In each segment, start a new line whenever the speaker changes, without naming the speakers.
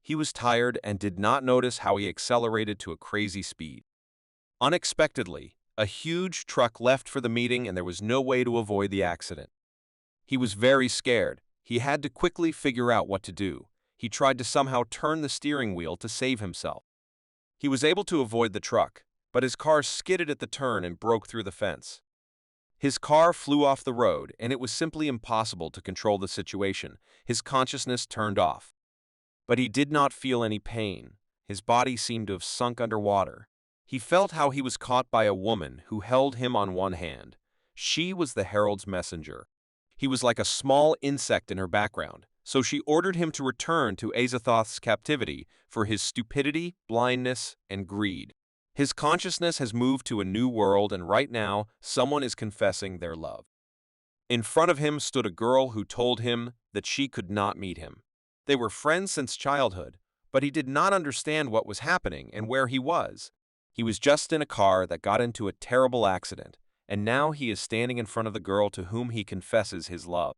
He was tired and did not notice how he accelerated to a crazy speed. Unexpectedly, a huge truck left for the meeting and there was no way to avoid the accident. He was very scared. He had to quickly figure out what to do. He tried to somehow turn the steering wheel to save himself. He was able to avoid the truck, but his car skidded at the turn and broke through the fence. His car flew off the road, and it was simply impossible to control the situation. His consciousness turned off. But he did not feel any pain. His body seemed to have sunk underwater. He felt how he was caught by a woman who held him on one hand. She was the herald's messenger. He was like a small insect in her background, so she ordered him to return to Azathoth's captivity for his stupidity, blindness, and greed. His consciousness has moved to a new world, and right now, someone is confessing their love. In front of him stood a girl who told him that she could not meet him. They were friends since childhood, but he did not understand what was happening and where he was. He was just in a car that got into a terrible accident, and now he is standing in front of the girl to whom he confesses his love.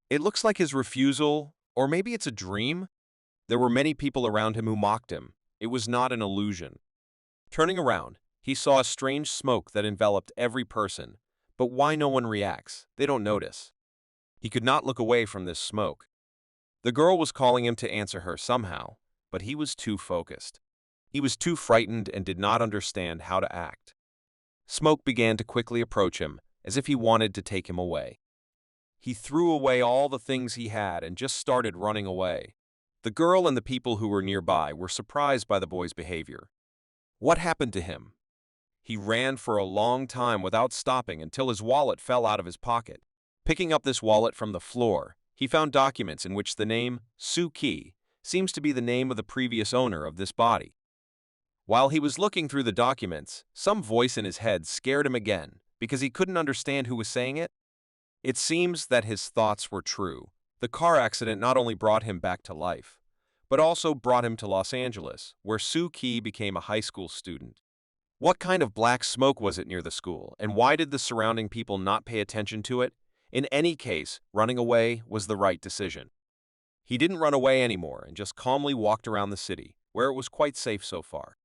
It looks like his refusal, or maybe it's a dream. There were many people around him who mocked him. It was not an illusion. Turning around, he saw a strange smoke that enveloped every person. But why no one reacts? They don't notice. He could not look away from this smoke. The girl was calling him to answer her somehow, but he was too focused. He was too frightened and did not understand how to act. Smoke began to quickly approach him, as if he wanted to take him away. He threw away all the things he had and just started running away. The girl and the people who were nearby were surprised by the boy's behavior. What happened to him? He ran for a long time without stopping until his wallet fell out of his pocket. Picking up this wallet from the floor, he found documents in which the name Suki seems to be the name of the previous owner of this body. While he was looking through the documents, some voice in his head scared him again because he couldn't understand who was saying it. It seems that his thoughts were true. The car accident not only brought him back to life, but also brought him to Los Angeles, where Suki became a high school student. What kind of black smoke was it near the school, and why did the surrounding people not pay attention to it? In any case, running away was the right decision. He didn't run away anymore and just calmly walked around the city, where it was quite safe so far.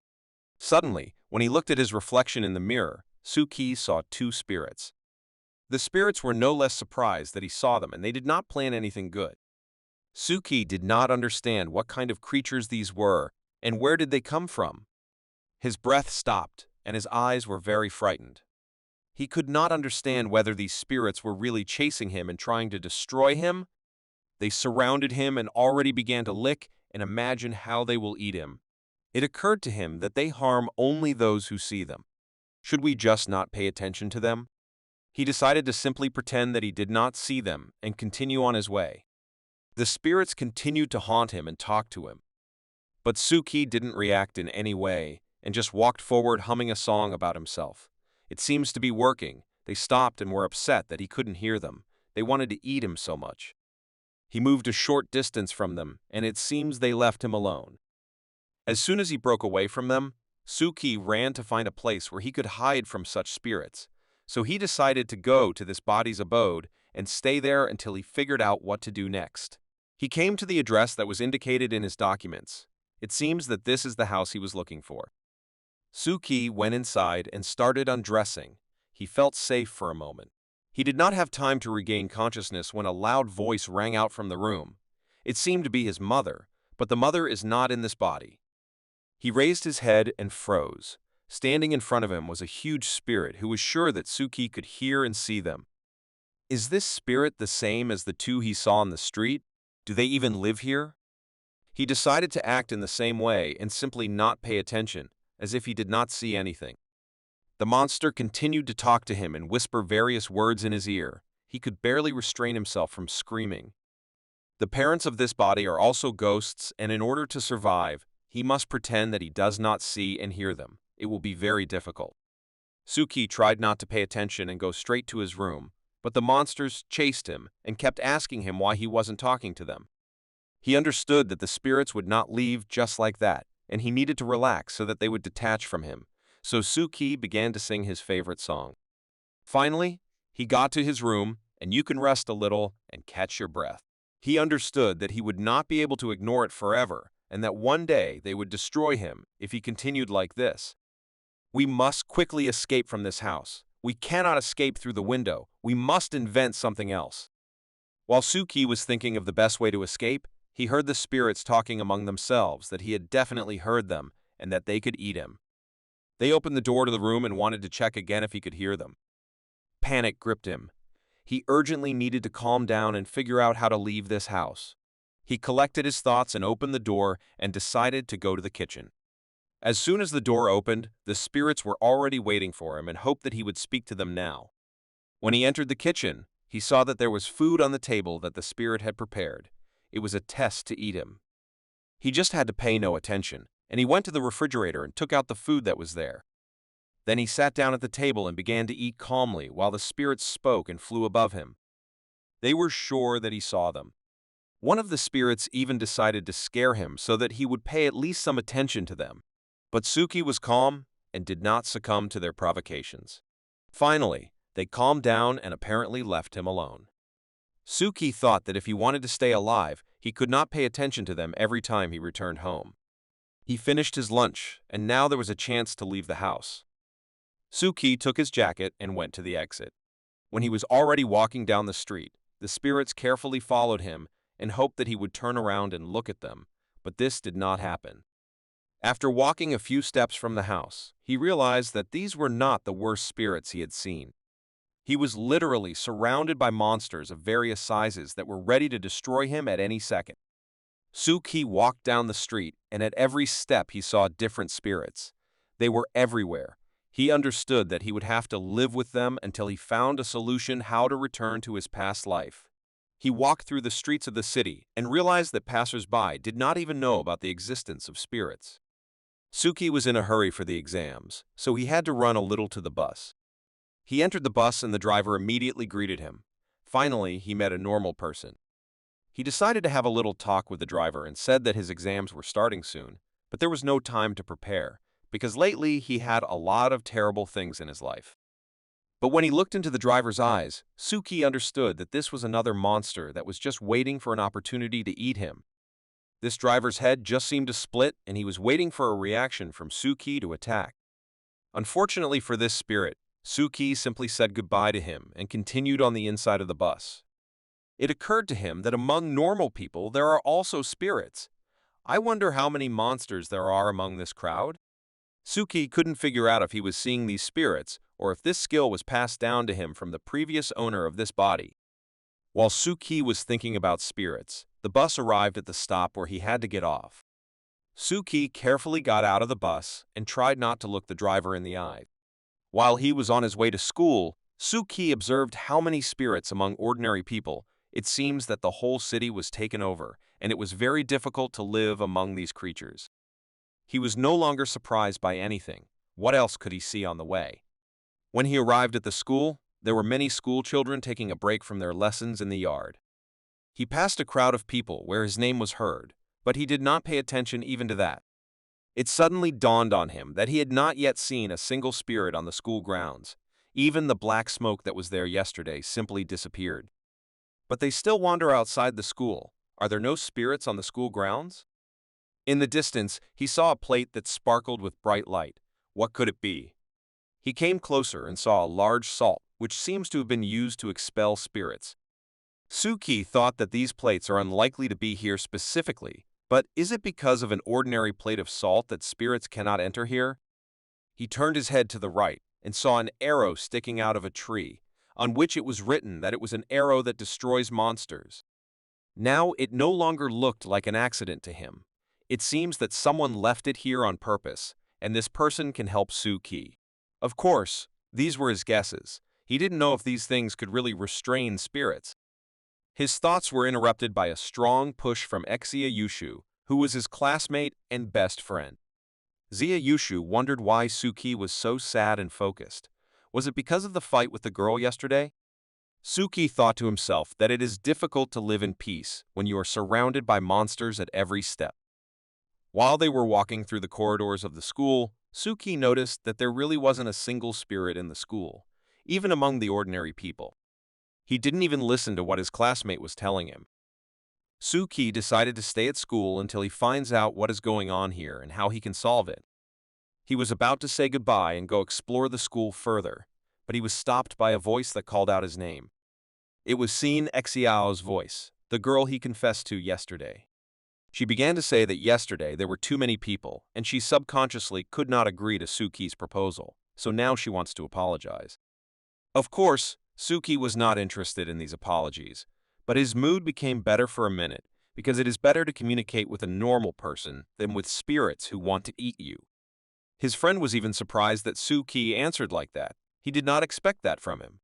Suddenly, when he looked at his reflection in the mirror, Suki saw two spirits. The spirits were no less surprised that he saw them, and they did not plan anything good. Suki did not understand what kind of creatures these were, and where did they come from. His breath stopped, and his eyes were very frightened. He could not understand whether these spirits were really chasing him and trying to destroy him. They surrounded him and already began to lick and imagine how they will eat him. It occurred to him that they harm only those who see them. Should we just not pay attention to them? He decided to simply pretend that he did not see them and continue on his way. The spirits continued to haunt him and talk to him. But Suki didn't react in any way and just walked forward humming a song about himself. It seems to be working. They stopped and were upset that he couldn't hear them. They wanted to eat him so much. He moved a short distance from them, and it seems they left him alone. As soon as he broke away from them, Suki ran to find a place where he could hide from such spirits. So he decided to go to this body's abode and stay there until he figured out what to do next. He came to the address that was indicated in his documents. It seems that this is the house he was looking for. Suki went inside and started undressing. He felt safe for a moment. He did not have time to regain consciousness when a loud voice rang out from the room. It seemed to be his mother, but the mother is not in this body. He raised his head and froze. Standing in front of him was a huge spirit who was sure that Suki could hear and see them. Is this spirit the same as the two he saw on the street? Do they even live here? He decided to act in the same way and simply not pay attention, as if he did not see anything. The monster continued to talk to him and whisper various words in his ear. He could barely restrain himself from screaming. The parents of this body are also ghosts, and in order to survive, he must pretend that he does not see and hear them. It will be very difficult. Suki tried not to pay attention and go straight to his room, but the monsters chased him and kept asking him why he wasn't talking to them. He understood that the spirits would not leave just like that, and he needed to relax so that they would detach from him. So Suki began to sing his favorite song. Finally, he got to his room, and you can rest a little and catch your breath. He understood that he would not be able to ignore it forever, and that one day they would destroy him if he continued like this. We must quickly escape from this house. We cannot escape through the window. We must invent something else. While Suki was thinking of the best way to escape, he heard the spirits talking among themselves that he had definitely heard them and that they could eat him. They opened the door to the room and wanted to check again if he could hear them. Panic gripped him. He urgently needed to calm down and figure out how to leave this house. He collected his thoughts and opened the door and decided to go to the kitchen. As soon as the door opened, the spirits were already waiting for him and hoped that he would speak to them now. When he entered the kitchen, he saw that there was food on the table that the spirit had prepared. It was a test to eat him. He just had to pay no attention, and he went to the refrigerator and took out the food that was there. Then he sat down at the table and began to eat calmly while the spirits spoke and flew above him. They were sure that he saw them. One of the spirits even decided to scare him so that he would pay at least some attention to them. But Suki was calm and did not succumb to their provocations. Finally, they calmed down and apparently left him alone. Suki thought that if he wanted to stay alive, he could not pay attention to them every time he returned home. He finished his lunch, and now there was a chance to leave the house. Suki took his jacket and went to the exit. When he was already walking down the street, the spirits carefully followed him and hoped that he would turn around and look at them, but this did not happen. After walking a few steps from the house, he realized that these were not the worst spirits he had seen. He was literally surrounded by monsters of various sizes that were ready to destroy him at any second. Suki walked down the street, and at every step he saw different spirits. They were everywhere. He understood that he would have to live with them until he found a solution how to return to his past life. He walked through the streets of the city and realized that passers-by did not even know about the existence of spirits. Suki was in a hurry for the exams, so he had to run a little to the bus. He entered the bus and the driver immediately greeted him. Finally, he met a normal person. He decided to have a little talk with the driver and said that his exams were starting soon, but there was no time to prepare, because lately he had a lot of terrible things in his life. But when he looked into the driver's eyes, Suki understood that this was another monster that was just waiting for an opportunity to eat him. This driver's head just seemed to split, and he was waiting for a reaction from Suki to attack. Unfortunately for this spirit, Suki simply said goodbye to him and continued on the inside of the bus. It occurred to him that among normal people there are also spirits. I wonder how many monsters there are among this crowd? Suki couldn't figure out if he was seeing these spirits or if this skill was passed down to him from the previous owner of this body. While Suki was thinking about spirits, the bus arrived at the stop where he had to get off. Suki carefully got out of the bus and tried not to look the driver in the eye. While he was on his way to school, Suki observed how many spirits among ordinary people. It seems that the whole city was taken over, and it was very difficult to live among these creatures. He was no longer surprised by anything. What else could he see on the way? When he arrived at the school, there were many school children taking a break from their lessons in the yard. He passed a crowd of people where his name was heard, but he did not pay attention even to that. It suddenly dawned on him that he had not yet seen a single spirit on the school grounds. Even the black smoke that was there yesterday simply disappeared. But they still wander outside the school. Are there no spirits on the school grounds? In the distance, he saw a plate that sparkled with bright light. What could it be? He came closer and saw a large salt, which seems to have been used to expel spirits. Suki thought that these plates are unlikely to be here specifically, but is it because of an ordinary plate of salt that spirits cannot enter here? He turned his head to the right and saw an arrow sticking out of a tree, on which it was written that it was an arrow that destroys monsters. Now it no longer looked like an accident to him. It seems that someone left it here on purpose, and this person can help Suki. Of course, these were his guesses. He didn't know if these things could really restrain spirits. His thoughts were interrupted by a strong push from Xia Yushu, who was his classmate and best friend. Xia Yushu wondered why Suki was so sad and focused. Was it because of the fight with the girl yesterday? Suki thought to himself that it is difficult to live in peace when you are surrounded by monsters at every step. While they were walking through the corridors of the school, Suki noticed that there really wasn't a single spirit in the school, even among the ordinary people. He didn't even listen to what his classmate was telling him. Suki decided to stay at school until he finds out what is going on here and how he can solve it. He was about to say goodbye and go explore the school further, but he was stopped by a voice that called out his name. It was Xin Xiao's voice, the girl he confessed to yesterday. She began to say that yesterday there were too many people, and she subconsciously could not agree to Suki's proposal, so now she wants to apologize. Of course, Suki was not interested in these apologies, but his mood became better for a minute, because it is better to communicate with a normal person than with spirits who want to eat you. His friend was even surprised that Suki answered like that. He did not expect that from him.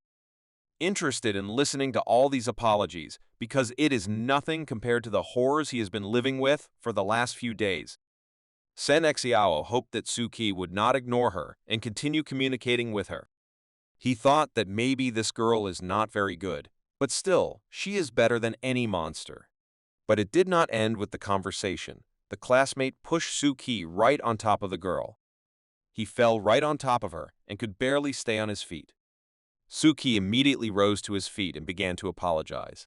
Interested in listening to all these apologies, because it is nothing compared to the horrors he has been living with for the last few days. Sen Xiao hoped that Suki would not ignore her and continue communicating with her. He thought that maybe this girl is not very good, but still, she is better than any monster. But it did not end with the conversation. The classmate pushed Suki right on top of the girl. He fell right on top of her and could barely stay on his feet. Suki immediately rose to his feet and began to apologize.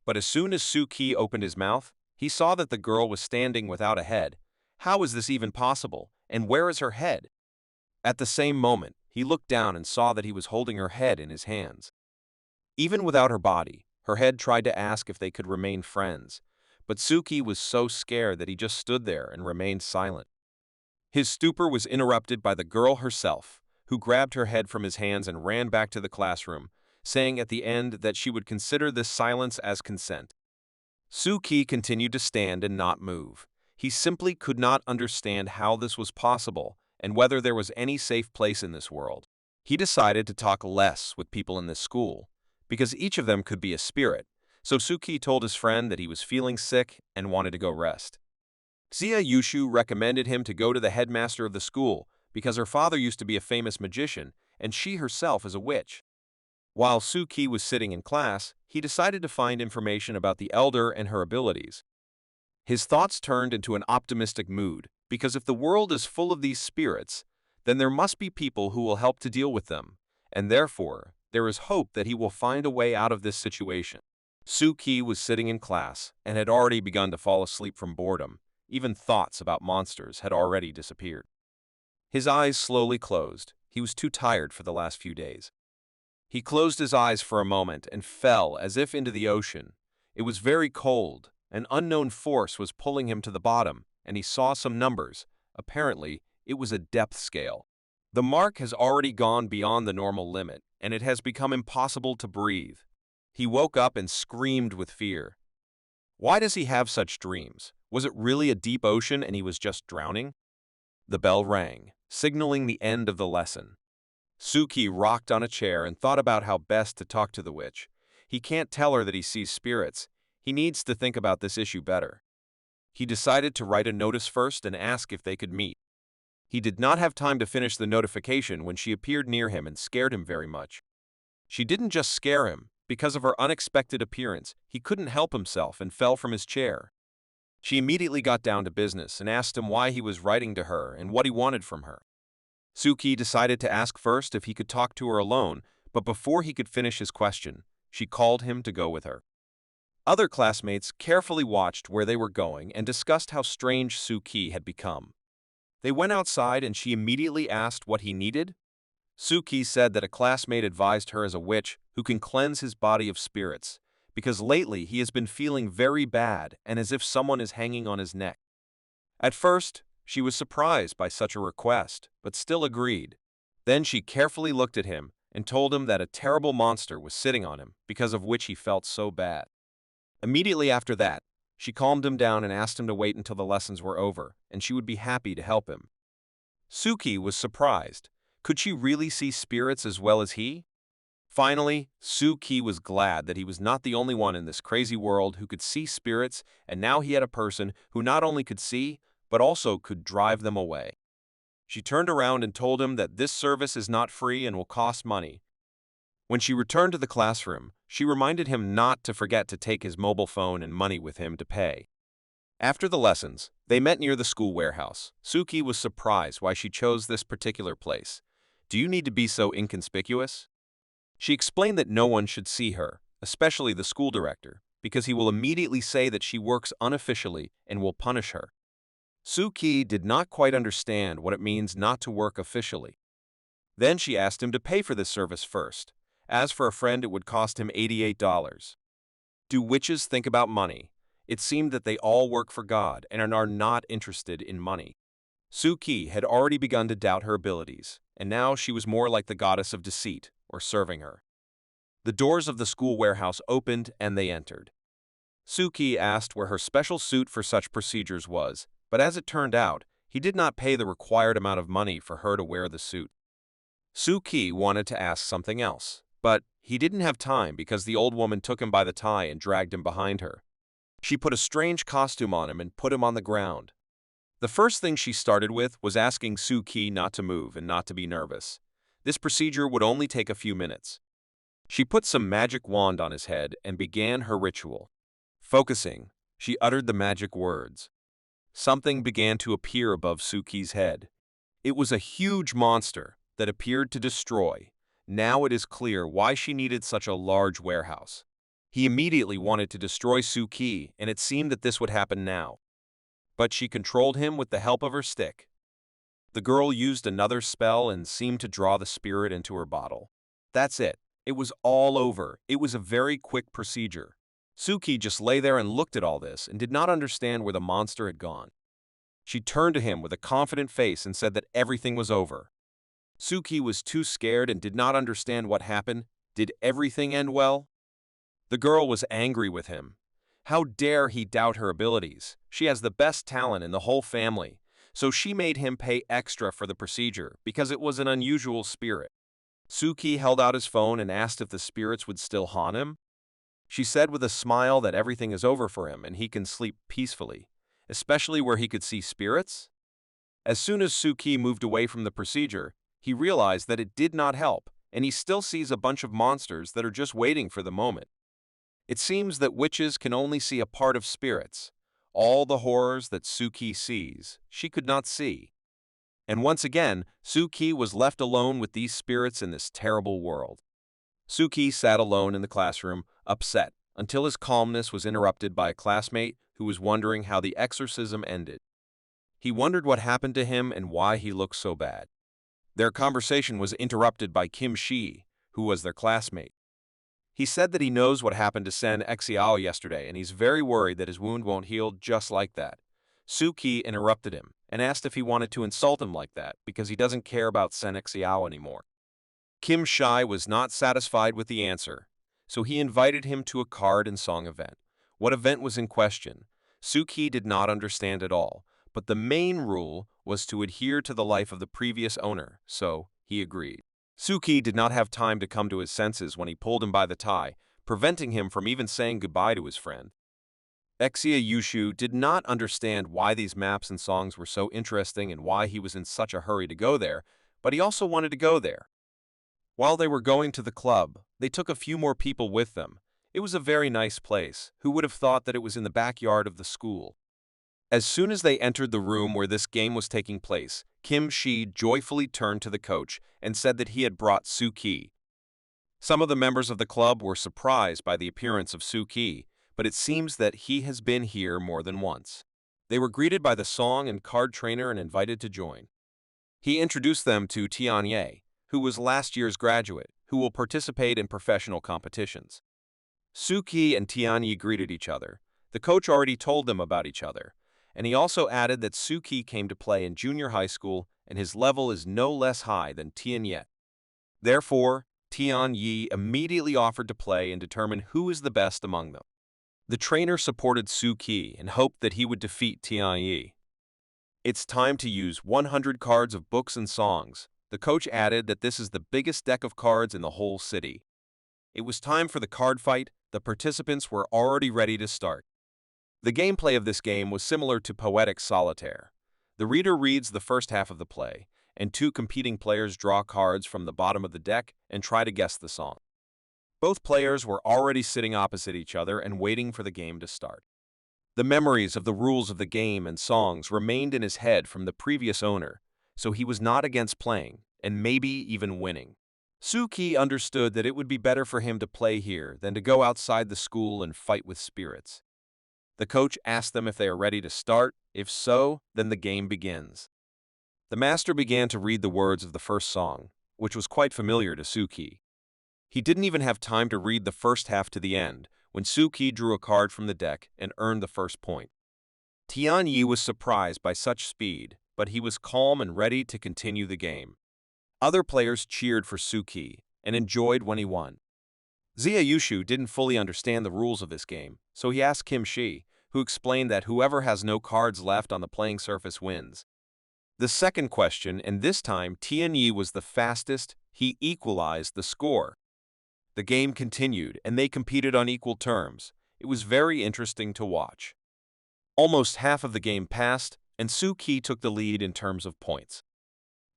But as soon as Suki opened his mouth, he saw that the girl was standing without a head. How is this even possible? And where is her head? At the same moment, he looked down and saw that he was holding her head in his hands. Even without her body, her head tried to ask if they could remain friends, but Suki was so scared that he just stood there and remained silent. His stupor was interrupted by the girl herself, who grabbed her head from his hands and ran back to the classroom, saying at the end that she would consider this silence as consent. Suki continued to stand and not move. He simply could not understand how this was possible and whether there was any safe place in this world. He decided to talk less with people in this school, because each of them could be a spirit, so Suki told his friend that he was feeling sick and wanted to go rest. Xia Yushu recommended him to go to the headmaster of the school because her father used to be a famous magician and she herself is a witch. While Suki was sitting in class, he decided to find information about the elder and her abilities. His thoughts turned into an optimistic mood, because if the world is full of these spirits, then there must be people who will help to deal with them, and therefore, there is hope that he will find a way out of this situation. Suki was sitting in class and had already begun to fall asleep from boredom. Even thoughts about monsters had already disappeared. His eyes slowly closed. He was too tired for the last few days. He closed his eyes for a moment and fell as if into the ocean. It was very cold. An unknown force was pulling him to the bottom, and he saw some numbers. Apparently, it was a depth scale. The mark has already gone beyond the normal limit, and it has become impossible to breathe. He woke up and screamed with fear. Why does he have such dreams? Was it really a deep ocean and he was just drowning? The bell rang, signaling the end of the lesson. Suki rocked on a chair and thought about how best to talk to the witch. He can't tell her that he sees spirits. He needs to think about this issue better. He decided to write a notice first and ask if they could meet. He did not have time to finish the notification when she appeared near him and scared him very much. She didn't just scare him. Because of her unexpected appearance, he couldn't help himself and fell from his chair. She immediately got down to business and asked him why he was writing to her and what he wanted from her. Suki decided to ask first if he could talk to her alone, but before he could finish his question, she called him to go with her. Other classmates carefully watched where they were going and discussed how strange Suki had become. They went outside and she immediately asked what he needed. Suki said that a classmate advised her as a witch who can cleanse his body of spirits, because lately he has been feeling very bad and as if someone is hanging on his neck. At first, she was surprised by such a request, but still agreed. Then she carefully looked at him and told him that a terrible monster was sitting on him, because of which he felt so bad. Immediately after that, she calmed him down and asked him to wait until the lessons were over, and she would be happy to help him. Suki was surprised. Could she really see spirits as well as he? Finally, Suki was glad that he was not the only one in this crazy world who could see spirits, and now he had a person who not only could see, but also could drive them away. She turned around and told him that this service is not free and will cost money. When she returned to the classroom, she reminded him not to forget to take his mobile phone and money with him to pay. After the lessons, they met near the school warehouse. Suki was surprised why she chose this particular place. Do you need to be so inconspicuous? She explained that no one should see her, especially the school director, because he will immediately say that she works unofficially and will punish her. Suki did not quite understand what it means not to work officially. Then she asked him to pay for this service first. As for a friend, it would cost him $88. Do witches think about money? It seemed that they all work for God and are not interested in money. Suki had already begun to doubt her abilities, and now she was more like the goddess of deceit, or serving her. The doors of the school warehouse opened and they entered. Suki asked where her special suit for such procedures was, but as it turned out, he did not pay the required amount of money for her to wear the suit. Suki wanted to ask something else, but he didn't have time because the old woman took him by the tie and dragged him behind her. She put a strange costume on him and put him on the ground. The first thing she started with was asking Suki not to move and not to be nervous. This procedure would only take a few minutes. She put some magic wand on his head and began her ritual. Focusing, she uttered the magic words. Something began to appear above Suki's head. It was a huge monster that appeared to destroy. Now it is clear why she needed such a large warehouse. He immediately wanted to destroy Suki, and it seemed that this would happen now. But she controlled him with the help of her stick. The girl used another spell and seemed to draw the spirit into her bottle. That's it. It was all over. It was a very quick procedure. Suki just lay there and looked at all this and did not understand where the monster had gone. She turned to him with a confident face and said that everything was over. Suki was too scared and did not understand what happened. Did everything end well? The girl was angry with him. How dare he doubt her abilities? She has the best talent in the whole family. So she made him pay extra for the procedure because it was an unusual spirit. Suki held out his phone and asked if the spirits would still haunt him. She said with a smile that everything is over for him and he can sleep peacefully, especially where he could see spirits. As soon as Suki moved away from the procedure, he realized that it did not help, and he still sees a bunch of monsters that are just waiting for the moment. It seems that witches can only see a part of spirits. All the horrors that Suki sees, she could not see. And once again, Suki was left alone with these spirits in this terrible world. Suki sat alone in the classroom, upset, until his calmness was interrupted by a classmate who was wondering how the exorcism ended. He wondered what happened to him and why he looked so bad. Their conversation was interrupted by Kim Shi, who was their classmate. He said that he knows what happened to Sen Xiao yesterday and he's very worried that his wound won't heal just like that. Suki interrupted him and asked if he wanted to insult him like that because he doesn't care about Sen Xiao anymore. Kim Shi was not satisfied with the answer, so he invited him to a card and song event. What event was in question? Suki did not understand at all, but the main rule was to adhere to the life of the previous owner, so he agreed. Suki did not have time to come to his senses when he pulled him by the tie, preventing him from even saying goodbye to his friend. Exia Yushu did not understand why these maps and songs were so interesting and why he was in such a hurry to go there, but he also wanted to go there. While they were going to the club, they took a few more people with them. It was a very nice place. Who would have thought that it was in the backyard of the school? As soon as they entered the room where this game was taking place, Kim Shi joyfully turned to the coach and said that he had brought Suki. Some of the members of the club were surprised by the appearance of Suki, but it seems that he has been here more than once. They were greeted by the song and card trainer and invited to join. He introduced them to Tianye, who was last year's graduate, who will participate in professional competitions. Suki and Tianye greeted each other. The coach already told them about each other, and he also added that Suki came to play in junior high school and his level is no less high than Tianye. Therefore, Tianye immediately offered to play and determine who is the best among them. The trainer supported Suki and hoped that he would defeat Tianye. It's time to use 100 cards of books and songs. The coach added that this is the biggest deck of cards in the whole city. It was time for the card fight. The participants were already ready to start. The gameplay of this game was similar to Poetic Solitaire. The reader reads the first half of the play, and two competing players draw cards from the bottom of the deck and try to guess the song. Both players were already sitting opposite each other and waiting for the game to start. The memories of the rules of the game and songs remained in his head from the previous owner, so he was not against playing, and maybe even winning. Suki understood that it would be better for him to play here than to go outside the school and fight with spirits. The coach asked them if they are ready to start. If so, then the game begins. The master began to read the words of the first song, which was quite familiar to Suki. He didn't even have time to read the first half to the end when Suki drew a card from the deck and earned the first point. Tianyi was surprised by such speed, but he was calm and ready to continue the game. Other players cheered for Suki and enjoyed when he won. Zia Yushu didn't fully understand the rules of this game, so he asked Kim Shi, who explained that whoever has no cards left on the playing surface wins. The second question, and this time Tianyi was the fastest, he equalized the score. The game continued, and they competed on equal terms. It was very interesting to watch. Almost half of the game passed, and Suki took the lead in terms of points.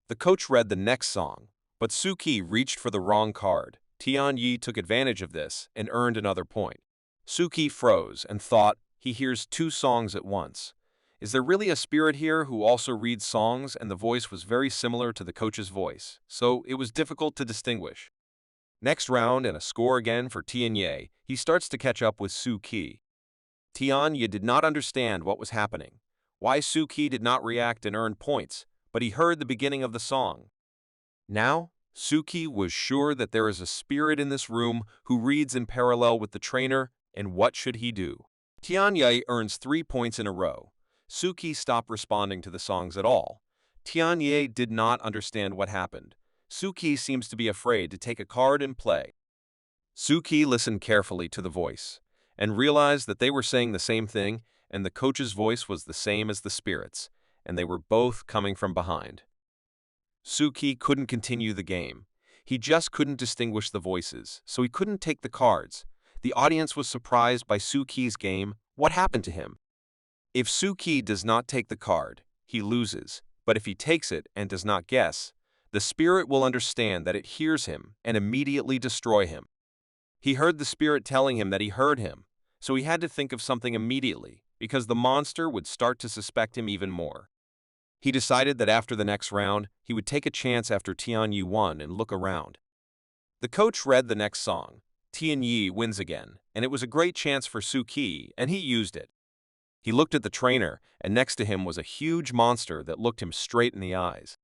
The coach read the next song, but Suki reached for the wrong card. Tianyi took advantage of this and earned another point. Suki froze and thought, he hears two songs at once. Is there really a spirit here who also reads songs? And the voice was very similar to the coach's voice, so it was difficult to distinguish. Next round and a score again for Tianyi. He starts to catch up with Suki. Tianyi did not understand what was happening, why Suki did not react and earn points, but he heard the beginning of the song. Now, Suki was sure that there is a spirit in this room who reads in parallel with the trainer, and what should he do? Tianyi earns 3 points in a row. Suki stopped responding to the songs at all. Tianyi did not understand what happened. Suki seems to be afraid to take a card and play. Suki listened carefully to the voice and realized that they were saying the same thing, and the coach's voice was the same as the spirit's, and they were both coming from behind. Suki couldn't continue the game. He just couldn't distinguish the voices, so he couldn't take the cards. The audience was surprised by Suki's game. What happened to him? If Suki does not take the card, he loses, but if he takes it and does not guess, the spirit will understand that it hears him and immediately destroy him. He heard the spirit telling him that he heard him, so he had to think of something immediately, because the monster would start to suspect him even more. He decided that after the next round, he would take a chance after Tianyi won and look around. The coach read the next song. Tianyi wins again, and it was a great chance for Suki, and he used it. He looked at the trainer, and next to him was a huge monster that looked him straight in the eyes.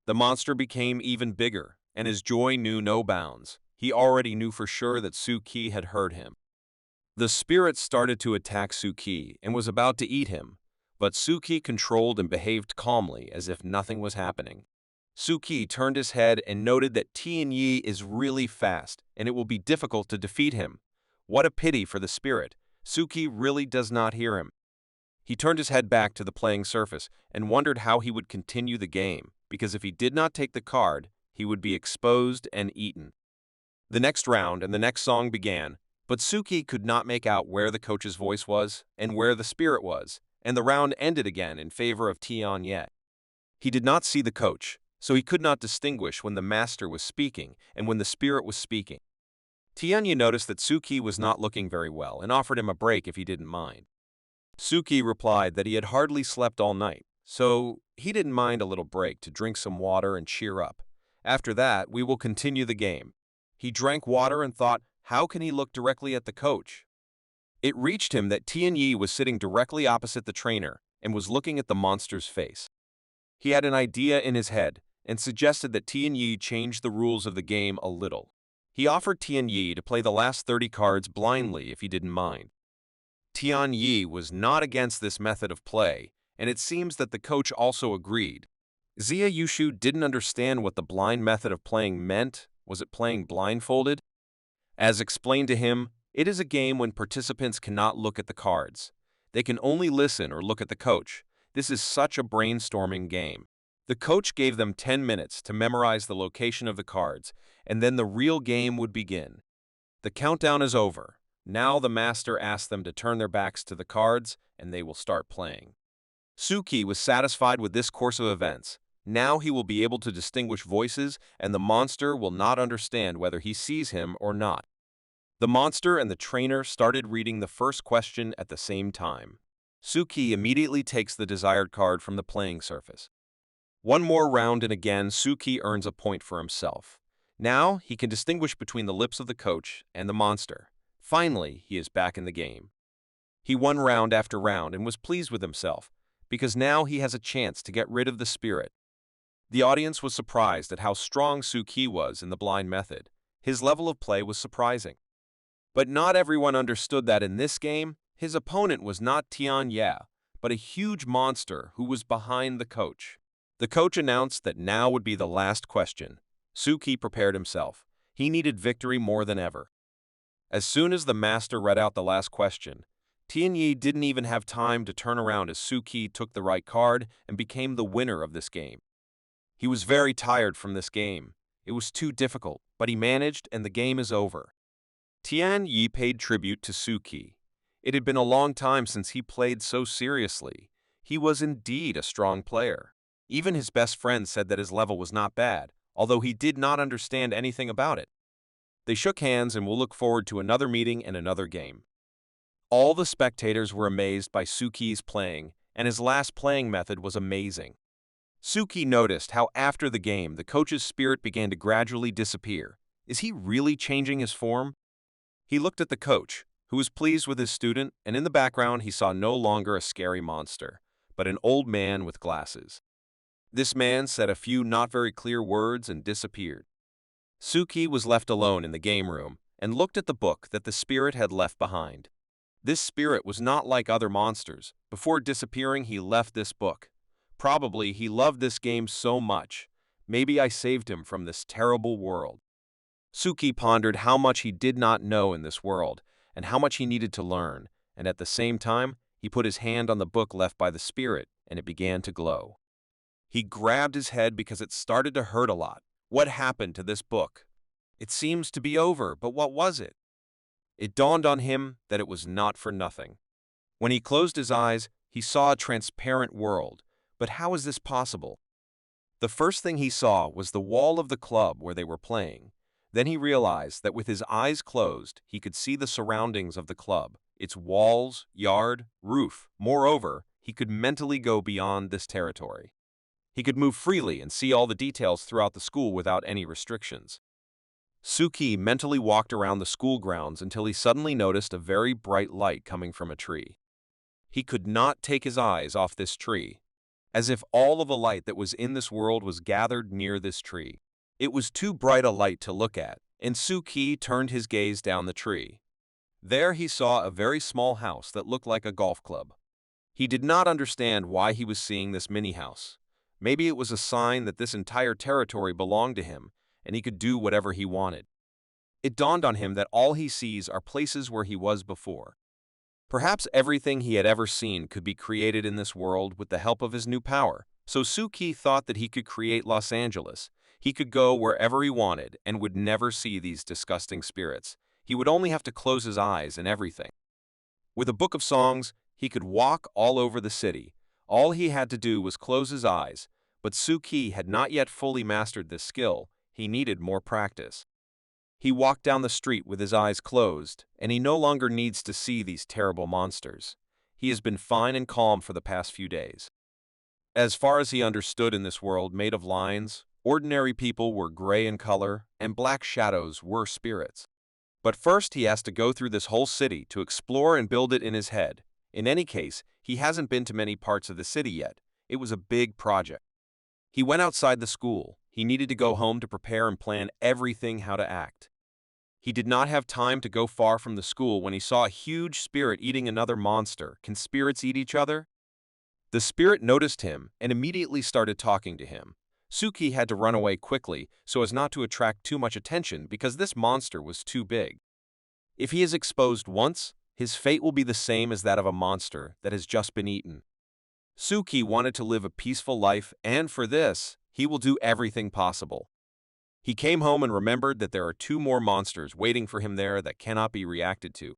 The monster became even bigger, and his joy knew no bounds. He already knew for sure that Suki had heard him. The spirit started to attack Suki and was about to eat him, but Suki controlled and behaved calmly as if nothing was happening. Suki turned his head and noted that Tianyi is really fast, and it will be difficult to defeat him. What a pity for the spirit. Suki really does not hear him. He turned his head back to the playing surface and wondered how he would continue the game, because if he did not take the card, he would be exposed and eaten. The next round and the next song began, but Suki could not make out where the coach's voice was and where the spirit was, and the round ended again in favor of Tianyi. He did not see the coach, so he could not distinguish when the master was speaking and when the spirit was speaking. Tianyi noticed that Suki was not looking very well and offered him a break if he didn't mind. Suki replied that he had hardly slept all night, so he didn't mind a little break to drink some water and cheer up. After that, we will continue the game. He drank water and thought, how can he look directly at the coach? It reached him that Tianyi was sitting directly opposite the trainer and was looking at the monster's face. He had an idea in his head and suggested that Tianyi change the rules of the game a little. He offered Tianyi to play the last 30 cards blindly if he didn't mind. Tianyi was not against this method of play, and it seems that the coach also agreed. Zia Yushu didn't understand what the blind method of playing meant. Was it playing blindfolded? As explained to him, it is a game when participants cannot look at the cards. They can only listen or look at the coach. This is such a brainstorming game. The coach gave them 10 minutes to memorize the location of the cards, and then the real game would begin. The countdown is over. Now the master asked them to turn their backs to the cards, and they will start playing. Suki was satisfied with this course of events. Now he will be able to distinguish voices, and the monster will not understand whether he sees him or not. The monster and the trainer started reading the first question at the same time. Suki immediately takes the desired card from the playing surface. One more round and again Suki earns a point for himself. Now, he can distinguish between the lips of the coach and the monster. Finally, he is back in the game. He won round after round and was pleased with himself, because now he has a chance to get rid of the spirit. The audience was surprised at how strong Suki was in the blind method. His level of play was surprising. But not everyone understood that in this game, his opponent was not Tian Ye, but a huge monster who was behind the coach. The coach announced that now would be the last question. Suki prepared himself. He needed victory more than ever. As soon as the master read out the last question, Tian Yi didn't even have time to turn around as Suki took the right card and became the winner of this game. He was very tired from this game. It was too difficult, but he managed and the game is over. Tian Yi paid tribute to Suki. It had been a long time since he played so seriously. He was indeed a strong player. Even his best friend said that his level was not bad, although he did not understand anything about it. They shook hands and will look forward to another meeting and another game. All the spectators were amazed by Suki's playing, and his last playing method was amazing. Suki noticed how after the game the coach's spirit began to gradually disappear. Is he really changing his form? He looked at the coach, who was pleased with his student, and in the background he saw no longer a scary monster, but an old man with glasses. This man said a few not very clear words and disappeared. Suki was left alone in the game room and looked at the book that the spirit had left behind. This spirit was not like other monsters. Before disappearing, he left this book. Probably he loved this game so much. Maybe I saved him from this terrible world. Suki pondered how much he did not know in this world and how much he needed to learn, and at the same time, he put his hand on the book left by the spirit and it began to glow. He grabbed his head because it started to hurt a lot. What happened to this book? It seems to be over, but what was it? It dawned on him that it was not for nothing. When he closed his eyes, he saw a transparent world. But how is this possible? The first thing he saw was the wall of the club where they were playing. Then he realized that with his eyes closed, he could see the surroundings of the club, its walls, yard, roof. Moreover, he could mentally go beyond this territory. He could move freely and see all the details throughout the school without any restrictions. Suki mentally walked around the school grounds until he suddenly noticed a very bright light coming from a tree. He could not take his eyes off this tree, as if all of the light that was in this world was gathered near this tree. It was too bright a light to look at, and Suki turned his gaze down the tree. There he saw a very small house that looked like a golf club. He did not understand why he was seeing this mini-house. Maybe it was a sign that this entire territory belonged to him, and he could do whatever he wanted. It dawned on him that all he sees are places where he was before. Perhaps everything he had ever seen could be created in this world with the help of his new power. So Suki thought that he could create Los Angeles. He could go wherever he wanted and would never see these disgusting spirits. He would only have to close his eyes and everything. With a book of songs, he could walk all over the city. All he had to do was close his eyes, but Suki had not yet fully mastered this skill. He needed more practice. He walked down the street with his eyes closed, and he no longer needs to see these terrible monsters. He has been fine and calm for the past few days. As far as he understood in this world made of lines, ordinary people were gray in color, and black shadows were spirits. But first he has to go through this whole city to explore and build it in his head. In any case, he hasn't been to many parts of the city yet. It was a big project. He went outside the school. He needed to go home to prepare and plan everything how to act. He did not have time to go far from the school when he saw a huge spirit eating another monster. Can spirits eat each other? The spirit noticed him and immediately started talking to him. Suki had to run away quickly so as not to attract too much attention because this monster was too big. If he is exposed once, his fate will be the same as that of a monster that has just been eaten. Suki wanted to live a peaceful life, and for this, he will do everything possible. He came home and remembered that there are 2 more monsters waiting for him there that cannot be reacted to.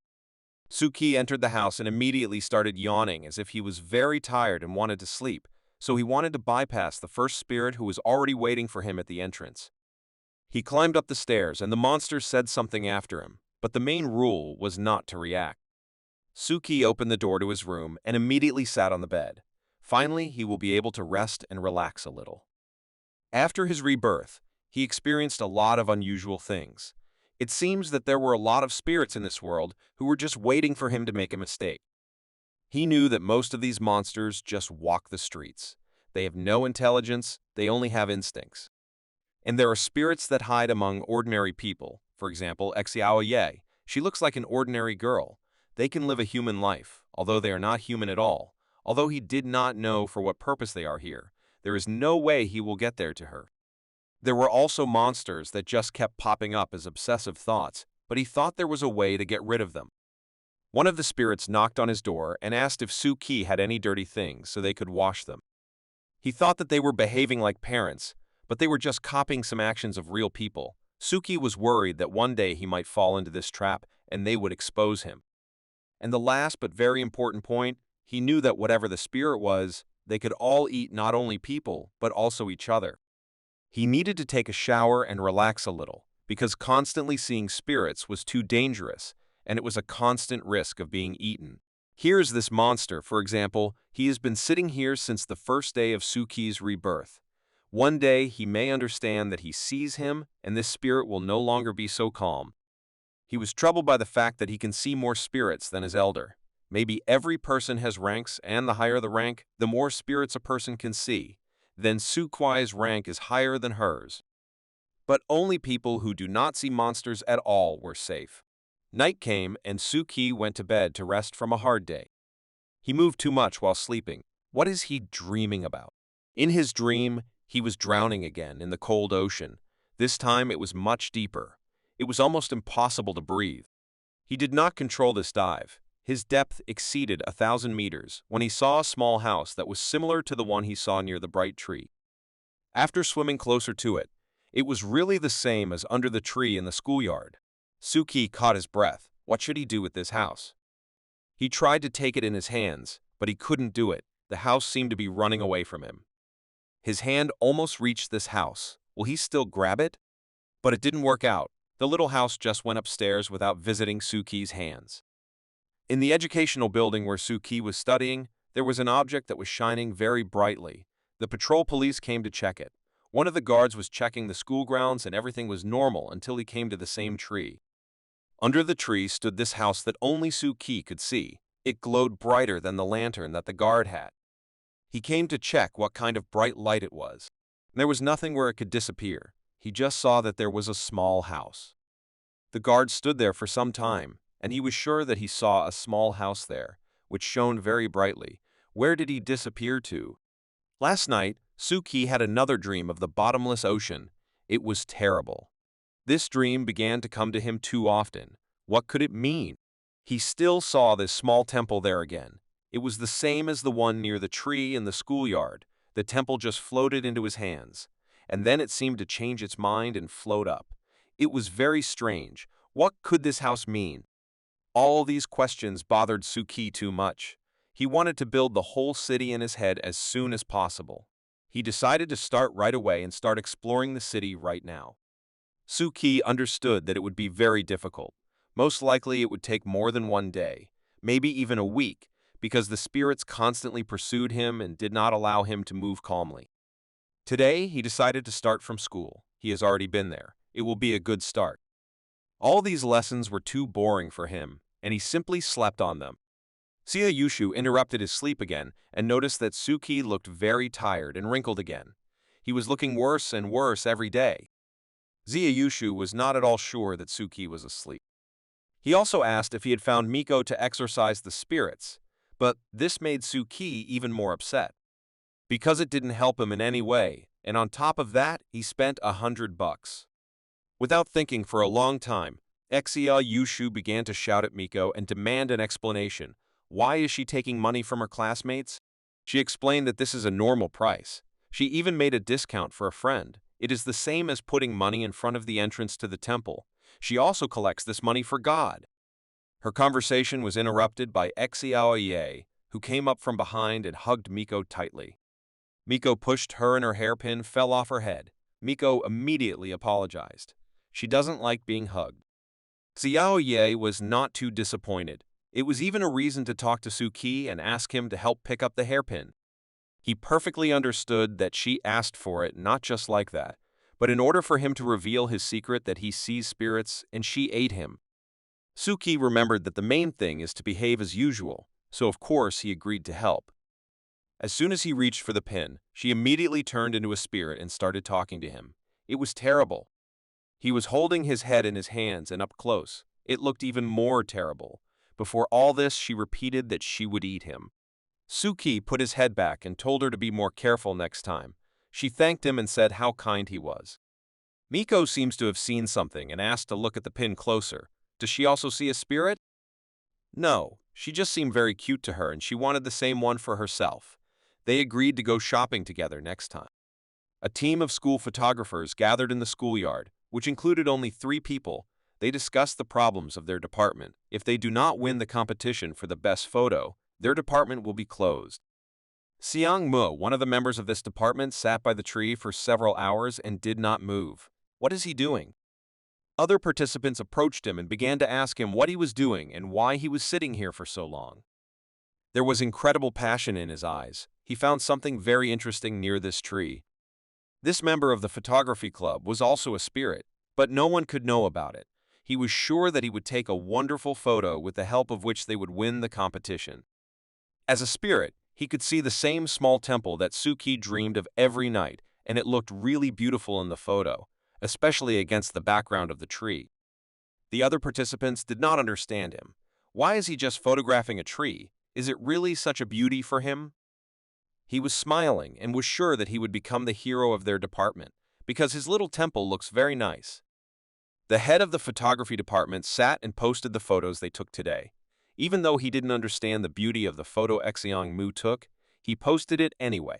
Suki entered the house and immediately started yawning as if he was very tired and wanted to sleep, so he wanted to bypass the first spirit who was already waiting for him at the entrance. He climbed up the stairs and the monster said something after him, but the main rule was not to react. Suki opened the door to his room and immediately sat on the bed. Finally, he will be able to rest and relax a little. After his rebirth, he experienced a lot of unusual things. It seems that there were a lot of spirits in this world who were just waiting for him to make a mistake. He knew that most of these monsters just walk the streets. They have no intelligence, they only have instincts. And there are spirits that hide among ordinary people. For example, Xiaoye. She looks like an ordinary girl. They can live a human life, although they are not human at all. Although he did not know for what purpose they are here, there is no way he will get there to her. There were also monsters that just kept popping up as obsessive thoughts, but he thought there was a way to get rid of them. One of the spirits knocked on his door and asked if Suki had any dirty things so they could wash them. He thought that they were behaving like parents, but they were just copying some actions of real people. Suki was worried that one day he might fall into this trap and they would expose him. And the last but very important point, he knew that whatever the spirit was, they could all eat not only people, but also each other. He needed to take a shower and relax a little, because constantly seeing spirits was too dangerous, and it was a constant risk of being eaten. Here's this monster, for example. He has been sitting here since the first day of Suki's rebirth. One day he may understand that he sees him, and this spirit will no longer be so calm. He was troubled by the fact that he can see more spirits than his elder. Maybe every person has ranks, and the higher the rank, the more spirits a person can see. Then Suki's rank is higher than hers. But only people who do not see monsters at all were safe. Night came, and Suki went to bed to rest from a hard day. He moved too much while sleeping. What is he dreaming about? In his dream, he was drowning again in the cold ocean. This time it was much deeper. It was almost impossible to breathe. He did not control this dive. His depth exceeded 1,000 meters when he saw a small house that was similar to the one he saw near the bright tree. After swimming closer to it, it was really the same as under the tree in the schoolyard. Suki caught his breath. What should he do with this house? He tried to take it in his hands, but he couldn't do it. The house seemed to be running away from him. His hand almost reached this house. Will he still grab it? But it didn't work out. The little house just went upstairs without visiting Suki's hands. In the educational building where Suki was studying, there was an object that was shining very brightly. The patrol police came to check it. One of the guards was checking the school grounds and everything was normal until he came to the same tree. Under the tree stood this house that only Suki could see. It glowed brighter than the lantern that the guard had. He came to check what kind of bright light it was. There was nothing where it could disappear. He just saw that there was a small house. The guard stood there for some time, and he was sure that he saw a small house there, which shone very brightly. Where did he disappear to? Last night, Suki had another dream of the bottomless ocean. It was terrible. This dream began to come to him too often. What could it mean? He still saw this small temple there again. It was the same as the one near the tree in the schoolyard. The temple just floated into his hands, and then it seemed to change its mind and float up. It was very strange. What could this house mean? All these questions bothered Suki too much. He wanted to build the whole city in his head as soon as possible. He decided to start right away and start exploring the city right now. Suki understood that it would be very difficult. Most likely it would take more than one day, maybe even a week, because the spirits constantly pursued him and did not allow him to move calmly. Today, he decided to start from school. He has already been there. It will be a good start. All these lessons were too boring for him, and he simply slept on them. Sia Yushu interrupted his sleep again and noticed that Suki looked very tired and wrinkled again. He was looking worse and worse every day. Zia Yushu was not at all sure that Suki was asleep. He also asked if he had found Miko to exorcise the spirits, but this made Suki even more upset, because it didn't help him in any way, and on top of that, he spent $100. Without thinking for a long time, Xia Yushu began to shout at Miko and demand an explanation. Why is she taking money from her classmates? She explained that this is a normal price. She even made a discount for a friend. It is the same as putting money in front of the entrance to the temple. She also collects this money for God. Her conversation was interrupted by Xiaoye, who came up from behind and hugged Miko tightly. Miko pushed her and her hairpin fell off her head. Miko immediately apologized. She doesn't like being hugged. Xiaoye was not too disappointed. It was even a reason to talk to Suki and ask him to help pick up the hairpin. He perfectly understood that she asked for it not just like that, but in order for him to reveal his secret that he sees spirits and she ate him. Suki remembered that the main thing is to behave as usual, so of course he agreed to help. As soon as he reached for the pin, she immediately turned into a spirit and started talking to him. It was terrible. He was holding his head in his hands and up close. It looked even more terrible. Before all this, she repeated that she would eat him. Suki put his head back and told her to be more careful next time. She thanked him and said how kind he was. Miko seems to have seen something and asked to look at the pin closer. Does she also see a spirit? No, she just seemed very cute to her and she wanted the same one for herself. They agreed to go shopping together next time. A team of school photographers gathered in the schoolyard, which included only 3 people. They discussed the problems of their department. If they do not win the competition for the best photo, their department will be closed. Siang Mu, one of the members of this department, sat by the tree for several hours and did not move. What is he doing? Other participants approached him and began to ask him what he was doing and why he was sitting here for so long. There was incredible passion in his eyes. He found something very interesting near this tree. This member of the photography club was also a spirit, but no one could know about it. He was sure that he would take a wonderful photo with the help of which they would win the competition. As a spirit, he could see the same small temple that Suki dreamed of every night, and it looked really beautiful in the photo, especially against the background of the tree. The other participants did not understand him. Why is he just photographing a tree? Is it really such a beauty for him? He was smiling and was sure that he would become the hero of their department, because his little temple looks very nice. The head of the photography department sat and posted the photos they took today. Even though he didn't understand the beauty of the photo Xiang Mu took, he posted it anyway.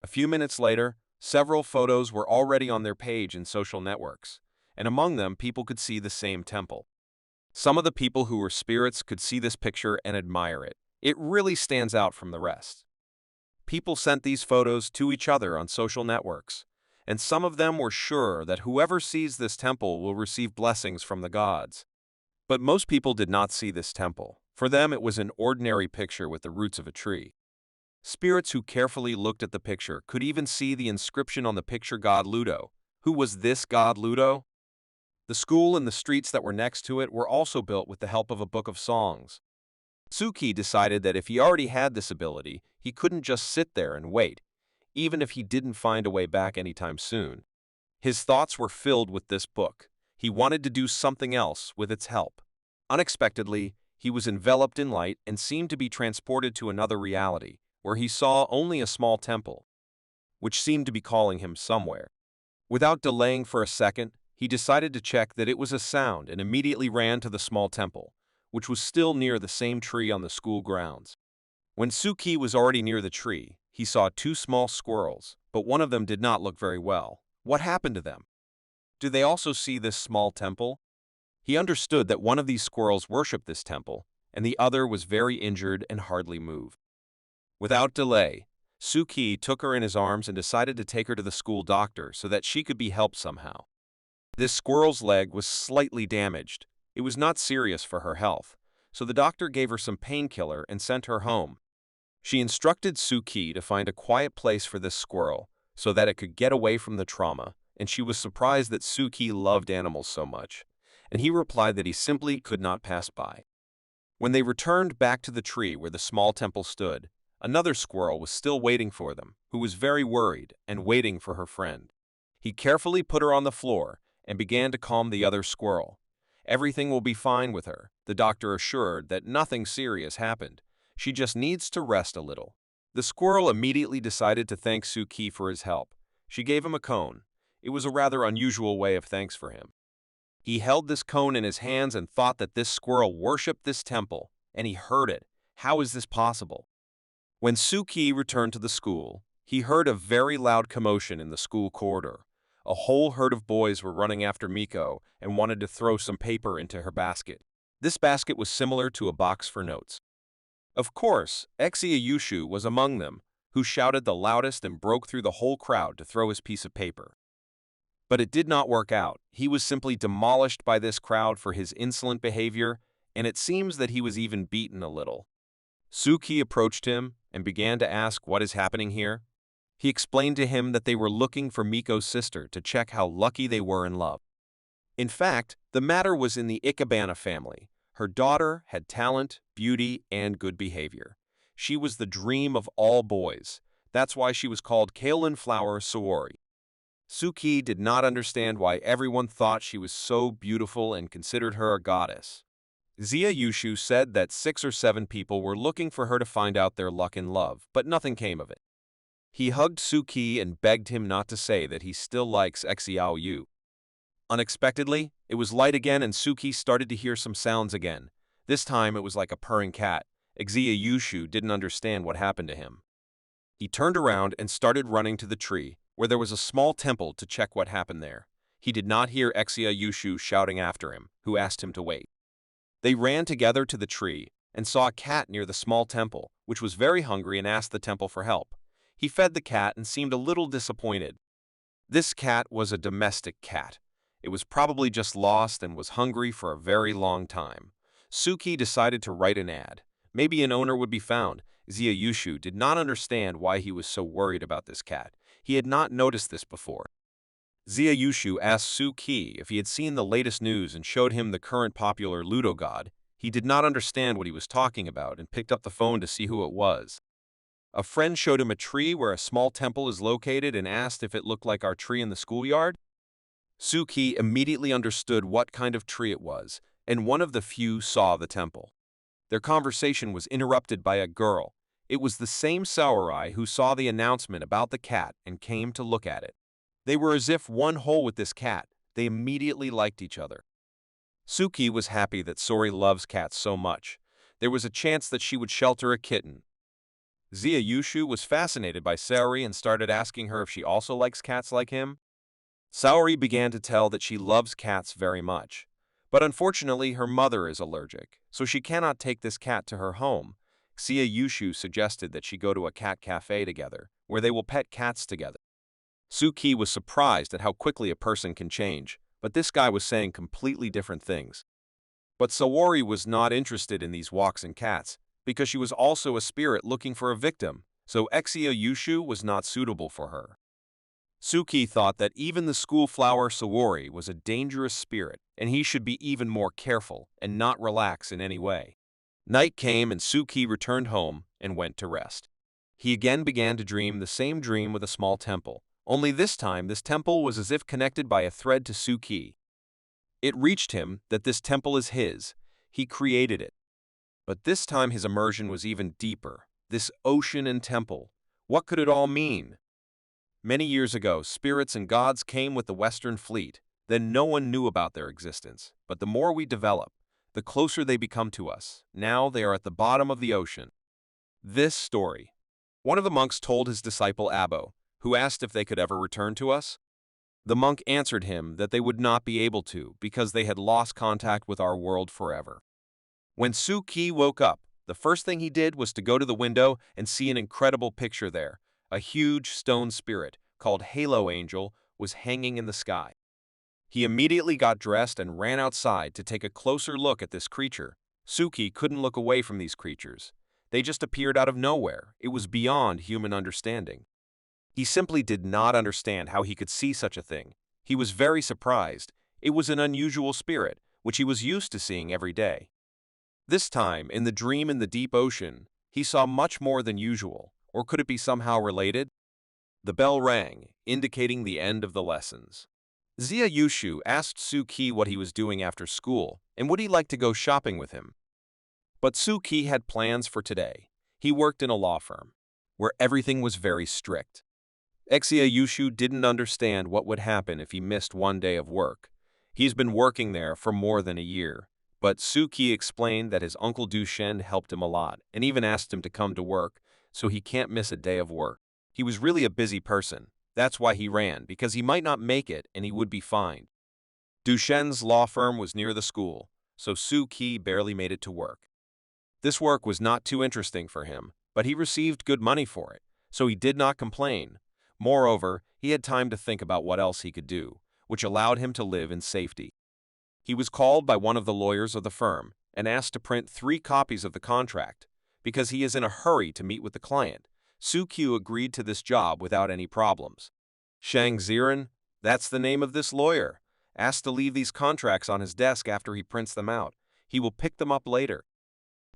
A few minutes later, several photos were already on their page in social networks, and among them people could see the same temple. Some of the people who were spirits could see this picture and admire it. It really stands out from the rest. People sent these photos to each other on social networks, and some of them were sure that whoever sees this temple will receive blessings from the gods. But most people did not see this temple. For them, it was an ordinary picture with the roots of a tree. Spirits who carefully looked at the picture could even see the inscription on the picture God Ludo. Who was this God Ludo? The school and the streets that were next to it were also built with the help of a book of songs. Suki decided that if he already had this ability, he couldn't just sit there and wait, even if he didn't find a way back anytime soon. His thoughts were filled with this book. He wanted to do something else with its help. Unexpectedly, he was enveloped in light and seemed to be transported to another reality, where he saw only a small temple, which seemed to be calling him somewhere. Without delaying for a second, he decided to check that it was a sound and immediately ran to the small temple, which was still near the same tree on the school grounds. When Suki was already near the tree, he saw 2 small squirrels, but one of them did not look very well. What happened to them? Do they also see this small temple? He understood that one of these squirrels worshipped this temple, and the other was very injured and hardly moved. Without delay, Suki took her in his arms and decided to take her to the school doctor so that she could be helped somehow. This squirrel's leg was slightly damaged. It was not serious for her health, so the doctor gave her some painkiller and sent her home. She instructed Suki to find a quiet place for this squirrel so that it could get away from the trauma, and she was surprised that Suki loved animals so much, and he replied that he simply could not pass by. When they returned back to the tree where the small temple stood, another squirrel was still waiting for them, who was very worried and waiting for her friend. He carefully put her on the floor and began to calm the other squirrel. Everything will be fine with her, the doctor assured that nothing serious happened. She just needs to rest a little. The squirrel immediately decided to thank Suki for his help. She gave him a cone. It was a rather unusual way of thanks for him. He held this cone in his hands and thought that this squirrel worshipped this temple, and he heard it. How is this possible? When Suki returned to the school, he heard a very loud commotion in the school corridor. A whole herd of boys were running after Miko and wanted to throw some paper into her basket. This basket was similar to a box for notes. Of course, Exia Yushu was among them, who shouted the loudest and broke through the whole crowd to throw his piece of paper. But it did not work out. He was simply demolished by this crowd for his insolent behavior, and it seems that he was even beaten a little. Suki approached him and began to ask what is happening here. He explained to him that they were looking for Miko's sister to check how lucky they were in love. In fact, the matter was in the Ikebana family. Her daughter had talent, beauty, and good behavior. She was the dream of all boys. That's why she was called Kaolin Flower Saori. Suki did not understand why everyone thought she was so beautiful and considered her a goddess. Zia Yushu said that 6 or 7 people were looking for her to find out their luck in love, but nothing came of it. He hugged Suki and begged him not to say that he still likes Xiao Yu. Unexpectedly, it was light again and Suki started to hear some sounds again. This time it was like a purring cat. Xia Yushu didn't understand what happened to him. He turned around and started running to the tree, where there was a small temple, to check what happened there. He did not hear Xia Yushu shouting after him, who asked him to wait. They ran together to the tree and saw a cat near the small temple, which was very hungry and asked the temple for help. He fed the cat and seemed a little disappointed. This cat was a domestic cat. It was probably just lost and was hungry for a very long time. Suki decided to write an ad. Maybe an owner would be found. Zia Yushu did not understand why he was so worried about this cat. He had not noticed this before. Zia Yushu asked Suki if he had seen the latest news and showed him the current popular Ludo god. He did not understand what he was talking about and picked up the phone to see who it was. A friend showed him a tree where a small temple is located and asked if it looked like our tree in the schoolyard. Suki immediately understood what kind of tree it was, and one of the few saw the temple. Their conversation was interrupted by a girl. It was the same samurai who saw the announcement about the cat and came to look at it. They were as if one whole with this cat. They immediately liked each other. Suki was happy that Sori loves cats so much. There was a chance that she would shelter a kitten. Zia Yushu was fascinated by Saori and started asking her if she also likes cats like him. Saori began to tell that she loves cats very much. But unfortunately, her mother is allergic, so she cannot take this cat to her home. Zia Yushu suggested that she go to a cat cafe together, where they will pet cats together. Suki was surprised at how quickly a person can change, but this guy was saying completely different things. But Saori was not interested in these walks and cats, because she was also a spirit looking for a victim, so Xia Yushu was not suitable for her. Suki thought that even the school flower Saori was a dangerous spirit, and he should be even more careful and not relax in any way. Night came and Suki returned home and went to rest. He again began to dream the same dream with a small temple, only this time this temple was as if connected by a thread to Suki. It reached him that this temple is his. He created it. But this time his immersion was even deeper. This ocean and temple. What could it all mean? Many years ago, spirits and gods came with the Western fleet. Then no one knew about their existence. But the more we develop, the closer they become to us. Now they are at the bottom of the ocean. This story. One of the monks told his disciple Abbo, who asked if they could ever return to us. The monk answered him that they would not be able to because they had lost contact with our world forever. When Suki woke up, the first thing he did was to go to the window and see an incredible picture there. A huge stone spirit, called Halo Angel, was hanging in the sky. He immediately got dressed and ran outside to take a closer look at this creature. Suki couldn't look away from these creatures. They just appeared out of nowhere. It was beyond human understanding. He simply did not understand how he could see such a thing. He was very surprised. It was an unusual spirit, which he was used to seeing every day. This time, in the dream in the deep ocean, he saw much more than usual. Or could it be somehow related? The bell rang, indicating the end of the lessons. Zia Yushu asked Suki what he was doing after school, and would he like to go shopping with him. But Suki had plans for today. He worked in a law firm, where everything was very strict. Xia Yushu didn't understand what would happen if he missed one day of work. He's been working there for more than a year. But Suki explained that his uncle Dushen helped him a lot, and even asked him to come to work, so he can't miss a day of work. He was really a busy person. That's why he ran, because he might not make it and he would be fined. Dushen's law firm was near the school, so Suki barely made it to work. This work was not too interesting for him, but he received good money for it, so he did not complain. Moreover, he had time to think about what else he could do, which allowed him to live in safety. He was called by one of the lawyers of the firm and asked to print 3 copies of the contract, because he is in a hurry to meet with the client. Su-Q agreed to this job without any problems. Shang Ziran, that's the name of this lawyer, asked to leave these contracts on his desk after he prints them out. He will pick them up later.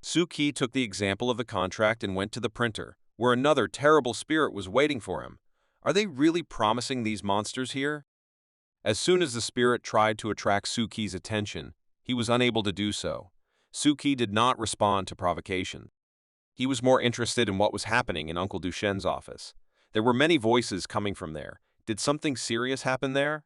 Su-Ki took the example of the contract and went to the printer, where another terrible spirit was waiting for him. Are they really promising these monsters here? As soon as the spirit tried to attract Su-Ki's attention, he was unable to do so. Su-Ki did not respond to provocation. He was more interested in what was happening in Uncle Dushen's office. There were many voices coming from there. Did something serious happen there?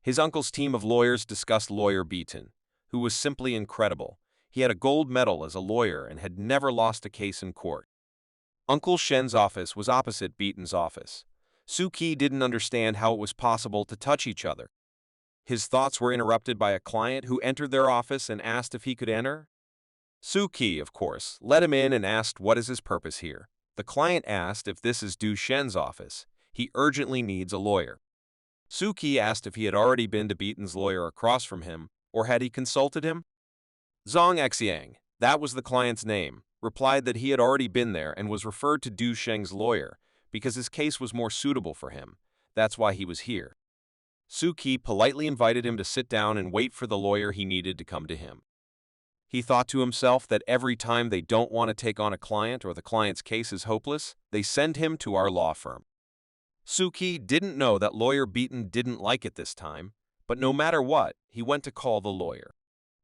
His uncle's team of lawyers discussed Lawyer Beaton, who was simply incredible. He had a gold medal as a lawyer and had never lost a case in court. Uncle Shen's office was opposite Beaton's office. Su-Ki didn't understand how it was possible to touch each other. His thoughts were interrupted by a client who entered their office and asked if he could enter. Su-Ki, of course, let him in and asked what is his purpose here. The client asked if this is Du Shen's office. He urgently needs a lawyer. Su-Ki asked if he had already been to Beaton's lawyer across from him, or had he consulted him? Zhang Xiang, that was the client's name, replied that he had already been there and was referred to Du Sheng's lawyer because his case was more suitable for him. That's why he was here. Su-Ki politely invited him to sit down and wait for the lawyer he needed to come to him. He thought to himself that every time they don't want to take on a client or the client's case is hopeless, they send him to our law firm. Su-Ki didn't know that Lawyer Beaton didn't like it this time, but no matter what, he went to call the lawyer.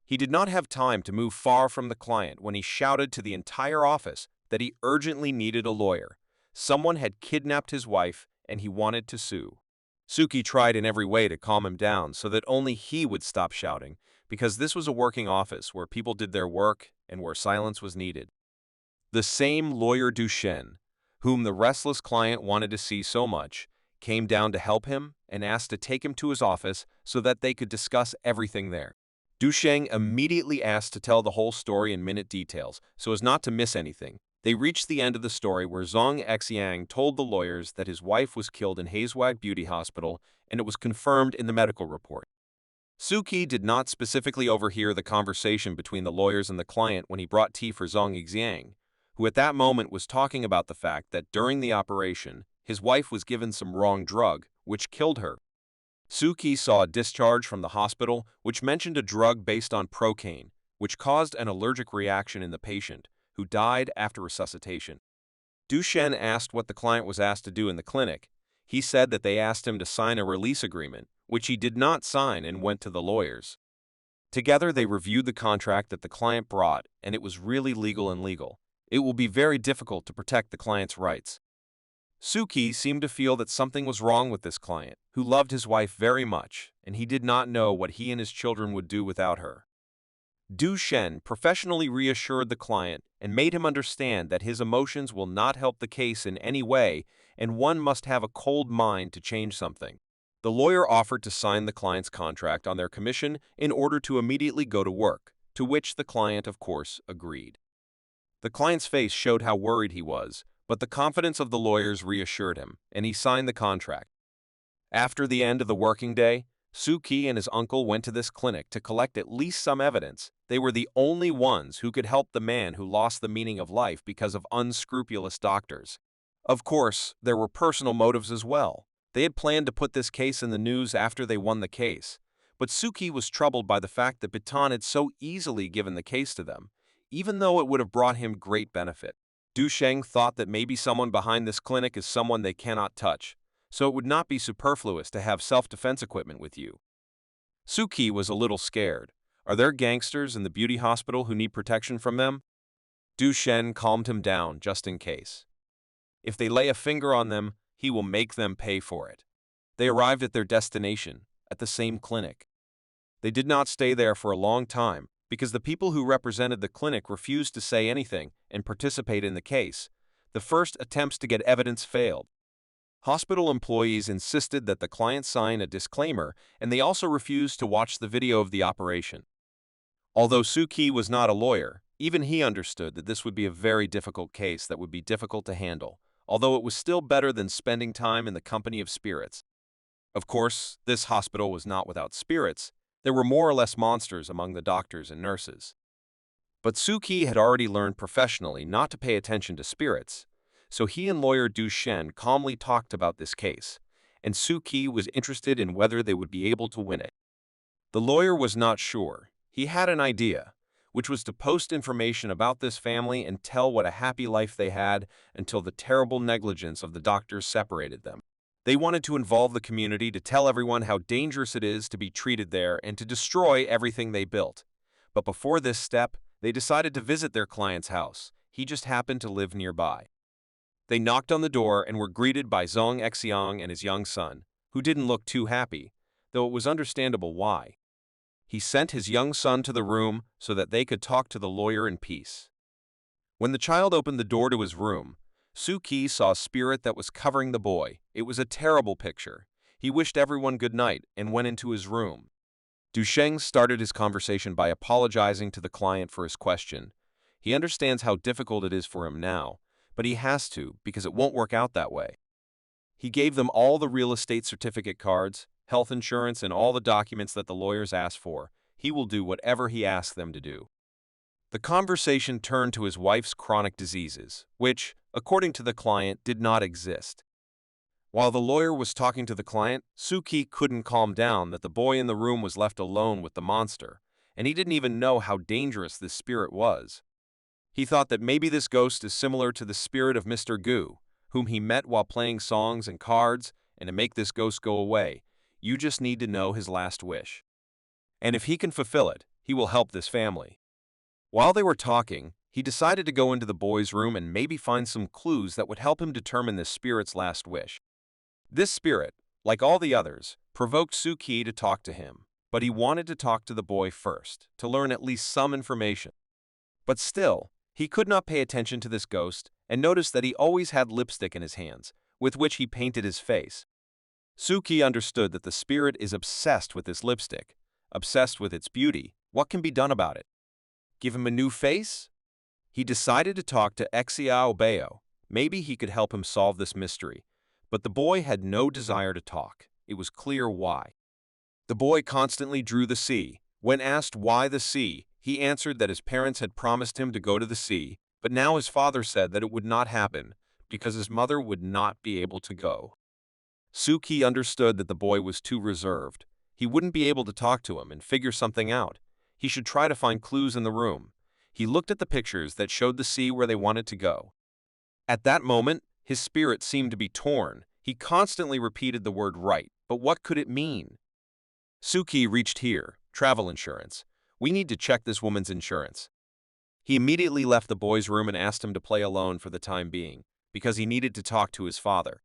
He did not have time to move far from the client when he shouted to the entire office that he urgently needed a lawyer. Someone had kidnapped his wife and he wanted to sue. Su-Ki tried in every way to calm him down so that only he would stop shouting, because this was a working office where people did their work and where silence was needed. The same Lawyer Du Shen, whom the restless client wanted to see so much, came down to help him and asked to take him to his office so that they could discuss everything there. Du Sheng immediately asked to tell the whole story in minute details, so as not to miss anything. They reached the end of the story where Zhang Xiang told the lawyers that his wife was killed in Hazewag Beauty Hospital, and it was confirmed in the medical report. Su-Ki did not specifically overhear the conversation between the lawyers and the client when he brought tea for Zhang Xiang, who at that moment was talking about the fact that during the operation, his wife was given some wrong drug, which killed her. Su-Ki saw a discharge from the hospital which mentioned a drug based on procaine, which caused an allergic reaction in the patient, who died after resuscitation. Du Shen asked what the client was asked to do in the clinic. He said that they asked him to sign a release agreement, which he did not sign and went to the lawyers. Together they reviewed the contract that the client brought, and it was really legal and legal. It will be very difficult to protect the client's rights. Su-Ki seemed to feel that something was wrong with this client, who loved his wife very much, and he did not know what he and his children would do without her. Du Shen professionally reassured the client and made him understand that his emotions will not help the case in any way, and one must have a cold mind to change something. The lawyer offered to sign the client's contract on their commission in order to immediately go to work, to which the client, of course, agreed. The client's face showed how worried he was, but the confidence of the lawyers reassured him, and he signed the contract. After the end of the working day, Su-Ki and his uncle went to this clinic to collect at least some evidence. They were the only ones who could help the man who lost the meaning of life because of unscrupulous doctors. Of course, there were personal motives as well. They had planned to put this case in the news after they won the case, but Su-Ki was troubled by the fact that Beton had so easily given the case to them, even though it would have brought him great benefit. Du Sheng thought that maybe someone behind this clinic is someone they cannot touch, so it would not be superfluous to have self-defense equipment with you. Su-Ki was a little scared. Are there gangsters in the beauty hospital who need protection from them? Du Shen calmed him down just in case. If they lay a finger on them, he will make them pay for it. They arrived at their destination, at the same clinic. They did not stay there for a long time, because the people who represented the clinic refused to say anything and participate in the case. The first attempts to get evidence failed. Hospital employees insisted that the client sign a disclaimer, and they also refused to watch the video of the operation. Although Su-Ki was not a lawyer, even he understood that this would be a very difficult case that would be difficult to handle, although it was still better than spending time in the company of spirits. Of course, this hospital was not without spirits. There were more or less monsters among the doctors and nurses. But Su-Ki had already learned professionally not to pay attention to spirits, So he and lawyer Du Shen calmly talked about this case, and Suki was interested in whether they would be able to win it. The lawyer was not sure. He had an idea, which was to post information about this family and tell what a happy life they had until the terrible negligence of the doctors separated them. They wanted to involve the community to tell everyone how dangerous it is to be treated there and to destroy everything they built. But before this step, they decided to visit their client's house. He just happened to live nearby. They knocked on the door and were greeted by Zhang Exiang and his young son, who didn't look too happy, though it was understandable why. He sent his young son to the room so that they could talk to the lawyer in peace. When the child opened the door to his room, Suki saw a spirit that was covering the boy. It was a terrible picture. He wished everyone good night and went into his room. Dusheng started his conversation by apologizing to the client for his question. He understands how difficult it is for him now, but he has to because it won't work out that way. He gave them all the real estate certificate cards, health insurance, and all the documents that the lawyers asked for. He will do whatever he asks them to do. The conversation turned to his wife's chronic diseases, which, according to the client, did not exist. While the lawyer was talking to the client, Suki couldn't calm down that the boy in the room was left alone with the monster, and he didn't even know how dangerous this spirit was. He thought that maybe this ghost is similar to the spirit of Mr. Gu, whom he met while playing songs and cards, and to make this ghost go away, you just need to know his last wish. And if he can fulfill it, he will help this family. While they were talking, he decided to go into the boy's room and maybe find some clues that would help him determine this spirit's last wish. This spirit, like all the others, provoked Suki to talk to him, but he wanted to talk to the boy first, to learn at least some information. But still, he could not pay attention to this ghost and noticed that he always had lipstick in his hands, with which he painted his face. Suki understood that the spirit is obsessed with this lipstick, obsessed with its beauty. What can be done about it? Give him a new face? He decided to talk to Exiao Bao. Maybe he could help him solve this mystery. But the boy had no desire to talk. It was clear why. The boy constantly drew the sea. When asked why the sea, he answered that his parents had promised him to go to the sea, but now his father said that it would not happen because his mother would not be able to go. Suki understood that the boy was too reserved. He wouldn't be able to talk to him and figure something out. He should try to find clues in the room. He looked at the pictures that showed the sea where they wanted to go. At that moment, his spirit seemed to be torn. He constantly repeated the word right, but what could it mean? Suki reached here, travel insurance. We need to check this woman's insurance. He immediately left the boy's room and asked him to play alone for the time being, because he needed to talk to his father.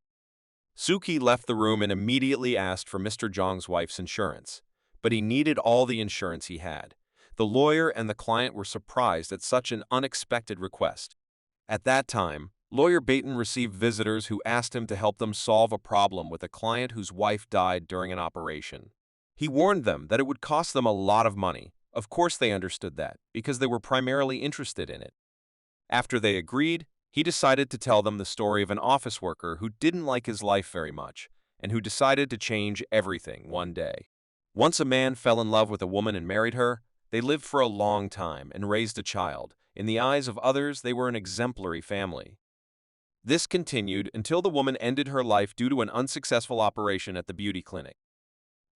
Suki left the room and immediately asked for Mr. Zhang's wife's insurance, but he needed all the insurance he had. The lawyer and the client were surprised at such an unexpected request. At that time, Lawyer Baton received visitors who asked him to help them solve a problem with a client whose wife died during an operation. He warned them that it would cost them a lot of money. Of course they understood that, because they were primarily interested in it. After they agreed, he decided to tell them the story of an office worker who didn't like his life very much, and who decided to change everything one day. Once a man fell in love with a woman and married her. They lived for a long time and raised a child. In the eyes of others, they were an exemplary family. This continued until the woman ended her life due to an unsuccessful operation at the beauty clinic.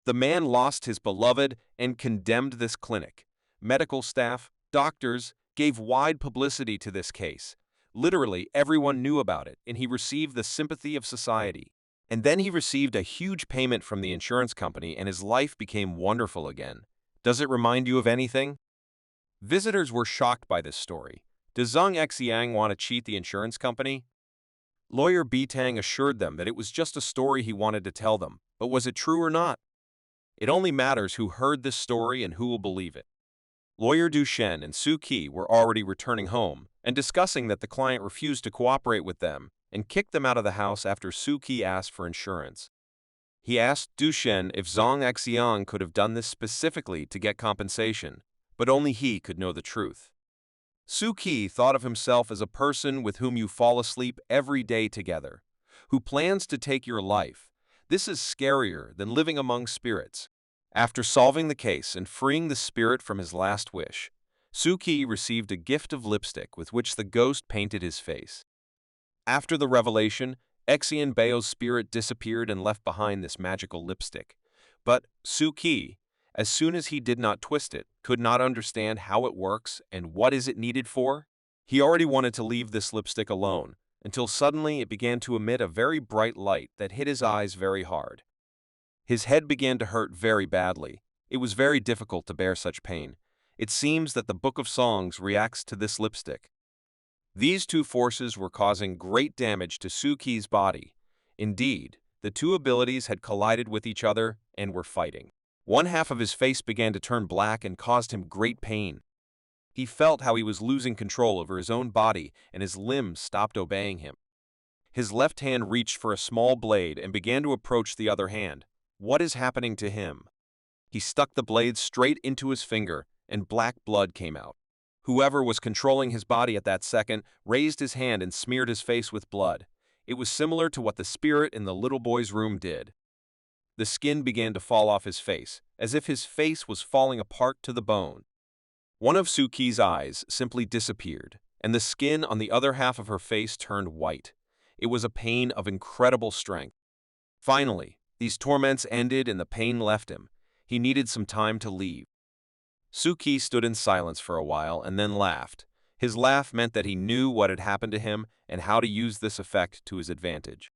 The man lost his beloved and condemned this clinic. Medical staff, doctors, gave wide publicity to this case. Literally, everyone knew about it, and he received the sympathy of society. And then he received a huge payment from the insurance company, and his life became wonderful again. Does it remind you of anything? Visitors were shocked by this story. Does Zhang Exiang want to cheat the insurance company? Lawyer Bitang assured them that it was just a story he wanted to tell them, but was it true or not? It only matters who heard this story and who will believe it. Lawyer Du Shen and Suki were already returning home and discussing that the client refused to cooperate with them and kicked them out of the house after Suki asked for insurance. He asked Du Shen if Zhang Exiang could have done this specifically to get compensation, but only he could know the truth. Suki thought of himself as a person with whom you fall asleep every day together, who plans to take your life. This is scarier than living among spirits. After solving the case and freeing the spirit from his last wish, Suki received a gift of lipstick with which the ghost painted his face. After the revelation, Exian Bao's spirit disappeared and left behind this magical lipstick. But Suki, as soon as he did not twist it, could not understand how it works and what is it needed for. He already wanted to leave this lipstick alone, until suddenly it began to emit a very bright light that hit his eyes very hard. His head began to hurt very badly. It was very difficult to bear such pain. It seems that the Book of Songs reacts to this lipstick. These two forces were causing great damage to Suki's body. Indeed, the two abilities had collided with each other and were fighting. One half of his face began to turn black and caused him great pain. He felt how he was losing control over his own body and his limbs stopped obeying him. His left hand reached for a small blade and began to approach the other hand. What is happening to him? He stuck the blade straight into his finger and black blood came out. Whoever was controlling his body at that second raised his hand and smeared his face with blood. It was similar to what the spirit in the little boy's room did. The skin began to fall off his face, as if his face was falling apart to the bone. One of Suki's eyes simply disappeared, and the skin on the other half of her face turned white. It was a pain of incredible strength. Finally, these torments ended and the pain left him. He needed some time to leave. Suki stood in silence for a while and then laughed. His laugh meant that he knew what had happened to him and how to use this effect to his advantage.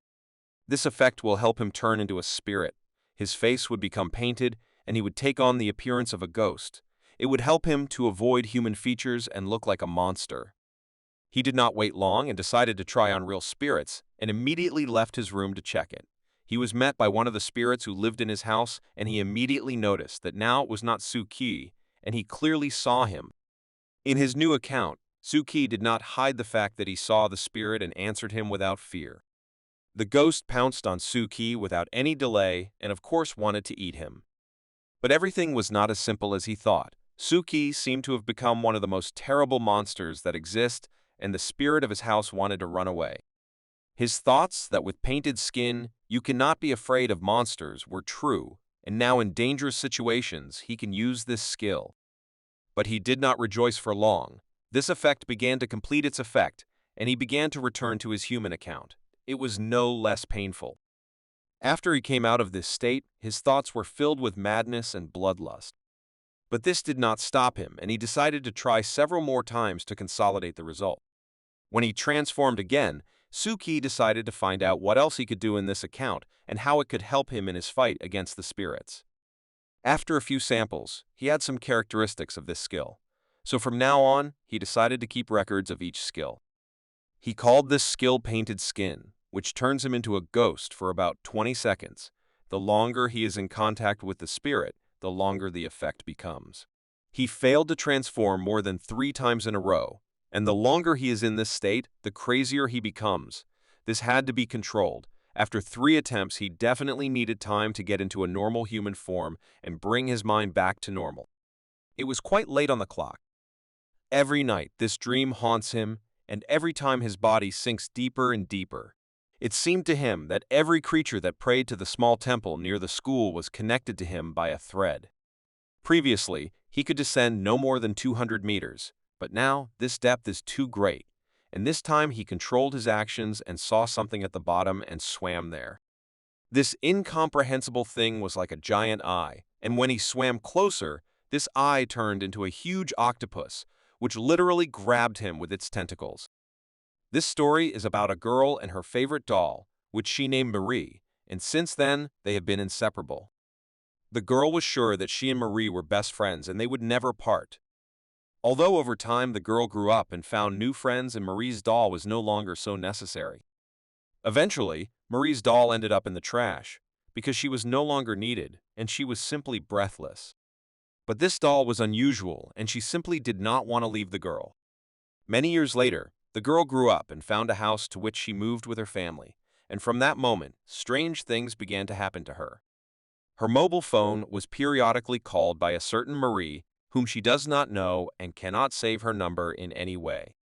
This effect will help him turn into a spirit. His face would become painted and he would take on the appearance of a ghost. It would help him to avoid human features and look like a monster. He did not wait long and decided to try on real spirits and immediately left his room to check it. He was met by one of the spirits who lived in his house and he immediately noticed that now it was not Suki, and he clearly saw him. In his new account, Suki did not hide the fact that he saw the spirit and answered him without fear. The ghost pounced on Suki without any delay and of course wanted to eat him. But everything was not as simple as he thought. Suki seemed to have become one of the most terrible monsters that exist, and the spirit of his house wanted to run away. His thoughts that with painted skin, you cannot be afraid of monsters, were true, and now in dangerous situations he can use this skill. But he did not rejoice for long. This effect began to complete its effect, and he began to return to his human account. It was no less painful. After he came out of this state, his thoughts were filled with madness and bloodlust. But this did not stop him, and he decided to try several more times to consolidate the result. When he transformed again, Suki decided to find out what else he could do in this account and how it could help him in his fight against the spirits. After a few samples, he had some characteristics of this skill. So from now on, he decided to keep records of each skill. He called this skill Painted Skin, which turns him into a ghost for about 20 seconds. The longer he is in contact with the spirit, the longer the effect becomes. He failed to transform more than 3 times in a row, and the longer he is in this state, the crazier he becomes. This had to be controlled. After 3 attempts, he definitely needed time to get into a normal human form and bring his mind back to normal. It was quite late on the clock. Every night, this dream haunts him, and every time his body sinks deeper and deeper. It seemed to him that every creature that prayed to the small temple near the school was connected to him by a thread. Previously, he could descend no more than 200 meters, but now this depth is too great, and this time he controlled his actions and saw something at the bottom and swam there. This incomprehensible thing was like a giant eye, and when he swam closer, this eye turned into a huge octopus, which literally grabbed him with its tentacles. This story is about a girl and her favorite doll, which she named Marie, and since then, they have been inseparable. The girl was sure that she and Marie were best friends and they would never part. Although over time the girl grew up and found new friends and Marie's doll was no longer so necessary. Eventually, Marie's doll ended up in the trash because she was no longer needed and she was simply breathless. But this doll was unusual and she simply did not want to leave the girl. Many years later, the girl grew up and found a house to which she moved with her family, and from that moment, strange things began to happen to her. Her mobile phone was periodically called by a certain Marie whom she does not know and cannot save her number in any way.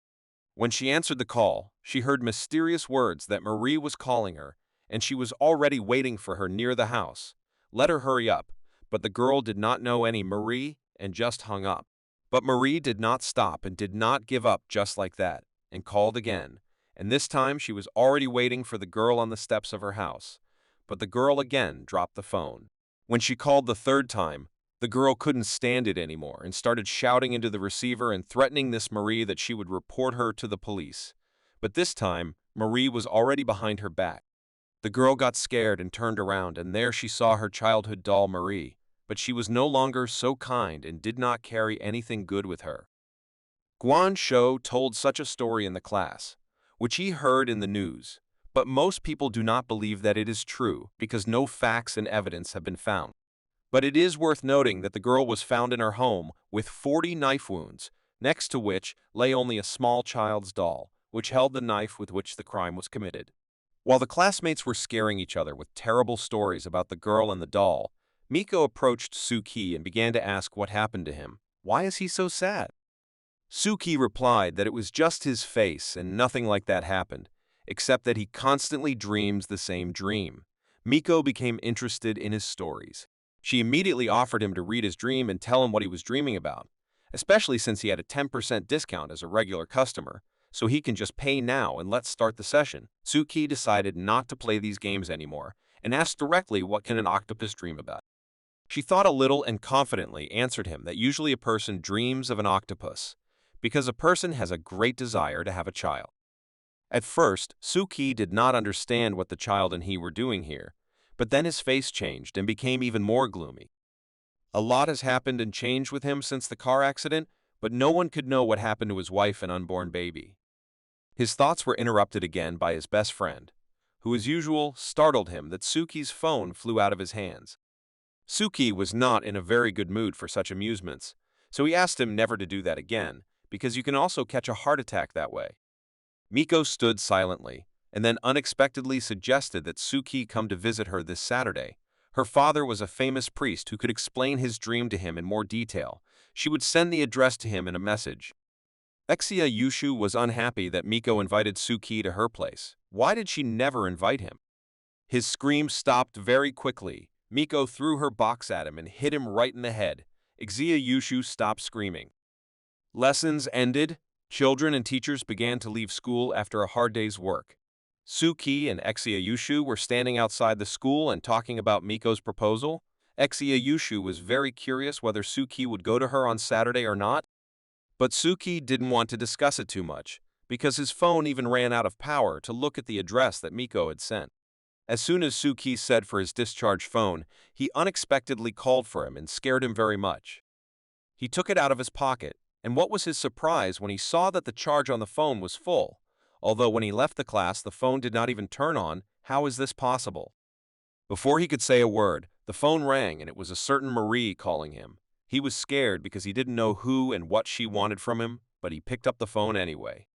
When she answered the call, she heard mysterious words that Marie was calling her, and she was already waiting for her near the house. Let her hurry up, but the girl did not know any Marie and just hung up. But Marie did not stop and did not give up just like that, and called again, and this time she was already waiting for the girl on the steps of her house. But the girl again dropped the phone. When she called the third time, the girl couldn't stand it anymore and started shouting into the receiver and threatening this Marie that she would report her to the police. But this time, Marie was already behind her back. The girl got scared and turned around, and there she saw her childhood doll Marie, but she was no longer so kind and did not carry anything good with her. Guan Shou told such a story in the class, which he heard in the news, but most people do not believe that it is true because no facts and evidence have been found. But it is worth noting that the girl was found in her home with 40 knife wounds, next to which lay only a small child's doll, which held the knife with which the crime was committed. While the classmates were scaring each other with terrible stories about the girl and the doll, Miko approached Suki and began to ask what happened to him. Why is he so sad? Suki replied that it was just his face and nothing like that happened, except that he constantly dreams the same dream. Miko became interested in his stories. She immediately offered him to read his dream and tell him what he was dreaming about, especially since he had a 10% discount as a regular customer, so he can just pay now and let's start the session. Suki decided not to play these games anymore and asked directly what can an octopus dream about. She thought a little and confidently answered him that usually a person dreams of an octopus because a person has a great desire to have a child. At first, Suki did not understand what the child and he were doing here, but then his face changed and became even more gloomy. A lot has happened and changed with him since the car accident, but no one could know what happened to his wife and unborn baby. His thoughts were interrupted again by his best friend, who as usual startled him that Suki's phone flew out of his hands. Suki was not in a very good mood for such amusements, so he asked him never to do that again, because you can also catch a heart attack that way. Miko stood silently, and then unexpectedly suggested that Suki come to visit her this Saturday. Her father was a famous priest who could explain his dream to him in more detail. She would send the address to him in a message. Exia Yushu was unhappy that Miko invited Suki to her place. Why did she never invite him? His scream stopped very quickly. Miko threw her box at him and hit him right in the head. Exia Yushu stopped screaming. Lessons ended. Children and teachers began to leave school after a hard day's work. Suki and Exia Yushu were standing outside the school and talking about Miko's proposal. Exia Yushu was very curious whether Suki would go to her on Saturday or not, but Suki didn't want to discuss it too much, because his phone even ran out of power to look at the address that Miko had sent. As soon as Suki said for his discharge phone, he unexpectedly called for him and scared him very much. He took it out of his pocket, and what was his surprise when he saw that the charge on the phone was full. Although when he left the class the phone did not even turn on. How is this possible? Before he could say a word, the phone rang and it was a certain Marie calling him. He was scared because he didn't know who and what she wanted from him, but he picked up the phone anyway.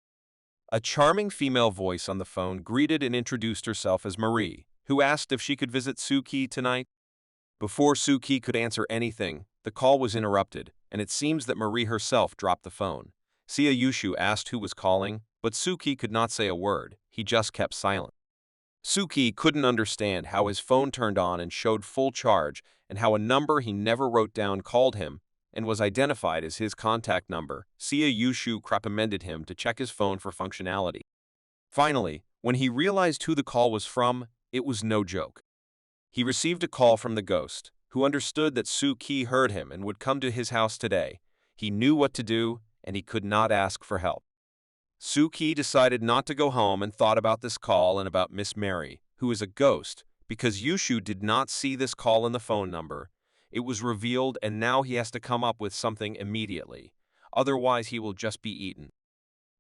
A charming female voice on the phone greeted and introduced herself as Marie, who asked if she could visit Suki tonight. Before Suki could answer anything, the call was interrupted, and it seems that Marie herself dropped the phone. Sia Yushu asked who was calling, but Suki could not say a word. He just kept silent. Suki couldn't understand how his phone turned on and showed full charge, and how a number he never wrote down called him and was identified as his contact number. Sia Yushu recommended him to check his phone for functionality. Finally, when he realized who the call was from, it was no joke. He received a call from the ghost, who understood that Suki heard him and would come to his house today. He knew what to do, and he could not ask for help. Suki decided not to go home and thought about this call and about Miss Mary, who is a ghost, because Yushu did not see this call in the phone number. It was revealed, and now he has to come up with something immediately. Otherwise, he will just be eaten.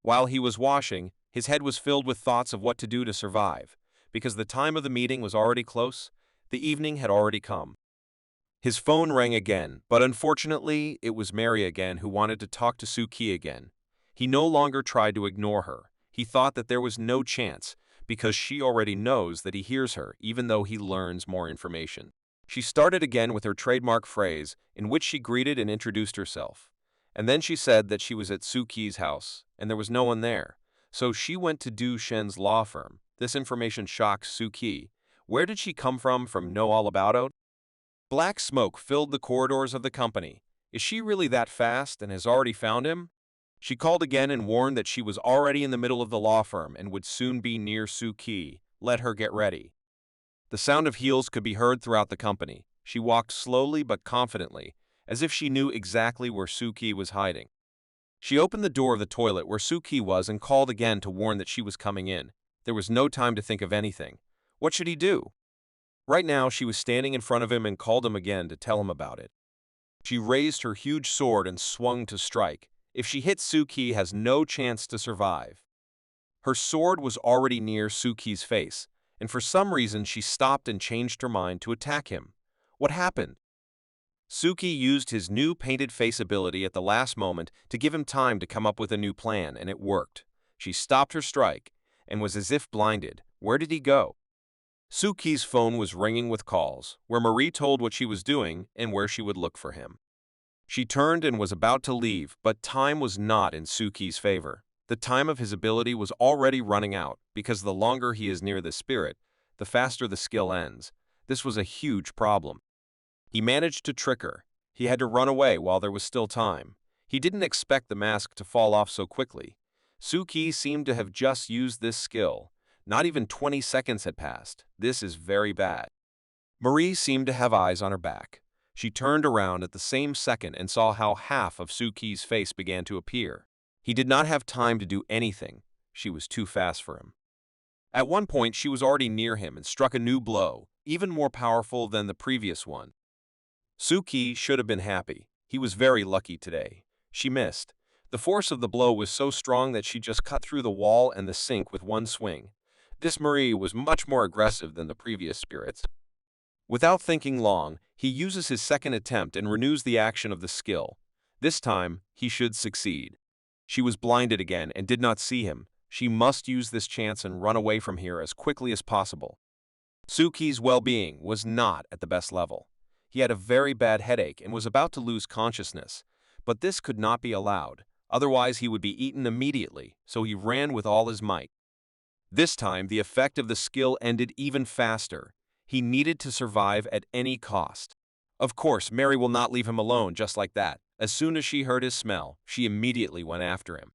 While he was washing, his head was filled with thoughts of what to do to survive. Because the time of the meeting was already close, the evening had already come. His phone rang again, but unfortunately, it was Mary again who wanted to talk to Suki again. He no longer tried to ignore her. He thought that there was no chance, because she already knows that he hears her, even though he learns more information. She started again with her trademark phrase, in which she greeted and introduced herself. And then she said that she was at Suki's house, and there was no one there. So she went to Du Shen's law firm. This information shocked Suki. Where did she come from know all about it? Black smoke filled the corridors of the company. Is she really that fast and has already found him? She called again and warned that she was already in the middle of the law firm and would soon be near Suki. Let her get ready. The sound of heels could be heard throughout the company. She walked slowly but confidently, as if she knew exactly where Suki was hiding. She opened the door of the toilet where Suki was and called again to warn that she was coming in. There was no time to think of anything. What should he do? Right now, she was standing in front of him and called him again to tell him about it. She raised her huge sword and swung to strike. If she hits Suki, has no chance to survive. Her sword was already near Suki's face, and for some reason she stopped and changed her mind to attack him. What happened? Suki used his new painted face ability at the last moment to give him time to come up with a new plan, and it worked. She stopped her strike and was as if blinded. Where did he go? Suki's phone was ringing with calls, where Marie told what she was doing and where she would look for him. She turned and was about to leave, but time was not in Suki's favor. The time of his ability was already running out, because the longer he is near the spirit, the faster the skill ends. This was a huge problem. He managed to trick her. He had to run away while there was still time. He didn't expect the mask to fall off so quickly. Suki seemed to have just used this skill. Not even 20 seconds had passed. This is very bad. Marie seemed to have eyes on her back. She turned around at the same second and saw how half of Suki's face began to appear. He did not have time to do anything. She was too fast for him. At one point, she was already near him and struck a new blow, even more powerful than the previous one. Suki should have been happy. He was very lucky today. She missed. The force of the blow was so strong that she just cut through the wall and the sink with one swing. This Marie was much more aggressive than the previous spirits. Without thinking long, he uses his second attempt and renews the action of the skill. This time, he should succeed. She was blinded again and did not see him. She must use this chance and run away from here as quickly as possible. Suki's well-being was not at the best level. He had a very bad headache and was about to lose consciousness, but this could not be allowed. Otherwise, he would be eaten immediately, so he ran with all his might. This time, the effect of the skill ended even faster. He needed to survive at any cost. Of course, Mary will not leave him alone just like that. As soon as she heard his smell, she immediately went after him.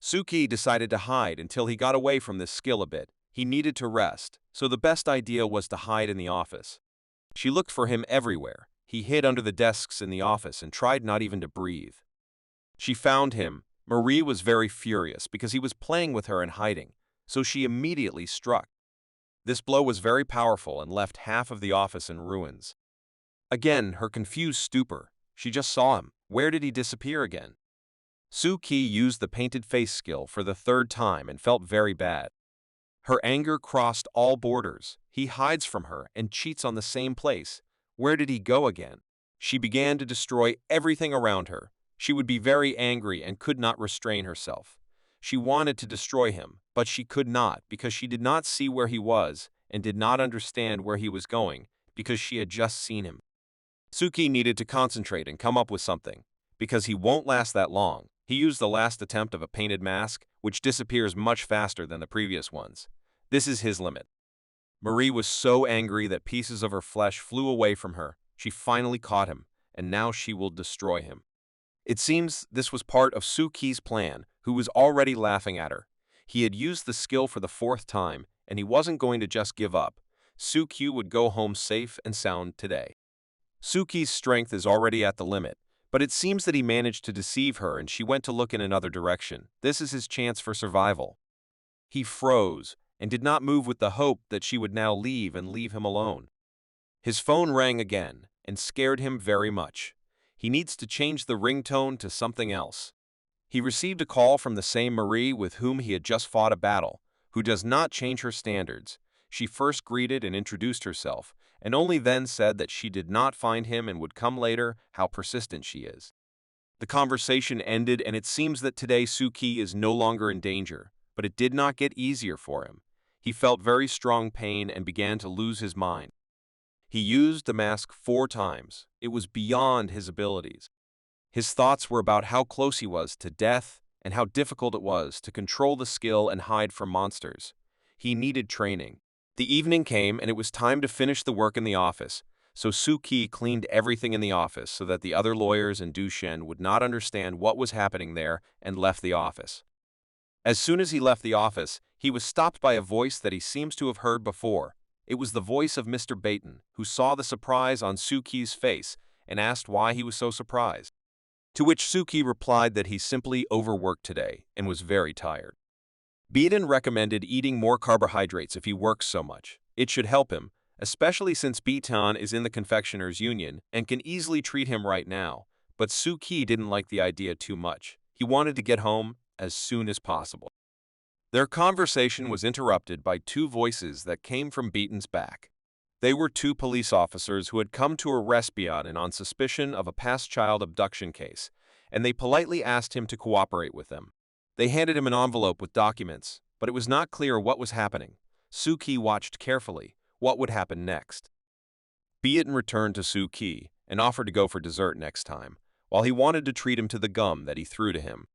Suki decided to hide until he got away from this skill a bit. He needed to rest, so the best idea was to hide in the office. She looked for him everywhere. He hid under the desks in the office and tried not even to breathe. She found him. Marie was very furious because he was playing with her and hiding, so she immediately struck. This blow was very powerful and left half of the office in ruins. Again, her confused stupor. She just saw him. Where did he disappear again? Suki used the painted face skill for the third time and felt very bad. Her anger crossed all borders. He hides from her and cheats on the same place. Where did he go again? She began to destroy everything around her. She would be very angry and could not restrain herself. She wanted to destroy him, but she could not because she did not see where he was and did not understand where he was going because she had just seen him. Suki needed to concentrate and come up with something. Because he won't last that long, he used the last attempt of a painted mask, which disappears much faster than the previous ones. This is his limit. Marie was so angry that pieces of her flesh flew away from her. She finally caught him, and now she will destroy him. It seems this was part of Suki's plan, who was already laughing at her. He had used the skill for the fourth time, and he wasn't going to just give up. Suki would go home safe and sound today. Suki's strength is already at the limit, but it seems that he managed to deceive her and she went to look in another direction. This is his chance for survival. He froze and did not move with the hope that she would now leave and leave him alone. His phone rang again and scared him very much. He needs to change the ringtone to something else. He received a call from the same Marie with whom he had just fought a battle, who does not change her standards. She first greeted and introduced herself, and only then said that she did not find him and would come later. How persistent she is. The conversation ended, and it seems that today Suki is no longer in danger, but it did not get easier for him. He felt very strong pain and began to lose his mind. He used the mask 4 times. It was beyond his abilities. His thoughts were about how close he was to death and how difficult it was to control the skill and hide from monsters. He needed training. The evening came and it was time to finish the work in the office, so Suki cleaned everything in the office so that the other lawyers and Dushen would not understand what was happening there and left the office. As soon as he left the office, he was stopped by a voice that he seems to have heard before. It was the voice of Mr. Baton, who saw the surprise on Suki's face and asked why he was so surprised. To which Suki replied that he simply overworked today and was very tired. Baton recommended eating more carbohydrates if he works so much. It should help him, especially since Baton is in the confectioner's union and can easily treat him right now. But Suki didn't like the idea too much. He wanted to get home as soon as possible. Their conversation was interrupted by two voices that came from Baton's back. They were two police officers who had come to arrest Baton on suspicion of a past child abduction case, and they politely asked him to cooperate with them. They handed him an envelope with documents, but it was not clear what was happening. Suki watched carefully what would happen next. Baton returned to Suki and offered to go for dessert next time, while he wanted to treat him to the gum that he threw to him.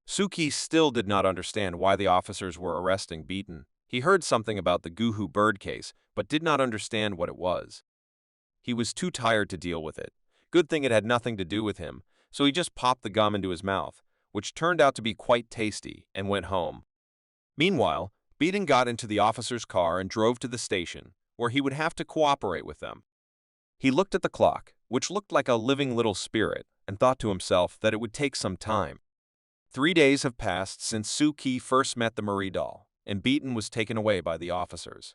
Suki still did not understand why the officers were arresting Baton. He heard something about the Guhu bird case, but did not understand what it was. He was too tired to deal with it. Good thing it had nothing to do with him, so he just popped the gum into his mouth, which turned out to be quite tasty, and went home. Meanwhile, Baton got into the officer's car and drove to the station, where he would have to cooperate with them. He looked at the clock, which looked like a living little spirit, and thought to himself that it would take some time. 3 days have passed since Suki first met the Marie doll, and Baton was taken away by the officers.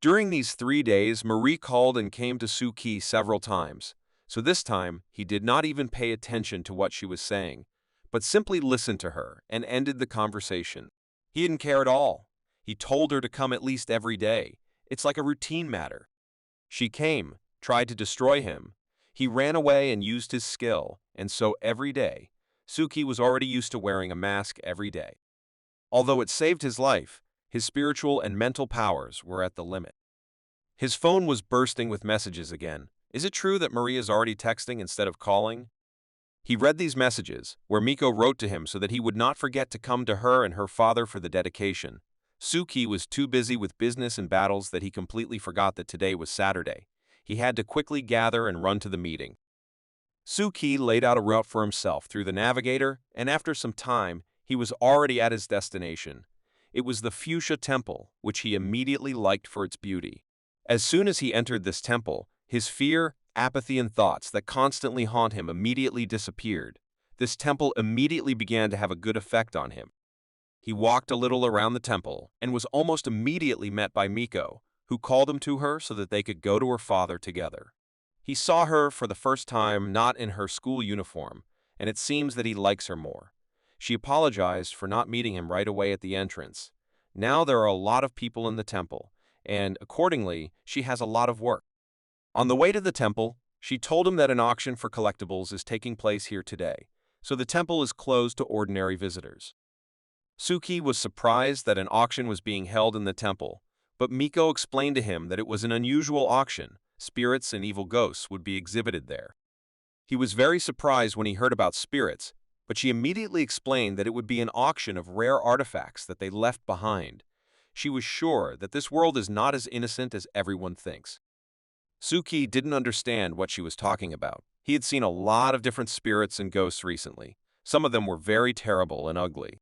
During these 3 days, Marie called and came to Suki several times, so this time he did not even pay attention to what she was saying, but simply listened to her and ended the conversation. He didn't care at all. He told her to come at least every day. It's like a routine matter. She came, tried to destroy him. He ran away and used his skill, and so every day, Suki was already used to wearing a mask every day. Although it saved his life, his spiritual and mental powers were at the limit. His phone was bursting with messages again. Is it true that Marie is already texting instead of calling? He read these messages, where Miko wrote to him so that he would not forget to come to her and her father for the dedication. Suki was too busy with business and battles that he completely forgot that today was Saturday. He had to quickly gather and run to the meeting. Suki laid out a route for himself through the navigator, and after some time, he was already at his destination. It was the Fuchsia Temple, which he immediately liked for its beauty. As soon as he entered this temple, his fear, apathy, and thoughts that constantly haunt him immediately disappeared. This temple immediately began to have a good effect on him. He walked a little around the temple and was almost immediately met by Miko, who called him to her so that they could go to her father together. He saw her for the first time not in her school uniform, and it seems that he likes her more. She apologized for not meeting him right away at the entrance. Now there are a lot of people in the temple, and accordingly, she has a lot of work. On the way to the temple, she told him that an auction for collectibles is taking place here today, so the temple is closed to ordinary visitors. Suki was surprised that an auction was being held in the temple, but Miko explained to him that it was an unusual auction. Spirits and evil ghosts would be exhibited there. He was very surprised when he heard about spirits, but she immediately explained that it would be an auction of rare artifacts that they left behind. She was sure that this world is not as innocent as everyone thinks. Suki didn't understand what she was talking about. He had seen a lot of different spirits and ghosts recently. Some of them were very terrible and ugly.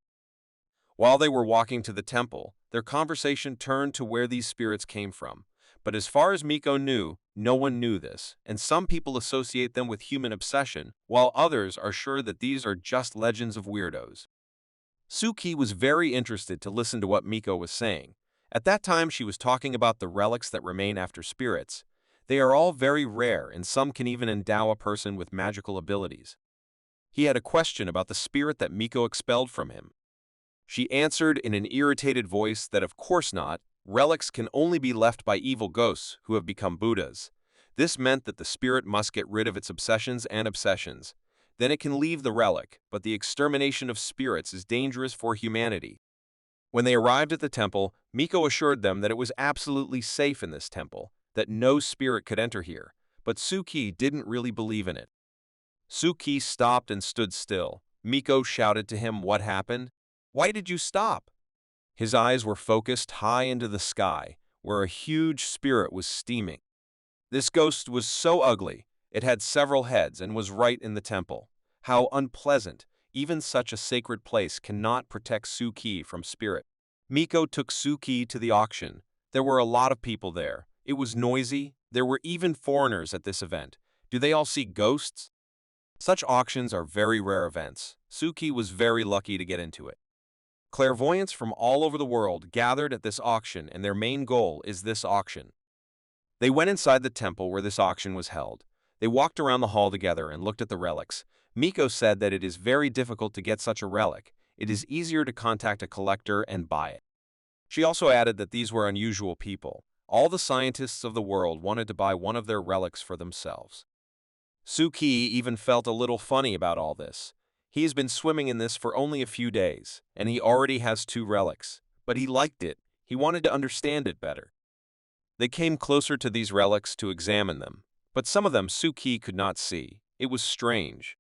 While they were walking to the temple, their conversation turned to where these spirits came from. But as far as Miko knew, no one knew this, and some people associate them with human obsession, while others are sure that these are just legends of weirdos. Suki was very interested to listen to what Miko was saying. At that time, she was talking about the relics that remain after spirits. They are all very rare, and some can even endow a person with magical abilities. He had a question about the spirit that Miko expelled from him. She answered in an irritated voice that of course not. Relics can only be left by evil ghosts who have become Buddhas. This meant that the spirit must get rid of its obsessions and obsessions. Then it can leave the relic, but the extermination of spirits is dangerous for humanity. When they arrived at the temple, Miko assured them that it was absolutely safe in this temple, that no spirit could enter here, but Suki didn't really believe in it. Suki stopped and stood still. Miko shouted to him, "What happened? Why did you stop?" His eyes were focused high into the sky, where a huge spirit was steaming. This ghost was so ugly, it had several heads and was right in the temple. How unpleasant! Even such a sacred place cannot protect Suki from spirit. Miko took Suki to the auction. There were a lot of people there. It was noisy. There were even foreigners at this event. Do they all see ghosts? Such auctions are very rare events. Suki was very lucky to get into it. Clairvoyants from all over the world gathered at this auction, and their main goal is this auction. They went inside the temple where this auction was held. They walked around the hall together and looked at the relics. Miko said that it is very difficult to get such a relic. It is easier to contact a collector and buy it. She also added that these were unusual people. All the scientists of the world wanted to buy one of their relics for themselves. Suki even felt a little funny about all this. He has been swimming in this for only a few days, and he already has 2 relics. But he liked it. He wanted to understand it better. They came closer to these relics to examine them, but some of them Suki could not see. It was strange.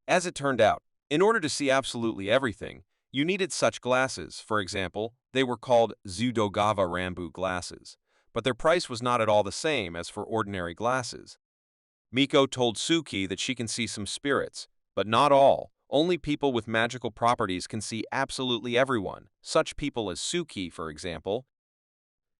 As it turned out, in order to see absolutely everything, you needed such glasses. For example, they were called Zudogava Rambu glasses, but their price was not at all the same as for ordinary glasses. Miko told Suki that she can see some spirits, but not all. Only people with magical properties can see absolutely everyone, such people as Suki, for example.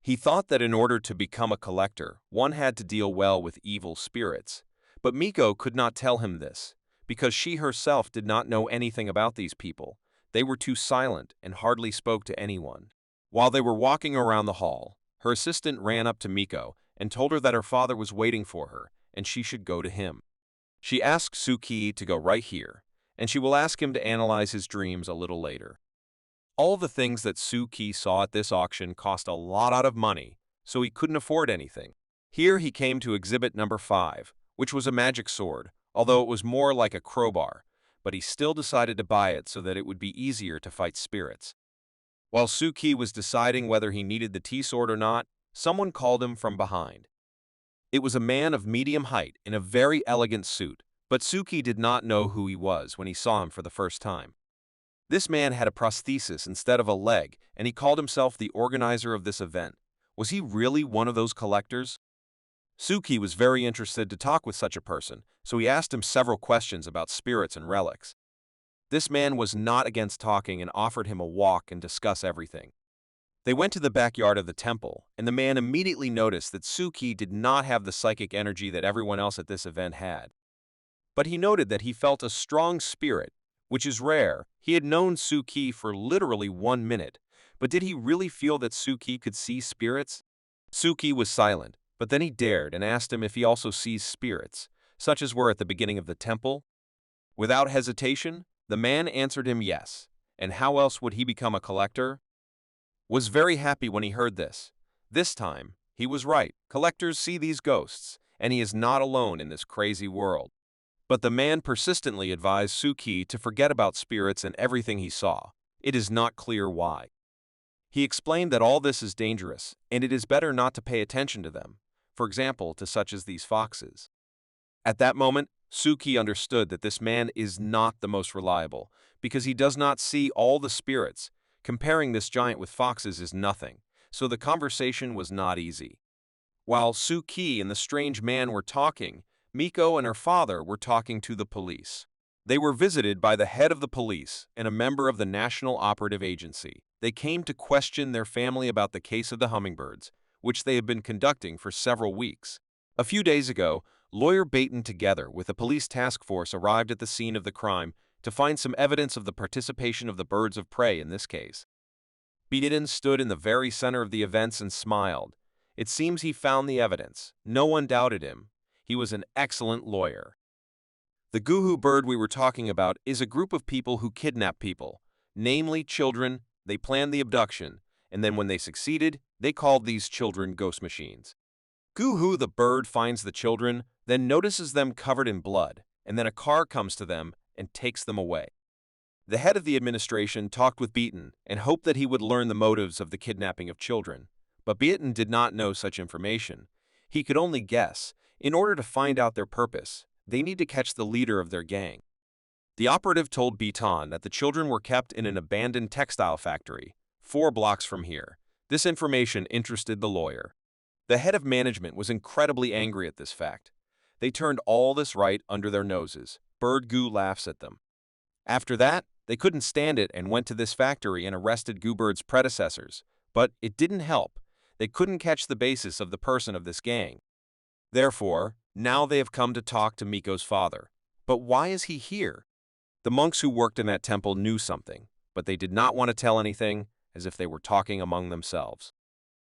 He thought that in order to become a collector, one had to deal well with evil spirits. But Miko could not tell him this, because she herself did not know anything about these people. They were too silent and hardly spoke to anyone. While they were walking around the hall, her assistant ran up to Miko and told her that her father was waiting for her and she should go to him. She asked Suki to go right here, and she will ask him to analyze his dreams a little later. All the things that Suki saw at this auction cost a lot of money, so he couldn't afford anything. Here he came to exhibit number 5, which was a magic sword, although it was more like a crowbar, but he still decided to buy it so that it would be easier to fight spirits. While Suki was deciding whether he needed the T-sword or not, someone called him from behind. It was a man of medium height in a very elegant suit, but Suki did not know who he was when he saw him for the first time. This man had a prosthesis instead of a leg, and he called himself the organizer of this event. Was he really one of those collectors? Suki was very interested to talk with such a person, so he asked him several questions about spirits and relics. This man was not against talking and offered him a walk and discuss everything. They went to the backyard of the temple, and the man immediately noticed that Suki did not have the psychic energy that everyone else at this event had. But he noted that he felt a strong spirit, which is rare. He had known Suki for literally 1 minute, but did he really feel that Suki could see spirits? Suki was silent, but then he dared and asked him if he also sees spirits, such as were at the beginning of the temple. Without hesitation, the man answered him yes, and how else would he become a collector? Was very happy when he heard this. This time, he was right. Collectors see these ghosts, and he is not alone in this crazy world. But the man persistently advised Suki to forget about spirits and everything he saw. It is not clear why. He explained that all this is dangerous, and it is better not to pay attention to them, for example, to such as these foxes. At that moment, Suki understood that this man is not the most reliable, because he does not see all the spirits. Comparing this giant with foxes is nothing, so the conversation was not easy. While Suki and the strange man were talking, Miko and her father were talking to the police. They were visited by the head of the police and a member of the National Operative Agency. They came to question their family about the case of the hummingbirds, which they have been conducting for several weeks. A few days ago, lawyer Baton together with a police task force arrived at the scene of the crime to find some evidence of the participation of the birds of prey in this case. Baton stood in the very center of the events and smiled. It seems he found the evidence. No one doubted him. He was an excellent lawyer. The Guhu bird we were talking about is a group of people who kidnap people, namely children. They planned the abduction, and then when they succeeded, they called these children ghost machines. Guhu the bird finds the children, then notices them covered in blood, and then a car comes to them and takes them away. The head of the administration talked with Beaton and hoped that he would learn the motives of the kidnapping of children. But Beaton did not know such information. He could only guess. In order to find out their purpose, they need to catch the leader of their gang. The operative told Beaton that the children were kept in an abandoned textile factory, 4 blocks from here. This information interested the lawyer. The head of management was incredibly angry at this fact. They turned all this right under their noses. Bird Goo laughs at them. After that, they couldn't stand it and went to this factory and arrested Goobird's predecessors. But it didn't help. They couldn't catch the basis of the person of this gang. Therefore, now they have come to talk to Miko's father. But why is he here? The monks who worked in that temple knew something, but they did not want to tell anything, as if they were talking among themselves.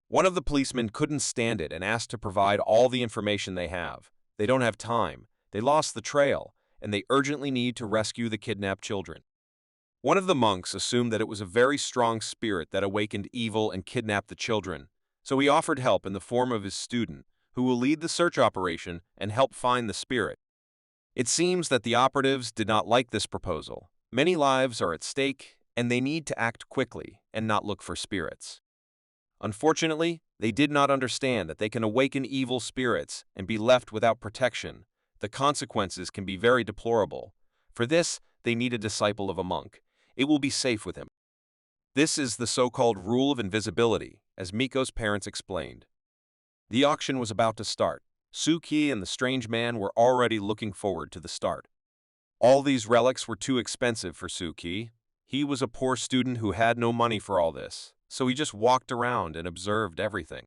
One of the policemen couldn't stand it and asked to provide all the information they have. They don't have time, they lost the trail, and they urgently need to rescue the kidnapped children. One of the monks assumed that it was a very strong spirit that awakened evil and kidnapped the children, so he offered help in the form of his student, who will lead the search operation and help find the spirit. It seems that the operatives did not like this proposal. Many lives are at stake, and they need to act quickly and not look for spirits. Unfortunately, they did not understand that they can awaken evil spirits and be left without protection. The consequences can be very deplorable. For this, they need a disciple of a monk. It will be safe with him. This is the so-called rule of invisibility, as Miko's parents explained. The auction was about to start. Suki and the strange man were already looking forward to the start. All these relics were too expensive for Suki. He was a poor student who had no money for all this, so he just walked around and observed everything.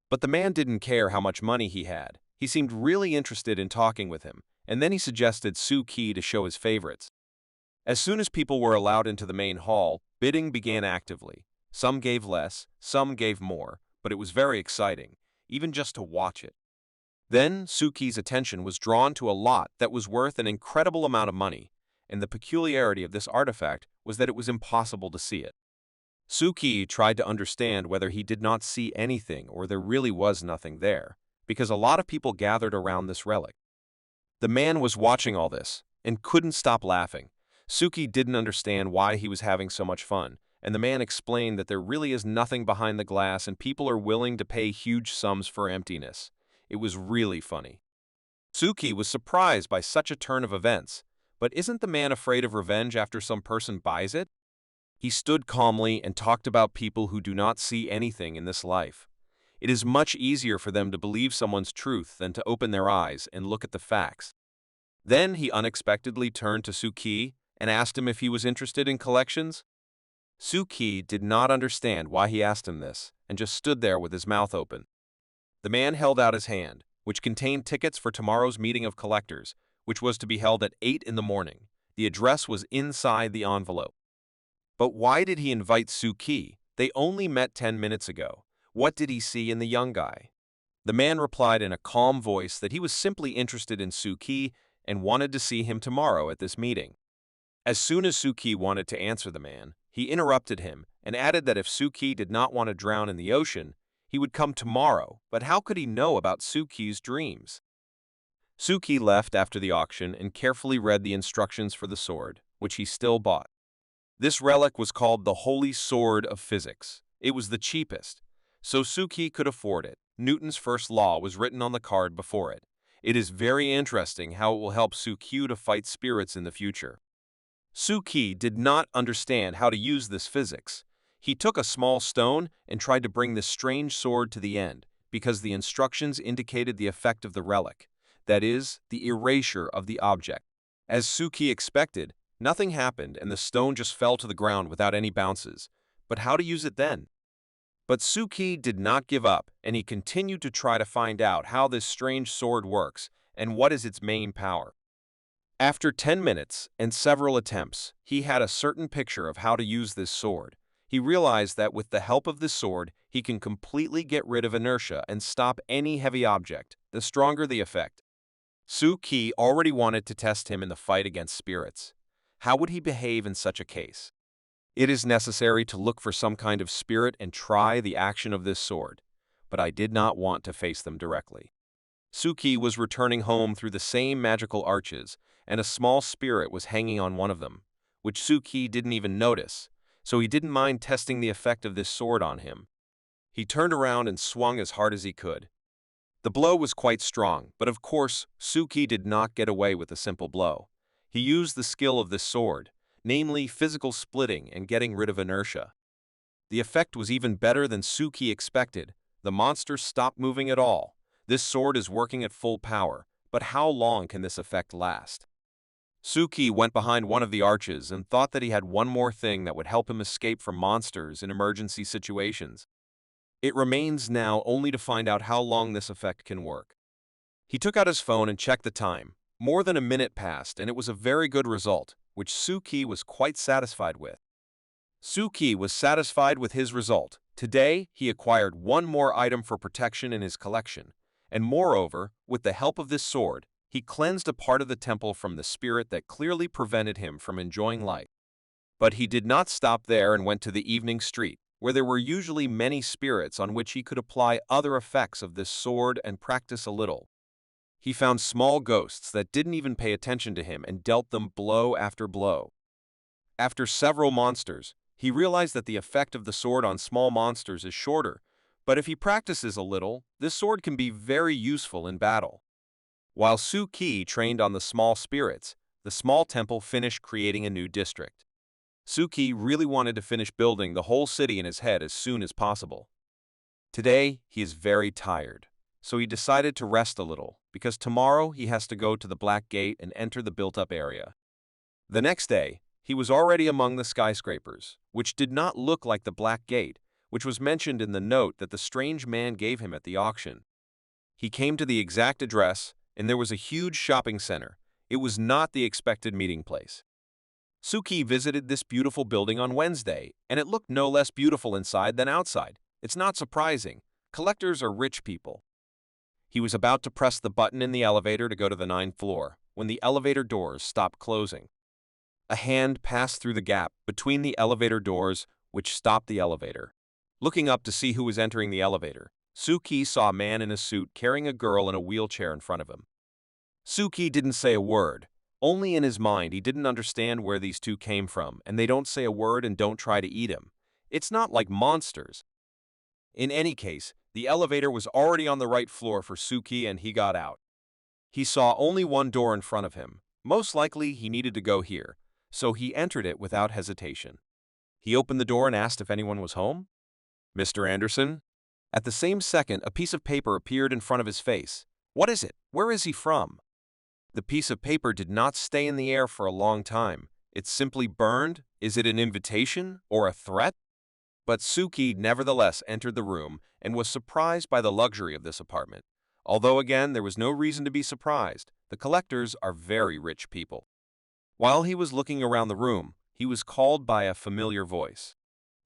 But the man didn't care how much money he had. He seemed really interested in talking with him, and then he suggested Suki to show his favorites. As soon as people were allowed into the main hall, bidding began actively. Some gave less, some gave more, but it was very exciting, even just to watch it. Then Suki's attention was drawn to a lot that was worth an incredible amount of money, and the peculiarity of this artifact was that it was impossible to see it. Suki tried to understand whether he did not see anything or there really was nothing there, because a lot of people gathered around this relic. The man was watching all this and couldn't stop laughing. Suki didn't understand why he was having so much fun, and the man explained that there really is nothing behind the glass and people are willing to pay huge sums for emptiness. It was really funny. Suki was surprised by such a turn of events, but isn't the man afraid of revenge after some person buys it? He stood calmly and talked about people who do not see anything in this life. It is much easier for them to believe someone's truth than to open their eyes and look at the facts. Then he unexpectedly turned to Suki and asked him if he was interested in collections. Suki did not understand why he asked him this and just stood there with his mouth open. The man held out his hand, which contained tickets for tomorrow's meeting of collectors, which was to be held at 8 in the morning. The address was inside the envelope. But why did he invite Suki? They only met 10 minutes ago. What did he see in the young guy? The man replied in a calm voice that he was simply interested in Suki and wanted to see him tomorrow at this meeting. As soon as Suki wanted to answer the man, he interrupted him and added that if Suki did not want to drown in the ocean, he would come tomorrow, but how could he know about Suki's dreams? Suki left after the auction and carefully read the instructions for the sword, which he still bought. This relic was called the Holy Sword of Physics. It was the cheapest, so Suki could afford it. Newton's first law was written on the card before it. It is very interesting how it will help Suki to fight spirits in the future. Suki did not understand how to use this physics. He took a small stone and tried to bring this strange sword to the end, because the instructions indicated the effect of the relic, that is, the erasure of the object. As Suki expected, nothing happened and the stone just fell to the ground without any bounces. But how to use it then? But Suki did not give up, and he continued to try to find out how this strange sword works and what is its main power. After 10 minutes and several attempts, he had a certain picture of how to use this sword. He realized that with the help of this sword, he can completely get rid of inertia and stop any heavy object, the stronger the effect. Suki already wanted to test him in the fight against spirits. How would he behave in such a case? It is necessary to look for some kind of spirit and try the action of this sword, but I did not want to face them directly. Suki was returning home through the same magical arches, and a small spirit was hanging on one of them, which Suki didn't even notice, so he didn't mind testing the effect of this sword on him. He turned around and swung as hard as he could. The blow was quite strong, but of course, Suki did not get away with a simple blow. He used the skill of this sword, namely physical splitting and getting rid of inertia. The effect was even better than Suki expected. The monster stopped moving at all. This sword is working at full power, but how long can this effect last? Suki went behind one of the arches and thought that he had one more thing that would help him escape from monsters in emergency situations. It remains now only to find out how long this effect can work. He took out his phone and checked the time. More than a minute passed, and it was a very good result, which Suki was quite satisfied with. Suki was satisfied with his result. Today, he acquired one more item for protection in his collection, and moreover, with the help of this sword, he cleansed a part of the temple from the spirit that clearly prevented him from enjoying life. But he did not stop there and went to the evening street, where there were usually many spirits on which he could apply other effects of this sword and practice a little. He found small ghosts that didn't even pay attention to him and dealt them blow after blow. After several monsters, he realized that the effect of the sword on small monsters is shorter, but if he practices a little, this sword can be very useful in battle. While Suki trained on the small spirits, the small temple finished creating a new district. Suki really wanted to finish building the whole city in his head as soon as possible. Today, he is very tired, so he decided to rest a little, because tomorrow he has to go to the Black Gate and enter the built-up area. The next day, he was already among the skyscrapers, which did not look like the Black Gate, which was mentioned in the note that the strange man gave him at the auction. He came to the exact address, and there was a huge shopping center. It was not the expected meeting place. Suki visited this beautiful building on Wednesday, and it looked no less beautiful inside than outside. It's not surprising. Collectors are rich people. He was about to press the button in the elevator to go to the 9th floor, when the elevator doors stopped closing. A hand passed through the gap between the elevator doors, which stopped the elevator. Looking up to see who was entering the elevator, Suki saw a man in a suit carrying a girl in a wheelchair in front of him. Suki didn't say a word. Only in his mind he didn't understand where these two came from, and they don't say a word and don't try to eat him. It's not like monsters. In any case, the elevator was already on the right floor for Suki and he got out. He saw only one door in front of him. Most likely he needed to go here, so he entered it without hesitation. He opened the door and asked if anyone was home. "Mr. Anderson?" At the same second, a piece of paper appeared in front of his face. What is it? Where is he from? The piece of paper did not stay in the air for a long time. It simply burned. Is it an invitation or a threat? But Suki nevertheless entered the room and was surprised by the luxury of this apartment. Although again, there was no reason to be surprised. The collectors are very rich people. While he was looking around the room, he was called by a familiar voice.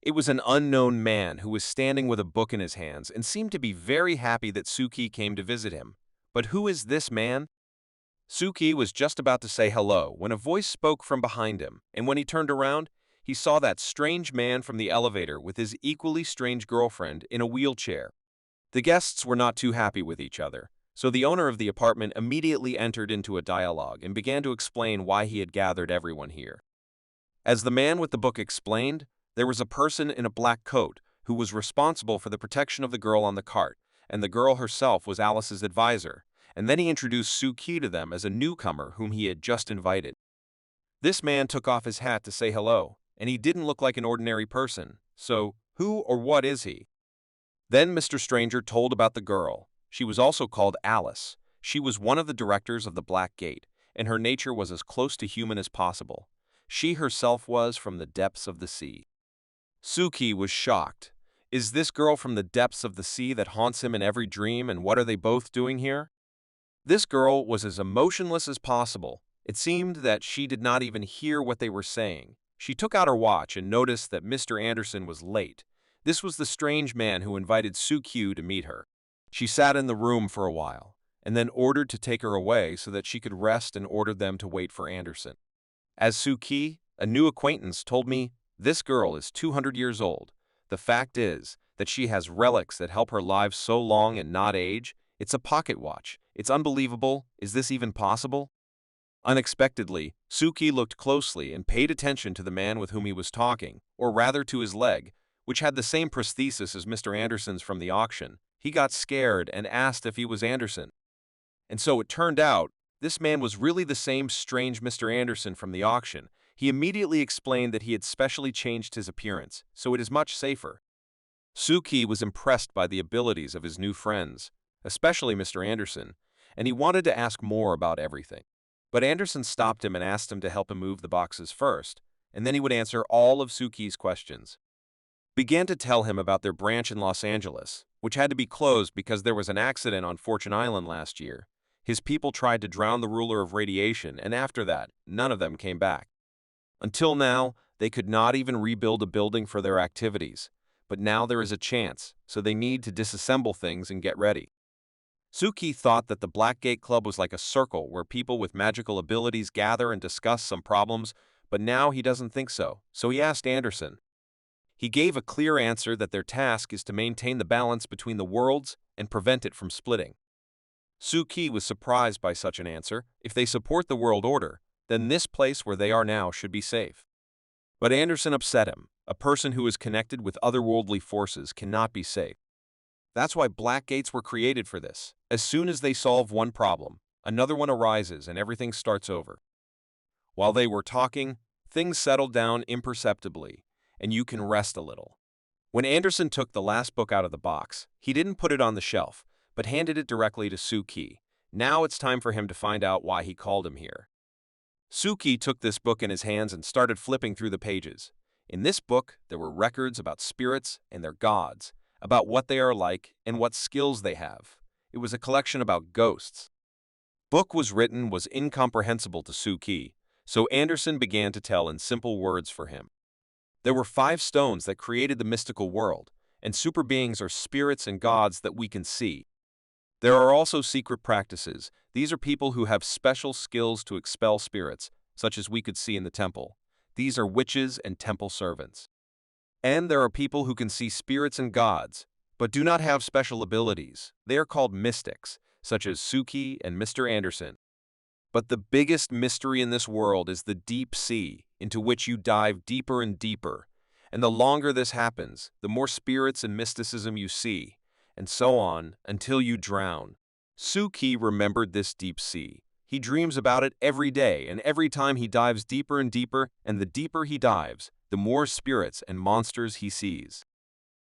It was an unknown man who was standing with a book in his hands and seemed to be very happy that Suki came to visit him. But who is this man? Suki was just about to say hello when a voice spoke from behind him, and when he turned around, he saw that strange man from the elevator with his equally strange girlfriend in a wheelchair. The guests were not too happy with each other, so the owner of the apartment immediately entered into a dialogue and began to explain why he had gathered everyone here. As the man with the book explained, there was a person in a black coat who was responsible for the protection of the girl on the cart, and the girl herself was Alice's advisor, and then he introduced Suki to them as a newcomer whom he had just invited. This man took off his hat to say hello, and he didn't look like an ordinary person, so who or what is he? Then Mr. Stranger told about the girl. She was also called Alice. She was one of the directors of the Black Gate, and her nature was as close to human as possible. She herself was from the depths of the sea. Suki was shocked. Is this girl from the depths of the sea that haunts him in every dream, and what are they both doing here? This girl was as emotionless as possible. It seemed that she did not even hear what they were saying. She took out her watch and noticed that Mr. Anderson was late. This was the strange man who invited Suki to meet her. She sat in the room for a while, and then ordered to take her away so that she could rest and ordered them to wait for Anderson. As Suki, a new acquaintance, told me, this girl is 200 years old. The fact is that she has relics that help her live so long and not age. It's a pocket watch. It's unbelievable. Is this even possible? Unexpectedly, Suki looked closely and paid attention to the man with whom he was talking, or rather to his leg, which had the same prosthesis as Mr. Anderson's from the auction. He got scared and asked if he was Anderson. And so it turned out, this man was really the same strange Mr. Anderson from the auction. He immediately explained that he had specially changed his appearance, so it is much safer. Suki was impressed by the abilities of his new friends, especially Mr. Anderson, and he wanted to ask more about everything. But Anderson stopped him and asked him to help him move the boxes first, and then he would answer all of Suki's questions. Began to tell him about their branch in Los Angeles, which had to be closed because there was an accident on Fortune Island last year. His people tried to drown the ruler of radiation, and after that, none of them came back. Until now, they could not even rebuild a building for their activities, but now there is a chance, so they need to disassemble things and get ready. Suki thought that the Blackgate Club was like a circle where people with magical abilities gather and discuss some problems, but now he doesn't think so, so he asked Anderson. He gave a clear answer that their task is to maintain the balance between the worlds and prevent it from splitting. Suki was surprised by such an answer. If they support the world order, then this place where they are now should be safe. But Anderson upset him. A person who is connected with otherworldly forces cannot be safe. That's why black gates were created for this. As soon as they solve one problem, another one arises and everything starts over. While they were talking, things settled down imperceptibly, and you can rest a little. When Anderson took the last book out of the box, he didn't put it on the shelf, but handed it directly to Suki. Now it's time for him to find out why he called him here. Suki took this book in his hands and started flipping through the pages. In this book, there were records about spirits and their gods, about what they are like and what skills they have. It was a collection about ghosts. Book was written was incomprehensible to Suki, so Anderson began to tell in simple words for him. There were 5 stones that created the mystical world, and super beings are spirits and gods that we can see. There are also secret practices. These are people who have special skills to expel spirits, such as we could see in the temple. These are witches and temple servants. And there are people who can see spirits and gods, but do not have special abilities. They are called mystics, such as Suki and Mr. Anderson. But the biggest mystery in this world is the deep sea, into which you dive deeper and deeper. And the longer this happens, the more spirits and mysticism you see, and so on, until you drown. Suki remembered this deep sea. He dreams about it every day, and every time he dives deeper and deeper, and the deeper he dives, the more spirits and monsters he sees.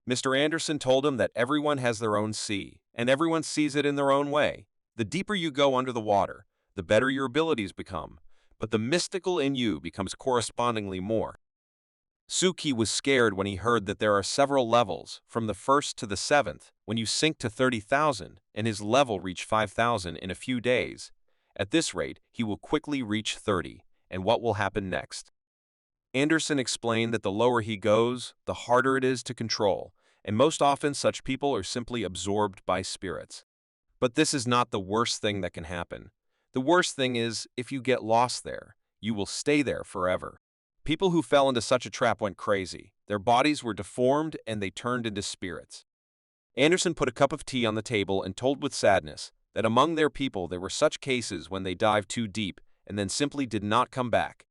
Mr. Anderson told him that everyone has their own sea, and everyone sees it in their own way. The deeper you go under the water, the better your abilities become, but the mystical in you becomes correspondingly more. Suki was scared when he heard that there are several levels, from the 1st to the 7th, when you sink to 30,000, and his level reach 5,000 in a few days. At this rate, he will quickly reach 30, and what will happen next? Anderson explained that the lower he goes, the harder it is to control, and most often such people are simply absorbed by spirits. But this is not the worst thing that can happen. The worst thing is, if you get lost there, you will stay there forever. People who fell into such a trap went crazy. Their bodies were deformed and they turned into spirits. Anderson put a cup of tea on the table and told with sadness that among their people there were such cases when they dived too deep and then simply did not come back.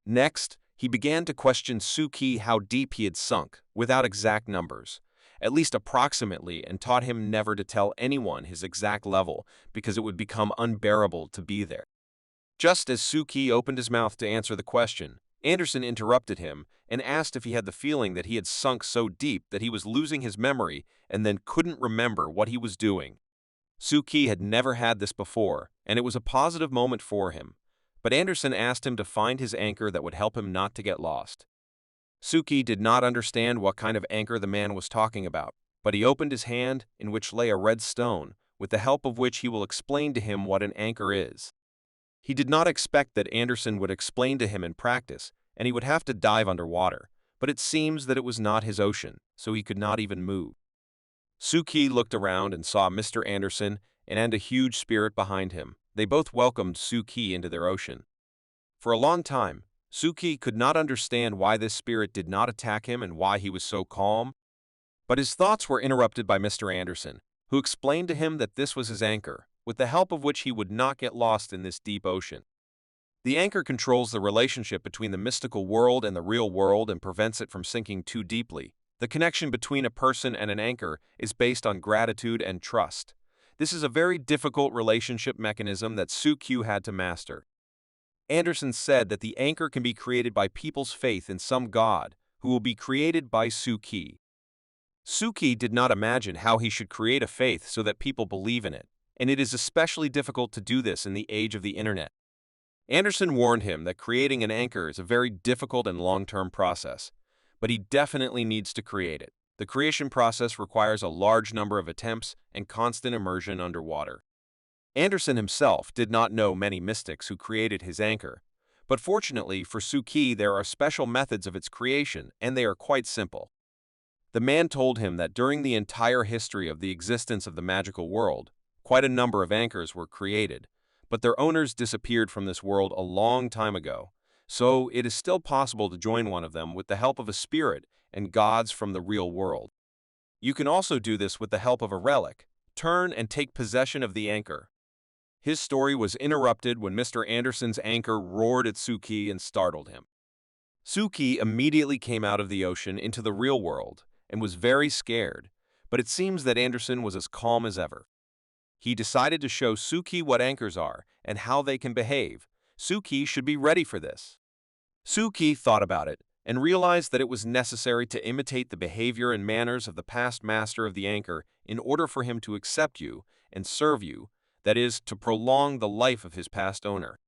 Next, he began to question Suki how deep he had sunk, without exact numbers, at least approximately, and taught him never to tell anyone his exact level because it would become unbearable to be there. Just as Suki opened his mouth to answer the question, Anderson interrupted him and asked if he had the feeling that he had sunk so deep that he was losing his memory and then couldn't remember what he was doing. Suki had never had this before, and it was a positive moment for him, but Anderson asked him to find his anchor that would help him not to get lost. Suki did not understand what kind of anchor the man was talking about, but he opened his hand, in which lay a red stone, with the help of which he will explain to him what an anchor is. He did not expect that Anderson would explain to him in practice, and he would have to dive underwater, but it seems that it was not his ocean, so he could not even move. Suki looked around and saw Mr. Anderson and a huge spirit behind him. They both welcomed Suki into their ocean. For a long time, Suki could not understand why this spirit did not attack him and why he was so calm, but his thoughts were interrupted by Mr. Anderson, who explained to him that this was his anchor, with the help of which he would not get lost in this deep ocean. The anchor controls the relationship between the mystical world and the real world and prevents it from sinking too deeply. The connection between a person and an anchor is based on gratitude and trust. This is a very difficult relationship mechanism that Suki had to master. Anderson said that the anchor can be created by people's faith in some god, who will be created by Suki. Suki did not imagine how he should create a faith so that people believe in it, and it is especially difficult to do this in the age of the internet. Anderson warned him that creating an anchor is a very difficult and long-term process, but he definitely needs to create it. The creation process requires a large number of attempts and constant immersion underwater. Anderson himself did not know many mystics who created his anchor, but fortunately for Suki there are special methods of its creation, and they are quite simple. The man told him that during the entire history of the existence of the magical world, quite a number of anchors were created, but their owners disappeared from this world a long time ago, so it is still possible to join one of them with the help of a spirit and gods from the real world. You can also do this with the help of a relic. Turn and take possession of the anchor. His story was interrupted when Mr. Anderson's anchor roared at Suki and startled him. Suki immediately came out of the ocean into the real world and was very scared, but it seems that Anderson was as calm as ever. He decided to show Suki what anchors are and how they can behave. Suki should be ready for this. Suki thought about it and realized that it was necessary to imitate the behavior and manners of the past master of the anchor in order for him to accept you and serve you, that is, to prolong the life of his past owner.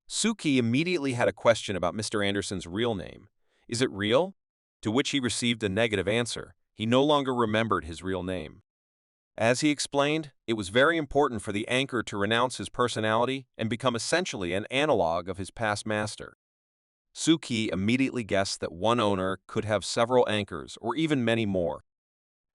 Suki immediately had a question about Mr. Anderson's real name. Is it real? To which he received a negative answer. He no longer remembered his real name. As he explained, it was very important for the anchor to renounce his personality and become essentially an analog of his past master. Suki immediately guessed that one owner could have several anchors or even many more.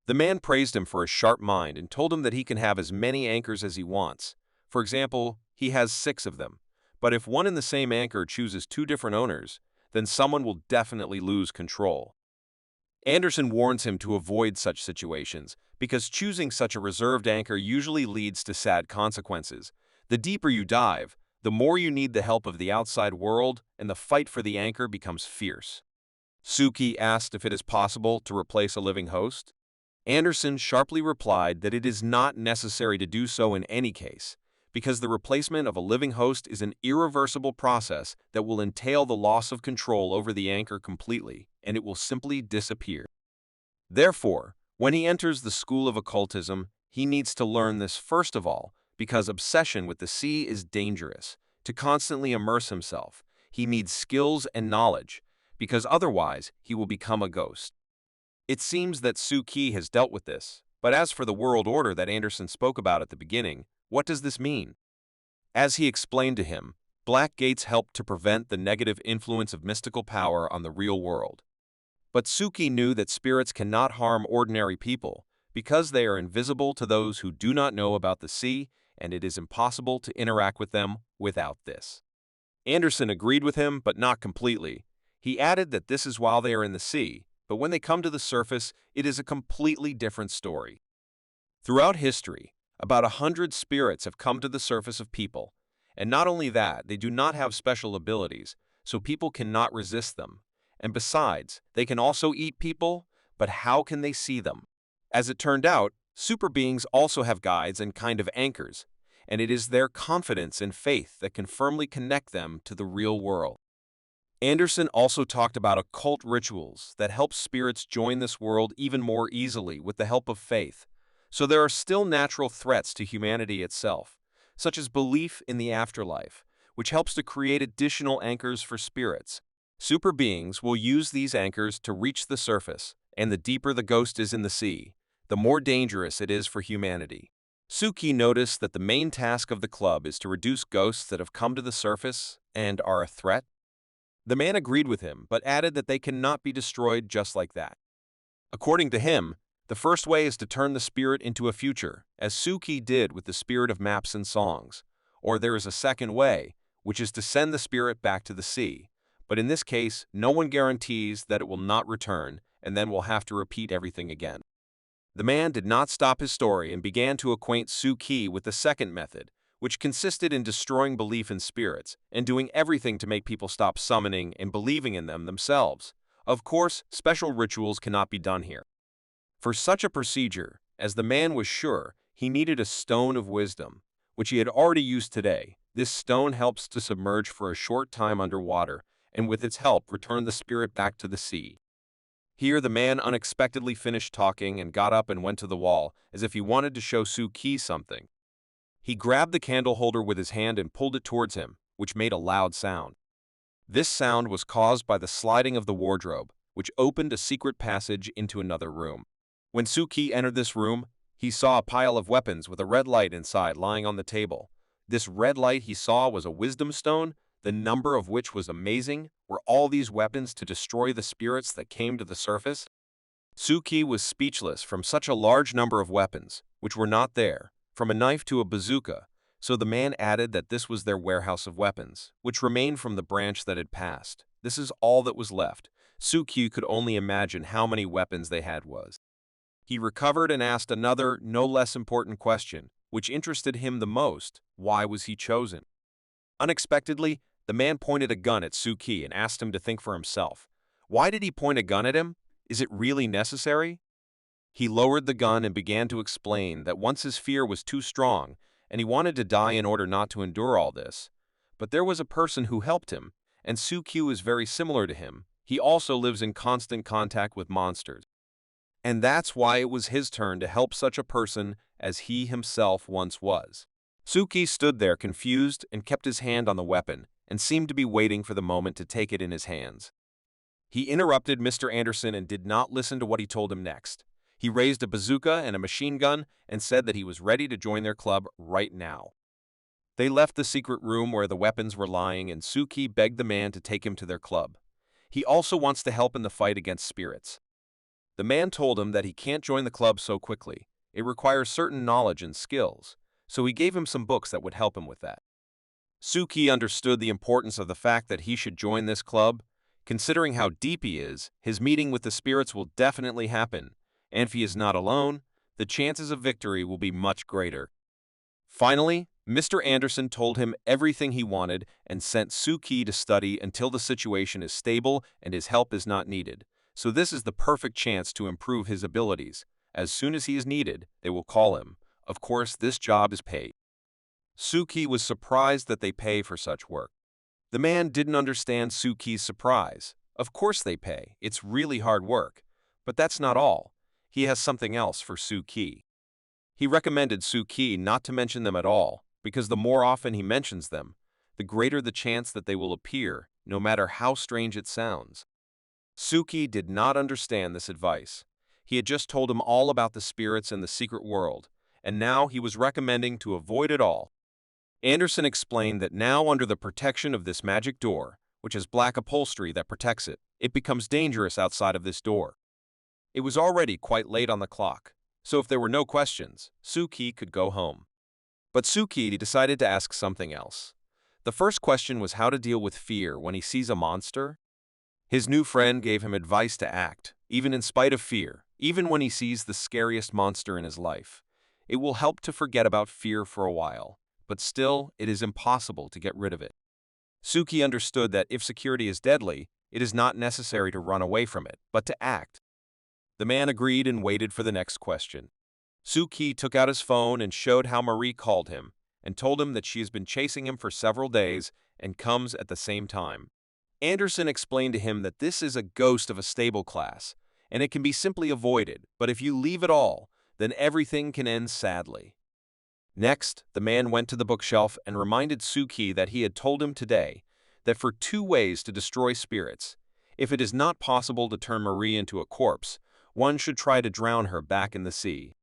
The man praised him for his sharp mind and told him that he can have as many anchors as he wants. For example, he has 6 of them. But if one and the same anchor chooses 2 different owners, then someone will definitely lose control. Anderson warns him to avoid such situations because choosing such a reserved anchor usually leads to sad consequences. The deeper you dive, the more you need the help of the outside world, and the fight for the anchor becomes fierce. Suki asked if it is possible to replace a living host. Anderson sharply replied that it is not necessary to do so in any case, because the replacement of a living host is an irreversible process that will entail the loss of control over the anchor completely, and it will simply disappear. Therefore, when he enters the school of occultism, he needs to learn this first of all, because obsession with the sea is dangerous. To constantly immerse himself, he needs skills and knowledge, because otherwise he will become a ghost. It seems that Suki has dealt with this, but as for the world order that Anderson spoke about at the beginning, what does this mean? As he explained to him, black gates help to prevent the negative influence of mystical power on the real world. But Suki knew that spirits cannot harm ordinary people because they are invisible to those who do not know about the sea, and it is impossible to interact with them without this. Anderson agreed with him, but not completely. He added that this is while they are in the sea, but when they come to the surface, it is a completely different story. Throughout history, about 100 spirits have come to the surface of people, and not only that, they do not have special abilities, so people cannot resist them. And besides, they can also eat people, but how can they see them? As it turned out, super beings also have guides and kind of anchors, and it is their confidence and faith that can firmly connect them to the real world. Anderson also talked about occult rituals that help spirits join this world even more easily with the help of faith. So there are still natural threats to humanity itself, such as belief in the afterlife, which helps to create additional anchors for spirits. Super beings will use these anchors to reach the surface, and the deeper the ghost is in the sea, the more dangerous it is for humanity. Suki noticed that the main task of the club is to reduce ghosts that have come to the surface and are a threat. The man agreed with him, but added that they cannot be destroyed just like that. According to him, the first way is to turn the spirit into a future, as Suki did with the spirit of maps and songs. Or there is a second way, which is to send the spirit back to the sea. But in this case, no one guarantees that it will not return, and then we'll have to repeat everything again. The man did not stop his story and began to acquaint Suki with the second method, which consisted in destroying belief in spirits and doing everything to make people stop summoning and believing in them themselves. Of course, special rituals cannot be done here. For such a procedure, as the man was sure, he needed a stone of wisdom, which he had already used today. This stone helps to submerge for a short time underwater, and with its help return the spirit back to the sea. Here, the man unexpectedly finished talking and got up and went to the wall, as if he wanted to show Suki something. He grabbed the candle holder with his hand and pulled it towards him, which made a loud sound. This sound was caused by the sliding of the wardrobe, which opened a secret passage into another room. When Suki entered this room, he saw a pile of weapons with a red light inside lying on the table. This red light he saw was a wisdom stone, the number of which was amazing. Were all these weapons to destroy the spirits that came to the surface? Suki was speechless from such a large number of weapons, which were not there, from a knife to a bazooka, so the man added that this was their warehouse of weapons, which remained from the branch that had passed. This is all that was left. Suki could only imagine how many weapons they had was. He recovered and asked another, no less important question, which interested him the most. Why was he chosen? Unexpectedly, the man pointed a gun at Suki and asked him to think for himself. Why did he point a gun at him? Is it really necessary? He lowered the gun and began to explain that once his fear was too strong, and he wanted to die in order not to endure all this. But there was a person who helped him, and Suki is very similar to him. He also lives in constant contact with monsters. And that's why it was his turn to help such a person as he himself once was. Suki stood there confused and kept his hand on the weapon and seemed to be waiting for the moment to take it in his hands. He interrupted Mr. Anderson and did not listen to what he told him next. He raised a bazooka and a machine gun and said that he was ready to join their club right now. They left the secret room where the weapons were lying, and Suki begged the man to take him to their club. He also wants to help in the fight against spirits. The man told him that he can't join the club so quickly. It requires certain knowledge and skills, so he gave him some books that would help him with that. Suki understood the importance of the fact that he should join this club. Considering how deep he is, his meeting with the spirits will definitely happen, and if he is not alone, the chances of victory will be much greater. Finally, Mr. Anderson told him everything he wanted and sent Suki to study until the situation is stable and his help is not needed. So this is the perfect chance to improve his abilities. As soon as he is needed, they will call him. Of course, this job is paid. Suki was surprised that they pay for such work. The man didn't understand Suki's surprise. Of course they pay. It's really hard work. But that's not all. He has something else for Suki. He recommended Suki not to mention them at all, because the more often he mentions them, the greater the chance that they will appear, no matter how strange it sounds. Suki did not understand this advice. He had just told him all about the spirits and the secret world, and now he was recommending to avoid it all. Anderson explained that now under the protection of this magic door, which has black upholstery that protects it, it becomes dangerous outside of this door. It was already quite late on the clock, so if there were no questions, Suki could go home. But Suki decided to ask something else. The first question was how to deal with fear when he sees a monster. His new friend gave him advice to act, even in spite of fear, even when he sees the scariest monster in his life. It will help to forget about fear for a while, but still, it is impossible to get rid of it. Suki understood that if security is deadly, it is not necessary to run away from it, but to act. The man agreed and waited for the next question. Suki took out his phone and showed how Marie called him, and told him that she has been chasing him for several days and comes at the same time. Anderson explained to him that this is a ghost of a stable class, and it can be simply avoided, but if you leave it all, then everything can end sadly. Next, the man went to the bookshelf and reminded Suki that he had told him today that for 2 ways to destroy spirits, if it is not possible to turn Marie into a corpse, one should try to drown her back in the sea.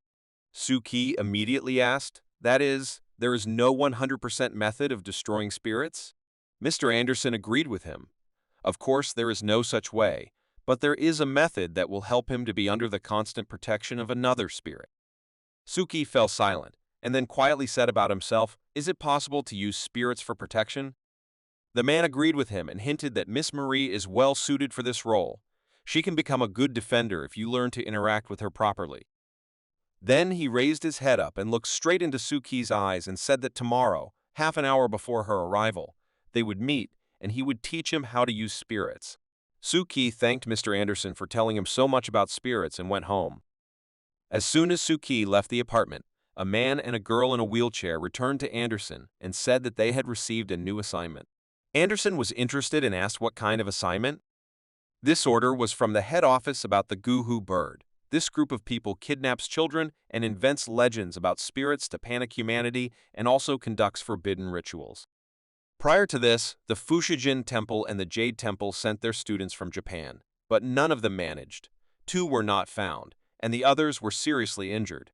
Suki immediately asked, that is, there is no 100% method of destroying spirits? Mr. Anderson agreed with him. Of course, there is no such way, but there is a method that will help him to be under the constant protection of another spirit. Suki fell silent, and then quietly said about himself, is it possible to use spirits for protection? The man agreed with him and hinted that Miss Marie is well suited for this role. She can become a good defender if you learn to interact with her properly. Then he raised his head up and looked straight into Suki's eyes and said that tomorrow, half an hour before her arrival, they would meet and he would teach him how to use spirits. Suki thanked Mr. Anderson for telling him so much about spirits and went home. As soon as Suki left the apartment, a man and a girl in a wheelchair returned to Anderson and said that they had received a new assignment. Anderson was interested and asked what kind of assignment. This order was from the head office about the Guhu bird. This group of people kidnaps children and invents legends about spirits to panic humanity and also conducts forbidden rituals. Prior to this, the Fushijin Temple and the Jade Temple sent their students from Japan, but none of them managed. Two were not found, and the others were seriously injured.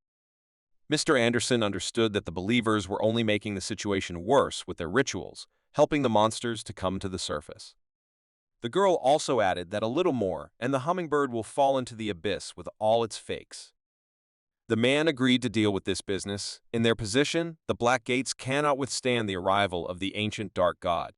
Mr. Anderson understood that the believers were only making the situation worse with their rituals, helping the monsters to come to the surface. The girl also added that a little more, and the hummingbird will fall into the abyss with all its fakes. The man agreed to deal with this business. In their position, the Black Gates cannot withstand the arrival of the ancient dark god.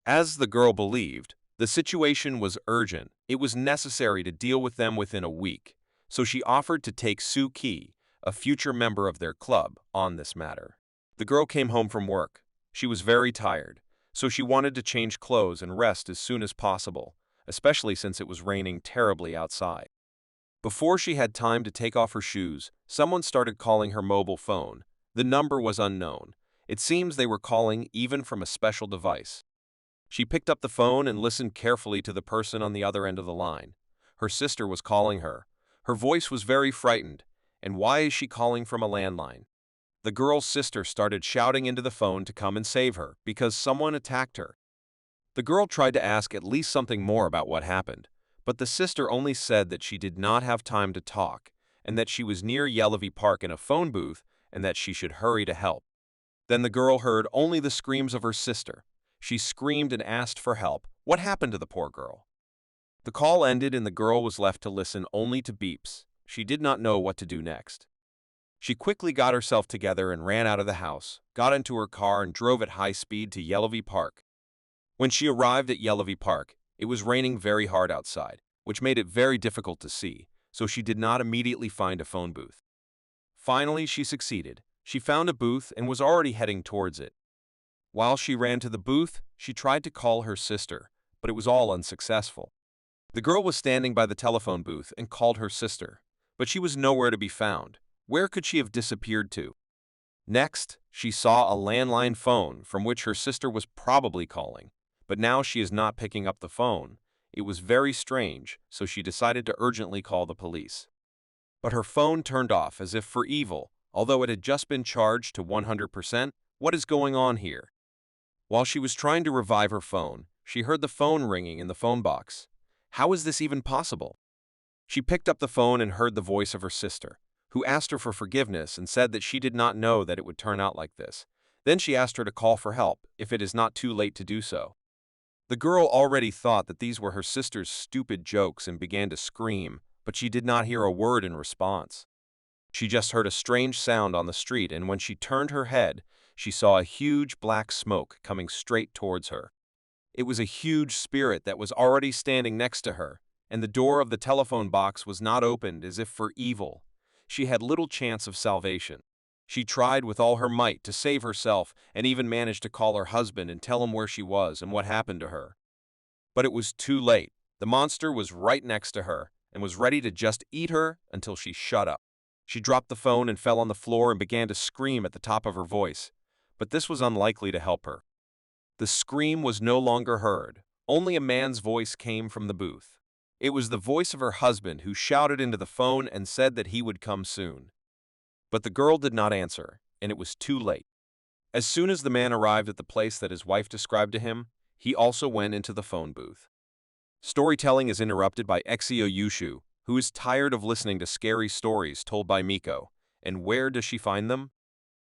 As the girl believed, the situation was urgent. It was necessary to deal with them within a week, so she offered to take Suki, a future member of their club, on this matter. The girl came home from work. She was very tired, so she wanted to change clothes and rest as soon as possible, especially since it was raining terribly outside. Before she had time to take off her shoes, someone started calling her mobile phone. The number was unknown. It seems they were calling even from a special device. She picked up the phone and listened carefully to the person on the other end of the line. Her sister was calling her. Her voice was very frightened. And why is she calling from a landline? The girl's sister started shouting into the phone to come and save her because someone attacked her. The girl tried to ask at least something more about what happened, but the sister only said that she did not have time to talk and that she was near Yellowview Park in a phone booth and that she should hurry to help. Then the girl heard only the screams of her sister. She screamed and asked for help. What happened to the poor girl? The call ended and the girl was left to listen only to beeps. She did not know what to do next. She quickly got herself together and ran out of the house, got into her car and drove at high speed to Yellowview Park. When she arrived at Yellowview Park, it was raining very hard outside, which made it very difficult to see, so she did not immediately find a phone booth. Finally, she succeeded. She found a booth and was already heading towards it. While she ran to the booth, she tried to call her sister, but it was all unsuccessful. The girl was standing by the telephone booth and called her sister, but she was nowhere to be found. Where could she have disappeared to? Next, she saw a landline phone from which her sister was probably calling, but now she is not picking up the phone. It was very strange, so she decided to urgently call the police. But her phone turned off as if for evil, although it had just been charged to 100%. What is going on here? While she was trying to revive her phone, she heard the phone ringing in the phone box. How is this even possible? She picked up the phone and heard the voice of her sister, who asked her for forgiveness and said that she did not know that it would turn out like this. Then she asked her to call for help, if it is not too late to do so. The girl already thought that these were her sister's stupid jokes and began to scream, but she did not hear a word in response. She just heard a strange sound on the street, and when she turned her head, she saw a huge black smoke coming straight towards her. It was a huge spirit that was already standing next to her, and the door of the telephone box was not opened as if for evil. She had little chance of salvation. She tried with all her might to save herself and even managed to call her husband and tell him where she was and what happened to her. But it was too late. The monster was right next to her and was ready to just eat her until she shut up. She dropped the phone and fell on the floor and began to scream at the top of her voice, but this was unlikely to help her. The scream was no longer heard. Only a man's voice came from the booth. It was the voice of her husband who shouted into the phone and said that he would come soon. But the girl did not answer, and it was too late. As soon as the man arrived at the place that his wife described to him, he also went into the phone booth. Storytelling is interrupted by Exio Yushu, who is tired of listening to scary stories told by Miko. And where does she find them?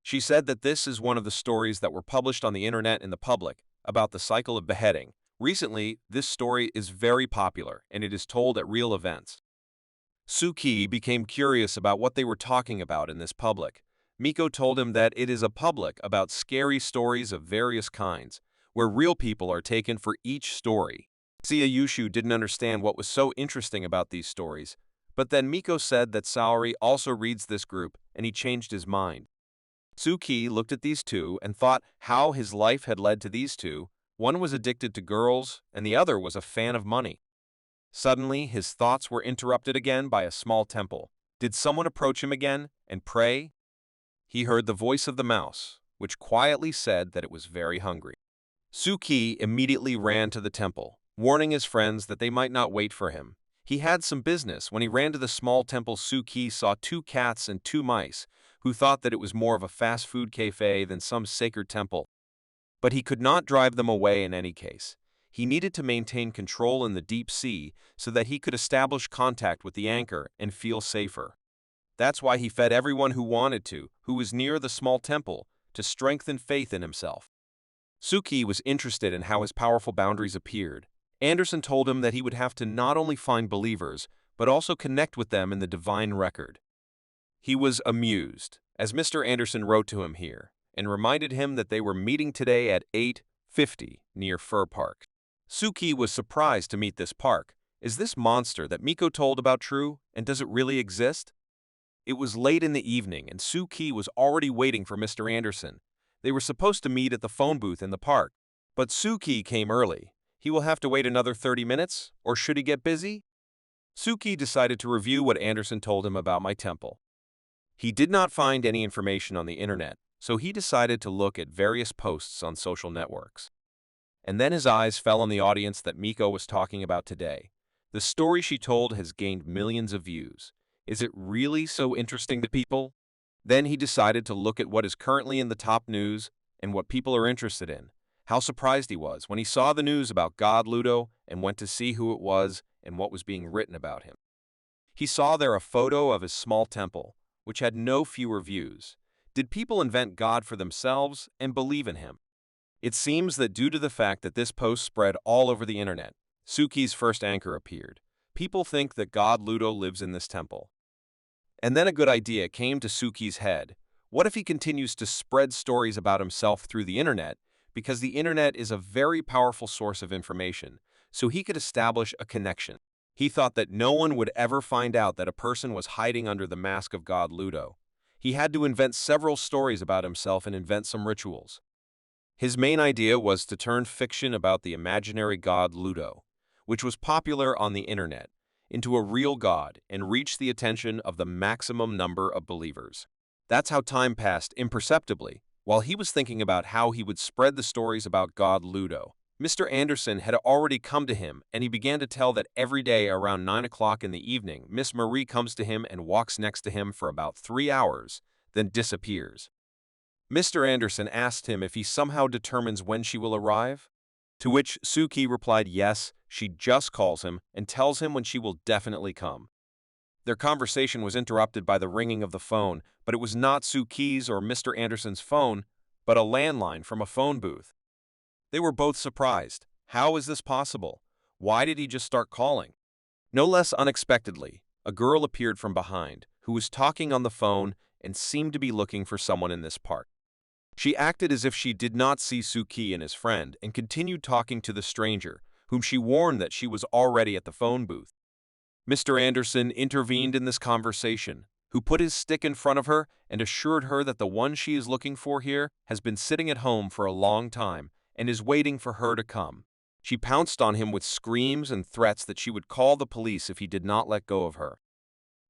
She said that this is one of the stories that were published on the internet in the public about the cycle of beheading. Recently, this story is very popular, and it is told at real events. Suki became curious about what they were talking about in this public. Miko told him that it is a public about scary stories of various kinds, where real people are taken for each story. Yushu didn't understand what was so interesting about these stories, but then Miko said that Saori also reads this group, and he changed his mind. Suki looked at these two and thought how his life had led to these two. One was addicted to girls, and the other was a fan of money. Suddenly, his thoughts were interrupted again by a small temple. Did someone approach him again and pray? He heard the voice of the mouse, which quietly said that it was very hungry. Suki immediately ran to the temple. warning his friends that they might not wait for him. He had some business. When he ran to the small temple, Suki saw two cats and two mice, who thought that it was more of a fast food cafe than some sacred temple. But he could not drive them away in any case. He needed to maintain control in the deep sea so that he could establish contact with the anchor and feel safer. That's why he fed everyone who wanted to, who was near the small temple, to strengthen faith in himself. Suki was interested in how his powerful boundaries appeared. Anderson told him that he would have to not only find believers, but also connect with them in the divine record. He was amused, as Mr. Anderson wrote to him here, and reminded him that they were meeting today at 8:50 near Fur Park. Suki was surprised to meet this park. Is this monster that Miko told about true, and does it really exist? It was late in the evening, and Suki was already waiting for Mr. Anderson. They were supposed to meet at the phone booth in the park, but Suki came early. He will have to wait another 30 minutes, or should he get busy? Suki decided to review what Anderson told him about my temple. He did not find any information on the internet, so he decided to look at various posts on social networks. And then his eyes fell on the audience that Miko was talking about today. The story she told has gained millions of views. Is it really so interesting to people? Then he decided to look at what is currently in the top news and what people are interested in. How surprised he was when he saw the news about God Ludo and went to see who it was and what was being written about him. He saw there a photo of his small temple, which had no fewer views. Did people invent God for themselves and believe in him? It seems that due to the fact that this post spread all over the internet, Suki's first anchor appeared. People think that God Ludo lives in this temple. And then a good idea came to Suki's head. What if he continues to spread stories about himself through the internet? Because the internet is a very powerful source of information, so he could establish a connection. He thought that no one would ever find out that a person was hiding under the mask of God Ludo. He had to invent several stories about himself and invent some rituals. His main idea was to turn fiction about the imaginary god Ludo, which was popular on the internet, into a real god and reach the attention of the maximum number of believers. That's how time passed imperceptibly. While he was thinking about how he would spread the stories about God Ludo, Mr. Anderson had already come to him, and he began to tell that every day around 9 o'clock in the evening, Miss Marie comes to him and walks next to him for about 3 hours, then disappears. Mr. Anderson asked him if he somehow determines when she will arrive, to which Suki replied yes, she just calls him and tells him when she will definitely come. Their conversation was interrupted by the ringing of the phone, but it was not Suki's or Mr. Anderson's phone, but a landline from a phone booth. They were both surprised. How is this possible? Why did he just start calling? No less unexpectedly, a girl appeared from behind, who was talking on the phone and seemed to be looking for someone in this park. She acted as if she did not see Suki and his friend and continued talking to the stranger, whom she warned that she was already at the phone booth. Mr. Anderson intervened in this conversation, who put his stick in front of her and assured her that the one she is looking for here has been sitting at home for a long time and is waiting for her to come. She pounced on him with screams and threats that she would call the police if he did not let go of her.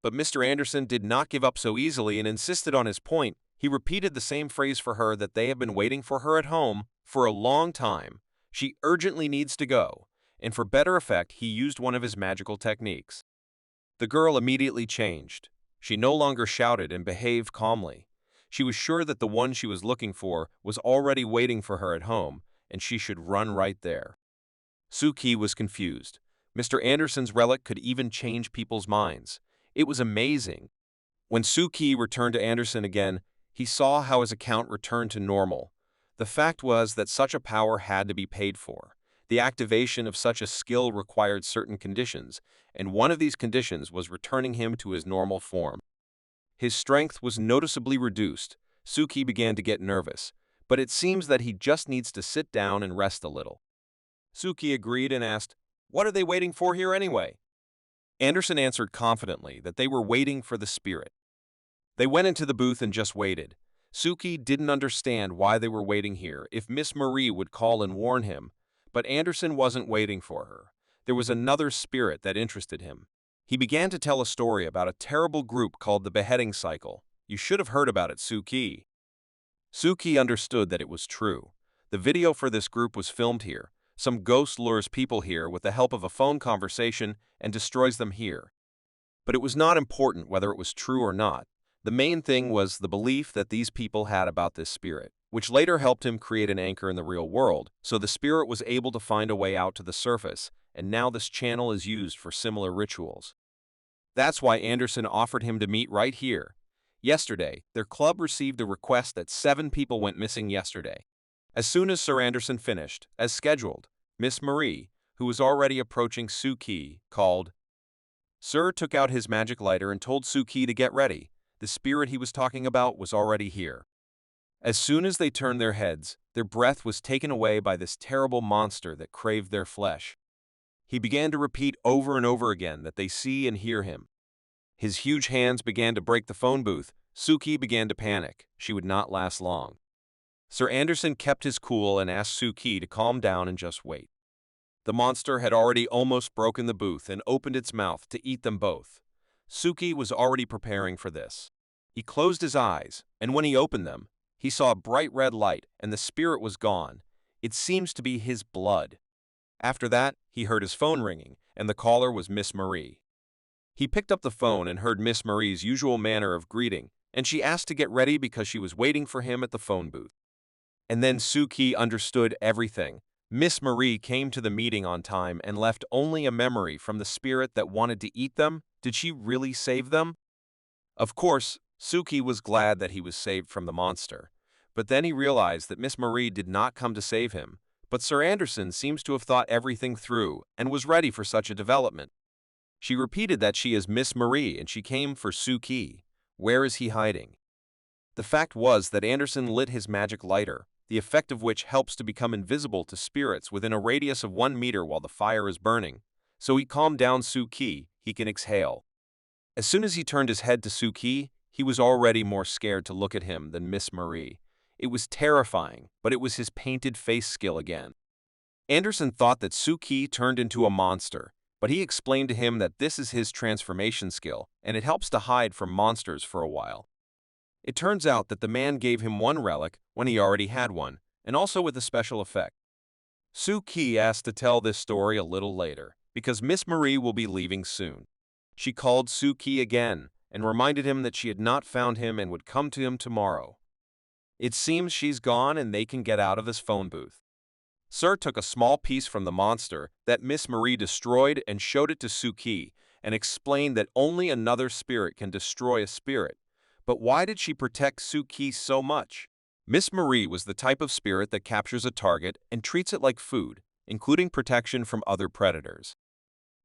But Mr. Anderson did not give up so easily and insisted on his point. He repeated the same phrase for her that they have been waiting for her at home for a long time. She urgently needs to go, and for better effect, he used one of his magical techniques. The girl immediately changed. She no longer shouted and behaved calmly. She was sure that the one she was looking for was already waiting for her at home, and she should run right there. Suki was confused. Mr. Anderson's relic could even change people's minds. It was amazing. When Suki returned to Anderson again, he saw how his account returned to normal. The fact was that such a power had to be paid for. The activation of such a skill required certain conditions, and one of these conditions was returning him to his normal form. His strength was noticeably reduced. Suki began to get nervous, but it seems that he just needs to sit down and rest a little. Suki agreed and asked, "What are they waiting for here anyway?" Anderson answered confidently that they were waiting for the spirit. They went into the booth and just waited. Suki didn't understand why they were waiting here if Miss Marie would call and warn him, but Anderson wasn't waiting for her. There was another spirit that interested him. He began to tell a story about a terrible group called the Beheading Cycle. You should have heard about it, Suki. Suki understood that it was true. The video for this group was filmed here, Some ghost lures people here with the help of a phone conversation and destroys them here. But it was not important whether it was true or not. The main thing was the belief that these people had about this spirit, which later helped him create an anchor in the real world, so the spirit was able to find a way out to the surface, and now this channel is used for similar rituals. That's why Anderson offered him to meet right here. Yesterday, their club received a request that 7 people went missing yesterday. As soon as Sir Anderson finished, as scheduled, Miss Marie, who was already approaching Suki, called. Sir took out his magic lighter and told Suki to get ready. The spirit he was talking about was already here. As soon as they turned their heads, their breath was taken away by this terrible monster that craved their flesh. He began to repeat over and over again that they see and hear him. His huge hands began to break the phone booth. Suki began to panic. She would not last long. Sir Anderson kept his cool and asked Suki to calm down and just wait. The monster had already almost broken the booth and opened its mouth to eat them both. Suki was already preparing for this. He closed his eyes, and when he opened them, he saw a bright red light, and the spirit was gone. It seems to be his blood. After that, he heard his phone ringing, and the caller was Miss Marie. He picked up the phone and heard Miss Marie's usual manner of greeting, and she asked to get ready because she was waiting for him at the phone booth. And then Suki understood everything. Miss Marie came to the meeting on time and left only a memory from the spirit that wanted to eat them. Did she really save them? Of course, Suki was glad that he was saved from the monster. But then he realized that Miss Marie did not come to save him. But Sir Anderson seems to have thought everything through and was ready for such a development. She repeated that she is Miss Marie and she came for Suki. Where is he hiding? The fact was that Anderson lit his magic lighter, the effect of which helps to become invisible to spirits within a radius of 1 meter while the fire is burning. So he calmed down Suki. He can exhale. As soon as he turned his head to Suki, he was already more scared to look at him than Miss Marie. It was terrifying, but it was his painted face skill again. Anderson thought that Suki turned into a monster, but he explained to him that this is his transformation skill, and it helps to hide from monsters for a while. It turns out that the man gave him one relic when he already had one, and also with a special effect. Suki asked to tell this story a little later, because Miss Marie will be leaving soon. She called Suki again and reminded him that she had not found him and would come to him tomorrow. It seems she's gone and they can get out of this phone booth. Sir took a small piece from the monster that Miss Marie destroyed and showed it to Suki and explained that only another spirit can destroy a spirit. But why did she protect Suki so much? Miss Marie was the type of spirit that captures a target and treats it like food, including protection from other predators.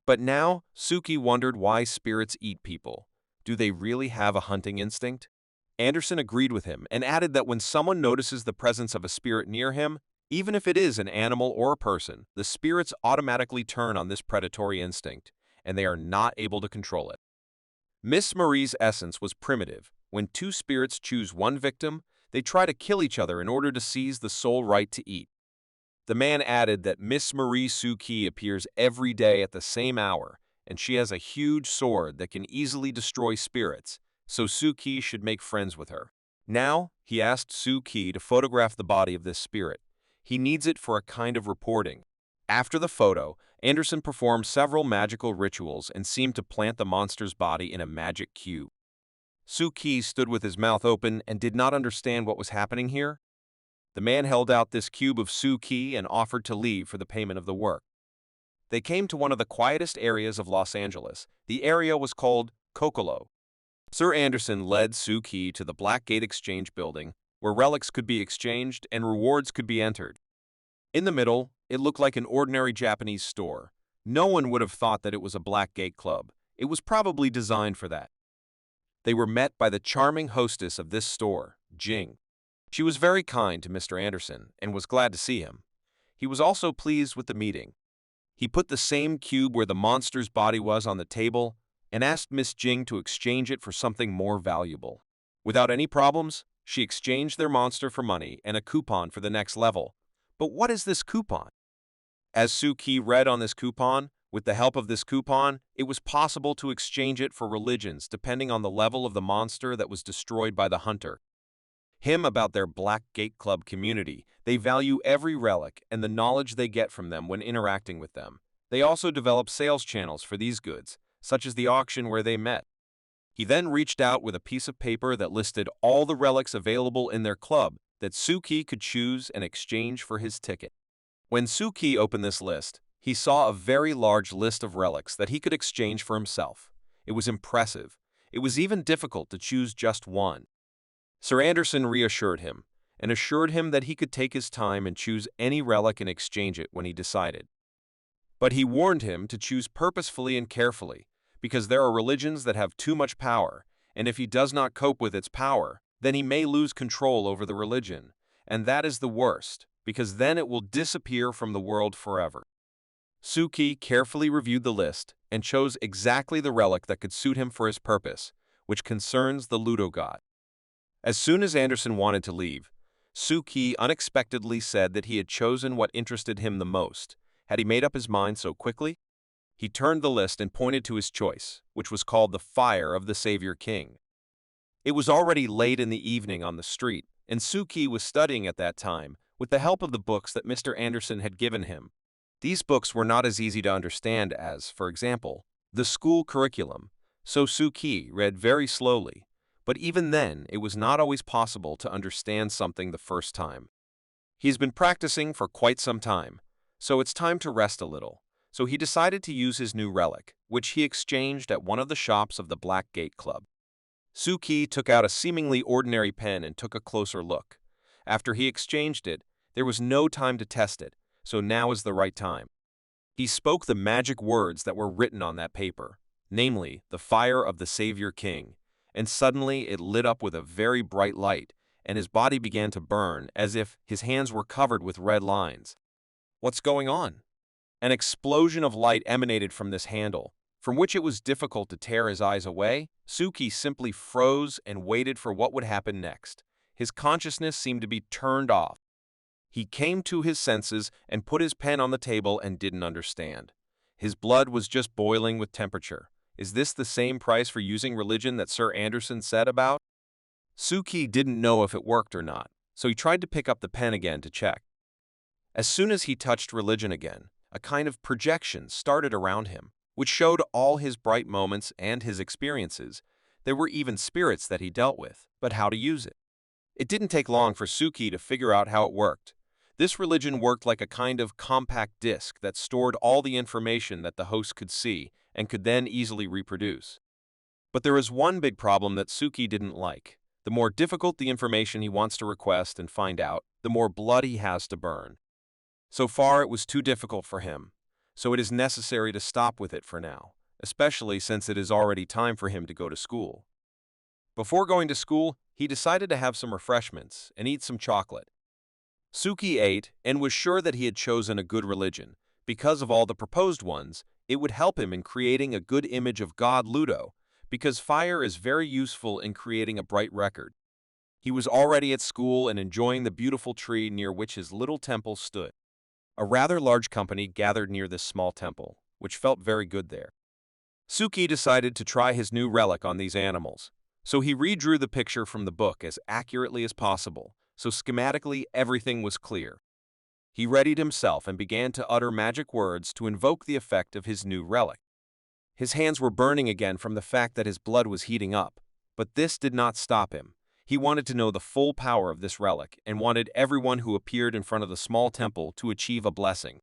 But now, Suki wondered why spirits eat people. Do they really have a hunting instinct? Anderson agreed with him and added that when someone notices the presence of a spirit near him, even if it is an animal or a person, the spirits automatically turn on this predatory instinct, and they are not able to control it. Miss Marie's essence was primitive. When 2 spirits choose one victim, they try to kill each other in order to seize the sole right to eat. The man added that Miss Marie Suki appears every day at the same hour, and she has a huge sword that can easily destroy spirits, so Suki should make friends with her. Now, he asked Suki to photograph the body of this spirit. He needs it for a kind of reporting. After the photo, Anderson performed several magical rituals and seemed to plant the monster's body in a magic cube. Suki stood with his mouth open and did not understand what was happening here. The man held out this cube of Suki and offered to leave for the payment of the work. They came to one of the quietest areas of Los Angeles. The area was called Cocolo. Sir Anderson led Suki to the Black Gate Exchange building, where relics could be exchanged and rewards could be entered. In the middle, it looked like an ordinary Japanese store. No one would have thought that it was a Black Gate club. It was probably designed for that. They were met by the charming hostess of this store, Jing. She was very kind to Mr. Anderson and was glad to see him. He was also pleased with the meeting. He put the same cube where the monster's body was on the table and asked Miss Jing to exchange it for something more valuable. Without any problems, she exchanged their monster for money and a coupon for the next level. But what is this coupon? As Suki read on this coupon, with the help of this coupon, it was possible to exchange it for religions depending on the level of the monster that was destroyed by the hunter. him about their Black Gate Club community. They value every relic and the knowledge they get from them when interacting with them. They also develop sales channels for these goods, such as the auction where they met. He then reached out with a piece of paper that listed all the relics available in their club that Suki could choose and exchange for his ticket. When Suki opened this list, he saw a very large list of relics that he could exchange for himself. It was impressive. It was even difficult to choose just one. Sir Anderson reassured him, and assured him that he could take his time and choose any relic and exchange it when he decided. But he warned him to choose purposefully and carefully, because there are religions that have too much power, and if he does not cope with its power, then he may lose control over the religion, and that is the worst, because then it will disappear from the world forever. Suki carefully reviewed the list and chose exactly the relic that could suit him for his purpose, which concerns the Ludo god. As soon as Anderson wanted to leave, Suki unexpectedly said that he had chosen what interested him the most. Had he made up his mind so quickly? He turned the list and pointed to his choice, which was called the Fire of the Savior King. It was already late in the evening on the street, and Suki was studying at that time with the help of the books that Mr. Anderson had given him. These books were not as easy to understand as, for example, the school curriculum, so Suki read very slowly, but even then it was not always possible to understand something the first time. He's been practicing for quite some time, so it's time to rest a little. So he decided to use his new relic, which he exchanged at one of the shops of the Black Gate Club. Suki took out a seemingly ordinary pen and took a closer look. After he exchanged it, there was no time to test it, so now is the right time. He spoke the magic words that were written on that paper, namely, the Fire of the Savior King, and suddenly it lit up with a very bright light, and his body began to burn as if his hands were covered with red lines. What's going on? An explosion of light emanated from this handle, from which it was difficult to tear his eyes away. Suki simply froze and waited for what would happen next. His consciousness seemed to be turned off. He came to his senses and put his pen on the table and didn't understand. His blood was just boiling with temperature. Is this the same price for using religion that Sir Anderson said about? Suki didn't know if it worked or not, so he tried to pick up the pen again to check. As soon as he touched religion again, a kind of projection started around him, which showed all his bright moments and his experiences. There were even spirits that he dealt with, but how to use it? It didn't take long for Suki to figure out how it worked. This religion worked like a kind of compact disc that stored all the information that the host could see and could then easily reproduce. But there is one big problem that Suki didn't like. The more difficult the information he wants to request and find out, the more blood he has to burn. So far, it was too difficult for him, so it is necessary to stop with it for now, especially since it is already time for him to go to school. Before going to school, he decided to have some refreshments and eat some chocolate. Suki ate and was sure that he had chosen a good religion. Because of all the proposed ones, it would help him in creating a good image of God Ludo, because fire is very useful in creating a bright record. He was already at school and enjoying the beautiful tree near which his little temple stood. A rather large company gathered near this small temple, which felt very good there. Suki decided to try his new relic on these animals, so he redrew the picture from the book as accurately as possible, so schematically everything was clear. He readied himself and began to utter magic words to invoke the effect of his new relic. His hands were burning again from the fact that his blood was heating up, but this did not stop him. He wanted to know the full power of this relic and wanted everyone who appeared in front of the small temple to achieve a blessing.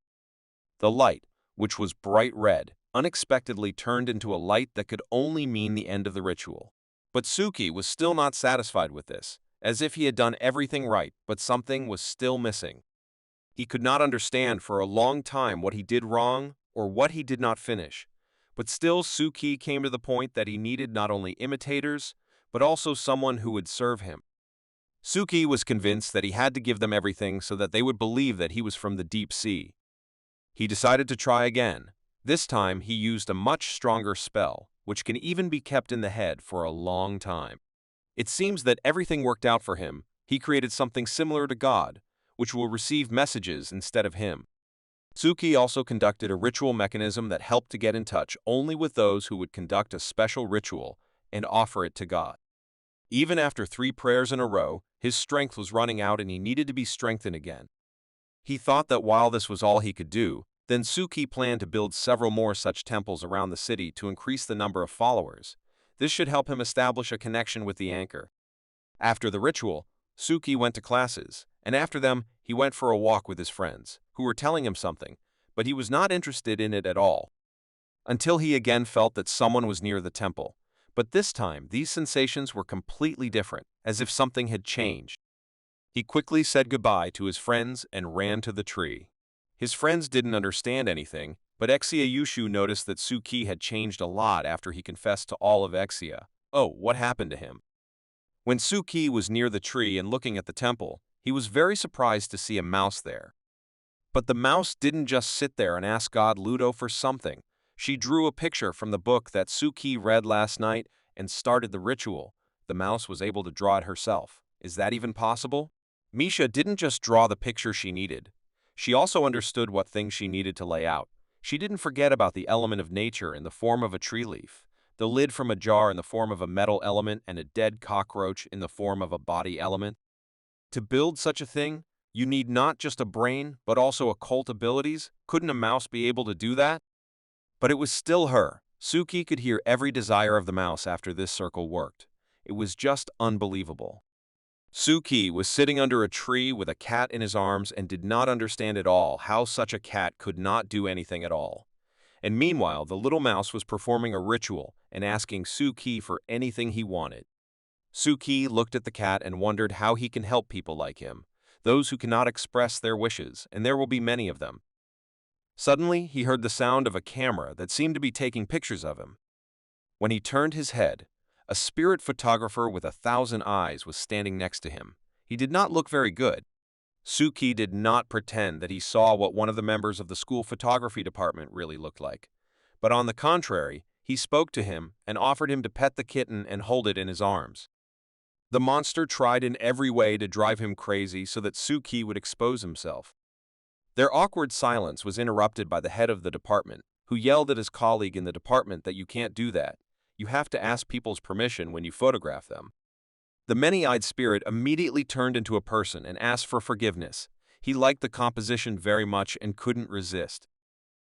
The light, which was bright red, unexpectedly turned into a light that could only mean the end of the ritual. But Suki was still not satisfied with this, as if he had done everything right, but something was still missing. He could not understand for a long time what he did wrong or what he did not finish. But still Suki came to the point that he needed not only imitators, but also someone who would serve him. Suki was convinced that he had to give them everything so that they would believe that he was from the deep sea. He decided to try again. This time he used a much stronger spell, which can even be kept in the head for a long time. It seems that everything worked out for him. He created something similar to God, which will receive messages instead of him. Suki also conducted a ritual mechanism that helped to get in touch only with those who would conduct a special ritual and offer it to God. Even after 3 prayers in a row, his strength was running out and he needed to be strengthened again. He thought that while this was all he could do, then Suki planned to build several more such temples around the city to increase the number of followers. This should help him establish a connection with the anchor. After the ritual, Suki went to classes, and after them, he went for a walk with his friends, who were telling him something, but he was not interested in it at all. Until he again felt that someone was near the temple. But this time, these sensations were completely different, as if something had changed. He quickly said goodbye to his friends and ran to the tree. His friends didn't understand anything, but Exia Yushu noticed that Suki had changed a lot after he confessed to all of Exia. Oh, what happened to him? When Suki was near the tree and looking at the temple, he was very surprised to see a mouse there. But the mouse didn't just sit there and ask God Ludo for something. She drew a picture from the book that Suki read last night and started the ritual. The mouse was able to draw it herself. Is that even possible? Misha didn't just draw the picture she needed. She also understood what things she needed to lay out. She didn't forget about the element of nature in the form of a tree leaf, the lid from a jar in the form of a metal element, and a dead cockroach in the form of a body element. To build such a thing, you need not just a brain, but also occult abilities. Couldn't a mouse be able to do that? But it was still her. Suki could hear every desire of the mouse after this circle worked. It was just unbelievable. Suki was sitting under a tree with a cat in his arms and did not understand at all how such a cat could not do anything at all. And meanwhile, the little mouse was performing a ritual and asking Suki for anything he wanted. Suki looked at the cat and wondered how he can help people like him, those who cannot express their wishes, and there will be many of them. Suddenly, he heard the sound of a camera that seemed to be taking pictures of him. When he turned his head, a spirit photographer with 1,000 eyes was standing next to him. He did not look very good. Suki did not pretend that he saw what one of the members of the school photography department really looked like. But on the contrary, he spoke to him and offered him to pet the kitten and hold it in his arms. The monster tried in every way to drive him crazy so that Suki would expose himself. Their awkward silence was interrupted by the head of the department, who yelled at his colleague in the department that you can't do that. You have to ask people's permission when you photograph them. The many-eyed spirit immediately turned into a person and asked for forgiveness. He liked the composition very much and couldn't resist.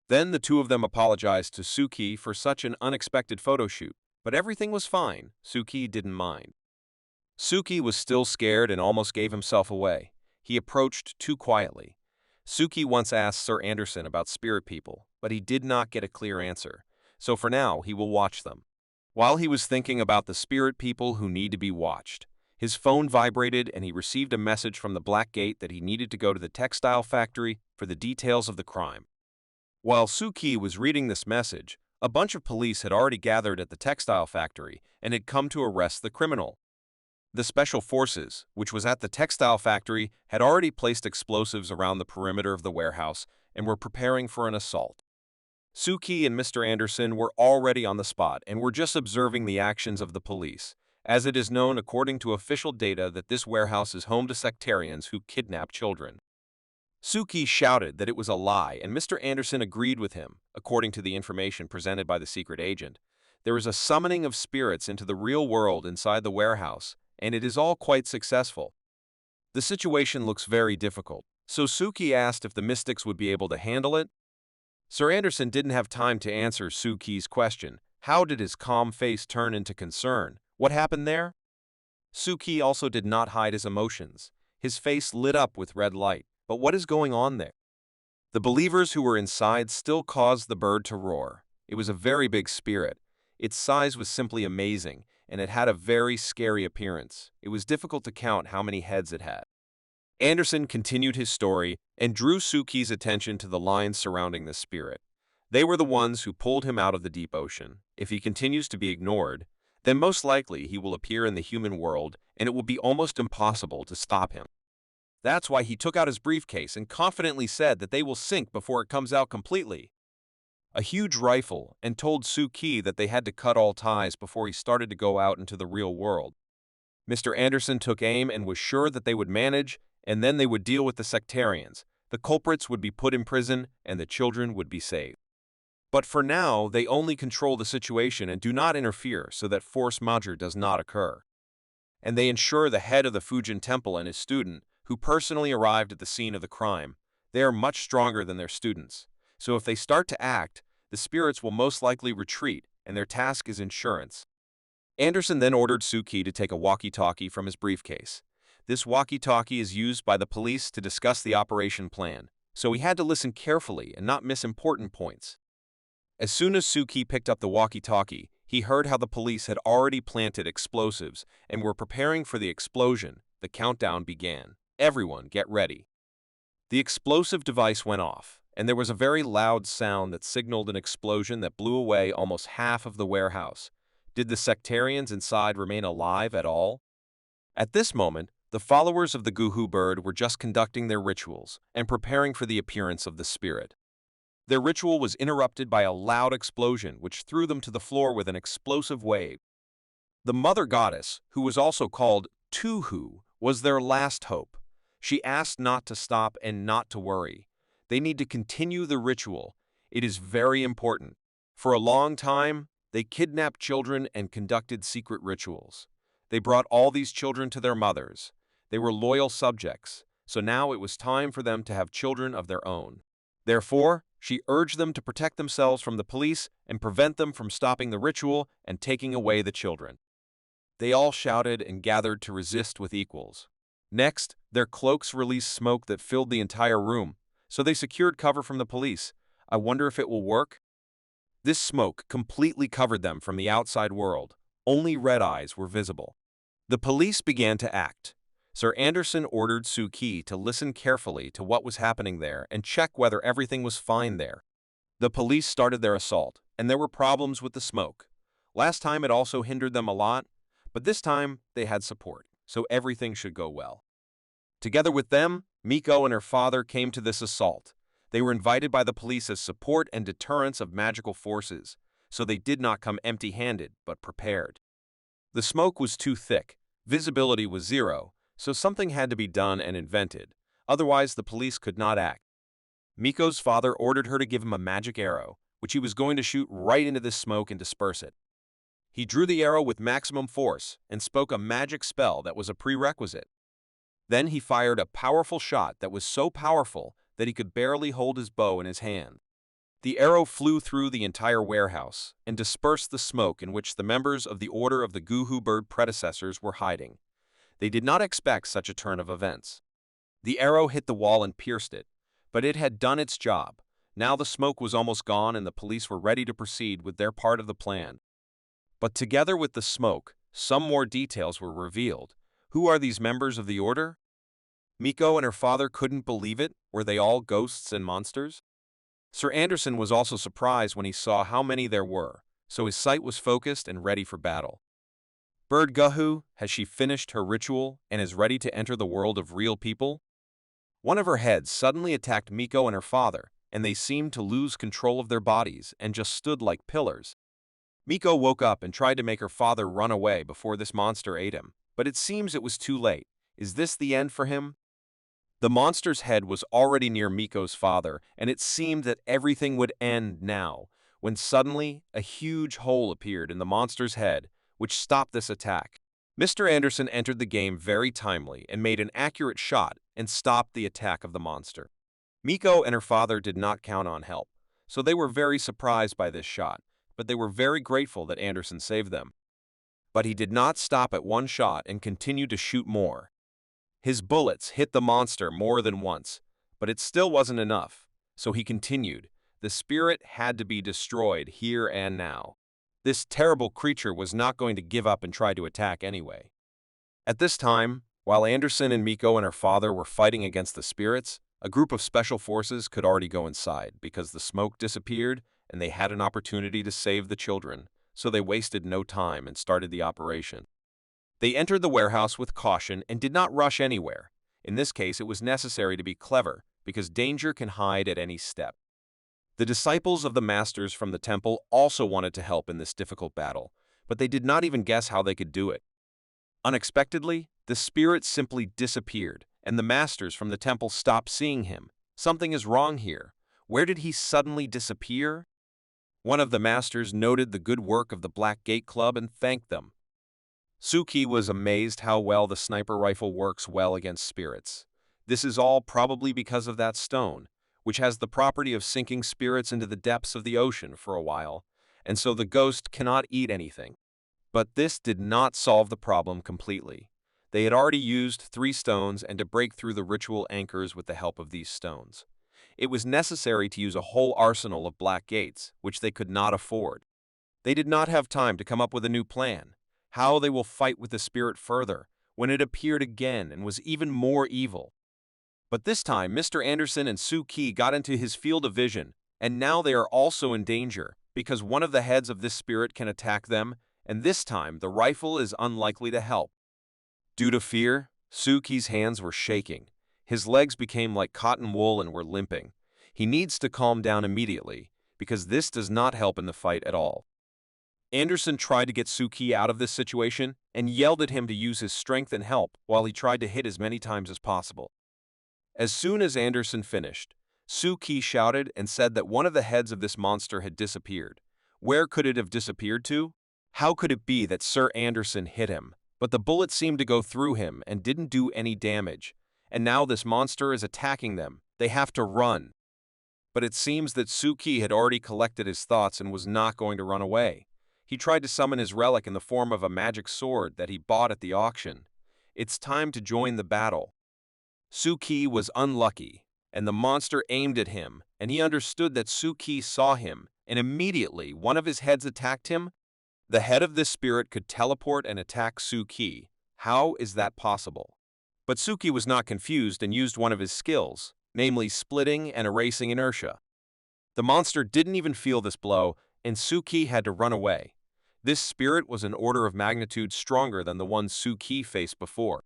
Then the two of them apologized to Suki for such an unexpected photo shoot, but everything was fine. Suki didn't mind. Suki was still scared and almost gave himself away. He approached too quietly. Suki once asked Sir Anderson about spirit people, but he did not get a clear answer, so for now he will watch them. While he was thinking about the spirit people who need to be watched, his phone vibrated and he received a message from the Black Gate that he needed to go to the textile factory for the details of the crime. While Suki was reading this message, a bunch of police had already gathered at the textile factory and had come to arrest the criminal. The special forces, which was at the textile factory, had already placed explosives around the perimeter of the warehouse and were preparing for an assault. Suki and Mr. Anderson were already on the spot and were just observing the actions of the police, as it is known according to official data that this warehouse is home to sectarians who kidnap children. Suki shouted that it was a lie, and Mr. Anderson agreed with him, according to the information presented by the secret agent. There is a summoning of spirits into the real world inside the warehouse, and it is all quite successful. The situation looks very difficult, so Suki asked if the mystics would be able to handle it. Sir Anderson didn't have time to answer Suki's question. How did his calm face turn into concern? What happened there? Suki also did not hide his emotions. His face lit up with red light. But what is going on there? The believers who were inside still caused the bird to roar. It was a very big spirit. Its size was simply amazing, and it had a very scary appearance. It was difficult to count how many heads it had. Anderson continued his story and drew Suki's attention to the lines surrounding the spirit. They were the ones who pulled him out of the deep ocean. If he continues to be ignored, then most likely he will appear in the human world and it will be almost impossible to stop him. That's why he took out his briefcase and confidently said that they will sink before it comes out completely. A huge rifle, and told Suki that they had to cut all ties before he started to go out into the real world. Mr. Anderson took aim and was sure that they would manage, and then they would deal with the sectarians. The culprits would be put in prison, and the children would be saved. But for now, they only control the situation and do not interfere so that force majeure does not occur. and they ensure the head of the Fujin Temple and his student, who personally arrived at the scene of the crime. They are much stronger than their students, so if they start to act, the spirits will most likely retreat, and their task is insurance. Anderson then ordered Suki to take a walkie-talkie from his briefcase. This walkie-talkie is used by the police to discuss the operation plan, so he had to listen carefully and not miss important points. As soon as Suki picked up the walkie-talkie, he heard how the police had already planted explosives and were preparing for the explosion. The countdown began. Everyone, get ready. The explosive device went off, and there was a very loud sound that signaled an explosion that blew away almost half of the warehouse. Did the sectarians inside remain alive at all? At this moment, the followers of the Guhu bird were just conducting their rituals and preparing for the appearance of the spirit. Their ritual was interrupted by a loud explosion which threw them to the floor with an explosive wave. The mother goddess, who was also called Tuhu, was their last hope. She asked not to stop and not to worry. They need to continue the ritual. It is very important. For a long time, they kidnapped children and conducted secret rituals. They brought all these children to their mothers. They were loyal subjects, so now it was time for them to have children of their own. Therefore, she urged them to protect themselves from the police and prevent them from stopping the ritual and taking away the children. They all shouted and gathered to resist with equals. Next, their cloaks released smoke that filled the entire room, so they secured cover from the police. I wonder if it will work? This smoke completely covered them from the outside world. Only red eyes were visible. The police began to act. Sir Anderson ordered Suki to listen carefully to what was happening there and check whether everything was fine there. The police started their assault, and there were problems with the smoke. Last time it also hindered them a lot, but this time they had support, so everything should go well. Together with them, Miko and her father came to this assault. They were invited by the police as support and deterrence of magical forces, so they did not come empty-handed, but prepared. The smoke was too thick, visibility was zero, so something had to be done and invented, otherwise the police could not act. Miko's father ordered her to give him a magic arrow, which he was going to shoot right into this smoke and disperse it. He drew the arrow with maximum force and spoke a magic spell that was a prerequisite. Then he fired a powerful shot that was so powerful that he could barely hold his bow in his hand. The arrow flew through the entire warehouse and dispersed the smoke in which the members of the Order of the Guhu Bird predecessors were hiding. They did not expect such a turn of events. The arrow hit the wall and pierced it, but it had done its job. Now the smoke was almost gone and the police were ready to proceed with their part of the plan. But together with the smoke, some more details were revealed. Who are these members of the Order? Miko and her father couldn't believe it. Were they all ghosts and monsters? Sir Anderson was also surprised when he saw how many there were, so his sight was focused and ready for battle. Bird Guhu, has she finished her ritual and is ready to enter the world of real people? One of her heads suddenly attacked Miko and her father, and they seemed to lose control of their bodies and just stood like pillars. Miko woke up and tried to make her father run away before this monster ate him, but it seems it was too late. Is this the end for him? The monster's head was already near Miko's father, and it seemed that everything would end now, when suddenly a huge hole appeared in the monster's head, which stopped this attack. Mr. Anderson entered the game very timely and made an accurate shot and stopped the attack of the monster. Miko and her father did not count on help, so they were very surprised by this shot, but they were very grateful that Anderson saved them. But he did not stop at one shot and continued to shoot more. His bullets hit the monster more than once, but it still wasn't enough, so he continued. The spirit had to be destroyed here and now. This terrible creature was not going to give up and try to attack anyway. At this time, while Anderson and Miko and her father were fighting against the spirits, a group of special forces could already go inside because the smoke disappeared and they had an opportunity to save the children, so they wasted no time and started the operation. They entered the warehouse with caution and did not rush anywhere. In this case, it was necessary to be clever because danger can hide at any step. The disciples of the masters from the temple also wanted to help in this difficult battle, but they did not even guess how they could do it. Unexpectedly, the spirit simply disappeared, and the masters from the temple stopped seeing him. Something is wrong here. Where did he suddenly disappear? One of the masters noted the good work of the Black Gate Club and thanked them. Suki was amazed how well the sniper rifle works well against spirits. This is all probably because of that stone, which has the property of sinking spirits into the depths of the ocean for a while, and so the ghost cannot eat anything. But this did not solve the problem completely. They had already used 3 stones and to break through the ritual anchors with the help of these stones. It was necessary to use a whole arsenal of black gates, which they could not afford. They did not have time to come up with a new plan. How they will fight with the spirit further, when it appeared again and was even more evil. But this time, Mr. Anderson and Suki got into his field of vision, and now they are also in danger, because one of the heads of this spirit can attack them, and this time the rifle is unlikely to help. Due to fear, Suki's hands were shaking. His legs became like cotton wool and were limping. He needs to calm down immediately, because this does not help in the fight at all. Anderson tried to get Suki out of this situation and yelled at him to use his strength and help while he tried to hit as many times as possible. As soon as Anderson finished, Suki shouted and said that one of the heads of this monster had disappeared. Where could it have disappeared to? How could it be that Sir Anderson hit him, but the bullet seemed to go through him and didn't do any damage, and now this monster is attacking them? They have to run. But it seems that Suki had already collected his thoughts and was not going to run away. He tried to summon his relic in the form of a magic sword that he bought at the auction. It's time to join the battle. Suki was unlucky, and the monster aimed at him, and he understood that Suki saw him, and immediately one of his heads attacked him. The head of this spirit could teleport and attack Suki. How is that possible? But Suki was not confused and used one of his skills, namely splitting and erasing inertia. The monster didn't even feel this blow, and Suki had to run away. This spirit was an order of magnitude stronger than the one Suki faced before.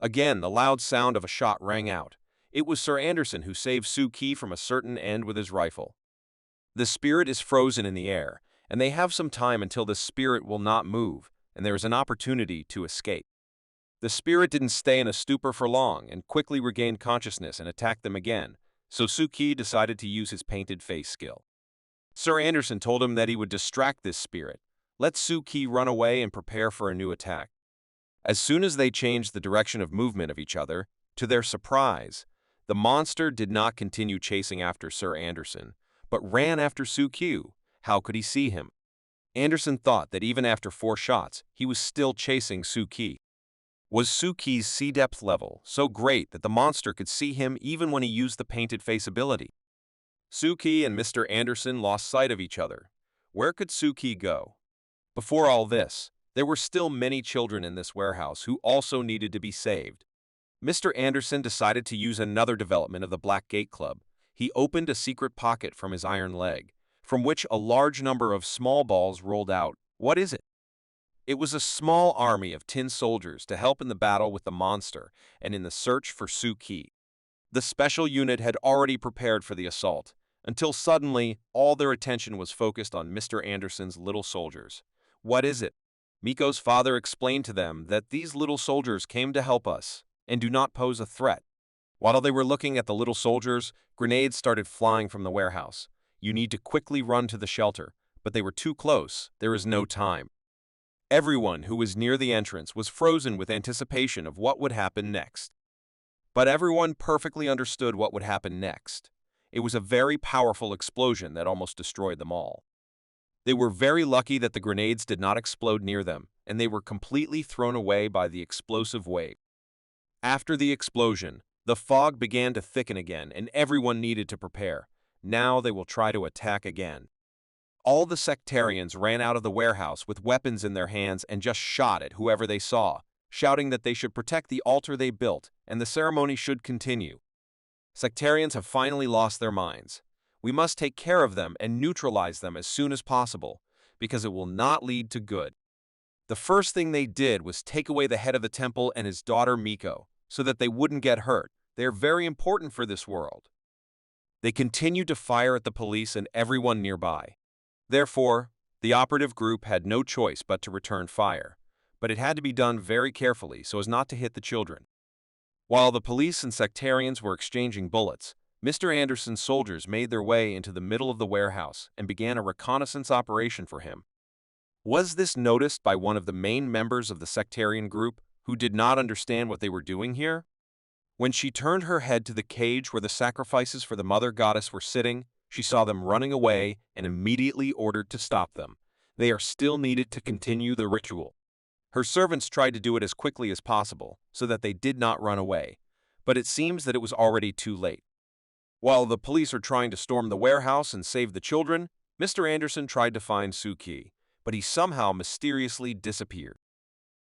Again, the loud sound of a shot rang out. It was Sir Anderson who saved Suki from a certain end with his rifle. The spirit is frozen in the air, and they have some time until the spirit will not move, and there is an opportunity to escape. The spirit didn't stay in a stupor for long and quickly regained consciousness and attacked them again, so Suki decided to use his painted face skill. Sir Anderson told him that he would distract this spirit, let Suki run away and prepare for a new attack. As soon as they changed the direction of movement of each other, to their surprise, the monster did not continue chasing after Sir Anderson, but ran after Suki. How could he see him? Anderson thought that even after 4 shots, he was still chasing Suki. Was Suki's sea depth level so great that the monster could see him even when he used the painted face ability? Suki and Mr. Anderson lost sight of each other. Where could Suki go? Before all this, there were still many children in this warehouse who also needed to be saved. Mr. Anderson decided to use another development of the Black Gate Club. He opened a secret pocket from his iron leg, from which a large number of small balls rolled out. What is it? It was a small army of tin soldiers to help in the battle with the monster and in the search for Suki. The special unit had already prepared for the assault, until suddenly all their attention was focused on Mr. Anderson's little soldiers. What is it? Miko's father explained to them that these little soldiers came to help us and do not pose a threat. While they were looking at the little soldiers, grenades started flying from the warehouse. You need to quickly run to the shelter, but they were too close. There is no time. Everyone who was near the entrance was frozen with anticipation of what would happen next. But everyone perfectly understood what would happen next. It was a very powerful explosion that almost destroyed them all. They were very lucky that the grenades did not explode near them, and they were completely thrown away by the explosive wave. After the explosion, the fog began to thicken again, and everyone needed to prepare. Now they will try to attack again. All the sectarians ran out of the warehouse with weapons in their hands and just shot at whoever they saw, shouting that they should protect the altar they built and the ceremony should continue. Sectarians have finally lost their minds. We must take care of them and neutralize them as soon as possible, because it will not lead to good. The first thing they did was take away the head of the temple and his daughter Miko, so that they wouldn't get hurt. They are very important for this world. They continued to fire at the police and everyone nearby. Therefore, the operative group had no choice but to return fire, but it had to be done very carefully so as not to hit the children. While the police and sectarians were exchanging bullets, Mr. Anderson's soldiers made their way into the middle of the warehouse and began a reconnaissance operation for him. Was this noticed by one of the main members of the sectarian group who did not understand what they were doing here? When she turned her head to the cage where the sacrifices for the mother goddess were sitting, she saw them running away and immediately ordered to stop them. They are still needed to continue the ritual. Her servants tried to do it as quickly as possible so that they did not run away, but it seems that it was already too late. While the police are trying to storm the warehouse and save the children, Mr. Anderson tried to find Suki, but he somehow mysteriously disappeared.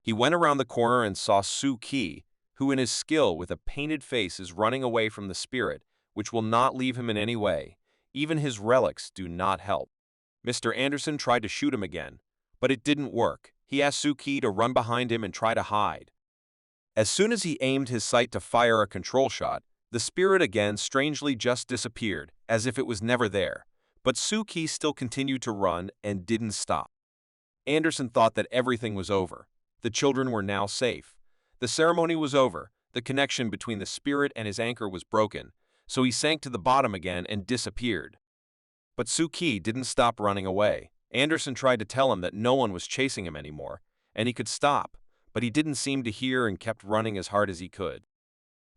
He went around the corner and saw Suki, who in his skill with a painted face is running away from the spirit, which will not leave him in any way. Even his relics do not help. Mr. Anderson tried to shoot him again, but it didn't work. He asked Suki to run behind him and try to hide. As soon as he aimed his sight to fire a control shot, the spirit again strangely just disappeared, as if it was never there. But Suki still continued to run and didn't stop. Anderson thought that everything was over. The children were now safe. The ceremony was over. The connection between the spirit and his anchor was broken, so he sank to the bottom again and disappeared. But Suki didn't stop running away. Anderson tried to tell him that no one was chasing him anymore, and he could stop, but he didn't seem to hear and kept running as hard as he could.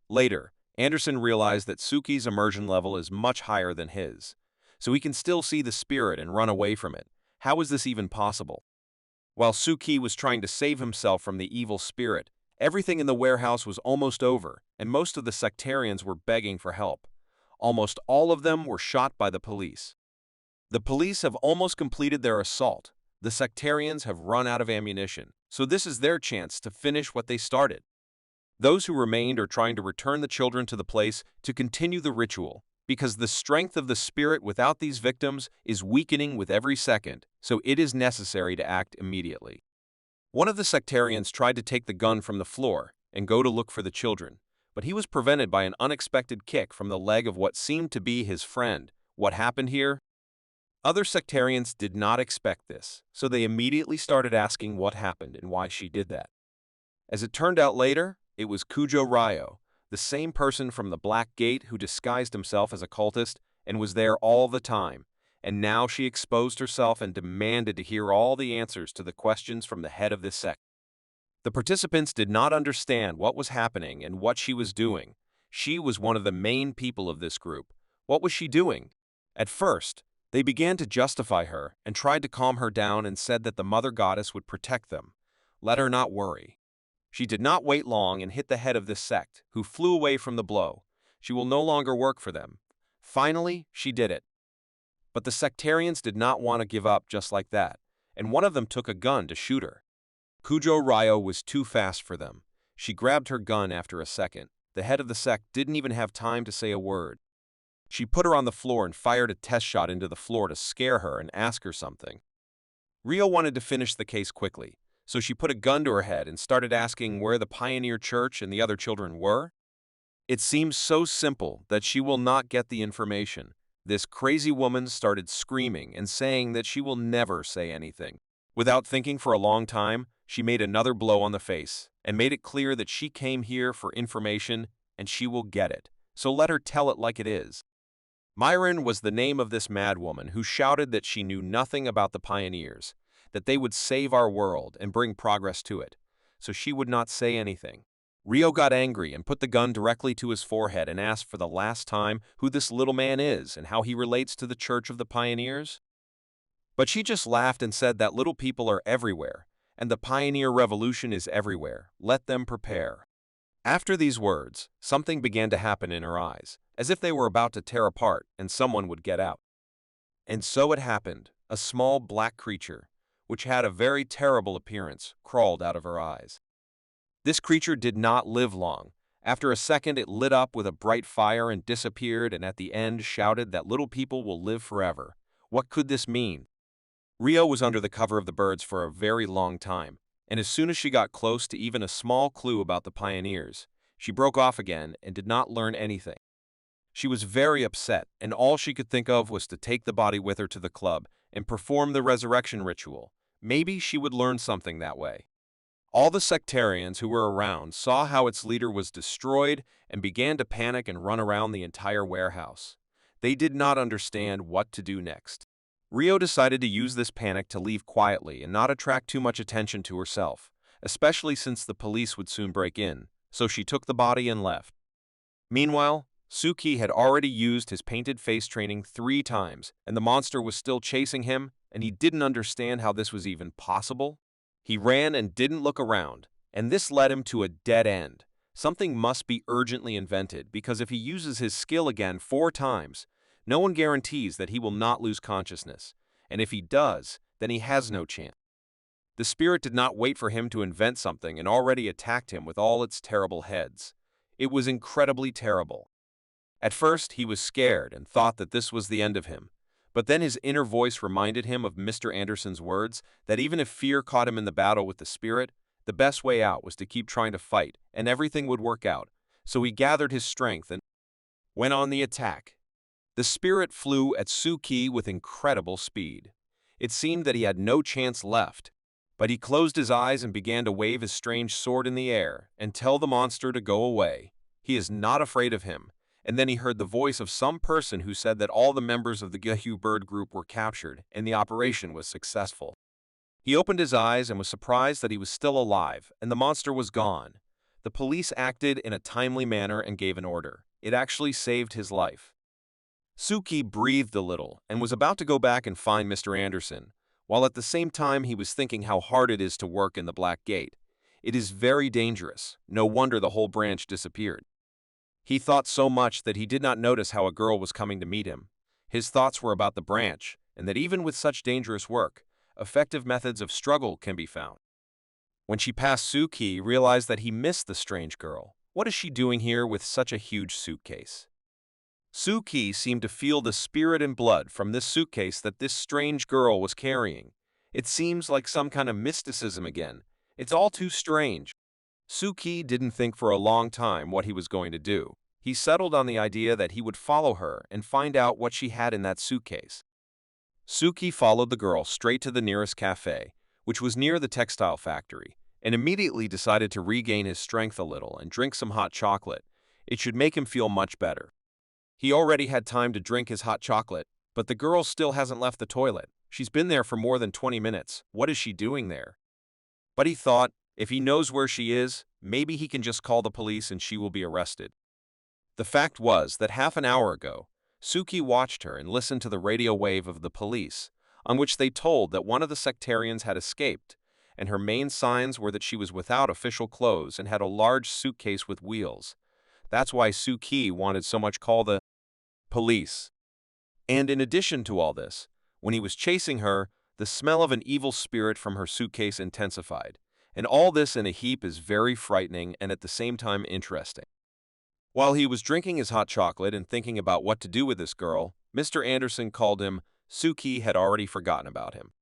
Later, Anderson realized that Suki's immersion level is much higher than his, so he can still see the spirit and run away from it. How is this even possible? While Suki was trying to save himself from the evil spirit, everything in the warehouse was almost over, and most of the sectarians were begging for help. Almost all of them were shot by the police. The police have almost completed their assault. The sectarians have run out of ammunition, so this is their chance to finish what they started. Those who remained are trying to return the children to the place to continue the ritual, because the strength of the spirit without these victims is weakening with every second, so it is necessary to act immediately. One of the sectarians tried to take the gun from the floor and go to look for the children, but he was prevented by an unexpected kick from the leg of what seemed to be his friend. What happened here? Other sectarians did not expect this, so they immediately started asking what happened and why she did that. As it turned out later, it was Kujo Ryo, the same person from the Black Gate who disguised himself as a cultist and was there all the time, and now she exposed herself and demanded to hear all the answers to the questions from the head of this sect. The participants did not understand what was happening and what she was doing. She was one of the main people of this group. What was she doing? At first, they began to justify her and tried to calm her down and said that the mother goddess would protect them. Let her not worry. She did not wait long and hit the head of this sect, who flew away from the blow. She will no longer work for them. Finally, she did it. But the sectarians did not want to give up just like that, and one of them took a gun to shoot her. Kujo Ryo was too fast for them. She grabbed her gun after a second. The head of the sect didn't even have time to say a word. She put her on the floor and fired a test shot into the floor to scare her and ask her something. Ryo wanted to finish the case quickly, so she put a gun to her head and started asking where the Pioneer Church and the other children were. It seems so simple that she will not get the information. This crazy woman started screaming and saying that she will never say anything. Without thinking for a long time, she made another blow on the face and made it clear that she came here for information and she will get it, so let her tell it like it is. Myron was the name of this mad woman who shouted that she knew nothing about the pioneers, that they would save our world and bring progress to it, so she would not say anything. Ryo got angry and put the gun directly to his forehead and asked for the last time who this little man is and how he relates to the Church of the Pioneers. But she just laughed and said that little people are everywhere, and the pioneer revolution is everywhere. Let them prepare. After these words, something began to happen in her eyes, as if they were about to tear apart and someone would get out. And so it happened. A small black creature, which had a very terrible appearance, crawled out of her eyes. This creature did not live long. After a second, it lit up with a bright fire and disappeared, and at the end shouted that little people will live forever. What could this mean? Ryo was under the cover of the birds for a very long time, and as soon as she got close to even a small clue about the pioneers, she broke off again and did not learn anything. She was very upset, and all she could think of was to take the body with her to the club and perform the resurrection ritual. Maybe she would learn something that way. All the sectarians who were around saw how its leader was destroyed and began to panic and run around the entire warehouse. They did not understand what to do next. Rio decided to use this panic to leave quietly and not attract too much attention to herself, especially since the police would soon break in, so she took the body and left. Meanwhile, Suki had already used his painted face training 3 times, and the monster was still chasing him, and he didn't understand how this was even possible. He ran and didn't look around, and this led him to a dead end. Something must be urgently invented, because if he uses his skill again 4 times, no one guarantees that he will not lose consciousness, and if he does, then he has no chance. The spirit did not wait for him to invent something and already attacked him with all its terrible heads. It was incredibly terrible. At first, he was scared and thought that this was the end of him, but then his inner voice reminded him of Mr. Anderson's words that even if fear caught him in the battle with the spirit, the best way out was to keep trying to fight and everything would work out. So he gathered his strength and went on the attack. The spirit flew at Suki with incredible speed. It seemed that he had no chance left, but he closed his eyes and began to wave his strange sword in the air and tell the monster to go away. He is not afraid of him. And then he heard the voice of some person who said that all the members of the Gehu bird group were captured and the operation was successful. He opened his eyes and was surprised that he was still alive and the monster was gone. The police acted in a timely manner and gave an order. It actually saved his life. Suki breathed a little and was about to go back and find Mr. Anderson, while at the same time he was thinking how hard it is to work in the Black Gate. It is very dangerous. No wonder the whole branch disappeared. He thought so much that he did not notice how a girl was coming to meet him. His thoughts were about the branch, and that even with such dangerous work, effective methods of struggle can be found. When she passed Suki, he realized that he missed the strange girl. What is she doing here with such a huge suitcase? Suki seemed to feel the spirit and blood from this suitcase that this strange girl was carrying. It seems like some kind of mysticism again. It's all too strange. Suki didn't think for a long time what he was going to do. He settled on the idea that he would follow her and find out what she had in that suitcase. Suki followed the girl straight to the nearest cafe, which was near the textile factory, and immediately decided to regain his strength a little and drink some hot chocolate. It should make him feel much better. He already had time to drink his hot chocolate, but the girl still hasn't left the toilet. She's been there for more than 20 minutes. What is she doing there? But he thought, if he knows where she is, maybe he can just call the police and she will be arrested. The fact was that half an hour ago, Suki watched her and listened to the radio wave of the police, on which they told that one of the sectarians had escaped, and her main signs were that she was without official clothes and had a large suitcase with wheels. That's why Suki wanted so much call the police. And in addition to all this, when he was chasing her, the smell of an evil spirit from her suitcase intensified. And all this in a heap is very frightening and at the same time interesting. While he was drinking his hot chocolate and thinking about what to do with this girl, Mr. Anderson called him. Suki had already forgotten about him.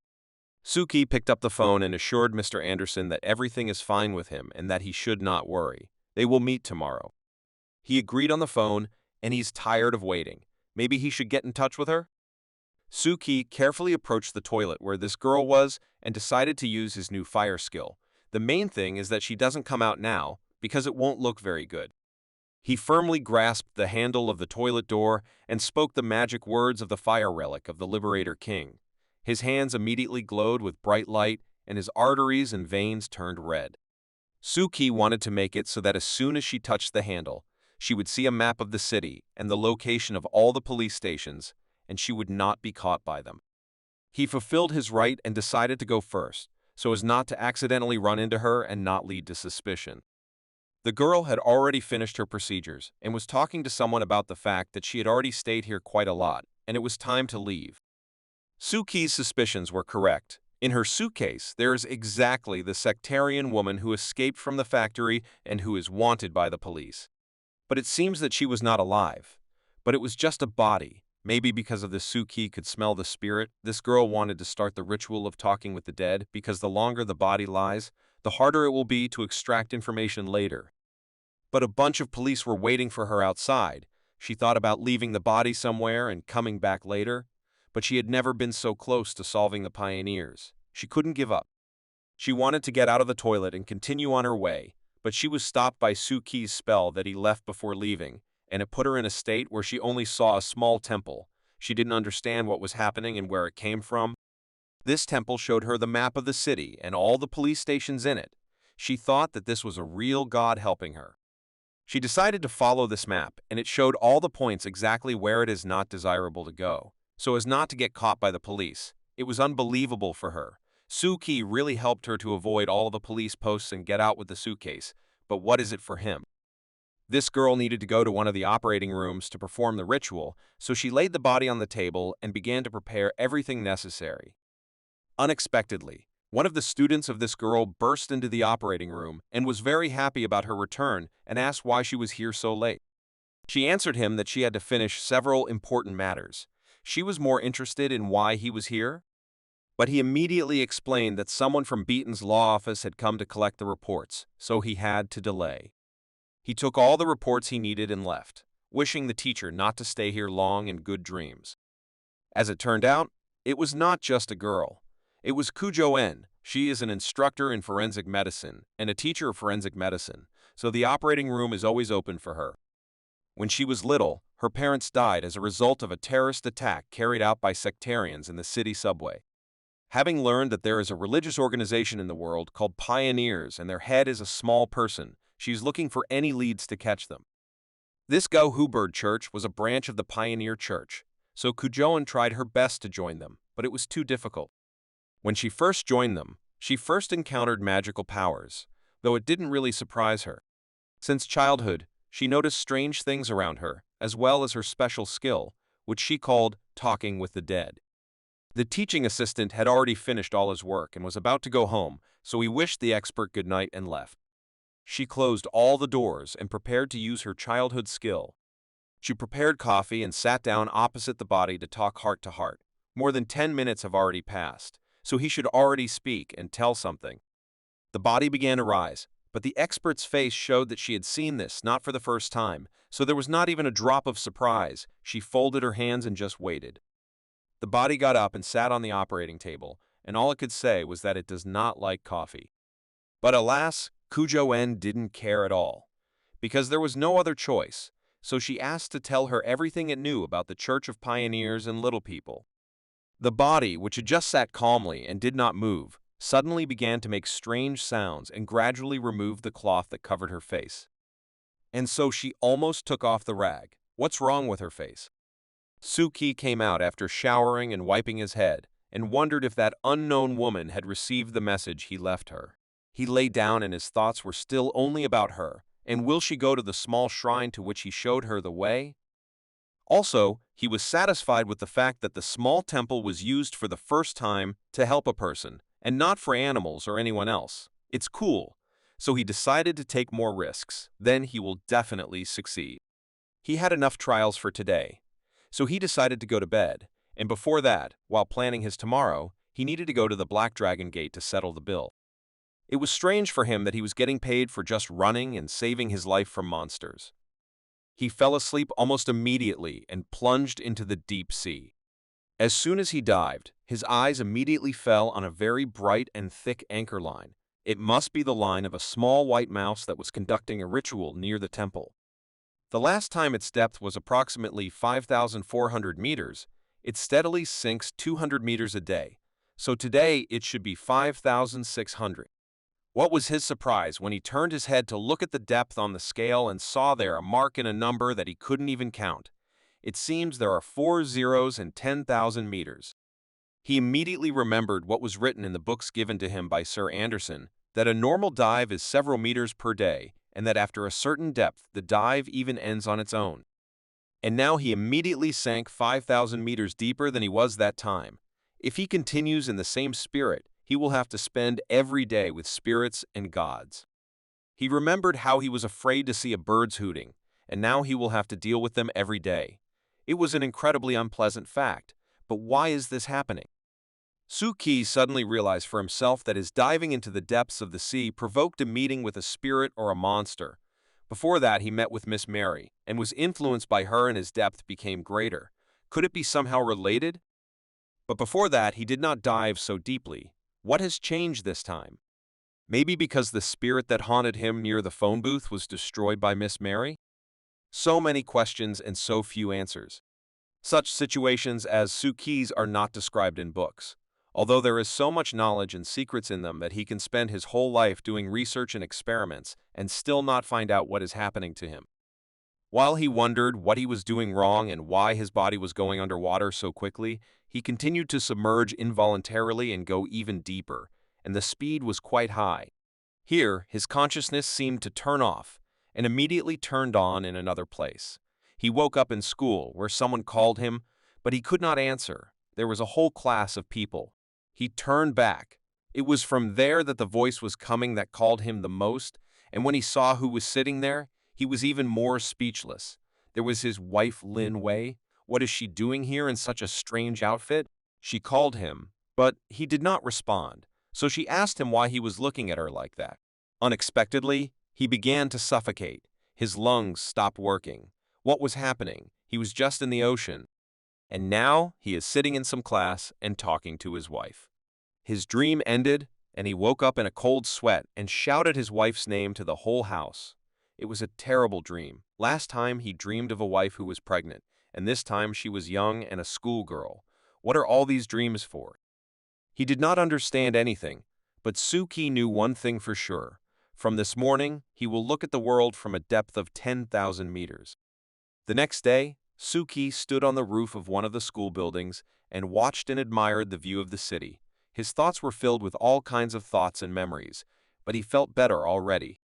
Suki picked up the phone and assured Mr. Anderson that everything is fine with him and that he should not worry. They will meet tomorrow. He agreed on the phone, and he's tired of waiting. Maybe he should get in touch with her? Suki carefully approached the toilet where this girl was and decided to use his new fire skill. The main thing is that she doesn't come out now, because it won't look very good. He firmly grasped the handle of the toilet door and spoke the magic words of the fire relic of the Liberator King. His hands immediately glowed with bright light, and his arteries and veins turned red. Suki wanted to make it so that as soon as she touched the handle, she would see a map of the city and the location of all the police stations, and she would not be caught by them. He fulfilled his right and decided to go first, so as not to accidentally run into her and not lead to suspicion. The girl had already finished her procedures and was talking to someone about the fact that she had already stayed here quite a lot, and it was time to leave. Suki's suspicions were correct. In her suitcase, there is exactly the sectarian woman who escaped from the factory and who is wanted by the police. But it seems that she was not alive. But it was just a body. Maybe because of the Suki could smell the spirit, this girl wanted to start the ritual of talking with the dead, because the longer the body lies, the harder it will be to extract information later. But a bunch of police were waiting for her outside. She thought about leaving the body somewhere and coming back later, but she had never been so close to solving the pioneers. She couldn't give up. She wanted to get out of the toilet and continue on her way, but she was stopped by Suki's spell that he left before leaving, and it put her in a state where she only saw a small temple. She didn't understand what was happening and where it came from. This temple showed her the map of the city and all the police stations in it. She thought that this was a real god helping her. She decided to follow this map, and it showed all the points exactly where it is not desirable to go, so as not to get caught by the police. It was unbelievable for her. Suki really helped her to avoid all the police posts and get out with the suitcase, but what is it for him? This girl needed to go to one of the operating rooms to perform the ritual, so she laid the body on the table and began to prepare everything necessary. Unexpectedly, one of the students of this girl burst into the operating room and was very happy about her return and asked why she was here so late. She answered him that she had to finish several important matters. She was more interested in why he was here, but he immediately explained that someone from Beaton's law office had come to collect the reports, so he had to delay. He took all the reports he needed and left, wishing the teacher not to stay here long in good dreams. As it turned out, it was not just a girl. It was Kujo-en. She is an instructor in forensic medicine and a teacher of forensic medicine, so the operating room is always open for her. When she was little, her parents died as a result of a terrorist attack carried out by sectarians in the city subway. Having learned that there is a religious organization in the world called Pioneers and their head is a small person, she is looking for any leads to catch them. This Go-Hubird Church was a branch of the Pioneer Church, so Kujo-en tried her best to join them, but it was too difficult. When she first joined them, she first encountered magical powers, though it didn't really surprise her. Since childhood, she noticed strange things around her, as well as her special skill, which she called talking with the dead. The teaching assistant had already finished all his work and was about to go home, so he wished the expert good night and left. She closed all the doors and prepared to use her childhood skill. She prepared coffee and sat down opposite the body to talk heart to heart. More than 10 minutes have already passed, so he should already speak and tell something. The body began to rise, but the expert's face showed that she had seen this not for the first time, so there was not even a drop of surprise. She folded her hands and just waited. The body got up and sat on the operating table, and all it could say was that it does not like coffee. But alas, Kujo-en didn't care at all, because there was no other choice, so she asked to tell her everything it knew about the Church of Pioneers and Little People. The body, which had just sat calmly and did not move, suddenly began to make strange sounds and gradually removed the cloth that covered her face. And so she almost took off the rag. What's wrong with her face? Suki came out after showering and wiping his head, and wondered if that unknown woman had received the message he left her. He lay down and his thoughts were still only about her, and will she go to the small shrine to which he showed her the way? Also, he was satisfied with the fact that the small temple was used for the first time to help a person, and not for animals or anyone else. It's cool, so he decided to take more risks. Then he will definitely succeed. He had enough trials for today, so he decided to go to bed, and before that, while planning his tomorrow, he needed to go to the Black Dragon Gate to settle the bill. It was strange for him that he was getting paid for just running and saving his life from monsters. He fell asleep almost immediately and plunged into the deep sea. As soon as he dived, his eyes immediately fell on a very bright and thick anchor line. It must be the line of a small white mouse that was conducting a ritual near the temple. The last time its depth was approximately 5,400 meters, it steadily sinks 200 meters a day, so today it should be 5,600. What was his surprise when he turned his head to look at the depth on the scale and saw there a mark and a number that he couldn't even count. It seems there are 4 zeros and 10,000 meters. He immediately remembered what was written in the books given to him by Sir Anderson, that a normal dive is several meters per day, and that after a certain depth the dive even ends on its own. And now he immediately sank 5,000 meters deeper than he was that time. If he continues in the same spirit, he will have to spend every day with spirits and gods. He remembered how he was afraid to see a bird's hooting, and now he will have to deal with them every day. It was an incredibly unpleasant fact, but why is this happening? Suki suddenly realized for himself that his diving into the depths of the sea provoked a meeting with a spirit or a monster. Before that, he met with Miss Mary, and was influenced by her and his depth became greater. Could it be somehow related? But before that, he did not dive so deeply. What has changed this time? Maybe because the spirit that haunted him near the phone booth was destroyed by Miss Mary? So many questions and so few answers. Such situations as Suki's are not described in books, although there is so much knowledge and secrets in them that he can spend his whole life doing research and experiments and still not find out what is happening to him. While he wondered what he was doing wrong and why his body was going underwater so quickly, he continued to submerge involuntarily and go even deeper, and the speed was quite high. Here, his consciousness seemed to turn off and immediately turned on in another place. He woke up in school where someone called him, but he could not answer. There was a whole class of people. He turned back. It was from there that the voice was coming that called him the most, and when he saw who was sitting there, he was even more speechless. There was his wife, Lin Wei. What is she doing here in such a strange outfit? She called him, but he did not respond, so she asked him why he was looking at her like that. Unexpectedly, he began to suffocate. His lungs stopped working. What was happening? He was just in the ocean. And now he is sitting in some class and talking to his wife. His dream ended, and he woke up in a cold sweat and shouted his wife's name to the whole house. It was a terrible dream. Last time he dreamed of a wife who was pregnant, and this time she was young and a schoolgirl. What are all these dreams for? He did not understand anything, but Suki knew one thing for sure. From this morning, he will look at the world from a depth of 10,000 meters. The next day, Suki stood on the roof of one of the school buildings and watched and admired the view of the city. His thoughts were filled with all kinds of thoughts and memories, but he felt better already.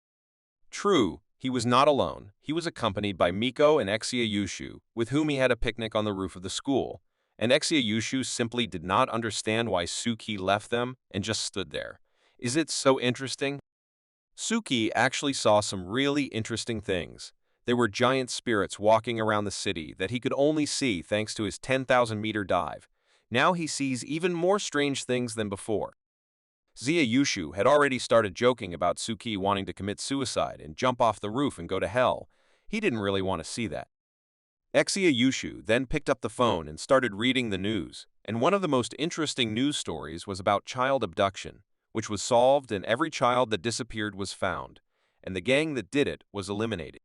True, he was not alone. He was accompanied by Miko and Exia Yushu, with whom he had a picnic on the roof of the school, and Exia Yushu simply did not understand why Suki left them and just stood there. Is it so interesting? Suki actually saw some really interesting things. There were giant spirits walking around the city that he could only see thanks to his 10,000-meter dive. Now he sees even more strange things than before. Xia Yushu had already started joking about Suki wanting to commit suicide and jump off the roof and go to hell. He didn't really want to see that. Exia Yushu then picked up the phone and started reading the news, and one of the most interesting news stories was about child abduction, which was solved and every child that disappeared was found, and the gang that did it was eliminated.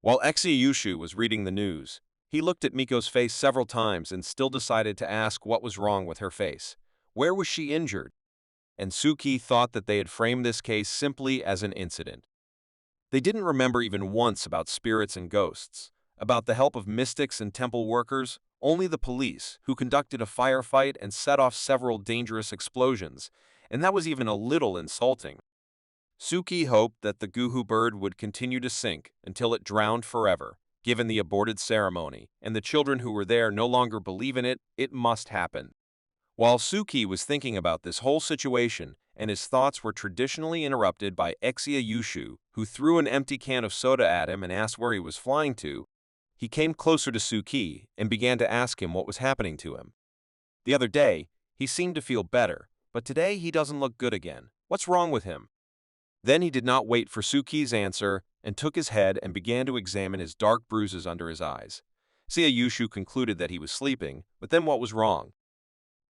While Exia Yushu was reading the news, he looked at Miko's face several times and still decided to ask what was wrong with her face. Where was she injured? And Suki thought that they had framed this case simply as an incident. They didn't remember even once about spirits and ghosts, about the help of mystics and temple workers, only the police, who conducted a firefight and set off several dangerous explosions, and that was even a little insulting. Suki hoped that the Guhu bird would continue to sink until it drowned forever, given the aborted ceremony, and the children who were there no longer believe in it, it must happen. While Suki was thinking about this whole situation, and his thoughts were traditionally interrupted by Exia Yushu, who threw an empty can of soda at him and asked where he was flying to, he came closer to Suki and began to ask him what was happening to him. The other day, he seemed to feel better, but today he doesn't look good again. What's wrong with him? Then he did not wait for Suki's answer and took his head and began to examine his dark bruises under his eyes. Xia Yushu concluded that he was sleeping, but then what was wrong?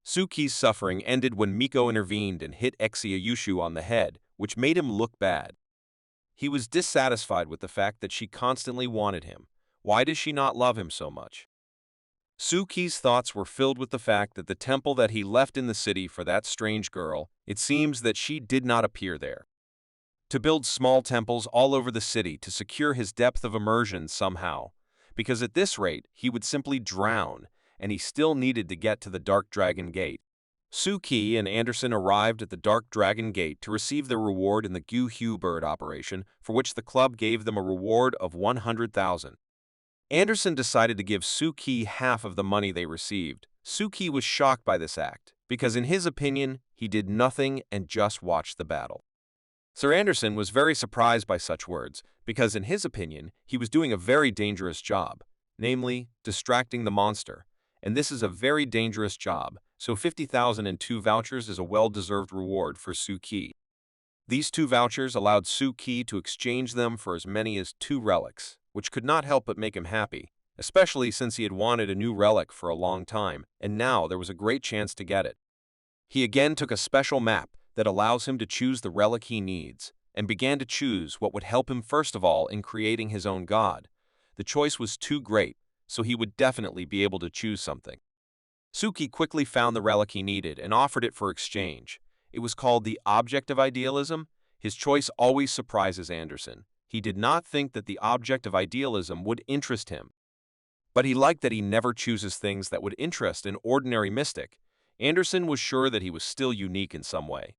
Suki's suffering ended when Miko intervened and hit Exia Yushu on the head, which made him look bad. He was dissatisfied with the fact that she constantly wanted him. Why does she not love him so much? Suki's thoughts were filled with the fact that the temple that he left in the city for that strange girl, it seems that she did not appear there. To build small temples all over the city to secure his depth of immersion somehow, because at this rate he would simply drown, and he still needed to get to the Dark Dragon Gate. Suki and Anderson arrived at the Dark Dragon Gate to receive their reward in the Guhu bird operation, for which the club gave them a reward of 100,000. Anderson decided to give Suki half of the money they received. Suki was shocked by this act, because in his opinion, he did nothing and just watched the battle. Sir Anderson was very surprised by such words, because in his opinion, he was doing a very dangerous job, namely, distracting the monster. And this is a very dangerous job, so 50,000 and 2 vouchers is a well-deserved reward for Suki. These 2 vouchers allowed Suki to exchange them for as many as 2 relics, which could not help but make him happy, especially since he had wanted a new relic for a long time, and now there was a great chance to get it. He again took a special map that allows him to choose the relic he needs, and began to choose what would help him first of all in creating his own god. The choice was too great, so he would definitely be able to choose something. Suki quickly found the relic he needed and offered it for exchange. It was called the Object of Idealism. His choice always surprises Anderson. He did not think that the object of idealism would interest him, but he liked that he never chooses things that would interest an ordinary mystic. Anderson was sure that he was still unique in some way.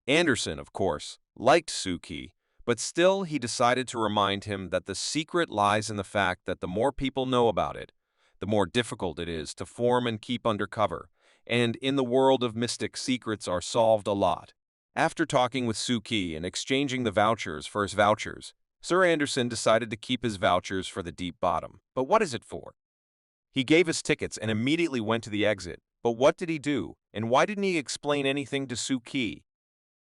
Anderson, of course, liked Suki, but still he decided to remind him that the secret lies in the fact that the more people know about it, the more difficult it is to form and keep undercover, and in the world of mystic, secrets are solved a lot. After talking with Suki and exchanging the vouchers for his vouchers, Sir Anderson decided to keep his vouchers for the deep bottom. But what is it for? He gave his tickets and immediately went to the exit. But what did he do, and why didn't he explain anything to Suki?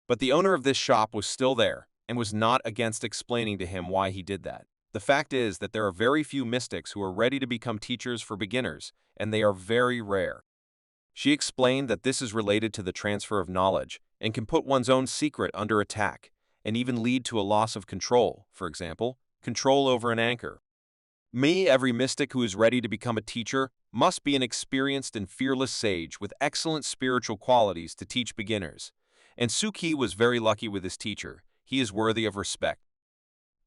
But the owner of this shop was still there, and was not against explaining to him why he did that. The fact is that there are very few mystics who are ready to become teachers for beginners, and they are very rare. She explained that this is related to the transfer of knowledge, and can put one's own secret under attack, and even lead to a loss of control, for example, control over an anchor. Every mystic who is ready to become a teacher must be an experienced and fearless sage with excellent spiritual qualities to teach beginners. And Suki was very lucky with his teacher. He is worthy of respect.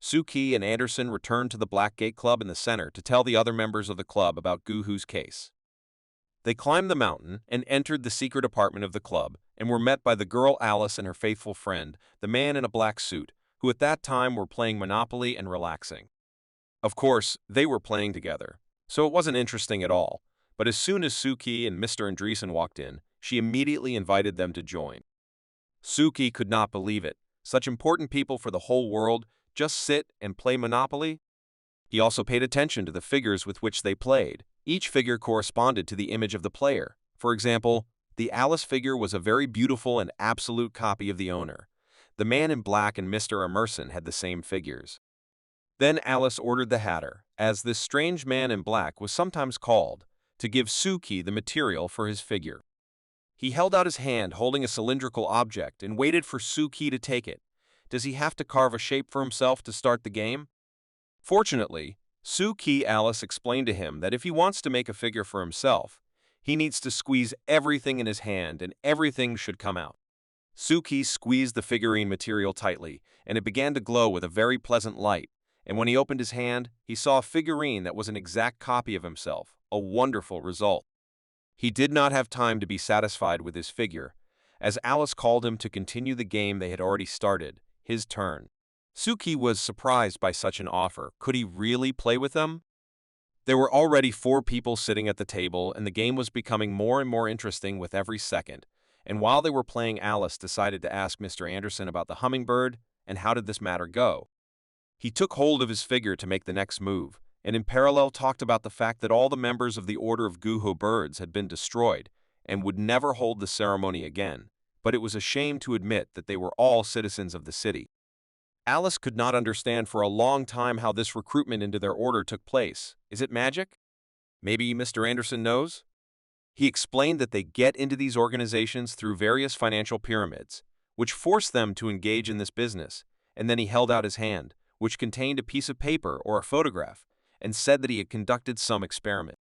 Suki and Anderson returned to the Black Gate Club in the center to tell the other members of the club about Guhu's case. They climbed the mountain and entered the secret apartment of the club and were met by the girl Alice and her faithful friend, the man in a black suit, who at that time were playing Monopoly and relaxing. Of course, they were playing together, so it wasn't interesting at all, but as soon as Suki and Mr. Andreessen walked in, she immediately invited them to join. Suki could not believe it. Such important people for the whole world just sit and play Monopoly? He also paid attention to the figures with which they played. Each figure corresponded to the image of the player. For example, the Alice figure was a very beautiful and absolute copy of the owner. The man in black and Mr. Emerson had the same figures. Then Alice ordered the Hatter, as this strange man in black was sometimes called, to give Suki the material for his figure. He held out his hand holding a cylindrical object and waited for Suki to take it. Does he have to carve a shape for himself to start the game? Fortunately, Suki Alice explained to him that if he wants to make a figure for himself, he needs to squeeze everything in his hand and everything should come out. Suki squeezed the figurine material tightly, and it began to glow with a very pleasant light, and when he opened his hand, he saw a figurine that was an exact copy of himself, a wonderful result. He did not have time to be satisfied with his figure, as Alice called him to continue the game they had already started, his turn. Suki was surprised by such an offer. Could he really play with them? There were already 4 people sitting at the table, and the game was becoming more and more interesting with every second. And while they were playing, Alice decided to ask Mr. Anderson about the hummingbird and how did this matter go. He took hold of his figure to make the next move, and in parallel talked about the fact that all the members of the Order of Guho birds had been destroyed and would never hold the ceremony again, but it was a shame to admit that they were all citizens of the city. Alice could not understand for a long time how this recruitment into their order took place. Is it magic? Maybe Mr. Anderson knows? He explained that they get into these organizations through various financial pyramids, which force them to engage in this business, and then he held out his hand, which contained a piece of paper or a photograph, and said that he had conducted some experiment.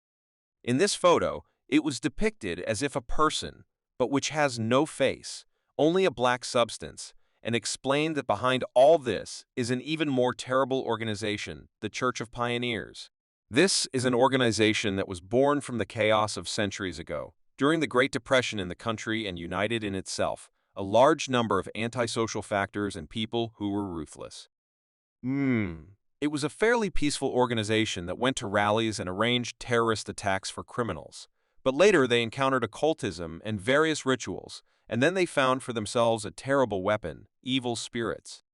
In this photo, it was depicted as if a person, but which has no face, only a black substance, and explained that behind all this is an even more terrible organization, the Church of Pioneers. This is an organization that was born from the chaos of centuries ago, during the Great Depression in the country and united in itself a large number of antisocial factors and people who were ruthless. It was a fairly peaceful organization that went to rallies and arranged terrorist attacks for criminals. But later they encountered occultism and various rituals, and then they found for themselves a terrible weapon, evil spirits.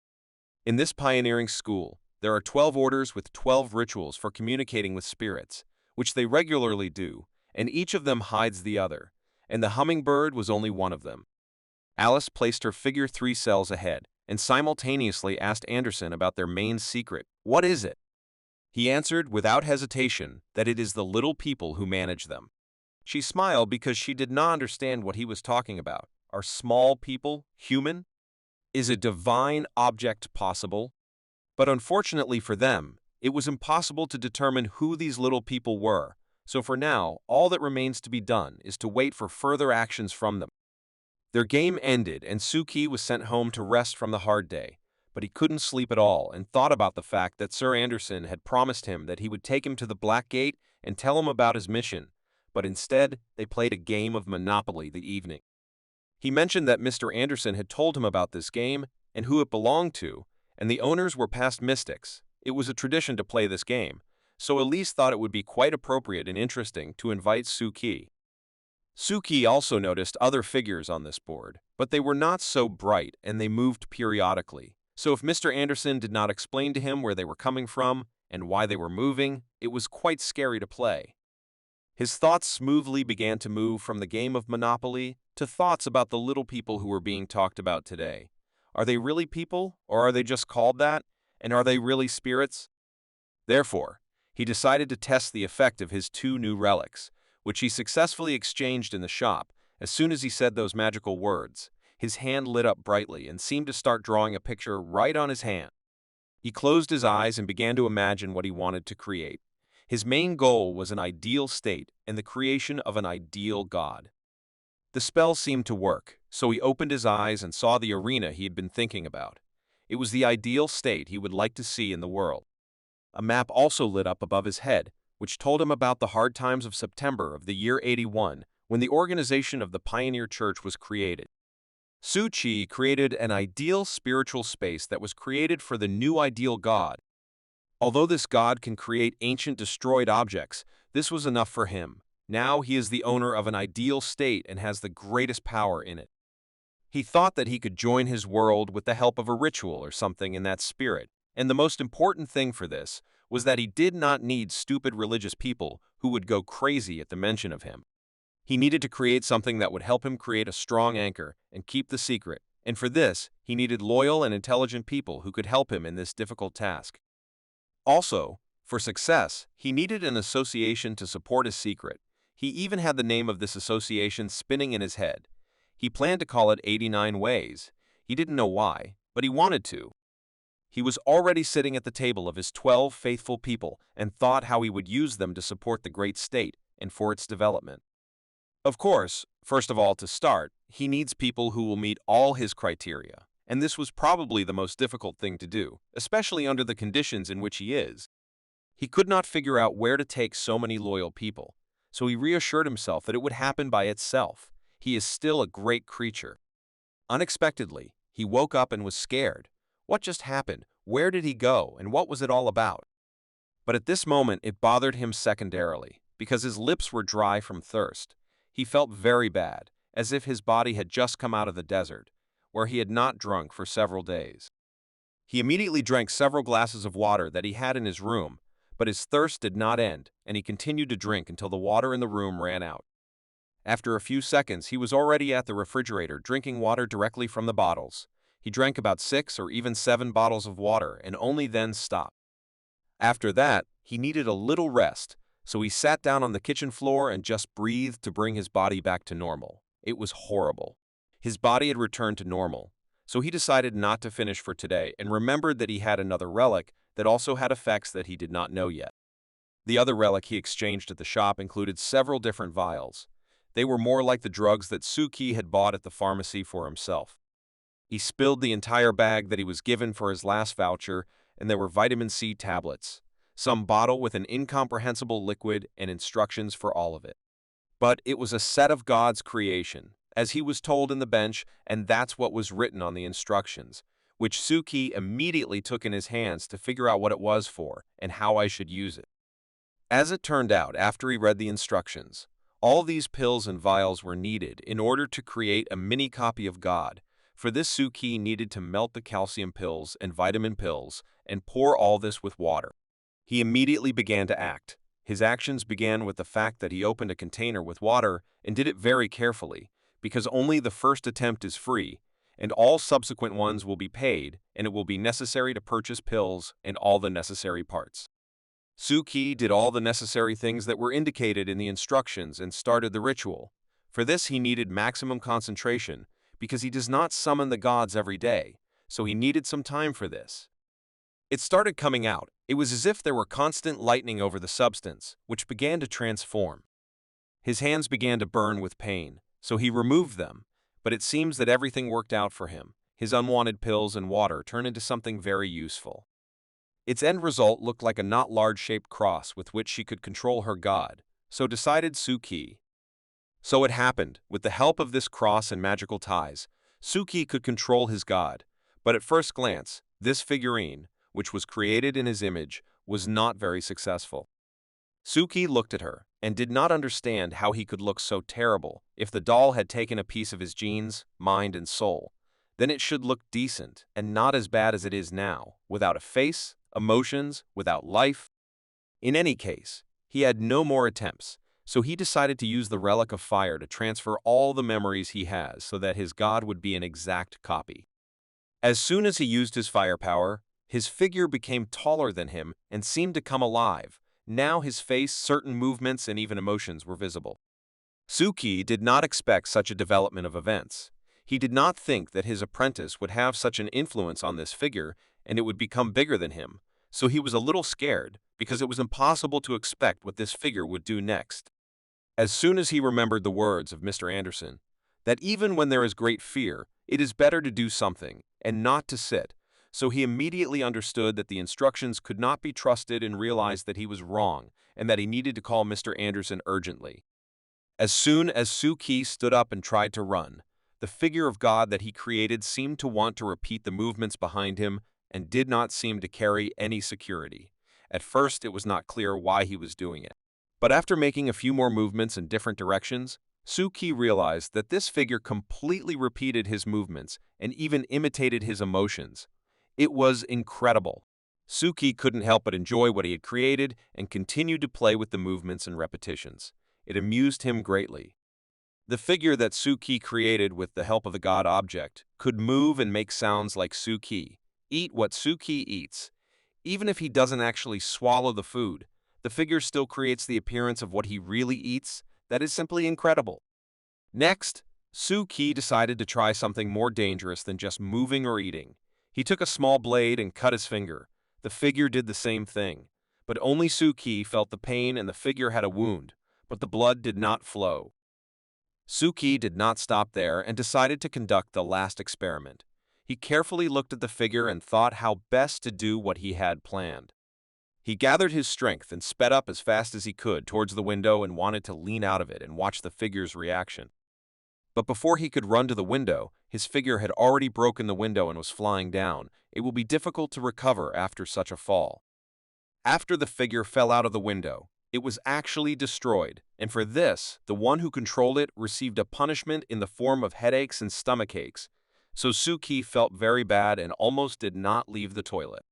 In this pioneering school, there are 12 orders with 12 rituals for communicating with spirits, which they regularly do, and each of them hides the other, and the hummingbird was only one of them. Alice placed her figure 3 cells ahead, and simultaneously asked Anderson about their main secret. What is it? He answered without hesitation that it is the little people who manage them. She smiled because she did not understand what he was talking about. Are small people human? Is a divine object possible? But unfortunately for them, It was impossible to determine who these little people were, so for now, all that remains to be done is to wait for further actions from them. Their game ended, and Suki was sent home to rest from the hard day, but he couldn't sleep at all and thought about the fact that Sir Anderson had promised him that he would take him to the Black Gate and tell him about his mission, but instead they played a game of Monopoly the evening. He mentioned that Mr. Anderson had told him about this game and who it belonged to, and the owners were past mystics. It was a tradition to play this game, so Elise thought it would be quite appropriate and interesting to invite Suki. Suki also noticed other figures on this board, but they were not so bright and they moved periodically. So if Mr. Anderson did not explain to him where they were coming from and why they were moving, it was quite scary to play. His thoughts smoothly began to move from the game of Monopoly to thoughts about the little people who were being talked about today. Are they really people, or are they just called that? And are they really spirits? Therefore, he decided to test the effect of his two new relics, which he successfully exchanged in the shop. As soon as he said those magical words, his hand lit up brightly and seemed to start drawing a picture right on his hand. He closed his eyes and began to imagine what he wanted to create. His main goal was an ideal state and the creation of an ideal god. The spell seemed to work, so he opened his eyes and saw the arena he had been thinking about. It was the ideal state he would like to see in the world. A map also lit up above his head, which told him about the hard times of September of the year 81, when the organization of the Pioneer Church was created. Su Chi created an ideal spiritual space that was created for the new ideal god. Although this god can create ancient destroyed objects, this was enough for him. Now he is the owner of an ideal state and has the greatest power in it. He thought that he could join his world with the help of a ritual or something in that spirit, and the most important thing for this was that he did not need stupid religious people who would go crazy at the mention of him. He needed to create something that would help him create a strong anchor and keep the secret, and for this, he needed loyal and intelligent people who could help him in this difficult task. Also, for success, he needed an association to support his secret. He even had the name of this association spinning in his head. He planned to call it 89 Ways. He didn't know why, but he wanted to. He was already sitting at the table of his 12 faithful people and thought how he would use them to support the great state and for its development. Of course, first of all, to start, he needs people who will meet all his criteria, and this was probably the most difficult thing to do, especially under the conditions in which he is. He could not figure out where to take so many loyal people, so he reassured himself that it would happen by itself. He is still a great creature. Unexpectedly, he woke up and was scared. What just happened? Where did he go, and what was it all about? But at this moment, it bothered him secondarily, because his lips were dry from thirst. He felt very bad, as if his body had just come out of the desert, where he had not drunk for several days. He immediately drank several glasses of water that he had in his room, but his thirst did not end, and he continued to drink until the water in the room ran out. After a few seconds, he was already at the refrigerator drinking water directly from the bottles. He drank about 6 or even 7 bottles of water and only then stopped. After that, he needed a little rest, so he sat down on the kitchen floor and just breathed to bring his body back to normal. It was horrible. His body had returned to normal, so he decided not to finish for today and remembered that he had another relic that also had effects that he did not know yet. The other relic he exchanged at the shop included several different vials. They were more like the drugs that Suki had bought at the pharmacy for himself. He spilled the entire bag that he was given for his last voucher, and there were vitamin C tablets, some bottle with an incomprehensible liquid and instructions for all of it. But it was a set of God's creation, as he was told in the bench, and that's what was written on the instructions, which Suki immediately took in his hands to figure out what it was for and how I should use it. As it turned out, after he read the instructions, all these pills and vials were needed in order to create a mini copy of God. For this, Suki needed to melt the calcium pills and vitamin pills and pour all this with water. He immediately began to act. His actions began with the fact that he opened a container with water and did it very carefully, because only the first attempt is free, and all subsequent ones will be paid, and it will be necessary to purchase pills and all the necessary parts. Suki did all the necessary things that were indicated in the instructions and started the ritual. For this, he needed maximum concentration, because he does not summon the gods every day, so he needed some time for this. It started coming out. It was as if there were constant lightning over the substance, which began to transform. His hands began to burn with pain, so he removed them, but it seems that everything worked out for him. His unwanted pills and water turned into something very useful. Its end result looked like a not large-shaped cross with which she could control her god, so decided Suki. So it happened, with the help of this cross and magical ties, Suki could control his god, but at first glance, this figurine, which was created in his image, was not very successful. Suki looked at her and did not understand how he could look so terrible. If the doll had taken a piece of his genes, mind, and soul, then it should look decent and not as bad as it is now, without a face, emotions, without life. In any case, he had no more attempts, so he decided to use the relic of fire to transfer all the memories he has so that his god would be an exact copy. As soon as he used his firepower, his figure became taller than him and seemed to come alive. Now his face, certain movements, and even emotions were visible. Suki did not expect such a development of events. He did not think that his apprentice would have such an influence on this figure and it would become bigger than him, so he was a little scared because it was impossible to expect what this figure would do next. As soon as he remembered the words of Mr. Anderson, that even when there is great fear, it is better to do something and not to sit, so he immediately understood that the instructions could not be trusted and realized that he was wrong and that he needed to call Mr. Anderson urgently. As soon as Suki stood up and tried to run, the figure of God that he created seemed to want to repeat the movements behind him and did not seem to carry any security. At first, it was not clear why he was doing it. But after making a few more movements in different directions, Suki realized that this figure completely repeated his movements and even imitated his emotions. It was incredible. Suki couldn't help but enjoy what he had created and continued to play with the movements and repetitions. It amused him greatly. The figure that Suki created with the help of the god object could move and make sounds like Suki, eat what Suki eats. Even if he doesn't actually swallow the food, the figure still creates the appearance of what he really eats. That is simply incredible. Next, Suki decided to try something more dangerous than just moving or eating. He took a small blade and cut his finger. The figure did the same thing, but only Suki felt the pain and the figure had a wound, but the blood did not flow. Suki did not stop there and decided to conduct the last experiment. He carefully looked at the figure and thought how best to do what he had planned. He gathered his strength and sped up as fast as he could towards the window and wanted to lean out of it and watch the figure's reaction. But before he could run to the window, his figure had already broken the window and was flying down. It will be difficult to recover after such a fall. After the figure fell out of the window, it was actually destroyed, and for this, the one who controlled it received a punishment in the form of headaches and stomach aches, so Suki felt very bad and almost did not leave the toilet.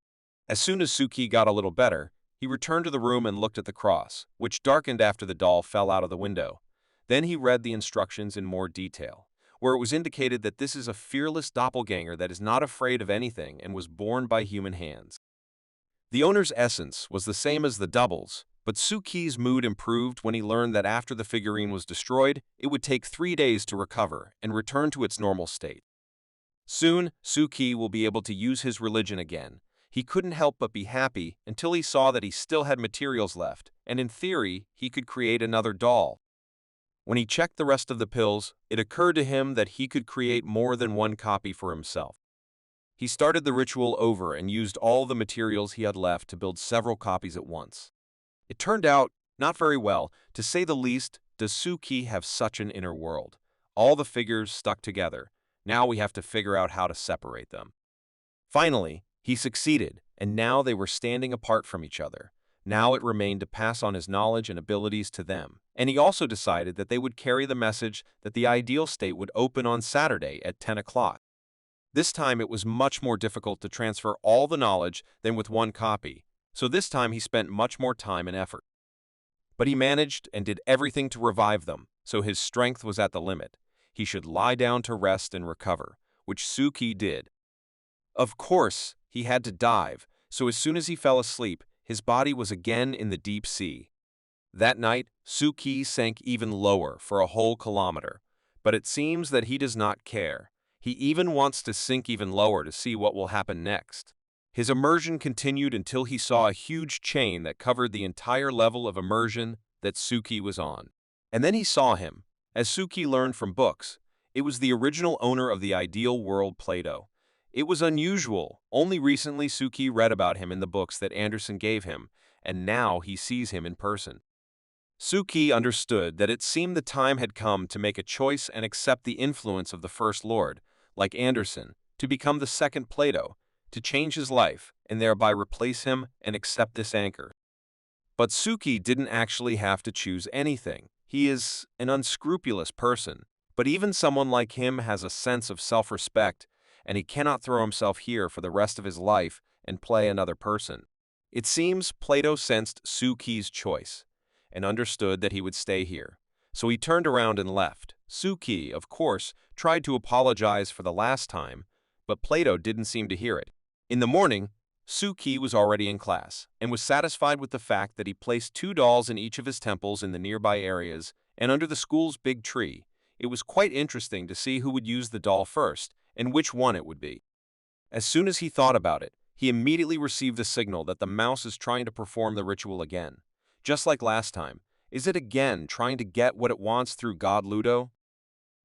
As soon as Suki got a little better, he returned to the room and looked at the cross, which darkened after the doll fell out of the window. Then he read the instructions in more detail, where it was indicated that this is a fearless doppelganger that is not afraid of anything and was born by human hands. The owner's essence was the same as the double's, but Suki's mood improved when he learned that after the figurine was destroyed, it would take 3 days to recover and return to its normal state. Soon, Suki will be able to use his religion again. He couldn't help but be happy until he saw that he still had materials left, and in theory, he could create another doll. When he checked the rest of the pills, it occurred to him that he could create more than one copy for himself. He started the ritual over and used all the materials he had left to build several copies at once. It turned out not very well, to say the least. Does Suki have such an inner world? All the figures stuck together. Now we have to figure out how to separate them. Finally, he succeeded, and now they were standing apart from each other. Now it remained to pass on his knowledge and abilities to them, and he also decided that they would carry the message that the ideal state would open on Saturday at 10 o'clock. This time it was much more difficult to transfer all the knowledge than with one copy, so this time he spent much more time and effort. But he managed and did everything to revive them, so his strength was at the limit. He should lie down to rest and recover, which Suki did. Of course, he had to dive, so as soon as he fell asleep, his body was again in the deep sea. That night, Suki sank even lower for a whole kilometer, but it seems that he does not care. He even wants to sink even lower to see what will happen next. His immersion continued until he saw a huge chain that covered the entire level of immersion that Suki was on. And then he saw him. As Suki learned from books, it was the original owner of the ideal world Plato. It was unusual. Only recently Suki read about him in the books that Anderson gave him, and now he sees him in person. Suki understood that it seemed the time had come to make a choice and accept the influence of the First Lord, like Anderson, to become the second Plato, to change his life, and thereby replace him and accept this anchor. But Suki didn't actually have to choose anything. He is an unscrupulous person, but even someone like him has a sense of self-respect, and he cannot throw himself here for the rest of his life and play another person. It seems Plato sensed Suki's choice and understood that he would stay here. So he turned around and left. Suki, of course, tried to apologize for the last time, but Plato didn't seem to hear it. In the morning, Suki was already in class and was satisfied with the fact that he placed 2 dolls in each of his temples in the nearby areas and under the school's big tree. It was quite interesting to see who would use the doll first and which one it would be. As soon as he thought about it, he immediately received the signal that the mouse is trying to perform the ritual again. Just like last time, is it again trying to get what it wants through God Ludo?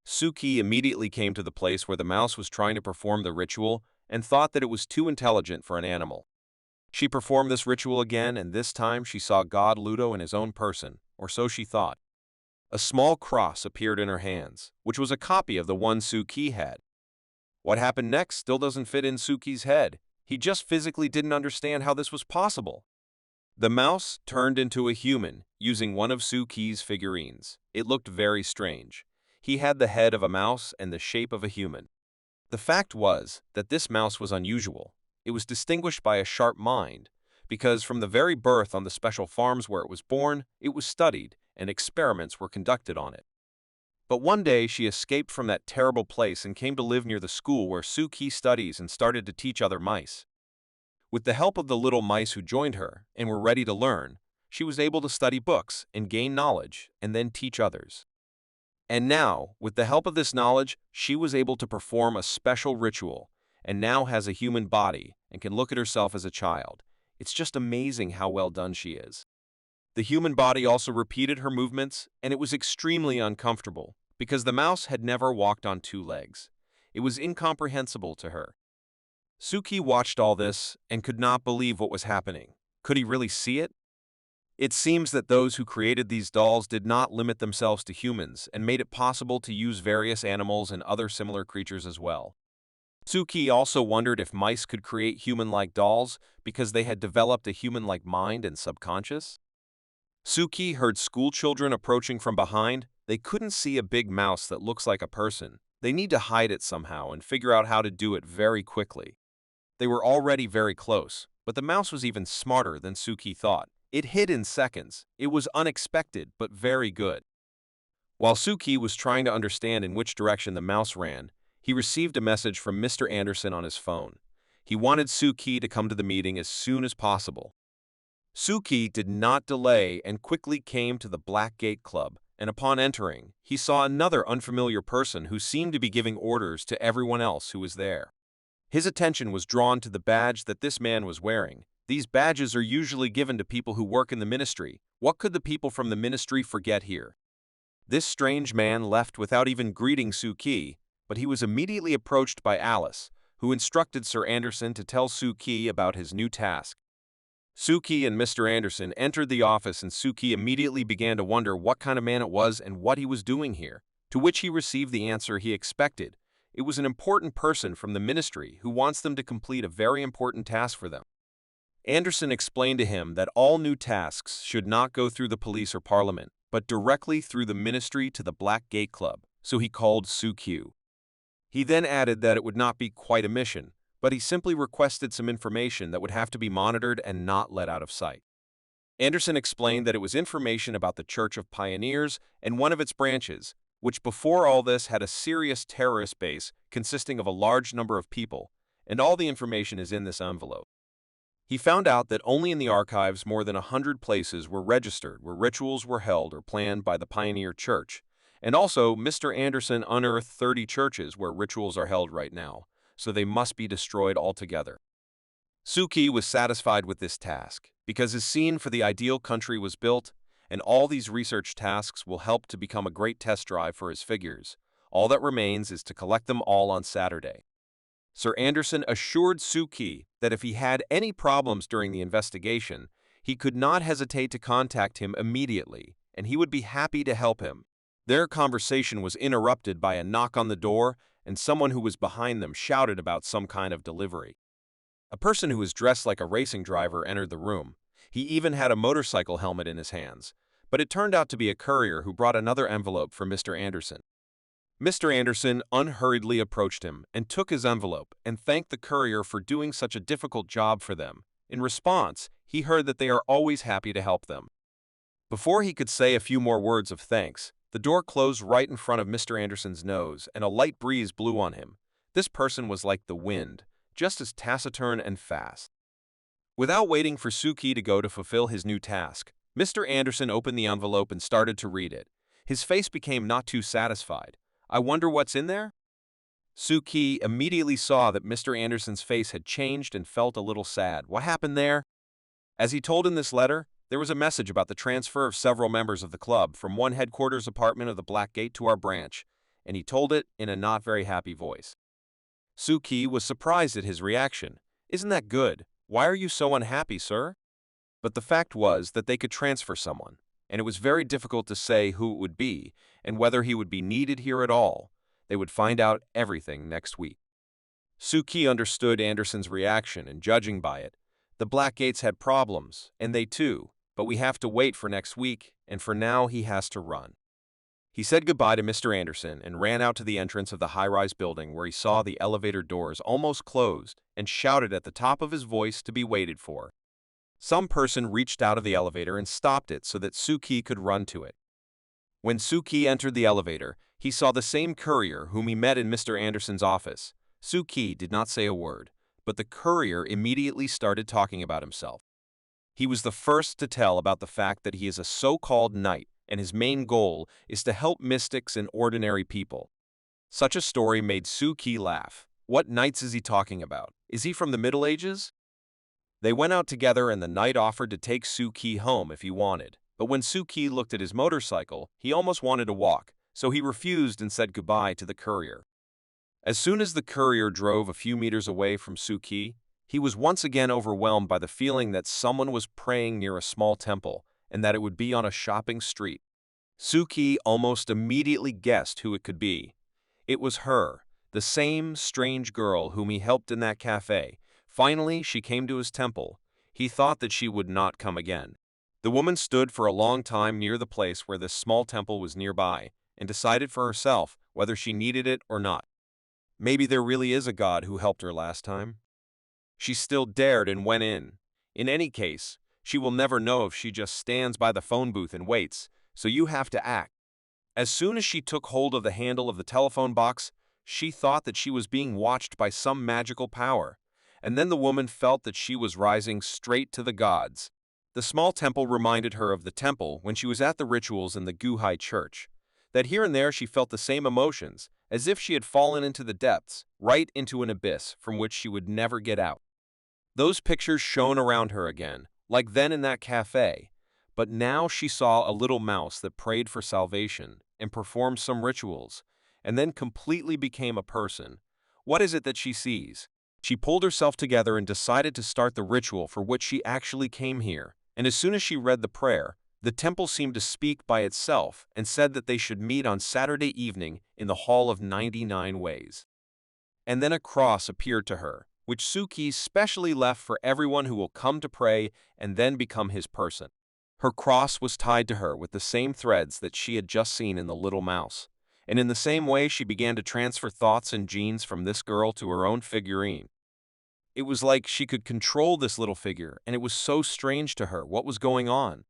Suki immediately came to the place where the mouse was trying to perform the ritual and thought that it was too intelligent for an animal. She performed this ritual again, and this time she saw God Ludo in his own person, or so she thought. A small cross appeared in her hands, which was a copy of the one Suki had. What happened next still doesn't fit in Suki's head. He just physically didn't understand how this was possible. The mouse turned into a human, using one of Suki's figurines. It looked very strange. He had the head of a mouse and the shape of a human. The fact was that this mouse was unusual. It was distinguished by a sharp mind, because from the very birth on the special farms where it was born, it was studied, and experiments were conducted on it. But one day she escaped from that terrible place and came to live near the school where Suki studies and started to teach other mice. With the help of the little mice who joined her and were ready to learn, she was able to study books and gain knowledge and then teach others. And now, with the help of this knowledge, she was able to perform a special ritual and now has a human body and can look at herself as a child. It's just amazing how well done she is. The human body also repeated her movements, and it was extremely uncomfortable because the mouse had never walked on 2 legs. It was incomprehensible to her. Suki watched all this and could not believe what was happening. Could he really see it? It seems that those who created these dolls did not limit themselves to humans and made it possible to use various animals and other similar creatures as well. Suki also wondered if mice could create human-like dolls because they had developed a human-like mind and subconscious. Suki heard schoolchildren approaching from behind. They couldn't see a big mouse that looks like a person. They need to hide it somehow and figure out how to do it very quickly. They were already very close, but the mouse was even smarter than Suki thought. It hid in seconds. It was unexpected, but very good. While Suki was trying to understand in which direction the mouse ran, he received a message from Mr. Anderson on his phone. He wanted Suki to come to the meeting as soon as possible. Suki did not delay and quickly came to the Black Gate Club, and upon entering, he saw another unfamiliar person who seemed to be giving orders to everyone else who was there. His attention was drawn to the badge that this man was wearing. These badges are usually given to people who work in the ministry. What could the people from the ministry forget here? This strange man left without even greeting Suki, but he was immediately approached by Alice, who instructed Sir Anderson to tell Suki about his new task. Suki and Mr. Anderson entered the office, and Suki immediately began to wonder what kind of man it was and what he was doing here, to which he received the answer he expected. It was an important person from the ministry who wants them to complete a very important task for them. Anderson explained to him that all new tasks should not go through the police or parliament, but directly through the ministry to the Black Gate Club, so he called Suki. He then added that it would not be quite a mission, but he simply requested some information that would have to be monitored and not let out of sight. Anderson explained that it was information about the Church of Pioneers and one of its branches, which before all this had a serious terrorist base consisting of a large number of people, and all the information is in this envelope. He found out that only in the archives more than 100 places were registered where rituals were held or planned by the Pioneer Church, and also Mr. Anderson unearthed 30 churches where rituals are held right now, so they must be destroyed altogether. Suki was satisfied with this task because his scene for the ideal country was built, and all these research tasks will help to become a great test drive for his figures. All that remains is to collect them all on Saturday. Sir Anderson assured Suki that if he had any problems during the investigation, he could not hesitate to contact him immediately, and he would be happy to help him. Their conversation was interrupted by a knock on the door, and someone who was behind them shouted about some kind of delivery. A person who was dressed like a racing driver entered the room. He even had a motorcycle helmet in his hands, but it turned out to be a courier who brought another envelope for Mr. Anderson. Mr. Anderson unhurriedly approached him and took his envelope and thanked the courier for doing such a difficult job for them. In response, he heard that they are always happy to help them. Before he could say a few more words of thanks, the door closed right in front of Mr. Anderson's nose and a light breeze blew on him. This person was like the wind, just as taciturn and fast. Without waiting for Suki to go to fulfill his new task, Mr. Anderson opened the envelope and started to read it. His face became not too satisfied. "I wonder what's in there?" Suki immediately saw that Mr. Anderson's face had changed and felt a little sad. What happened there? As he told in this letter, there was a message about the transfer of several members of the club from one headquarters apartment of the Black Gate to our branch, and he told it in a not very happy voice. Suki was surprised at his reaction. "Isn't that good? Why are you so unhappy, sir?" But the fact was that they could transfer someone, and it was very difficult to say who it would be and whether he would be needed here at all. They would find out everything next week. Suki understood Anderson's reaction, and judging by it, the Black Gates had problems, and they too, but we have to wait for next week, and for now he has to run. He said goodbye to Mr. Anderson and ran out to the entrance of the high-rise building where he saw the elevator doors almost closed and shouted at the top of his voice to be waited for. Some person reached out of the elevator and stopped it so that Suki could run to it. When Suki entered the elevator, he saw the same courier whom he met in Mr. Anderson's office. Suki did not say a word, but the courier immediately started talking about himself. He was the first to tell about the fact that he is a so-called knight, and his main goal is to help mystics and ordinary people. Such a story made Suki laugh. What knights is he talking about? Is he from the Middle Ages? They went out together and the knight offered to take Suki home if he wanted. But when Suki looked at his motorcycle, he almost wanted to walk, so he refused and said goodbye to the courier. As soon as the courier drove a few meters away from Suki, he was once again overwhelmed by the feeling that someone was praying near a small temple, and that it would be on a shopping street. Suki almost immediately guessed who it could be. It was her, the same strange girl whom he helped in that cafe. Finally, she came to his temple. He thought that she would not come again. The woman stood for a long time near the place where this small temple was nearby, and decided for herself whether she needed it or not. Maybe there really is a God who helped her last time. She still dared and went in. In any case, she will never know if she just stands by the phone booth and waits, so you have to act. As soon as she took hold of the handle of the telephone box, she thought that she was being watched by some magical power, and then the woman felt that she was rising straight to the gods. The small temple reminded her of the temple when she was at the rituals in the Guhai church, that here and there she felt the same emotions, as if she had fallen into the depths, right into an abyss from which she would never get out. Those pictures shone around her again, like then in that cafe, but now she saw a little mouse that prayed for salvation and performed some rituals, and then completely became a person. What is it that she sees? She pulled herself together and decided to start the ritual for which she actually came here, and as soon as she read the prayer, the temple seemed to speak by itself and said that they should meet on Saturday evening in the Hall of 99 Ways. And then a cross appeared to her, which Suki specially left for everyone who will come to pray and then become his person. Her cross was tied to her with the same threads that she had just seen in the little mouse, and in the same way she began to transfer thoughts and genes from this girl to her own figurine. It was like she could control this little figure, and it was so strange to her what was going on.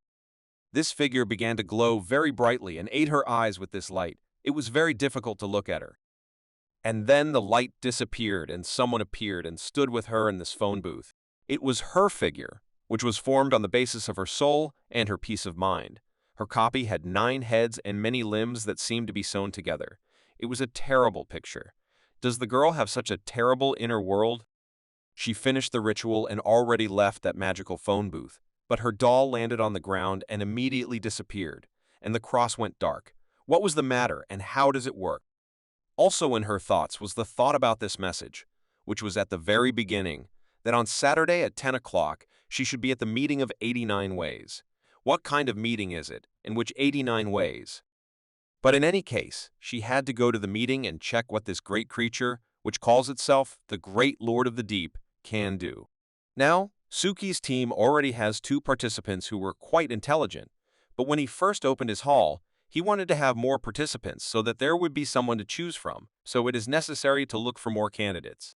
This figure began to glow very brightly and ate her eyes with this light. It was very difficult to look at her. And then the light disappeared and someone appeared and stood with her in this phone booth. It was her figure, which was formed on the basis of her soul and her peace of mind. Her copy had 9 heads and many limbs that seemed to be sewn together. It was a terrible picture. Does the girl have such a terrible inner world? She finished the ritual and already left that magical phone booth, but her doll landed on the ground and immediately disappeared, and the cross went dark. What was the matter, and how does it work? Also in her thoughts was the thought about this message, which was at the very beginning, that on Saturday at 10 o'clock she should be at the meeting of 89 ways. What kind of meeting is it, in which 89 ways? But in any case, she had to go to the meeting and check what this great creature, which calls itself the Great Lord of the Deep, can do. Now, Suki's team already has 2 participants who were quite intelligent, but when he first opened his hall, he wanted to have more participants so that there would be someone to choose from, so it is necessary to look for more candidates.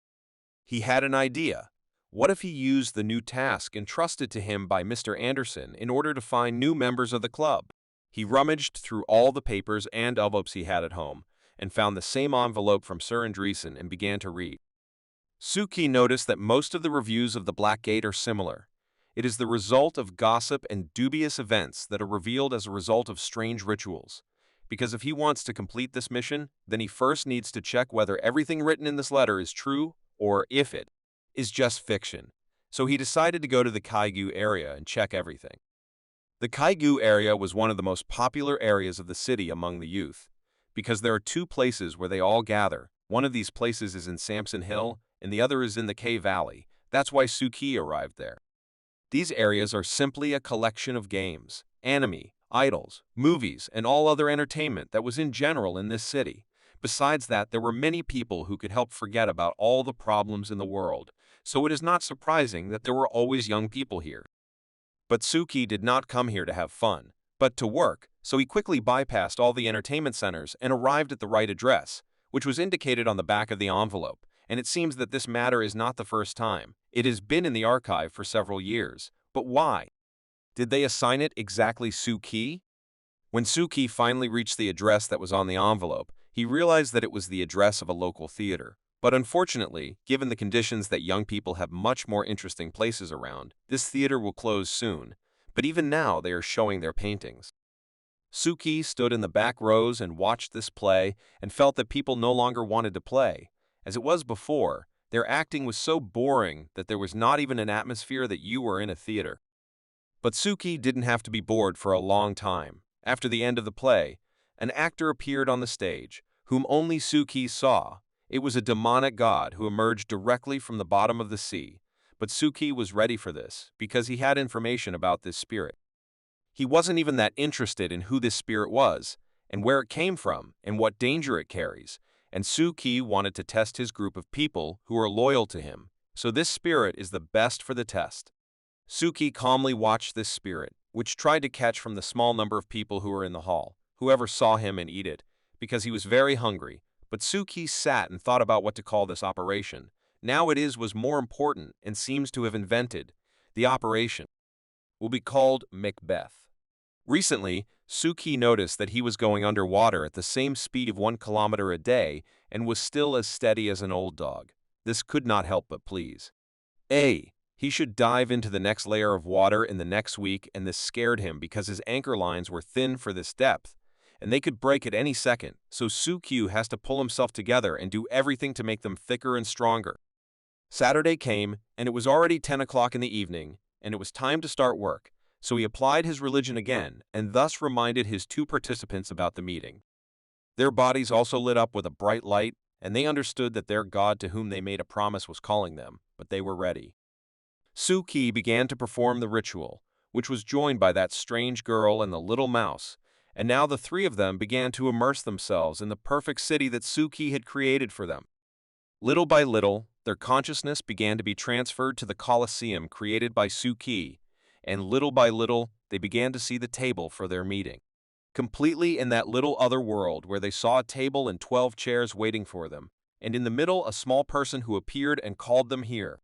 He had an idea. What if he used the new task entrusted to him by Mr. Anderson in order to find new members of the club? He rummaged through all the papers and envelopes he had at home, and found the same envelope from Sir Andreessen and began to read. Suki noticed that most of the reviews of the Black Gate are similar. It is the result of gossip and dubious events that are revealed as a result of strange rituals. Because if he wants to complete this mission, then he first needs to check whether everything written in this letter is true or if it is just fiction. So he decided to go to the Kaigyu area and check everything. The Kaigyu area was one of the most popular areas of the city among the youth, because there are 2 places where they all gather. One of these places is in Samson Hill, and the other is in the K Valley. That's why Suki arrived there. These areas are simply a collection of games, anime, idols, movies, and all other entertainment that was in general in this city. Besides that, there were many people who could help forget about all the problems in the world, so it is not surprising that there were always young people here. But Suki did not come here to have fun, but to work, so he quickly bypassed all the entertainment centers and arrived at the right address, which was indicated on the back of the envelope, and it seems that this matter is not the first time. It has been in the archive for several years. But why? Did they assign it exactly Suki? When Suki finally reached the address that was on the envelope, he realized that it was the address of a local theater. But unfortunately, given the conditions that young people have much more interesting places around, this theater will close soon. But even now, they are showing their paintings. Suki stood in the back rows and watched this play and felt that people no longer wanted to play. As it was before, their acting was so boring that there was not even an atmosphere that you were in a theater. But Suki didn't have to be bored for a long time. After the end of the play, an actor appeared on the stage, whom only Suki saw. It was a demonic god who emerged directly from the bottom of the sea. But Suki was ready for this, because he had information about this spirit. He wasn't even that interested in who this spirit was, and where it came from, and what danger it carries. And Suki wanted to test his group of people who are loyal to him, so this spirit is the best for the test. Suki calmly watched this spirit, which tried to catch from the small number of people who were in the hall, whoever saw him and eat it, because he was very hungry. But Suki sat and thought about what to call this operation. Now it was more important and seems to have invented. The operation will be called Macbeth. Recently, Suki noticed that he was going underwater at the same speed of 1 kilometer a day and was still as steady as an old dog. This could not help but please. He should dive into the next layer of water in the next week, and this scared him because his anchor lines were thin for this depth, and they could break at any second, so Suki has to pull himself together and do everything to make them thicker and stronger. Saturday came, and it was already 10 o'clock in the evening, and it was time to start work. So he applied his religion again, and thus reminded his 2 participants about the meeting. Their bodies also lit up with a bright light, and they understood that their god to whom they made a promise was calling them, but they were ready. Suki began to perform the ritual, which was joined by that strange girl and the little mouse, and now the 3 of them began to immerse themselves in the perfect city that Suki had created for them. Little by little, their consciousness began to be transferred to the Colosseum created by Suki, and little by little, they began to see the table for their meeting. Completely in that little other world where they saw a table and 12 chairs waiting for them, and in the middle a small person who appeared and called them here.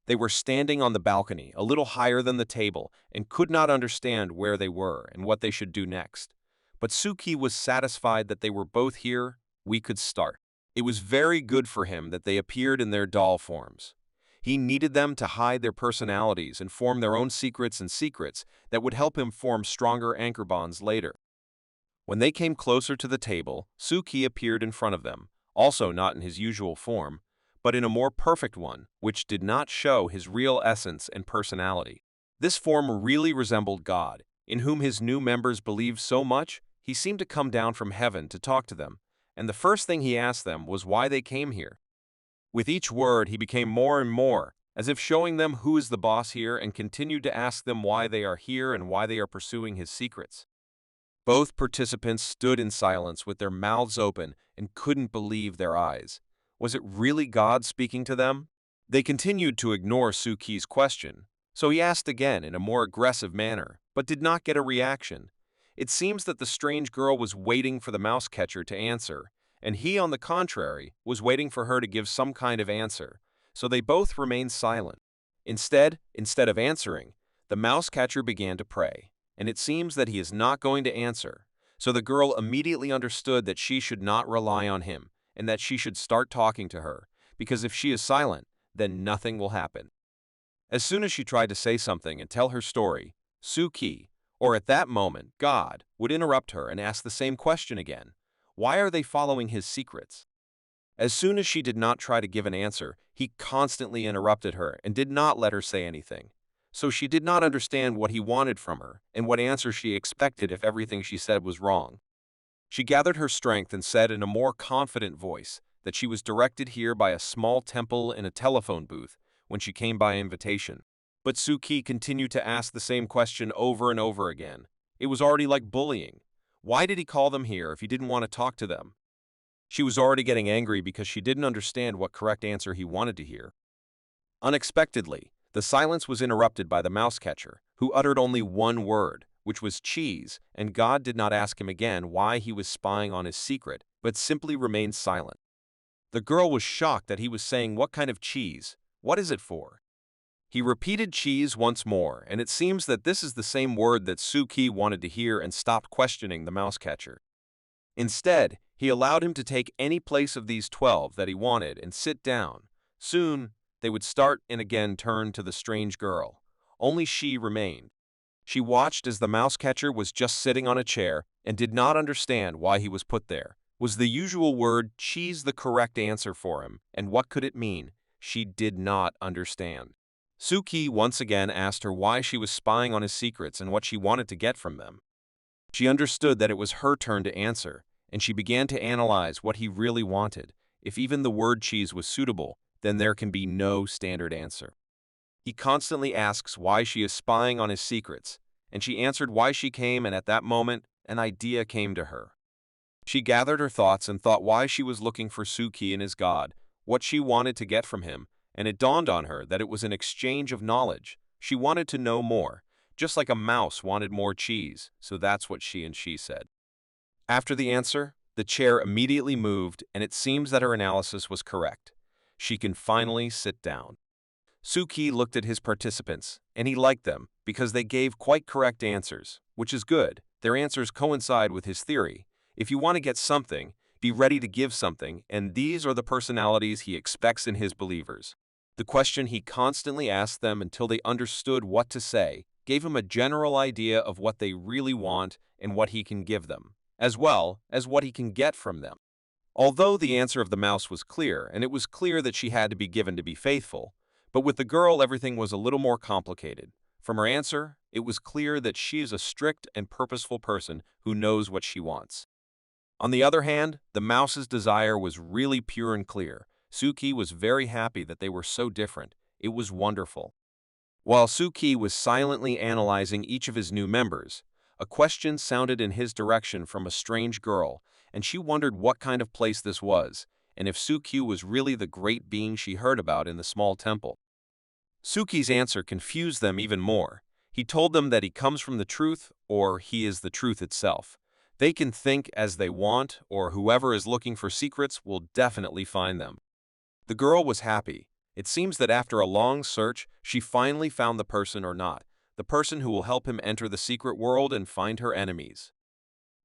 They were standing on the balcony, a little higher than the table, and could not understand where they were and what they should do next. But Suki was satisfied that they were both here. We could start. It was very good for him that they appeared in their doll forms. He needed them to hide their personalities and form their own secrets that would help him form stronger anchor bonds later. When they came closer to the table, Suki appeared in front of them, also not in his usual form, but in a more perfect one, which did not show his real essence and personality. This form really resembled God, in whom his new members believed so much, he seemed to come down from heaven to talk to them, and the first thing he asked them was why they came here. With each word, he became more and more, as if showing them who is the boss here, and continued to ask them why they are here and why they are pursuing his secrets. Both participants stood in silence with their mouths open and couldn't believe their eyes. Was it really God speaking to them? They continued to ignore Suki's question, so he asked again in a more aggressive manner, but did not get a reaction. It seems that the strange girl was waiting for the mouse catcher to answer, and he, on the contrary, was waiting for her to give some kind of answer, so they both remained silent. Instead of answering, the mouse catcher began to pray, and it seems that he is not going to answer, so the girl immediately understood that she should not rely on him, and that she should start talking to her, because if she is silent, then nothing will happen. As soon as she tried to say something and tell her story, Suki, or at that moment, God, would interrupt her and ask the same question again. Why are they following his secrets? As soon as she did not try to give an answer, he constantly interrupted her and did not let her say anything. So she did not understand what he wanted from her and what answer she expected if everything she said was wrong. She gathered her strength and said in a more confident voice that she was directed here by a small temple and a telephone booth when she came by invitation. But Suki continued to ask the same question over and over again. It was already like bullying. Why did he call them here if he didn't want to talk to them? She was already getting angry because she didn't understand what correct answer he wanted to hear. Unexpectedly, the silence was interrupted by the mouse catcher, who uttered only one word, which was cheese, and God did not ask him again why he was spying on his secret, but simply remained silent. The girl was shocked that he was saying, "What kind of cheese? What is it for?" He repeated cheese once more, and it seems that this is the same word that Suki wanted to hear and stopped questioning the mouse catcher. Instead, he allowed him to take any place of these 12 that he wanted and sit down. Soon, they would start and again turn to the strange girl. Only she remained. She watched as the mouse catcher was just sitting on a chair and did not understand why he was put there. Was the usual word cheese the correct answer for him, and what could it mean? She did not understand. Suki once again asked her why she was spying on his secrets and what she wanted to get from them. She understood that it was her turn to answer, and she began to analyze what he really wanted. If even the word cheese was suitable, then there can be no standard answer. He constantly asks why she is spying on his secrets, and she answered why she came, and at that moment, an idea came to her. She gathered her thoughts and thought why she was looking for Suki and his god, what she wanted to get from him, and it dawned on her that it was an exchange of knowledge. She wanted to know more, just like a mouse wanted more cheese, so that's what she said. After the answer, the chair immediately moved, and it seems that her analysis was correct. She can finally sit down. Suki looked at his participants, and he liked them because they gave quite correct answers, which is good. Their answers coincide with his theory. If you want to get something, be ready to give something, and these are the personalities he expects in his believers. The question he constantly asked them until they understood what to say gave him a general idea of what they really want and what he can give them, as well as what he can get from them. Although the answer of the mouse was clear, and it was clear that she had to be given to be faithful, but with the girl everything was a little more complicated. From her answer, it was clear that she is a strict and purposeful person who knows what she wants. On the other hand, the mouse's desire was really pure and clear. Suki was very happy that they were so different. It was wonderful. While Suki was silently analyzing each of his new members, a question sounded in his direction from a strange girl, and she wondered what kind of place this was, and if Suki was really the great being she heard about in the small temple. Suki's answer confused them even more. He told them that he comes from the truth, or he is the truth itself. They can think as they want, or whoever is looking for secrets will definitely find them. The girl was happy. It seems that after a long search, she finally found the person or not, the person who will help him enter the secret world and find her enemies.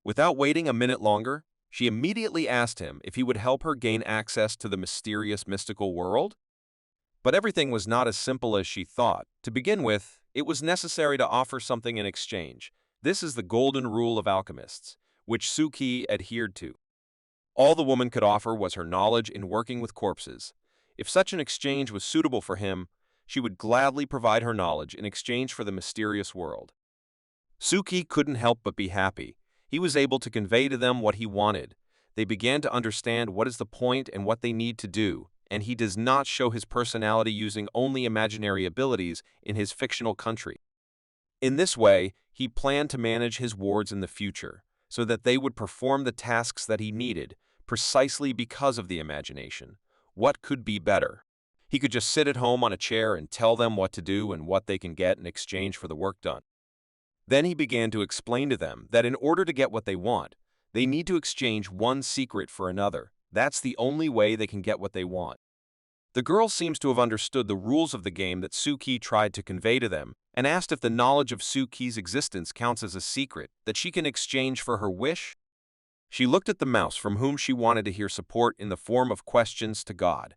Without waiting a minute longer, she immediately asked him if he would help her gain access to the mysterious mystical world. But everything was not as simple as she thought. To begin with, it was necessary to offer something in exchange. This is the golden rule of alchemists, which Suki adhered to. All the woman could offer was her knowledge in working with corpses. If such an exchange was suitable for him, she would gladly provide her knowledge in exchange for the mysterious world. Suki couldn't help but be happy. He was able to convey to them what he wanted. They began to understand what is the point and what they need to do, and he does not show his personality using only imaginary abilities in his fictional country. In this way, he planned to manage his wards in the future, so that they would perform the tasks that he needed, precisely because of the imagination. What could be better? He could just sit at home on a chair and tell them what to do and what they can get in exchange for the work done. Then he began to explain to them that in order to get what they want, they need to exchange one secret for another. That's the only way they can get what they want. The girl seems to have understood the rules of the game that Suki tried to convey to them, and asked if the knowledge of Suki's existence counts as a secret that she can exchange for her wish. She looked at the mouse from whom she wanted to hear support in the form of questions to God,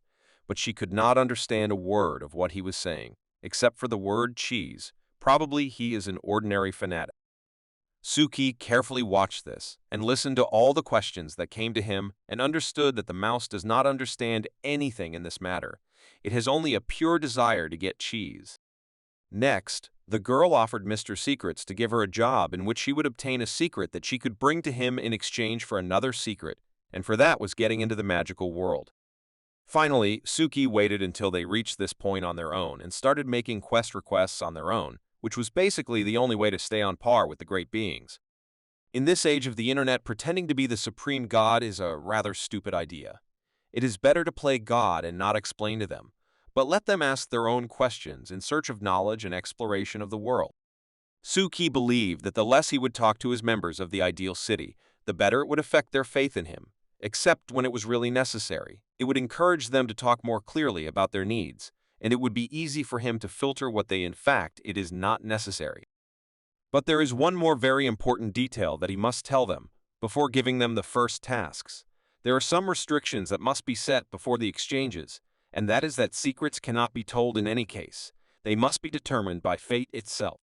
but she could not understand a word of what he was saying, except for the word cheese. Probably he is an ordinary fanatic. Suki carefully watched this and listened to all the questions that came to him and understood that the mouse does not understand anything in this matter. It has only a pure desire to get cheese. Next, the girl offered Mr. Secrets to give her a job in which she would obtain a secret that she could bring to him in exchange for another secret, and for that was getting into the magical world. Finally, Suki waited until they reached this point on their own and started making quest requests on their own, which was basically the only way to stay on par with the great beings. In this age of the internet, pretending to be the supreme god is a rather stupid idea. It is better to play God and not explain to them, but let them ask their own questions in search of knowledge and exploration of the world. Suki believed that the less he would talk to his members of the ideal city, the better it would affect their faith in him, except when it was really necessary. It would encourage them to talk more clearly about their needs, and it would be easy for him to filter what they in fact it is not necessary. But there is one more very important detail that he must tell them before giving them the first tasks. There are some restrictions that must be set before the exchanges, and that is that secrets cannot be told in any case. They must be determined by fate itself.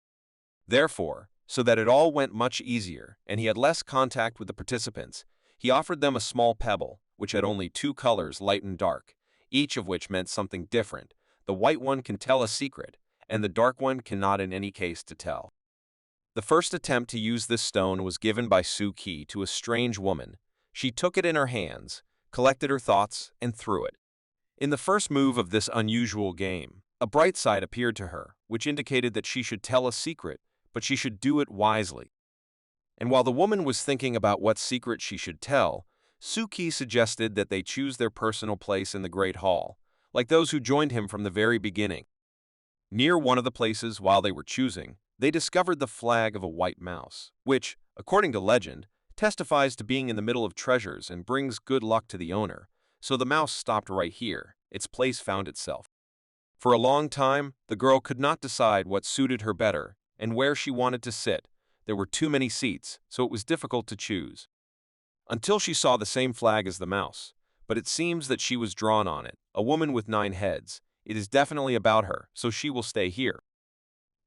Therefore, so that it all went much easier and he had less contact with the participants, he offered them a small pebble, which had only two colors, light and dark, each of which meant something different. The white one can tell a secret, and the dark one cannot in any case to tell. The first attempt to use this stone was given by Suki to a strange woman. She took it in her hands, collected her thoughts, and threw it. In the first move of this unusual game, a bright side appeared to her, which indicated that she should tell a secret, but she should do it wisely. And while the woman was thinking about what secret she should tell, Suki suggested that they choose their personal place in the Great Hall, like those who joined him from the very beginning. Near one of the places while they were choosing, they discovered the flag of a white mouse, which, according to legend, testifies to being in the middle of treasures and brings good luck to the owner. So the mouse stopped right here. Its place found itself. For a long time, the girl could not decide what suited her better and where she wanted to sit. There were too many seats, so it was difficult to choose. Until she saw the same flag as the mouse, but it seems that she was drawn on it, a woman with 9 heads. It is definitely about her, so she will stay here.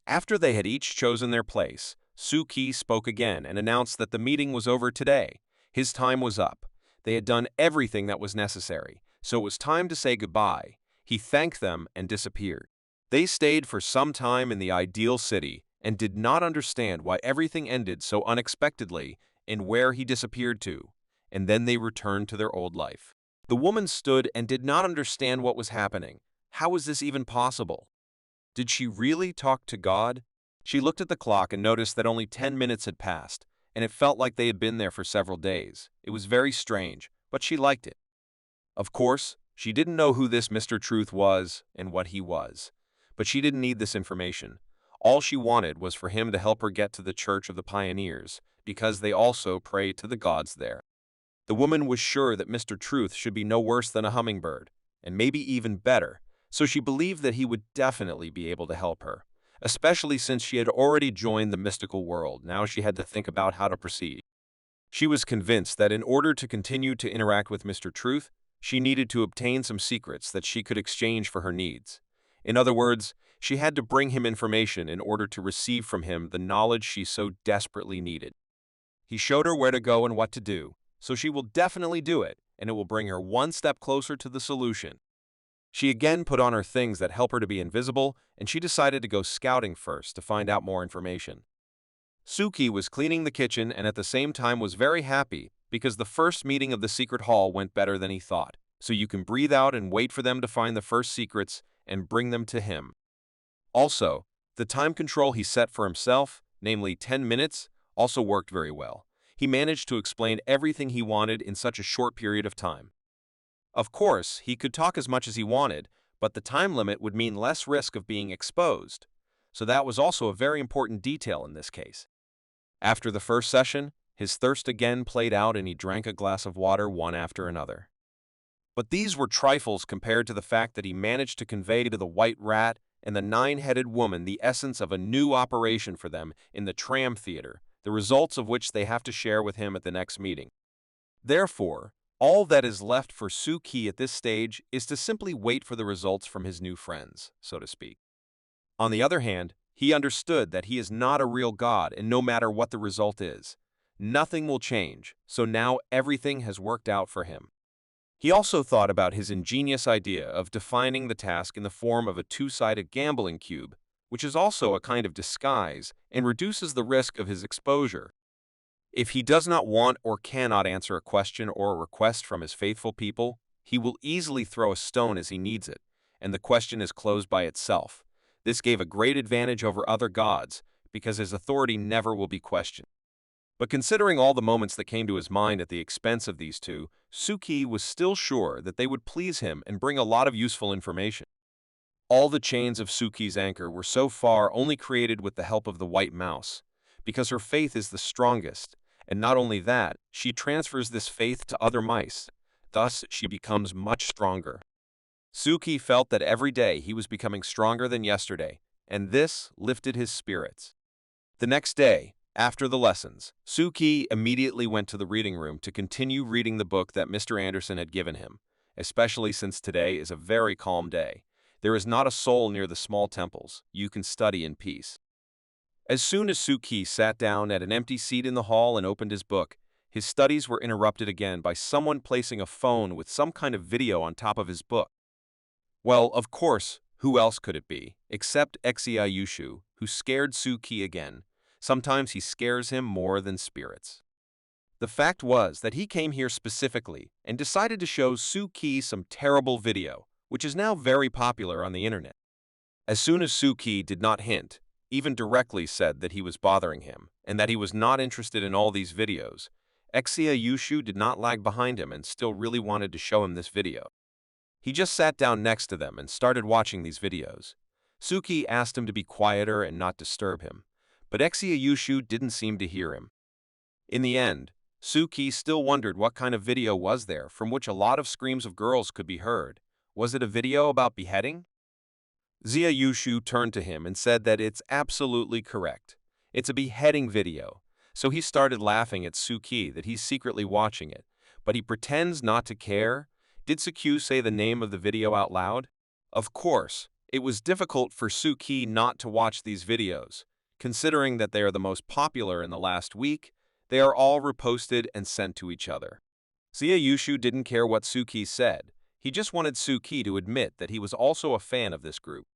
After they had each chosen their place, Suki spoke again and announced that the meeting was over today. His time was up. They had done everything that was necessary, so it was time to say goodbye. He thanked them and disappeared. They stayed for some time in the ideal city and did not understand why everything ended so unexpectedly and where he disappeared to, and then they returned to their old life. The woman stood and did not understand what was happening. How was this even possible? Did she really talk to God? She looked at the clock and noticed that only 10 minutes had passed, and it felt like they had been there for several days. It was very strange, but she liked it. Of course, she didn't know who this Mr. Truth was and what he was, but she didn't need this information. All she wanted was for him to help her get to the Church of the Pioneers, because they also prayed to the gods there. The woman was sure that Mr. Truth should be no worse than a hummingbird, and maybe even better, so she believed that he would definitely be able to help her, especially since she had already joined the mystical world. Now she had to think about how to proceed. She was convinced that in order to continue to interact with Mr. Truth, she needed to obtain some secrets that she could exchange for her needs. In other words, she had to bring him information in order to receive from him the knowledge she so desperately needed. He showed her where to go and what to do, so she will definitely do it, and it will bring her one step closer to the solution. She again put on her things that help her to be invisible, and she decided to go scouting first to find out more information. Suki was cleaning the kitchen and at the same time was very happy because the first meeting of the secret hall went better than he thought. So you can breathe out and wait for them to find the first secrets and bring them to him. Also, the time control he set for himself, namely 10 minutes, also worked very well. He managed to explain everything he wanted in such a short period of time. Of course, he could talk as much as he wanted, but the time limit would mean less risk of being exposed. So that was also a very important detail in this case. After the first session, his thirst again played out and he drank a glass of water one after another. But these were trifles compared to the fact that he managed to convey to the White Rat and the Nine-Headed Woman the essence of a new operation for them in the tram theater, the results of which they have to share with him at the next meeting. Therefore, all that is left for Suki at this stage is to simply wait for the results from his new friends, so to speak. On the other hand, he understood that he is not a real god and no matter what the result is, nothing will change, so now everything has worked out for him. He also thought about his ingenious idea of defining the task in the form of a two-sided gambling cube, which is also a kind of disguise and reduces the risk of his exposure. If he does not want or cannot answer a question or a request from his faithful people, he will easily throw a stone as he needs it, and the question is closed by itself. This gave a great advantage over other gods, because his authority never will be questioned. But considering all the moments that came to his mind at the expense of these two, Suki was still sure that they would please him and bring a lot of useful information. All the chains of Suki's anchor were so far only created with the help of the white mouse, because her faith is the strongest, and not only that, she transfers this faith to other mice. Thus, she becomes much stronger. Suki felt that every day he was becoming stronger than yesterday, and this lifted his spirits. The next day, after the lessons, Suki immediately went to the reading room to continue reading the book that Mr. Anderson had given him, especially since today is a very calm day. There is not a soul near the small temples. You can study in peace. As soon as Suki sat down at an empty seat in the hall and opened his book, his studies were interrupted again by someone placing a phone with some kind of video on top of his book. Well, of course, who else could it be, except Yushu, who scared Suki again. Sometimes he scares him more than spirits. The fact was that he came here specifically and decided to show Suki some terrible video, which is now very popular on the internet. As soon as Suki did not hint, even directly said that he was bothering him and that he was not interested in all these videos, Yushu did not lag behind him and still really wanted to show him this video. He just sat down next to them and started watching these videos. Suki asked him to be quieter and not disturb him, but Yushu didn't seem to hear him. In the end, Suki still wondered what kind of video was there from which a lot of screams of girls could be heard. Was it a video about beheading? Yushu turned to him and said that it's absolutely correct. It's a beheading video. So he started laughing at Suki that he's secretly watching it, but he pretends not to care. Did Suki say the name of the video out loud? Of course, it was difficult for Suki not to watch these videos. Considering that they are the most popular in the last week, they are all reposted and sent to each other. Yushu didn't care what Suki said. He just wanted Suki to admit that he was also a fan of this group.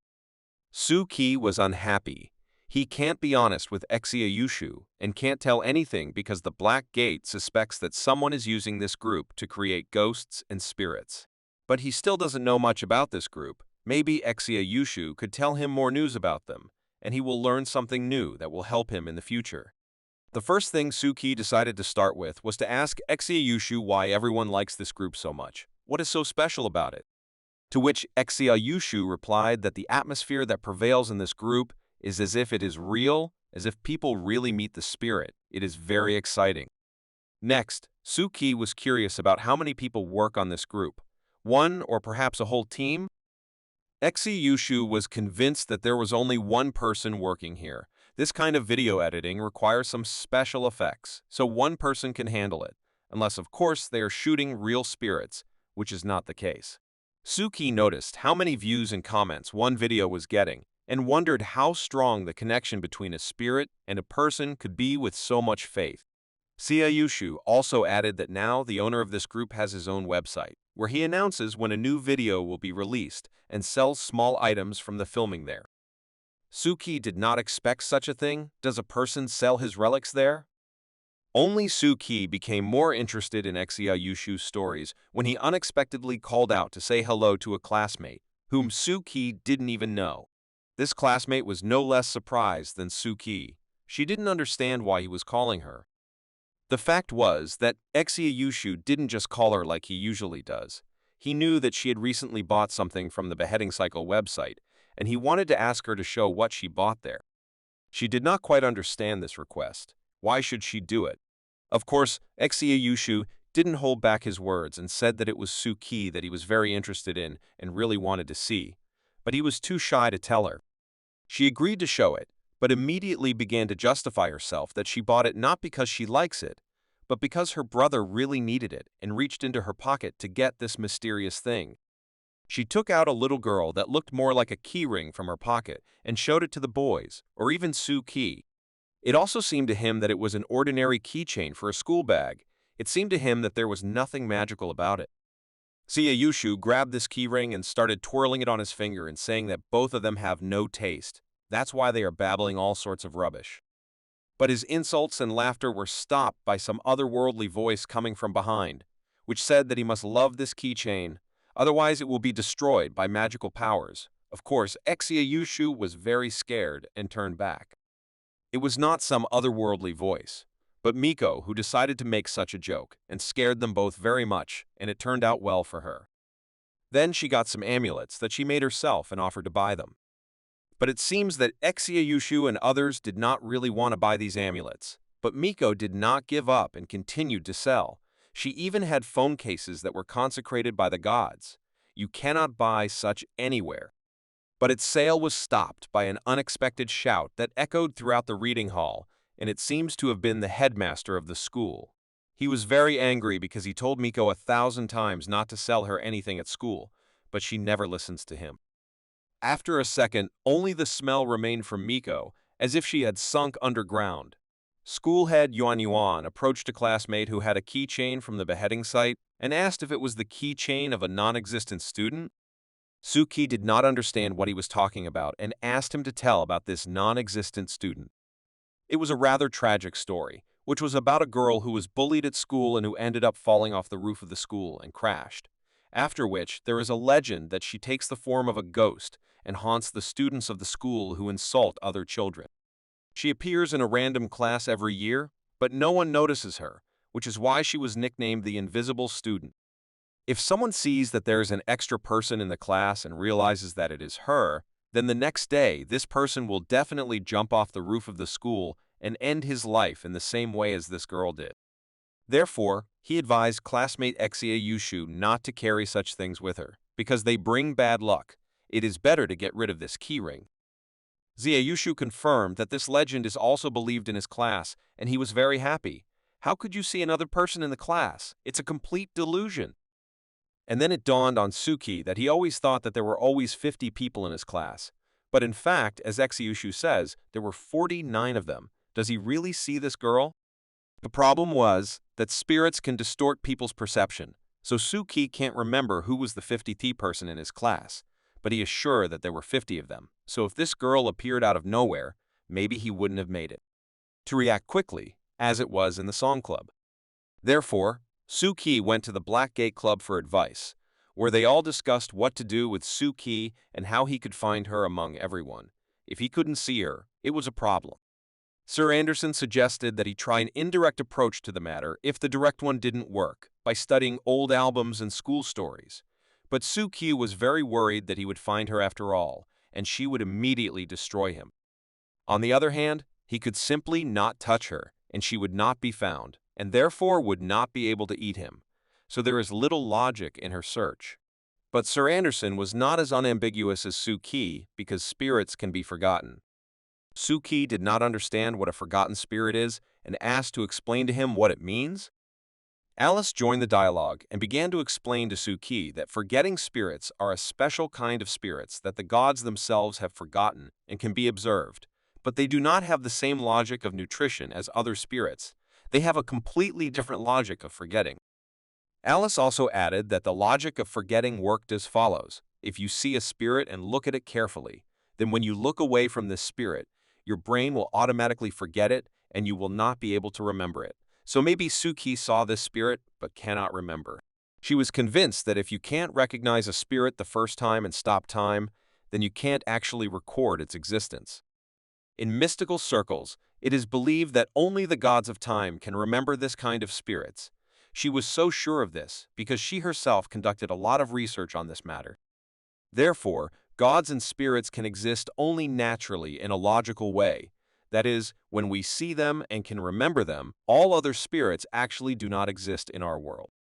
Suki was unhappy. He can't be honest with Yushu and can't tell anything because the Black Gate suspects that someone is using this group to create ghosts and spirits. But he still doesn't know much about this group. Maybe Yushu could tell him more news about them, and he will learn something new that will help him in the future. The first thing Suki decided to start with was to ask Yushu why everyone likes this group so much. What is so special about it? To which Yushu replied that the atmosphere that prevails in this group is as if it is real, as if people really meet the spirit. It is very exciting. Next, Suki was curious about how many people work on this group. One or perhaps a whole team? Yushu was convinced that there was only one person working here. This kind of video editing requires some special effects, so one person can handle it, unless of course they are shooting real spirits, which is not the case. Suki noticed how many views and comments one video was getting, and wondered how strong the connection between a spirit and a person could be with so much faith. Yushu also added that now the owner of this group has his own website, where he announces when a new video will be released and sells small items from the filming there. Suki did not expect such a thing. Does a person sell his relics there? Only Suki became more interested in Yushu's stories when he unexpectedly called out to say hello to a classmate, whom Suki didn't even know. This classmate was no less surprised than Suki. She didn't understand why he was calling her. The fact was that Yushu didn't just call her like he usually does. He knew that she had recently bought something from the Beheading Cycle website, and he wanted to ask her to show what she bought there. She did not quite understand this request. Why should she do it? Of course, Yushu didn't hold back his words and said that it was Suki that he was very interested in and really wanted to see, but he was too shy to tell her. She agreed to show it, but immediately began to justify herself that she bought it not because she likes it, but because her brother really needed it and reached into her pocket to get this mysterious thing. She took out a little girl that looked more like a keyring from her pocket and showed it to the boys, or even Suki. It also seemed to him that it was an ordinary keychain for a school bag. It seemed to him that there was nothing magical about it. Yushu grabbed this keyring and started twirling it on his finger and saying that both of them have no taste. That's why they are babbling all sorts of rubbish. But his insults and laughter were stopped by some otherworldly voice coming from behind, which said that he must love this keychain, otherwise it will be destroyed by magical powers. Of course, Yushu was very scared and turned back. It was not some otherworldly voice, but Miko who decided to make such a joke and scared them both very much, and it turned out well for her. Then she got some amulets that she made herself and offered to buy them. But it seems that Yushu and others did not really want to buy these amulets, but Miko did not give up and continued to sell. She even had phone cases that were consecrated by the gods. You cannot buy such anywhere. But its sale was stopped by an unexpected shout that echoed throughout the reading hall, and it seems to have been the headmaster of the school. He was very angry because he told Miko 1,000 times not to sell her anything at school, but she never listens to him. After a second, only the smell remained from Miko, as if she had sunk underground. Schoolhead Yuan Yuan approached a classmate who had a keychain from the beheading site and asked if it was the keychain of a non-existent student. Suki did not understand what he was talking about and asked him to tell about this non-existent student. It was a rather tragic story, which was about a girl who was bullied at school and who ended up falling off the roof of the school and crashed. After which, there is a legend that she takes the form of a ghost and haunts the students of the school who insult other children. She appears in a random class every year, but no one notices her, which is why she was nicknamed the Invisible Student. If someone sees that there is an extra person in the class and realizes that it is her, then the next day this person will definitely jump off the roof of the school and end his life in the same way as this girl did. Therefore, he advised classmate Yushu not to carry such things with her, because they bring bad luck. It is better to get rid of this keyring. Yushu confirmed that this legend is also believed in his class, and he was very happy. How could you see another person in the class? It's a complete delusion. And then it dawned on Suki that he always thought that there were always 50 people in his class. But in fact, as Yushu says, there were 49 of them. Does he really see this girl? The problem was that spirits can distort people's perception, so Suki can't remember who was the 50th person in his class, but he is sure that there were 50 of them, so if this girl appeared out of nowhere, maybe he wouldn't have made it to react quickly, as it was in the Song Club. Therefore, Suki went to the Black Gate Club for advice, where they all discussed what to do with Suki and how he could find her among everyone. If he couldn't see her, it was a problem. Sir Anderson suggested that he try an indirect approach to the matter if the direct one didn't work, by studying old albums and school stories. But Suki was very worried that he would find her after all, and she would immediately destroy him. On the other hand, he could simply not touch her, and she would not be found, and therefore would not be able to eat him. So there is little logic in her search. But Sir Anderson was not as unambiguous as Suki because spirits can be forgotten. Suki did not understand what a forgotten spirit is and asked to explain to him what it means. Alice joined the dialogue and began to explain to Suki that forgetting spirits are a special kind of spirits that the gods themselves have forgotten and can be observed, but they do not have the same logic of nutrition as other spirits. They have a completely different logic of forgetting. Alice also added that the logic of forgetting worked as follows. If you see a spirit and look at it carefully, then when you look away from this spirit, your brain will automatically forget it and you will not be able to remember it. So maybe Suki saw this spirit but cannot remember. She was convinced that if you can't recognize a spirit the first time and stop time, then you can't actually record its existence. In mystical circles, it is believed that only the gods of time can remember this kind of spirits. She was so sure of this because she herself conducted a lot of research on this matter. Therefore, gods and spirits can exist only naturally in a logical way. That is, when we see them and can remember them, all other spirits actually do not exist in our world.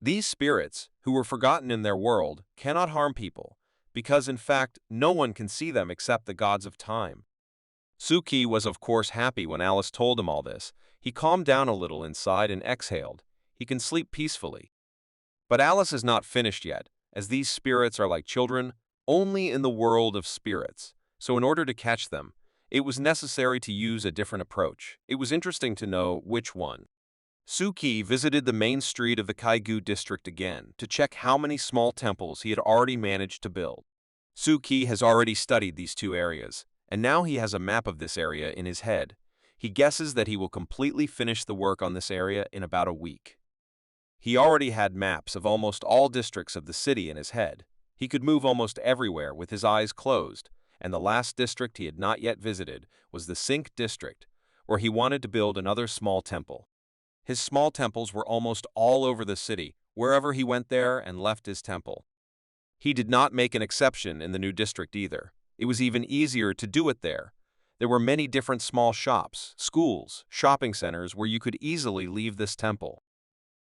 These spirits, who were forgotten in their world, cannot harm people, because in fact, no one can see them except the gods of time. Suki was of course happy when Alice told him all this. He calmed down a little inside and exhaled. He can sleep peacefully. But Alice is not finished yet, as these spirits are like children, only in the world of spirits. So in order to catch them, it was necessary to use a different approach. It was interesting to know which one. Suki visited the main street of the Kaiju district again to check how many small temples he had already managed to build. Suki has already studied these two areas, and now he has a map of this area in his head. He guesses that he will completely finish the work on this area in about a week. He already had maps of almost all districts of the city in his head. He could move almost everywhere with his eyes closed, and the last district he had not yet visited was the Sink district, where he wanted to build another small temple. His small temples were almost all over the city, wherever he went there and left his temple. He did not make an exception in the new district either. It was even easier to do it there. There were many different small shops, schools, shopping centers where you could easily leave this temple.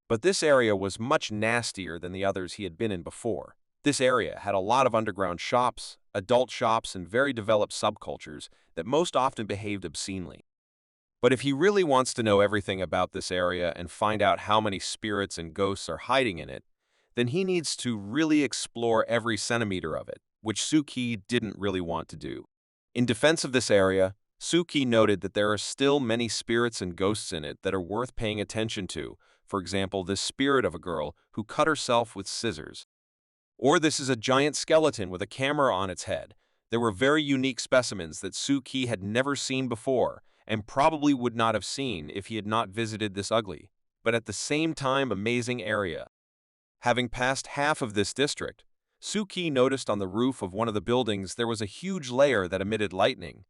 But this area was much nastier than the others he had been in before. This area had a lot of underground shops, adult shops, and very developed subcultures that most often behaved obscenely. But if he really wants to know everything about this area and find out how many spirits and ghosts are hiding in it, then he needs to really explore every centimeter of it, which Suki didn't really want to do. In defense of this area, Suki noted that there are still many spirits and ghosts in it that are worth paying attention to. For example, this spirit of a girl who cut herself with scissors. Or this is a giant skeleton with a camera on its head. There were very unique specimens that Suki had never seen before, and probably would not have seen if he had not visited this ugly, but at the same time amazing area. Having passed half of this district, Suki noticed on the roof of one of the buildings there was a huge layer that emitted lightning.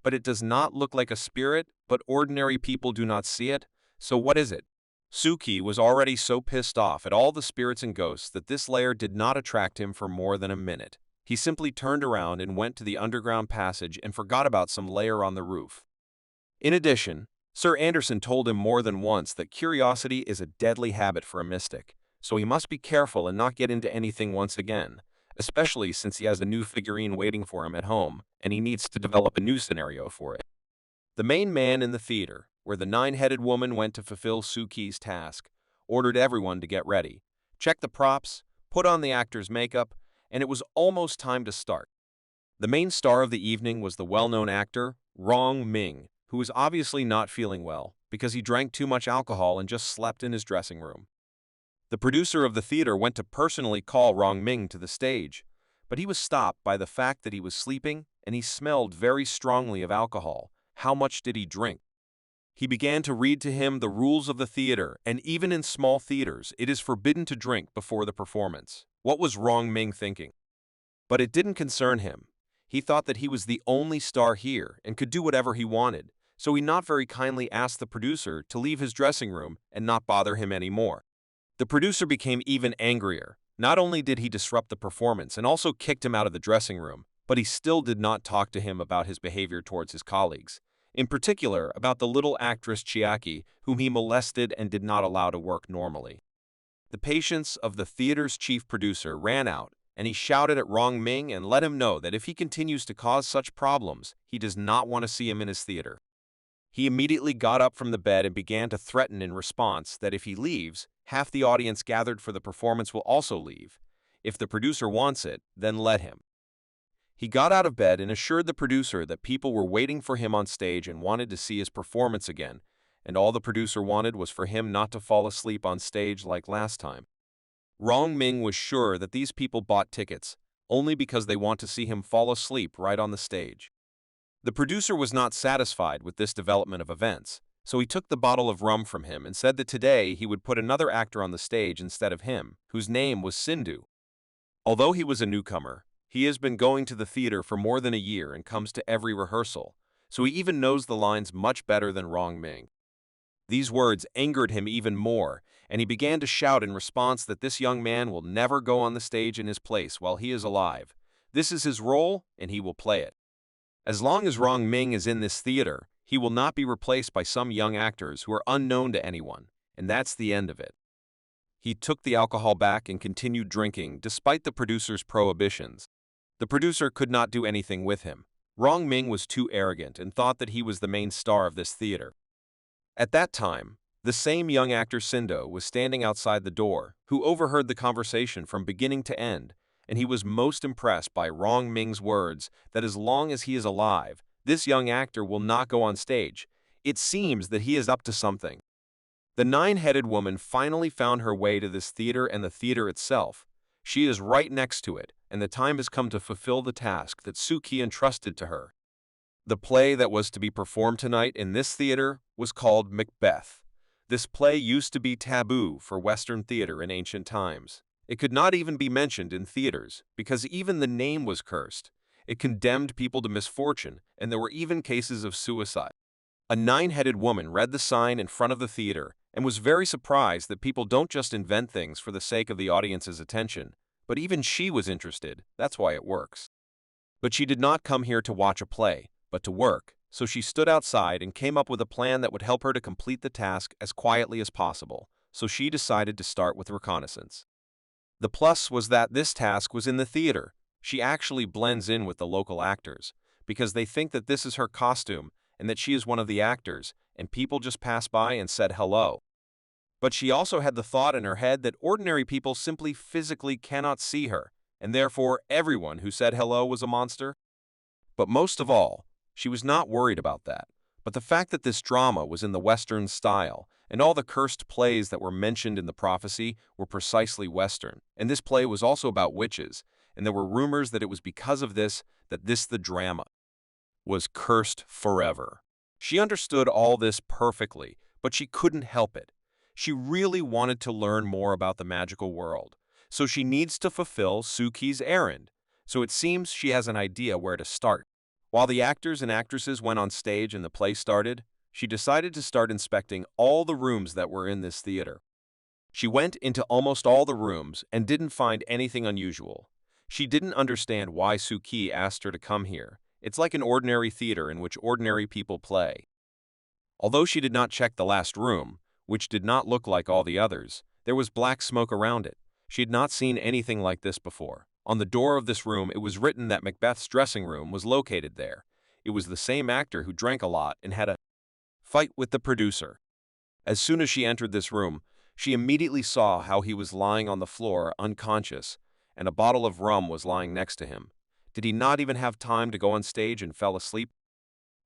But it does not look like a spirit, but ordinary people do not see it, so what is it? Suki was already so pissed off at all the spirits and ghosts that this layer did not attract him for more than a minute. He simply turned around and went to the underground passage and forgot about some layer on the roof. In addition, Sir Anderson told him more than once that curiosity is a deadly habit for a mystic, so he must be careful and not get into anything once again, especially since he has a new figurine waiting for him at home, and he needs to develop a new scenario for it. The main man in the theater, where the nine-headed woman went to fulfill Suki's task, ordered everyone to get ready, check the props, put on the actor's makeup, and it was almost time to start. The main star of the evening was the well-known actor, Rong Ming, who was obviously not feeling well because he drank too much alcohol and just slept in his dressing room. The producer of the theater went to personally call Rong Ming to the stage, but he was stopped by the fact that he was sleeping and he smelled very strongly of alcohol. How much did he drink? He began to read to him the rules of the theater, and even in small theaters, it is forbidden to drink before the performance. What was Rong Ming thinking? But it didn't concern him. He thought that he was the only star here and could do whatever he wanted, so he not very kindly asked the producer to leave his dressing room and not bother him anymore. The producer became even angrier. Not only did he disrupt the performance and also kicked him out of the dressing room, but he still did not talk to him about his behavior towards his colleagues, in particular about the little actress Chiaki, whom he molested and did not allow to work normally. The patience of the theater's chief producer ran out, and he shouted at Rong Ming and let him know that if he continues to cause such problems, he does not want to see him in his theater. He immediately got up from the bed and began to threaten in response that if he leaves, half the audience gathered for the performance will also leave. If the producer wants it, then let him. He got out of bed and assured the producer that people were waiting for him on stage and wanted to see his performance again, and all the producer wanted was for him not to fall asleep on stage like last time. Rong Ming was sure that these people bought tickets only because they want to see him fall asleep right on the stage. The producer was not satisfied with this development of events, so he took the bottle of rum from him and said that today he would put another actor on the stage instead of him, whose name was Sindhu. Although he was a newcomer, he has been going to the theater for more than a year and comes to every rehearsal, so he even knows the lines much better than Rong Ming. These words angered him even more, and he began to shout in response that this young man will never go on the stage in his place while he is alive. This is his role, and he will play it. As long as Rong Ming is in this theater, he will not be replaced by some young actors who are unknown to anyone, and that's the end of it. He took the alcohol back and continued drinking, despite the producer's prohibitions. The producer could not do anything with him. Rong Ming was too arrogant and thought that he was the main star of this theater. At that time, the same young actor Sindo was standing outside the door, who overheard the conversation from beginning to end, and he was most impressed by Rong Ming's words that as long as he is alive, this young actor will not go on stage. It seems that he is up to something. The nine-headed woman finally found her way to this theater and the theater itself. She is right next to it, and the time has come to fulfill the task that Suki entrusted to her. The play that was to be performed tonight in this theater was called Macbeth. This play used to be taboo for Western theater in ancient times. It could not even be mentioned in theaters, because even the name was cursed. It condemned people to misfortune, and there were even cases of suicide. A nine-headed woman read the sign in front of the theater and was very surprised that people don't just invent things for the sake of the audience's attention, but even she was interested. That's why it works. But she did not come here to watch a play, but to work, so she stood outside and came up with a plan that would help her to complete the task as quietly as possible, so she decided to start with reconnaissance. The plus was that this task was in the theater. She actually blends in with the local actors, because they think that this is her costume and that she is one of the actors, and people just passed by and said hello. But she also had the thought in her head that ordinary people simply physically cannot see her, and therefore everyone who said hello was a monster. But most of all, she was not worried about that, but the fact that this drama was in the Western style, and all the cursed plays that were mentioned in the prophecy were precisely Western, and this play was also about witches, and there were rumors that it was because of this that the drama was cursed forever. She understood all this perfectly, but she couldn't help it. She really wanted to learn more about the magical world, so she needs to fulfill Suki's errand. So it seems she has an idea where to start. While the actors and actresses went on stage and the play started, she decided to start inspecting all the rooms that were in this theater. She went into almost all the rooms and didn't find anything unusual. She didn't understand why Suki asked her to come here. It's like an ordinary theater in which ordinary people play. Although she did not check the last room, which did not look like all the others, there was black smoke around it. She had not seen anything like this before. On the door of this room, it was written that Macbeth's dressing room was located there. It was the same actor who drank a lot and had a fight with the producer. As soon as she entered this room, she immediately saw how he was lying on the floor unconscious, and a bottle of rum was lying next to him. Did he not even have time to go on stage and fell asleep?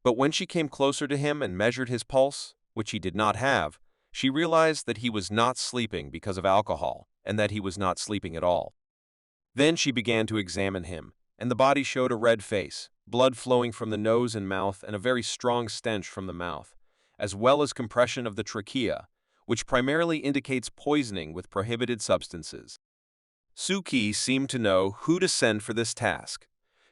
But when she came closer to him and measured his pulse, which he did not have, she realized that he was not sleeping because of alcohol, and that he was not sleeping at all. Then she began to examine him, and the body showed a red face, blood flowing from the nose and mouth, and a very strong stench from the mouth, as well as compression of the trachea, which primarily indicates poisoning with prohibited substances. Suki seemed to know who to send for this task.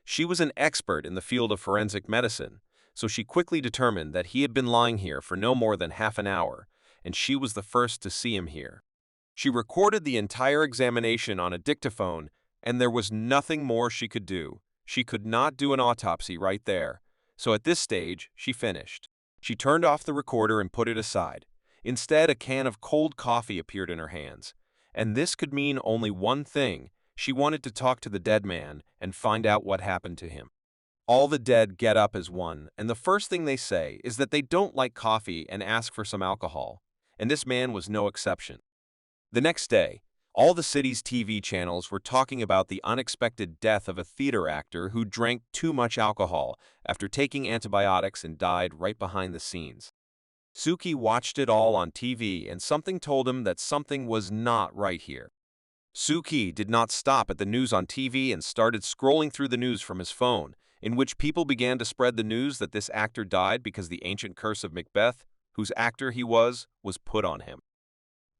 She was an expert in the field of forensic medicine, so she quickly determined that he had been lying here for no more than half an hour, and she was the first to see him here. She recorded the entire examination on a dictaphone, and there was nothing more she could do. She could not do an autopsy right there, so at this stage, she finished. She turned off the recorder and put it aside. Instead, a can of cold coffee appeared in her hands, and this could mean only one thing. She wanted to talk to the dead man and find out what happened to him. All the dead get up as one, and the first thing they say is that they don't like coffee and ask for some alcohol, and this man was no exception. The next day, all the city's TV channels were talking about the unexpected death of a theater actor who drank too much alcohol after taking antibiotics and died right behind the scenes. Suki watched it all on TV and something told him that something was not right here. Suki did not stop at the news on TV and started scrolling through the news from his phone, in which people began to spread the news that this actor died because the ancient curse of Macbeth, whose actor he was put on him.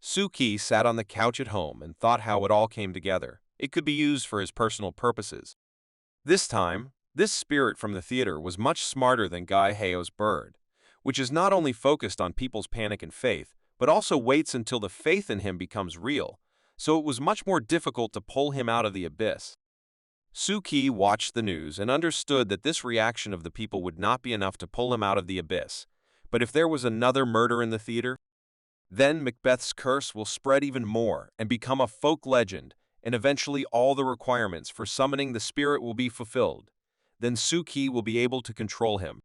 Suki sat on the couch at home and thought how it all came together. It could be used for his personal purposes. This time, this spirit from the theater was much smarter than Guy Hao's bird, which is not only focused on people's panic and faith, but also waits until the faith in him becomes real, so it was much more difficult to pull him out of the abyss. Suki watched the news and understood that this reaction of the people would not be enough to pull him out of the abyss. But if there was another murder in the theater, then Macbeth's curse will spread even more and become a folk legend, and eventually all the requirements for summoning the spirit will be fulfilled. Then Suki will be able to control him.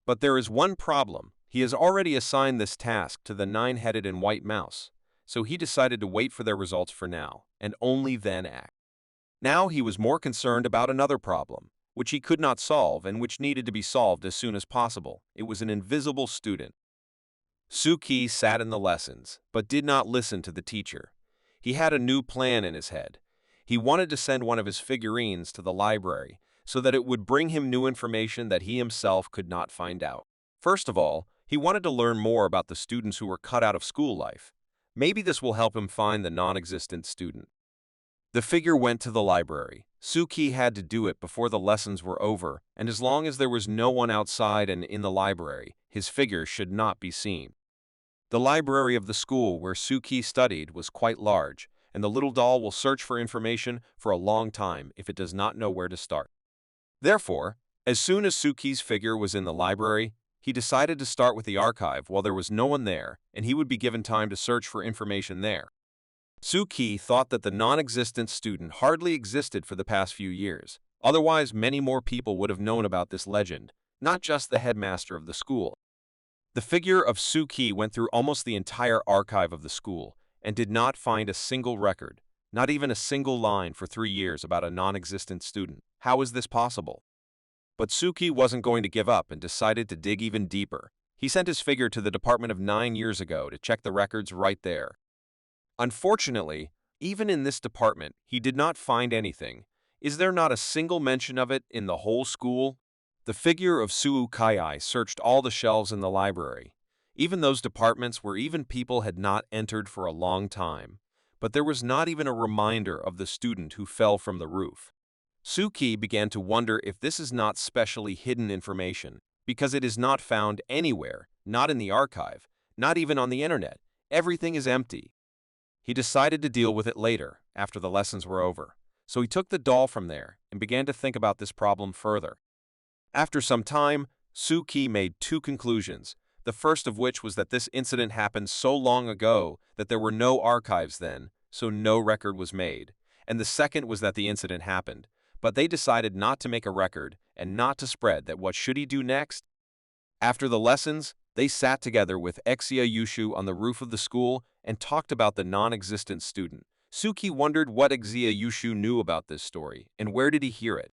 But there is one problem. He has already assigned this task to the nine-headed and white mouse, so he decided to wait for their results for now, and only then act. Now he was more concerned about another problem, which he could not solve and which needed to be solved as soon as possible. It was an invisible student. Suki sat in the lessons, but did not listen to the teacher. He had a new plan in his head. He wanted to send one of his figurines to the library so that it would bring him new information that he himself could not find out. First of all, he wanted to learn more about the students who were cut out of school life. Maybe this will help him find the non-existent student. The figure went to the library. Suki had to do it before the lessons were over, and as long as there was no one outside and in the library, his figure should not be seen. The library of the school where Suki studied was quite large, and the little doll will search for information for a long time if it does not know where to start. Therefore, as soon as Suki's figure was in the library, he decided to start with the archive while there was no one there, and he would be given time to search for information there. Suki thought that the non-existent student hardly existed for the past few years. Otherwise, many more people would have known about this legend, not just the headmaster of the school. The figure of Suki went through almost the entire archive of the school and did not find a single record, not even a single line for 3 years about a non-existent student. How is this possible? But Suki wasn't going to give up and decided to dig even deeper. He sent his figure to the department of 9 years ago to check the records right there. Unfortunately, even in this department, he did not find anything. Is there not a single mention of it in the whole school? The figure of Suu Kai searched all the shelves in the library, even those departments where even people had not entered for a long time. But there was not even a reminder of the student who fell from the roof. Suki began to wonder if this is not specially hidden information, because it is not found anywhere, not in the archive, not even on the internet. Everything is empty. He decided to deal with it later, after the lessons were over. So he took the doll from there and began to think about this problem further. After some time, Suki made 2 conclusions, the first of which was that this incident happened so long ago that there were no archives then, so no record was made. And the second was that the incident happened, but they decided not to make a record and not to spread that. What should he do next? After the lessons, they sat together with Xia Yushu on the roof of the school and talked about the non-existent student. Suki wondered what Xia Yushu knew about this story and where did he hear it.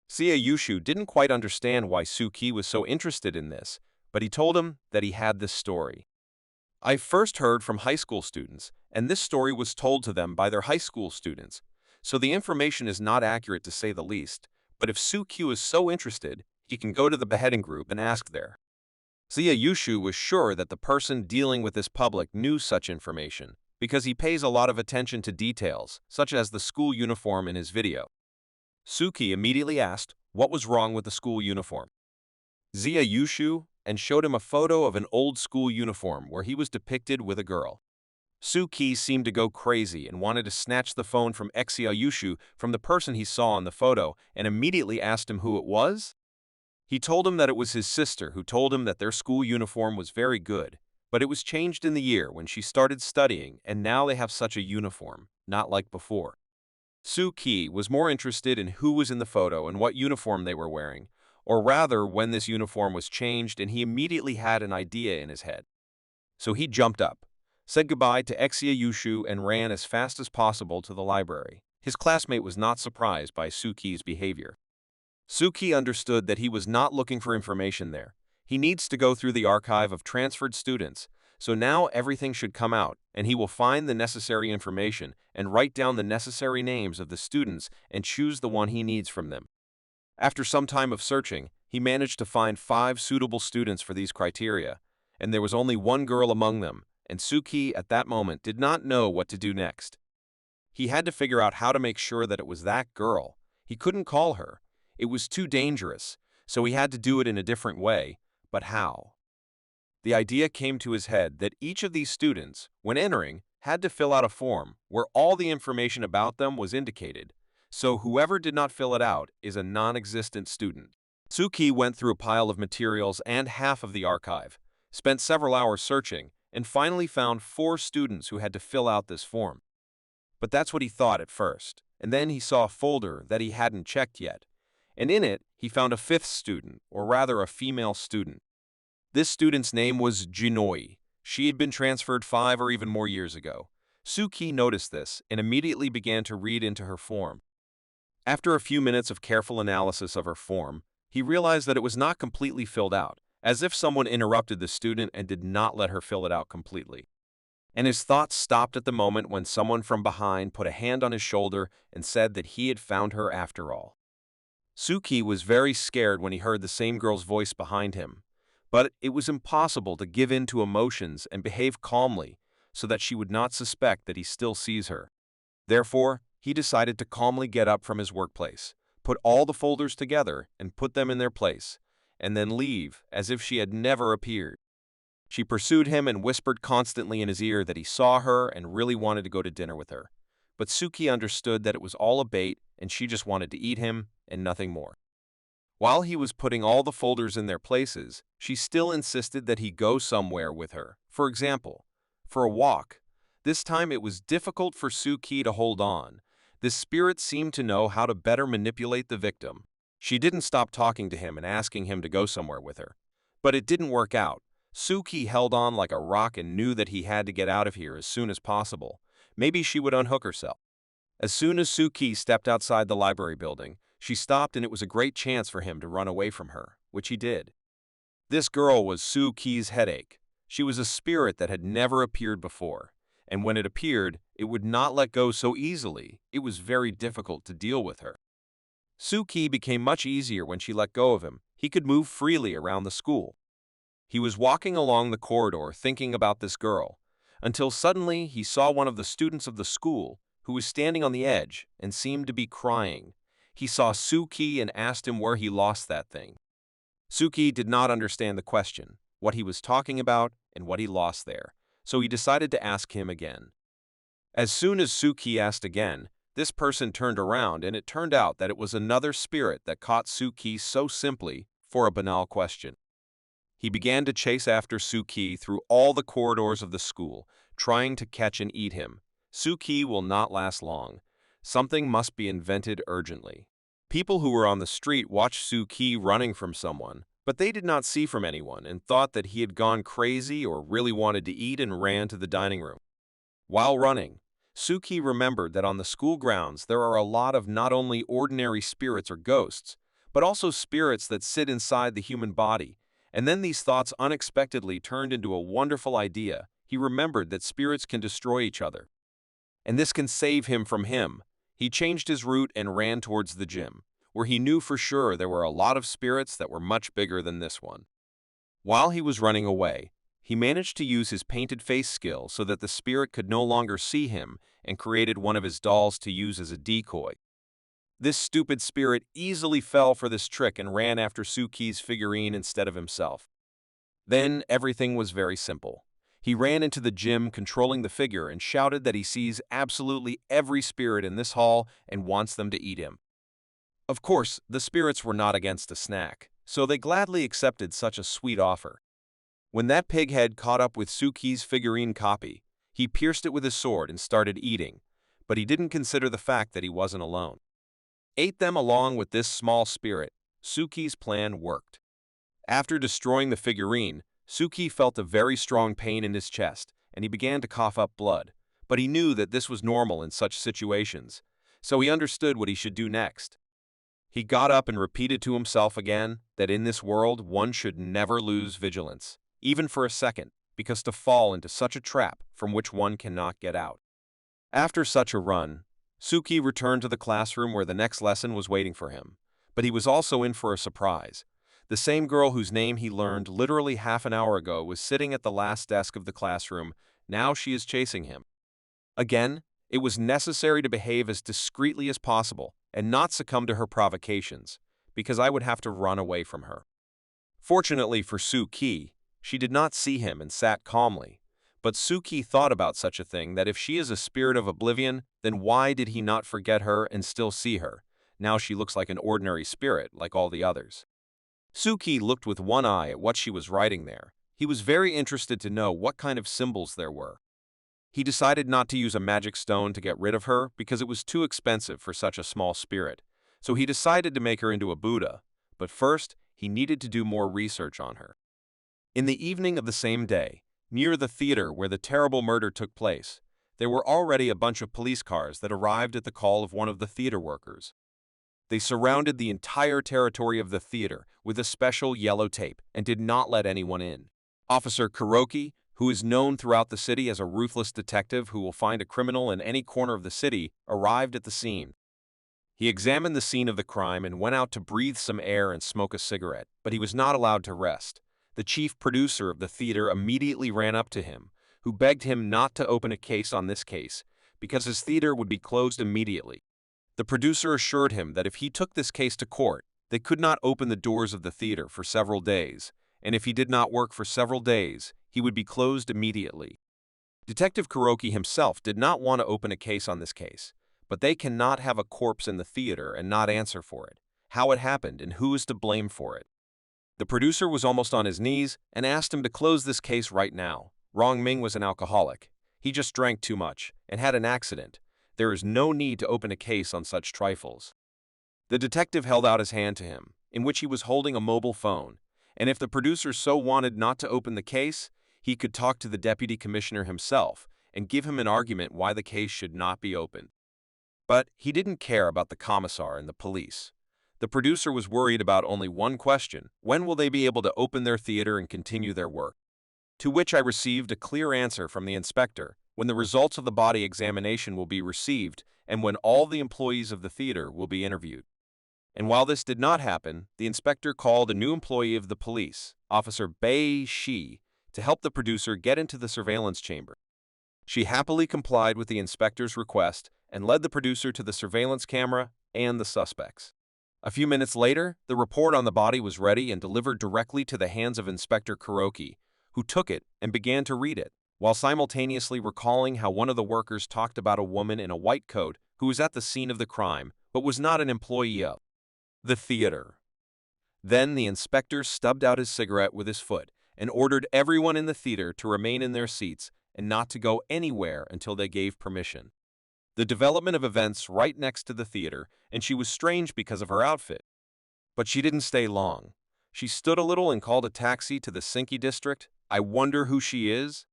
Xia Yushu didn't quite understand why Suki was so interested in this, but he told him that he had this story. I first heard from high school students, and this story was told to them by their high school students, so the information is not accurate to say the least, but if Suki is so interested, he can go to the beheading group and ask there. Xia Yushu was sure that the person dealing with this public knew such information, because he pays a lot of attention to details, such as the school uniform in his video. Suki immediately asked what was wrong with the school uniform. Xia Yushu and showed him a photo of an old school uniform where he was depicted with a girl. Suki seemed to go crazy and wanted to snatch the phone from Xia Yushu from the person he saw in the photo and immediately asked him who it was. He told him that it was his sister who told him that their school uniform was very good, but it was changed in the year when she started studying and now they have such a uniform, not like before. Suki was more interested in who was in the photo and what uniform they were wearing, or rather when this uniform was changed, and he immediately had an idea in his head. So he jumped up, said goodbye to Xia Yushu and ran as fast as possible to the library. His classmate was not surprised by Suki's behavior. Suki understood that he was not looking for information there. He needs to go through the archive of transferred students, so now everything should come out, and he will find the necessary information and write down the necessary names of the students and choose the one he needs from them. After some time of searching, he managed to find 5 suitable students for these criteria, and there was only one girl among them, and Suki at that moment did not know what to do next. He had to figure out how to make sure that it was that girl. He couldn't call her. It was too dangerous, so he had to do it in a different way. But how? The idea came to his head that each of these students, when entering, had to fill out a form where all the information about them was indicated, so whoever did not fill it out is a non-existent student. Suki went through a pile of materials and half of the archive, spent several hours searching, and finally found 4 students who had to fill out this form. But that's what he thought at first, and then he saw a folder that he hadn't checked yet, and in it he found a 5th student, or rather a female student. This student's name was Jinoi. She had been transferred 5 or even more years ago. Suki noticed this and immediately began to read into her form. After a few minutes of careful analysis of her form, he realized that it was not completely filled out, as if someone interrupted the student and did not let her fill it out completely. And his thoughts stopped at the moment when someone from behind put a hand on his shoulder and said that he had found her after all. Suki was very scared when he heard the same girl's voice behind him, but it was impossible to give in to emotions and behave calmly so that she would not suspect that he still sees her. Therefore, he decided to calmly get up from his workplace, put all the folders together and put them in their place, and then leave as if she had never appeared. She pursued him and whispered constantly in his ear that he saw her and really wanted to go to dinner with her. But Suki understood that it was all a bait and she just wanted to eat him and nothing more. While he was putting all the folders in their places, she still insisted that he go somewhere with her, for example, for a walk. This time it was difficult for Suki to hold on. This spirit seemed to know how to better manipulate the victim. She didn't stop talking to him and asking him to go somewhere with her. But it didn't work out. Suki held on like a rock and knew that he had to get out of here as soon as possible. Maybe she would unhook herself. As soon as Suki stepped outside the library building, she stopped and it was a great chance for him to run away from her, which he did. This girl was Suki's headache. She was a spirit that had never appeared before, and when it appeared, it would not let go so easily. It was very difficult to deal with her. Suki became much easier when she let go of him. He could move freely around the school. He was walking along the corridor thinking about this girl, until suddenly he saw one of the students of the school who was standing on the edge and seemed to be crying. He saw Suki and asked him where he lost that thing. Suki did not understand the question, what he was talking about and what he lost there, so he decided to ask him again. As soon as Suki asked again, this person turned around and it turned out that it was another spirit that caught Suki so simply for a banal question. He began to chase after Suki through all the corridors of the school, trying to catch and eat him. Suki will not last long. Something must be invented urgently. People who were on the street watched Suki running from someone, but they did not see from anyone and thought that he had gone crazy or really wanted to eat and ran to the dining room. While running, Suki remembered that on the school grounds there are a lot of not only ordinary spirits or ghosts, but also spirits that sit inside the human body. And then these thoughts unexpectedly turned into a wonderful idea. He remembered that spirits can destroy each other, and this can save him from him. He changed his route and ran towards the gym, where he knew for sure there were a lot of spirits that were much bigger than this one. While he was running away, he managed to use his painted face skill so that the spirit could no longer see him and created one of his dolls to use as a decoy. This stupid spirit easily fell for this trick and ran after Suki's figurine instead of himself. Then everything was very simple. He ran into the gym controlling the figure and shouted that he sees absolutely every spirit in this hall and wants them to eat him. Of course, the spirits were not against a snack, so they gladly accepted such a sweet offer. When that pighead caught up with Suki's figurine copy, he pierced it with his sword and started eating, but he didn't consider the fact that he wasn't alone. Ate them along with this small spirit. Suki's plan worked. After destroying the figurine, Suki felt a very strong pain in his chest, and he began to cough up blood. But he knew that this was normal in such situations, so he understood what he should do next. He got up and repeated to himself again that in this world one should never lose vigilance, even for a second, because to fall into such a trap from which one cannot get out. After such a run, Suki returned to the classroom where the next lesson was waiting for him, but he was also in for a surprise. The same girl whose name he learned literally half an hour ago was sitting at the last desk of the classroom. Now she is chasing him. Again, it was necessary to behave as discreetly as possible and not succumb to her provocations, because I would have to run away from her. Fortunately for Suki, she did not see him and sat calmly. But Suki thought about such a thing, that if she is a spirit of oblivion, then why did he not forget her and still see her? Now she looks like an ordinary spirit, like all the others. Suki looked with one eye at what she was writing there. He was very interested to know what kind of symbols there were. He decided not to use a magic stone to get rid of her because it was too expensive for such a small spirit, so he decided to make her into a Buddha, but first he needed to do more research on her. In the evening of the same day, near the theater where the terrible murder took place, there were already a bunch of police cars that arrived at the call of one of the theater workers. They surrounded the entire territory of the theater with a special yellow tape and did not let anyone in. Officer Kuroki, who is known throughout the city as a ruthless detective who will find a criminal in any corner of the city, arrived at the scene. He examined the scene of the crime and went out to breathe some air and smoke a cigarette, but he was not allowed to rest. The chief producer of the theater immediately ran up to him, who begged him not to open a case on this case, because his theater would be closed immediately. The producer assured him that if he took this case to court, they could not open the doors of the theater for several days, and if he did not work for several days, he would be closed immediately. Detective Kuroki himself did not want to open a case on this case, but they cannot have a corpse in the theater and not answer for it, how it happened and who is to blame for it. The producer was almost on his knees and asked him to close this case right now. Rong Ming was an alcoholic. He just drank too much and had an accident. There is no need to open a case on such trifles. The detective held out his hand to him, in which he was holding a mobile phone, and if the producer so wanted not to open the case, he could talk to the deputy commissioner himself and give him an argument why the case should not be opened. But he didn't care about the commissar and the police. The producer was worried about only one question: when will they be able to open their theater and continue their work? To which I received a clear answer from the inspector: when the results of the body examination will be received and when all the employees of the theater will be interviewed. And while this did not happen, the inspector called a new employee of the police, Officer Bei Shi, to help the producer get into the surveillance chamber. She happily complied with the inspector's request and led the producer to the surveillance camera and the suspects. A few minutes later, the report on the body was ready and delivered directly to the hands of Inspector Kuroki, who took it and began to read it, while simultaneously recalling how one of the workers talked about a woman in a white coat who was at the scene of the crime but was not an employee of the theater. Then the inspector stubbed out his cigarette with his foot and ordered everyone in the theater to remain in their seats and not to go anywhere until they gave permission. The development of events right next to the theater, and she was strange because of her outfit. But she didn't stay long. She stood a little and called a taxi to the Sinki district. I wonder who she is?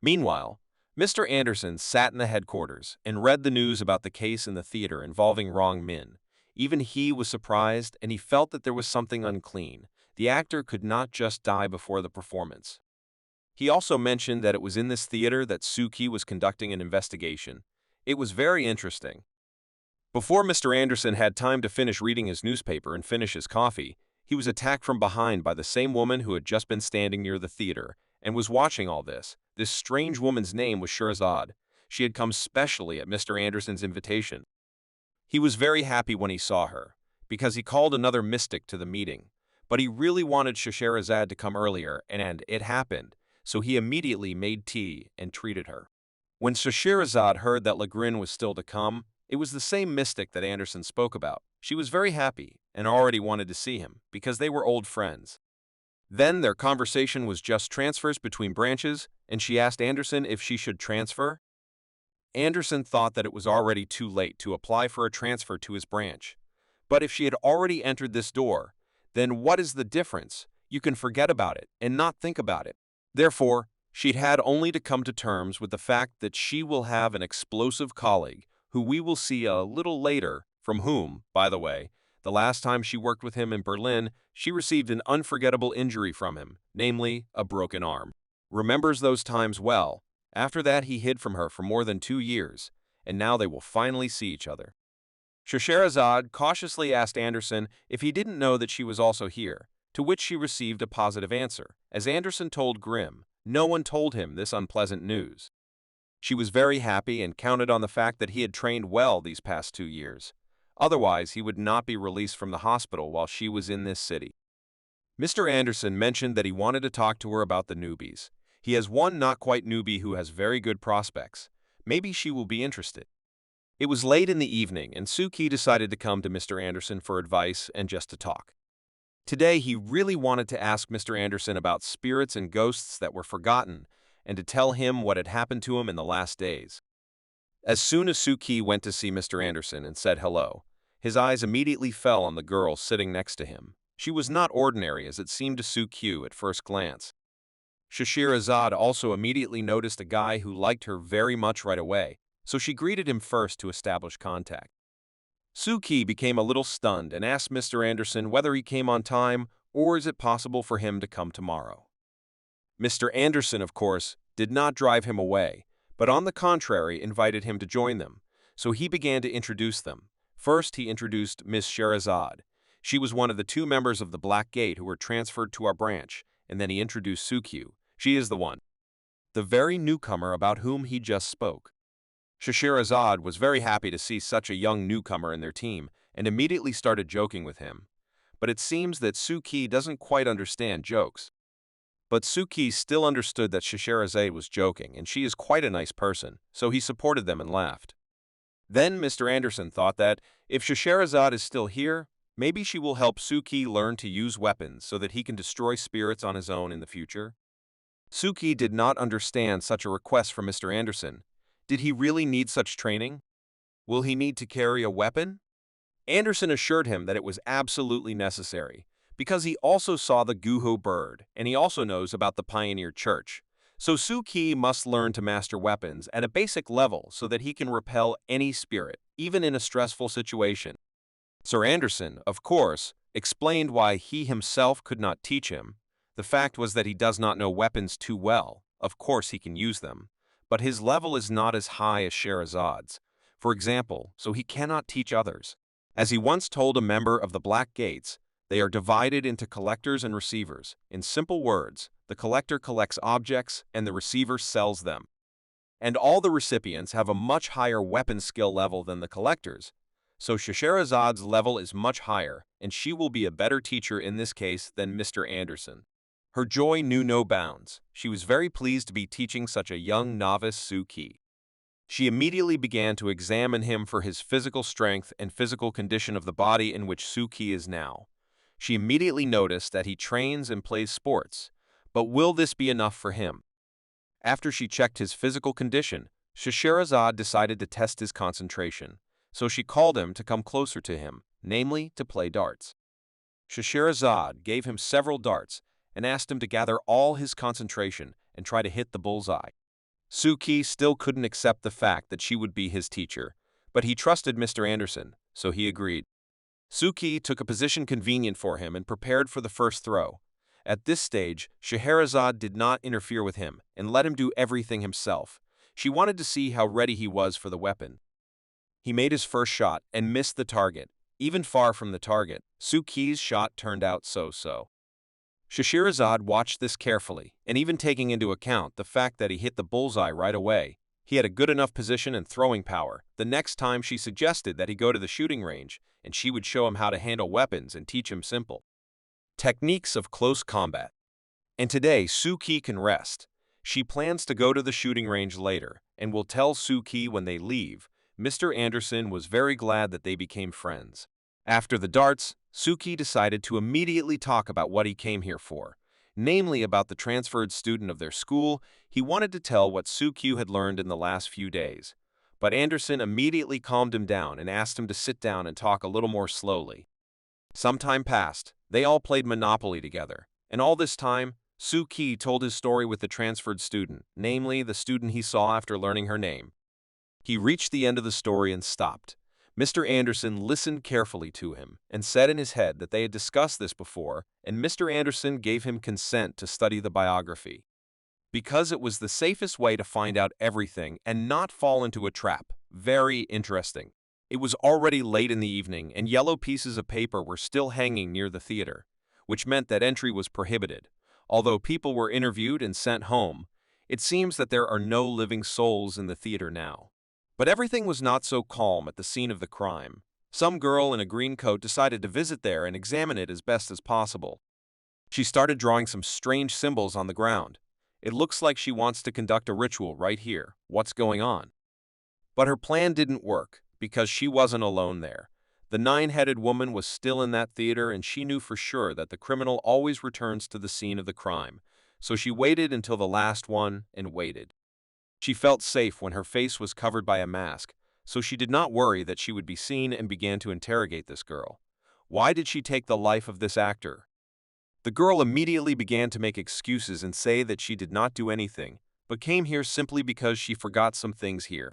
Meanwhile, Mr. Anderson sat in the headquarters and read the news about the case in the theater involving Rong Min. Even he was surprised, and he felt that there was something unclean. The actor could not just die before the performance. He also mentioned that it was in this theater that Suki was conducting an investigation. It was very interesting. Before Mr. Anderson had time to finish reading his newspaper and finish his coffee, he was attacked from behind by the same woman who had just been standing near the theater and was watching all this. This strange woman's name was Sherazade. She had come specially at Mr. Anderson's invitation. He was very happy when he saw her, because he called another mystic to the meeting. But he really wanted Sherazade to come earlier, and it happened, so he immediately made tea and treated her. When Sherazade heard that Legrand was still to come, it was the same mystic that Anderson spoke about. She was very happy and already wanted to see him, because they were old friends. Then their conversation was just transfers between branches, and she asked Anderson if she should transfer. Anderson thought that it was already too late to apply for a transfer to his branch. But if she had already entered this door, then what is the difference? You can forget about it and not think about it. Therefore, she'd had only to come to terms with the fact that she will have an explosive colleague who we will see a little later, from whom, by the way, The last time she worked with him in Berlin, she received an unforgettable injury from him, namely, a broken arm. Remembers those times well. After that, he hid from her for more than 2 years, and now they will finally see each other. Scheherazade cautiously asked Anderson if he didn't know that she was also here, to which she received a positive answer. As Anderson told Grimm, no one told him this unpleasant news. She was very happy and counted on the fact that he had trained well these past 2 years. Otherwise, he would not be released from the hospital while she was in this city. Mr. Anderson mentioned that he wanted to talk to her about the newbies. He has one not quite newbie who has very good prospects. Maybe she will be interested. It was late in the evening, and Suki decided to come to Mr. Anderson for advice and just to talk. Today, he really wanted to ask Mr. Anderson about spirits and ghosts that were forgotten, and to tell him what had happened to him in the last days. As soon as Suki went to see Mr. Anderson and said hello, his eyes immediately fell on the girl sitting next to him. She was not ordinary as it seemed to Suki at first glance. Scheherazade also immediately noticed a guy who liked her very much right away, so she greeted him first to establish contact. Suki became a little stunned and asked Mr. Anderson whether he came on time or is it possible for him to come tomorrow. Mr. Anderson, of course, did not drive him away, but on the contrary invited him to join them, so he began to introduce them. First, he introduced Miss Scheherazade. She was one of the 2 members of the Black Gate who were transferred to our branch, and then he introduced Suki. She is the one, the very newcomer about whom he just spoke. Scheherazade was very happy to see such a young newcomer in their team and immediately started joking with him. But it seems that Suki doesn't quite understand jokes. But Suki still understood that Scheherazade was joking, and she is quite a nice person, so he supported them and laughed. Then Mr. Anderson thought that, if Scheherazade is still here, maybe she will help Suki learn to use weapons so that he can destroy spirits on his own in the future. Suki did not understand such a request from Mr. Anderson. Did he really need such training? Will he need to carry a weapon? Anderson assured him that it was absolutely necessary, because he also saw the Guho bird, and he also knows about the Pioneer Church. So Suki must learn to master weapons at a basic level so that he can repel any spirit, even in a stressful situation. Sir Anderson, of course, explained why he himself could not teach him. The fact was that he does not know weapons too well. Of course he can use them, but his level is not as high as Shehrazade's, for example, so he cannot teach others. As he once told a member of the Black Gates, they are divided into collectors and receivers. In simple words, the collector collects objects and the receiver sells them. And all the recipients have a much higher weapon skill level than the collectors, so Shehrazade's level is much higher, and she will be a better teacher in this case than Mr. Anderson. Her joy knew no bounds. She was very pleased to be teaching such a young novice Suki. She immediately began to examine him for his physical strength and physical condition of the body in which Suki is now. She immediately noticed that he trains and plays sports, but will this be enough for him? After she checked his physical condition, Scheherazade decided to test his concentration, so she called him to come closer to him, namely to play darts. Scheherazade gave him several darts and asked him to gather all his concentration and try to hit the bullseye. Suki still couldn't accept the fact that she would be his teacher, but he trusted Mr. Anderson, so he agreed. Suki took a position convenient for him and prepared for the first throw. At this stage, Scheherazade did not interfere with him and let him do everything himself. She wanted to see how ready he was for the weapon. He made his first shot and missed the target. Even far from the target, Suki's shot turned out so-so. Scheherazade watched this carefully, and even taking into account the fact that he hit the bullseye right away, he had a good enough position and throwing power. The next time she suggested that he go to the shooting range, and she would show him how to handle weapons and teach him simple techniques of close combat. And today, Suki can rest. She plans to go to the shooting range later, and will tell Suki when they leave. Mr. Anderson was very glad that they became friends. After the darts, Suki decided to immediately talk about what he came here for, namely about the transferred student of their school. He wanted to tell what Suki had learned in the last few days. But Anderson immediately calmed him down and asked him to sit down and talk a little more slowly. Some time passed. They all played Monopoly together, and all this time, Suki told his story with the transferred student, namely the student he saw after learning her name. He reached the end of the story and stopped. Mr. Anderson listened carefully to him and said in his head that they had discussed this before, and Mr. Anderson gave him consent to study the biography, because it was the safest way to find out everything and not fall into a trap. Very interesting. It was already late in the evening, and yellow pieces of paper were still hanging near the theater, which meant that entry was prohibited. Although people were interviewed and sent home, it seems that there are no living souls in the theater now. But everything was not so calm at the scene of the crime. Some girl in a green coat decided to visit there and examine it as best as possible. She started drawing some strange symbols on the ground. It looks like she wants to conduct a ritual right here. What's going on? But her plan didn't work, because she wasn't alone there. The nine-headed woman was still in that theater, and she knew for sure that the criminal always returns to the scene of the crime. So she waited until the last one and waited. She felt safe when her face was covered by a mask, so she did not worry that she would be seen and began to interrogate this girl. Why did she take the life of this actor? The girl immediately began to make excuses and say that she did not do anything, but came here simply because she forgot some things here.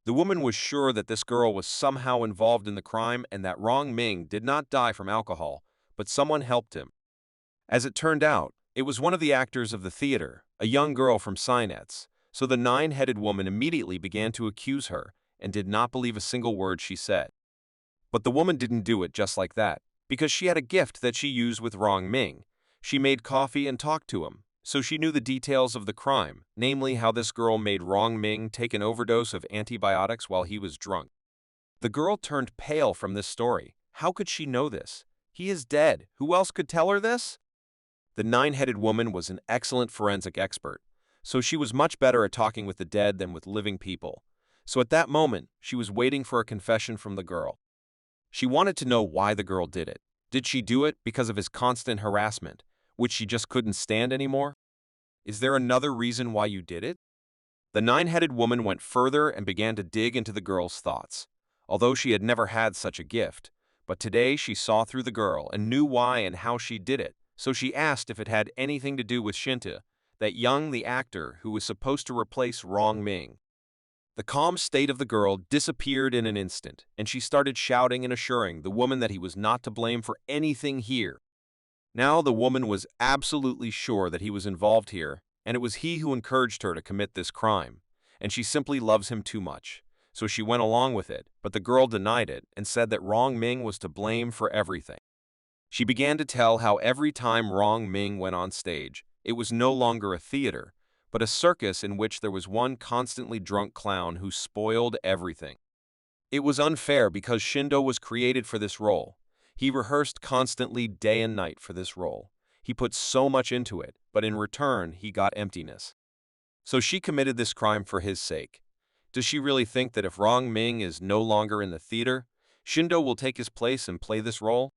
The woman was sure that this girl was somehow involved in the crime and that Rong Ming did not die from alcohol, but someone helped him. As it turned out, it was one of the actors of the theater, a young girl from Sinets, so the nine-headed woman immediately began to accuse her and did not believe a single word she said. But the woman didn't do it just like that, because she had a gift that she used with Rong Ming. She made coffee and talked to him, so she knew the details of the crime, namely how this girl made Rong Ming take an overdose of antibiotics while he was drunk. The girl turned pale from this story. How could she know this? He is dead. Who else could tell her this? The nine-headed woman was an excellent forensic expert, so she was much better at talking with the dead than with living people. So at that moment, she was waiting for a confession from the girl. She wanted to know why the girl did it. Did she do it because of his constant harassment, which she just couldn't stand anymore? Is there another reason why you did it? The nine-headed woman went further and began to dig into the girl's thoughts, although she had never had such a gift. But today she saw through the girl and knew why and how she did it, so she asked if it had anything to do with Shinta, the actor who was supposed to replace Rong Ming. The calm state of the girl disappeared in an instant, and she started shouting and assuring the woman that he was not to blame for anything here. Now the woman was absolutely sure that he was involved here, and it was he who encouraged her to commit this crime, and she simply loves him too much. So she went along with it, but the girl denied it and said that Rong Ming was to blame for everything. She began to tell how every time Rong Ming went on stage, it was no longer a theater, but a circus in which there was one constantly drunk clown who spoiled everything. It was unfair because Shindo was created for this role. He rehearsed constantly day and night for this role. He put so much into it, but in return, he got emptiness. So she committed this crime for his sake. Does she really think that if Rong Ming is no longer in the theater, Shindo will take his place and play this role?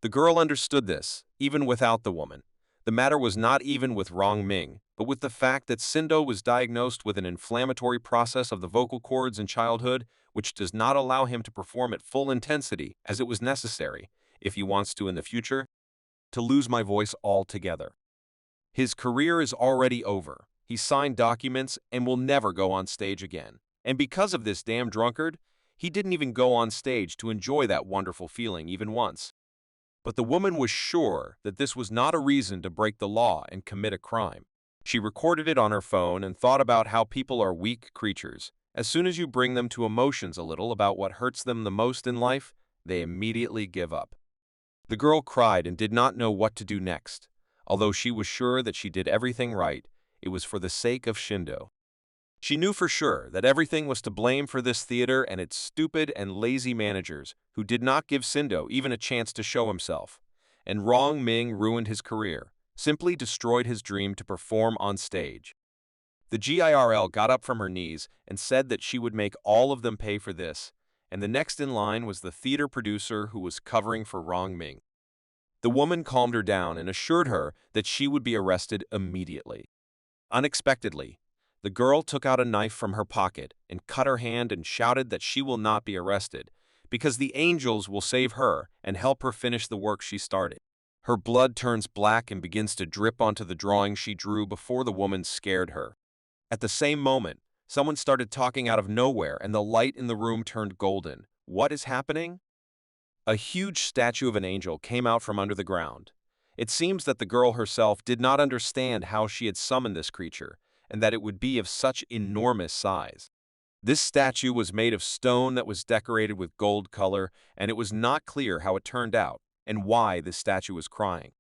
The girl understood this, even without the woman. The matter was not even with Rong Ming, but with the fact that Shindo was diagnosed with an inflammatory process of the vocal cords in childhood, which does not allow him to perform at full intensity as it was necessary, if he wants to in the future, to lose my voice altogether. His career is already over. He signed documents and will never go on stage again. And because of this damn drunkard, he didn't even go on stage to enjoy that wonderful feeling even once. But the woman was sure that this was not a reason to break the law and commit a crime. She recorded it on her phone and thought about how people are weak creatures. As soon as you bring them to emotions a little about what hurts them the most in life, they immediately give up. The girl cried and did not know what to do next. Although she was sure that she did everything right, it was for the sake of Shindo. She knew for sure that everything was to blame for this theater and its stupid and lazy managers who did not give Shindo even a chance to show himself. And Rong Ming ruined his career, simply destroyed his dream to perform on stage. The GIRL got up from her knees and said that she would make all of them pay for this, and the next in line was the theater producer who was covering for Rong Ming. The woman calmed her down and assured her that she would be arrested immediately. Unexpectedly, the girl took out a knife from her pocket and cut her hand and shouted that she will not be arrested, because the angels will save her and help her finish the work she started. Her blood turns black and begins to drip onto the drawing she drew before the woman scared her. At the same moment, someone started talking out of nowhere and the light in the room turned golden, What is happening? A huge statue of an angel came out from under the ground. It seems that the girl herself did not understand how she had summoned this creature, and that it would be of such enormous size. This statue was made of stone that was decorated with gold color, and it was not clear how it turned out, and why this statue was crying.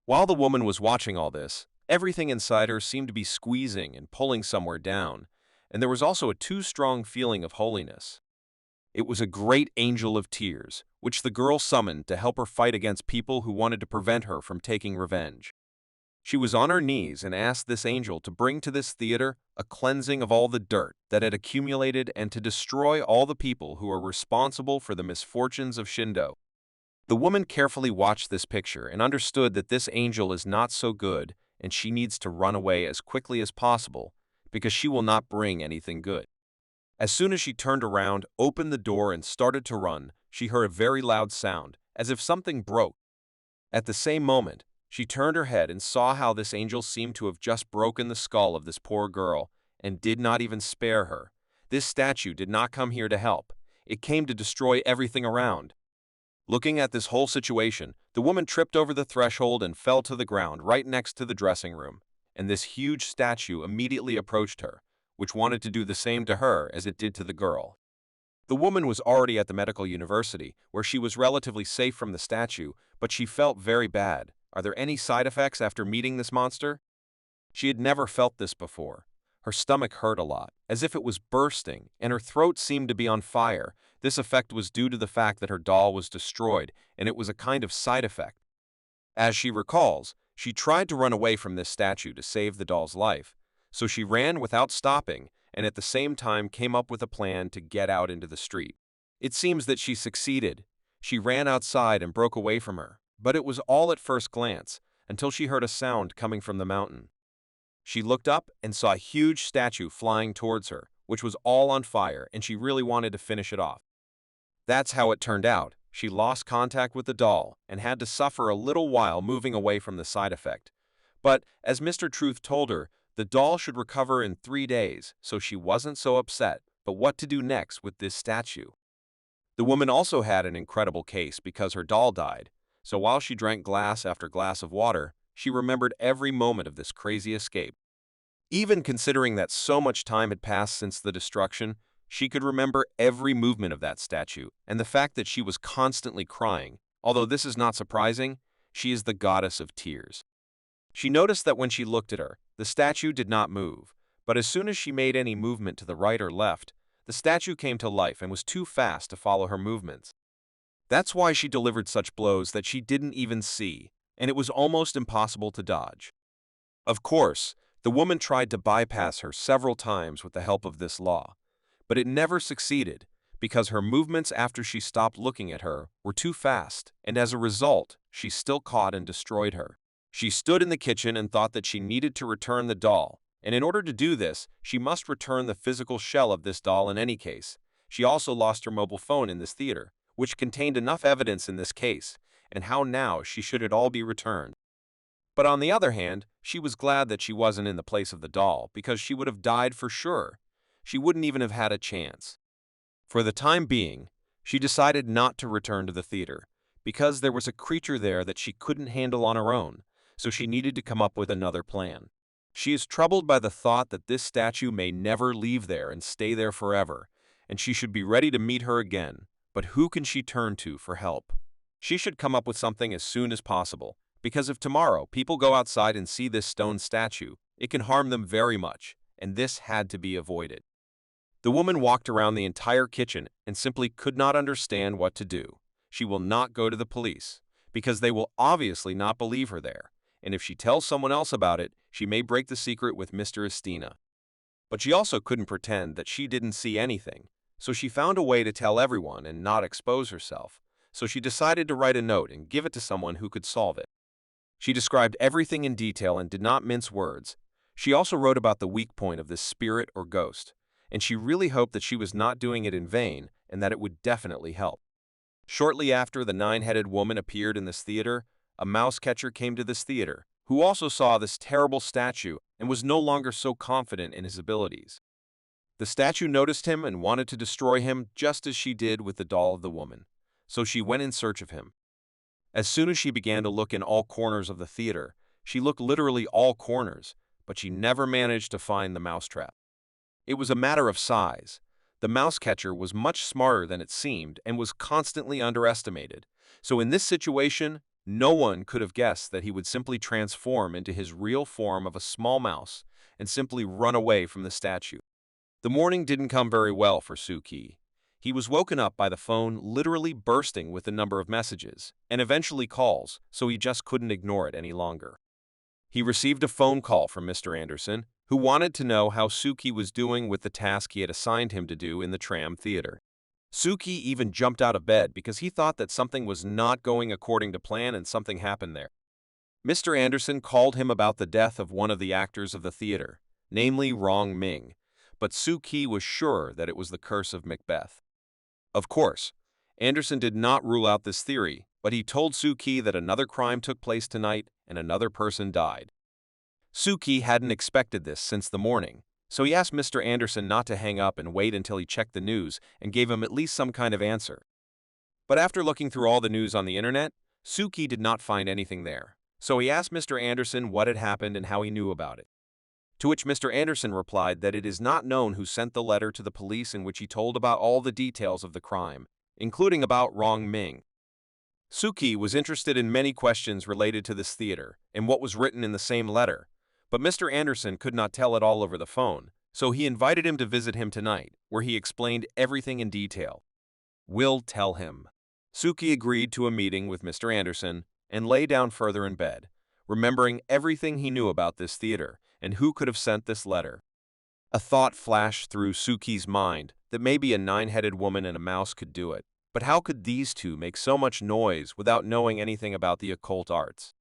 While the woman was watching all this, everything inside her seemed to be squeezing and pulling somewhere down, and there was also a too strong feeling of holiness. It was a great angel of tears, which the girl summoned to help her fight against people who wanted to prevent her from taking revenge. She was on her knees and asked this angel to bring to this theater a cleansing of all the dirt that had accumulated and to destroy all the people who are responsible for the misfortunes of Shindo. The woman carefully watched this picture and understood that this angel is not so good and she needs to run away as quickly as possible because she will not bring anything good. As soon as she turned around, opened the door, and started to run, she heard a very loud sound, as if something broke. At the same moment, she turned her head and saw how this angel seemed to have just broken the skull of this poor girl and did not even spare her. This statue did not come here to help. It came to destroy everything around. Looking at this whole situation, the woman tripped over the threshold and fell to the ground right next to the dressing room, and this huge statue immediately approached her, which wanted to do the same to her as it did to the girl. The woman was already at the medical university, where she was relatively safe from the statue, but she felt very bad. Are there any side effects after meeting this monster? She had never felt this before. Her stomach hurt a lot, as if it was bursting, and her throat seemed to be on fire. This effect was due to the fact that her doll was destroyed, and it was a kind of side effect. As she recalls, she tried to run away from this statue to save the doll's life, so she ran without stopping and at the same time came up with a plan to get out into the street. It seems that she succeeded. She ran outside and broke away from her, but it was all at first glance, until she heard a sound coming from the mountain. She looked up and saw a huge statue flying towards her, which was all on fire, and she really wanted to finish it off. That's how it turned out. She lost contact with the doll and had to suffer a little while moving away from the side effect. But, as Mr. Truth told her, the doll should recover in 3 days, so she wasn't so upset. But what to do next with this statue? The woman also had an incredible case because her doll died, so while she drank glass after glass of water, she remembered every moment of this crazy escape. Even considering that so much time had passed since the destruction, she could remember every movement of that statue, and the fact that she was constantly crying. Although this is not surprising, she is the goddess of tears. She noticed that when she looked at her, the statue did not move, but as soon as she made any movement to the right or left, the statue came to life and was too fast to follow her movements. That's why she delivered such blows that she didn't even see, and it was almost impossible to dodge. Of course, the woman tried to bypass her several times with the help of this law, but it never succeeded because her movements after she stopped looking at her were too fast, and as a result, she still caught and destroyed her. She stood in the kitchen and thought that she needed to return the doll, and in order to do this, she must return the physical shell of this doll in any case. She also lost her mobile phone in this theater, which contained enough evidence in this case, and how now should it all be returned. But on the other hand, she was glad that she wasn't in the place of the doll, because she would have died for sure. She wouldn't even have had a chance. For the time being, she decided not to return to the theater, because there was a creature there that she couldn't handle on her own, so she needed to come up with another plan. She is troubled by the thought that this statue may never leave there and stay there forever, and she should be ready to meet her again. But who can she turn to for help? She should come up with something as soon as possible, because if tomorrow people go outside and see this stone statue, it can harm them very much, and this had to be avoided. The woman walked around the entire kitchen and simply could not understand what to do. She will not go to the police, because they will obviously not believe her there, and if she tells someone else about it, she may break the secret with Mr. Estina. But she also couldn't pretend that she didn't see anything, so she found a way to tell everyone and not expose herself, so she decided to write a note and give it to someone who could solve it. She described everything in detail and did not mince words. She also wrote about the weak point of this spirit or ghost, and she really hoped that she was not doing it in vain and that it would definitely help. Shortly after the 9-headed woman appeared in this theater, a mouse catcher came to this theater, who also saw this terrible statue and was no longer so confident in his abilities. The statue noticed him and wanted to destroy him just as she did with the doll of the woman, so she went in search of him. As soon as she began to look in all corners of the theater, she looked literally all corners, but she never managed to find the mousetrap. It was a matter of size. The mouse catcher was much smarter than it seemed and was constantly underestimated. So in this situation, no one could have guessed that he would simply transform into his real form of a small mouse and simply run away from the statue. The morning didn't come very well for Suki. He was woken up by the phone literally bursting with the number of messages and eventually calls, so he just couldn't ignore it any longer. He received a phone call from Mr. Anderson, who wanted to know how Suki was doing with the task he had assigned him to do in the tram theater. Suki even jumped out of bed because he thought that something was not going according to plan and something happened there. Mr. Anderson called him about the death of one of the actors of the theater, namely Rong Ming, but Suki was sure that it was the curse of Macbeth. Of course, Anderson did not rule out this theory, but he told Suki that another crime took place tonight and another person died. Suki hadn't expected this since the morning, so he asked Mr. Anderson not to hang up and wait until he checked the news and gave him at least some kind of answer. But after looking through all the news on the internet, Suki did not find anything there, so he asked Mr. Anderson what had happened and how he knew about it. To which Mr. Anderson replied that it is not known who sent the letter to the police in which he told about all the details of the crime, including about Rong Ming. Suki was interested in many questions related to this theater and what was written in the same letter, but Mr. Anderson could not tell it all over the phone, so he invited him to visit him tonight, where he explained everything in detail. "We'll tell him." Suki agreed to a meeting with Mr. Anderson and lay down further in bed, remembering everything he knew about this theater and who could have sent this letter. A thought flashed through Suki's mind that maybe a nine-headed woman and a mouse could do it, but how could these two make so much noise without knowing anything about the occult arts?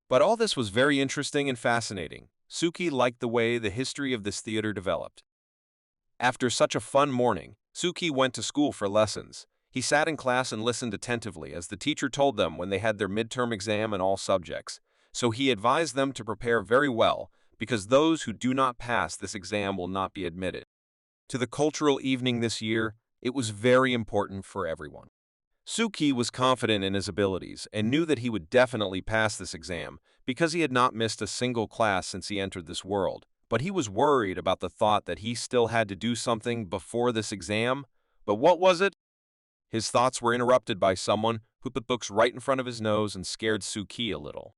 But all this was very interesting and fascinating. Suki liked the way the history of this theater developed. After such a fun morning, Suki went to school for lessons. He sat in class and listened attentively as the teacher told them when they had their midterm exam in all subjects, so he advised them to prepare very well because those who do not pass this exam will not be admitted. To the cultural evening this year, it was very important for everyone. Suki was confident in his abilities and knew that he would definitely pass this exam because he had not missed a single class since he entered this world, but he was worried about the thought that he still had to do something before this exam. But what was it? His thoughts were interrupted by someone who put books right in front of his nose and scared Suki a little.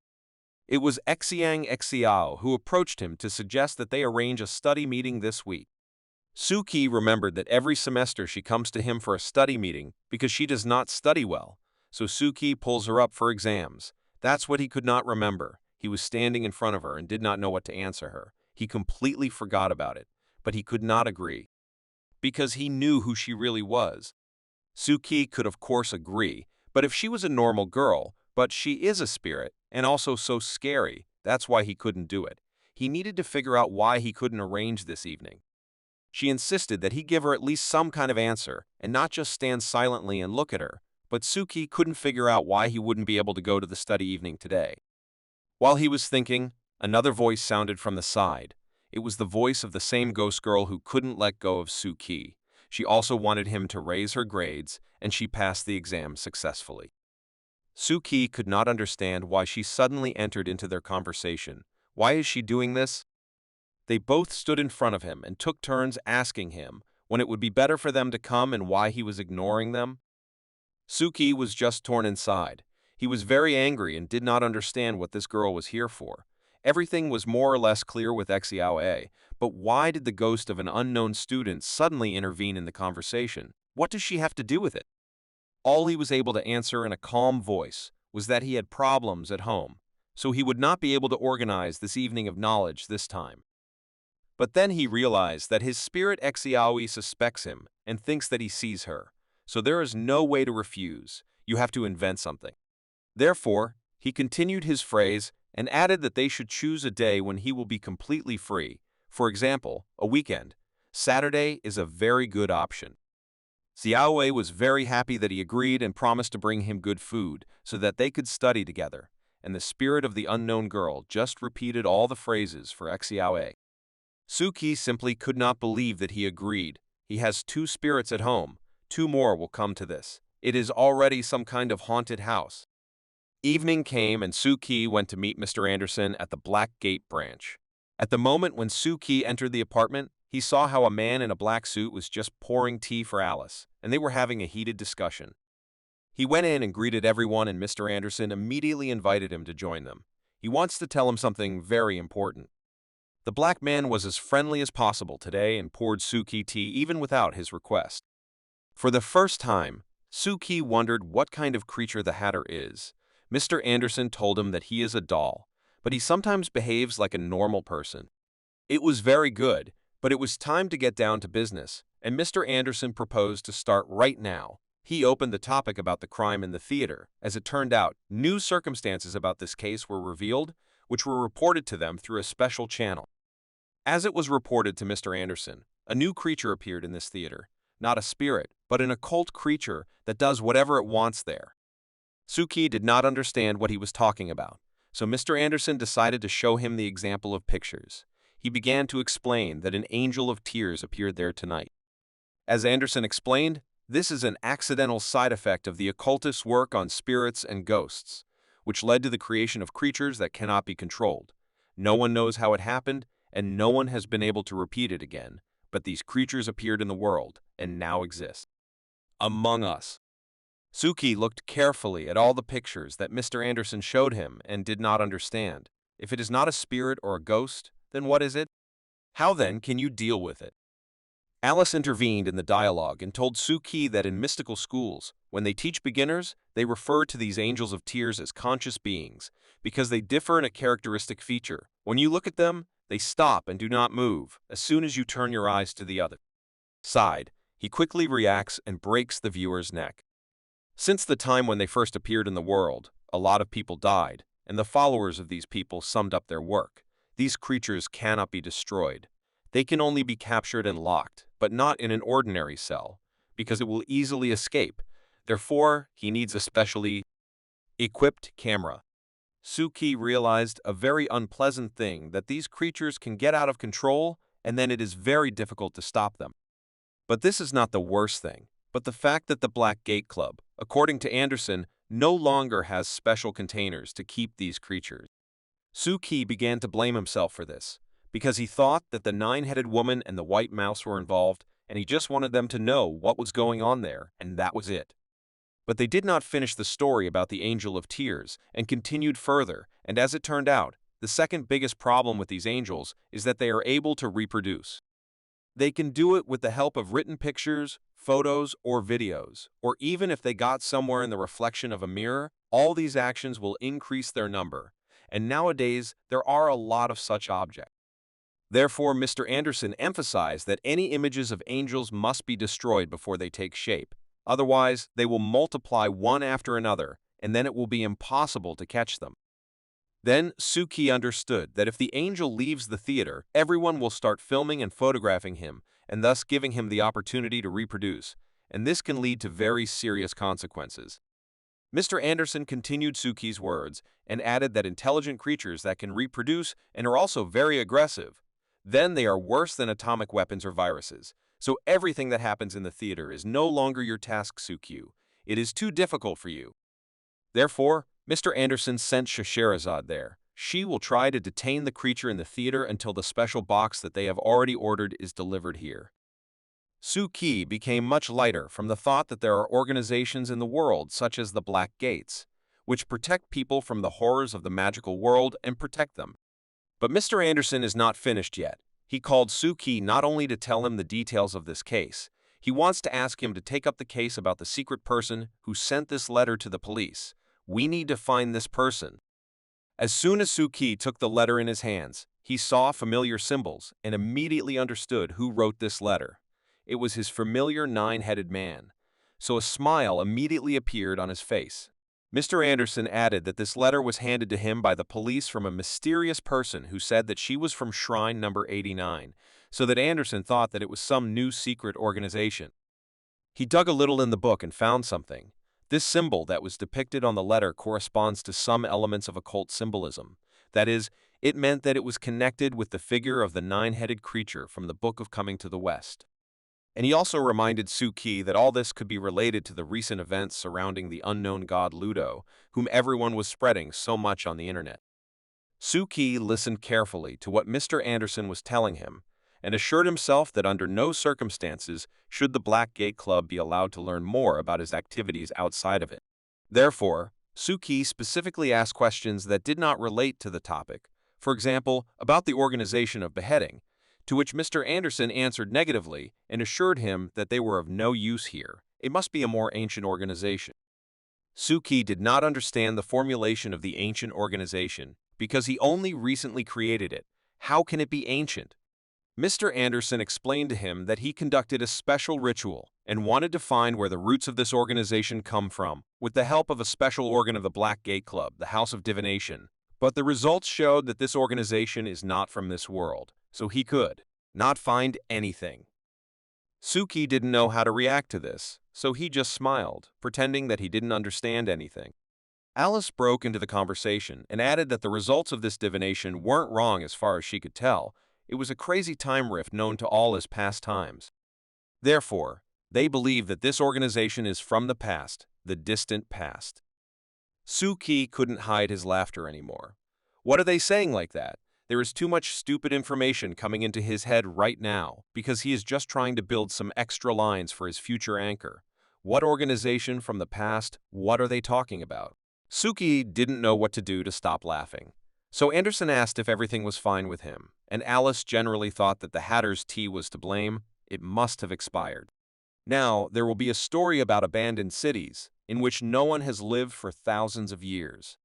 It was Xiang Xiao who approached him to suggest that they arrange a study meeting this week. Suki remembered that every semester she comes to him for a study meeting because she does not study well, so Suki pulls her up for exams. That's what he could not remember. He was standing in front of her and did not know what to answer her. He completely forgot about it, but he could not agree, because he knew who she really was. Suki could of course agree, but if she was a normal girl, but she is a spirit, and also so scary, that's why he couldn't do it. He needed to figure out why he couldn't arrange this evening. She insisted that he give her at least some kind of answer and not just stand silently and look at her, but Suki couldn't figure out why he wouldn't be able to go to the study evening today. While he was thinking, another voice sounded from the side. It was the voice of the same ghost girl who couldn't let go of Suki. She also wanted him to raise her grades, and she passed the exam successfully. Suki could not understand why she suddenly entered into their conversation. Why is she doing this? They both stood in front of him and took turns asking him when it would be better for them to come and why he was ignoring them. Suki was just torn inside. He was very angry and did not understand what this girl was here for. Everything was more or less clear with Xiao, but why did the ghost of an unknown student suddenly intervene in the conversation? What does she have to do with it? All he was able to answer in a calm voice was that he had problems at home, so he would not be able to organize this evening of knowledge this time. But then he realized that his spirit Xiaoi suspects him and thinks that he sees her, so there is no way to refuse. You have to invent something. Therefore, he continued his phrase and added that they should choose a day when he will be completely free. For example, a weekend. Saturday is a very good option. Xiaowei was very happy that he agreed and promised to bring him good food so that they could study together, and the spirit of the unknown girl just repeated all the phrases for Xiaowei. Suki simply could not believe that he agreed. He has two spirits at home. Two more will come to this. It is already some kind of haunted house. Evening came and Suki went to meet Mr. Anderson at the Black Gate branch. At the moment when Suki entered the apartment, he saw how a man in a black suit was just pouring tea for Alice, and they were having a heated discussion. He went in and greeted everyone, and Mr. Anderson immediately invited him to join them. He wants to tell him something very important. The black man was as friendly as possible today and poured Suki tea even without his request. For the first time, Suki wondered what kind of creature the Hatter is. Mr. Anderson told him that he is a doll, but he sometimes behaves like a normal person. It was very good, but it was time to get down to business, and Mr. Anderson proposed to start right now. He opened the topic about the crime in the theater. As it turned out, new circumstances about this case were revealed, which were reported to them through a special channel. As it was reported to Mr. Anderson, a new creature appeared in this theater, not a spirit, but an occult creature that does whatever it wants there. Suki did not understand what he was talking about, so Mr. Anderson decided to show him the example of pictures. He began to explain that an angel of tears appeared there tonight. As Anderson explained, this is an accidental side effect of the occultist's work on spirits and ghosts, which led to the creation of creatures that cannot be controlled. No one knows how it happened, and no one has been able to repeat it again, but these creatures appeared in the world and now exist among us. Suki looked carefully at all the pictures that Mr. Anderson showed him and did not understand. If it is not a spirit or a ghost, then what is it? How then can you deal with it? Alice intervened in the dialogue and told Suki that in mystical schools, when they teach beginners, they refer to these angels of tears as conscious beings, because they differ in a characteristic feature. When you look at them, they stop and do not move. As soon as you turn your eyes to the other side, he quickly reacts and breaks the viewer's neck. Since the time when they first appeared in the world, a lot of people died, and the followers of these people summed up their work. These creatures cannot be destroyed. They can only be captured and locked, but not in an ordinary cell, because it will easily escape. Therefore, he needs a specially equipped camera. Suki realized a very unpleasant thing, that these creatures can get out of control, and then it is very difficult to stop them. But this is not the worst thing, but the fact that the Black Gate Club, according to Anderson, no longer has special containers to keep these creatures. Suki began to blame himself for this, because he thought that the nine-headed woman and the white mouse were involved, and he just wanted them to know what was going on there, and that was it. But they did not finish the story about the Angel of Tears, and continued further, and as it turned out, the second biggest problem with these angels is that they are able to reproduce. They can do it with the help of written pictures, photos, or videos, or even if they got somewhere in the reflection of a mirror, all these actions will increase their number, and nowadays there are a lot of such objects. Therefore, Mr. Anderson emphasized that any images of angels must be destroyed before they take shape. Otherwise, they will multiply one after another, and then it will be impossible to catch them. Then Suki understood that if the angel leaves the theater, everyone will start filming and photographing him, and thus giving him the opportunity to reproduce, and this can lead to very serious consequences. Mr. Anderson continued Suki's words and added that intelligent creatures that can reproduce and are also very aggressive, then they are worse than atomic weapons or viruses. So everything that happens in the theater is no longer your task, Suki. It is too difficult for you. Therefore, Mr. Anderson sent Scheherazade there. She will try to detain the creature in the theater until the special box that they have already ordered is delivered here. Suki became much lighter from the thought that there are organizations in the world, such as the Black Gates, which protect people from the horrors of the magical world and protect them. But Mr. Anderson is not finished yet. He called Suki not only to tell him the details of this case, he wants to ask him to take up the case about the secret person who sent this letter to the police. We need to find this person. As soon as Suki took the letter in his hands, he saw familiar symbols and immediately understood who wrote this letter. It was his familiar nine-headed man, so a smile immediately appeared on his face. Mr. Anderson added that this letter was handed to him by the police from a mysterious person who said that she was from Shrine number 89, so that Anderson thought that it was some new secret organization. He dug a little in the book and found something. This symbol that was depicted on the letter corresponds to some elements of occult symbolism. That is, It meant that it was connected with the figure of the nine-headed creature from the Book of Coming to the West. And he also reminded Suki that all this could be related to the recent events surrounding the unknown god Ludo, whom everyone was spreading so much on the internet. Suki listened carefully to what Mr. Anderson was telling him and assured himself that under no circumstances should the Black Gate Club be allowed to learn more about his activities outside of it. Therefore, Suki specifically asked questions that did not relate to the topic, for example, about the organization of beheading, to which Mr. Anderson answered negatively and assured him that they were of no use here. It must be a more ancient organization. Suki did not understand the formulation of the ancient organization because he only recently created it. How can it be ancient? Mr. Anderson explained to him that he conducted a special ritual and wanted to find where the roots of this organization come from, with the help of a special organ of the Black Gate Club, the House of Divination. But the results showed that this organization is not from this world, so he could not find anything. Suki didn't know how to react to this, so he just smiled, pretending that he didn't understand anything. Alice broke into the conversation and added that the results of this divination weren't wrong as far as she could tell. It was a crazy time rift known to all as past times. Therefore, they believe that this organization is from the past, the distant past. Suki couldn't hide his laughter anymore. What are they saying like that? There is too much stupid information coming into his head right now because he is just trying to build some extra lines for his future anchor. What organization from the past? What are they talking about? Suki didn't know what to do to stop laughing. So Anderson asked if everything was fine with him, and Alice generally thought that the Hatter's tea was to blame. It must have expired. Now, there will be a story about abandoned cities in which no one has lived for thousands of years.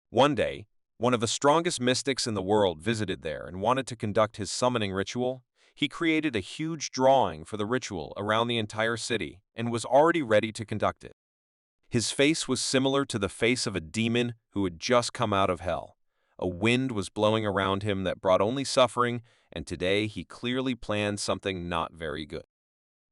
One day, one of the strongest mystics in the world visited there and wanted to conduct his summoning ritual. He created a huge drawing for the ritual around the entire city and was already ready to conduct it. His face was similar to the face of a demon who had just come out of hell. A wind was blowing around him that brought only suffering, and today he clearly planned something not very good.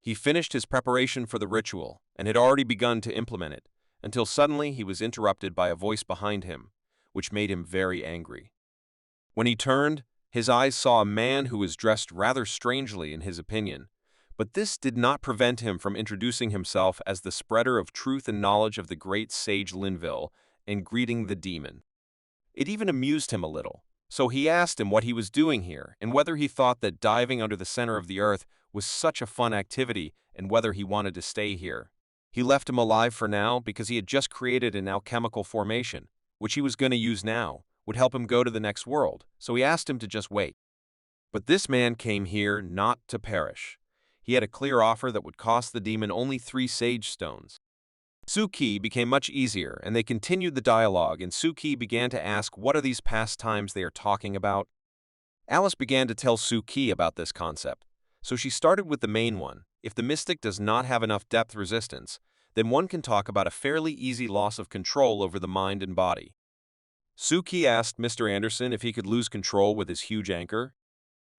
He finished his preparation for the ritual and had already begun to implement it, until suddenly he was interrupted by a voice behind him, which made him very angry. When he turned, his eyes saw a man who was dressed rather strangely in his opinion, but this did not prevent him from introducing himself as the spreader of truth and knowledge of the great sage Linville and greeting the demon. It even amused him a little, so he asked him what he was doing here and whether he thought that diving under the center of the earth was such a fun activity and whether he wanted to stay here. He left him alive for now because he had just created an alchemical formation, which he was going to use now, would help him go to the next world, so he asked him to just wait. But this man came here not to perish. He had a clear offer that would cost the demon only 3 sage stones. Suki became much easier, and they continued the dialogue, and Suki began to ask what are these pastimes they are talking about. Alice began to tell Suki about this concept, so she started with the main one. If the mystic does not have enough depth resistance, then one can talk about a fairly easy loss of control over the mind and body. Suki asked Mr. Anderson if he could lose control with his huge anchor,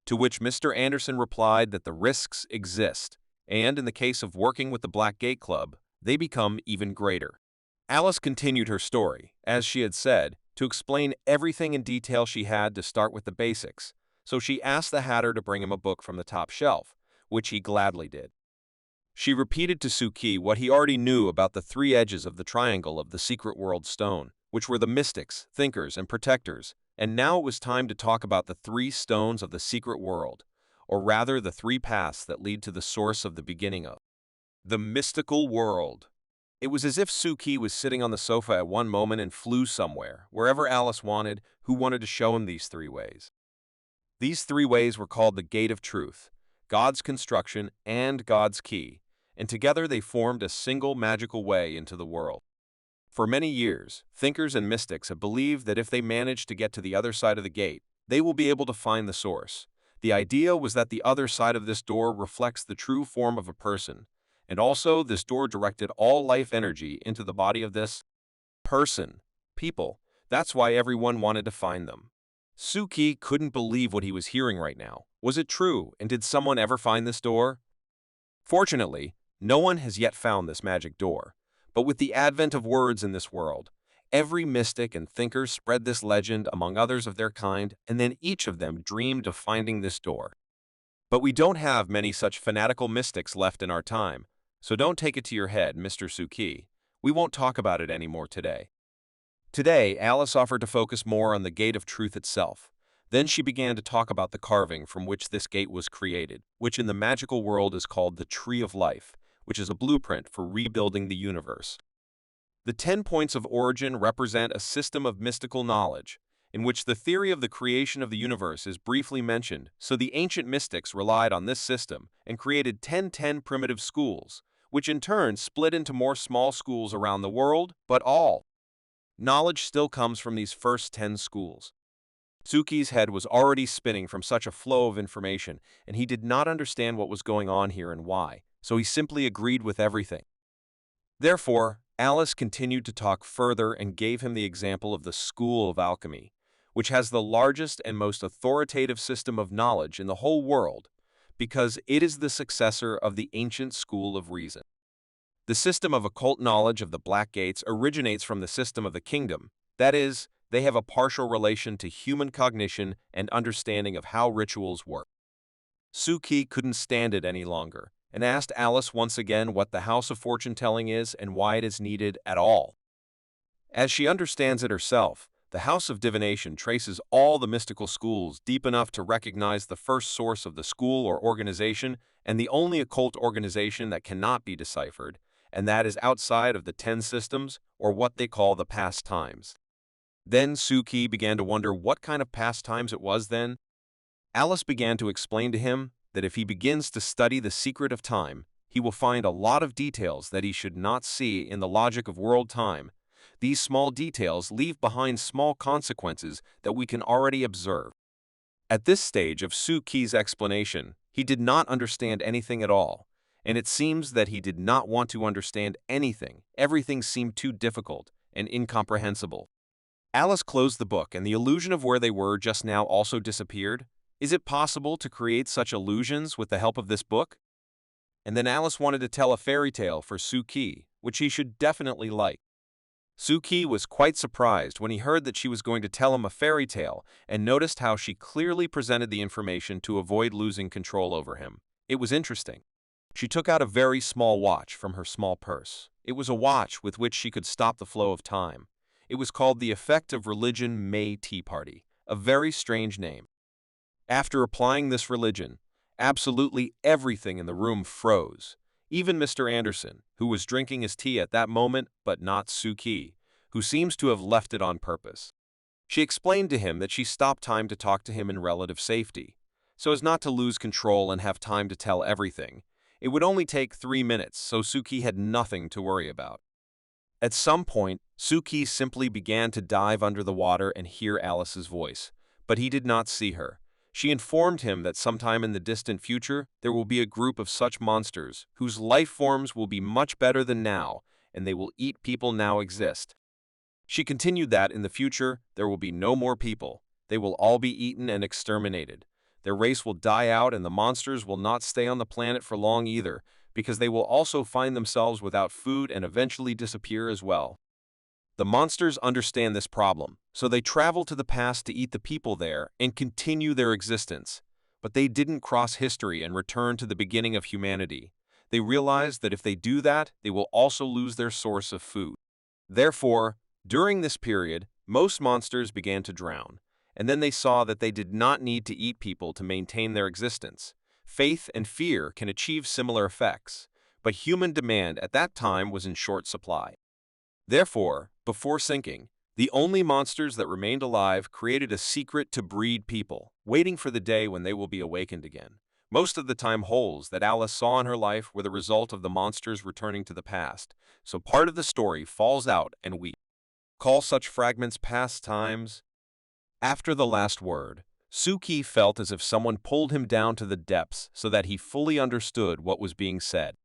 to which Mr. Anderson replied that the risks exist, and in the case of working with the Black Gate Club, they become even greater. Alice continued her story, as she had said, to explain everything in detail. She had to start with the basics, so she asked the Hatter to bring him a book from the top shelf, which he gladly did. She repeated to Suki what he already knew about the 3 edges of the triangle of the secret world stone, which were the mystics, thinkers, and protectors, and now it was time to talk about the 3 stones of the secret world, or rather the 3 paths that lead to the source of the beginning of the mystical world. It was as if Suki was sitting on the sofa at one moment and flew somewhere, wherever Alice wanted, who wanted to show him these 3 ways. These 3 ways were called the Gate of Truth, God's construction, and God's key, and together they formed a single magical way into the world. For many years, thinkers and mystics have believed that if they manage to get to the other side of the gate, they will be able to find the source. The idea was that the other side of this door reflects the true form of a person, and also this door directed all life energy into the body of this person, people. That's why everyone wanted to find them. Suki couldn't believe what he was hearing right now. Was it true, and did someone ever find this door? Fortunately, no one has yet found this magic door. But with the advent of words in this world, Every mystic and thinker spread this legend among others of their kind, and then each of them dreamed of finding this door. But we don't have many such fanatical mystics left in our time, so don't take it to your head, Mr. Suki. We won't talk about it anymore today. Today, Alice offered to focus more on the Gate of Truth itself. Then she began to talk about the carving from which this gate was created, which in the magical world is called the Tree of Life, which is a blueprint for rebuilding the universe. The 10 points of origin represent a system of mystical knowledge, in which the theory of the creation of the universe is briefly mentioned, so the ancient mystics relied on this system and created 10 primitive schools, which in turn split into more small schools around the world, but all knowledge still comes from these first 10 schools. Suki's head was already spinning from such a flow of information, and he did not understand what was going on here and why, so he simply agreed with everything. Therefore, Alice continued to talk further and gave him the example of the School of Alchemy, which has the largest and most authoritative system of knowledge in the whole world, because it is the successor of the ancient School of Reason. The system of occult knowledge of the Black Gates originates from the system of the kingdom, that is, they have a partial relation to human cognition and understanding of how rituals work. Suki couldn't stand it any longer, and asked Alice once again what the House of Fortune-Telling is and why it is needed at all. As she understands it herself, the House of Divination traces all the mystical schools deep enough to recognize the first source of the school or organization and the only occult organization that cannot be deciphered, and that is outside of the 10 systems, or what they call the past times. Then Suki began to wonder what kind of past times it was then. Alice began to explain to him that if he begins to study the secret of time, he will find a lot of details that he should not see in the logic of world time. These small details leave behind small consequences that we can already observe. At this stage of Suki's explanation, he did not understand anything at all, and it seems that he did not want to understand anything. Everything seemed too difficult and incomprehensible. Alice closed the book, and the illusion of where they were just now also disappeared. Is it possible to create such illusions with the help of this book? And then Alice wanted to tell a fairy tale for Suki, which he should definitely like. Suki was quite surprised when he heard that she was going to tell him a fairy tale and noticed how she clearly presented the information to avoid losing control over him. It was interesting. She took out a very small watch from her small purse. It was a watch with which she could stop the flow of time. It was called the Effect of Religion May Tea Party, a very strange name. After applying this religion, absolutely everything in the room froze. Even Mr. Anderson, who was drinking his tea at that moment, but not Suki, who seems to have left it on purpose. She explained to him that she stopped time to talk to him in relative safety, so as not to lose control and have time to tell everything. It would only take 3 minutes, so Suki had nothing to worry about. At some point, Suki simply began to dive under the water and hear Alice's voice, but he did not see her. She informed him that sometime in the distant future, there will be a group of such monsters whose life forms will be much better than now, and they will eat people now exist. She continued that in the future, there will be no more people. They will all be eaten and exterminated. Their race will die out, and the monsters will not stay on the planet for long either, because they will also find themselves without food and eventually disappear as well. The monsters understand this problem, so they travel to the past to eat the people there and continue their existence. But they didn't cross history and return to the beginning of humanity. They realized that if they do that, they will also lose their source of food. Therefore, during this period, most monsters began to drown, and then they saw that they did not need to eat people to maintain their existence. Faith and fear can achieve similar effects, but human demand at that time was in short supply. Therefore, before sinking, the only monsters that remained alive created a secret to breed people, waiting for the day when they will be awakened again. Most of the time holes that Alice saw in her life were the result of the monsters returning to the past, so part of the story falls out and we call such fragments past times. After the last word, Suki felt as if someone pulled him down to the depths so that he fully understood what was being said.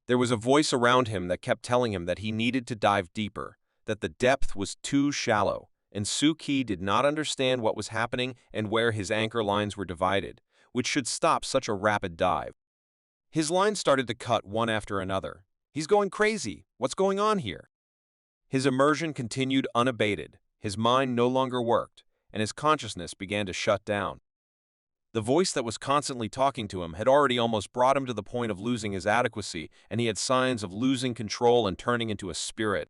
There was a voice around him that kept telling him that he needed to dive deeper, that the depth was too shallow, and Suki did not understand what was happening and where his anchor lines were divided, which should stop such a rapid dive. His lines started to cut one after another. He's going crazy. What's going on here? His immersion continued unabated, his mind no longer worked, and his consciousness began to shut down. The voice that was constantly talking to him had already almost brought him to the point of losing his adequacy, and he had signs of losing control and turning into a spirit.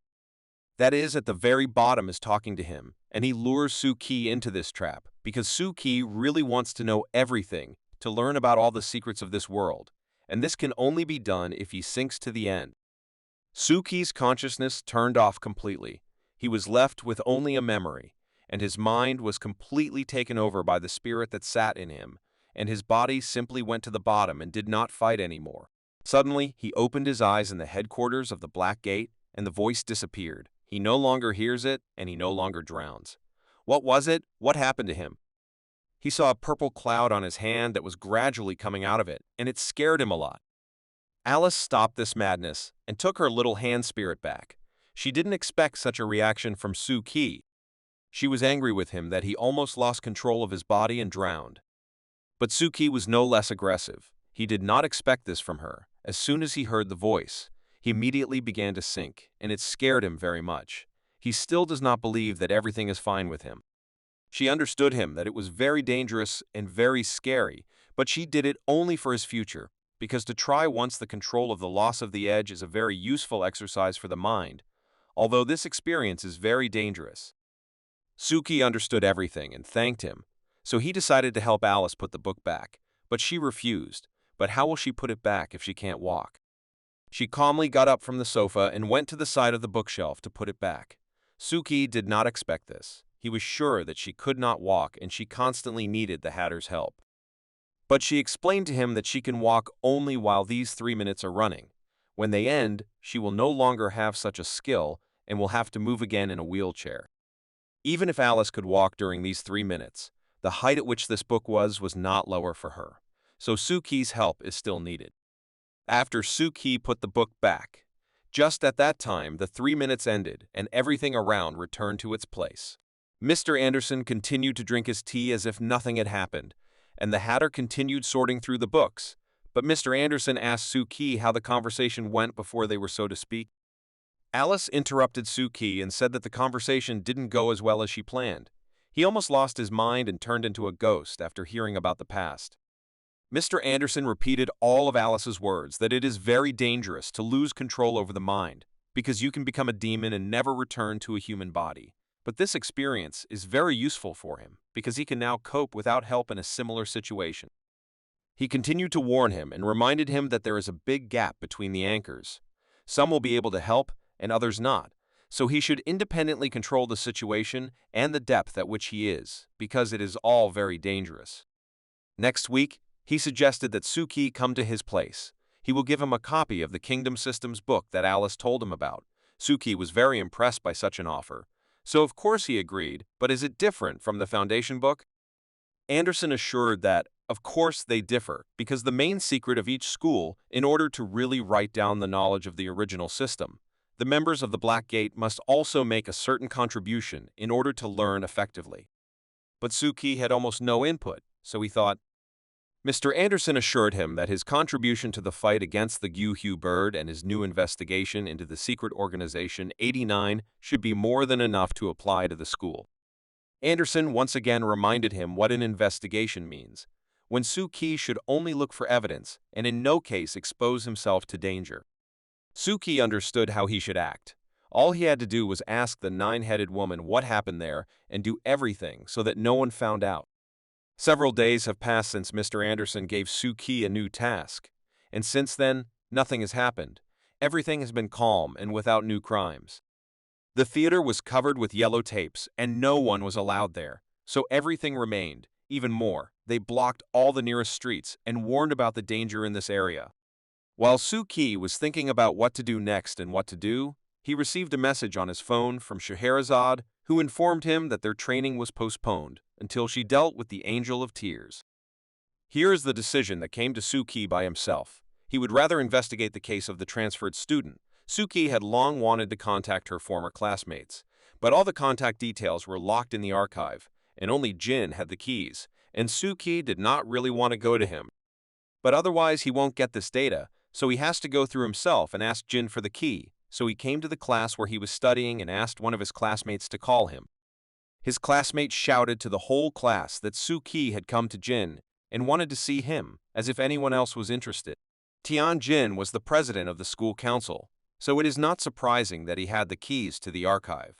That is, at the very bottom is talking to him, and he lures Suki into this trap, because Suki really wants to know everything, to learn about all the secrets of this world, and this can only be done if he sinks to the end. Suki's consciousness turned off completely. He was left with only a memory, and his mind was completely taken over by the spirit that sat in him, and his body simply went to the bottom and did not fight anymore. Suddenly, he opened his eyes in the headquarters of the Black Gate, and the voice disappeared. He no longer hears it, and he no longer drowns. What was it? What happened to him? He saw a purple cloud on his hand that was gradually coming out of it, and it scared him a lot. Alice stopped this madness and took her little hand spirit back. She didn't expect such a reaction from Suki. She was angry with him that he almost lost control of his body and drowned. But Suki was no less aggressive. He did not expect this from her. As soon as he heard the voice, he immediately began to sink, and it scared him very much. He still does not believe that everything is fine with him. She understood him that it was very dangerous and very scary, but she did it only for his future, because to try once the control of the loss of the edge is a very useful exercise for the mind, although this experience is very dangerous. Suki understood everything and thanked him, so he decided to help Alice put the book back, but she refused. But how will she put it back if she can't walk? She calmly got up from the sofa and went to the side of the bookshelf to put it back. Suki did not expect this. He was sure that she could not walk and she constantly needed the Hatter's help. But she explained to him that she can walk only while these 3 minutes are running. When they end, she will no longer have such a skill and will have to move again in a wheelchair. Even if Alice could walk during these 3 minutes, the height at which this book was not lower for her, so Suki's help is still needed. After Suki put the book back, just at that time the 3 minutes ended and everything around returned to its place. Mr. Anderson continued to drink his tea as if nothing had happened, and the Hatter continued sorting through the books, but Mr. Anderson asked Suki how the conversation went before they were so to speak. Alice interrupted Suki and said that the conversation didn't go as well as she planned. He almost lost his mind and turned into a ghost after hearing about the past. Mr. Anderson repeated all of Alice's words that it is very dangerous to lose control over the mind, because you can become a demon and never return to a human body. But this experience is very useful for him, because he can now cope without help in a similar situation. He continued to warn him and reminded him that there is a big gap between the anchors. Some will be able to help, and others not, so he should independently control the situation and the depth at which he is, because it is all very dangerous. Next week, he suggested that Suki come to his place. He will give him a copy of the Kingdom Systems book that Alice told him about. Suki was very impressed by such an offer, so of course he agreed, but is it different from the Foundation book? Anderson assured that, of course they differ, because the main secret of each school, in order to really write down the knowledge of the original system, the members of the Black Gate must also make a certain contribution in order to learn effectively. But Suki had almost no input, so he thought. Mr. Anderson assured him that his contribution to the fight against the Gyuhu bird and his new investigation into the secret organization 89 should be more than enough to apply to the school. Anderson once again reminded him what an investigation means, when Suki should only look for evidence and in no case expose himself to danger. Suki understood how he should act. All he had to do was ask the nine-headed woman what happened there and do everything so that no one found out. Several days have passed since Mr. Anderson gave Suki a new task, and since then, nothing has happened. Everything has been calm and without new crimes. The theater was covered with yellow tapes, and no one was allowed there, so everything remained. Even more, they blocked all the nearest streets and warned about the danger in this area. While Suki was thinking about what to do next and what to do, he received a message on his phone from Scheherazade, who informed him that their training was postponed until she dealt with the Angel of Tears. Here is the decision that came to Suki by himself. He would rather investigate the case of the transferred student. Suki had long wanted to contact her former classmates, but all the contact details were locked in the archive, and only Jin had the keys, and Suki did not really want to go to him. But otherwise he won't get this data, so he has to go through himself and ask Jin for the key. so he came to the class where he was studying and asked one of his classmates to call him. His classmate shouted to the whole class that Suki had come to Jin and wanted to see him, as if anyone else was interested. Jin was the president of the school council, so it is not surprising that he had the keys to the archive.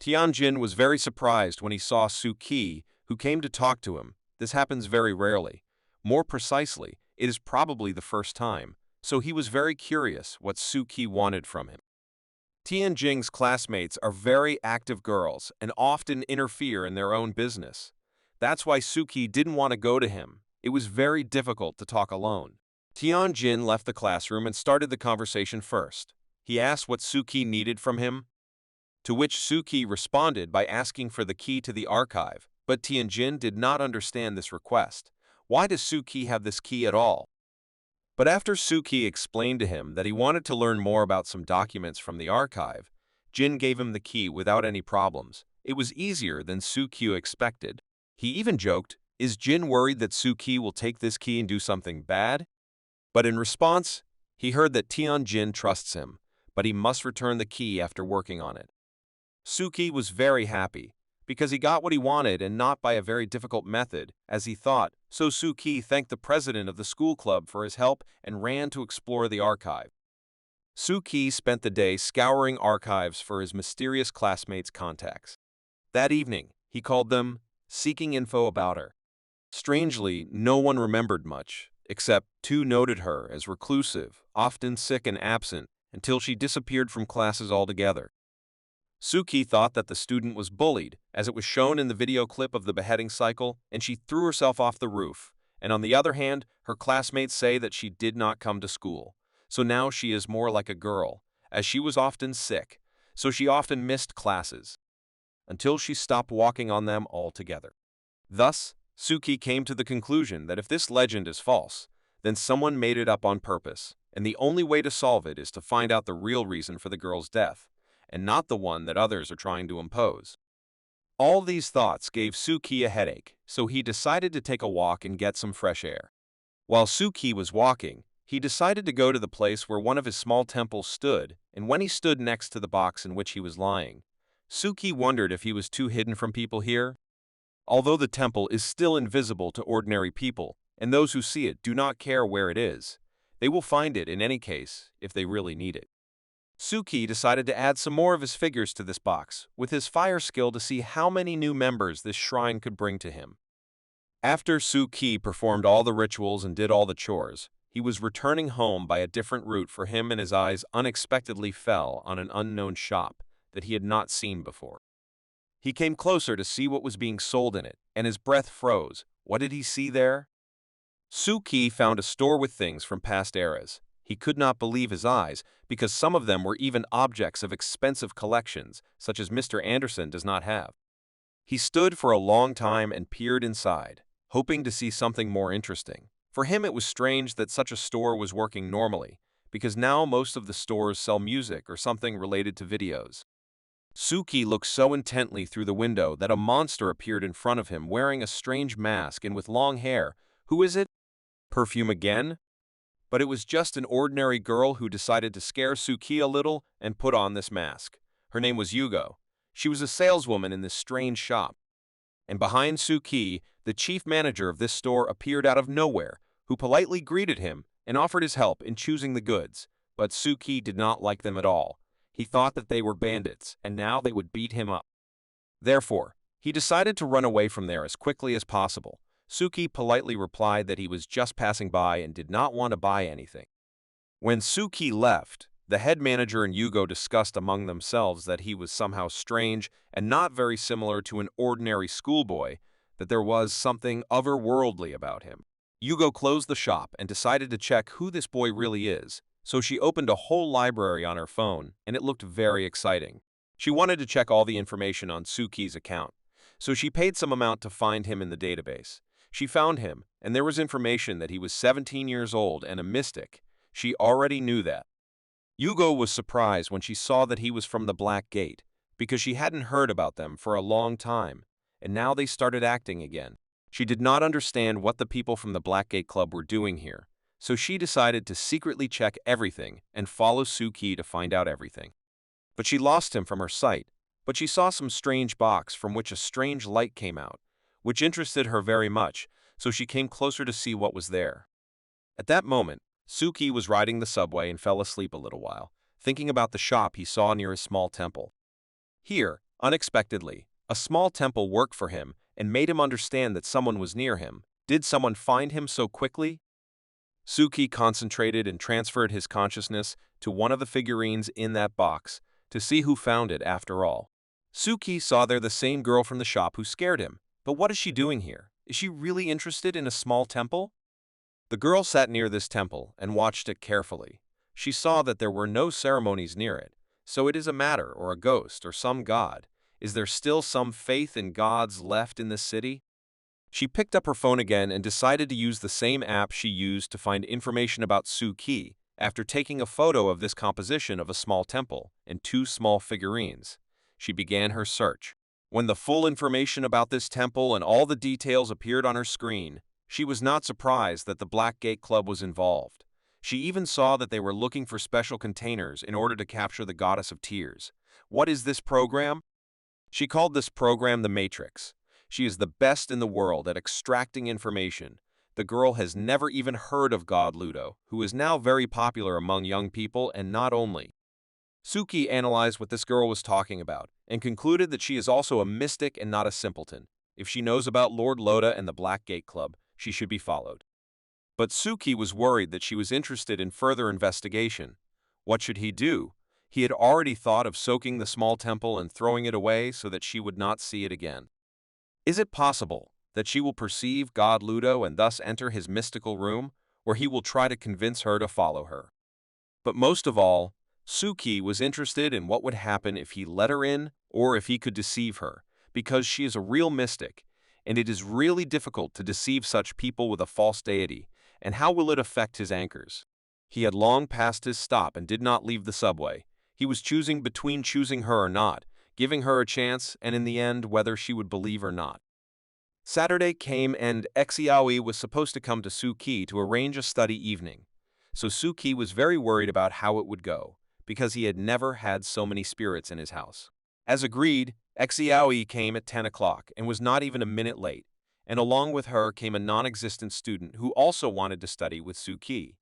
Jin was very surprised when he saw Suki, who came to talk to him. This happens very rarely. More precisely, it is probably the first time, so he was very curious what Suki wanted from him. Tianjing's classmates are very active girls and often interfere in their own business. That's why Suki didn't want to go to him. It was very difficult to talk alone. Tianjin left the classroom and started the conversation first. He asked what Suki needed from him, to which Suki responded by asking for the key to the archive, but Tianjin did not understand this request. Why does Suki have this key at all? But after Suki explained to him that he wanted to learn more about some documents from the archive, Jin gave him the key without any problems. It was easier than Suki expected. He even joked, "Is Jin worried that Suki will take this key and do something bad?" But in response, he heard that Tianjin trusts him, but he must return the key after working on it. Suki was very happy, because he got what he wanted and not by a very difficult method, as he thought, so Suki thanked the president of the school club for his help and ran to explore the archive. Suki spent the day scouring archives for his mysterious classmates' contacts. That evening, he called them, seeking info about her. Strangely, no one remembered much, except two noted her as reclusive, often sick and absent, until she disappeared from classes altogether. Suki thought that the student was bullied, as it was shown in the video clip of the beheading cycle, and she threw herself off the roof. And on the other hand, her classmates say that she did not come to school. So now she is more like a girl, as she was often sick, so she often missed classes, until she stopped walking on them altogether. Thus, Suki came to the conclusion that if this legend is false, then someone made it up on purpose, and the only way to solve it is to find out the real reason for the girl's death, and not the one that others are trying to impose. All these thoughts gave Suki a headache, so he decided to take a walk and get some fresh air. While Suki was walking, he decided to go to the place where one of his small temples stood, and when he stood next to the box in which he was lying, Suki wondered if he was too hidden from people here. Although the temple is still invisible to ordinary people, and those who see it do not care where it is, they will find it in any case if they really need it. Suki decided to add some more of his figures to this box with his fire skill to see how many new members this shrine could bring to him. After Suki performed all the rituals and did all the chores, he was returning home by a different route for him, and his eyes unexpectedly fell on an unknown shop that he had not seen before. He came closer to see what was being sold in it, and his breath froze. What did he see there? Suki found a store with things from past eras. He could not believe his eyes, because some of them were even objects of expensive collections, such as Mr. Anderson does not have. He stood for a long time and peered inside, hoping to see something more interesting. For him it was strange that such a store was working normally, because now most of the stores sell music or something related to videos. Suki looked so intently through the window that a monster appeared in front of him wearing a strange mask and with long hair. Who is it? Perfume again? But it was just an ordinary girl who decided to scare Suki a little and put on this mask. Her name was Yugo. She was a saleswoman in this strange shop. And behind Suki, the chief manager of this store appeared out of nowhere, who politely greeted him and offered his help in choosing the goods. But Suki did not like them at all. He thought that they were bandits, and now they would beat him up. Therefore, he decided to run away from there as quickly as possible. Suki politely replied that he was just passing by and did not want to buy anything. When Suki left, the head manager and Yugo discussed among themselves that he was somehow strange and not very similar to an ordinary schoolboy, that there was something otherworldly about him. Yugo closed the shop and decided to check who this boy really is, so she opened a whole library on her phone, and it looked very exciting. She wanted to check all the information on Suki's account, so she paid some amount to find him in the database. She found him, and there was information that he was 17 years old and a mystic. She already knew that. Yugo was surprised when she saw that he was from the Black Gate, because she hadn't heard about them for a long time, and now they started acting again. She did not understand what the people from the Black Gate Club were doing here. so she decided to secretly check everything and follow Suki to find out everything. But she lost him from her sight, but she saw some strange box from which a strange light came out, which interested her very much, so she came closer to see what was there. At that moment, Suki was riding the subway and fell asleep a little while, thinking about the shop he saw near his small temple. Here, unexpectedly, a small temple worked for him and made him understand that someone was near him. Did someone find him so quickly? Suki concentrated and transferred his consciousness to one of the figurines in that box to see who found it after all. Suki saw there the same girl from the shop who scared him. But what is she doing here? Is she really interested in a small temple? The girl sat near this temple and watched it carefully. She saw that there were no ceremonies near it. So it is a matter or a ghost or some god. Is there still some faith in gods left in this city? She picked up her phone again and decided to use the same app she used to find information about Suki after taking a photo of this composition of a small temple and two small figurines. She began her search. When the full information about this temple and all the details appeared on her screen, she was not surprised that the Black Gate Club was involved. She even saw that they were looking for special containers in order to capture the Goddess of Tears. What is this program? She called this program the Matrix. She is the best in the world at extracting information. The girl has never even heard of God Ludo, who is now very popular among young people, and not only. Suki analyzed what this girl was talking about and concluded that she is also a mystic and not a simpleton. If she knows about Lord Loda and the Black Gate Club, she should be followed. But Suki was worried that she was interested in further investigation. What should he do? He had already thought of soaking the small temple and throwing it away so that she would not see it again. Is it possible that she will perceive God Ludo and thus enter his mystical room, where he will try to convince her to follow her? But most of all, Suki was interested in what would happen if he let her in or if he could deceive her, because she is a real mystic, and it is really difficult to deceive such people with a false deity, and how will it affect his anchors? He had long passed his stop and did not leave the subway. He was choosing between choosing her or not, giving her a chance, and in the end, whether she would believe or not. Saturday came and Xiaoi was supposed to come to Suki to arrange a study evening. So Suki was very worried about how it would go, because he had never had so many spirits in his house. As agreed, Xiaoi came at 10 o'clock and was not even a minute late, and along with her came a non-existent student who also wanted to study with Suki.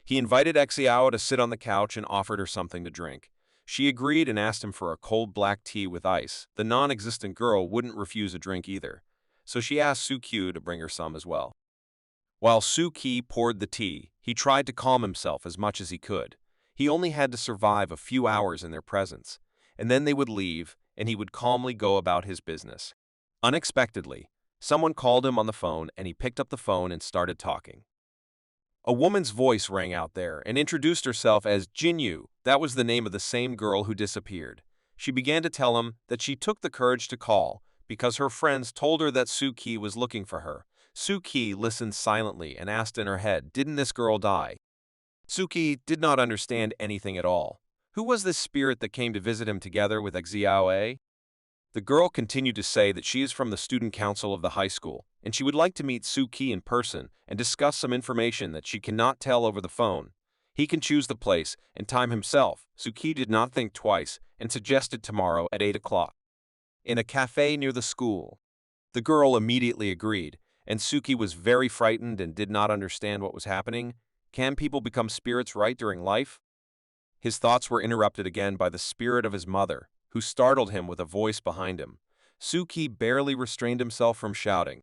He invited Xiao to sit on the couch and offered her something to drink. She agreed and asked him for a cold black tea with ice. The non-existent girl wouldn't refuse a drink either, so she asked Suki to bring her some as well. While Suki poured the tea, he tried to calm himself as much as he could. He only had to survive a few hours in their presence, and then they would leave, and he would calmly go about his business. Unexpectedly, someone called him on the phone, and he picked up the phone and started talking. A woman's voice rang out there and introduced herself as Jinyu. That was the name of the same girl who disappeared. She began to tell him that she took the courage to call because her friends told her that Suki was looking for her. Suki listened silently and asked in her head, "Didn't this girl die?" Suki did not understand anything at all. Who was this spirit that came to visit him together with Xiaoe? The girl continued to say that she is from the student council of the high school, and she would like to meet Suki in person and discuss some information that she cannot tell over the phone. He can choose the place and time himself. Suki did not think twice and suggested tomorrow at 8 o'clock. In a cafe near the school. The girl immediately agreed, and Suki was very frightened and did not understand what was happening. Can people become spirits right during life? His thoughts were interrupted again by the spirit of his mother, who startled him with a voice behind him. Suki barely restrained himself from shouting.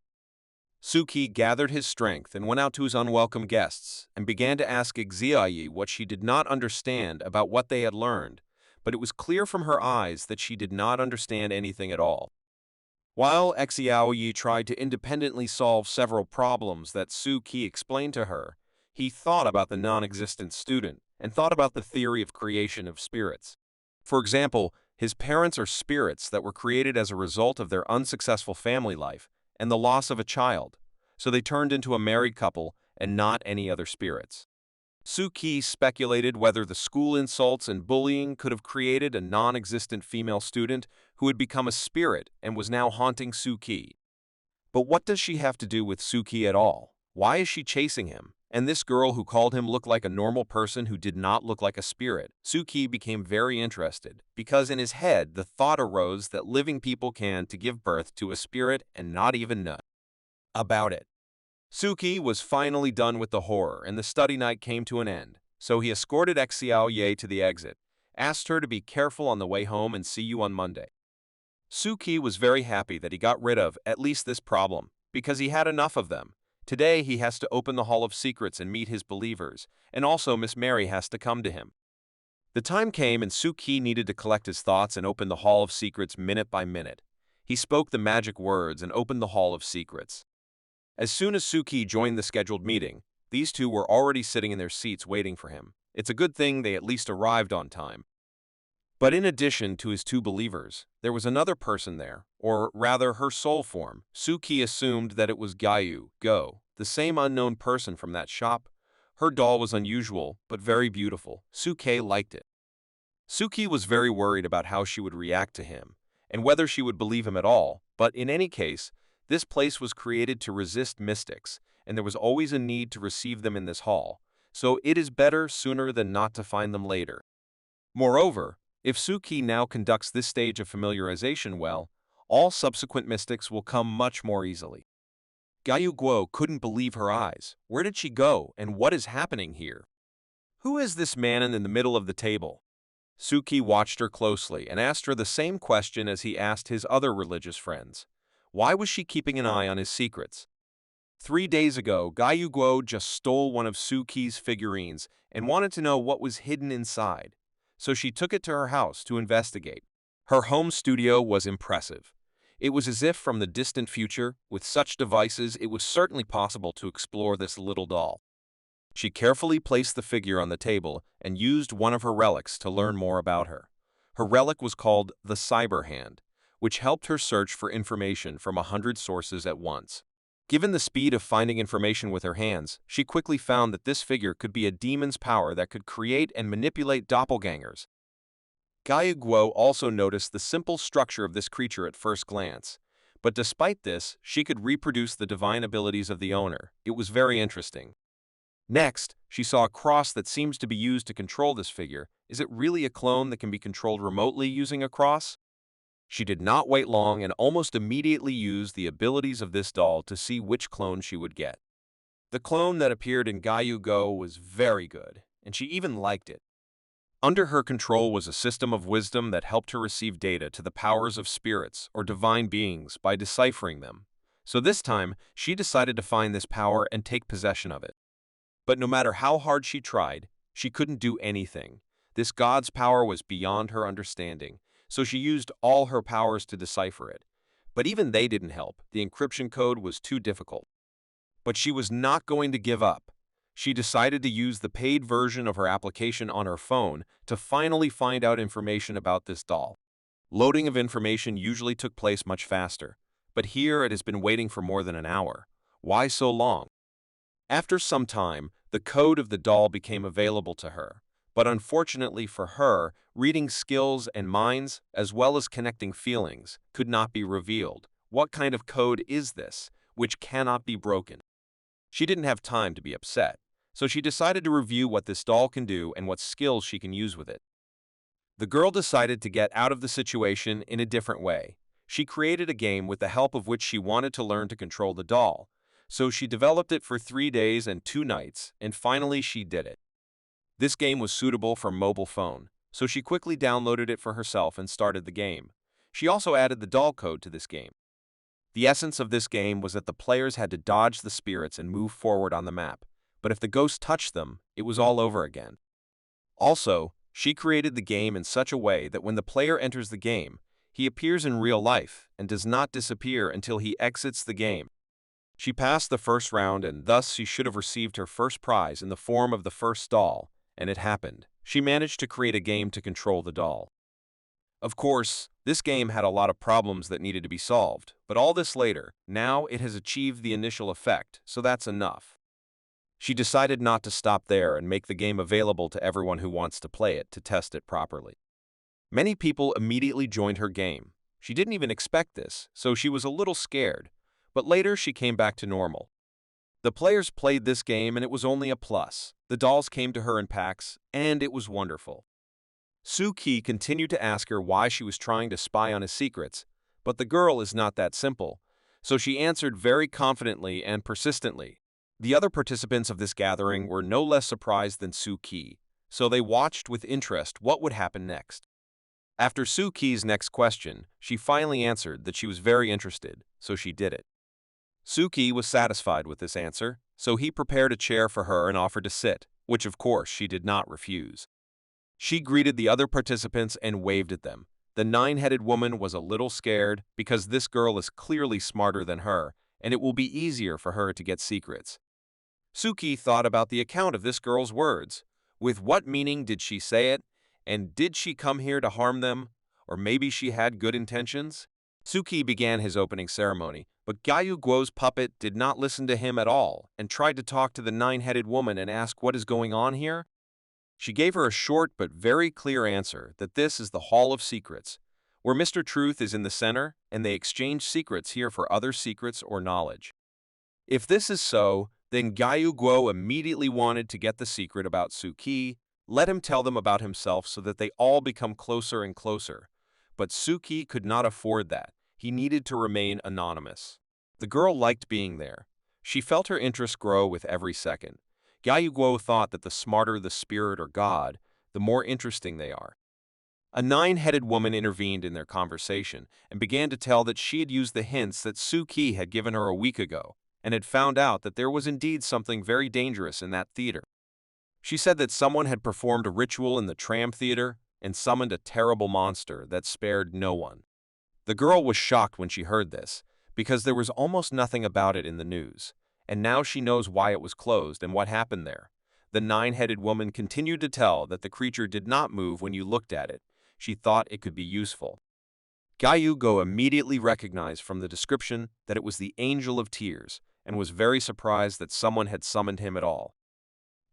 Suki gathered his strength and went out to his unwelcome guests and began to ask Xiaoyi what she did not understand about what they had learned, but it was clear from her eyes that she did not understand anything at all. While Xiaoyi tried to independently solve several problems that Suki explained to her, he thought about the non-existent student and thought about the theory of creation of spirits. For example, his parents are spirits that were created as a result of their unsuccessful family life and the loss of a child, so they turned into a married couple and not any other spirits. Suki speculated whether the school insults and bullying could have created a non-existent female student who had become a spirit and was now haunting Suki. But what does she have to do with Suki at all? Why is she chasing him? and this girl who called him looked like a normal person who did not look like a spirit. Suki became very interested, because in his head the thought arose that living people can to give birth to a spirit and not even know about it. Suki was finally done with the horror, and the study night came to an end, so he escorted Xiao Ye to the exit, asked her to be careful on the way home and see you on Monday. Suki was very happy that he got rid of at least this problem, because he had enough of them. Today he has to open the Hall of Secrets and meet his believers, and also Miss Mary has to come to him. The time came and Suki needed to collect his thoughts and open the Hall of Secrets minute by minute. He spoke the magic words and opened the Hall of Secrets. As soon as Suki joined the scheduled meeting, these two were already sitting in their seats waiting for him. It's a good thing they at least arrived on time. But in addition to his two believers, there was another person there, or rather her soul form. Suki assumed that it was Go, the same unknown person from that shop. Her doll was unusual, but very beautiful. Suki liked it. Suki was very worried about how she would react to him, and whether she would believe him at all, but in any case, this place was created to resist mystics, and there was always a need to receive them in this hall, so it is better sooner than not to find them later. Moreover, if Suki now conducts this stage of familiarization well, all subsequent mystics will come much more easily. Gayu Guo couldn't believe her eyes. Where did she go, and what is happening here? Who is this man in the middle of the table? Suki watched her closely and asked her the same question as he asked his other religious friends. Why was she keeping an eye on his secrets? 3 days ago, Gayu Guo just stole one of Suki's figurines and wanted to know what was hidden inside, so she took it to her house to investigate. Her home studio was impressive. It was as if from the distant future, with such devices it was certainly possible to explore this little doll. She carefully placed the figure on the table and used one of her relics to learn more about her. Her relic was called the Cyber Hand, which helped her search for information from 100 sources at once. Given the speed of finding information with her hands, she quickly found that this figure could be a demon's power that could create and manipulate doppelgangers. Gayu Guo also noticed the simple structure of this creature at first glance, but despite this, she could reproduce the divine abilities of the owner. It was very interesting. Next, she saw a cross that seems to be used to control this figure. Is it really a clone that can be controlled remotely using a cross? She did not wait long and almost immediately used the abilities of this doll to see which clone she would get. The clone that appeared in Gayu Guo was very good, and she even liked it. Under her control was a system of wisdom that helped her receive data to the powers of spirits or divine beings by deciphering them. So this time, she decided to find this power and take possession of it. But no matter how hard she tried, she couldn't do anything. This god's power was beyond her understanding, so she used all her powers to decipher it. But even they didn't help. The encryption code was too difficult. But she was not going to give up. She decided to use the paid version of her application on her phone to finally find out information about this doll. Loading of information usually took place much faster, but here it has been waiting for more than an hour. Why so long? After some time, the code of the doll became available to her, but unfortunately for her, reading skills and minds, as well as connecting feelings, could not be revealed. What kind of code is this, which cannot be broken? She didn't have time to be upset, so she decided to review what this doll can do and what skills she can use with it. The girl decided to get out of the situation in a different way. She created a game with the help of which she wanted to learn to control the doll. So she developed it for 3 days and 2 nights, and finally she did it. This game was suitable for mobile phone, so she quickly downloaded it for herself and started the game. She also added the doll code to this game. The essence of this game was that the players had to dodge the spirits and move forward on the map, but if the ghost touched them, it was all over again. Also, she created the game in such a way that when the player enters the game, he appears in real life and does not disappear until he exits the game. She passed the first round and thus she should have received her first prize in the form of the first doll, and it happened. She managed to create a game to control the doll. Of course, this game had a lot of problems that needed to be solved, but all this later. Now it has achieved the initial effect, so that's enough. She decided not to stop there and make the game available to everyone who wants to play it to test it properly. Many people immediately joined her game. She didn't even expect this, so she was a little scared. But later she came back to normal. The players played this game and it was only a plus. The dolls came to her in packs, and it was wonderful. Suki continued to ask her why she was trying to spy on his secrets, but the girl is not that simple, so she answered very confidently and persistently. The other participants of this gathering were no less surprised than Suki, so they watched with interest what would happen next. After Suki's next question, she finally answered that she was very interested, so she did it. Suki was satisfied with this answer, so he prepared a chair for her and offered to sit, which of course she did not refuse. She greeted the other participants and waved at them. The nine-headed woman was a little scared because this girl is clearly smarter than her, and it will be easier for her to get secrets. Suki thought about the account of this girl's words. With what meaning did she say it? And did she come here to harm them? Or maybe she had good intentions? Suki began his opening ceremony, but Gyu Guo's puppet did not listen to him at all and tried to talk to the nine-headed woman and ask what is going on here. She gave her a short but very clear answer that this is the Hall of Secrets, where Mr. Truth is in the center and they exchange secrets here for other secrets or knowledge. If this is so, then Gyu Guo immediately wanted to get the secret about Suki, let him tell them about himself so that they all become closer and closer. But Suki could not afford that. He needed to remain anonymous. The girl liked being there. She felt her interest grow with every second. Gyu Guo thought that the smarter the spirit or god, the more interesting they are. A nine-headed woman intervened in their conversation and began to tell that she had used the hints that Suki had given her a week ago and had found out that there was indeed something very dangerous in that theater. She said that someone had performed a ritual in the tram theater and summoned a terrible monster that spared no one. The girl was shocked when she heard this, because there was almost nothing about it in the news, and now she knows why it was closed and what happened there. The nine-headed woman continued to tell that the creature did not move when you looked at it. She thought it could be useful. Gyu Guo immediately recognized from the description that it was the Angel of Tears and was very surprised that someone had summoned him at all.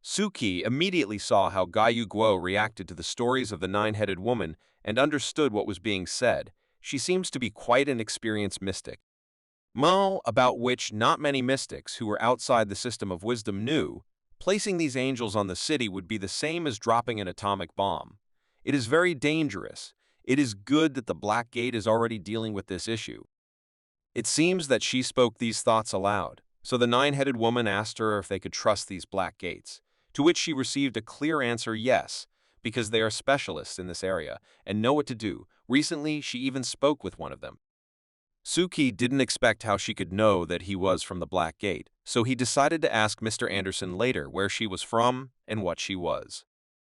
Suki immediately saw how Gyu Guo reacted to the stories of the nine-headed woman and understood what was being said. She seems to be quite an experienced mystic. About which not many mystics who were outside the system of wisdom knew, placing these angels on the city would be the same as dropping an atomic bomb. It is very dangerous. It is good that the Black Gate is already dealing with this issue. It seems that she spoke these thoughts aloud, so the nine-headed woman asked her if they could trust these Black Gates, to which she received a clear answer yes, because they are specialists in this area and know what to do. Recently, she even spoke with one of them. Suki didn't expect how she could know that he was from the Black Gate, so he decided to ask Mr. Anderson later where she was from and what she was.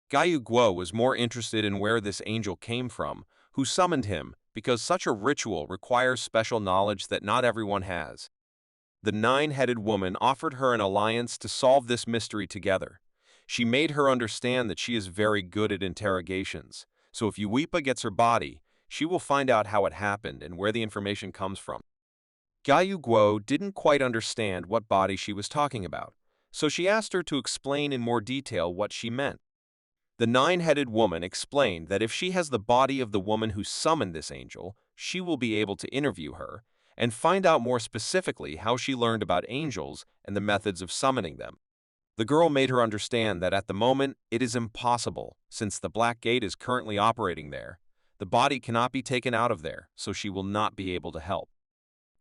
Gyu Guo was more interested in where this angel came from, who summoned him, because such a ritual requires special knowledge that not everyone has. The nine-headed woman offered her an alliance to solve this mystery together. She made her understand that she is very good at interrogations, so if Yuipa gets her body, she will find out how it happened and where the information comes from. Gyu Guo didn't quite understand what body she was talking about, so she asked her to explain in more detail what she meant. The nine-headed woman explained that if she has the body of the woman who summoned this angel, she will be able to interview her and find out more specifically how she learned about angels and the methods of summoning them. The girl made her understand that at the moment it is impossible, since the Black Gate is currently operating there. The body cannot be taken out of there, so she will not be able to help.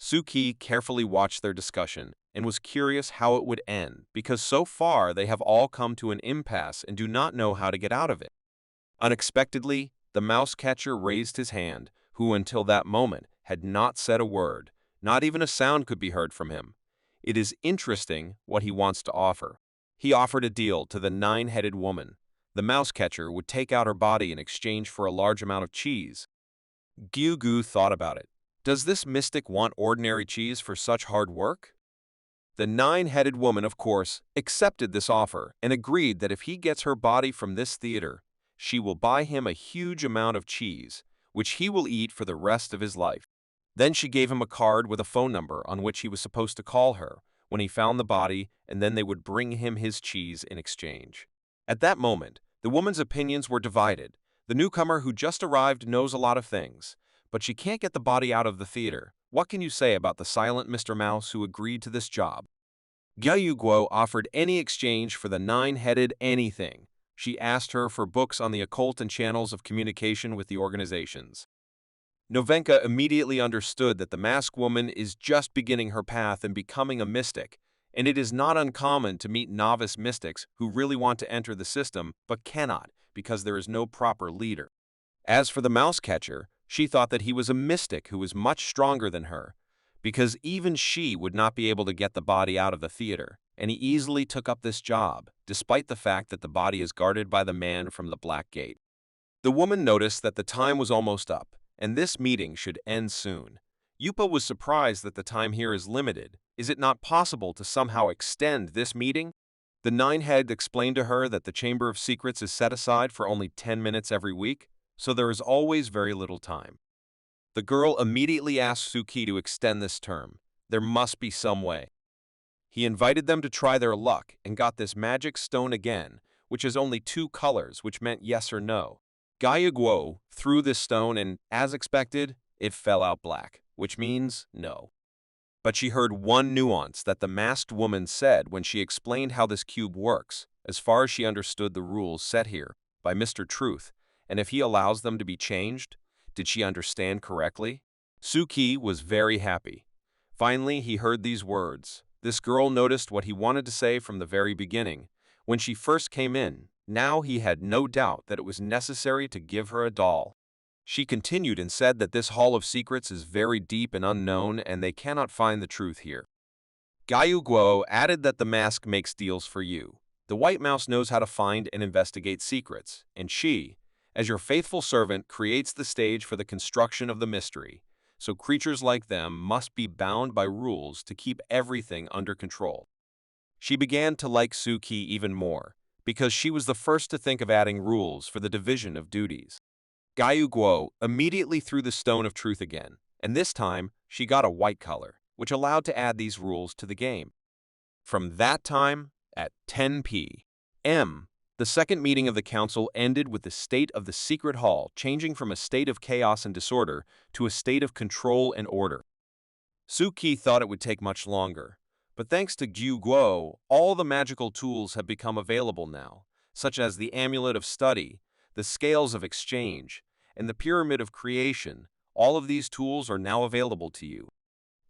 Suki carefully watched their discussion and was curious how it would end, because so far they have all come to an impasse and do not know how to get out of it. Unexpectedly, the mouse catcher raised his hand, who until that moment had not said a word. Not even a sound could be heard from him. It is interesting what he wants to offer. He offered a deal to the nine-headed woman. The mouse catcher would take out her body in exchange for a large amount of cheese. Gyu Gu thought about it. Does this mystic want ordinary cheese for such hard work? The nine-headed woman, of course, accepted this offer and agreed that if he gets her body from this theater, she will buy him a huge amount of cheese, which he will eat for the rest of his life. Then she gave him a card with a phone number on which he was supposed to call her when he found the body, and then they would bring him his cheese in exchange. At that moment, the woman's opinions were divided. The newcomer who just arrived knows a lot of things, but she can't get the body out of the theater. What can you say about the silent Mr. Mouse who agreed to this job? Guo offered any exchange for the nine-headed anything. She asked her for books on the occult and channels of communication with the organizations. Novenka immediately understood that the masked woman is just beginning her path and becoming a mystic, and it is not uncommon to meet novice mystics who really want to enter the system but cannot because there is no proper leader. As for the mouse catcher, she thought that he was a mystic who was much stronger than her, because even she would not be able to get the body out of the theater, and he easily took up this job, despite the fact that the body is guarded by the man from the Black Gate. The woman noticed that the time was almost up, and this meeting should end soon. Yupa was surprised that the time here is limited. Is it not possible to somehow extend this meeting? The nine-head explained to her that the Chamber of Secrets is set aside for only 10 minutes every week, so there is always very little time. The girl immediately asked Suki to extend this term. There must be some way. He invited them to try their luck and got this magic stone again, which has only two colors, which meant yes or no. Guo threw this stone and, as expected, it fell out black, which means no. But she heard one nuance that the masked woman said when she explained how this cube works, as far as she understood the rules set here by Mr. Truth, and if he allows them to be changed. Did she understand correctly? Suki was very happy. Finally, he heard these words. This girl noticed what he wanted to say from the very beginning. When she first came in, now he had no doubt that it was necessary to give her a doll. She continued and said that this Hall of Secrets is very deep and unknown and they cannot find the truth here. Guo added that the mask makes deals for you. The White Mouse knows how to find and investigate secrets, and she, as your faithful servant, creates the stage for the construction of the mystery, so creatures like them must be bound by rules to keep everything under control. She began to like Suki even more, because she was the first to think of adding rules for the division of duties. Guo immediately threw the Stone of Truth again, and this time she got a white color, which allowed to add these rules to the game. From that time, at 10 p.m., the second meeting of the council ended with the state of the secret hall changing from a state of chaos and disorder to a state of control and order. Suki thought it would take much longer, but thanks to Guo, all the magical tools have become available now, such as the Amulet of Study, the Scales of Exchange, and the Pyramid of Creation. All of these tools are now available to you.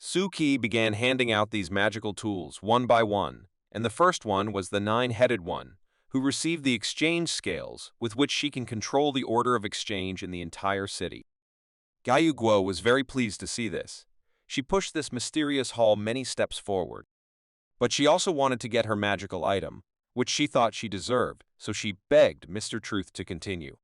Suki began handing out these magical tools one by one, and the first one was the nine-headed one, who received the exchange scales with which she can control the order of exchange in the entire city. Guo was very pleased to see this. She pushed this mysterious hall many steps forward. But she also wanted to get her magical item, which she thought she deserved, so she begged Mr. Truth to continue.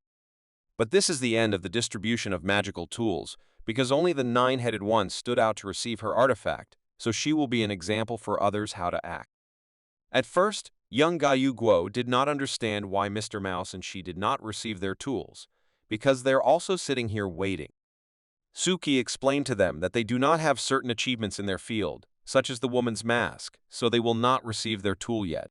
But this is the end of the distribution of magical tools, because only the nine-headed one stood out to receive her artifact, so she will be an example for others how to act. At first, young Guo did not understand why Mr. Mouse and she did not receive their tools, because they're also sitting here waiting. Suki explained to them that they do not have certain achievements in their field, such as the woman's mask, so they will not receive their tool yet.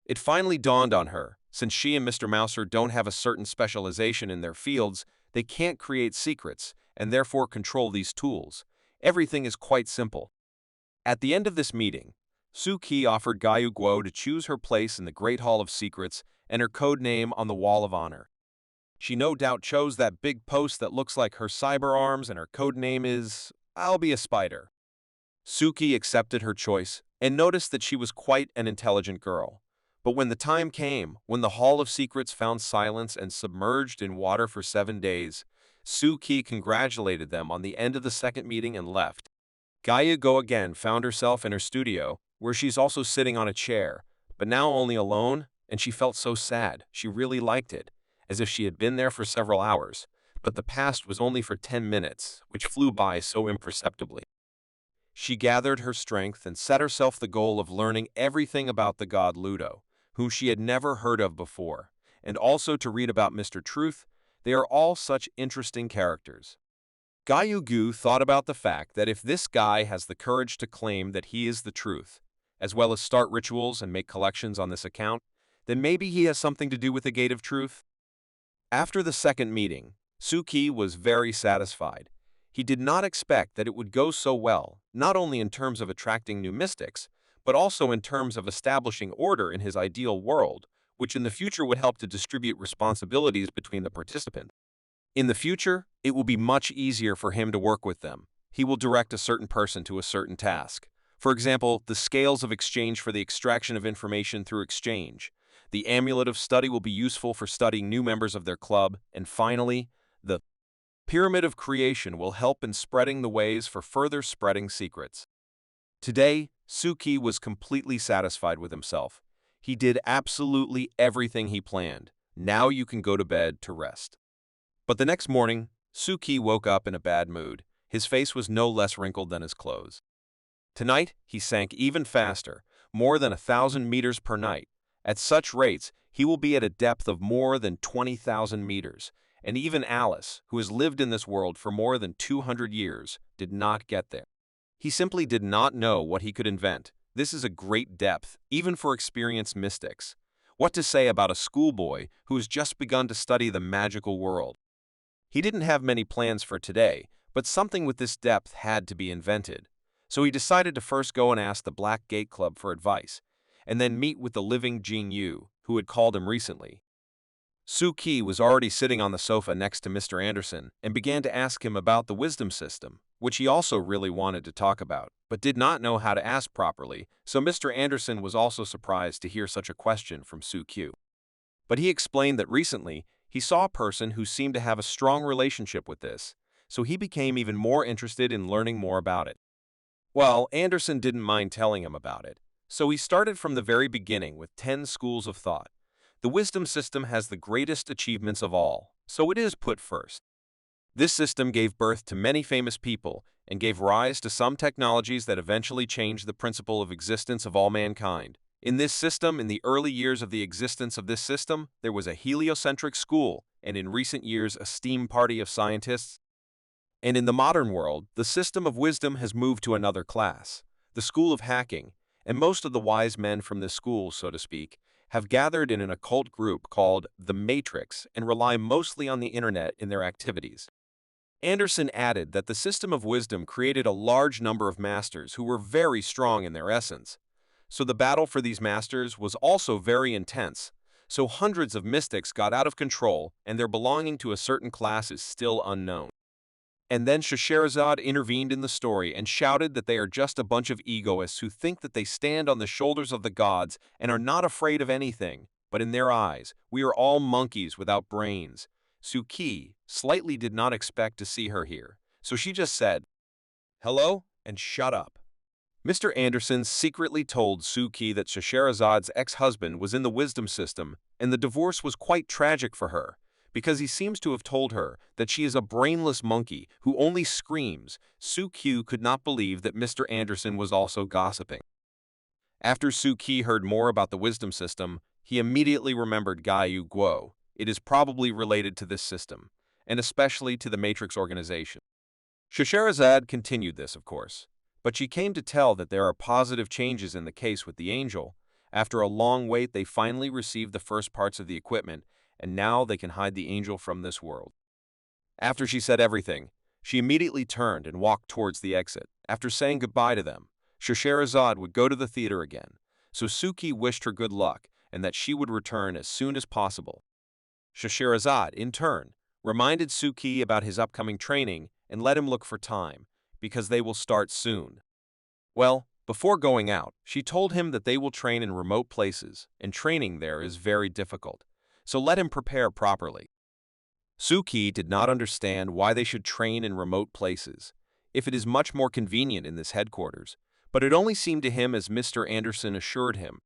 It finally dawned on her, since she and Mr. Mouser don't have a certain specialization in their fields, they can't create secrets, and therefore control these tools. Everything is quite simple. At the end of this meeting, Suki offered Guo to choose her place in the Great Hall of Secrets and her code name on the Wall of Honor. She no doubt chose that big post that looks like her cyber arms, and her code name is, I'll be a spider. Suki accepted her choice and noticed that she was quite an intelligent girl. But when the time came, when the Hall of Secrets found silence and submerged in water for 7 days, Suki congratulated them on the end of the second meeting and left. Guo again found herself in her studio, where she's also sitting on a chair, but now only alone, and she felt so sad. She really liked it, as if she had been there for several hours, but the past was only for 10 minutes, which flew by so imperceptibly. She gathered her strength and set herself the goal of learning everything about the god Ludo, whom she had never heard of before, and also to read about Mr. Truth. They are all such interesting characters. Guo thought about the fact that if this guy has the courage to claim that he is the truth, as well as start rituals and make collections on this account, then maybe he has something to do with the Gate of Truth. After the second meeting, Suki was very satisfied. He did not expect that it would go so well, not only in terms of attracting new mystics, but also in terms of establishing order in his ideal world, which in the future would help to distribute responsibilities between the participants. In the future, it will be much easier for him to work with them. He will direct a certain person to a certain task. For example, the scales of exchange for the extraction of information through exchange. The amulet of study will be useful for studying new members of their club. And finally, the pyramid of creation will help in spreading the ways for further spreading secrets. Today, Suki was completely satisfied with himself. He did absolutely everything he planned. Now you can go to bed to rest. But the next morning, Suki woke up in a bad mood. His face was no less wrinkled than his clothes. Tonight, he sank even faster, more than 1,000 meters per night. At such rates, he will be at a depth of more than 20,000 meters. And even Alice, who has lived in this world for more than 200 years, did not get there. He simply did not know what he could invent. This is a great depth, even for experienced mystics. What to say about a schoolboy who has just begun to study the magical world? He didn't have many plans for today, but something with this depth had to be invented. So he decided to first go and ask the Black Gate Club for advice, and then meet with the living Jing Yu, who had called him recently. Suki was already sitting on the sofa next to Mr. Anderson and began to ask him about the wisdom system, which he also really wanted to talk about, but did not know how to ask properly, so Mr. Anderson was also surprised to hear such a question from Suki. But he explained that recently he saw a person who seemed to have a strong relationship with this, so he became even more interested in learning more about it. Well, Anderson didn't mind telling him about it, so he started from the very beginning with 10 schools of thought. The wisdom system has the greatest achievements of all, so it is put first. This system gave birth to many famous people and gave rise to some technologies that eventually changed the principle of existence of all mankind. In this system, in the early years of the existence of this system, there was a heliocentric school, and in recent years a steam party of scientists. And in the modern world, the system of wisdom has moved to another class, the school of hacking, and most of the wise men from this school, so to speak, have gathered in an occult group called the Matrix and rely mostly on the internet in their activities. Anderson added that the system of wisdom created a large number of masters who were very strong in their essence. So the battle for these masters was also very intense, so hundreds of mystics got out of control and their belonging to a certain class is still unknown. And then Scheherazade intervened in the story and shouted that they are just a bunch of egoists who think that they stand on the shoulders of the gods and are not afraid of anything, but in their eyes, we are all monkeys without brains. Suki slightly did not expect to see her here, so she just said, "Hello," and shut up. Mr. Anderson secretly told Suki that Scheherazade's ex-husband was in the wisdom system, and the divorce was quite tragic for her, because he seems to have told her that she is a brainless monkey who only screams. Suki could not believe that Mr. Anderson was also gossiping. After Suki heard more about the wisdom system, he immediately remembered Gaiyu Guo. It is probably related to this system, and especially to the Matrix organization. Scheherazade continued this, of course, but she came to tell that there are positive changes in the case with the angel. After a long wait, they finally received the first parts of the equipment, and now they can hide the angel from this world. After she said everything, she immediately turned and walked towards the exit. After saying goodbye to them, Scheherazade would go to the theater again, so Suki wished her good luck and that she would return as soon as possible. Scheherazade, in turn, reminded Suki about his upcoming training and let him look for time, because they will start soon. Well, before going out, she told him that they will train in remote places, and training there is very difficult, so let him prepare properly. Suki did not understand why they should train in remote places, if it is much more convenient in this headquarters, but it only seemed to him as Mr. Anderson assured him.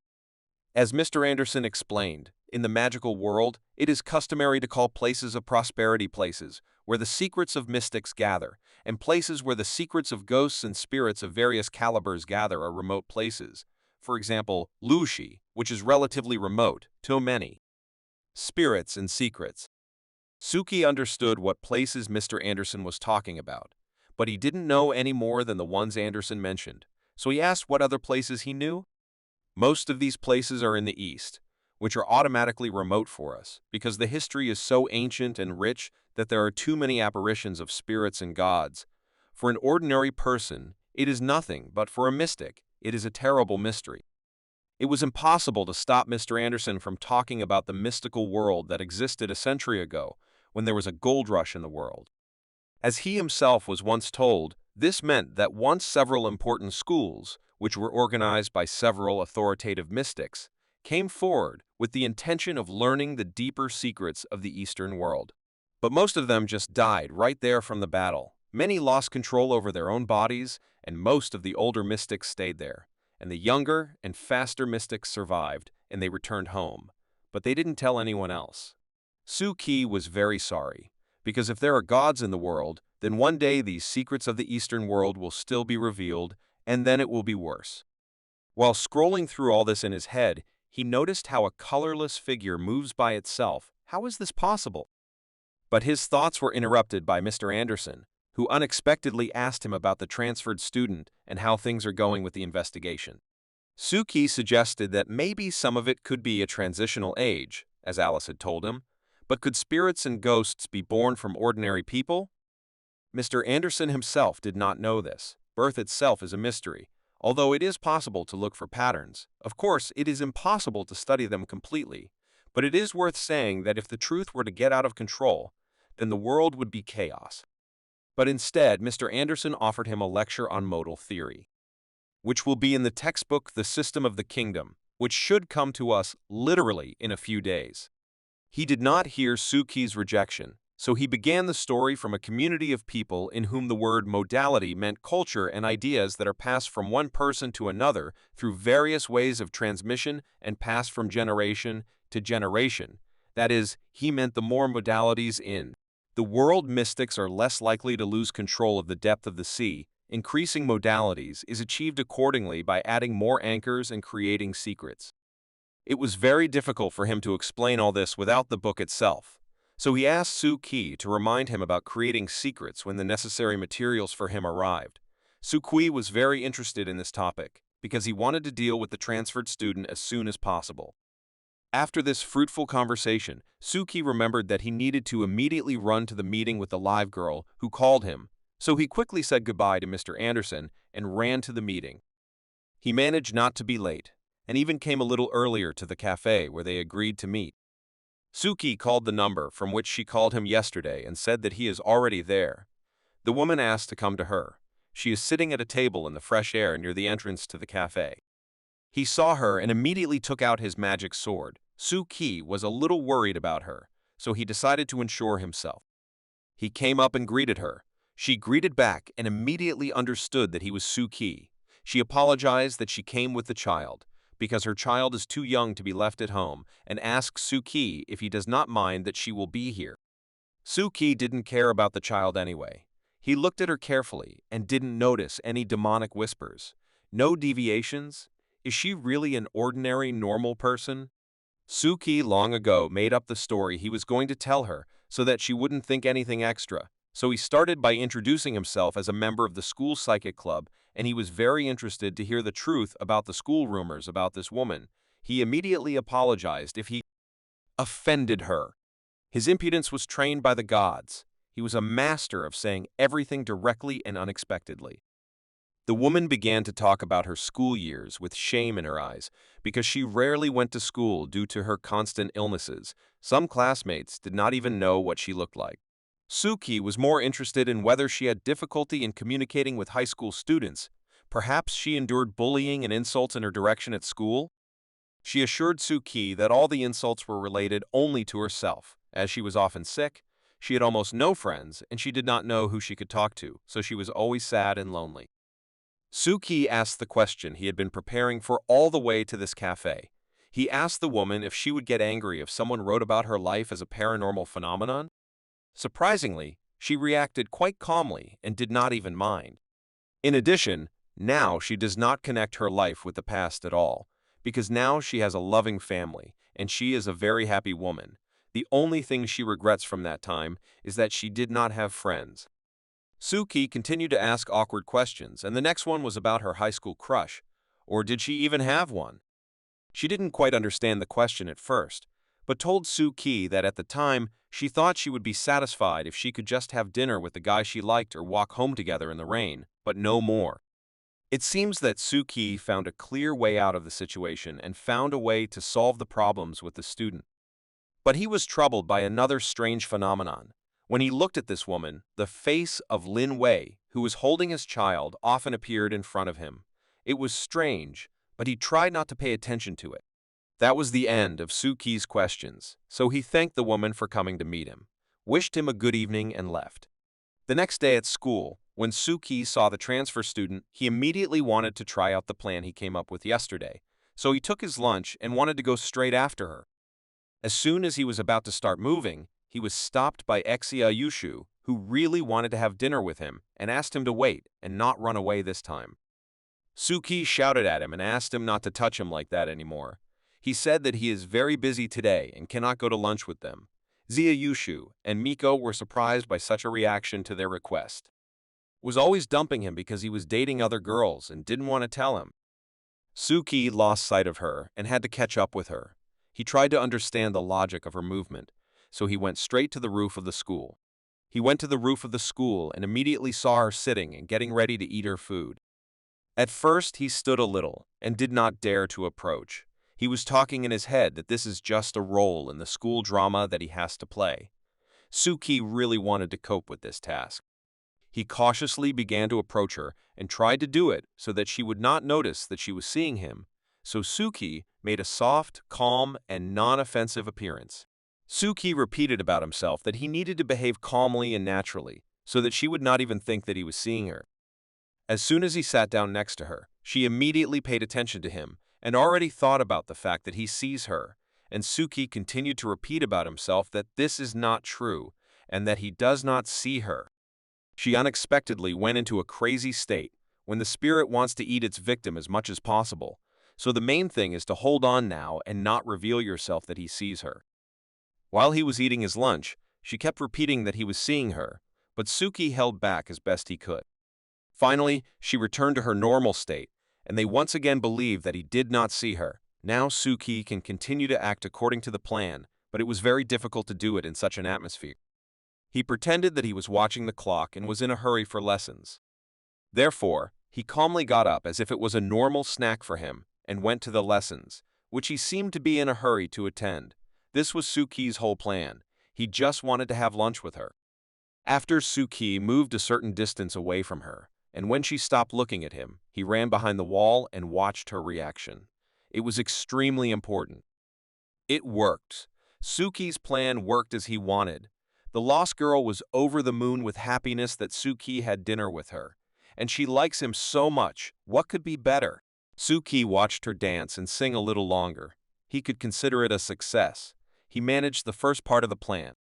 As Mr. Anderson explained, in the magical world, it is customary to call places of prosperity places, where the secrets of mystics gather, and places where the secrets of ghosts and spirits of various calibers gather are remote places. For example, Lushi, which is relatively remote, to many. Spirits and secrets. Suki understood what places Mr. Anderson was talking about, but he didn't know any more than the ones Anderson mentioned, so he asked what other places he knew. Most of these places are in the East, which are automatically remote for us, because the history is so ancient and rich that there are too many apparitions of spirits and gods. For an ordinary person, it is nothing, but for a mystic, it is a terrible mystery. It was impossible to stop Mr. Anderson from talking about the mystical world that existed a century ago when there was a gold rush in the world. As he himself was once told, this meant that once several important schools, which were organized by several authoritative mystics, came forward with the intention of learning the deeper secrets of the Eastern world. But most of them just died right there from the battle. Many lost control over their own bodies, and most of the older mystics stayed there. And the younger and faster mystics survived, and they returned home. But they didn't tell anyone else. Suki was very sorry, because if there are gods in the world, then one day these secrets of the Eastern world will still be revealed, and then it will be worse. While scrolling through all this in his head, he noticed how a colorless figure moves by itself. How is this possible? But his thoughts were interrupted by Mr. Anderson, who unexpectedly asked him about the transferred student and how things are going with the investigation. Suki suggested that maybe some of it could be a transitional age, as Alice had told him, but could spirits and ghosts be born from ordinary people? Mr. Anderson himself did not know this. Birth itself is a mystery, although it is possible to look for patterns. Of course, it is impossible to study them completely, but it is worth saying that if the truth were to get out of control, then the world would be chaos. But instead, Mr. Anderson offered him a lecture on modal theory, which will be in the textbook The System of the Kingdom, which should come to us literally in a few days. He did not hear Suki's rejection, so he began the story from a community of people in whom the word modality meant culture and ideas that are passed from one person to another through various ways of transmission and passed from generation to generation. That is, he meant the more modalities in the world, mystics are less likely to lose control of the depth of the sea. Increasing modalities is achieved accordingly by adding more anchors and creating secrets. It was very difficult for him to explain all this without the book itself, so he asked Suki to remind him about creating secrets when the necessary materials for him arrived. Suki was very interested in this topic because he wanted to deal with the transferred student as soon as possible. After this fruitful conversation, Suki remembered that he needed to immediately run to the meeting with the live girl who called him, so he quickly said goodbye to Mr. Anderson and ran to the meeting. He managed not to be late, and even came a little earlier to the cafe where they agreed to meet. Suki called the number from which she called him yesterday and said that he is already there. The woman asked to come to her. She is sitting at a table in the fresh air near the entrance to the cafe. He saw her and immediately took out his magic sword. Suki was a little worried about her, so he decided to ensure himself. He came up and greeted her. She greeted back and immediately understood that he was Suki. She apologized that she came with the child, because her child is too young to be left at home, and asks Suki if he does not mind that she will be here. Suki didn't care about the child anyway. He looked at her carefully and didn't notice any demonic whispers. No deviations. Is she really an ordinary, normal person? Suki long ago made up the story he was going to tell her so that she wouldn't think anything extra. So he started by introducing himself as a member of the school psychic club, and he was very interested to hear the truth about the school rumors about this woman. He immediately apologized if he offended her. His impudence was trained by the gods. He was a master of saying everything directly and unexpectedly. The woman began to talk about her school years with shame in her eyes, because she rarely went to school due to her constant illnesses. Some classmates did not even know what she looked like. Suki was more interested in whether she had difficulty in communicating with high school students. Perhaps she endured bullying and insults in her direction at school. She assured Suki that all the insults were related only to herself, as she was often sick. She had almost no friends, and she did not know who she could talk to, so she was always sad and lonely. Suki asked the question he had been preparing for all the way to this cafe. He asked the woman if she would get angry if someone wrote about her life as a paranormal phenomenon. Surprisingly, she reacted quite calmly and did not even mind. In addition, now she does not connect her life with the past at all, because now she has a loving family, and she is a very happy woman. The only thing she regrets from that time is that she did not have friends. Suki continued to ask awkward questions, and the next one was about her high school crush. Or did she even have one? She didn't quite understand the question at first, but told Suki that at the time she thought she would be satisfied if she could just have dinner with the guy she liked or walk home together in the rain, but no more. It seems that Suki found a clear way out of the situation and found a way to solve the problems with the student. But he was troubled by another strange phenomenon. When he looked at this woman, the face of Lin Wei, who was holding his child, often appeared in front of him. It was strange, but he tried not to pay attention to it. That was the end of Suki's questions, so he thanked the woman for coming to meet him, wished him a good evening, and left. The next day at school, when Suki saw the transfer student, he immediately wanted to try out the plan he came up with yesterday, so he took his lunch and wanted to go straight after her. As soon as he was about to start moving, he was stopped by Exia Yushu, who really wanted to have dinner with him and asked him to wait and not run away this time. Suki shouted at him and asked him not to touch him like that anymore. He said that he is very busy today and cannot go to lunch with them. Zia Yushu and Miko were surprised by such a reaction to their request. Was always dumping him because he was dating other girls and didn't want to tell him. Suki lost sight of her and had to catch up with her. He tried to understand the logic of her movement, so he went straight to the roof of the school. He went to the roof of the school and immediately saw her sitting and getting ready to eat her food. At first, he stood a little and did not dare to approach. He was talking in his head that this is just a role in the school drama that he has to play. Suki really wanted to cope with this task. He cautiously began to approach her and tried to do it so that she would not notice that she was seeing him. So Suki made a soft, calm, and non-offensive appearance. Suki repeated about himself that he needed to behave calmly and naturally so that she would not even think that he was seeing her. As soon as he sat down next to her, she immediately paid attention to him and already thought about the fact that he sees her, and Suki continued to repeat about himself that this is not true and that he does not see her. She unexpectedly went into a crazy state when the spirit wants to eat its victim as much as possible, so the main thing is to hold on now and not reveal yourself that he sees her. While he was eating his lunch, she kept repeating that he was seeing her, but Suki held back as best he could. Finally, she returned to her normal state, and they once again believed that he did not see her. Now Suki can continue to act according to the plan, but it was very difficult to do it in such an atmosphere. He pretended that he was watching the clock and was in a hurry for lessons. Therefore, he calmly got up as if it was a normal snack for him and went to the lessons, which he seemed to be in a hurry to attend. This was Suki's whole plan. He just wanted to have lunch with her. After Suki moved a certain distance away from her, and when she stopped looking at him, he ran behind the wall and watched her reaction. It was extremely important. It worked. Suki's plan worked as he wanted. The lost girl was over the moon with happiness that Suki had dinner with her, and she likes him so much. What could be better? Suki watched her dance and sing a little longer. He could consider it a success. He managed the first part of the plan.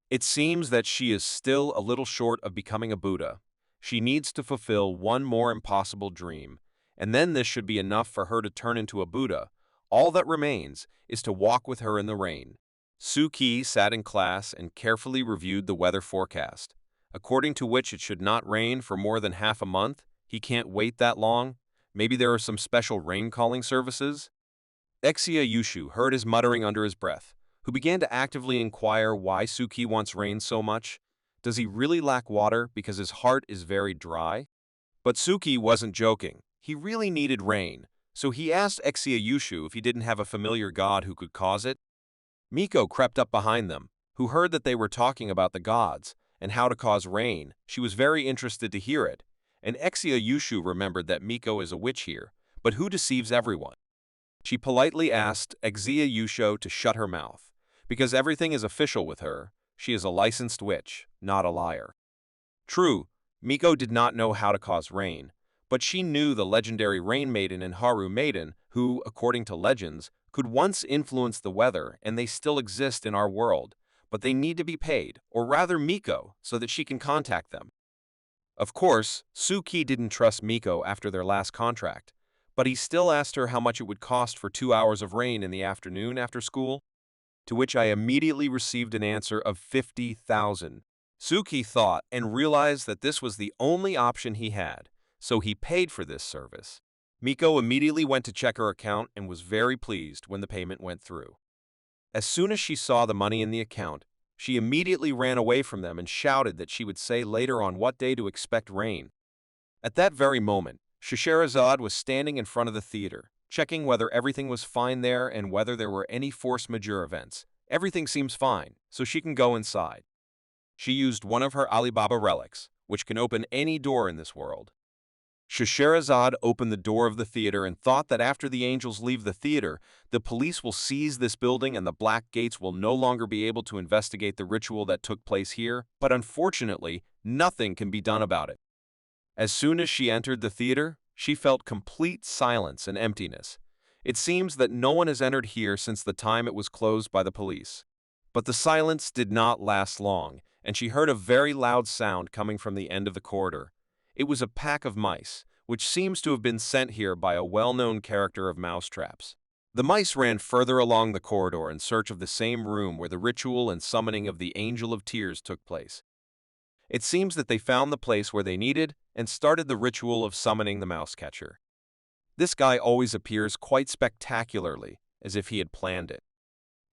It seems that she is still a little short of becoming a Buddha. She needs to fulfill one more impossible dream, and then this should be enough for her to turn into a Buddha. All that remains is to walk with her in the rain. Suki sat in class and carefully reviewed the weather forecast, according to which it should not rain for more than half a month. He can't wait that long. Maybe there are some special rain-calling services? Exia Yushu heard his muttering under his breath, who began to actively inquire why Suki wants rain so much. Does he really lack water because his heart is very dry? But Suki wasn't joking. He really needed rain, so he asked Exia Yushu if he didn't have a familiar god who could cause it. Miko crept up behind them, who heard that they were talking about the gods and how to cause rain. She was very interested to hear it, and Exia Yushu remembered that Miko is a witch here, but who deceives everyone. She politely asked Exia Yushu to shut her mouth, because everything is official with her. She is a licensed witch, not a liar. True, Miko did not know how to cause rain, but she knew the legendary Rain Maiden and Haru Maiden, who, according to legends, could once influence the weather, and they still exist in our world, but they need to be paid, or rather Miko, so that she can contact them. Of course, Suki didn't trust Miko after their last contract, but he still asked her how much it would cost for 2 hours of rain in the afternoon after school, to which I immediately received an answer of 50,000. Suki thought and realized that this was the only option he had, so he paid for this service. Miko immediately went to check her account and was very pleased when the payment went through. As soon as she saw the money in the account, she immediately ran away from them and shouted that she would say later on what day to expect rain. At that very moment, Scheherazade was standing in front of the theater, checking whether everything was fine there and whether there were any force majeure events. Everything seems fine, so she can go inside. She used one of her Alibaba relics, which can open any door in this world. Scheherazade opened the door of the theater and thought that after the angels leave the theater, the police will seize this building and the Black Gates will no longer be able to investigate the ritual that took place here, but unfortunately, nothing can be done about it. As soon as she entered the theater, she felt complete silence and emptiness. It seems that no one has entered here since the time it was closed by the police. But the silence did not last long, and she heard a very loud sound coming from the end of the corridor. It was a pack of mice, which seems to have been sent here by a well-known character of mousetraps. The mice ran further along the corridor in search of the same room where the ritual and summoning of the Angel of Tears took place. It seems that they found the place where they needed and started the ritual of summoning the mouse catcher. This guy always appears quite spectacularly, as if he had planned it.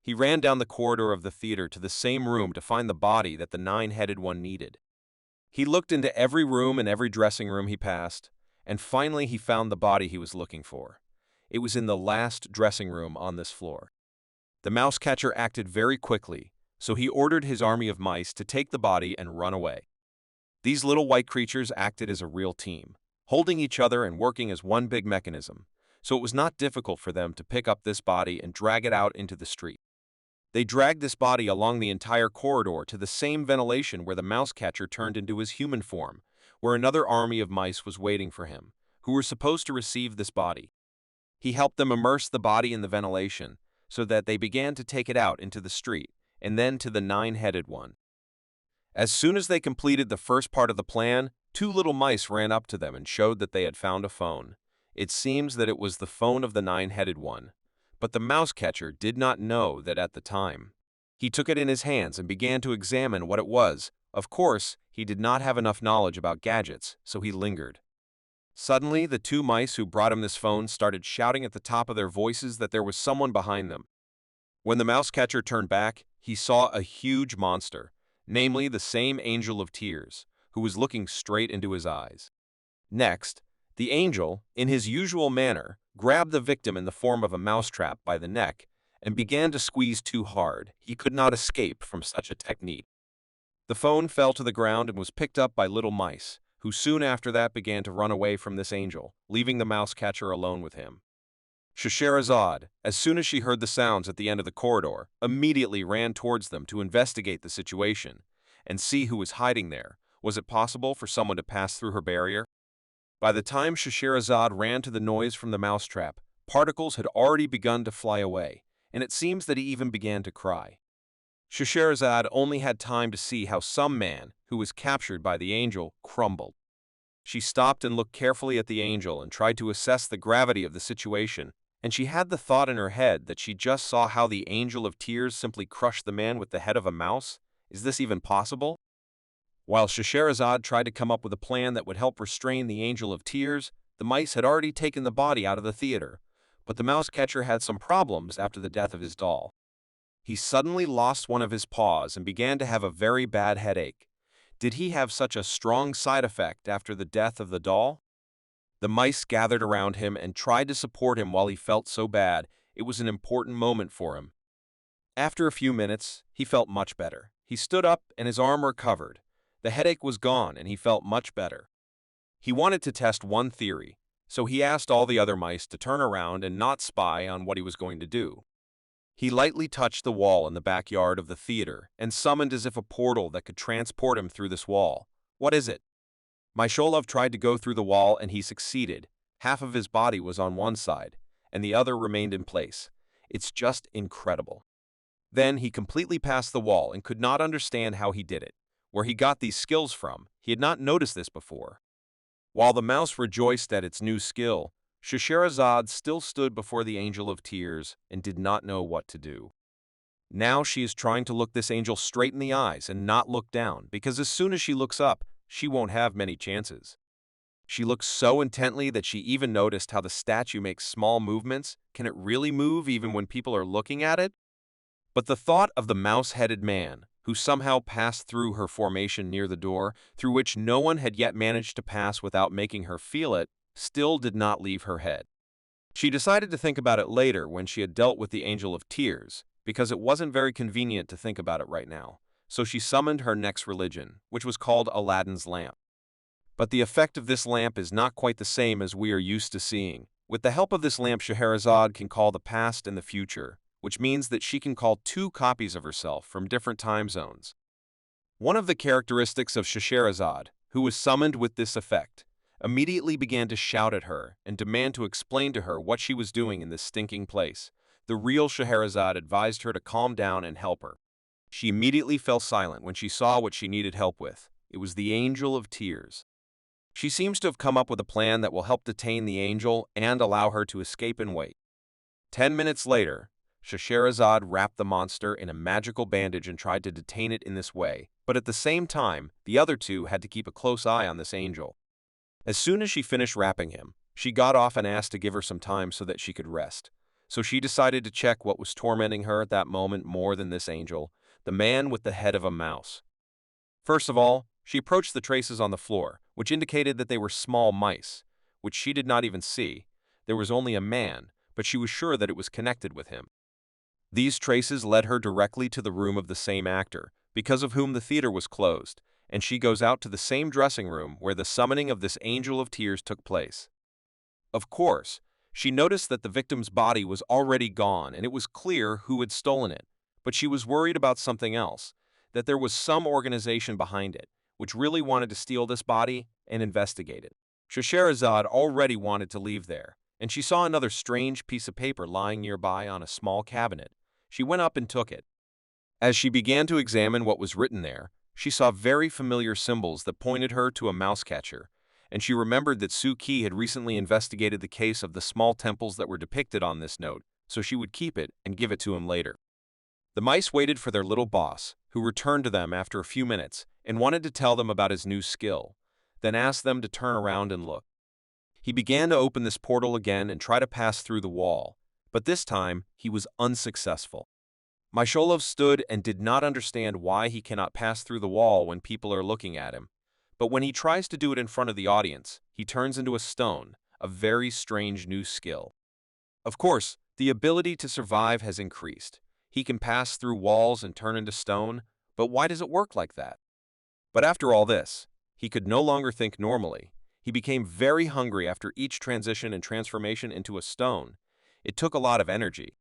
He ran down the corridor of the theater to the same room to find the body that the nine-headed one needed. He looked into every room and every dressing room he passed, and finally he found the body he was looking for. It was in the last dressing room on this floor. The mouse catcher acted very quickly, so he ordered his army of mice to take the body and run away. These little white creatures acted as a real team, holding each other and working as one big mechanism, so it was not difficult for them to pick up this body and drag it out into the street. They dragged this body along the entire corridor to the same ventilation where the mouse catcher turned into his human form, where another army of mice was waiting for him, who were supposed to receive this body. He helped them immerse the body in the ventilation, so that they began to take it out into the street, and then to the nine-headed one. As soon as they completed the first part of the plan, two little mice ran up to them and showed that they had found a phone. It seems that it was the phone of the nine-headed one, but the mouse catcher did not know that at the time. He took it in his hands and began to examine what it was. Of course, he did not have enough knowledge about gadgets, so he lingered. Suddenly, the two mice who brought him this phone started shouting at the top of their voices that there was someone behind them. When the mouse catcher turned back, he saw a huge monster, namely the same Angel of Tears, who was looking straight into his eyes. Next, the angel, in his usual manner, grabbed the victim in the form of a mousetrap by the neck and began to squeeze too hard. He could not escape from such a technique. The phone fell to the ground and was picked up by little mice, who soon after that began to run away from this angel, leaving the mouse catcher alone with him. Scheherazade, as soon as she heard the sounds at the end of the corridor, immediately ran towards them to investigate the situation and see who was hiding there. Was it possible for someone to pass through her barrier? By the time Scheherazade ran to the noise from the mousetrap, particles had already begun to fly away, and it seems that he even began to cry. Scheherazade only had time to see how some man, who was captured by the angel, crumbled. She stopped and looked carefully at the angel and tried to assess the gravity of the situation, and she had the thought in her head that she just saw how the Angel of Tears simply crushed the man with the head of a mouse. Is this even possible? While Scheherazade tried to come up with a plan that would help restrain the Angel of Tears, the mice had already taken the body out of the theater, but the mouse catcher had some problems after the death of his doll. He suddenly lost one of his paws and began to have a very bad headache. Did he have such a strong side effect after the death of the doll? The mice gathered around him and tried to support him while he felt so bad. It was an important moment for him. After a few minutes, he felt much better. He stood up and his arm recovered. The headache was gone and he felt much better. He wanted to test one theory, so he asked all the other mice to turn around and not spy on what he was going to do. He lightly touched the wall in the backyard of the theater and summoned as if a portal that could transport him through this wall. What is it? Mysholov tried to go through the wall and he succeeded. Half of his body was on one side, and the other remained in place. It's just incredible. Then he completely passed the wall and could not understand how he did it. Where he got these skills from, he had not noticed this before. While the mouse rejoiced at its new skill, Scheherazade still stood before the Angel of Tears and did not know what to do. Now she is trying to look this angel straight in the eyes and not look down, because as soon as she looks up, she won't have many chances. She looked so intently that she even noticed how the statue makes small movements. Can it really move even when people are looking at it? But the thought of the mouse-headed man, who somehow passed through her formation near the door, through which no one had yet managed to pass without making her feel it, still did not leave her head. She decided to think about it later when she had dealt with the Angel of Tears, because it wasn't very convenient to think about it right now, so she summoned her next religion, which was called Aladdin's lamp. But the effect of this lamp is not quite the same as we are used to seeing. With the help of this lamp, Scheherazade can call the past and the future, which means that she can call two copies of herself from different time zones. One of the characteristics of Scheherazade, who was summoned with this effect, immediately began to shout at her and demand to explain to her what she was doing in this stinking place. The real Scheherazade advised her to calm down and help her. She immediately fell silent when she saw what she needed help with. It was the Angel of Tears. She seems to have come up with a plan that will help detain the angel and allow her to escape and wait. 10 minutes later, Scheherazade wrapped the monster in a magical bandage and tried to detain it in this way, but at the same time, the other two had to keep a close eye on this angel. As soon as she finished wrapping him, she got off and asked to give her some time so that she could rest. So she decided to check what was tormenting her at that moment more than this angel, the man with the head of a mouse. First of all, she approached the traces on the floor, which indicated that they were small mice, which she did not even see. There was only a man, but she was sure that it was connected with him. These traces led her directly to the room of the same actor, because of whom the theater was closed, and she goes out to the same dressing room where the summoning of this Angel of Tears took place. Of course, she noticed that the victim's body was already gone and it was clear who had stolen it, but she was worried about something else, that there was some organization behind it, which really wanted to steal this body and investigate it. Scheherazade already wanted to leave there, and she saw another strange piece of paper lying nearby on a small cabinet. She went up and took it. As she began to examine what was written there, she saw very familiar symbols that pointed her to a mouse catcher, and she remembered that Suki had recently investigated the case of the small temples that were depicted on this note, so she would keep it and give it to him later. The mice waited for their little boss, who returned to them after a few minutes and wanted to tell them about his new skill, then asked them to turn around and look. He began to open this portal again and try to pass through the wall, but this time he was unsuccessful. Mysholov stood and did not understand why he cannot pass through the wall when people are looking at him, but when he tries to do it in front of the audience, he turns into a stone, a very strange new skill. Of course, the ability to survive has increased. He can pass through walls and turn into stone, but why does it work like that? But after all this, he could no longer think normally. He became very hungry after each transition and transformation into a stone. It took a lot of energy.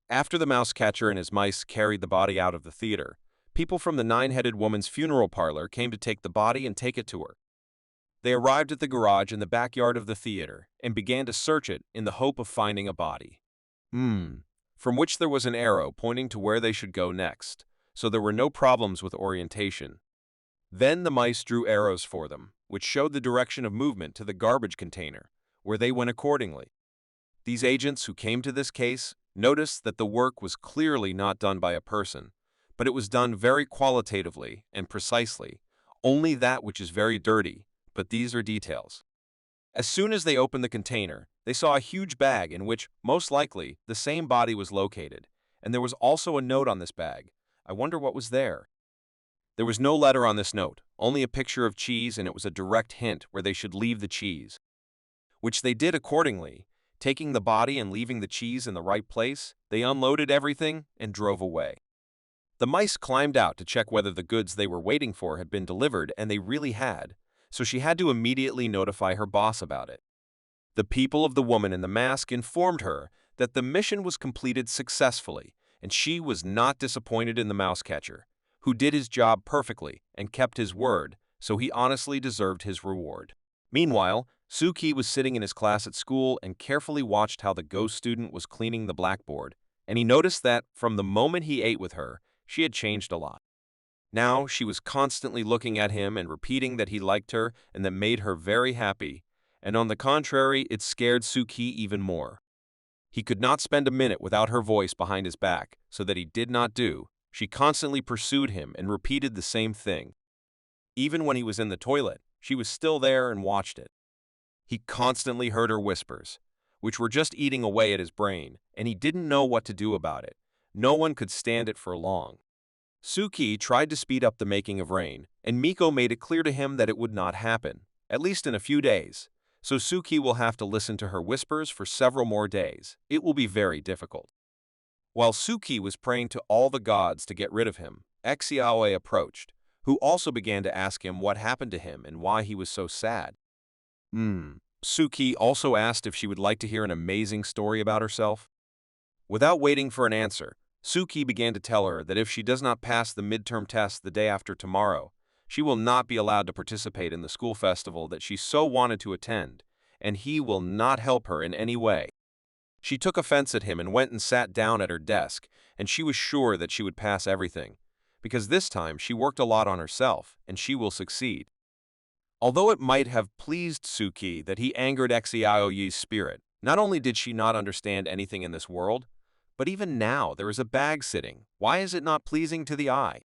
After the mouse catcher and his mice carried the body out of the theater, people from the nine-headed woman's funeral parlor came to take the body and take it to her. They arrived at the garage in the backyard of the theater and began to search it in the hope of finding a body. From which there was an arrow pointing to where they should go next, so there were no problems with orientation. Then the mice drew arrows for them, which showed the direction of movement to the garbage container, where they went accordingly. These agents who came to this case noticed that the work was clearly not done by a person, but it was done very qualitatively and precisely, only that which is very dirty, but these are details. As soon as they opened the container, they saw a huge bag in which, most likely, the same body was located, and there was also a note on this bag. I wonder what was there. There was no letter on this note, only a picture of cheese, and it was a direct hint where they should leave the cheese, which they did accordingly. Taking the body and leaving the cheese in the right place, they unloaded everything and drove away. The mice climbed out to check whether the goods they were waiting for had been delivered, and they really had, so she had to immediately notify her boss about it. The people of the woman in the mask informed her that the mission was completed successfully, and she was not disappointed in the mouse catcher, who did his job perfectly and kept his word, so he honestly deserved his reward. Meanwhile, Suki was sitting in his class at school and carefully watched how the ghost student was cleaning the blackboard, and he noticed that, from the moment he ate with her, she had changed a lot. Now she was constantly looking at him and repeating that he liked her and that made her very happy, and on the contrary, it scared Suki even more. He could not spend a minute without her voice behind his back, so that he did not do. She constantly pursued him and repeated the same thing. Even when he was in the toilet, she was still there and watched it. He constantly heard her whispers, which were just eating away at his brain, and he didn't know what to do about it. No one could stand it for long. Suki tried to speed up the making of rain, and Miko made it clear to him that it would not happen, at least in a few days. so Suki will have to listen to her whispers for several more days. It will be very difficult. While Suki was praying to all the gods to get rid of him, Exiaoe approached, who also began to ask him what happened to him and why he was so sad. Suki also asked if she would like to hear an amazing story about herself. Without waiting for an answer, Suki began to tell her that if she does not pass the midterm test the day after tomorrow, she will not be allowed to participate in the school festival that she so wanted to attend, and he will not help her in any way. She took offense at him and went and sat down at her desk, and she was sure that she would pass everything, because this time she worked a lot on herself, and she will succeed. Although it might have pleased Suki that he angered Exiaoye's spirit, not only did she not understand anything in this world, but even now there is a bag sitting. Why is it not pleasing to the eye?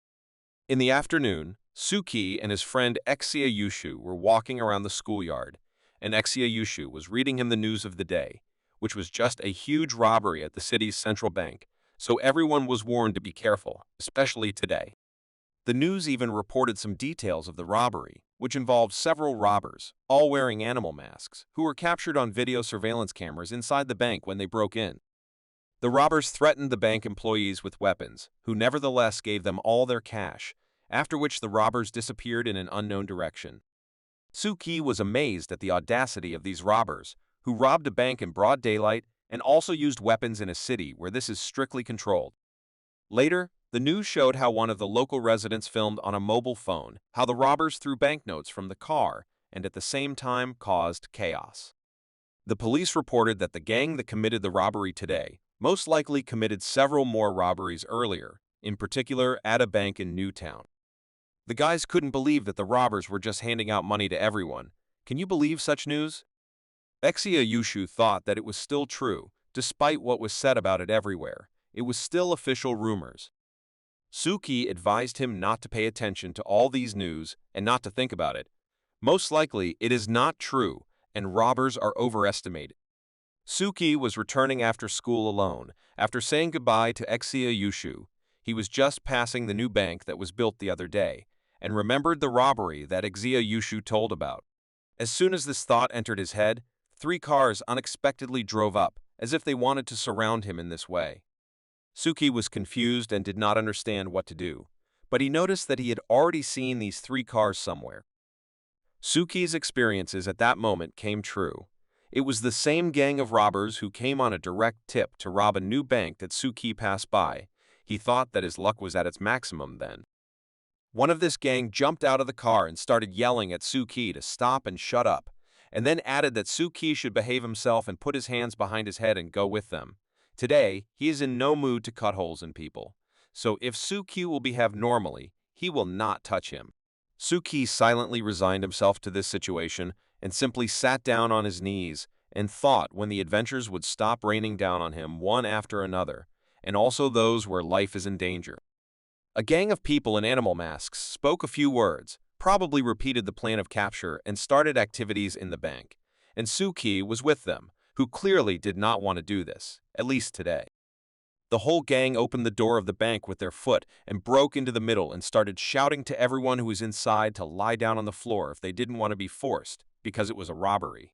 In the afternoon, Suki and his friend Exia Yushu were walking around the schoolyard, and Exia Yushu was reading him the news of the day, which was just a huge robbery at the city's central bank, so everyone was warned to be careful, especially today. The news even reported some details of the robbery, which involved several robbers, all wearing animal masks, who were captured on video surveillance cameras inside the bank when they broke in. The robbers threatened the bank employees with weapons, who nevertheless gave them all their cash, after which the robbers disappeared in an unknown direction. Suki was amazed at the audacity of these robbers, who robbed a bank in broad daylight and also used weapons in a city where this is strictly controlled. Later, the news showed how one of the local residents filmed on a mobile phone how the robbers threw banknotes from the car and at the same time caused chaos. The police reported that the gang that committed the robbery today most likely committed several more robberies earlier, in particular at a bank in Newtown. The guys couldn't believe that the robbers were just handing out money to everyone. Can you believe such news? Exia Yushu thought that it was still true, despite what was said about it everywhere. It was still official rumors. Suki advised him not to pay attention to all these news and not to think about it. Most likely, it is not true, and robbers are overestimated. Suki was returning after school alone. After saying goodbye to Exia Yushu, he was just passing the new bank that was built the other day, and remembered the robbery that Exia Yushu told about. As soon as this thought entered his head, 3 cars unexpectedly drove up, as if they wanted to surround him in this way. Suki was confused and did not understand what to do, but he noticed that he had already seen these 3 cars somewhere. Suki's experiences at that moment came true. It was the same gang of robbers who came on a direct tip to rob a new bank that Suki passed by. He thought that his luck was at its maximum then. One of this gang jumped out of the car and started yelling at Suki to stop and shut up, and then added that Suki should behave himself and put his hands behind his head and go with them. Today, he is in no mood to cut holes in people, so if Suki will behave normally, he will not touch him. Suki silently resigned himself to this situation and simply sat down on his knees and thought when the adventures would stop raining down on him one after another, and also those where life is in danger. A gang of people in animal masks spoke a few words, probably repeated the plan of capture, and started activities in the bank, and Suki was with them, who clearly did not want to do this, at least today. The whole gang opened the door of the bank with their foot and broke into the middle and started shouting to everyone who was inside to lie down on the floor if they didn't want to be forced, because it was a robbery.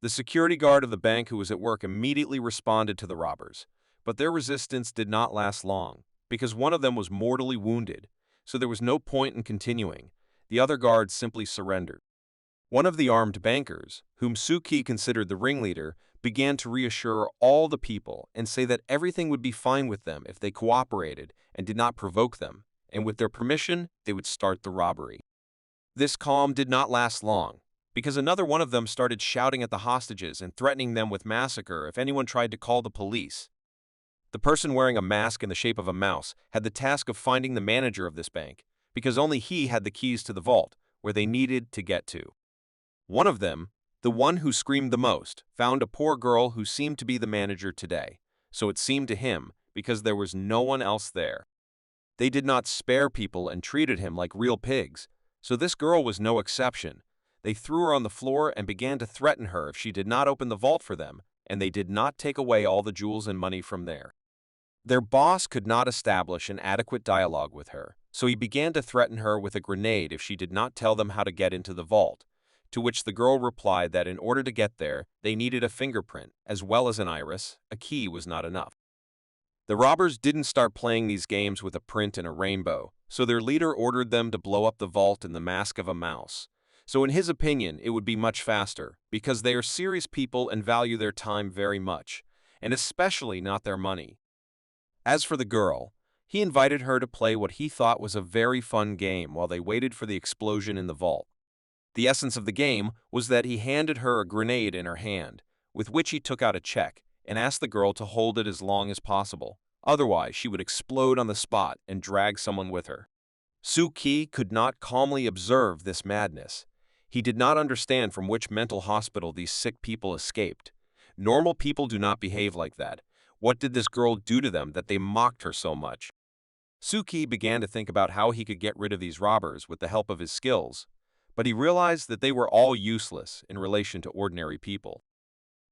The security guard of the bank who was at work immediately responded to the robbers, but their resistance did not last long, because one of them was mortally wounded, so there was no point in continuing. The other guards simply surrendered. One of the armed bankers, whom Suki considered the ringleader, began to reassure all the people and say that everything would be fine with them if they cooperated and did not provoke them, and with their permission, they would start the robbery. This calm did not last long, because another one of them started shouting at the hostages and threatening them with massacre if anyone tried to call the police. The person wearing a mask in the shape of a mouse had the task of finding the manager of this bank, because only he had the keys to the vault, where they needed to get to. One of them, the one who screamed the most, found a poor girl who seemed to be the manager today, so it seemed to him, because there was no one else there. They did not spare people and treated him like real pigs, so this girl was no exception. They threw her on the floor and began to threaten her if she did not open the vault for them, and they did not take away all the jewels and money from there. Their boss could not establish an adequate dialogue with her, so he began to threaten her with a grenade if she did not tell them how to get into the vault. to which the girl replied that in order to get there, they needed a fingerprint, as well as an iris. A key was not enough. The robbers didn't start playing these games with a print and a rainbow, so their leader ordered them to blow up the vault in the mask of a mouse. So in his opinion, it would be much faster, because they are serious people and value their time very much, and especially not their money. As for the girl, he invited her to play what he thought was a very fun game while they waited for the explosion in the vault. The essence of the game was that he handed her a grenade in her hand, with which he took out a check, and asked the girl to hold it as long as possible. Otherwise, she would explode on the spot and drag someone with her. Suki could not calmly observe this madness. He did not understand from which mental hospital these sick people escaped. Normal people do not behave like that. What did this girl do to them that they mocked her so much? Suki began to think about how he could get rid of these robbers with the help of his skills, but he realized that they were all useless in relation to ordinary people.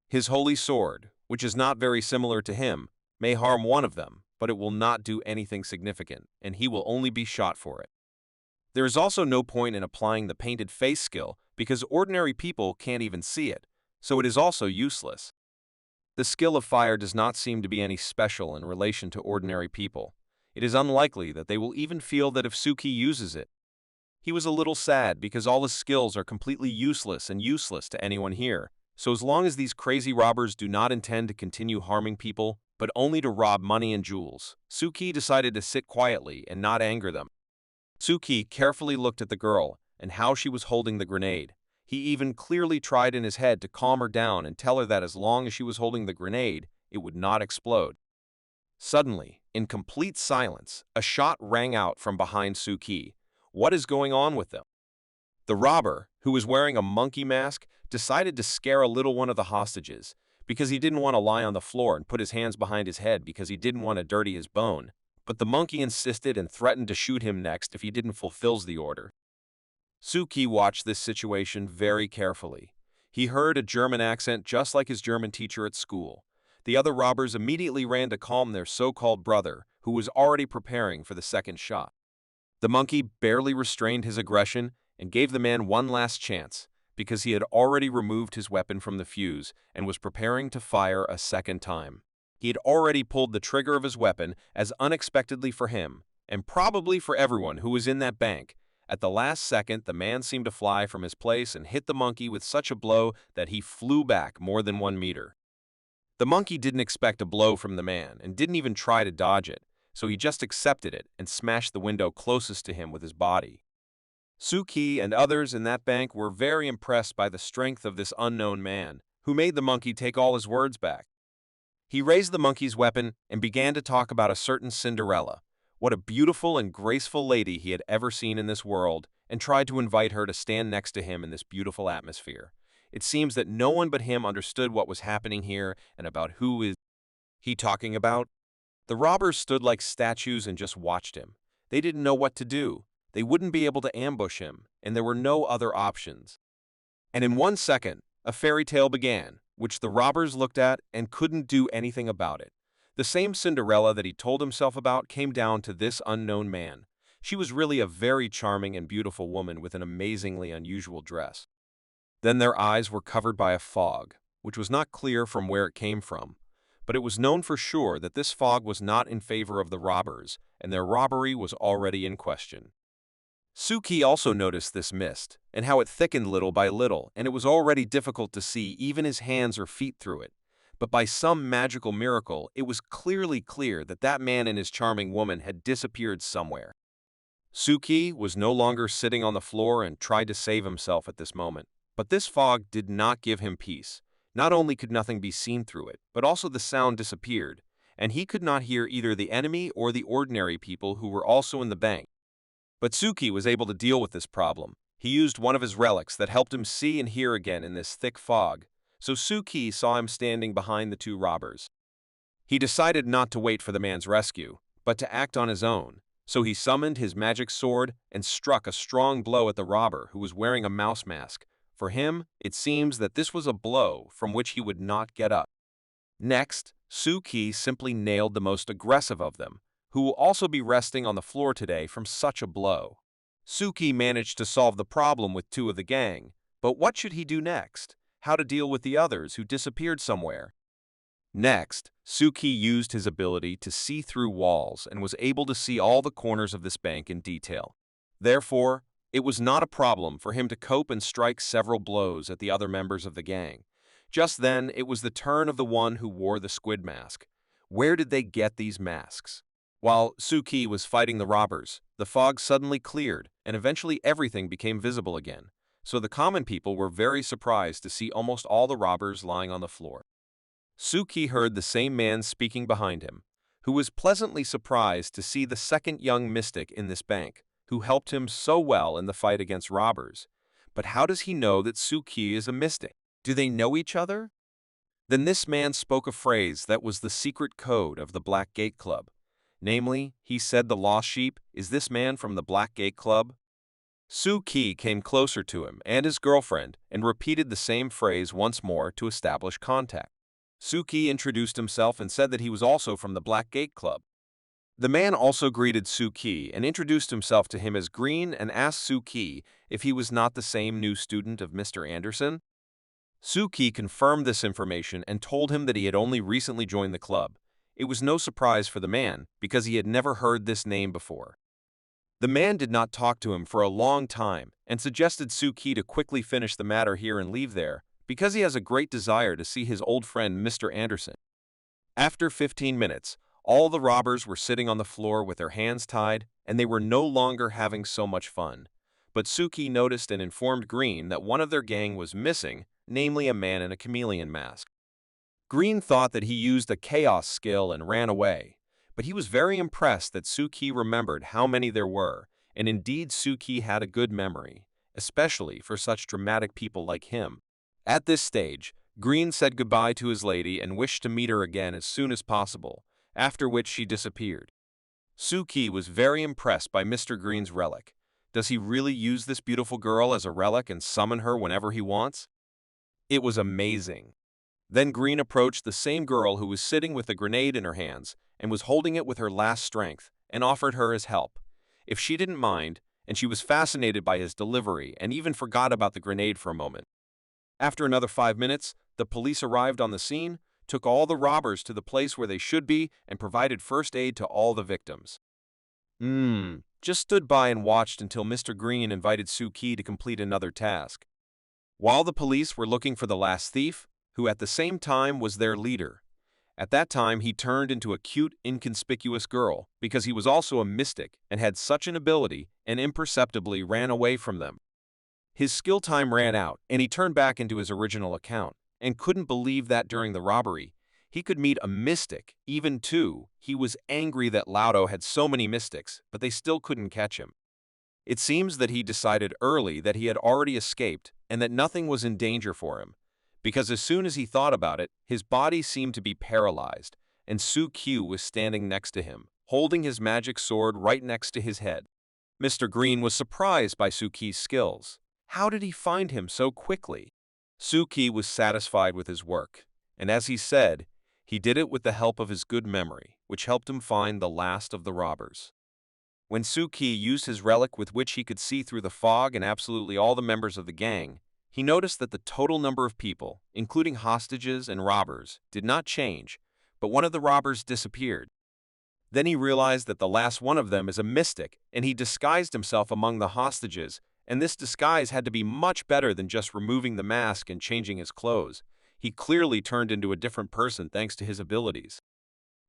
His holy sword, which is not very similar to him, may harm one of them, but it will not do anything significant, and he will only be shot for it. There is also no point in applying the painted face skill because ordinary people can't even see it, so it is also useless. The skill of fire does not seem to be any special in relation to ordinary people. It is unlikely that they will even feel that if Suki uses it. He was a little sad because all his skills are completely useless and useless to anyone here, so as long as these crazy robbers do not intend to continue harming people, but only to rob money and jewels, Suki decided to sit quietly and not anger them. Suki carefully looked at the girl and how she was holding the grenade. He even clearly tried in his head to calm her down and tell her that as long as she was holding the grenade, it would not explode. Suddenly, in complete silence, a shot rang out from behind Suki. What is going on with them? The robber, who was wearing a monkey mask, decided to scare a little one of the hostages, because he didn't want to lie on the floor and put his hands behind his head because he didn't want to dirty his bone. But the monkey insisted and threatened to shoot him next if he didn't fulfill the order. Suki watched this situation very carefully. He heard a German accent just like his German teacher at school. The other robbers immediately ran to calm their so-called brother, who was already preparing for the second shot. The monkey barely restrained his aggression and gave the man one last chance, because he had already removed his weapon from the fuse and was preparing to fire a second time. He had already pulled the trigger of his weapon as unexpectedly for him, and probably for everyone who was in that bank. At the last second, the man seemed to fly from his place and hit the monkey with such a blow that he flew back more than 1 meter. The monkey didn't expect a blow from the man and didn't even try to dodge it, so he just accepted it and smashed the window closest to him with his body. Suki and others in that bank were very impressed by the strength of this unknown man, who made the monkey take all his words back. He raised the monkey's weapon and began to talk about a certain Cinderella, what a beautiful and graceful lady he had ever seen in this world, and tried to invite her to stand next to him in this beautiful atmosphere. It seems that no one but him understood what was happening here and about who is he talking about. The robbers stood like statues and just watched him. They didn't know what to do. They wouldn't be able to ambush him, and there were no other options. And in 1 second, a fairy tale began, which the robbers looked at and couldn't do anything about it. The same Cinderella that he told himself about came down to this unknown man. She was really a very charming and beautiful woman with an amazingly unusual dress. Then their eyes were covered by a fog, which was not clear from where it came from, but it was known for sure that this fog was not in favor of the robbers, and their robbery was already in question. Suki also noticed this mist, and how it thickened little by little, and it was already difficult to see even his hands or feet through it. But by some magical miracle, it was clearly clear that that man and his charming woman had disappeared somewhere. Suki was no longer sitting on the floor and tried to save himself at this moment. But this fog did not give him peace. Not only could nothing be seen through it, but also the sound disappeared, and he could not hear either the enemy or the ordinary people who were also in the bank. But Suki was able to deal with this problem. He used one of his relics that helped him see and hear again in this thick fog, so Suki saw him standing behind the 2 robbers. He decided not to wait for the man's rescue, but to act on his own, so he summoned his magic sword and struck a strong blow at the robber who was wearing a mouse mask. For him, it seems that this was a blow from which he would not get up. Next, Suki simply nailed the most aggressive of them, who will also be resting on the floor today from such a blow. Suki managed to solve the problem with 2 of the gang, But what should he do next? How to deal with the others who disappeared somewhere? Next, Suki used his ability to see through walls and was able to see all the corners of this bank in detail. Therefore, it was not a problem for him to cope and strike several blows at the other members of the gang. Just then, it was the turn of the one who wore the squid mask. Where did they get these masks? While Suki was fighting the robbers, the fog suddenly cleared, and eventually everything became visible again. So the common people were very surprised to see almost all the robbers lying on the floor. Suki heard the same man speaking behind him, who was pleasantly surprised to see the second young mystic in this bank, who helped him so well in the fight against robbers. But how does he know that Suki is a mystic? Do they know each other? Then this man spoke a phrase that was the secret code of the Black Gate Club. Namely, he said, "The lost sheep, is this man from the Black Gate Club?" Suki came closer to him and his girlfriend and repeated the same phrase once more to establish contact. Suki introduced himself and said that he was also from the Black Gate Club. The man also greeted Suki and introduced himself to him as Green and asked Suki if he was not the same new student of Mr. Anderson. Suki confirmed this information and told him that he had only recently joined the club. It was no surprise for the man because he had never heard this name before. The man did not talk to him for a long time and suggested Suki to quickly finish the matter here and leave there because he has a great desire to see his old friend Mr. Anderson. After 15 minutes, all the robbers were sitting on the floor with their hands tied, and they were no longer having so much fun. But Suki noticed and informed Green that one of their gang was missing, namely a man in a chameleon mask. Green thought that he used a chaos skill and ran away, but he was very impressed that Suki remembered how many there were, and indeed Suki had a good memory, especially for such dramatic people like him. At this stage, Green said goodbye to his lady and wished to meet her again as soon as possible, after which she disappeared. Suki was very impressed by Mr. Green's relic. Does he really use this beautiful girl as a relic and summon her whenever he wants? It was amazing. Then Green approached the same girl who was sitting with a grenade in her hands and was holding it with her last strength and offered her his help. If she didn't mind, and she was fascinated by his delivery and even forgot about the grenade for a moment. After another 5 minutes, the police arrived on the scene, took all the robbers to the place where they should be, and provided first aid to all the victims. Just stood by and watched until Mr. Green invited Suki to complete another task. While the police were looking for the last thief, who at the same time was their leader. At that time, he turned into a cute, inconspicuous girl because he was also a mystic and had such an ability and imperceptibly ran away from them. His skill time ran out, and he turned back into his original account, and couldn't believe that during the robbery, he could meet a mystic. Even too, he was angry that Laudo had so many mystics, but they still couldn't catch him. It seems that he decided early that he had already escaped and that nothing was in danger for him, because as soon as he thought about it, his body seemed to be paralyzed, and Suki was standing next to him, holding his magic sword right next to his head. Mr. Green was surprised by Suki's skills. How did he find him so quickly? Suki was satisfied with his work, and as he said, he did it with the help of his good memory, which helped him find the last of the robbers. When Suki used his relic with which he could see through the fog and absolutely all the members of the gang, he noticed that the total number of people, including hostages and robbers, did not change, but one of the robbers disappeared. Then he realized that the last one of them is a mystic, and he disguised himself among the hostages, and this disguise had to be much better than just removing the mask and changing his clothes. He clearly turned into a different person thanks to his abilities.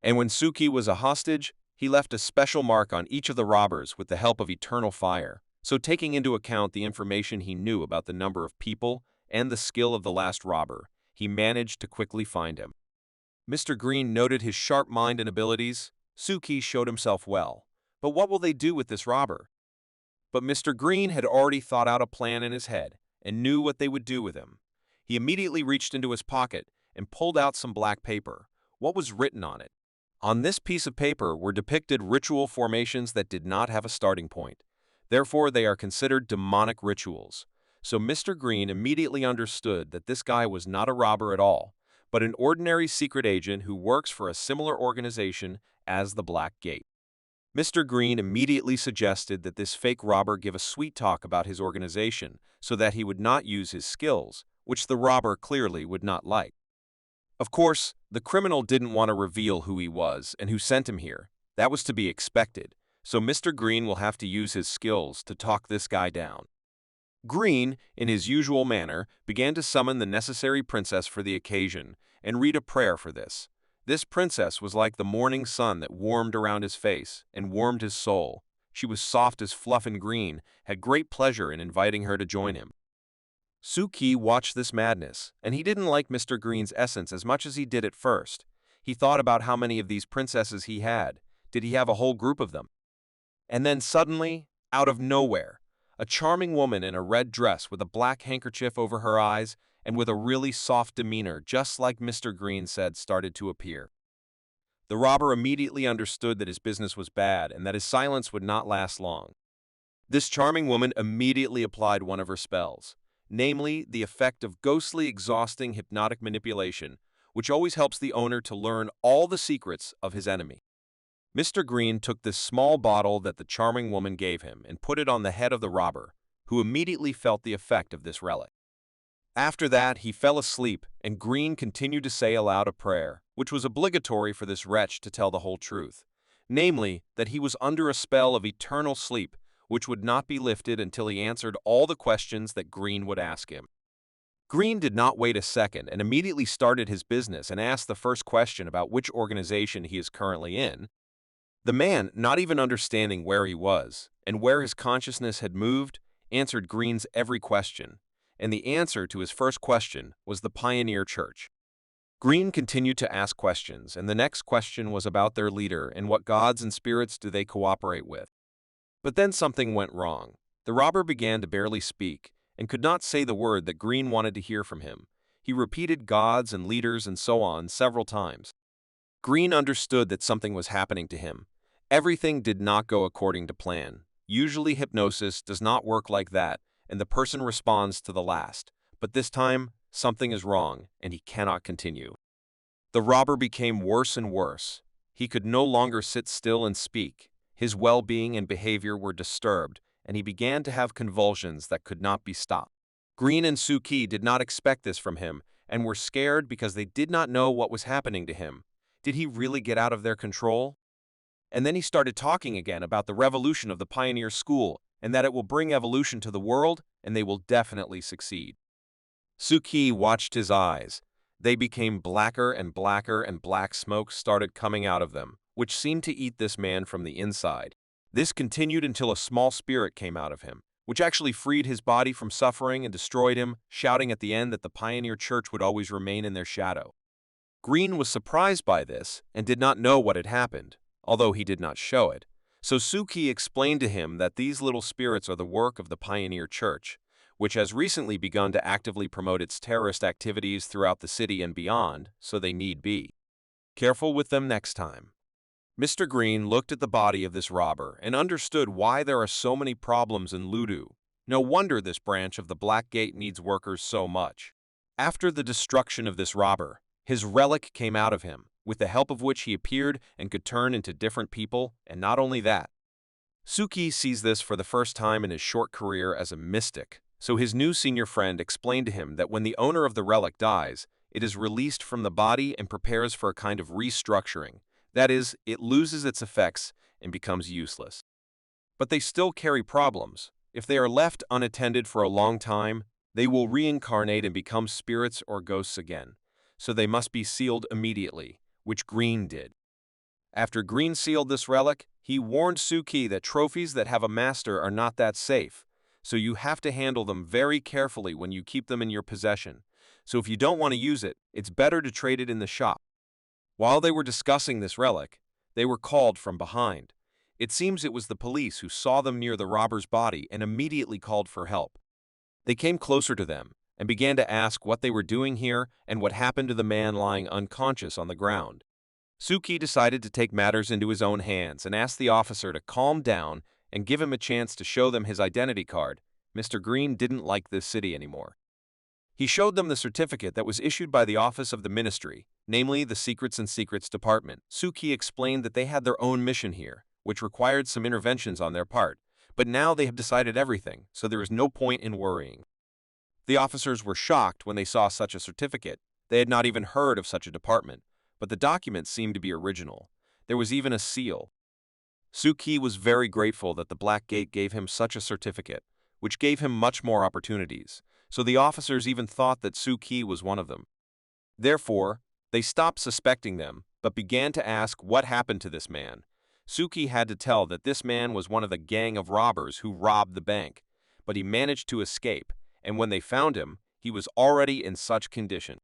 And when Suki was a hostage, he left a special mark on each of the robbers with the help of eternal fire. So taking into account the information he knew about the number of people and the skill of the last robber, he managed to quickly find him. Mr. Green noted his sharp mind and abilities. Suki showed himself well. But what will they do with this robber? But Mr. Green had already thought out a plan in his head and knew what they would do with him. He immediately reached into his pocket and pulled out some black paper. What was written on it? On this piece of paper were depicted ritual formations that did not have a starting point. Therefore, they are considered demonic rituals. So Mr. Green immediately understood that this guy was not a robber at all, but an ordinary secret agent who works for a similar organization as the Black Gate. Mr. Green immediately suggested that this fake robber give a sweet talk about his organization so that he would not use his skills, which the robber clearly would not like. Of course, the criminal didn't want to reveal who he was and who sent him here. That was to be expected, so Mr. Green will have to use his skills to talk this guy down. Green, in his usual manner, began to summon the necessary princess for the occasion and read a prayer for this. This princess was like the morning sun that warmed around his face and warmed his soul. She was soft as fluff and Green had great pleasure in inviting her to join him. Suki watched this madness, and he didn't like Mr. Green's essence as much as he did at first. He thought about how many of these princesses he had. Did he have a whole group of them? And then suddenly, out of nowhere, a charming woman in a red dress with a black handkerchief over her eyes and with a really soft demeanor, just like Mr. Green said, started to appear. The robber immediately understood that his business was bad and that his silence would not last long. This charming woman immediately applied one of her spells, namely the effect of ghostly, exhausting hypnotic manipulation, which always helps the owner to learn all the secrets of his enemy. Mr. Green took this small bottle that the charming woman gave him and put it on the head of the robber, who immediately felt the effect of this relic. After that, he fell asleep, and Green continued to say aloud a prayer, which was obligatory for this wretch to tell the whole truth, namely, that he was under a spell of eternal sleep, which would not be lifted until he answered all the questions that Green would ask him. Green did not wait a second and immediately started his business and asked the first question about which organization he is currently in. The man, not even understanding where he was and where his consciousness had moved, answered Green's every question, and the answer to his first question was the Pioneer Church. Green continued to ask questions, and the next question was about their leader and what gods and spirits do they cooperate with. But then something went wrong. The robber began to barely speak and could not say the word that Green wanted to hear from him. He repeated gods and leaders and so on several times. Green understood that something was happening to him. Everything did not go according to plan. Usually hypnosis does not work like that, and the person responds to the last. But this time, something is wrong, and he cannot continue. The robber became worse and worse. He could no longer sit still and speak. His well-being and behavior were disturbed, and he began to have convulsions that could not be stopped. Green and Suki did not expect this from him, and were scared because they did not know what was happening to him. Did he really get out of their control? And then he started talking again about the revolution of the Pioneer School, and that it will bring evolution to the world, and they will definitely succeed. Suki watched his eyes. They became blacker, and black smoke started coming out of them, which seemed to eat this man from the inside. This continued until a small spirit came out of him, which actually freed his body from suffering and destroyed him, shouting at the end that the Pioneer Church would always remain in their shadow. Green was surprised by this and did not know what had happened, although he did not show it. So Suki explained to him that these little spirits are the work of the Pioneer Church, which has recently begun to actively promote its terrorist activities throughout the city and beyond, so they need be careful with them next time. Mr. Green looked at the body of this robber and understood why there are so many problems in Ludu. No wonder this branch of the Black Gate needs workers so much. After the destruction of this robber, his relic came out of him, with the help of which he appeared and could turn into different people, and not only that. Suki sees this for the first time in his short career as a mystic, so his new senior friend explained to him that when the owner of the relic dies, it is released from the body and prepares for a kind of restructuring. That is, it loses its effects and becomes useless. But they still carry problems. If they are left unattended for a long time, they will reincarnate and become spirits or ghosts again, so they must be sealed immediately, which Green did. After Green sealed this relic, he warned Suki that trophies that have a master are not that safe, so you have to handle them very carefully when you keep them in your possession. So if you don't want to use it, it's better to trade it in the shop. While they were discussing this relic, they were called from behind. It seems it was the police who saw them near the robber's body and immediately called for help. They came closer to them and began to ask what they were doing here and what happened to the man lying unconscious on the ground. Suki decided to take matters into his own hands and asked the officer to calm down and give him a chance to show them his identity card. Mr. Green didn't like this city anymore. He showed them the certificate that was issued by the office of the ministry, namely the Secrets and Secrets Department. Suki explained that they had their own mission here, which required some interventions on their part, but now they have decided everything, so there is no point in worrying. The officers were shocked when they saw such a certificate. They had not even heard of such a department, but the document seemed to be original. There was even a seal. Suki was very grateful that the Black Gate gave him such a certificate, which gave him much more opportunities, so the officers even thought that Suki was one of them. Therefore, they stopped suspecting them, but began to ask what happened to this man. Suki had to tell that this man was one of the gang of robbers who robbed the bank, but he managed to escape, and when they found him, he was already in such condition.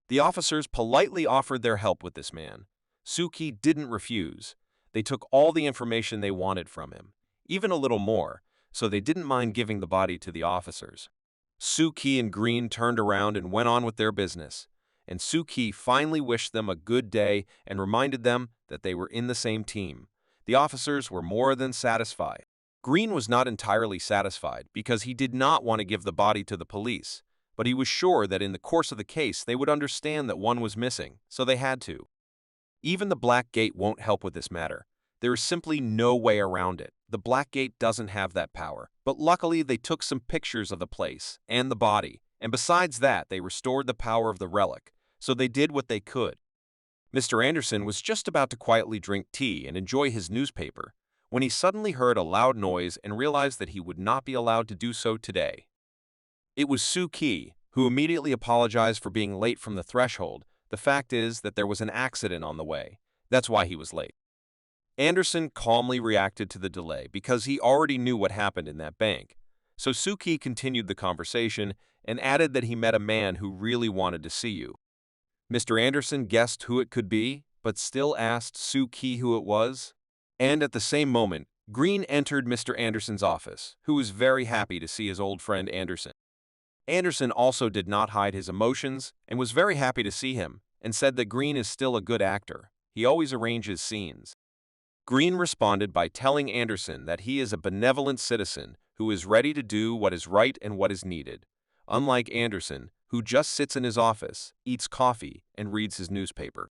The officers politely offered their help with this man. Suki didn't refuse. They took all the information they wanted from him, even a little more, so they didn't mind giving the body to the officers. Suki and Green turned around and went on with their business, and Suki finally wished them a good day and reminded them that they were in the same team. The officers were more than satisfied. Green was not entirely satisfied because he did not want to give the body to the police, but he was sure that in the course of the case they would understand that one was missing, so they had to. Even the Black Gate won't help with this matter. There is simply no way around it. The Black Gate doesn't have that power, but luckily they took some pictures of the place and the body, and besides that they restored the power of the relic, so they did what they could. Mr. Anderson was just about to quietly drink tea and enjoy his newspaper when he suddenly heard a loud noise and realized that he would not be allowed to do so today. It was Suki, who immediately apologized for being late from the threshold. The fact is that there was an accident on the way. That's why he was late. Anderson calmly reacted to the delay because he already knew what happened in that bank. So Suki continued the conversation and added that he met a man who really wanted to see you. Mr. Anderson guessed who it could be, but still asked Suki who it was. And at the same moment, Green entered Mr. Anderson's office, who was very happy to see his old friend Anderson. Anderson also did not hide his emotions and was very happy to see him, and said that Green is still a good actor. He always arranges scenes. Green responded by telling Anderson that he is a benevolent citizen who is ready to do what is right and what is needed, unlike Anderson, who just sits in his office, eats coffee, and reads his newspaper.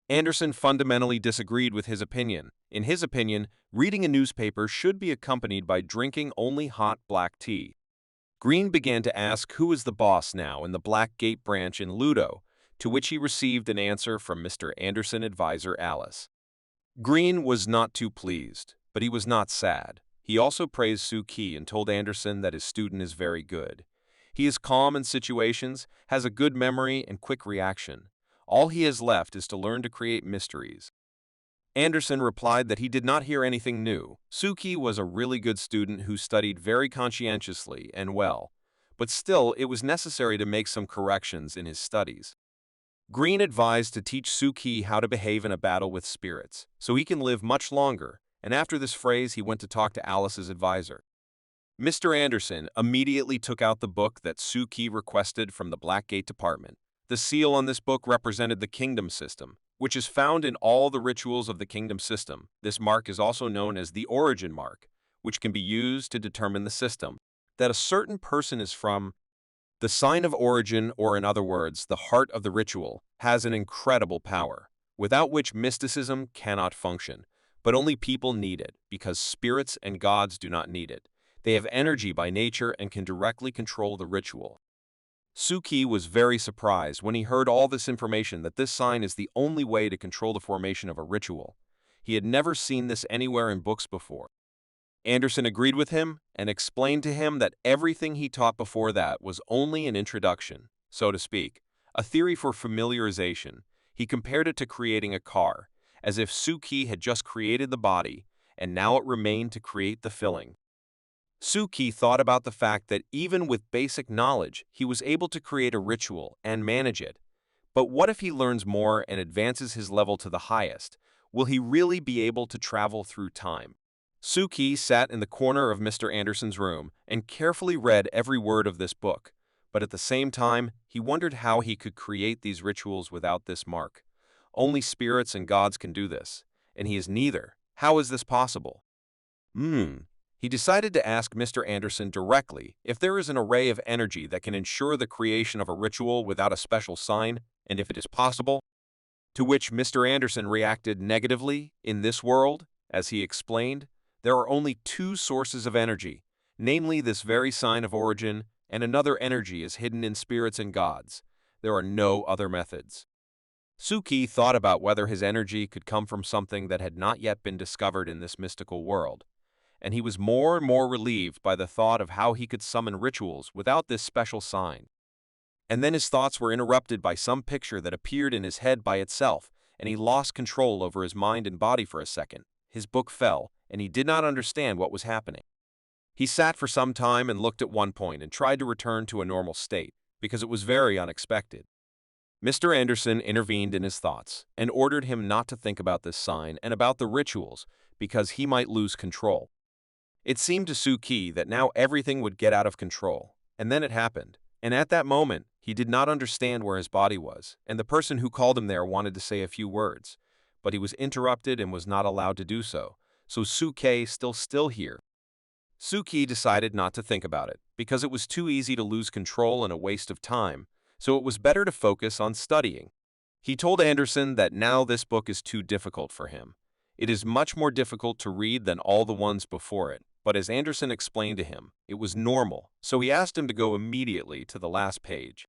Anderson fundamentally disagreed with his opinion. In his opinion, reading a newspaper should be accompanied by drinking only hot black tea. Green began to ask who is the boss now in the Black Gate branch in Ludo, to which he received an answer from Mr. Anderson advisor Alice. Green was not too pleased, but he was not sad. He also praised Suki and told Anderson that his student is very good. He is calm in situations, has a good memory and quick reaction. All he has left is to learn to create mysteries. Anderson replied that he did not hear anything new. Suki was a really good student who studied very conscientiously and well, but still it was necessary to make some corrections in his studies. Green advised to teach Suki how to behave in a battle with spirits, so he can live much longer, and after this phrase he went to talk to Alice's advisor. Mr. Anderson immediately took out the book that Suki requested from the Black Gate Department. The seal on this book represented the kingdom system, which is found in all the rituals of the kingdom system. This mark is also known as the origin mark, which can be used to determine the system that a certain person is from. The sign of origin, or in other words, the heart of the ritual, has an incredible power, without which mysticism cannot function. But only people need it, because spirits and gods do not need it. They have energy by nature and can directly control the ritual. Suki was very surprised when he heard all this information that this sign is the only way to control the formation of a ritual. He had never seen this anywhere in books before. Anderson agreed with him and explained to him that everything he taught before that was only an introduction, so to speak, a theory for familiarization. He compared it to creating a car, as if Suki had just created the body, and now it remained to create the filling. Suki thought about the fact that even with basic knowledge, he was able to create a ritual and manage it. But what if he learns more and advances his level to the highest? Will he really be able to travel through time? Suki sat in the corner of Mr. Anderson's room and carefully read every word of this book, but at the same time, he wondered how he could create these rituals without this mark. Only spirits and gods can do this, and he is neither. How is this possible? He decided to ask Mr. Anderson directly if there is an array of energy that can ensure the creation of a ritual without a special sign, and if it is possible. To which Mr. Anderson reacted negatively in this world, As he explained, there are only two sources of energy, namely this very sign of origin, and another energy is hidden in spirits and gods. There are no other methods. Suki thought about whether his energy could come from something that had not yet been discovered in this mystical world, and he was more and more relieved by the thought of how he could summon rituals without this special sign. And then his thoughts were interrupted by some picture that appeared in his head by itself, and he lost control over his mind and body for a second. His book fell, and he did not understand what was happening. He sat for some time and looked at one point and tried to return to a normal state, because it was very unexpected. Mr. Anderson intervened in his thoughts and ordered him not to think about this sign and about the rituals because he might lose control. It seemed to Suki that now everything would get out of control, and then it happened. And at that moment, he did not understand where his body was, and the person who called him there wanted to say a few words, but he was interrupted and was not allowed to do so. So Suki still here. Suki decided not to think about it, because it was too easy to lose control and a waste of time, so it was better to focus on studying. He told Anderson that now this book is too difficult for him. It is much more difficult to read than all the ones before it, but as Anderson explained to him, it was normal, so he asked him to go immediately to the last page.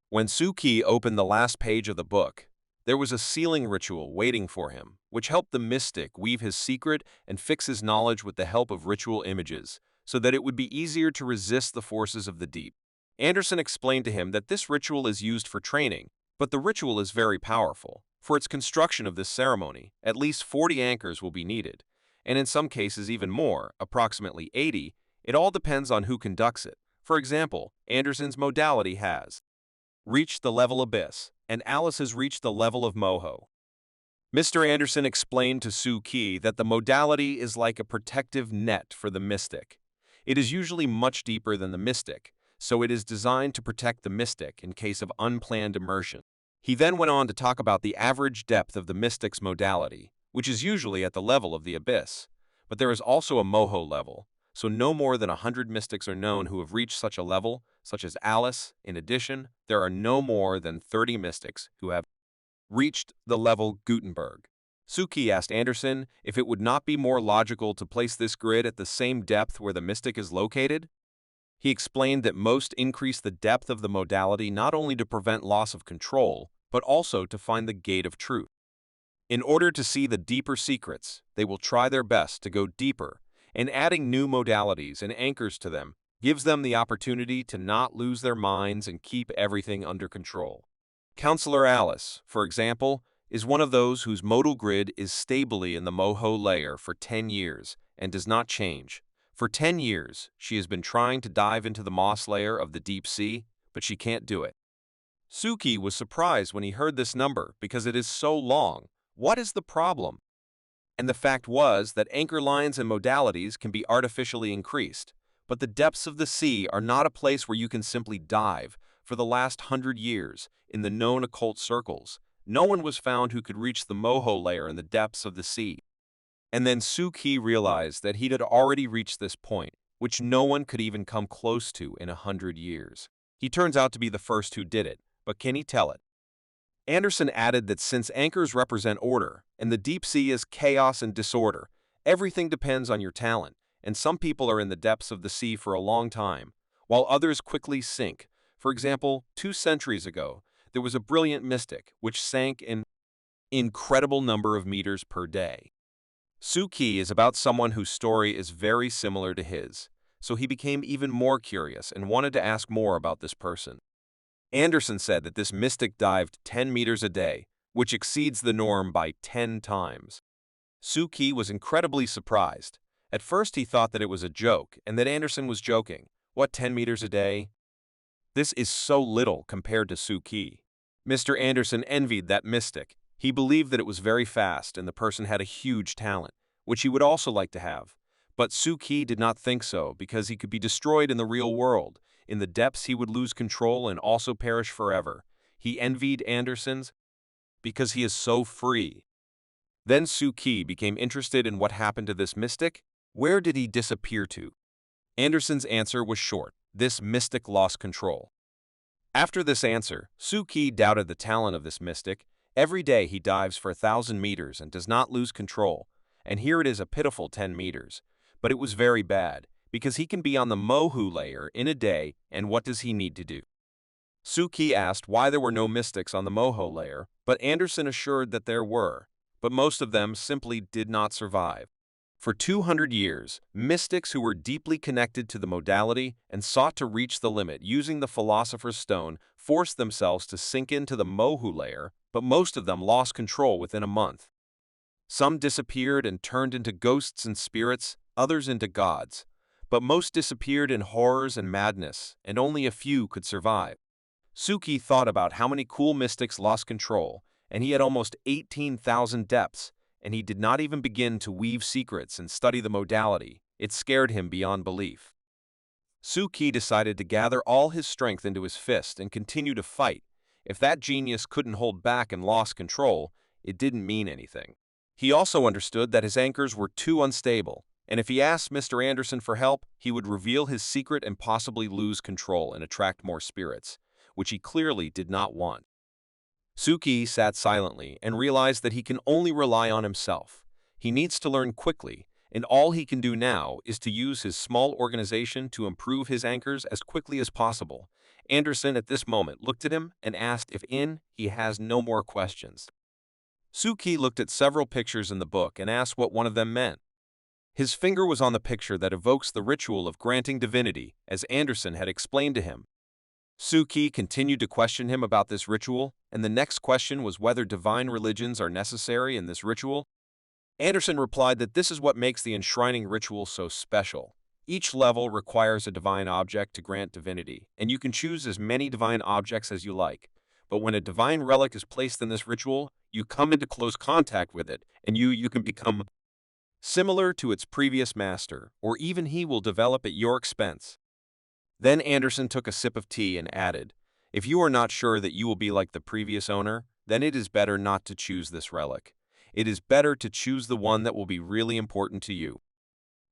When Suki opened the last page of the book, there was a sealing ritual waiting for him, which helped the mystic weave his secret and fix his knowledge with the help of ritual images, so that it would be easier to resist the forces of the deep. Anderson explained to him that this ritual is used for training, but the ritual is very powerful. For its construction of this ceremony, at least 40 anchors will be needed, and in some cases even more, approximately 80. It all depends on who conducts it. For example, Anderson's modality has reached the level Abyss, and Alice has reached the level of Moho. Mr. Anderson explained to Suki that the modality is like a protective net for the mystic. It is usually much deeper than the mystic, so it is designed to protect the mystic in case of unplanned immersion. He then went on to talk about the average depth of the mystic's modality, which is usually at the level of the Abyss, but there is also a Moho level, so no more than 100 mystics are known who have reached such a level, such as Alice. In addition, there are no more than 30 mystics who have reached the level Gutenberg. Suki asked Anderson if it would not be more logical to place this grid at the same depth where the mystic is located. He explained that most increase the depth of the modality not only to prevent loss of control, but also to find the gate of truth. In order to see the deeper secrets, they will try their best to go deeper, and adding new modalities and anchors to them gives them the opportunity to not lose their minds and keep everything under control. Counselor Alice, for example, is one of those whose modal grid is stably in the Moho layer for 10 years and does not change. For 10 years, she has been trying to dive into the moss layer of the deep sea, but she can't do it. Suki was surprised when he heard this number because it is so long. What is the problem? And the fact was that anchor lines and modalities can be artificially increased, but the depths of the sea are not a place where you can simply dive. For the last 100 years, in the known occult circles, no one was found who could reach the Moho layer in the depths of the sea. And then Suki realized that he'd already reached this point, which no one could even come close to in 100 years. He turns out to be the first who did it, but can he tell it? Anderson added that since anchors represent order, and the deep sea is chaos and disorder, everything depends on your talent, and some people are in the depths of the sea for a long time, while others quickly sink. For example, 2 centuries ago, there was a brilliant mystic which sank an incredible number of meters per day. Suki is about someone whose story is very similar to his, so he became even more curious and wanted to ask more about this person. Anderson said that this mystic dived 10 meters a day, which exceeds the norm by 10 times. Suki was incredibly surprised. At first he thought that it was a joke and that Anderson was joking. What, 10 meters a day? This is so little compared to Suki. Mr. Anderson envied that mystic. He believed that it was very fast and the person had a huge talent, which he would also like to have. But Suki did not think so because he could be destroyed in the real world. In the depths he would lose control and also perish forever. He envied Anderson's because he is so free. Then Suki became interested in what happened to this mystic. Where did he disappear to? Anderson's answer was short. This mystic lost control. After this answer, Suki doubted the talent of this mystic. Every day he dives for 1,000 meters and does not lose control. and here it is a pitiful 10 meters. But it was very bad, because he can be on the Mohu layer in a day, and what does he need to do? Suki asked why there were no mystics on the Moho layer, but Anderson assured that there were, but most of them simply did not survive. For 200 years, mystics who were deeply connected to the modality and sought to reach the limit using the Philosopher's Stone forced themselves to sink into the Mohu layer, but most of them lost control within a month. Some disappeared and turned into ghosts and spirits, others into gods, but most disappeared in horrors and madness, and only a few could survive. Suki thought about how many cool mystics lost control, and he had almost 18,000 depths, and he did not even begin to weave secrets and study the modality. It scared him beyond belief. Suki decided to gather all his strength into his fist and continue to fight. If that genius couldn't hold back and lost control, it didn't mean anything. He also understood that his anchors were too unstable, and if he asked Mr. Anderson for help, he would reveal his secret and possibly lose control and attract more spirits, which he clearly did not want. Suki sat silently and realized that he can only rely on himself. He needs to learn quickly, and all he can do now is to use his small organization to improve his anchors as quickly as possible. Anderson at this moment looked at him and asked if he has no more questions. Suki looked at several pictures in the book and asked what one of them meant. His finger was on the picture that evokes the ritual of granting divinity, as Anderson had explained to him. Suki continued to question him about this ritual, and the next question was whether divine religions are necessary in this ritual. Anderson replied that this is what makes the enshrining ritual so special. Each level requires a divine object to grant divinity, and you can choose as many divine objects as you like. But when a divine relic is placed in this ritual, you come into close contact with it, and you can become similar to its previous master, or even he will develop at your expense. Then Anderson took a sip of tea and added, "If you are not sure that you will be like the previous owner, then it is better not to choose this relic. It is better to choose the one that will be really important to you."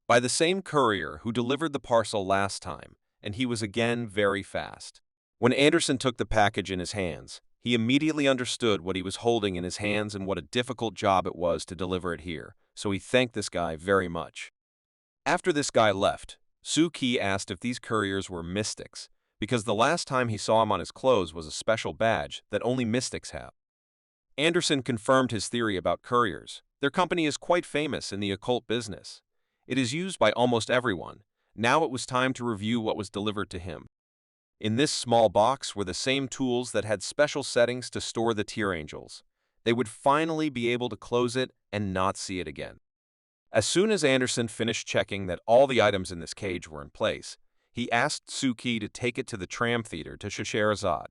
By the same courier who delivered the parcel last time, and he was again very fast. When Anderson took the package in his hands, he immediately understood what he was holding in his hands and what a difficult job it was to deliver it here, so he thanked this guy very much. After this guy left, Suki asked if these couriers were mystics, because the last time he saw him on his clothes was a special badge that only mystics have. Anderson confirmed his theory about couriers. Their company is quite famous in the occult business. It is used by almost everyone. Now it was time to review what was delivered to him. In this small box were the same tools that had special settings to store the tear angels. They would finally be able to close it and not see it again. As soon as Anderson finished checking that all the items in this cage were in place, he asked Suki to take it to the tram theater to Scheherazade.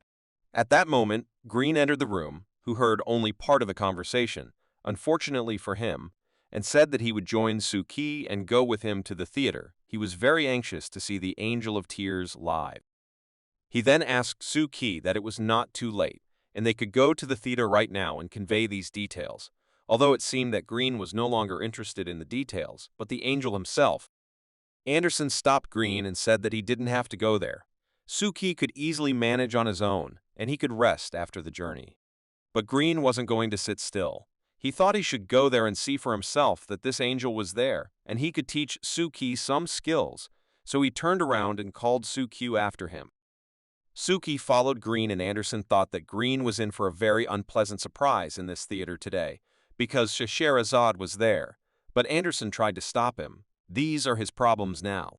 At that moment, Green entered the room, who heard only part of the conversation, unfortunately for him, and said that he would join Suki and go with him to the theater. He was very anxious to see the Angel of Tears live. He then asked Suki that it was not too late, and they could go to the theater right now and convey these details. Although it seemed that Green was no longer interested in the details, but the angel himself. Anderson stopped Green and said that he didn't have to go there. Suki could easily manage on his own, and he could rest after the journey. But Green wasn't going to sit still. He thought he should go there and see for himself that this angel was there, and he could teach Suki some skills, so he turned around and called Suki after him. Suki followed Green, and Anderson thought that Green was in for a very unpleasant surprise in this theater today, because Scheherazade was there, but Anderson tried to stop him. These are his problems now.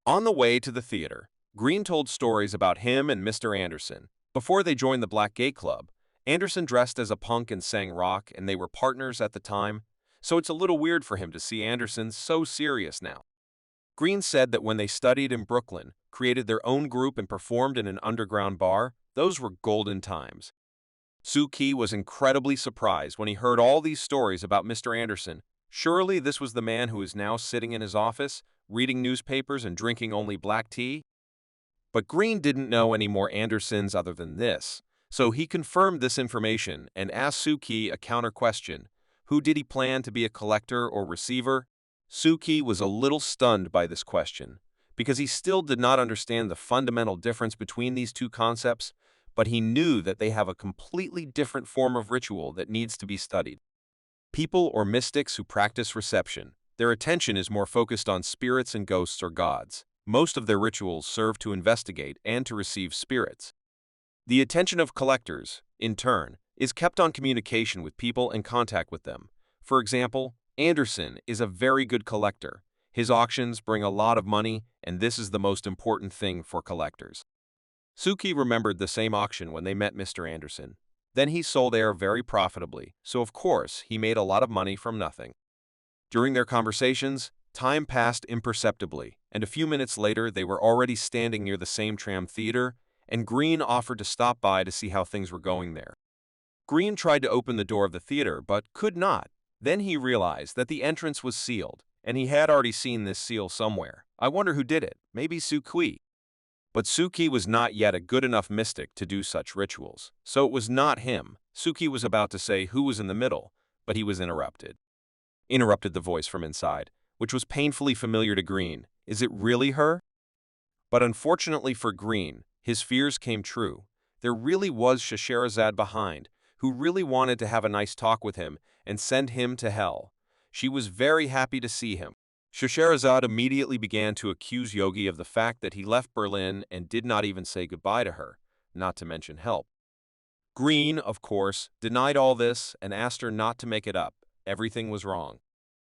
On the way to the theater, Green told stories about him and Mr. Anderson. Before they joined the Black Gay Club, Anderson dressed as a punk and sang rock, and they were partners at the time, so it's a little weird for him to see Anderson so serious now. Green said that when they studied in Brooklyn, created their own group and performed in an underground bar, those were golden times. Suki was incredibly surprised when he heard all these stories about Mr. Anderson. Surely this was the man who is now sitting in his office, reading newspapers and drinking only black tea? But Green didn't know any more Andersons other than this, so he confirmed this information and asked Suki a counter question. Who did he plan to be, a collector or receiver? Suki was a little stunned by this question, because he still did not understand the fundamental difference between these two concepts, but he knew that they have a completely different form of ritual that needs to be studied. People or mystics who practice reception, their attention is more focused on spirits and ghosts or gods. Most of their rituals serve to investigate and to receive spirits. The attention of collectors, in turn, is kept on communication with people and contact with them. For example, Anderson is a very good collector. His auctions bring a lot of money, and this is the most important thing for collectors. Suki remembered the same auction when they met Mr. Anderson. Then he sold air very profitably, so of course he made a lot of money from nothing. During their conversations, time passed imperceptibly, and a few minutes later they were already standing near the same tram theater, and Green offered to stop by to see how things were going there. Green tried to open the door of the theater, but could not. Then he realized that the entrance was sealed, and he had already seen this seal somewhere. I wonder who did it. Maybe Suki. But Suki was not yet a good enough mystic to do such rituals, so it was not him. Suki was about to say who was in the middle, but he was interrupted. Interrupted the voice from inside, which was painfully familiar to Green. Is it really her? But unfortunately for Green, his fears came true. There really was Scheherazade behind, who really wanted to have a nice talk with him and send him to hell. She was very happy to see him. Scheherazade immediately began to accuse Yogi of the fact that he left Berlin and did not even say goodbye to her, not to mention help. Green, of course, denied all this and asked her not to make it up. Everything was wrong.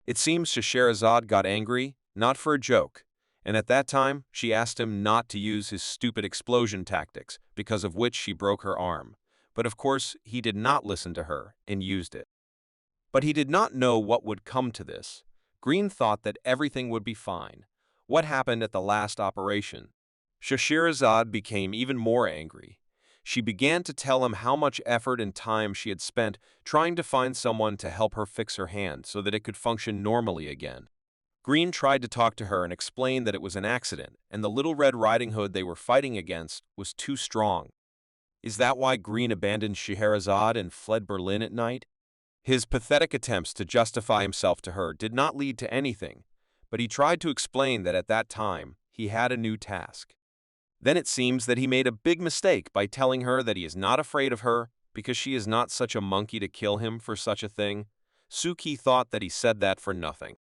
It seems Scheherazade got angry, not for a joke, and at that time she asked him not to use his stupid explosion tactics, because of which she broke her arm. But of course he did not listen to her and used it. But he did not know what would come to this. Green thought that everything would be fine. What happened at the last operation? Scheherazade became even more angry. She began to tell him how much effort and time she had spent trying to find someone to help her fix her hand so that it could function normally again. Green tried to talk to her and explain that it was an accident, and the Little Red Riding Hood they were fighting against was too strong. Is that why Green abandoned Scheherazade and fled Berlin at night? His pathetic attempts to justify himself to her did not lead to anything, but he tried to explain that at that time he had a new task. Then it seems that he made a big mistake by telling her that he is not afraid of her because she is not such a monkey to kill him for such a thing. Suki thought that he said that for nothing.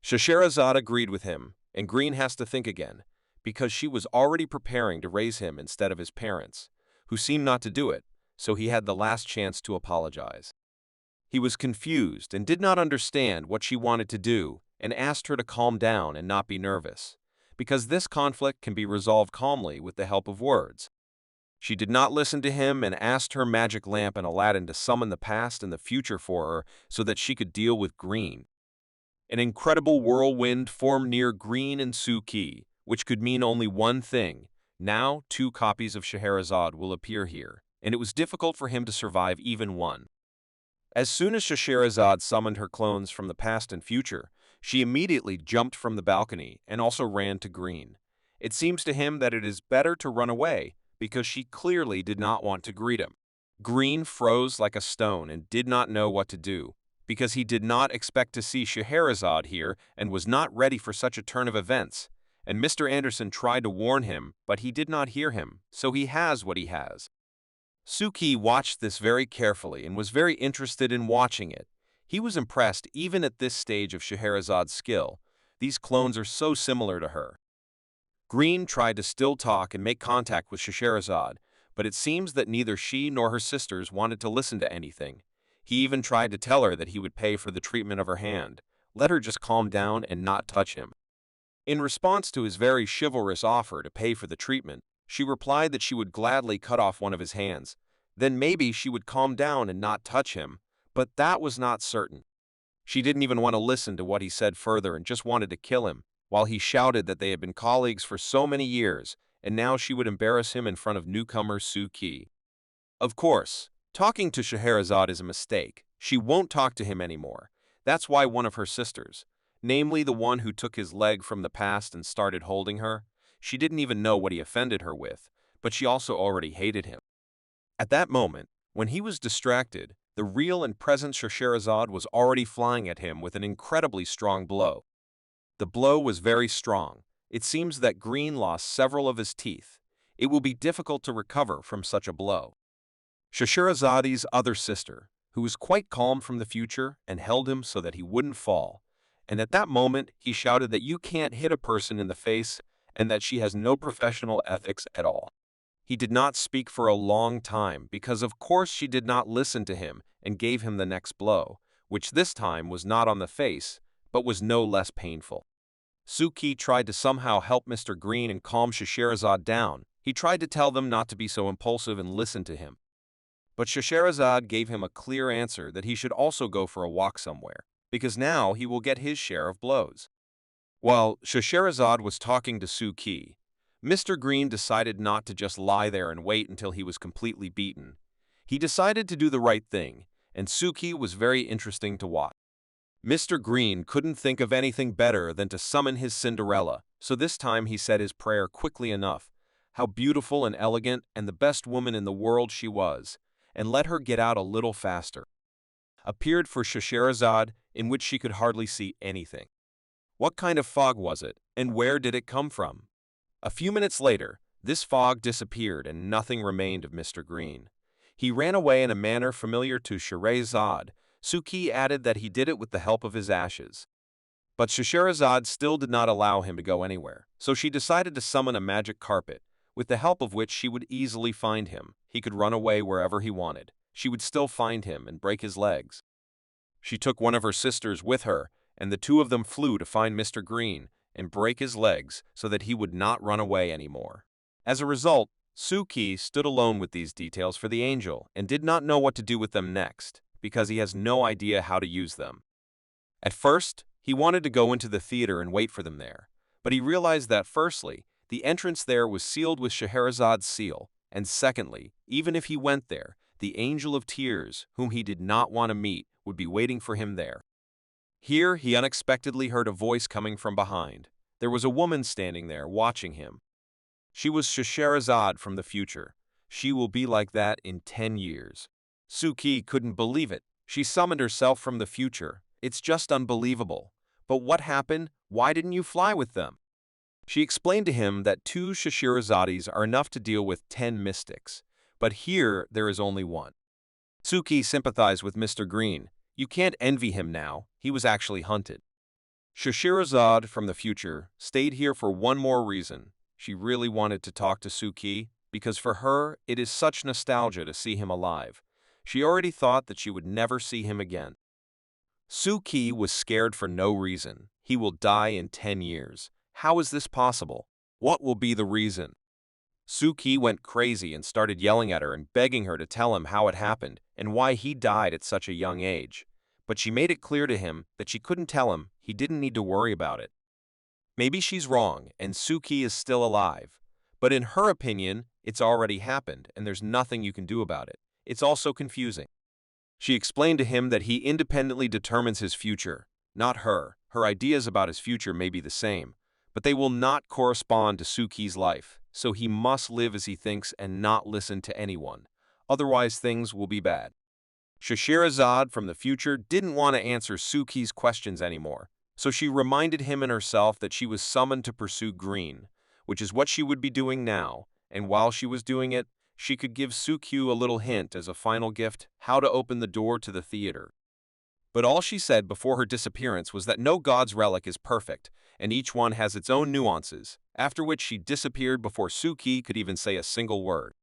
Scheherazade agreed with him, and Green has to think again, because she was already preparing to raise him instead of his parents, who seemed not to do it, so he had the last chance to apologize. He was confused and did not understand what she wanted to do and asked her to calm down and not be nervous, because this conflict can be resolved calmly with the help of words. She did not listen to him and asked her magic lamp and Aladdin to summon the past and the future for her so that she could deal with Green. An incredible whirlwind formed near Green and Suki, which could mean only one thing. Now 2 copies of Scheherazade will appear here, and it was difficult for him to survive even one. As soon as Scheherazade summoned her clones from the past and future, she immediately jumped from the balcony and also ran to Green. It seems to him that it is better to run away because she clearly did not want to greet him. Green froze like a stone and did not know what to do, because he did not expect to see Scheherazade here and was not ready for such a turn of events. And Mr. Anderson tried to warn him, but he did not hear him, so he has what he has. Suki watched this very carefully and was very interested in watching it. He was impressed even at this stage of Scheherazade's skill. These clones are so similar to her. Green tried to still talk and make contact with Scheherazade, but it seems that neither she nor her sisters wanted to listen to anything. He even tried to tell her that he would pay for the treatment of her hand. Let her just calm down and not touch him. In response to his very chivalrous offer to pay for the treatment, she replied that she would gladly cut off one of his hands. Then maybe she would calm down and not touch him, but that was not certain. She didn't even want to listen to what he said further and just wanted to kill him, while he shouted that they had been colleagues for so many years, and now she would embarrass him in front of newcomer Suki. Of course, talking to Scheherazade is a mistake. She won't talk to him anymore. That's why one of her sisters, namely the one who took his leg from the past and started holding her, she didn't even know what he offended her with, but she also already hated him. At that moment, when he was distracted, the real and present Scheherazade was already flying at him with an incredibly strong blow. The blow was very strong. It seems that Green lost several of his teeth. It will be difficult to recover from such a blow. Scheherazade's other sister, who was quite calm from the future and held him so that he wouldn't fall. And at that moment, he shouted that you can't hit a person in the face and that she has no professional ethics at all. He did not speak for a long time because of course she did not listen to him and gave him the next blow, which this time was not on the face, but was no less painful. Suki tried to somehow help Mr. Green and calm Scheherazade down. He tried to tell them not to be so impulsive and listen to him. But Scheherazade gave him a clear answer that he should also go for a walk somewhere, because now he will get his share of blows. While Scheherazade was talking to Suki, Mr. Green decided not to just lie there and wait until he was completely beaten. He decided to do the right thing, and Suki was very interesting to watch. Mr. Green couldn't think of anything better than to summon his Cinderella, so this time he said his prayer quickly enough. How beautiful and elegant and the best woman in the world she was, and let her get out a little faster. Appeared for Scheherazade, in which she could hardly see anything. What kind of fog was it, and where did it come from? A few minutes later, this fog disappeared and nothing remained of Mr. Green. He ran away in a manner familiar to Scheherazade. Suki added that he did it with the help of his ashes. But Scheherazade still did not allow him to go anywhere, so she decided to summon a magic carpet, with the help of which she would easily find him. He could run away wherever he wanted. She would still find him and break his legs. She took one of her sisters with her, and the two of them flew to find Mr. Green and break his legs so that he would not run away anymore. As a result, Suki stood alone with these details for the angel and did not know what to do with them next, because he has no idea how to use them. At first, he wanted to go into the theater and wait for them there, but he realized that firstly, the entrance there was sealed with Scheherazade's seal, and secondly, even if he went there, the angel of tears, whom he did not want to meet, would be waiting for him there. Here he unexpectedly heard a voice coming from behind. There was a woman standing there, watching him. She was Scheherazade from the future. She will be like that in 10 years. Suki couldn't believe it. She summoned herself from the future. It's just unbelievable. But what happened? Why didn't you fly with them? She explained to him that 2 Scheherazades are enough to deal with 10 mystics, but here there is only one. Suki sympathized with Mr. Green. You can't envy him now. He was actually hunted. Scheherazade from the future stayed here for one more reason. She really wanted to talk to Suki, because for her it is such nostalgia to see him alive. She already thought that she would never see him again. Suki was scared for no reason. He will die in 10 years. How is this possible? What will be the reason? Suki went crazy and started yelling at her and begging her to tell him how it happened and why he died at such a young age. But she made it clear to him that she couldn't tell him. He didn't need to worry about it. Maybe she's wrong and Suki is still alive, but in her opinion, it's already happened and there's nothing you can do about it. It's also confusing. She explained to him that he independently determines his future, not her. Her ideas about his future may be the same, but they will not correspond to Suki's life, so he must live as he thinks and not listen to anyone. Otherwise, things will be bad. Scheherazade from the future didn't want to answer Suki's questions anymore, so she reminded him and herself that she was summoned to pursue Green, which is what she would be doing now, and while she was doing it, she could give Suki a little hint as a final gift how to open the door to the theater. But all she said before her disappearance was that no god's relic is perfect, and each one has its own nuances, after which she disappeared before Suki could even say a single word.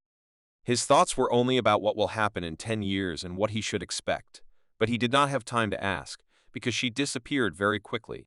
His thoughts were only about what will happen in 10 years and what he should expect, but he did not have time to ask, because she disappeared very quickly.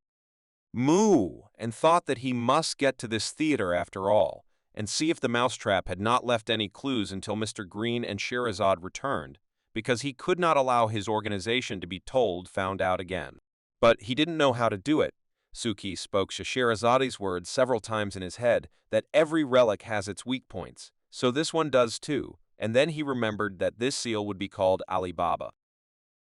Moo! And thought that he must get to this theater after all, and see if the mousetrap had not left any clues until Mr. Green and Scheherazade returned, because he could not allow his organization to be found out again. But he didn't know how to do it. Suki spoke Scheherazade's words several times in his head, that every relic has its weak points, so this one does too, and then he remembered that this seal would be called Alibaba.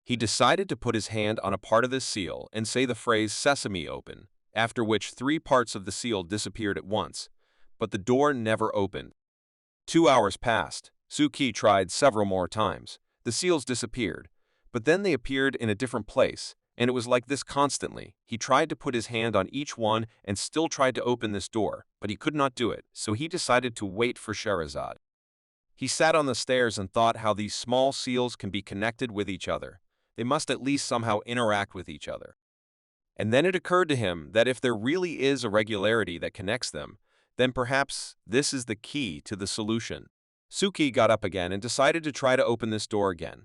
He decided to put his hand on a part of this seal and say the phrase "Sesame open," after which 3 parts of the seal disappeared at once, but the door never opened. 2 hours passed. Suki tried several more times. The seals disappeared, but then they appeared in a different place, and it was like this constantly. He tried to put his hand on each one and still tried to open this door, but he could not do it, so he decided to wait for Scheherazade. He sat on the stairs and thought how these small seals can be connected with each other. They must at least somehow interact with each other. And then it occurred to him that if there really is a regularity that connects them, then perhaps this is the key to the solution. Suki got up again and decided to try to open this door again.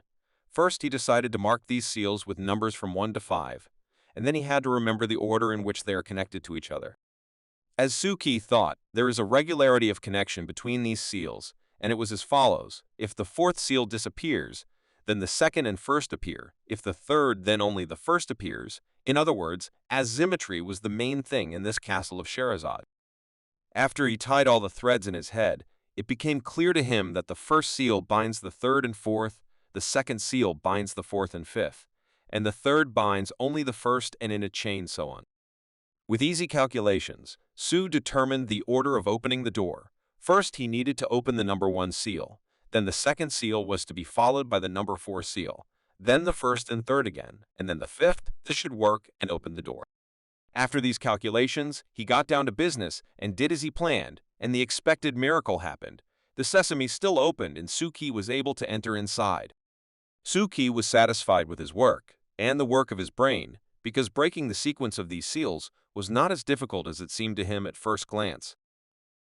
First, he decided to mark these seals with numbers from 1 to 5, and then he had to remember the order in which they are connected to each other. As Suki thought, there is a regularity of connection between these seals, and it was as follows. If the fourth seal disappears, then the second and first appear. If the third, then only the first appears. In other words, asymmetry was the main thing in this castle of Scheherazade. After he tied all the threads in his head, it became clear to him that the first seal binds the third and fourth, the second seal binds the fourth and fifth, and the third binds only the first, and in a chain so on. With easy calculations, Su determined the order of opening the door. First, he needed to open the number 1 seal. Then the second seal was to be followed by the number 4 seal. Then the first and third again, and then the fifth. This should work and open the door. After these calculations, he got down to business and did as he planned, and the expected miracle happened. The sesame still opened and Suki was able to enter inside. Suki was satisfied with his work, and the work of his brain, because breaking the sequence of these seals was not as difficult as it seemed to him at first glance.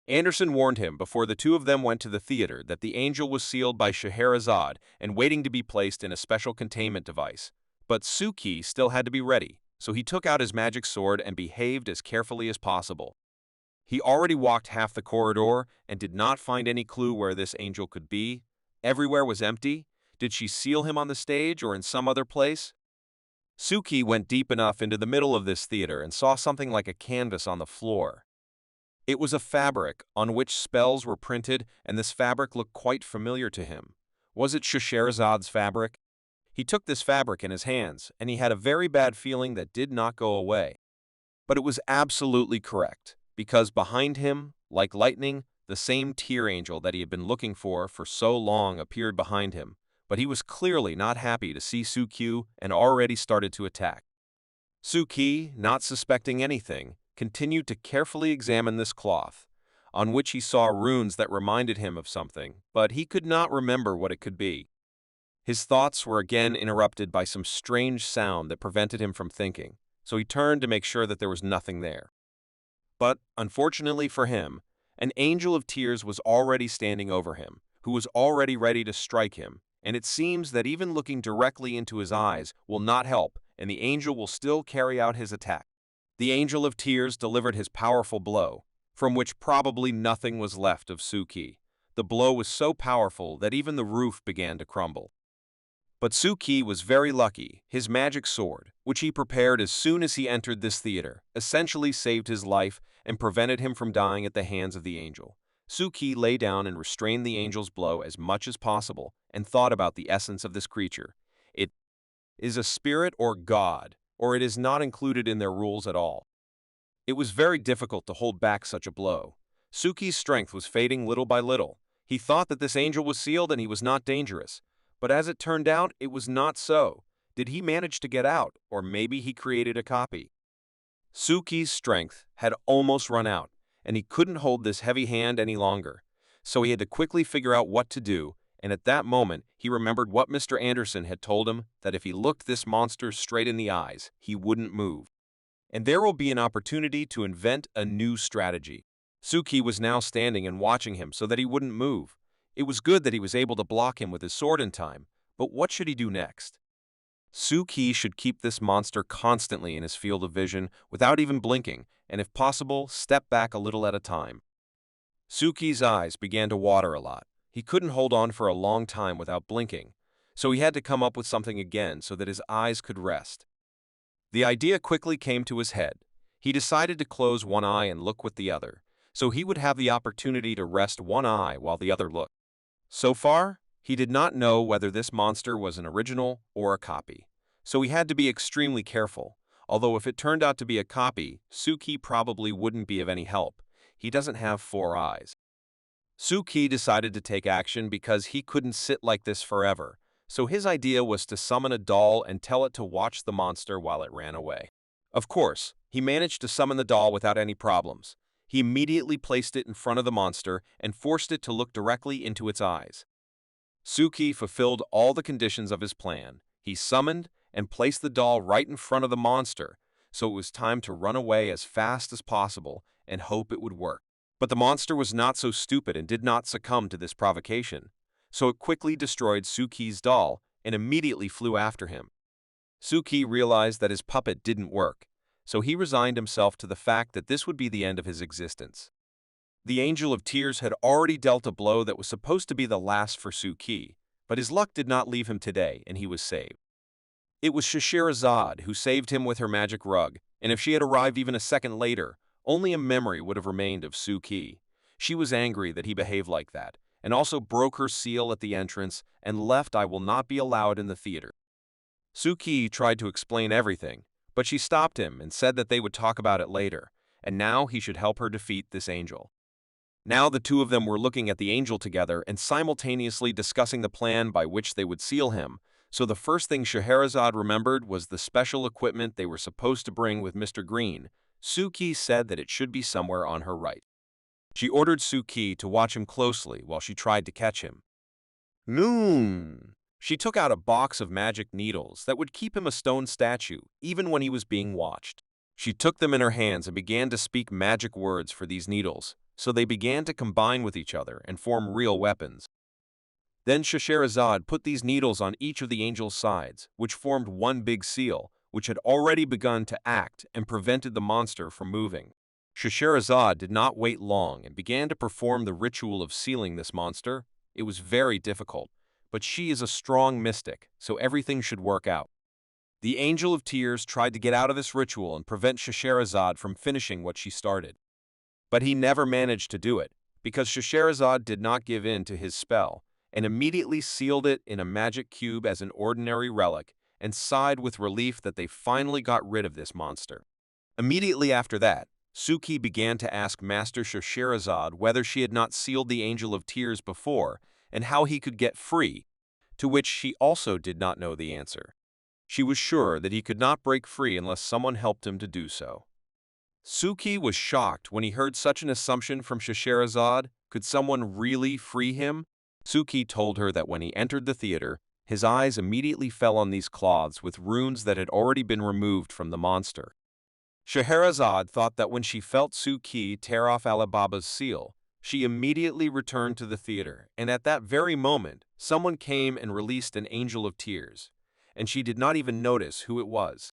Anderson warned him before the two of them went to the theater that the angel was sealed by Scheherazade and waiting to be placed in a special containment device. But Suki still had to be ready, so he took out his magic sword and behaved as carefully as possible. He already walked half the corridor and did not find any clue where this angel could be. Everywhere was empty. Did she seal him on the stage or in some other place? Suki went deep enough into the middle of this theater and saw something like a canvas on the floor. It was a fabric on which spells were printed, and this fabric looked quite familiar to him. Was it Scheherazade's fabric? He took this fabric in his hands, and he had a very bad feeling that did not go away. But it was absolutely correct, because behind him, like lightning, the same tear angel that he had been looking for so long appeared behind him. But he was clearly not happy to see Suki and already started to attack. Suki, not suspecting anything, continued to carefully examine this cloth, on which he saw runes that reminded him of something, but he could not remember what it could be. His thoughts were again interrupted by some strange sound that prevented him from thinking, so he turned to make sure that there was nothing there. But, unfortunately for him, an angel of tears was already standing over him, who was already ready to strike him, and it seems that even looking directly into his eyes will not help, and the angel will still carry out his attack. The angel of tears delivered his powerful blow, from which probably nothing was left of Suki. The blow was so powerful that even the roof began to crumble. But Suki was very lucky. His magic sword, which he prepared as soon as he entered this theater, essentially saved his life and prevented him from dying at the hands of the angel. Suki lay down and restrained the angel's blow as much as possible and thought about the essence of this creature. It is a spirit or god, or it is not included in their rules at all. It was very difficult to hold back such a blow. Suki's strength was fading little by little. He thought that this angel was sealed and he was not dangerous. But as it turned out, it was not so. Did he manage to get out, or maybe he created a copy? Suki's strength had almost run out, and he couldn't hold this heavy hand any longer. So he had to quickly figure out what to do, and at that moment, he remembered what Mr. Anderson had told him, that if he looked this monster straight in the eyes, he wouldn't move. And there will be an opportunity to invent a new strategy. Suki was now standing and watching him so that he wouldn't move. It was good that he was able to block him with his sword in time, but what should he do next? Suki should keep this monster constantly in his field of vision without even blinking, and if possible, step back a little at a time. Suki's eyes began to water a lot. He couldn't hold on for a long time without blinking, so he had to come up with something again so that his eyes could rest. The idea quickly came to his head. He decided to close one eye and look with the other, so he would have the opportunity to rest one eye while the other looked. So far, he did not know whether this monster was an original or a copy, so he had to be extremely careful. Although if it turned out to be a copy, Suki probably wouldn't be of any help. He doesn't have 4 eyes. Suki decided to take action because he couldn't sit like this forever, so his idea was to summon a doll and tell it to watch the monster while it ran away. Of course, he managed to summon the doll without any problems. He immediately placed it in front of the monster and forced it to look directly into its eyes. Suki fulfilled all the conditions of his plan. He summoned and placed the doll right in front of the monster, so it was time to run away as fast as possible and hope it would work. But the monster was not so stupid and did not succumb to this provocation, so it quickly destroyed Suki's doll and immediately flew after him. Suki realized that his puppet didn't work, so he resigned himself to the fact that this would be the end of his existence. The Angel of Tears had already dealt a blow that was supposed to be the last for Suki, but his luck did not leave him today, and he was saved. It was Scheherazade who saved him with her magic rug, and if she had arrived even a second later, only a memory would have remained of Suki. She was angry that he behaved like that, and also broke her seal at the entrance and left "I will not be allowed in the theater." Suki tried to explain everything, but she stopped him and said that they would talk about it later, and now he should help her defeat this angel. Now the two of them were looking at the angel together and simultaneously discussing the plan by which they would seal him, so the first thing Scheherazade remembered was the special equipment they were supposed to bring with Mr. Green. Suki said that it should be somewhere on her right. She ordered Suki to watch him closely while she tried to catch him. Noon! She took out a box of magic needles that would keep him a stone statue even when he was being watched. She took them in her hands and began to speak magic words for these needles, so they began to combine with each other and form real weapons. Then Scheherazade put these needles on each of the angel's sides, which formed one big seal, which had already begun to act and prevented the monster from moving. Scheherazade did not wait long and began to perform the ritual of sealing this monster. It was very difficult, but she is a strong mystic, so everything should work out. The Angel of Tears tried to get out of this ritual and prevent Scheherazade from finishing what she started. But he never managed to do it, because Scheherazade did not give in to his spell, and immediately sealed it in a magic cube as an ordinary relic, and sighed with relief that they finally got rid of this monster. Immediately after that, Suki began to ask Master Scheherazade whether she had not sealed the Angel of Tears before, and how he could get free, to which she also did not know the answer. She was sure that he could not break free unless someone helped him to do so. Suki was shocked when he heard such an assumption from Scheherazade. Could someone really free him? Suki told her that when he entered the theater, his eyes immediately fell on these cloths with runes that had already been removed from the monster. Scheherazade thought that when she felt Suki tear off Ali Baba's seal, she immediately returned to the theater, and at that very moment, someone came and released an Angel of Tears, and she did not even notice who it was.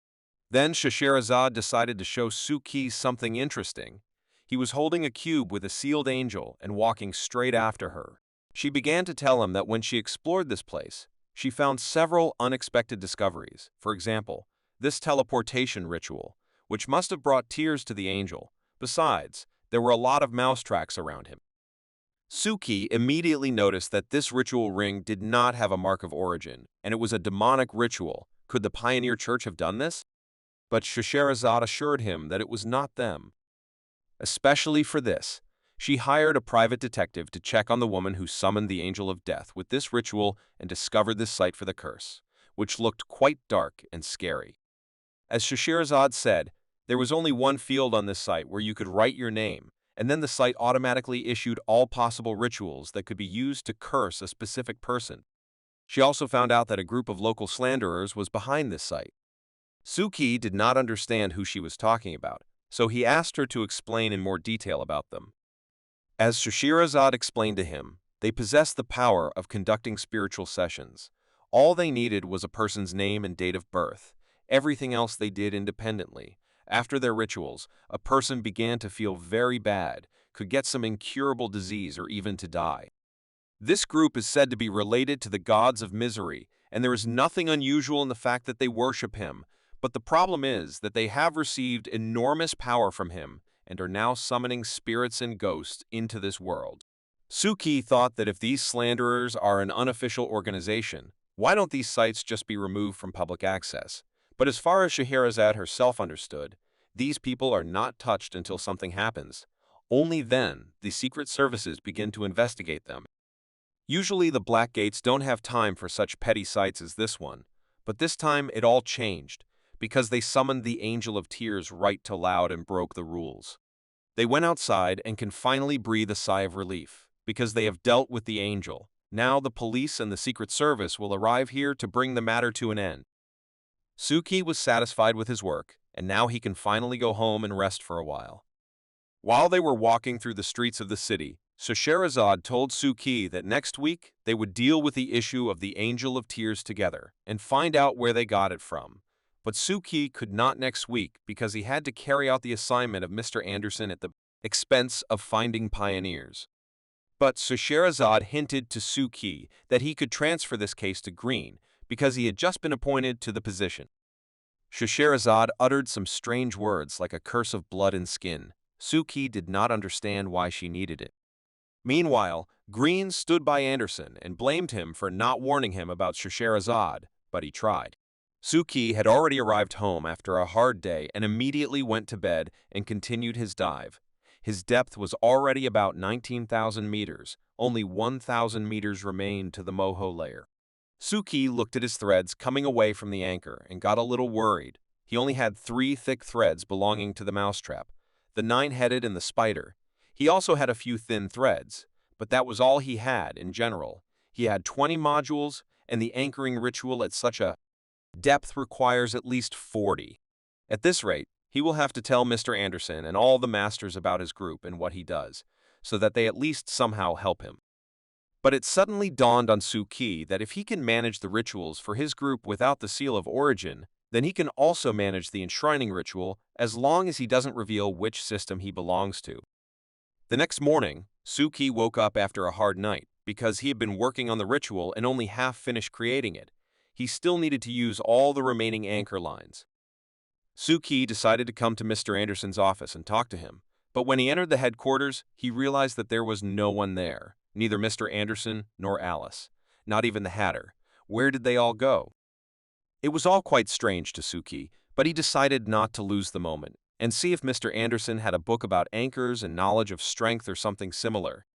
Then Scheherazade decided to show Suki something interesting. He was holding a cube with a sealed angel and walking straight after her. She began to tell him that when she explored this place, she found several unexpected discoveries. For example, this teleportation ritual, which must have brought tears to the angel. Besides, there were a lot of mouse tracks around him. Suki immediately noticed that this ritual ring did not have a mark of origin, and it was a demonic ritual. Could the Pioneer Church have done this? But Scheherazade assured him that it was not them. Especially for this, she hired a private detective to check on the woman who summoned the Angel of Death with this ritual and discovered this site for the curse, which looked quite dark and scary. As Scheherazade said, there was only one field on this site where you could write your name, and then the site automatically issued all possible rituals that could be used to curse a specific person. She also found out that a group of local slanderers was behind this site. Suki did not understand who she was talking about, so he asked her to explain in more detail about them. As Scheherazade explained to him, they possessed the power of conducting spiritual sessions. All they needed was a person's name and date of birth. Everything else they did independently. After their rituals, a person began to feel very bad, could get some incurable disease or even to die. This group is said to be related to the gods of misery, and there is nothing unusual in the fact that they worship him, but the problem is that they have received enormous power from him and are now summoning spirits and ghosts into this world. Suki thought that if these slanderers are an unofficial organization, why don't these sites just be removed from public access? But as far as Scheherazade herself understood, these people are not touched until something happens. Only then, the secret services begin to investigate them. Usually the Black Gates don't have time for such petty sites as this one, but this time it all changed, because they summoned the Angel of Tears right to loud and broke the rules. They went outside and can finally breathe a sigh of relief, because they have dealt with the angel. Now the police and the Secret Service will arrive here to bring the matter to an end. Suki was satisfied with his work, and now he can finally go home and rest for a while. While they were walking through the streets of the city, Scheherazade told Suki that next week they would deal with the issue of the Angel of Tears together and find out where they got it from. But Suki could not next week because he had to carry out the assignment of Mr. Anderson at the expense of finding pioneers. But Scheherazade hinted to Suki that he could transfer this case to Green because he had just been appointed to the position. Scheherazade uttered some strange words like a curse of blood and skin. Suki did not understand why she needed it. Meanwhile, Green stood by Anderson and blamed him for not warning him about Scheherazade, but he tried. Suki had already arrived home after a hard day and immediately went to bed and continued his dive. His depth was already about 19,000 meters. Only 1,000 meters remained to the moho layer. Suki looked at his threads coming away from the anchor and got a little worried. He only had 3 thick threads belonging to the mousetrap, the 9-headed and the spider. He also had a few thin threads, but that was all he had in general. He had 20 modules, and the anchoring ritual at such a depth requires at least 40. At this rate, he will have to tell Mr. Anderson and all the masters about his group and what he does, so that they at least somehow help him. But it suddenly dawned on Suki that if he can manage the rituals for his group without the seal of origin, then he can also manage the enshrining ritual as long as he doesn't reveal which system he belongs to. The next morning, Suki woke up after a hard night because he had been working on the ritual and only half finished creating it. He still needed to use all the remaining anchor lines. Suki decided to come to Mr. Anderson's office and talk to him, but when he entered the headquarters, he realized that there was no one there, neither Mr. Anderson nor Alice, not even the Hatter. Where did they all go? It was all quite strange to Suki, but he decided not to lose the moment and see if Mr. Anderson had a book about anchors and knowledge of strength or something similar.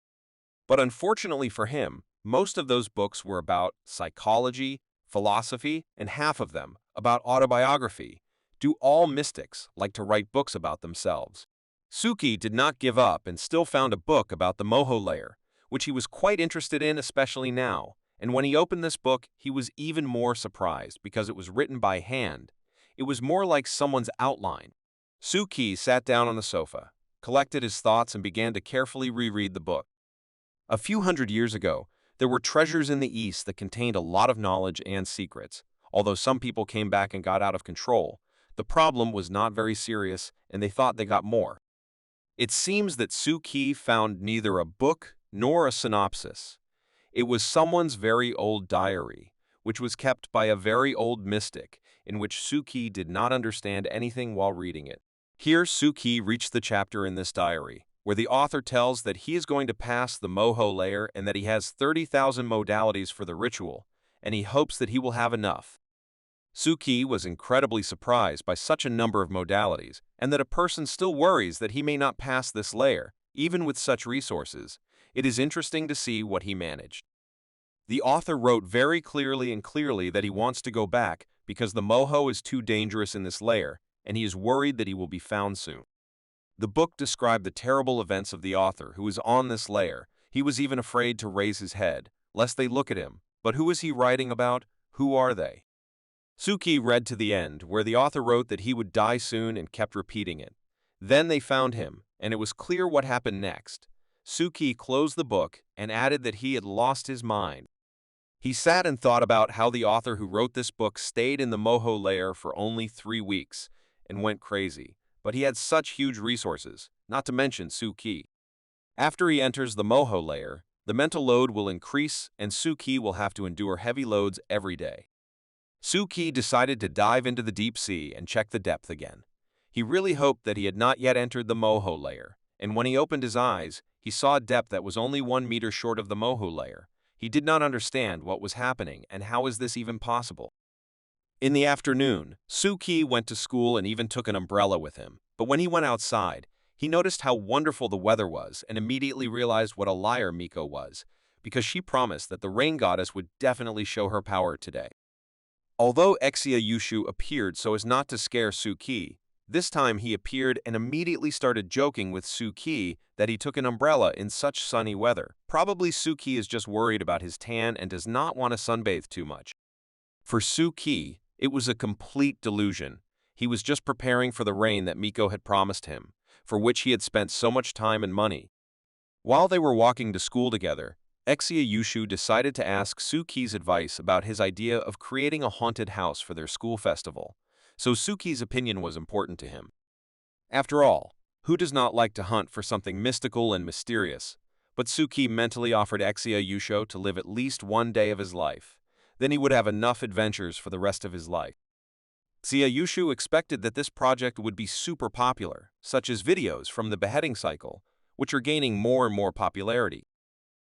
But unfortunately for him, most of those books were about psychology, philosophy, and half of them about autobiography. Do all mystics like to write books about themselves? Suki did not give up and still found a book about the moho layer, which he was quite interested in, especially now. And when he opened this book, he was even more surprised because it was written by hand. It was more like someone's outline. Suki sat down on the sofa, collected his thoughts, and began to carefully reread the book. A few hundred years ago, there were treasures in the East that contained a lot of knowledge and secrets. Although some people came back and got out of control, the problem was not very serious, and they thought they got more. It seems that Suki found neither a book nor a synopsis. It was someone's very old diary, which was kept by a very old mystic, in which Suki did not understand anything while reading it. Here Suki reached the chapter in this diary, where the author tells that he is going to pass the moho layer and that he has 30,000 modalities for the ritual, and he hopes that he will have enough. Suki was incredibly surprised by such a number of modalities, and that a person still worries that he may not pass this layer, even with such resources. It is interesting to see what he managed. The author wrote very clearly that he wants to go back because the moho is too dangerous in this layer, and he is worried that he will be found soon. The book described the terrible events of the author who is on this layer. He was even afraid to raise his head, lest they look at him. But who is he writing about? Who are they? Suki read to the end, where the author wrote that he would die soon and kept repeating it. Then they found him, and it was clear what happened next. Suki closed the book and added that he had lost his mind. He sat and thought about how the author who wrote this book stayed in the moho layer for only 3 weeks and went crazy, but he had such huge resources, not to mention Suki. After he enters the moho layer, the mental load will increase and Suki will have to endure heavy loads every day. Suki decided to dive into the deep sea and check the depth again. He really hoped that he had not yet entered the moho layer, and when he opened his eyes, he saw a depth that was only 1 meter short of the moho layer. He did not understand what was happening and how is this even possible. In the afternoon, Suki went to school and even took an umbrella with him, but when he went outside, he noticed how wonderful the weather was and immediately realized what a liar Miko was, because she promised that the rain goddess would definitely show her power today. Although Exia Yushu appeared so as not to scare Suki, This time he appeared and immediately started joking with Suki that he took an umbrella in such sunny weather. Probably Suki is just worried about his tan and does not want to sunbathe too much. For Suki, it was a complete delusion. He was just preparing for the rain that Miko had promised him, for which he had spent so much time and money. While they were walking to school together, Exia Yushu decided to ask Suki's advice about his idea of creating a haunted house for their school festival, so Suki's opinion was important to him. After all, who does not like to hunt for something mystical and mysterious? But Suki mentally offered Exia Yushu to live at least one day of his life. Then he would have enough adventures for the rest of his life. Exia Yushu expected that this project would be super popular, such as videos from the beheading cycle, which are gaining more and more popularity.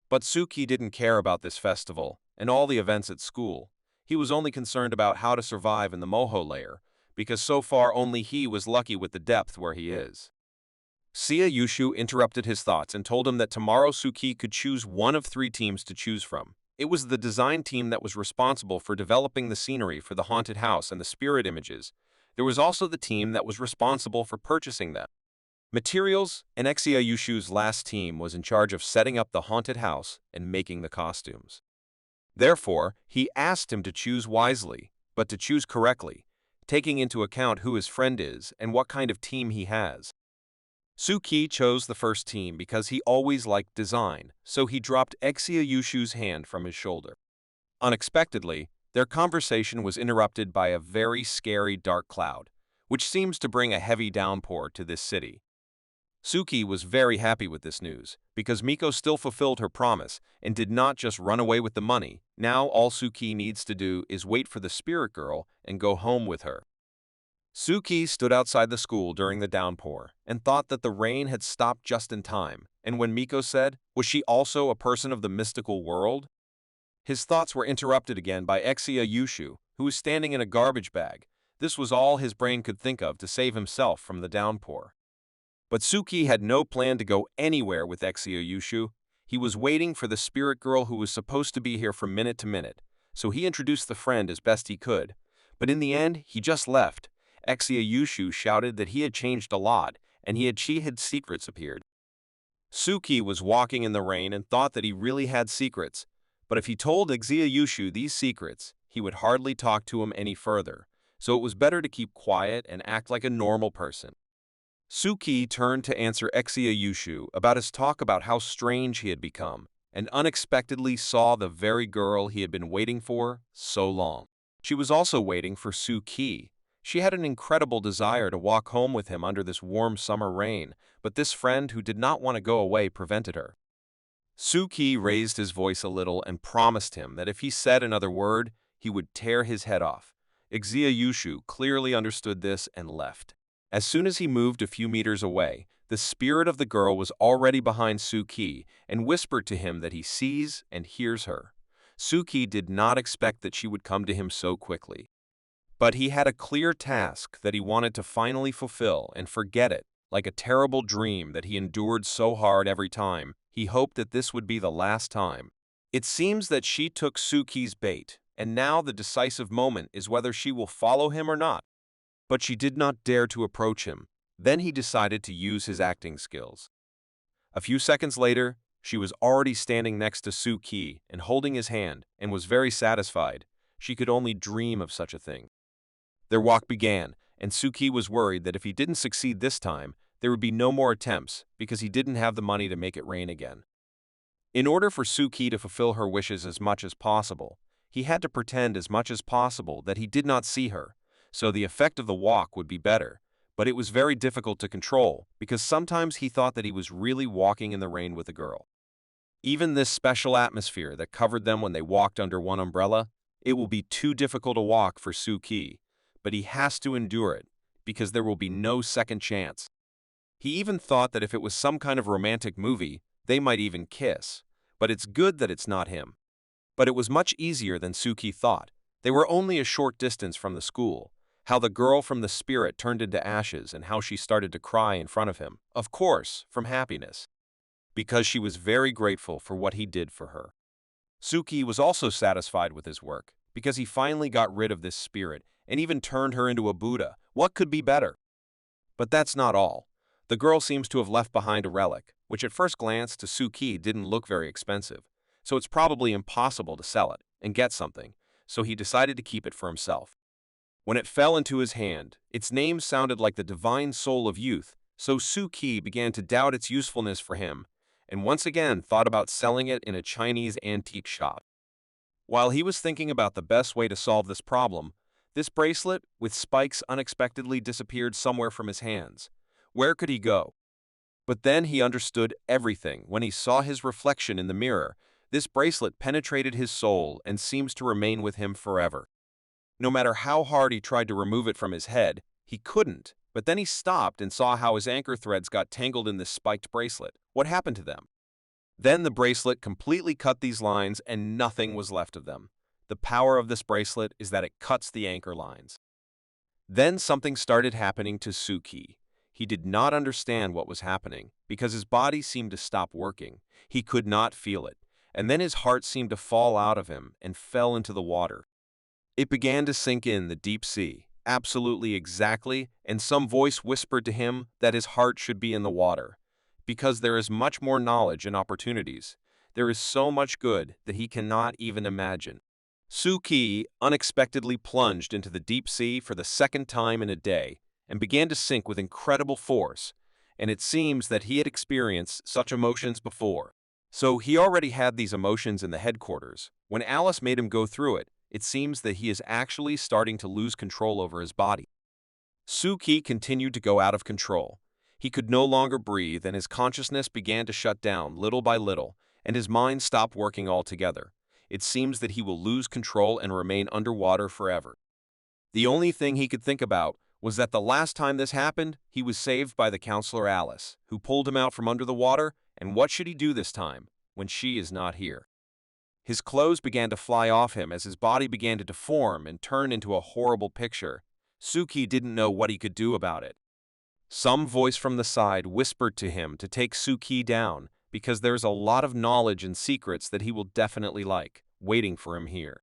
But Suki didn't care about this festival and all the events at school. He was only concerned about how to survive in the Moho layer, because so far only he was lucky with the depth where he is. Exia Yushu interrupted his thoughts and told him that tomorrow Suki could choose one of 3 teams to choose from. It was the design team that was responsible for developing the scenery for the haunted house and the spirit images. There was also the team that was responsible for purchasing them. Materials, and Exia Yushu's last team was in charge of setting up the haunted house and making the costumes. Therefore, he asked him to choose wisely, but to choose correctly, taking into account who his friend is and what kind of team he has. Suki chose the first team because he always liked design, so he dropped Exia Yushu's hand from his shoulder. Unexpectedly, their conversation was interrupted by a very scary dark cloud, which seems to bring a heavy downpour to this city. Suki was very happy with this news, because Miko still fulfilled her promise and did not just run away with the money. Now all Suki needs to do is wait for the spirit girl and go home with her. Suki stood outside the school during the downpour and thought that the rain had stopped just in time, and when Miko said, "Was she also a person of the mystical world?" his thoughts were interrupted again by Exia Yushu, who was standing in a garbage bag. This was all his brain could think of to save himself from the downpour. But Suki had no plan to go anywhere with Exia Yushu. He was waiting for the spirit girl who was supposed to be here from minute to minute, so he introduced the friend as best he could. But in the end, he just left. Exia Yushu shouted that he had changed a lot, and she had secrets appeared. Suki was walking in the rain and thought that he really had secrets, but if he told Exia Yushu these secrets, he would hardly talk to him any further, so it was better to keep quiet and act like a normal person. Suki turned to answer Exia Yushu about his talk about how strange he had become, and unexpectedly saw the very girl he had been waiting for so long. She was also waiting for Suki. She had an incredible desire to walk home with him under this warm summer rain, but this friend who did not want to go away prevented her. Suki raised his voice a little and promised him that if he said another word, he would tear his head off. Exia Yushu clearly understood this and left. As soon as he moved a few meters away, the spirit of the girl was already behind Suki and whispered to him that he sees and hears her. Suki did not expect that she would come to him so quickly. But he had a clear task that he wanted to finally fulfill and forget it, like a terrible dream that he endured so hard every time. He hoped that this would be the last time. It seems that she took Suki's bait, and now the decisive moment is whether she will follow him or not. But she did not dare to approach him. Then he decided to use his acting skills. A few seconds later, she was already standing next to Suki and holding his hand, and was very satisfied. She could only dream of such a thing. Their walk began, and Suki was worried that if he didn't succeed this time, there would be no more attempts because he didn't have the money to make it rain again. In order for Suki to fulfill her wishes as much as possible, he had to pretend as much as possible that he did not see her, so the effect of the walk would be better, but it was very difficult to control because sometimes he thought that he was really walking in the rain with a girl. Even this special atmosphere that covered them when they walked under one umbrella, it will be too difficult to walk for Suki, but he has to endure it because there will be no second chance. He even thought that if it was some kind of romantic movie, they might even kiss, but it's good that it's not him. But it was much easier than Suki thought. They were only a short distance from the school. How the girl from the spirit turned into ashes and how she started to cry in front of him, of course, from happiness, because she was very grateful for what he did for her. Suki was also satisfied with his work because he finally got rid of this spirit and even turned her into a Buddha. What could be better? But that's not all. The girl seems to have left behind a relic, which at first glance to Suki didn't look very expensive, so it's probably impossible to sell it and get something, so he decided to keep it for himself. When it fell into his hand, its name sounded like the divine soul of youth, so Suki began to doubt its usefulness for him, and once again thought about selling it in a Chinese antique shop. While he was thinking about the best way to solve this problem, this bracelet with spikes unexpectedly disappeared somewhere from his hands. Where could he go? But then he understood everything when he saw his reflection in the mirror. This bracelet penetrated his soul and seems to remain with him forever. No matter how hard he tried to remove it from his head, he couldn't. But then he stopped and saw how his anchor threads got tangled in this spiked bracelet. What happened to them? Then the bracelet completely cut these lines and nothing was left of them. The power of this bracelet is that it cuts the anchor lines. Then something started happening to Suki. He did not understand what was happening because his body seemed to stop working. He could not feel it. And then his heart seemed to fall out of him and fell into the water. It began to sink in the deep sea, absolutely exactly, and some voice whispered to him that his heart should be in the water. Because there is much more knowledge and opportunities. There is so much good that he cannot even imagine. Suki unexpectedly plunged into the deep sea for the second time in a day and began to sink with incredible force, and it seems that he had experienced such emotions before. So he already had these emotions in the headquarters. When Alice made him go through it, it seems that he is actually starting to lose control over his body. Suki continued to go out of control. He could no longer breathe, and his consciousness began to shut down little by little, and his mind stopped working altogether. It seems that he will lose control and remain underwater forever. The only thing he could think about was that the last time this happened, he was saved by the counselor Alice, who pulled him out from under the water, and what should he do this time, when she is not here? His clothes began to fly off him as his body began to deform and turn into a horrible picture. Suki didn't know what he could do about it. Some voice from the side whispered to him to take Suki down, because there's a lot of knowledge and secrets that he will definitely like, waiting for him here.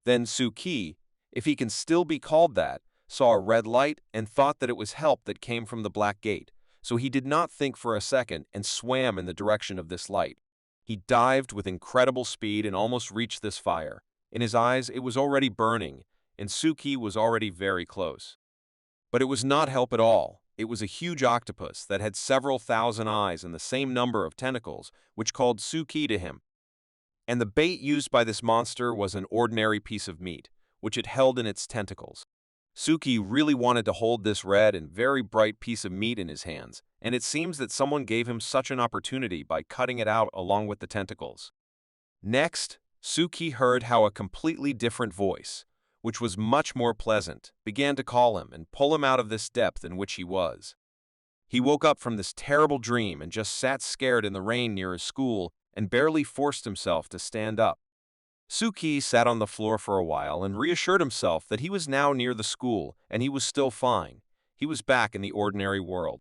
Then Suki, if he can still be called that, saw a red light and thought that it was help that came from the black gate, so he did not think for a second and swam in the direction of this light. He dived with incredible speed and almost reached this fire. In his eyes, it was already burning, and Suki was already very close. But it was not help at all. It was a huge octopus that had several thousand eyes and the same number of tentacles, which called Suki to him. And the bait used by this monster was an ordinary piece of meat, which it held in its tentacles. Suki really wanted to hold this red and very bright piece of meat in his hands, and it seems that someone gave him such an opportunity by cutting it out along with the tentacles. Next, Suki heard how a completely different voice, which was much more pleasant, began to call him and pull him out of this depth in which he was. He woke up from this terrible dream and just sat scared in the rain near his school and barely forced himself to stand up. Suki sat on the floor for a while and reassured himself that he was now near the school and he was still fine. He was back in the ordinary world.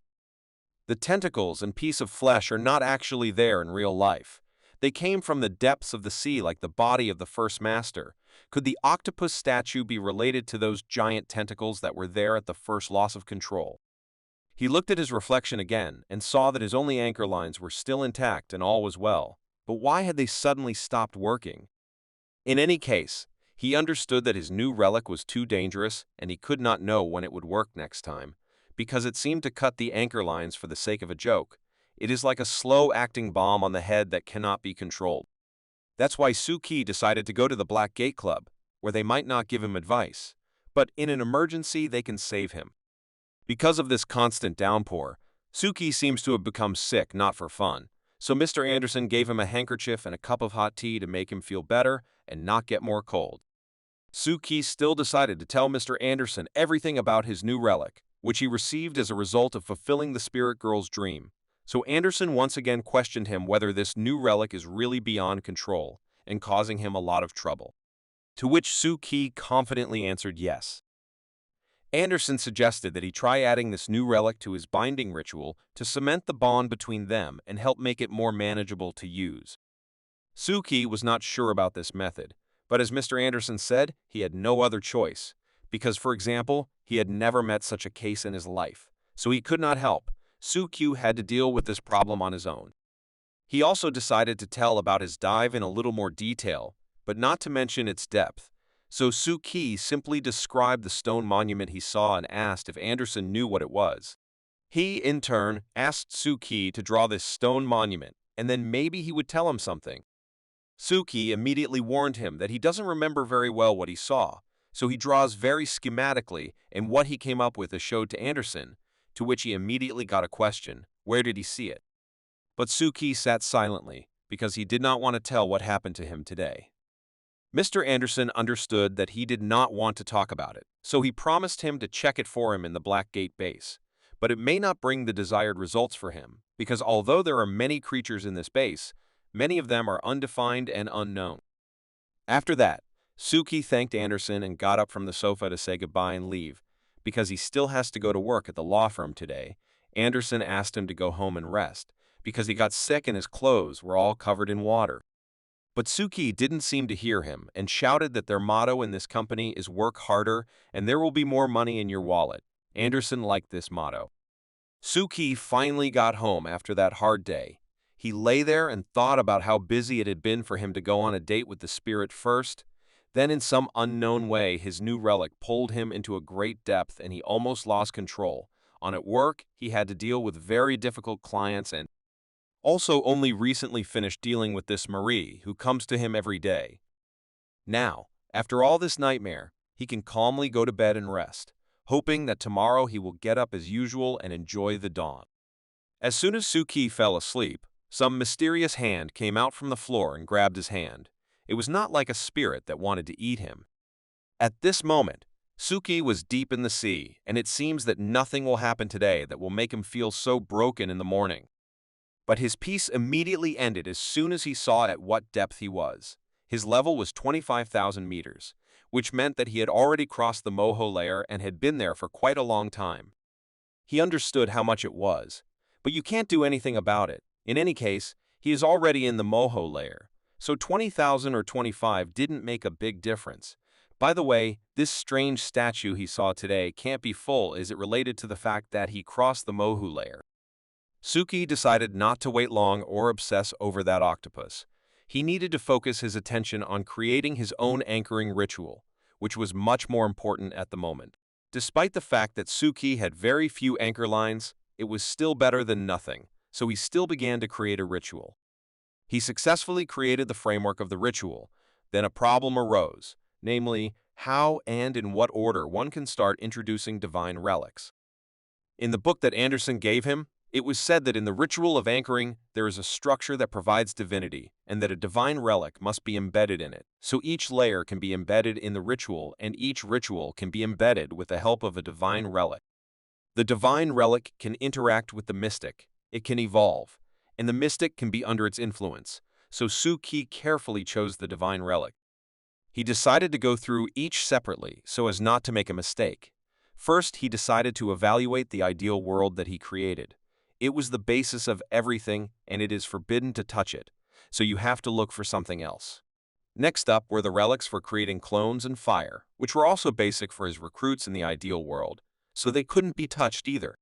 The tentacles and piece of flesh are not actually there in real life. They came from the depths of the sea like the body of the first master. Could the octopus statue be related to those giant tentacles that were there at the first loss of control? He looked at his reflection again and saw that his only anchor lines were still intact and all was well. But why had they suddenly stopped working? In any case, he understood that his new relic was too dangerous and he could not know when it would work next time, because it seemed to cut the anchor lines for the sake of a joke. It is like a slow-acting bomb on the head that cannot be controlled. That's why Suki decided to go to the Black Gate Club, where they might not give him advice, but in an emergency they can save him. Because of this constant downpour, Suki seems to have become sick not for fun, so Mr. Anderson gave him a handkerchief and a cup of hot tea to make him feel better and not get more cold. Suki still decided to tell Mr. Anderson everything about his new relic, which he received as a result of fulfilling the spirit girl's dream. So Anderson once again questioned him whether this new relic is really beyond control and causing him a lot of trouble. To which Suki confidently answered yes. Anderson suggested that he try adding this new relic to his binding ritual to cement the bond between them and help make it more manageable to use. Suki was not sure about this method, but as Mr. Anderson said, he had no other choice, because, for example, he had never met such a case in his life. so he could not help. Sukyu had to deal with this problem on his own. He also decided to tell about his dive in a little more detail, but not to mention its depth. So Suki simply described the stone monument he saw and asked if Anderson knew what it was. He, in turn, asked Suki to draw this stone monument, and then maybe he would tell him something. Suki immediately warned him that he doesn't remember very well what he saw, so he draws very schematically, and what he came up with is showed to Anderson, to which he immediately got a question: where did he see it? But Suki sat silently, because he did not want to tell what happened to him today. Mr. Anderson understood that he did not want to talk about it, so he promised him to check it for him in the Black Gate base. But it may not bring the desired results for him, because although there are many creatures in this base, many of them are undefined and unknown. After that, Suki thanked Anderson and got up from the sofa to say goodbye and leave. Because he still has to go to work at the law firm today, Anderson asked him to go home and rest, because he got sick and his clothes were all covered in water. But Suki didn't seem to hear him and shouted that their motto in this company is work harder and there will be more money in your wallet. Anderson liked this motto. Suki finally got home after that hard day. He lay there and thought about how busy it had been for him to go on a date with the spirit first. Then in some unknown way, his new relic pulled him into a great depth and he almost lost control. On at work, he had to deal with very difficult clients and also only recently finished dealing with this Marie, who comes to him every day. Now, after all this nightmare, he can calmly go to bed and rest, hoping that tomorrow he will get up as usual and enjoy the dawn. As soon as Suki fell asleep, some mysterious hand came out from the floor and grabbed his hand. It was not like a spirit that wanted to eat him. At this moment, Suki was deep in the sea, and it seems that nothing will happen today that will make him feel so broken in the morning. But his peace immediately ended as soon as he saw at what depth he was. His level was 25,000 meters, which meant that he had already crossed the moho layer and had been there for quite a long time. He understood how much it was, but you can't do anything about it. In any case, he is already in the moho layer, so 20,000 or 25 didn't make a big difference. By the way, this strange statue he saw today can't be full. Is it related to the fact that he crossed the moho layer? Suki decided not to wait long or obsess over that octopus. He needed to focus his attention on creating his own anchoring ritual, which was much more important at the moment. Despite the fact that Suki had very few anchor lines, it was still better than nothing, so he still began to create a ritual. He successfully created the framework of the ritual. Then a problem arose, namely, how and in what order one can start introducing divine relics. In the book that Anderson gave him, it was said that in the ritual of anchoring, there is a structure that provides divinity, and that a divine relic must be embedded in it. So each layer can be embedded in the ritual, and each ritual can be embedded with the help of a divine relic. The divine relic can interact with the mystic, it can evolve, and the mystic can be under its influence. So Suki carefully chose the divine relic. He decided to go through each separately so as not to make a mistake. First, he decided to evaluate the ideal world that he created. It was the basis of everything, and it is forbidden to touch it, so you have to look for something else. Next up were the relics for creating clones and fire, which were also basic for his recruits in the ideal world, so they couldn't be touched either.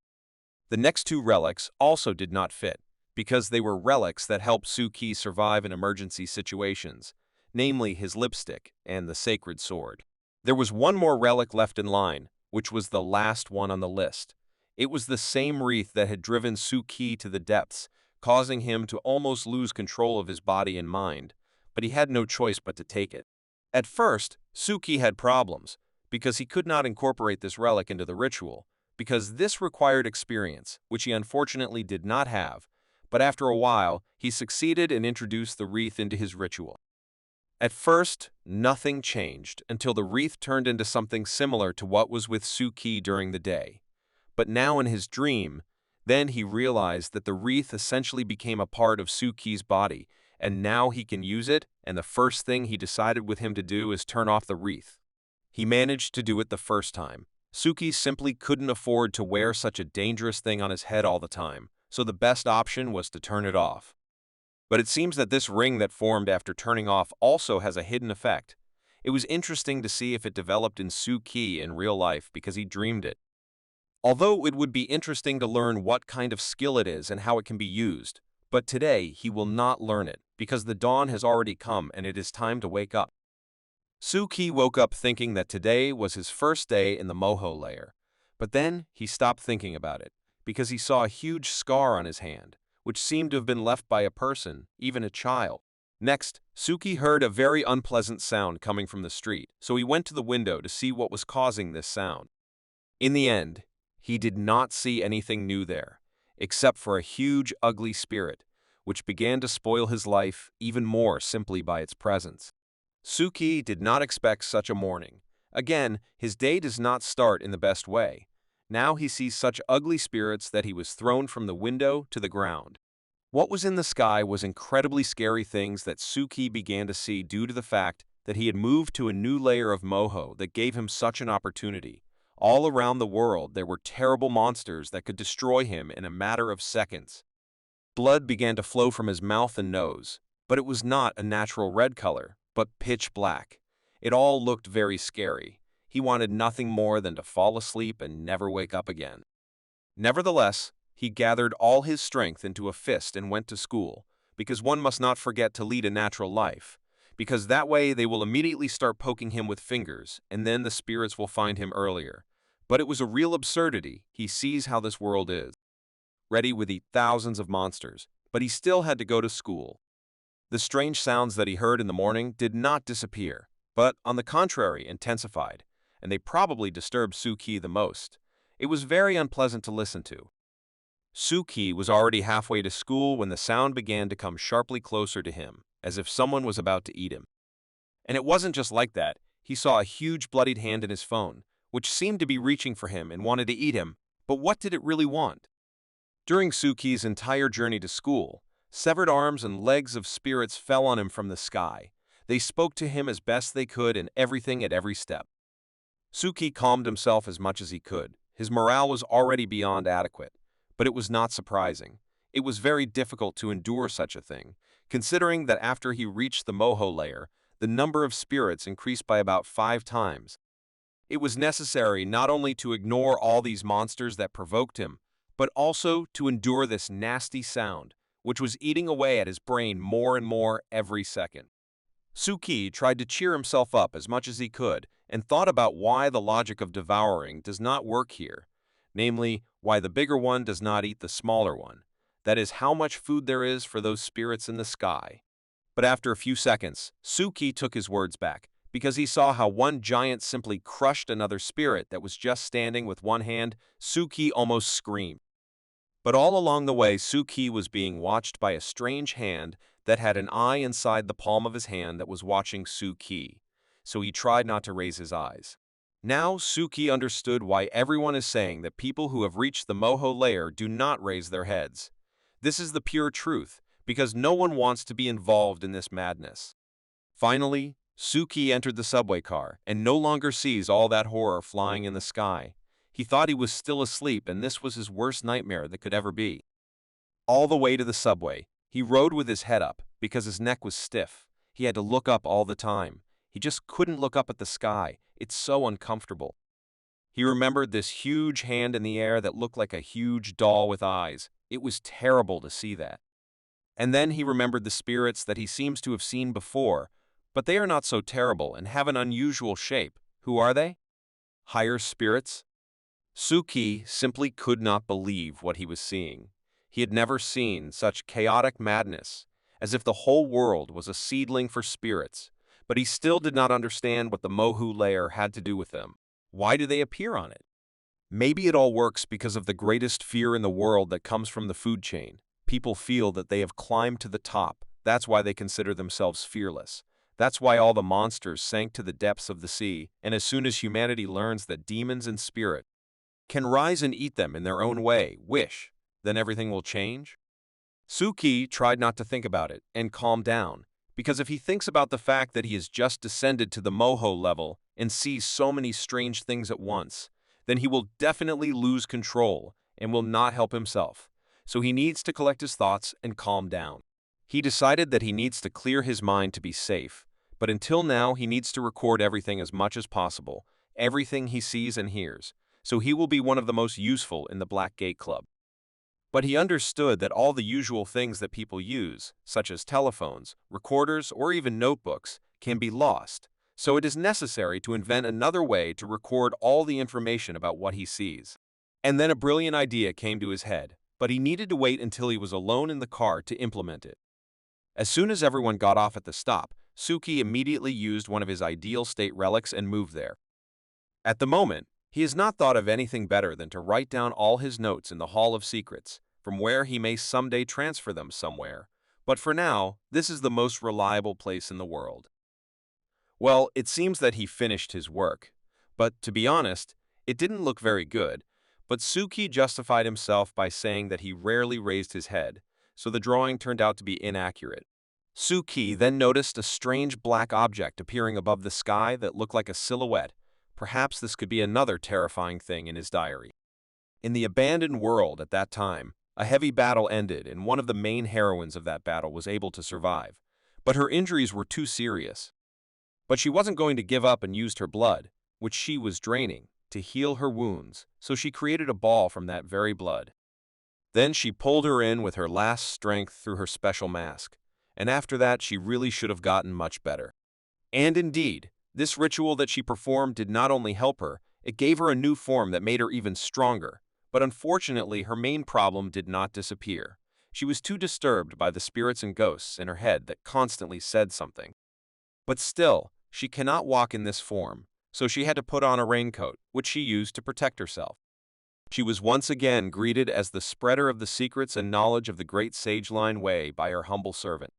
The next two relics also did not fit, because they were relics that helped Suki survive in emergency situations, namely his lipstick and the sacred sword. There was one more relic left in line, which was the last one on the list. It was the same wreath that had driven Suki to the depths, causing him to almost lose control of his body and mind, but he had no choice but to take it. At first, Suki had problems, because he could not incorporate this relic into the ritual, because this required experience, which he unfortunately did not have, but after a while, he succeeded and introduced the wreath into his ritual. At first, nothing changed until the wreath turned into something similar to what was with Suki during the day. But now in his dream, then he realized that the wreath essentially became a part of Suki's body, and now he can use it, and the first thing he decided with him to do is turn off the wreath. He managed to do it the first time. Suki simply couldn't afford to wear such a dangerous thing on his head all the time, so the best option was to turn it off. But it seems that this ring that formed after turning off also has a hidden effect. It was interesting to see if it developed in Suki in real life because he dreamed it. Although it would be interesting to learn what kind of skill it is and how it can be used, but today he will not learn it because the dawn has already come and it is time to wake up. Suki woke up thinking that today was his first day in the Moho layer, but then he stopped thinking about it because he saw a huge scar on his hand, which seemed to have been left by a person, even a child. Next, Suki heard a very unpleasant sound coming from the street, so he went to the window to see what was causing this sound. In the end, he did not see anything new there, except for a huge, ugly spirit, which began to spoil his life even more simply by its presence. Suki did not expect such a morning. Again, his day does not start in the best way. Now he sees such ugly spirits that he was thrown from the window to the ground. What was in the sky was incredibly scary things that Suki began to see due to the fact that he had moved to a new layer of Moho that gave him such an opportunity. All around the world there were terrible monsters that could destroy him in a matter of seconds. Blood began to flow from his mouth and nose, but it was not a natural red color, but pitch black. It all looked very scary. He wanted nothing more than to fall asleep and never wake up again. Nevertheless, he gathered all his strength into a fist and went to school, because one must not forget to lead a natural life, because that way they will immediately start poking him with fingers, and then the spirits will find him earlier. But it was a real absurdity. He sees how this world is. Ready would eat thousands of monsters, but he still had to go to school. The strange sounds that he heard in the morning did not disappear, but, on the contrary, intensified, and they probably disturbed Suki the most. It was very unpleasant to listen to. Suki was already halfway to school when the sound began to come sharply closer to him, as if someone was about to eat him. And it wasn't just like that. He saw a huge bloodied hand in his phone, which seemed to be reaching for him and wanted to eat him, but what did it really want? During Suki's entire journey to school, severed arms and legs of spirits fell on him from the sky. They spoke to him as best they could and everything at every step. Suki calmed himself as much as he could. His morale was already beyond adequate, but it was not surprising. It was very difficult to endure such a thing, considering that after he reached the Moho layer, the number of spirits increased by about 5 times. It was necessary not only to ignore all these monsters that provoked him, but also to endure this nasty sound, which was eating away at his brain more and more every second. Suki tried to cheer himself up as much as he could and thought about why the logic of devouring does not work here, namely, why the bigger one does not eat the smaller one. That is how much food there is for those spirits in the sky. But after a few seconds, Suki took his words back, because he saw how one giant simply crushed another spirit that was just standing with one hand. Suki almost screamed. But all along the way, Suki was being watched by a strange hand that had an eye inside the palm of his hand that was watching Suki, so he tried not to raise his eyes. Now Suki understood why everyone is saying that people who have reached the Moho layer do not raise their heads. This is the pure truth, because no one wants to be involved in this madness. Finally, Suki entered the subway car and no longer sees all that horror flying in the sky. He thought he was still asleep, and this was his worst nightmare that could ever be. All the way to the subway, he rode with his head up because his neck was stiff. He had to look up all the time. He just couldn't look up at the sky. It's so uncomfortable. He remembered this huge hand in the air that looked like a huge doll with eyes. It was terrible to see that. And then he remembered the spirits that he seems to have seen before, but they are not so terrible and have an unusual shape. Who are they? Higher spirits? Suki simply could not believe what he was seeing. He had never seen such chaotic madness, as if the whole world was a seedling for spirits, but he still did not understand what the Mohu layer had to do with them. Why do they appear on it? Maybe it all works because of the greatest fear in the world that comes from the food chain. People feel that they have climbed to the top. That's why they consider themselves fearless. That's why all the monsters sank to the depths of the sea, and as soon as humanity learns that demons and spirit can rise and eat them in their own way, then everything will change? Suki tried not to think about it and calm down, because if he thinks about the fact that he has just descended to the Moho level and sees so many strange things at once, then he will definitely lose control and will not help himself. So he needs to collect his thoughts and calm down. He decided that he needs to clear his mind to be safe, but until now he needs to record everything as much as possible, everything he sees and hears, so he will be one of the most useful in the Black Gate Club. But he understood that all the usual things that people use, such as telephones, recorders, or even notebooks, can be lost, so it is necessary to invent another way to record all the information about what he sees. And then a brilliant idea came to his head, but he needed to wait until he was alone in the car to implement it. As soon as everyone got off at the stop, Suki immediately used one of his ideal state relics and moved there. At the moment, he has not thought of anything better than to write down all his notes in the Hall of Secrets, from where he may someday transfer them somewhere, but for now, this is the most reliable place in the world. Well, it seems that he finished his work, but to be honest, it didn't look very good, but Suki justified himself by saying that he rarely raised his head, so the drawing turned out to be inaccurate. Suki then noticed a strange black object appearing above the sky that looked like a silhouette. Perhaps this could be another terrifying thing in his diary. In the abandoned world at that time, a heavy battle ended and one of the main heroines of that battle was able to survive, but her injuries were too serious. But she wasn't going to give up and used her blood, which she was draining, to heal her wounds, so she created a ball from that very blood. Then she pulled her in with her last strength through her special mask, and after that she really should have gotten much better. And indeed, this ritual that she performed did not only help her, it gave her a new form that made her even stronger, but unfortunately her main problem did not disappear. She was too disturbed by the spirits and ghosts in her head that constantly said something. But still, she cannot walk in this form, so she had to put on a raincoat, which she used to protect herself. She was once again greeted as the spreader of the secrets and knowledge of the great sage Lin Wei by her humble servant.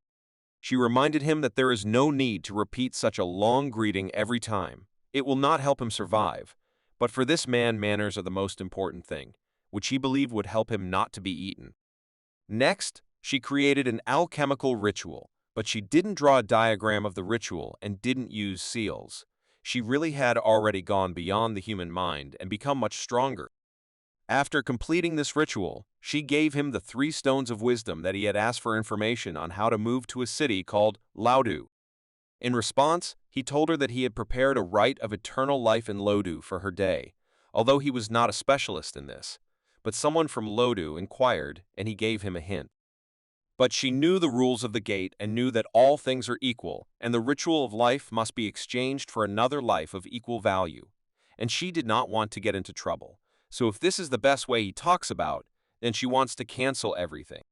She reminded him that there is no need to repeat such a long greeting every time. It will not help him survive, but for this man manners are the most important thing, which he believed would help him not to be eaten. Next, she created an alchemical ritual, but she didn't draw a diagram of the ritual and didn't use seals. She really had already gone beyond the human mind and become much stronger. After completing this ritual, she gave him the 3 stones of wisdom that he had asked for information on how to move to a city called Laudu. In response, he told her that he had prepared a rite of eternal life in Lodu for her day, although he was not a specialist in this. But someone from Lodu inquired, and he gave him a hint. But she knew the rules of the gate and knew that all things are equal, and the ritual of life must be exchanged for another life of equal value. And she did not want to get into trouble. So if this is the best way he talks about, then she wants to cancel everything.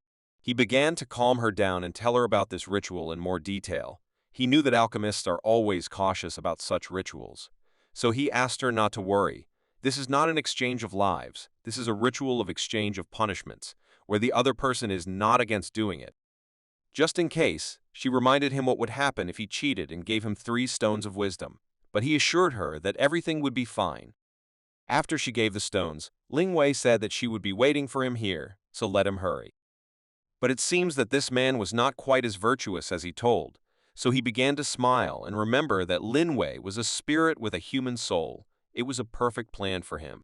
He began to calm her down and tell her about this ritual in more detail. He knew that alchemists are always cautious about such rituals. So he asked her not to worry. This is not an exchange of lives. This is a ritual of exchange of punishments, where the other person is not against doing it. Just in case, she reminded him what would happen if he cheated and gave him 3 stones of wisdom. But he assured her that everything would be fine. After she gave the stones, Ling Wei said that she would be waiting for him here, so let him hurry. But it seems that this man was not quite as virtuous as he told, so he began to smile and remember that Lin Wei was a spirit with a human soul. It was a perfect plan for him.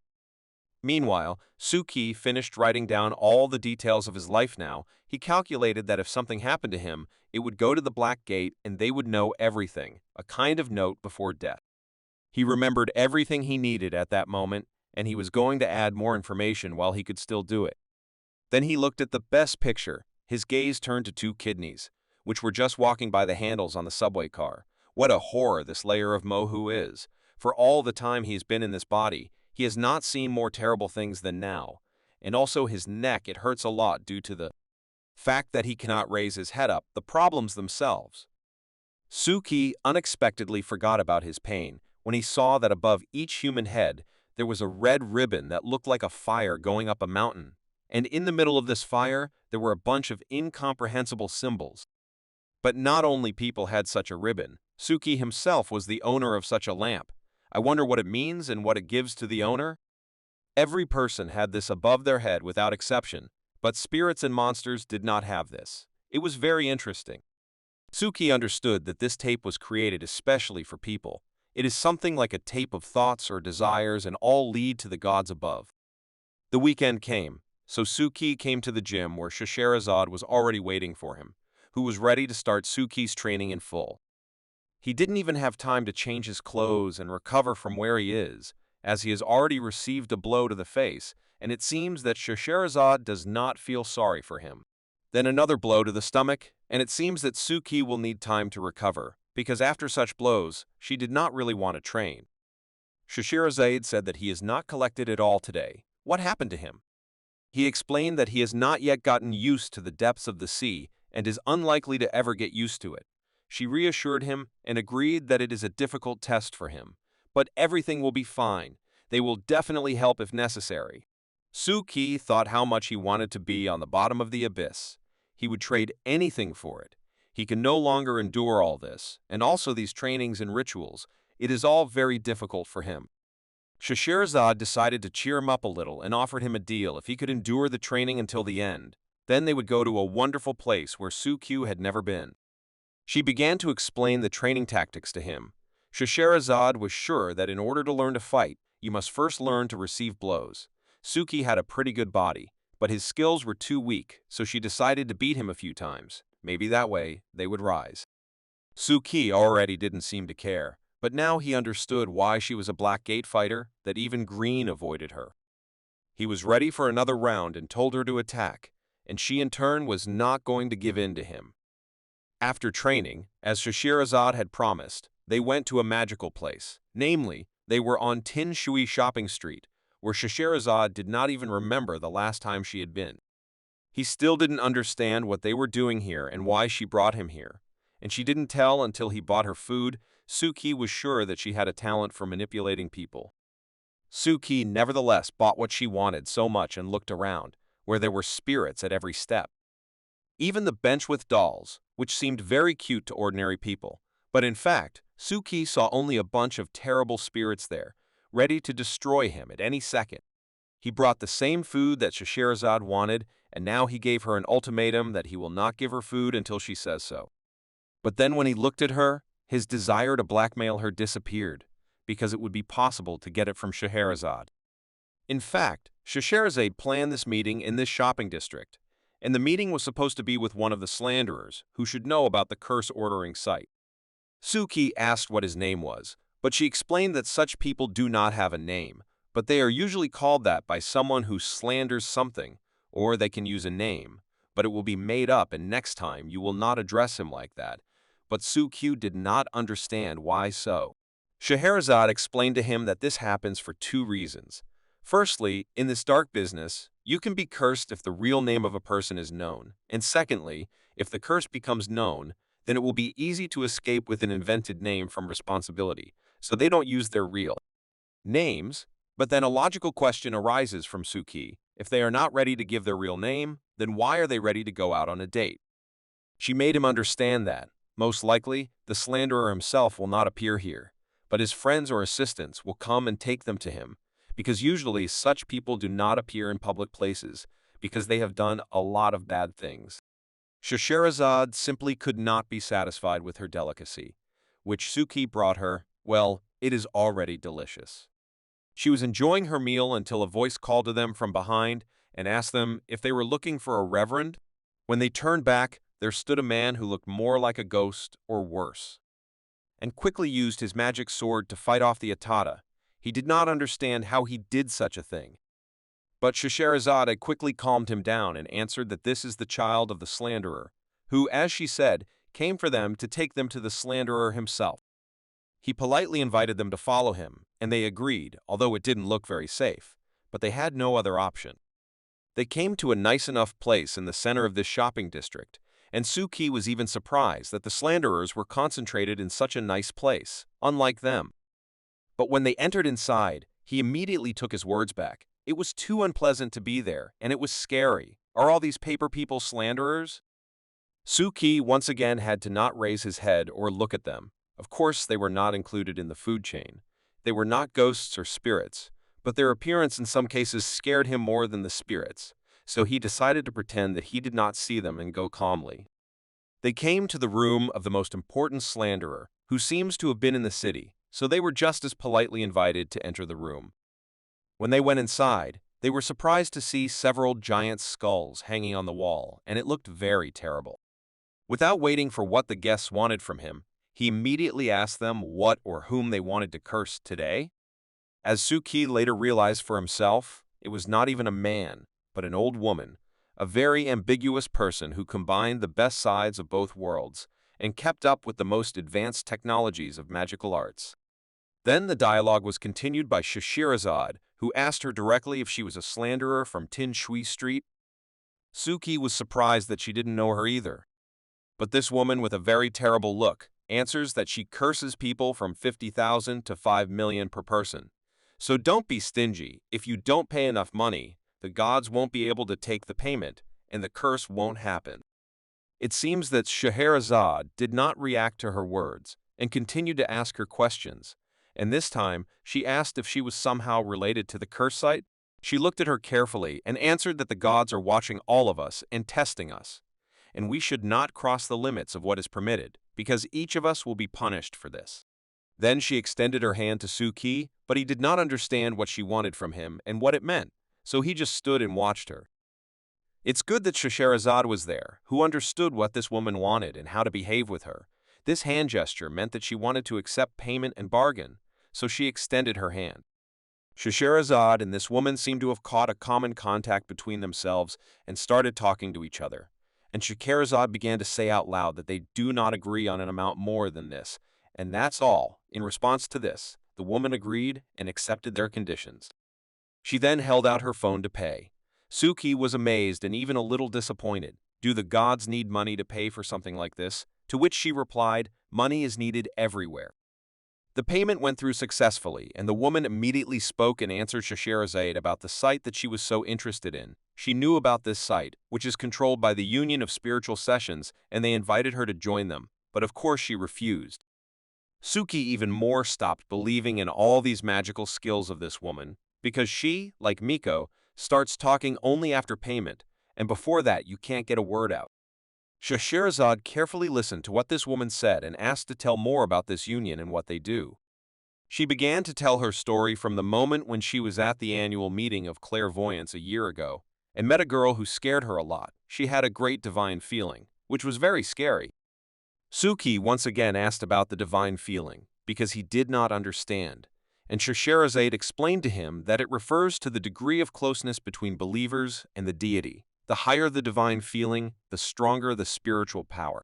Meanwhile, Suki finished writing down all the details of his life now. He calculated that if something happened to him, it would go to the Black Gate and they would know everything, a kind of note before death. He remembered everything he needed at that moment, and he was going to add more information while he could still do it. Then he looked at the best picture. His gaze turned to 2 kidneys, which were just walking by the handles on the subway car. What a horror this layer of Mohu is. For all the time he has been in this body, he has not seen more terrible things than now. And also his neck, it hurts a lot due to the fact that he cannot raise his head up, the problems themselves. Suki unexpectedly forgot about his pain when he saw that above each human head there was a red ribbon that looked like a fire going up a mountain, and in the middle of this fire there were a bunch of incomprehensible symbols. But not only people had such a ribbon, Suki himself was the owner of such a lamp. I wonder what it means and what it gives to the owner? Every person had this above their head without exception, but spirits and monsters did not have this. It was very interesting. Suki understood that this tape was created especially for people. It is something like a tape of thoughts or desires and all lead to the gods above. The weekend came, so Suki came to the gym where Scheherazade was already waiting for him, who was ready to start Suki's training in full. He didn't even have time to change his clothes and recover from where he is, as he has already received a blow to the face, and it seems that Scheherazade does not feel sorry for him. Then another blow to the stomach, and it seems that Suki will need time to recover, because after such blows, she did not really want to train. Scheherazade said that he is not collected at all today. What happened to him? He explained that he has not yet gotten used to the depths of the sea and is unlikely to ever get used to it. She reassured him and agreed that it is a difficult test for him, but everything will be fine. They will definitely help if necessary. Suki thought how much he wanted to be on the bottom of the abyss. He would trade anything for it. He can no longer endure all this, and also these trainings and rituals. It is all very difficult for him. Scheherazade decided to cheer him up a little and offered him a deal if he could endure the training until the end. Then they would go to a wonderful place where Suki had never been. She began to explain the training tactics to him. Scheherazade was sure that in order to learn to fight, you must first learn to receive blows. Suki had a pretty good body, but his skills were too weak, so she decided to beat him a few times. Maybe that way, they would rise. Suki already didn't seem to care, but now he understood why she was a black gate fighter, that even green avoided her. He was ready for another round and told her to attack, and she in turn was not going to give in to him. After training, as Scheherazade had promised, they went to a magical place. Namely, they were on Tin Shui Shopping Street, where Scheherazade did not even remember the last time she had been. He still didn't understand what they were doing here and why she brought him here, and she didn't tell until he bought her food. Suki was sure that she had a talent for manipulating people. Suki nevertheless bought what she wanted so much and looked around, where there were spirits at every step. Even the bench with dolls, which seemed very cute to ordinary people, but in fact, Suki saw only a bunch of terrible spirits there, ready to destroy him at any second. He brought the same food that Scheherazade wanted, and now he gave her an ultimatum that he will not give her food until she says so. But then when he looked at her, his desire to blackmail her disappeared, because it would be possible to get it from Scheherazade. In fact, Scheherazade planned this meeting in this shopping district, and the meeting was supposed to be with one of the slanderers, who should know about the curse-ordering site. Suki asked what his name was, but she explained that such people do not have a name, but they are usually called that by someone who slanders something, or they can use a name, but it will be made up and next time you will not address him like that. But Suki did not understand why so. Scheherazade explained to him that this happens for two reasons. Firstly, in this dark business, you can be cursed if the real name of a person is known, and secondly, if the curse becomes known, then it will be easy to escape with an invented name from responsibility, so they don't use their real names. But then a logical question arises from Suki. If they are not ready to give their real name, then why are they ready to go out on a date? She made him understand that, most likely, the slanderer himself will not appear here, but his friends or assistants will come and take them to him, because usually such people do not appear in public places, because they have done a lot of bad things. Scheherazade simply could not be satisfied with her delicacy, which Suki brought her. Well, it is already delicious. She was enjoying her meal until a voice called to them from behind and asked them if they were looking for a reverend. When they turned back, there stood a man who looked more like a ghost or worse, and quickly used his magic sword to fight off the Atata. He did not understand how he did such a thing. But Scheherazade quickly calmed him down and answered that this is the child of the slanderer, who, as she said, came for them to take them to the slanderer himself. He politely invited them to follow him, and they agreed, although it didn't look very safe, but they had no other option. They came to a nice enough place in the center of this shopping district, and Suki was even surprised that the slanderers were concentrated in such a nice place, unlike them. But when they entered inside, he immediately took his words back. It was too unpleasant to be there, and it was scary. Are all these paper people slanderers? Suki once again had to not raise his head or look at them. Of course, they were not included in the food chain. They were not ghosts or spirits, but their appearance in some cases scared him more than the spirits, so he decided to pretend that he did not see them and go calmly. They came to the room of the most important slanderer, who seems to have been in the city, so they were just as politely invited to enter the room. When they went inside, they were surprised to see several giant skulls hanging on the wall, and it looked very terrible. Without waiting for what the guests wanted from him, he immediately asked them what or whom they wanted to curse today. As Suki later realized for himself, it was not even a man, but an old woman, a very ambiguous person who combined the best sides of both worlds and kept up with the most advanced technologies of magical arts. Then the dialogue was continued by Shashirazad, who asked her directly if she was a slanderer from Tin Shui Street. Suki was surprised that she didn't know her either. But this woman with a very terrible look answers that she curses people from 50,000 to 5 million per person. So don't be stingy. If you don't pay enough money, the gods won't be able to take the payment, and the curse won't happen. It seems that Scheherazade did not react to her words and continued to ask her questions, and this time she asked if she was somehow related to the curse site. She looked at her carefully and answered that the gods are watching all of us and testing us, and we should not cross the limits of what is permitted, because each of us will be punished for this. Then she extended her hand to Suki, but he did not understand what she wanted from him and what it meant, so he just stood and watched her. It's good that Scheherazade was there, who understood what this woman wanted and how to behave with her. This hand gesture meant that she wanted to accept payment and bargain, so she extended her hand. Scheherazade and this woman seemed to have caught a common contact between themselves and started talking to each other. And Scheherazade began to say out loud that they do not agree on an amount more than this, and that's all. In response to this, the woman agreed and accepted their conditions. She then held out her phone to pay. Suki was amazed and even a little disappointed. Do the gods need money to pay for something like this? To which she replied, money is needed everywhere. The payment went through successfully, and the woman immediately spoke and answered Scheherazade about the site that she was so interested in. She knew about this site, which is controlled by the Union of Spiritual Sessions, and they invited her to join them, but of course she refused. Suki even more stopped believing in all these magical skills of this woman, because she, like Miko, starts talking only after payment, and before that you can't get a word out. Scheherazade carefully listened to what this woman said and asked to tell more about this union and what they do. She began to tell her story from the moment when she was at the annual meeting of clairvoyance a year ago and met a girl who scared her a lot. She had a great divine feeling, which was very scary. Suki once again asked about the divine feeling because he did not understand, and Scheherazade explained to him that it refers to the degree of closeness between believers and the deity. The higher the divine feeling, the stronger the spiritual power.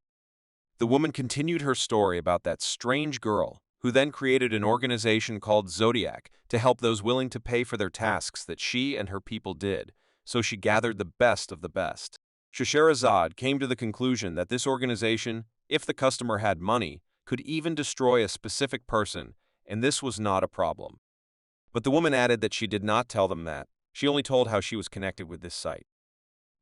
The woman continued her story about that strange girl, who then created an organization called Zodiac to help those willing to pay for their tasks that she and her people did, so she gathered the best of the best. Scheherazade came to the conclusion that this organization, if the customer had money, could even destroy a specific person, and this was not a problem. But the woman added that she did not tell them that. She only told how she was connected with this site.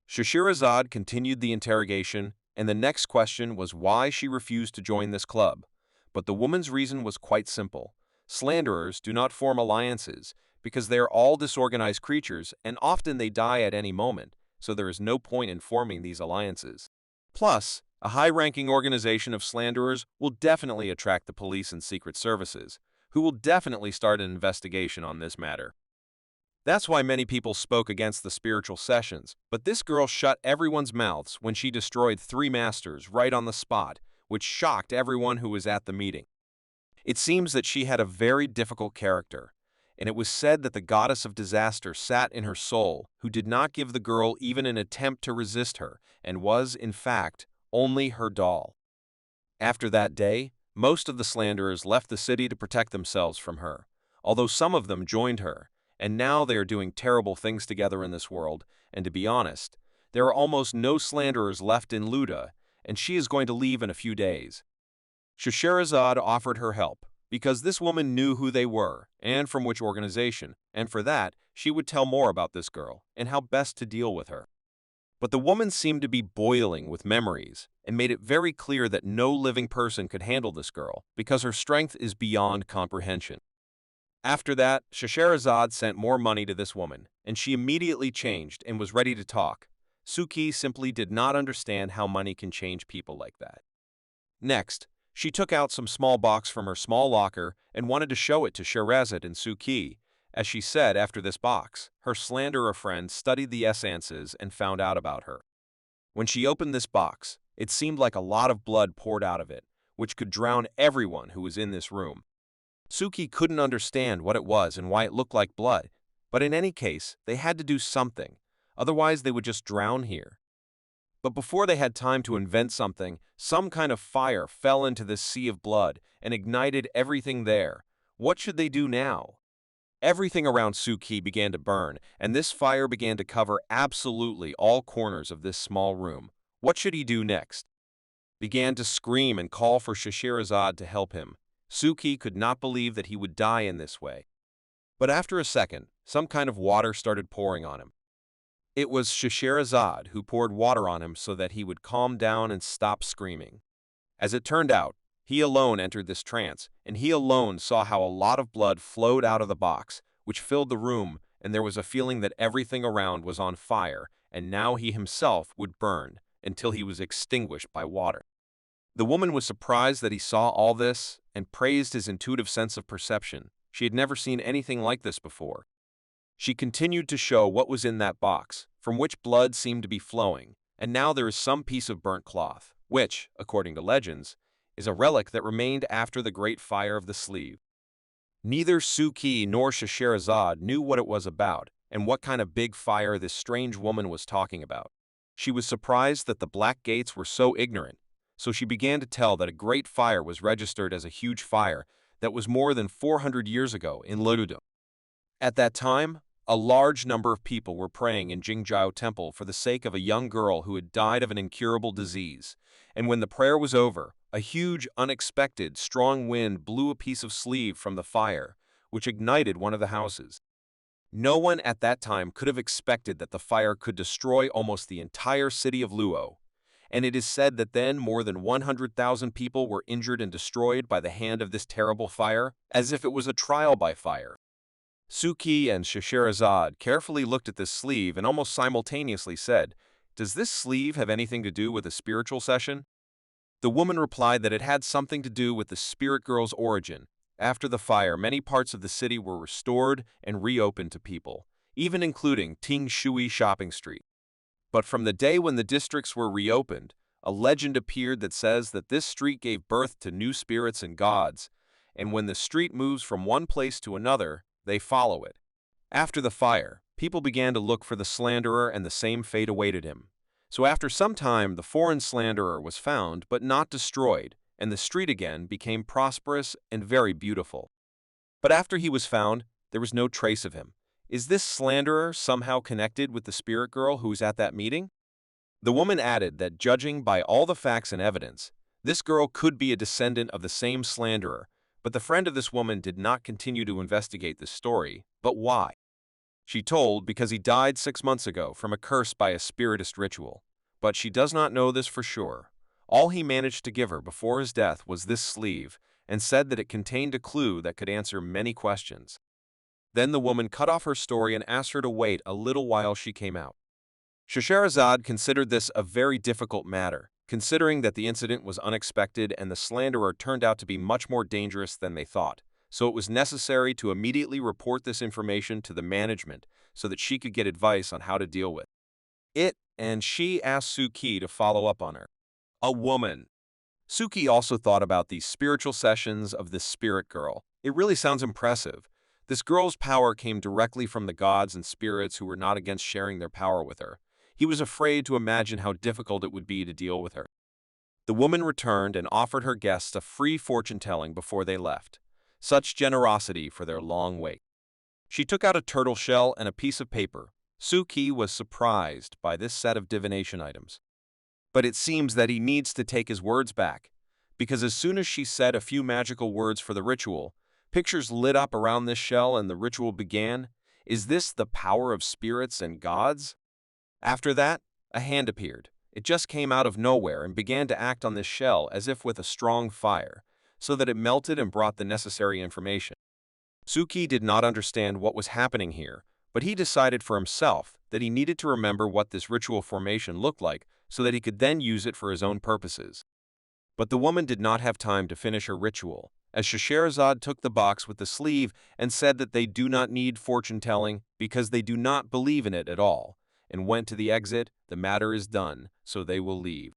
Scheherazade continued the interrogation, and the next question was why she refused to join this club. But the woman's reason was quite simple. Slanderers do not form alliances because they are all disorganized creatures and often they die at any moment, so there is no point in forming these alliances. Plus, a high-ranking organization of slanderers will definitely attract the police and secret services, who will definitely start an investigation on this matter. That's why many people spoke against the spiritual sessions, but this girl shut everyone's mouths when she destroyed 3 masters right on the spot, which shocked everyone who was at the meeting. It seems that she had a very difficult character, and it was said that the goddess of disaster sat in her soul, who did not give the girl even an attempt to resist her, and was, in fact, only her doll. After that day, most of the slanderers left the city to protect themselves from her, although some of them joined her. And now they are doing terrible things together in this world, and to be honest, there are almost no slanderers left in Luda, and she is going to leave in a few days. Scheherazade offered her help, because this woman knew who they were, and from which organization, and for that, she would tell more about this girl, and how best to deal with her. But the woman seemed to be boiling with memories, and made it very clear that no living person could handle this girl, because her strength is beyond comprehension. After that, Scheherazade sent more money to this woman, and she immediately changed and was ready to talk. Suki simply did not understand how money can change people like that. Next, she took out some small box from her small locker and wanted to show it to Scheherazade and Suki. As she said after this box, her slanderer friend studied the essences and found out about her. When she opened this box, it seemed like a lot of blood poured out of it, which could drown everyone who was in this room. Suki couldn't understand what it was and why it looked like blood, but in any case, they had to do something, otherwise they would just drown here. But before they had time to invent something, some kind of fire fell into this sea of blood and ignited everything there. What should they do now? Everything around Suki began to burn, and this fire began to cover absolutely all corners of this small room. What should he do next? Began to scream and call for Scheherazade to help him. Suki could not believe that he would die in this way. But after a second, some kind of water started pouring on him. It was Scheherazade who poured water on him so that he would calm down and stop screaming. As it turned out, he alone entered this trance, and he alone saw how a lot of blood flowed out of the box, which filled the room, and there was a feeling that everything around was on fire, and now he himself would burn until he was extinguished by water. The woman was surprised that he saw all this and praised his intuitive sense of perception. She had never seen anything like this before. She continued to show what was in that box, from which blood seemed to be flowing, and now there is some piece of burnt cloth, which, according to legends, is a relic that remained after the great fire of the sleeve. Neither Suki nor Scheherazade knew what it was about and what kind of big fire this strange woman was talking about. She was surprised that the Black Gates were so ignorant, so she began to tell that a great fire was registered as a huge fire that was more than 400 years ago in Ludum. At that time, a large number of people were praying in Jingjiao Temple for the sake of a young girl who had died of an incurable disease, and when the prayer was over, a huge, unexpected, strong wind blew a piece of sleeve from the fire, which ignited one of the houses. No one at that time could have expected that the fire could destroy almost the entire city of Luo, and it is said that then more than 100,000 people were injured and destroyed by the hand of this terrible fire, as if it was a trial by fire. Suki and Scheherazade carefully looked at this sleeve and almost simultaneously said, "Does this sleeve have anything to do with a spiritual session?" The woman replied that it had something to do with the spirit girl's origin. After the fire, many parts of the city were restored and reopened to people, even including Ting Shui shopping street. But from the day when the districts were reopened, a legend appeared that says that this street gave birth to new spirits and gods, and when the street moves from one place to another, they follow it. After the fire, people began to look for the slanderer and the same fate awaited him. So after some time, the foreign slanderer was found but not destroyed, and the street again became prosperous and very beautiful. But after he was found, there was no trace of him. Is this slanderer somehow connected with the spirit girl who was at that meeting? The woman added that judging by all the facts and evidence, this girl could be a descendant of the same slanderer, but the friend of this woman did not continue to investigate this story. But why? She told because he died 6 months ago from a curse by a spiritist ritual. But she does not know this for sure. All he managed to give her before his death was this sleeve, and said that it contained a clue that could answer many questions. Then the woman cut off her story and asked her to wait a little while she came out. Scheherazade considered this a very difficult matter, considering that the incident was unexpected and the slanderer turned out to be much more dangerous than they thought, so it was necessary to immediately report this information to the management so that she could get advice on how to deal with it, and she asked Suki to follow up on her. A woman. Suki also thought about these spiritual sessions of this spirit girl. It really sounds impressive. This girl's power came directly from the gods and spirits who were not against sharing their power with her. He was afraid to imagine how difficult it would be to deal with her. The woman returned and offered her guests a free fortune-telling before they left. Such generosity for their long wait. She took out a turtle shell and a piece of paper. Suki was surprised by this set of divination items. But it seems that he needs to take his words back, because as soon as she said a few magical words for the ritual, pictures lit up around this shell and the ritual began. Is this the power of spirits and gods? After that, a hand appeared. It just came out of nowhere and began to act on this shell as if with a strong fire, so that it melted and brought the necessary information. Suki did not understand what was happening here, but he decided for himself that he needed to remember what this ritual formation looked like so that he could then use it for his own purposes. But the woman did not have time to finish her ritual, as Scheherazade took the box with the sleeve and said that they do not need fortune-telling because they do not believe in it at all, and went to the exit. The matter is done, so they will leave.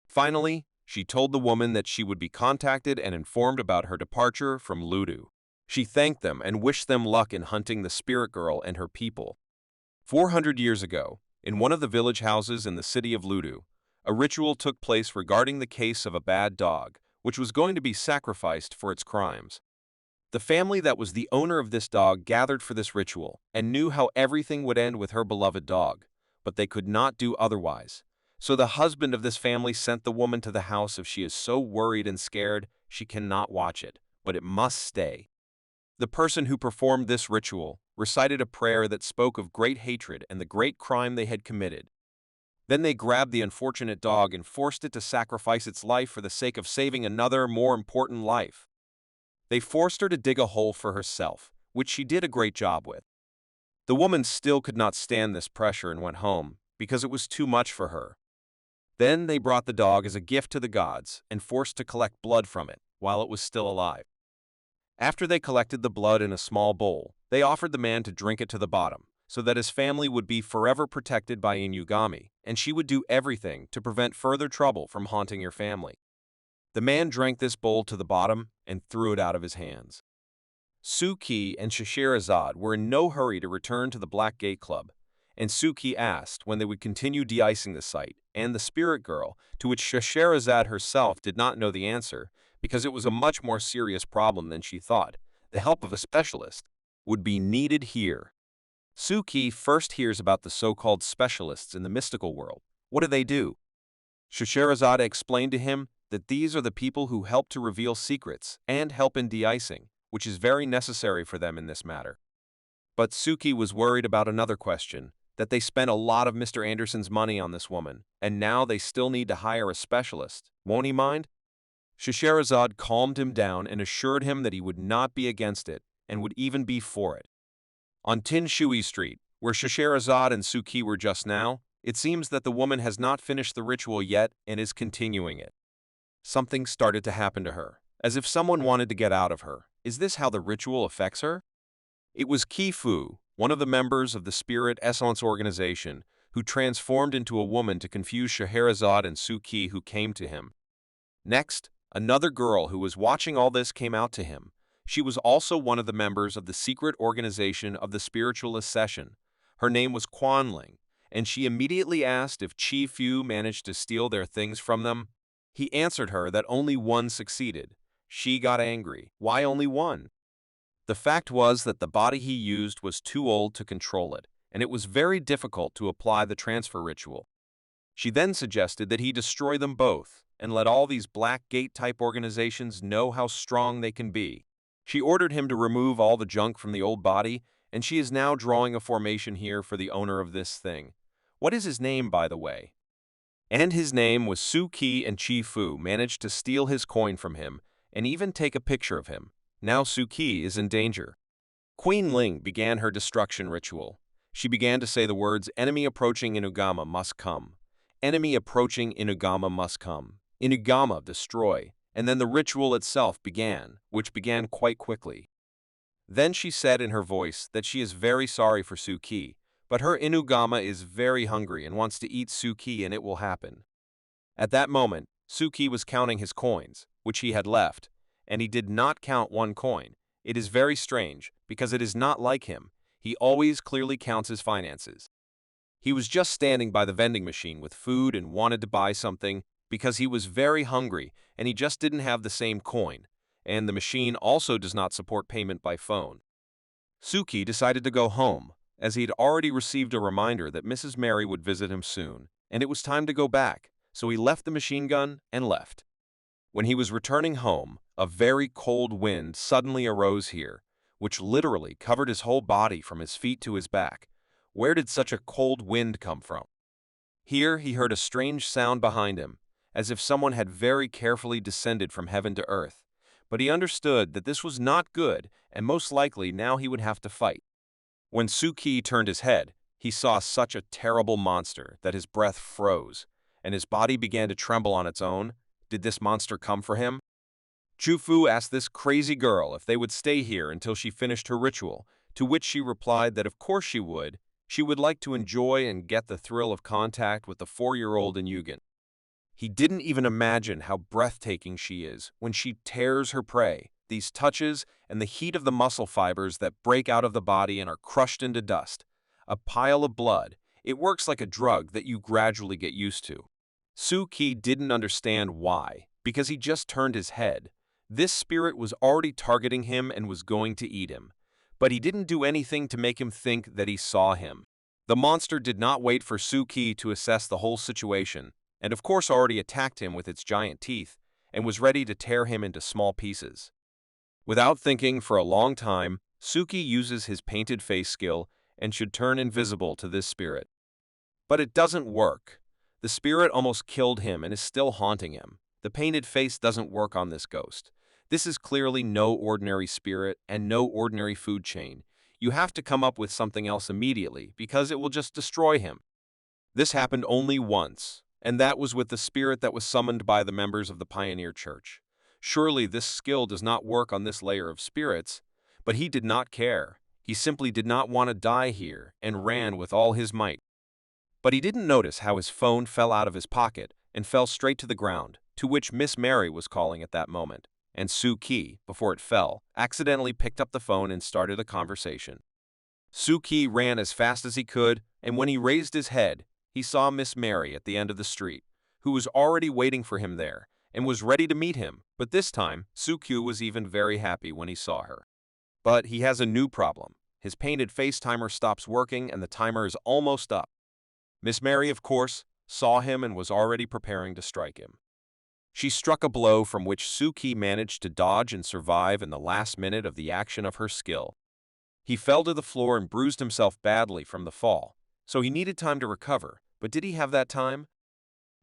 Finally, she told the woman that she would be contacted and informed about her departure from Ludu. She thanked them and wished them luck in hunting the spirit girl and her people. 400 years ago, in one of the village houses in the city of Ludu, a ritual took place regarding the case of a bad dog, which was going to be sacrificed for its crimes. The family that was the owner of this dog gathered for this ritual and knew how everything would end with her beloved dog, but they could not do otherwise. So the husband of this family sent the woman to the house if she is so worried and scared she cannot watch it, but it must stay. The person who performed this ritual recited a prayer that spoke of great hatred and the great crime they had committed. Then they grabbed the unfortunate dog and forced it to sacrifice its life for the sake of saving another, more important life. They forced her to dig a hole for herself, which she did a great job with. The woman still could not stand this pressure and went home, because it was too much for her. Then they brought the dog as a gift to the gods and forced to collect blood from it while it was still alive. After they collected the blood in a small bowl, they offered the man to drink it to the bottom, so that his family would be forever protected by Inugami, and she would do everything to prevent further trouble from haunting your family. The man drank this bowl to the bottom and threw it out of his hands. Suki and Scheherazade were in no hurry to return to the Black Gate Club, and Suki asked when they would continue de-icing the site and the spirit girl, to which Scheherazade herself did not know the answer, because it was a much more serious problem than she thought. The help of a specialist would be needed here. Suki first hears about the so-called specialists in the mystical world. What do they do? Scheherazade explained to him that these are the people who help to reveal secrets and help in de-icing, which is very necessary for them in this matter. But Suki was worried about another question, that they spent a lot of Mr. Anderson's money on this woman, and now they still need to hire a specialist. Won't he mind? Scheherazade calmed him down and assured him that he would not be against it and would even be for it. On Tin Shui Street, where Scheherazade and Suki were just now, it seems that the woman has not finished the ritual yet and is continuing it. Something started to happen to her, as if someone wanted to get out of her. Is this how the ritual affects her? It was Fu, one of the members of the Spirit Essence organization, who transformed into a woman to confuse Scheherazade and Suki, who came to him. Next, another girl who was watching all this came out to him. She was also one of the members of the secret organization of the spiritualist session. Her name was Ling, and she immediately asked if Fu managed to steal their things from them. He answered her that only one succeeded. She got angry. Why only one? The fact was that the body he used was too old to control it, and it was very difficult to apply the transfer ritual. She then suggested that he destroy them both and let all these Black Gate-type organizations know how strong they can be. She ordered him to remove all the junk from the old body, and she is now drawing a formation here for the owner of this thing. What is his name, by the way? And his name was Suki, and Fu managed to steal his coin from him and even take a picture of him. Now Suki is in danger. Queen Ling began her destruction ritual. She began to say the words, "Enemy approaching Inugama must come. Enemy approaching Inugama must come. Inugama, destroy." And then the ritual itself began, which began quite quickly. Then she said in her voice that she is very sorry for Suki, but her Inugama is very hungry and wants to eat Suki, and it will happen. At that moment, Suki was counting his coins, which he had left, and he did not count one coin. It is very strange, because it is not like him. He always clearly counts his finances. He was just standing by the vending machine with food and wanted to buy something because he was very hungry and he just didn't have the same coin, and the machine also does not support payment by phone. Suki decided to go home, as he had already received a reminder that Mrs. Mary would visit him soon, and it was time to go back, so he left the machine gun and left. When he was returning home, a very cold wind suddenly arose here, which literally covered his whole body from his feet to his back. Where did such a cold wind come from? Here he heard a strange sound behind him, as if someone had very carefully descended from heaven to earth, but he understood that this was not good, and most likely now he would have to fight. When Suki turned his head, he saw such a terrible monster that his breath froze, and his body began to tremble on its own. Did this monster come for him? Fu asked this crazy girl if they would stay here until she finished her ritual, to which she replied that of course she would. She would like to enjoy and get the thrill of contact with the 4-year-old in Yugen. He didn't even imagine how breathtaking she is when she tears her prey. These touches and the heat of the muscle fibers that break out of the body and are crushed into dust. A pile of blood. It works like a drug that you gradually get used to. Suki didn't understand why, because he just turned his head. This spirit was already targeting him and was going to eat him. But he didn't do anything to make him think that he saw him. The monster did not wait for Suki to assess the whole situation, and of course already attacked him with its giant teeth, and was ready to tear him into small pieces. Without thinking for a long time, Suki uses his painted face skill and should turn invisible to this spirit. But it doesn't work. The spirit almost killed him and is still haunting him. The painted face doesn't work on this ghost. This is clearly no ordinary spirit and no ordinary food chain. You have to come up with something else immediately because it will just destroy him. This happened only once, and that was with the spirit that was summoned by the members of the Pioneer Church. Surely this skill does not work on this layer of spirits, but he did not care. He simply did not want to die here and ran with all his might. But he didn't notice how his phone fell out of his pocket and fell straight to the ground, to which Miss Mary was calling at that moment. And Suki, before it fell, accidentally picked up the phone and started a conversation. Suki ran as fast as he could, and when he raised his head, he saw Miss Mary at the end of the street, who was already waiting for him there, and was ready to meet him. But this time, Suki was even very happy when he saw her. But he has a new problem. His painted face timer stops working and the timer is almost up. Miss Mary, of course, saw him and was already preparing to strike him. She struck a blow from which Suki managed to dodge and survive in the last minute of the action of her skill. He fell to the floor and bruised himself badly from the fall, so he needed time to recover, but did he have that time?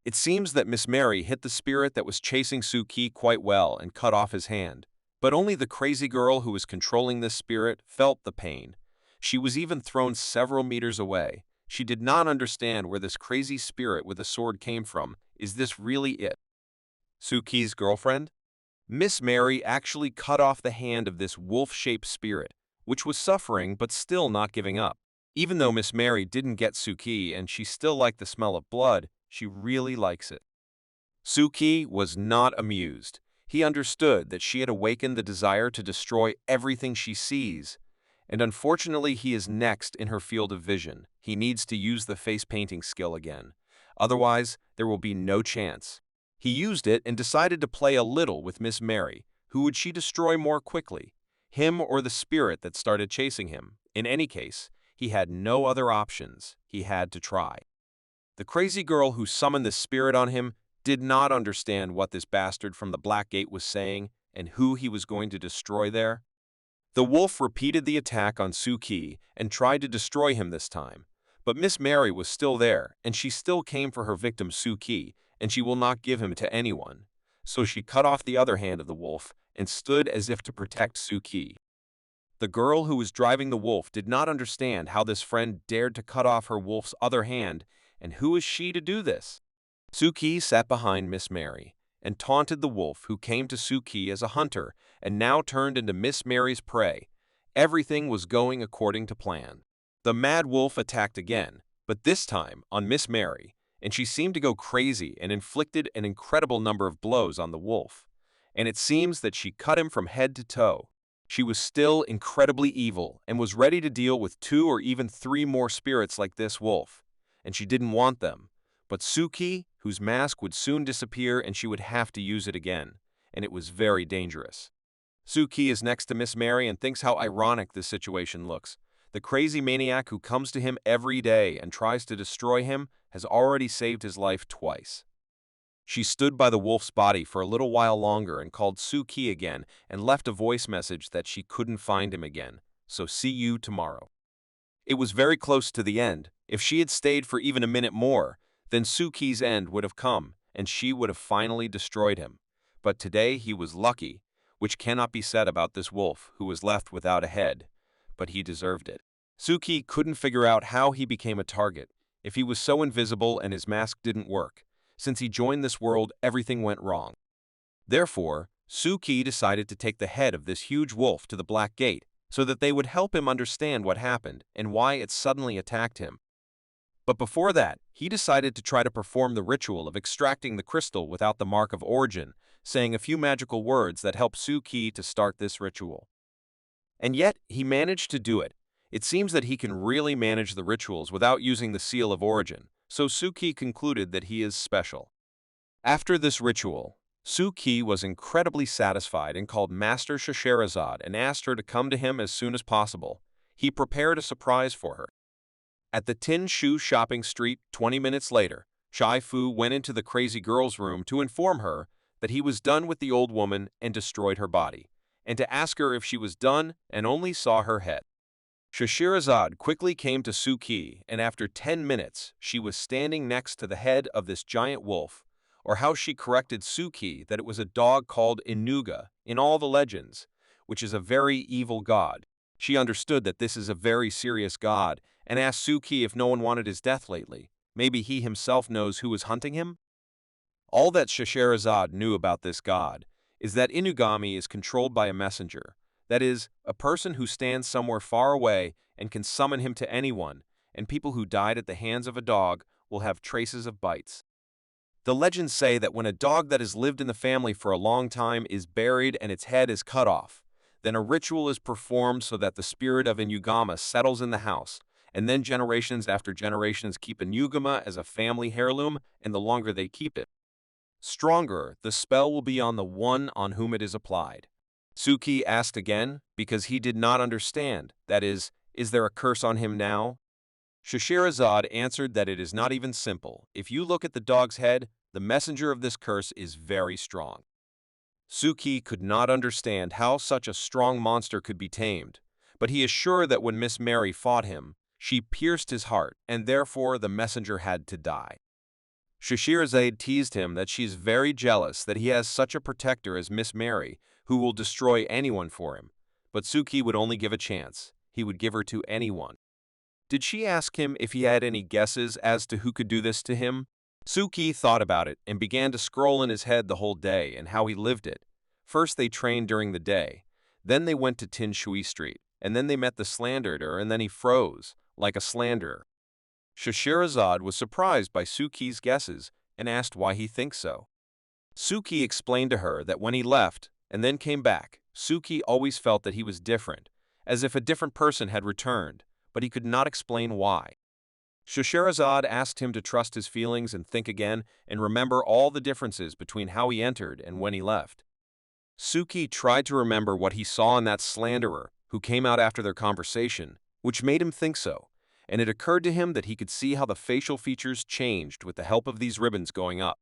It seems that Miss Mary hit the spirit that was chasing Suki quite well and cut off his hand, but only the crazy girl who was controlling this spirit felt the pain. She was even thrown several meters away. She did not understand where this crazy spirit with a sword came from. Is this really it? Suki's girlfriend? Miss Mary actually cut off the hand of this wolf-shaped spirit, which was suffering but still not giving up. Even though Miss Mary didn't get Suki and she still liked the smell of blood, she really likes it. Suki was not amused. He understood that she had awakened the desire to destroy everything she sees, and unfortunately he is next in her field of vision. He needs to use the face painting skill again. Otherwise, there will be no chance. He used it and decided to play a little with Miss Mary. Who would she destroy more quickly? Him or the spirit that started chasing him? In any case, he had no other options. He had to try. The crazy girl who summoned this spirit on him did not understand what this bastard from the Black Gate was saying and who he was going to destroy there. The wolf repeated the attack on Suki and tried to destroy him this time. But Miss Mary was still there, and she still came for her victim Suki, and she will not give him to anyone. So she cut off the other hand of the wolf and stood as if to protect Suki. The girl who was driving the wolf did not understand how this friend dared to cut off her wolf's other hand, and who is she to do this? Suki sat behind Miss Mary and taunted the wolf who came to Suki as a hunter and now turned into Miss Mary's prey. Everything was going according to plan. The mad wolf attacked again, but this time on Miss Mary, and she seemed to go crazy and inflicted an incredible number of blows on the wolf. And it seems that she cut him from head to toe. She was still incredibly evil and was ready to deal with 2 or even 3 more spirits like this wolf. And she didn't want them. But Suki, whose mask would soon disappear and she would have to use it again, and it was very dangerous. Suki is next to Miss Mary and thinks how ironic this situation looks. The crazy maniac who comes to him every day and tries to destroy him has already saved his life twice. She stood by the wolf's body for a little while longer and called Suki again and left a voice message that she couldn't find him again, so see you tomorrow. It was very close to the end. If she had stayed for even a minute more, then Suki's end would have come, and she would have finally destroyed him. But today he was lucky, which cannot be said about this wolf who was left without a head, but he deserved it. Suki couldn't figure out how he became a target, if he was so invisible and his mask didn't work. Since he joined this world, everything went wrong. Therefore, Suki decided to take the head of this huge wolf to the Black Gate so that they would help him understand what happened and why it suddenly attacked him. But before that, he decided to try to perform the ritual of extracting the crystal without the mark of origin, saying a few magical words that helped Suki to start this ritual. And yet, he managed to do it. It seems that he can really manage the rituals without using the seal of origin, so Suki concluded that he is special. After this ritual, Suki was incredibly satisfied and called Master Scheherazade and asked her to come to him as soon as possible. He prepared a surprise for her. At the Tin Shu shopping street 20 minutes later, Chai Fu went into the crazy girl's room to inform her that he was done with the old woman and destroyed her body, and to ask her if she was done and only saw her head. Scheherazade quickly came to Suki, and after 10 minutes, she was standing next to the head of this giant wolf, or how she corrected Suki that it was a dog called Inuga in all the legends, which is a very evil god. She understood that this is a very serious god and asked Suki if no one wanted his death lately. Maybe he himself knows who is hunting him? All that Scheherazade knew about this god is that Inugami is controlled by a messenger, that is, a person who stands somewhere far away and can summon him to anyone, and people who died at the hands of a dog will have traces of bites. The legends say that when a dog that has lived in the family for a long time is buried and its head is cut off, then a ritual is performed so that the spirit of Inugama settles in the house, and then generations after generations keep Inugama as a family heirloom, and the longer they keep it, stronger the spell will be on the one on whom it is applied. Suki asked again, because he did not understand, that is there a curse on him now? Scheherazade answered that it is not even simple. If you look at the dog's head, the messenger of this curse is very strong. Suki could not understand how such a strong monster could be tamed, but he is sure that when Miss Mary fought him, she pierced his heart, and therefore the messenger had to die. Scheherazade teased him that she is very jealous that he has such a protector as Miss Mary, who will destroy anyone for him, but Suki would only give a chance. He would give her to anyone. Did she ask him if he had any guesses as to who could do this to him? Suki thought about it and began to scroll in his head the whole day and how he lived it. First they trained during the day, then they went to Tin Shui Street, and then they met the slanderer, and then he froze, like a slanderer. Scheherazade was surprised by Suki's guesses and asked why he thinks so. Suki explained to her that when he left and then came back, Suki always felt that he was different, as if a different person had returned, but he could not explain why. Scheherazade asked him to trust his feelings and think again and remember all the differences between how he entered and when he left. Suki tried to remember what he saw in that slanderer who came out after their conversation, which made him think so, and it occurred to him that he could see how the facial features changed with the help of these ribbons going up.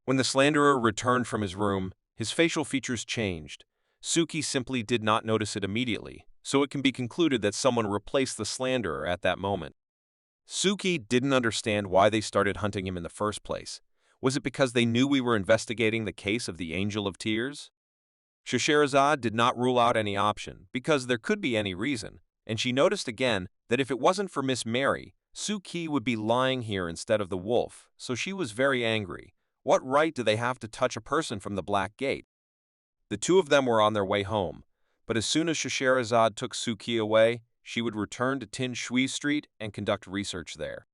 When the slanderer returned from his room, his facial features changed. Suki simply did not notice it immediately, so it can be concluded that someone replaced the slanderer at that moment. Suki didn't understand why they started hunting him in the first place. Was it because they knew we were investigating the case of the Angel of Tears? Scheherazade did not rule out any option, because there could be any reason, and she noticed again that if it wasn't for Miss Mary, Suki would be lying here instead of the wolf, so she was very angry. What right do they have to touch a person from the Black Gate? The two of them were on their way home, but as soon as Scheherazade took Suki away, she would return to Tin Shui Street and conduct research there.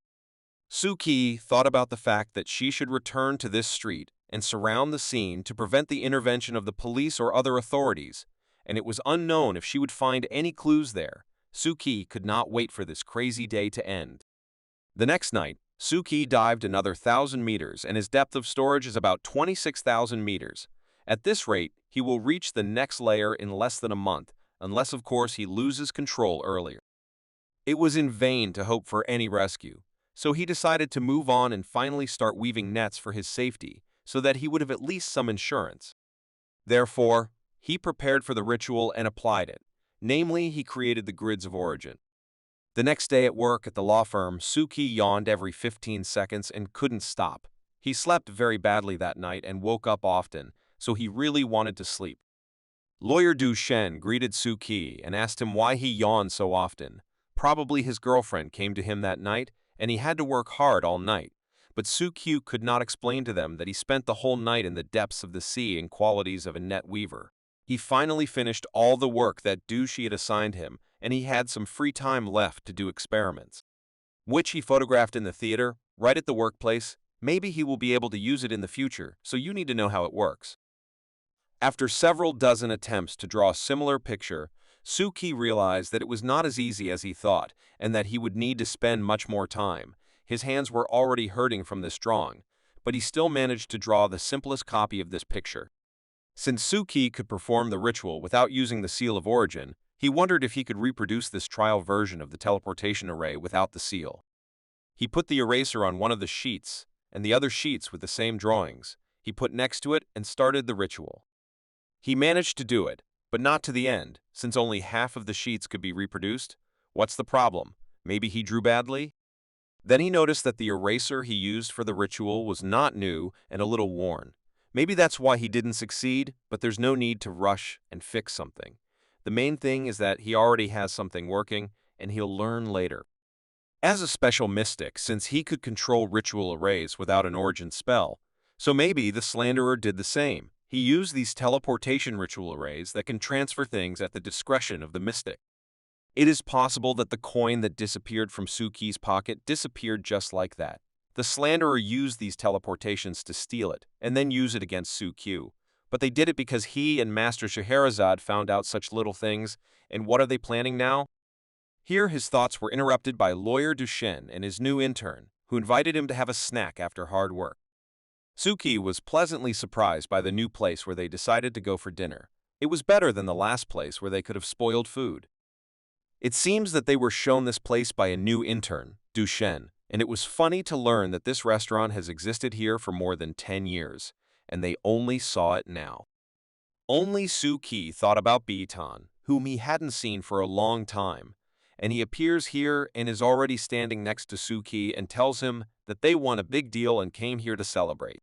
Suki thought about the fact that she should return to this street and surround the scene to prevent the intervention of the police or other authorities, and it was unknown if she would find any clues there. Suki could not wait for this crazy day to end. The next night, Suki dived another 1,000 meters, and his depth of storage is about 26,000 meters. At this rate, he will reach the next layer in less than a month, unless of course he loses control earlier. It was in vain to hope for any rescue, so he decided to move on and finally start weaving nets for his safety, so that he would have at least some insurance. Therefore, he prepared for the ritual and applied it. Namely, he created the grids of origin. The next day at work at the law firm, Suki yawned every 15 seconds and couldn't stop. He slept very badly that night and woke up often, so he really wanted to sleep. Lawyer Du Shen greeted Suki and asked him why he yawned so often. Probably his girlfriend came to him that night, and he had to work hard all night. But Suki could not explain to them that he spent the whole night in the depths of the sea in qualities of a net weaver. He finally finished all the work that Du Shi had assigned him, and he had some free time left to do experiments, which he photographed in the theater, right at the workplace. Maybe he will be able to use it in the future, so you need to know how it works. After several dozen attempts to draw a similar picture, Suki realized that it was not as easy as he thought, and that he would need to spend much more time. His hands were already hurting from this drawing, but he still managed to draw the simplest copy of this picture. Since Suki could perform the ritual without using the seal of origin, he wondered if he could reproduce this trial version of the teleportation array without the seal. He put the eraser on one of the sheets, and the other sheets with the same drawings he put next to it and started the ritual. He managed to do it, but not to the end, since only half of the sheets could be reproduced. What's the problem? Maybe he drew badly? Then he noticed that the eraser he used for the ritual was not new and a little worn. Maybe that's why he didn't succeed, but there's no need to rush and fix something. The main thing is that he already has something working, and he'll learn later. As a special mystic, since he could control ritual arrays without an origin spell, so maybe the slanderer did the same. He used these teleportation ritual arrays that can transfer things at the discretion of the mystic. It is possible that the coin that disappeared from Suki's pocket disappeared just like that. The slanderer used these teleportations to steal it, and then use it against Suki. But they did it because he and Master Scheherazade found out such little things, and what are they planning now? Here his thoughts were interrupted by Lawyer Duchenne and his new intern, who invited him to have a snack after hard work. Suki was pleasantly surprised by the new place where they decided to go for dinner. It was better than the last place where they could have spoiled food. It seems that they were shown this place by a new intern, Duchenne, and it was funny to learn that this restaurant has existed here for more than 10 years, and they only saw it now. Only Suki thought about Bitan, whom he hadn't seen for a long time, and he appears here and is already standing next to Suki and tells him that they won a big deal and came here to celebrate.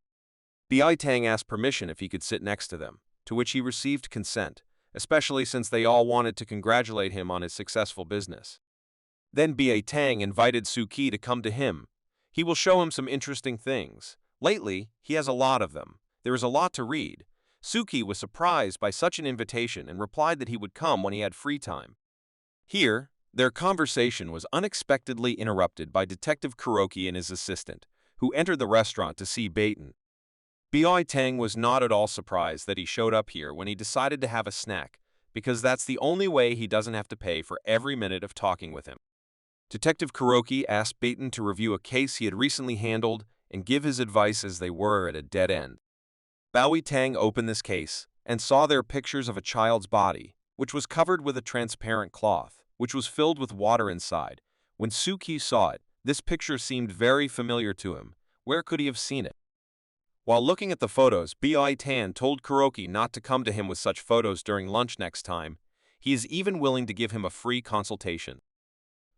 Bitan asked permission if he could sit next to them, to which he received consent, especially since they all wanted to congratulate him on his successful business. Then Bitan invited Suki to come to him. He will show him some interesting things. Lately, he has a lot of them. There is a lot to read. Suki was surprised by such an invitation and replied that he would come when he had free time. Here, their conversation was unexpectedly interrupted by Detective Kuroki and his assistant, who entered the restaurant to see Baton. Bitan was not at all surprised that he showed up here when he decided to have a snack, because that's the only way he doesn't have to pay for every minute of talking with him. Detective Kuroki asked Baton to review a case he had recently handled and give his advice as they were at a dead end. Bowie Tang opened this case and saw there pictures of a child's body, which was covered with a transparent cloth, which was filled with water inside. When Suki saw it, this picture seemed very familiar to him. Where could he have seen it? While looking at the photos, Bitan told Kuroki not to come to him with such photos during lunch next time. He is even willing to give him a free consultation.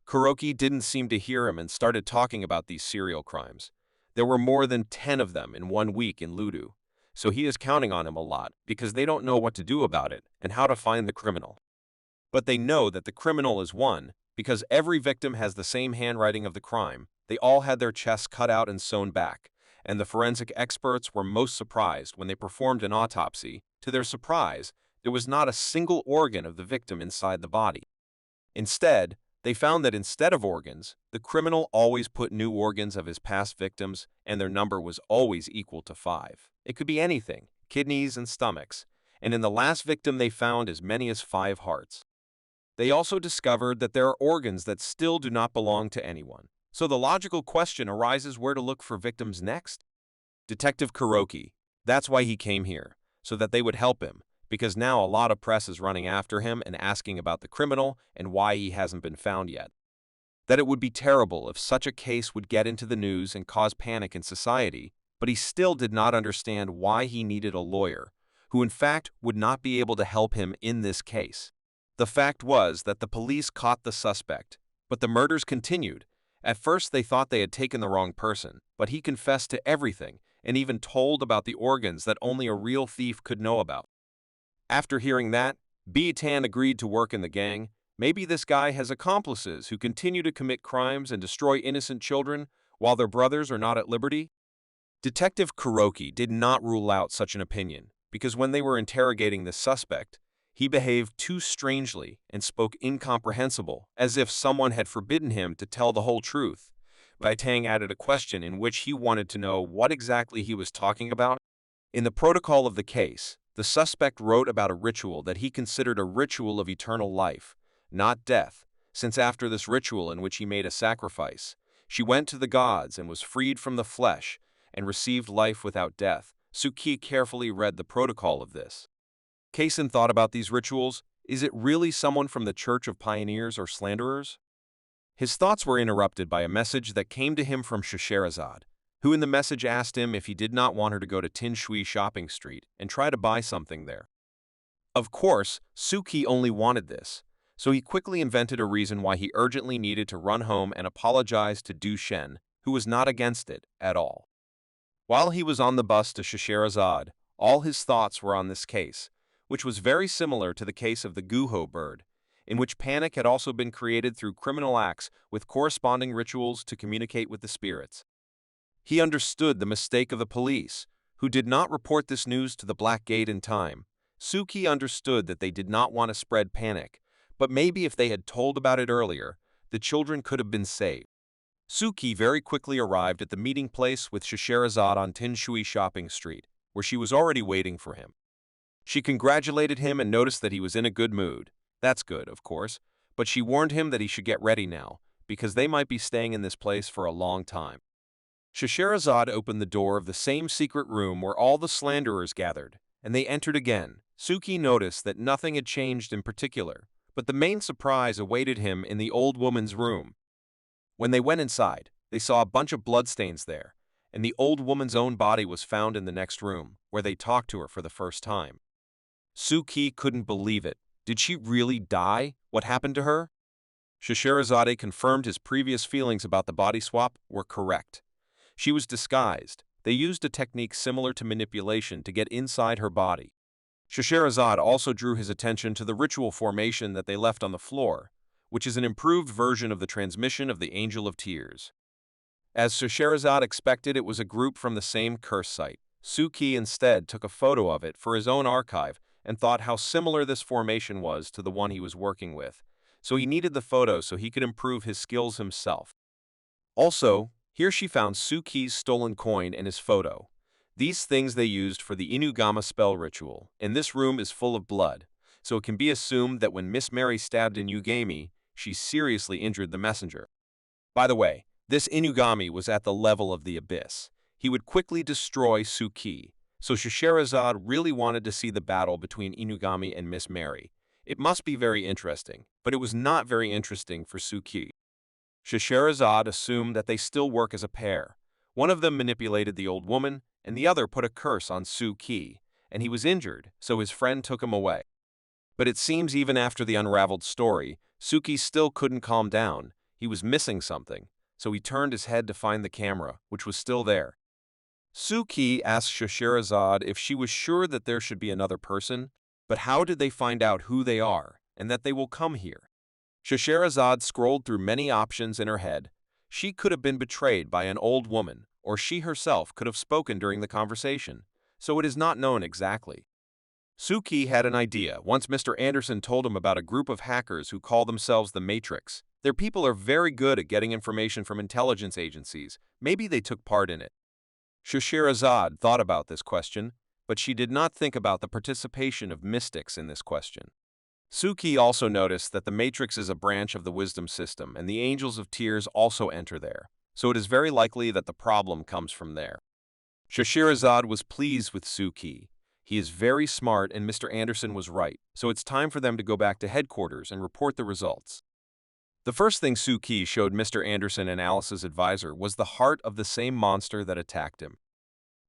Kuroki didn't seem to hear him and started talking about these serial crimes. There were more than 10 of them in 1 week in Ludu, so he is counting on him a lot because they don't know what to do about it and how to find the criminal. But they know that the criminal is one because every victim has the same handwriting of the crime. They all had their chests cut out and sewn back, and the forensic experts were most surprised when they performed an autopsy. To their surprise, there was not a single organ of the victim inside the body. Instead, they found that instead of organs, the criminal always put new organs of his past victims, and their number was always equal to 5. It could be anything, kidneys and stomachs, and in the last victim they found as many as 5 hearts. They also discovered that there are organs that still do not belong to anyone. So the logical question arises where to look for victims next? Detective Kuroki. That's why he came here, so that they would help him, because now a lot of press is running after him and asking about the criminal and why he hasn't been found yet. That it would be terrible if such a case would get into the news and cause panic in society, but he still did not understand why he needed a lawyer, who in fact would not be able to help him in this case. The fact was that the police caught the suspect, but the murders continued. At first they thought they had taken the wrong person, but he confessed to everything and even told about the organs that only a real thief could know about. After hearing that, Bitan agreed to work in the gang. Maybe this guy has accomplices who continue to commit crimes and destroy innocent children while their brothers are not at liberty. Detective Kuroki did not rule out such an opinion, because when they were interrogating the suspect, he behaved too strangely and spoke incomprehensible, as if someone had forbidden him to tell the whole truth. Bitan added a question in which he wanted to know what exactly he was talking about. In the protocol of the case, The suspect wrote about a ritual that he considered a ritual of eternal life, not death, since after this ritual in which he made a sacrifice, she went to the gods and was freed from the flesh and received life without death. Suki carefully read the protocol of this. Kason thought about these rituals. Is it really someone from the Church of Pioneers or Slanderers? His thoughts were interrupted by a message that came to him from Scheherazade, who in the message asked him if he did not want her to go to Tin Shui Shopping Street and try to buy something there. Of course, Suki only wanted this, so he quickly invented a reason why he urgently needed to run home and apologize to Du Shen, who was not against it at all. While he was on the bus to Scheherazade, all his thoughts were on this case, which was very similar to the case of the Guho bird, in which panic had also been created through criminal acts with corresponding rituals to communicate with the spirits. He understood the mistake of the police, who did not report this news to the Black Gate in time. Suki understood that they did not want to spread panic, but maybe if they had told about it earlier, the children could have been saved. Suki very quickly arrived at the meeting place with Scheherazade on Tin Shui Shopping Street, where she was already waiting for him. She congratulated him and noticed that he was in a good mood. That's good, of course, but she warned him that he should get ready now, because they might be staying in this place for a long time. Scheherazade opened the door of the same secret room where all the slanderers gathered, and they entered again. Suki noticed that nothing had changed in particular, but the main surprise awaited him in the old woman's room. When they went inside, they saw a bunch of bloodstains there, and the old woman's own body was found in the next room, where they talked to her for the first time. Suki couldn't believe it. Did she really die? What happened to her? Scheherazade confirmed his previous feelings about the body swap were correct. She was disguised. They used a technique similar to manipulation to get inside her body. Scheherazade also drew his attention to the ritual formation that they left on the floor, which is an improved version of the transmission of the Angel of Tears. As Scheherazade expected, it was a group from the same curse site. Suki instead took a photo of it for his own archive and thought how similar this formation was to the one he was working with, so he needed the photo so he could improve his skills himself. Also, here she found Suki's stolen coin and his photo. These things they used for the Inugama spell ritual, and this room is full of blood, so it can be assumed that when Miss Mary stabbed Inugami, she seriously injured the messenger. By the way, this Inugami was at the level of the abyss. He would quickly destroy Suki, so Scheherazade really wanted to see the battle between Inugami and Miss Mary. It must be very interesting, but it was not very interesting for Suki. Scheherazade assumed that they still work as a pair. One of them manipulated the old woman, and the other put a curse on Suki, and he was injured, so his friend took him away. But it seems even after the unraveled story, Suki still couldn't calm down. He was missing something, so he turned his head to find the camera, which was still there. Suki asked Scheherazade if she was sure that there should be another person, but how did they find out who they are, and that they will come here? Scheherazade scrolled through many options in her head. She could have been betrayed by an old woman, or she herself could have spoken during the conversation, so it is not known exactly. Suki had an idea once Mr. Anderson told him about a group of hackers who call themselves the Matrix. Their people are very good at getting information from intelligence agencies. Maybe they took part in it. Scheherazade thought about this question, but she did not think about the participation of mystics in this question. Suki also noticed that the Matrix is a branch of the wisdom system, and the Angels of Tears also enter there, so it is very likely that the problem comes from there. Scheherazade was pleased with Suki. He is very smart, and Mr. Anderson was right, so it's time for them to go back to headquarters and report the results. The first thing Suki showed Mr. Anderson and Alice's advisor was the heart of the same monster that attacked him.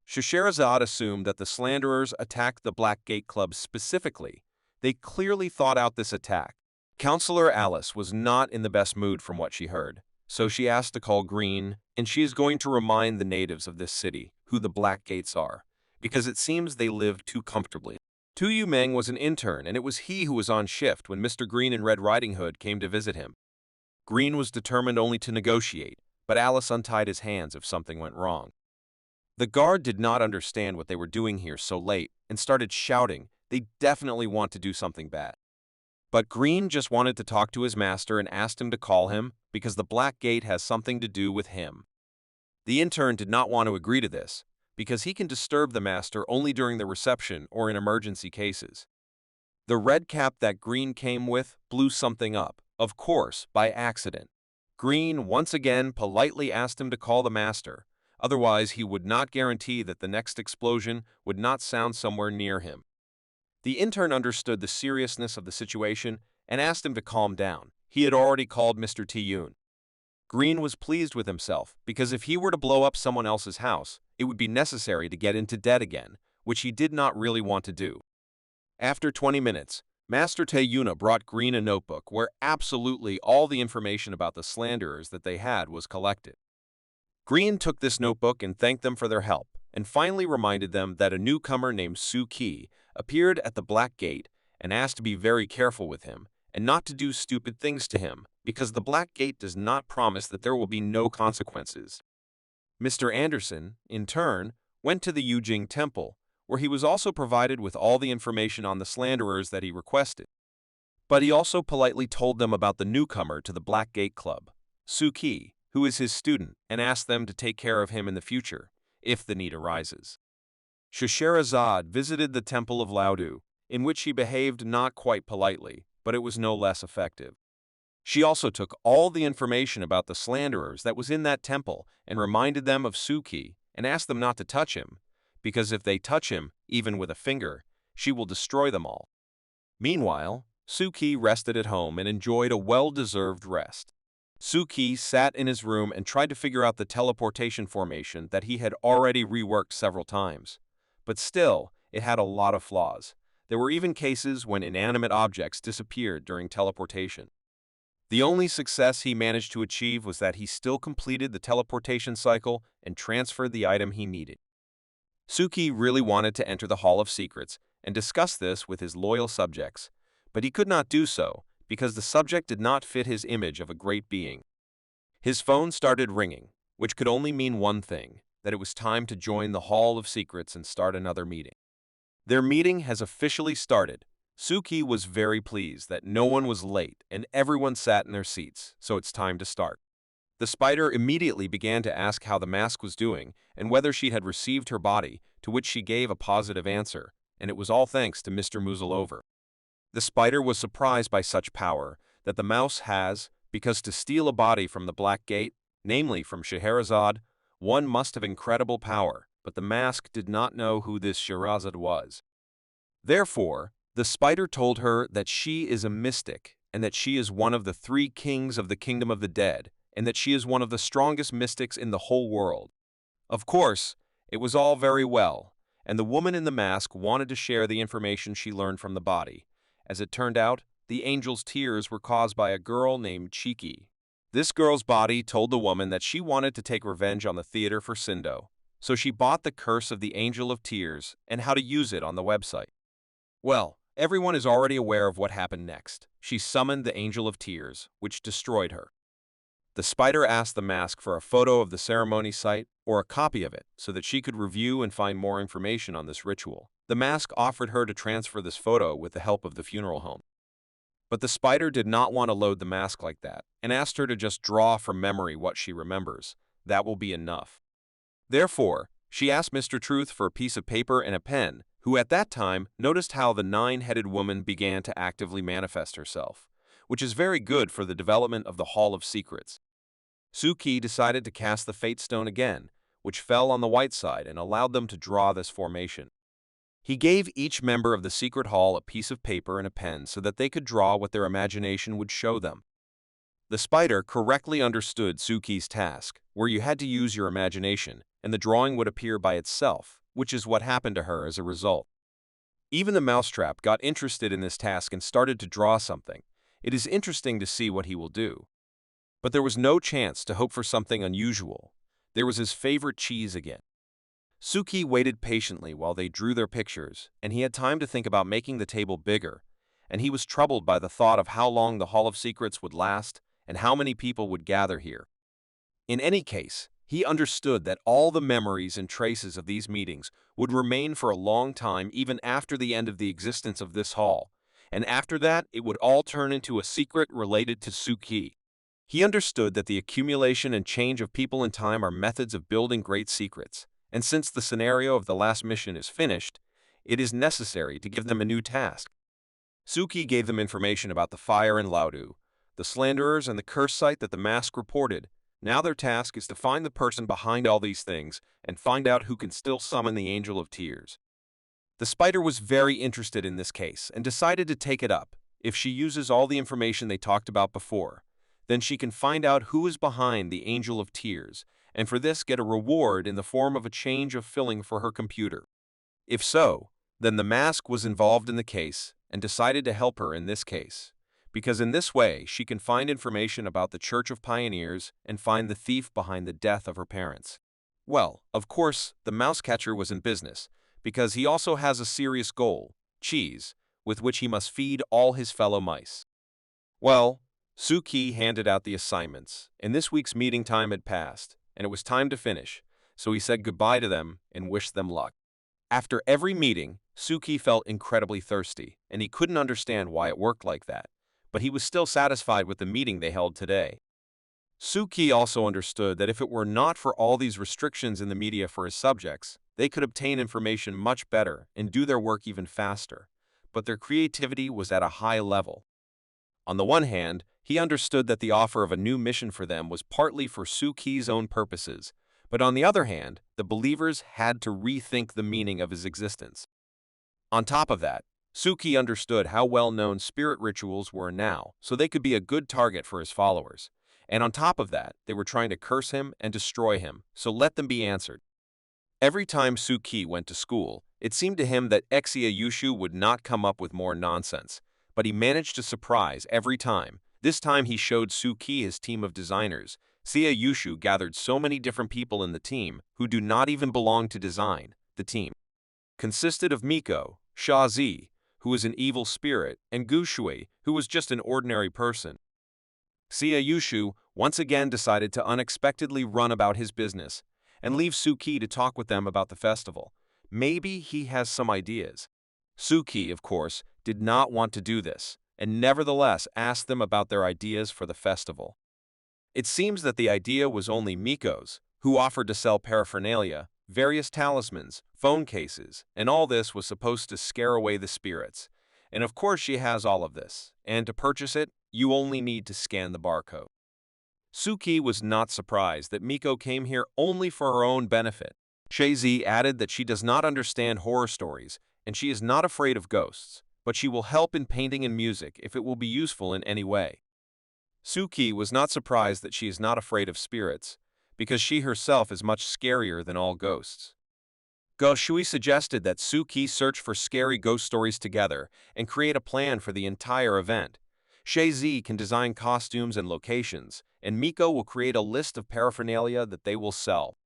Scheherazade assumed that the slanderers attacked the Black Gate Club specifically. They clearly thought out this attack. Counselor Alice was not in the best mood from what she heard, so she asked to call Green, and she is going to remind the natives of this city who the Black Gates are, because it seems they live too comfortably. Tu Yu Meng was an intern, and it was he who was on shift when Mr. Green and Red Riding Hood came to visit him. Green was determined only to negotiate, but Alice untied his hands if something went wrong. The guard did not understand what they were doing here so late and started shouting. They definitely want to do something bad. But Green just wanted to talk to his master and asked him to call him because the Black Gate has something to do with him. The intern did not want to agree to this, because he can disturb the master only during the reception or in emergency cases. The red cap that Green came with blew something up, of course, by accident. Green once again politely asked him to call the master, otherwise he would not guarantee that the next explosion would not sound somewhere near him. The intern understood the seriousness of the situation and asked him to calm down. He had already called Mr. Yoon. Green was pleased with himself because if he were to blow up someone else's house, it would be necessary to get into debt again, which he did not really want to do. After 20 minutes, Master Taeyuna brought Green a notebook where absolutely all the information about the slanderers that they had was collected. Green took this notebook and thanked them for their help, and finally reminded them that a newcomer named Su-ki appeared at the Black Gate and asked to be very careful with him and not to do stupid things to him, because the Black Gate does not promise that there will be no consequences. Mr. Anderson, in turn, went to the Yujing Temple, where he was also provided with all the information on the slanderers that he requested. But he also politely told them about the newcomer to the Black Gate Club, Su-ki, who is his student, and asked them to take care of him in the future, if the need arises. Scheherazade visited the Temple of Laudu, in which she behaved not quite politely, but it was no less effective. She also took all the information about the slanderers that was in that temple and reminded them of Su-ki and asked them not to touch him, because if they touch him, even with a finger, she will destroy them all. Meanwhile, Su-ki rested at home and enjoyed a well-deserved rest. Su-ki sat in his room and tried to figure out the teleportation formation that he had already reworked several times. But still, it had a lot of flaws. There were even cases when inanimate objects disappeared during teleportation. The only success he managed to achieve was that he still completed the teleportation cycle and transferred the item he needed. Su-ki really wanted to enter the Hall of Secrets and discuss this with his loyal subjects, but he could not do so because the subject did not fit his image of a great being. His phone started ringing, which could only mean one thing, that it was time to join the Hall of Secrets and start another meeting. Their meeting has officially started. Su-ki was very pleased that no one was late and everyone sat in their seats, so it's time to start. The spider immediately began to ask how the mask was doing and whether she had received her body, to which she gave a positive answer, and it was all thanks to Mr. Muzzleover. The spider was surprised by such power that the mouse has, because to steal a body from the Black Gate, namely from Scheherazade, one must have incredible power, but the mask did not know who this Scheherazade was. Therefore, the spider told her that she is a mystic, and that she is one of the 3 kings of the kingdom of the dead, and that she is one of the strongest mystics in the whole world. Of course, it was all very well, and the woman in the mask wanted to share the information she learned from the body. As it turned out, the angel's tears were caused by a girl named Chiki. This girl's body told the woman that she wanted to take revenge on the theater for Sindo, so she bought the Curse of the Angel of Tears and how to use it on the website. Well, everyone is already aware of what happened next. She summoned the Angel of Tears, which destroyed her. The spider asked the mask for a photo of the ceremony site or a copy of it so that she could review and find more information on this ritual. The mask offered her to transfer this photo with the help of the funeral home. But the spider did not want to load the mask like that and asked her to just draw from memory what she remembers. That will be enough. Therefore, she asked Mr. Truth for a piece of paper and a pen, who at that time noticed how the 9-headed woman began to actively manifest herself, which is very good for the development of the Hall of Secrets. Su-ki decided to cast the Fate Stone again, which fell on the white side and allowed them to draw this formation. He gave each member of the secret hall a piece of paper and a pen so that they could draw what their imagination would show them. The spider correctly understood Su-ki's task, where you had to use your imagination, and the drawing would appear by itself, which is what happened to her as a result. Even the mousetrap got interested in this task and started to draw something. It is interesting to see what he will do. But there was no chance to hope for something unusual. There was his favorite cheese again. Su-ki waited patiently while they drew their pictures, and he had time to think about making the table bigger, and he was troubled by the thought of how long the Hall of Secrets would last and how many people would gather here. In any case, he understood that all the memories and traces of these meetings would remain for a long time even after the end of the existence of this hall, and after that it would all turn into a secret related to Su-ki. He understood that the accumulation and change of people in time are methods of building great secrets, and since the scenario of the last mission is finished, it is necessary to give them a new task. Suki gave them information about the fire in Laudu, the slanderers, and the curse site that the mask reported. Now their task is to find the person behind all these things and find out who can still summon the Angel of Tears. The spider was very interested in this case and decided to take it up. If she uses all the information they talked about before, then she can find out who is behind the Angel of Tears, and for this get a reward in the form of a change of filling for her computer. If so, then the mask was involved in the case and decided to help her in this case, because in this way she can find information about the Church of Pioneers and find the thief behind the death of her parents. Well, of course, the mouse catcher was in business, because he also has a serious goal, cheese, with which he must feed all his fellow mice. Well, Suki handed out the assignments, and this week's meeting time had passed, and it was time to finish, so he said goodbye to them and wished them luck. After every meeting, Suki felt incredibly thirsty, and he couldn't understand why it worked like that, but he was still satisfied with the meeting they held today. Suki also understood that if it were not for all these restrictions in the media for his subjects, they could obtain information much better and do their work even faster, but their creativity was at a high level. On the one hand, he understood that the offer of a new mission for them was partly for Suki's own purposes, but on the other hand, the believers had to rethink the meaning of his existence. On top of that, Suki understood how well-known spirit rituals were now, so they could be a good target for his followers. And on top of that, they were trying to curse him and destroy him, so let them be answered. Every time Suki went to school, it seemed to him that Exia Yushu would not come up with more nonsense, but he managed to surprise every time. This time he showed Suki his team of designers. Sia Yushu gathered so many different people in the team who do not even belong to design. The team consisted of Miko, Shazi, who was an evil spirit, and Gu Shui, who was just an ordinary person. Sia Yushu once again decided to unexpectedly run about his business and leave Suki to talk with them about the festival. Maybe he has some ideas. Suki, of course, did not want to do this, and nevertheless asked them about their ideas for the festival. It seems that the idea was only Miko's, who offered to sell paraphernalia, various talismans, phone cases, and all this was supposed to scare away the spirits. And of course she has all of this, and to purchase it, you only need to scan the barcode. Suki was not surprised that Miko came here only for her own benefit. Shazi added that she does not understand horror stories, and she is not afraid of ghosts, but she will help in painting and music if it will be useful in any way. Suki was not surprised that she is not afraid of spirits, because she herself is much scarier than all ghosts. Go Shui suggested that Suki search for scary ghost stories together and create a plan for the entire event. Shazi can design costumes and locations, and Miko will create a list of paraphernalia that they will sell.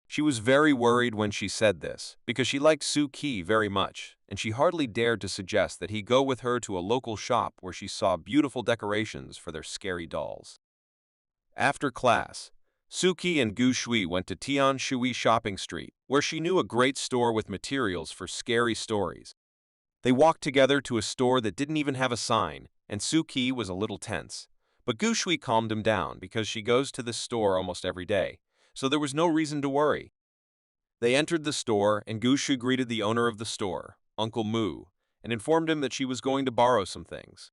She was very worried when she said this, because she liked Suki very much, and she hardly dared to suggest that he go with her to a local shop where she saw beautiful decorations for their scary dolls. After class, Suki and Gu Shui went to Tian Shui Shopping Street, where she knew a great store with materials for scary stories. They walked together to a store that didn't even have a sign, and Suki was a little tense. But Gu Shui calmed him down because she goes to this store almost every day, so there was no reason to worry. They entered the store, and Gu Shui greeted the owner of the store, Uncle Mu, and informed him that she was going to borrow some things.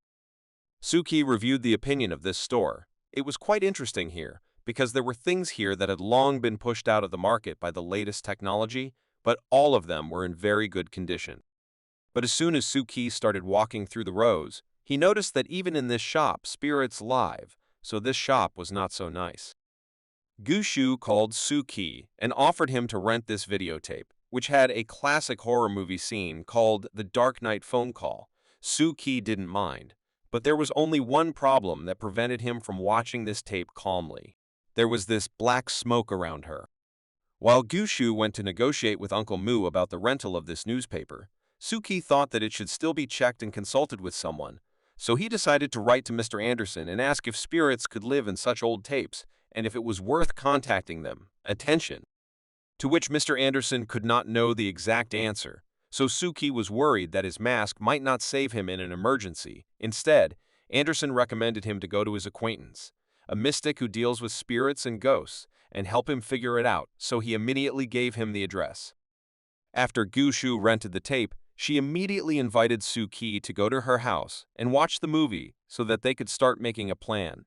Suki reviewed the opinion of this store. It was quite interesting here, because there were things here that had long been pushed out of the market by the latest technology, but all of them were in very good condition. But as soon as Suki started walking through the rows, he noticed that even in this shop, spirits live, so this shop was not so nice. Gushu called Suki and offered him to rent this videotape, which had a classic horror movie scene called The Dark Knight Phone Call. Suki didn't mind, but there was only one problem that prevented him from watching this tape calmly. There was this black smoke around her. While Gushu went to negotiate with Uncle Mu about the rental of this newspaper, Suki thought that it should still be checked and consulted with someone, so he decided to write to Mr. Anderson and ask if spirits could live in such old tapes, and if it was worth contacting them. Attention! To which Mr. Anderson could not know the exact answer, so Suki was worried that his mask might not save him in an emergency. Instead, Anderson recommended him to go to his acquaintance, a mystic who deals with spirits and ghosts, and help him figure it out, so he immediately gave him the address. After Gushu rented the tape, she immediately invited Suki to go to her house and watch the movie so that they could start making a plan.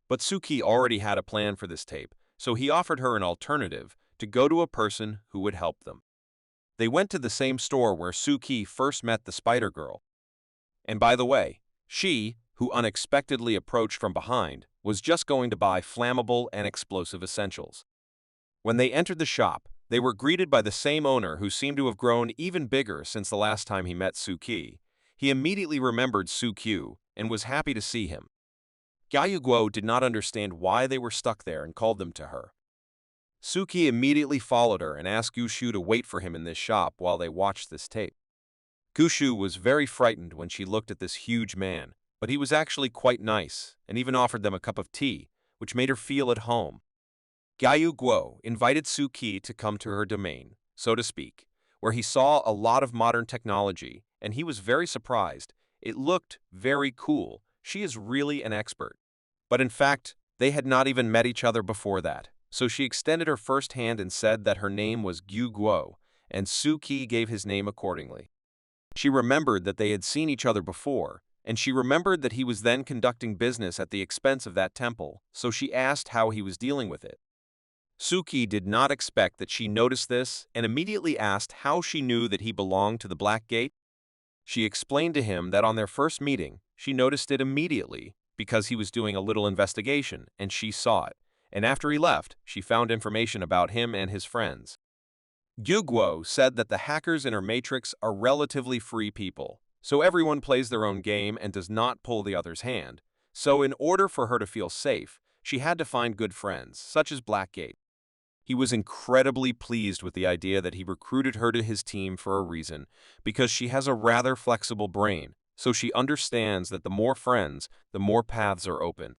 But Suki already had a plan for this tape, so he offered her an alternative to go to a person who would help them. They went to the same store where Suki first met the Spider Girl. And by the way, she, who unexpectedly approached from behind, was just going to buy flammable and explosive essentials. When they entered the shop, they were greeted by the same owner who seemed to have grown even bigger since the last time he met Suki. He immediately remembered Sukyu and was happy to see him. Gyuguo did not understand why they were stuck there and called them to her. Suki immediately followed her and asked Gushu to wait for him in this shop while they watched this tape. Gushu was very frightened when she looked at this huge man, but he was actually quite nice and even offered them a cup of tea, which made her feel at home. Gyuguo invited Suki to come to her domain, so to speak, where he saw a lot of modern technology, and he was very surprised. It looked very cool. She is really an expert. But in fact, they had not even met each other before that, so she extended her first hand and said that her name was Gyuguo, and Suki gave his name accordingly. She remembered that they had seen each other before, and she remembered that he was then conducting business at the expense of that temple, so she asked how he was dealing with it. Suki did not expect that she noticed this and immediately asked how she knew that he belonged to the Black Gate. She explained to him that on their first meeting, she noticed it immediately because he was doing a little investigation and she saw it, and after he left, she found information about him and his friends. Gyuguo said that the hackers in her matrix are relatively free people, so everyone plays their own game and does not pull the other's hand. So in order for her to feel safe, she had to find good friends, such as Blackgate. He was incredibly pleased with the idea that he recruited her to his team for a reason, because she has a rather flexible brain, so she understands that the more friends, the more paths are open.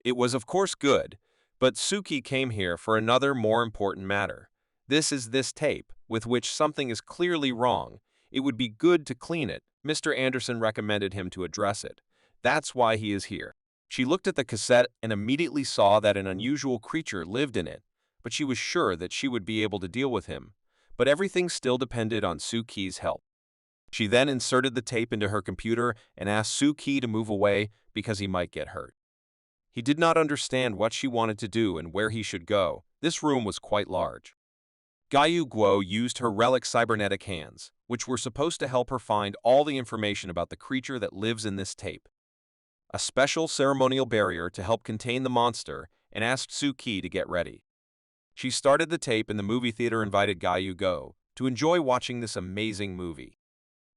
It was of course good, but Suki came here for another more important matter. This is this tape, with which something is clearly wrong. It would be good to clean it. Mr. Anderson recommended him to address it. That's why he is here. She looked at the cassette and immediately saw that an unusual creature lived in it, but she was sure that she would be able to deal with him. But everything still depended on Suki's help. She then inserted the tape into her computer and asked Suki to move away because he might get hurt. He did not understand what she wanted to do and where he should go. This room was quite large. Gyuguo used her relic cybernetic hands, which were supposed to help her find all the information about the creature that lives in this tape. A special ceremonial barrier to help contain the monster, and asked Suki to get ready. She started the tape and the movie theater invited Gyuguo to enjoy watching this amazing movie.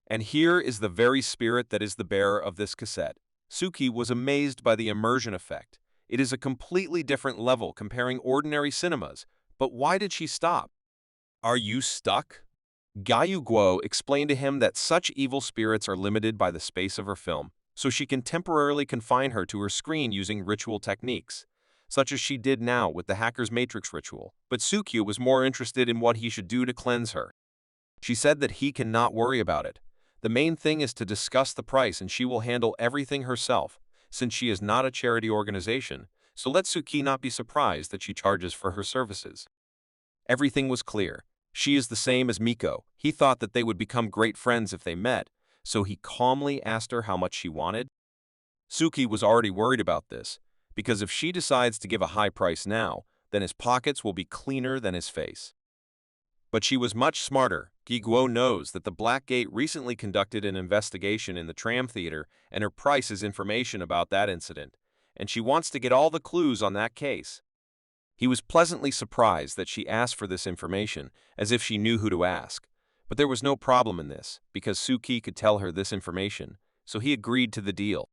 And here is the very spirit that is the bearer of this cassette. Suki was amazed by the immersion effect. It is a completely different level comparing ordinary cinemas, but why did she stop? Are you stuck? Gyuguo explained to him that such evil spirits are limited by the space of her film, so she can temporarily confine her to her screen using ritual techniques, such as she did now with the Hacker's Matrix ritual. But Sukyu was more interested in what he should do to cleanse her. She said that he cannot worry about it. The main thing is to discuss the price and she will handle everything herself, since she is not a charity organization, so let Suki not be surprised that she charges for her services. Everything was clear. She is the same as Miko. He thought that they would become great friends if they met, so he calmly asked her how much she wanted. Suki was already worried about this, because if she decides to give a high price now, then his pockets will be cleaner than his face. But she was much smarter. Gyuguo knows that the Black Gate recently conducted an investigation in the tram theater, and her price is information about that incident, and she wants to get all the clues on that case. He was pleasantly surprised that she asked for this information, as if she knew who to ask. But there was no problem in this, because Suki could tell her this information, so he agreed to the deal.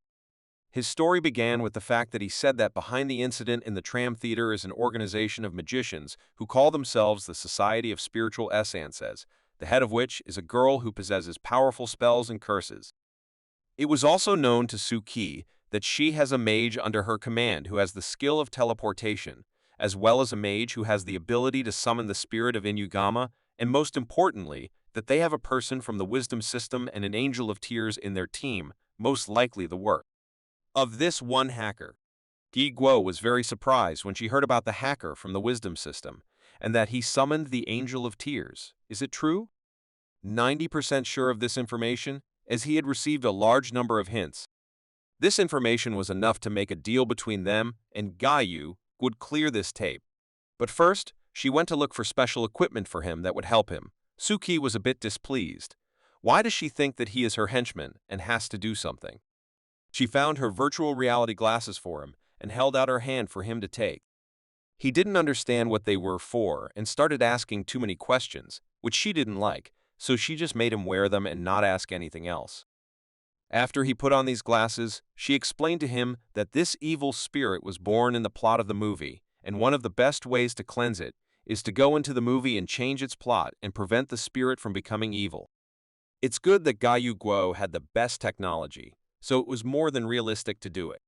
His story began with the fact that he said that behind the incident in the tram theater is an organization of magicians who call themselves the Society of Spiritual Essences, the head of which is a girl who possesses powerful spells and curses. It was also known to Suki that she has a mage under her command who has the skill of teleportation, as well as a mage who has the ability to summon the spirit of Inugama, and most importantly, that they have a person from the wisdom system and an angel of tears in their team, most likely the work of this one hacker. Gi Guo was very surprised when she heard about the hacker from the wisdom system, and that he summoned the Angel of Tears. Is it true? 90% sure of this information, as he had received a large number of hints. This information was enough to make a deal between them, and Gayu would clear this tape. But first, she went to look for special equipment for him that would help him. Suki was a bit displeased. Why does she think that he is her henchman and has to do something? She found her virtual reality glasses for him and held out her hand for him to take. He didn't understand what they were for and started asking too many questions, which she didn't like, so she just made him wear them and not ask anything else. After he put on these glasses, she explained to him that this evil spirit was born in the plot of the movie, and one of the best ways to cleanse it is to go into the movie and change its plot and prevent the spirit from becoming evil. It's good that Gayu Guo had the best technology, so it was more than realistic to do it.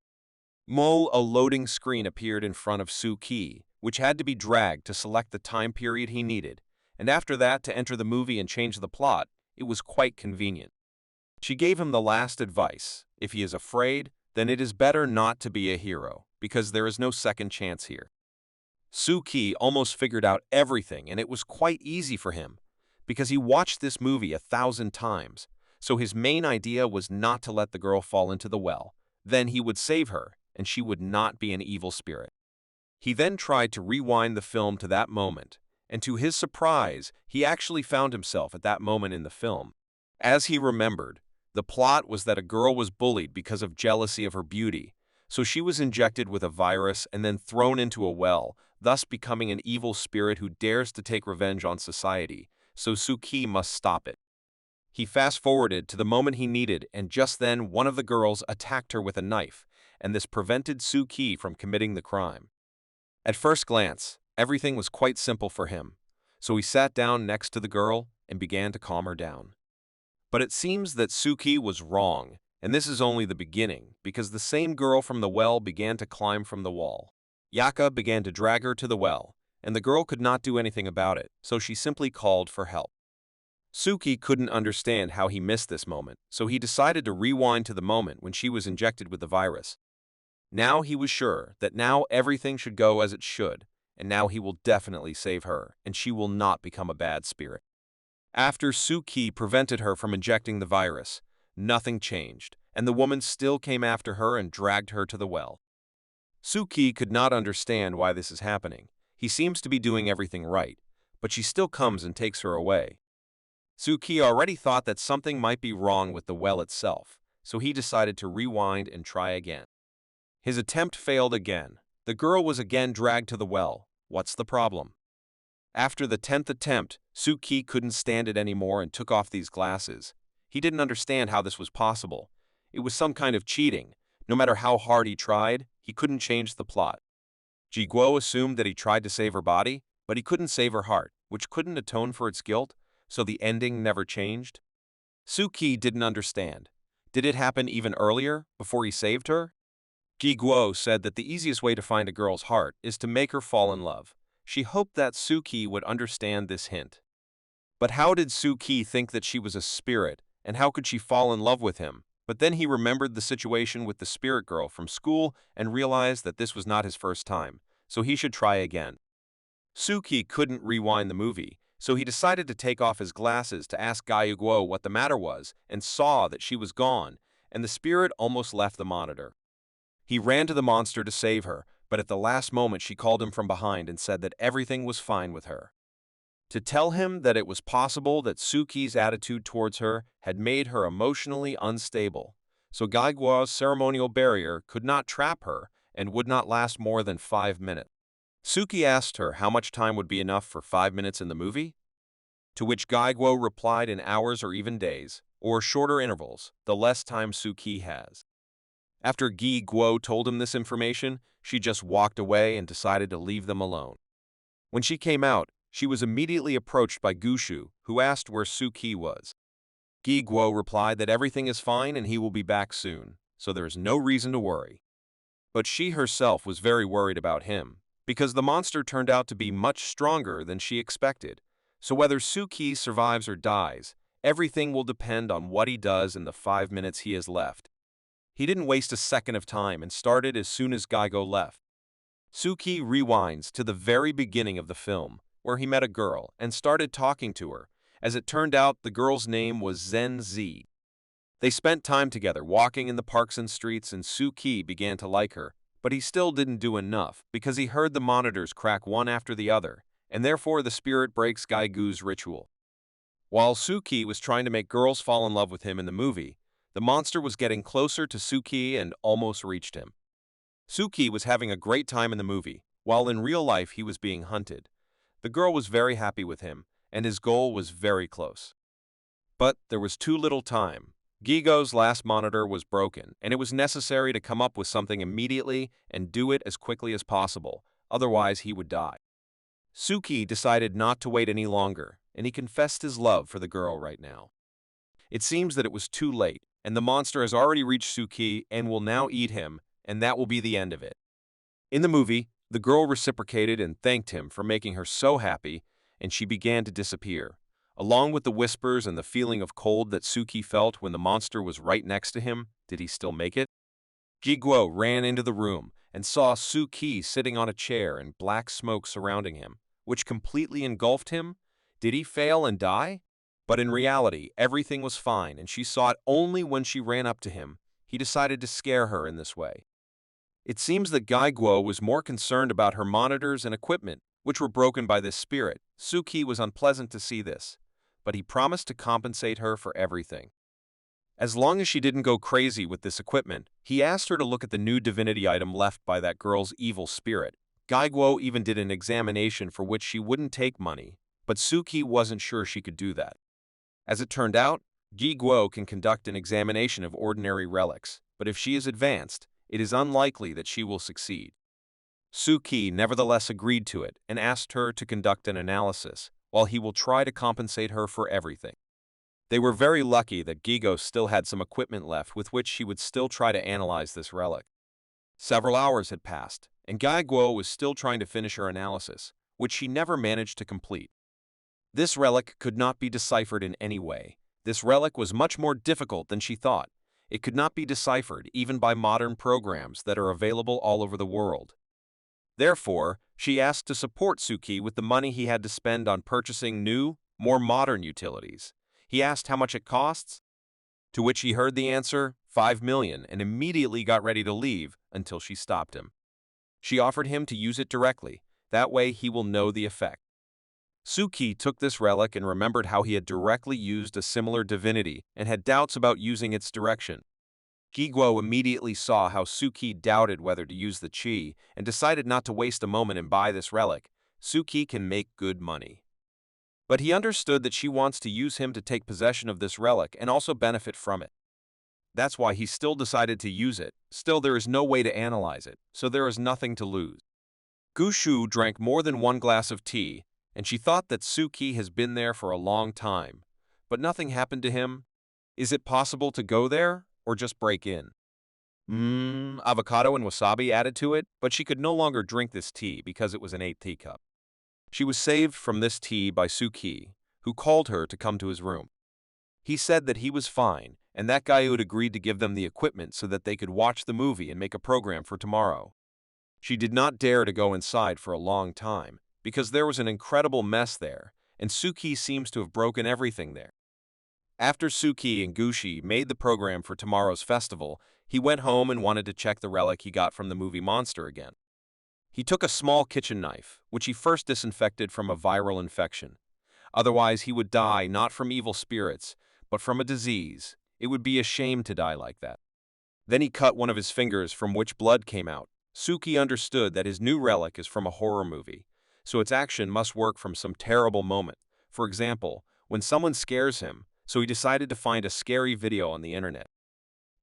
A loading screen appeared in front of Suki, which had to be dragged to select the time period he needed, and after that to enter the movie and change the plot. It was quite convenient. She gave him the last advice. If he is afraid, then it is better not to be a hero, because there is no second chance here. Suki almost figured out everything, and it was quite easy for him, because he watched this movie 1,000 times, so his main idea was not to let the girl fall into the well. Then he would save her, and she would not be an evil spirit. He then tried to rewind the film to that moment, and to his surprise, he actually found himself at that moment in the film. As he remembered, the plot was that a girl was bullied because of jealousy of her beauty, so she was injected with a virus and then thrown into a well, thus becoming an evil spirit who dares to take revenge on society, so Suki must stop it. He fast-forwarded to the moment he needed, and just then one of the girls attacked her with a knife, and this prevented Suki from committing the crime. At first glance, everything was quite simple for him, so he sat down next to the girl and began to calm her down. But it seems that Suki was wrong, and this is only the beginning, because the same girl from the well began to climb from the wall. Yaka began to drag her to the well, and the girl could not do anything about it, so she simply called for help. Suki couldn't understand how he missed this moment, so he decided to rewind to the moment when she was injected with the virus. Now he was sure that now everything should go as it should, and now he will definitely save her, and she will not become a bad spirit. After Suki prevented her from injecting the virus, nothing changed, and the woman still came after her and dragged her to the well. Suki could not understand why this is happening. He seems to be doing everything right, but she still comes and takes her away. Suki already thought that something might be wrong with the well itself, so he decided to rewind and try again. His attempt failed again. The girl was again dragged to the well. What's the problem? After the 10th attempt, Suki couldn't stand it anymore and took off these glasses. He didn't understand how this was possible. It was some kind of cheating. No matter how hard he tried, he couldn't change the plot. Ji Guo assumed that he tried to save her body, but he couldn't save her heart, which couldn't atone for its guilt, so the ending never changed. Suki didn't understand. Did it happen even earlier, before he saved her? Ji Guo said that the easiest way to find a girl's heart is to make her fall in love. She hoped that Suki would understand this hint. But how did Suki think that she was a spirit, and how could she fall in love with him? But then he remembered the situation with the spirit girl from school and realized that this was not his first time, so he should try again. Suki couldn't rewind the movie, so he decided to take off his glasses to ask Gayu Guo what the matter was, and saw that she was gone, and the spirit almost left the monitor. He ran to the monster to save her, but at the last moment she called him from behind and said that everything was fine with her. To tell him that it was possible that Suki's attitude towards her had made her emotionally unstable, so Gayu Guo's ceremonial barrier could not trap her and would not last more than 5 minutes. Suki asked her how much time would be enough for 5 minutes in the movie, to which Gayu Guo replied in hours or even days, or shorter intervals, the less time Suki has. After Gayu Guo told him this information, she just walked away and decided to leave them alone. When she came out, she was immediately approached by Gushu, who asked where Suki was. Gayu Guo replied that everything is fine and he will be back soon, so there is no reason to worry. But she herself was very worried about him, because the monster turned out to be much stronger than she expected. So whether Suki survives or dies, everything will depend on what he does in the 5 minutes he has left. He didn't waste a second of time and started as soon as Gaigo left. Suki rewinds to the very beginning of the film, where he met a girl and started talking to her. As it turned out, the girl's name was Zen Z. They spent time together walking in the parks and streets, and Suki began to like her, but he still didn't do enough because he heard the monitors crack one after the other, and therefore the spirit breaks Gaigu's ritual. While Suki was trying to make girls fall in love with him in the movie, the monster was getting closer to Suki and almost reached him. Suki was having a great time in the movie, while in real life he was being hunted. The girl was very happy with him, and his goal was very close. But there was too little time. Gigo's last monitor was broken, and it was necessary to come up with something immediately and do it as quickly as possible, otherwise he would die. Suki decided not to wait any longer, and he confessed his love for the girl right now. It seems that it was too late, and the monster has already reached Suki and will now eat him, and that will be the end of it. In the movie, the girl reciprocated and thanked him for making her so happy, and she began to disappear. Along with the whispers and the feeling of cold that Suki felt when the monster was right next to him, did he still make it? Jiguo ran into the room and saw Suki sitting on a chair and black smoke surrounding him, which completely engulfed him. Did he fail and die? But in reality, everything was fine, and she saw it only when she ran up to him. He decided to scare her in this way. It seems that Gaiguo was more concerned about her monitors and equipment, which were broken by this spirit. Suki was unpleasant to see this, but he promised to compensate her for everything. As long as she didn't go crazy with this equipment, he asked her to look at the new divinity item left by that girl's evil spirit. Gaiguo even did an examination for which she wouldn't take money, but Suki wasn't sure she could do that. As it turned out, Gaiguo can conduct an examination of ordinary relics, but if she is advanced, it is unlikely that she will succeed. Suki nevertheless agreed to it and asked her to conduct an analysis, while he will try to compensate her for everything. They were very lucky that Gigo still had some equipment left with which she would still try to analyze this relic. Several hours had passed, and Gaiguo was still trying to finish her analysis, which she never managed to complete. This relic could not be deciphered in any way. This relic was much more difficult than she thought. It could not be deciphered even by modern programs that are available all over the world. Therefore, she asked to support Suki with the money he had to spend on purchasing new, more modern utilities. He asked how much it costs, to which he heard the answer, 5 million, and immediately got ready to leave until she stopped him. She offered him to use it directly, that way he will know the effect. Suki took this relic and remembered how he had directly used a similar divinity and had doubts about using its direction. Gaiguo immediately saw how Suki doubted whether to use the chi and decided not to waste a moment and buy this relic. Suki can make good money. But he understood that she wants to use him to take possession of this relic and also benefit from it. That's why he still decided to use it. Still, there is no way to analyze it, so there is nothing to lose. Gushu drank more than one glass of tea, and she thought that Suki has been there for a long time. But nothing happened to him. Is it possible to go there, or just break in? Avocado and wasabi added to it, but she could no longer drink this tea because it was an 8th teacup. She was saved from this tea by Suki, who called her to come to his room. He said that he was fine, and that guy had agreed to give them the equipment so that they could watch the movie and make a program for tomorrow. She did not dare to go inside for a long time, because there was an incredible mess there, and Suki seems to have broken everything there. After Suki and Gushi made the program for tomorrow's festival, he went home and wanted to check the relic he got from the movie monster again. He took a small kitchen knife, which he first disinfected from a viral infection. Otherwise, he would die not from evil spirits, but from a disease. It would be a shame to die like that. Then he cut one of his fingers from which blood came out. Suki understood that his new relic is from a horror movie, so its action must work from some terrible moment. For example, when someone scares him, so he decided to find a scary video on the internet.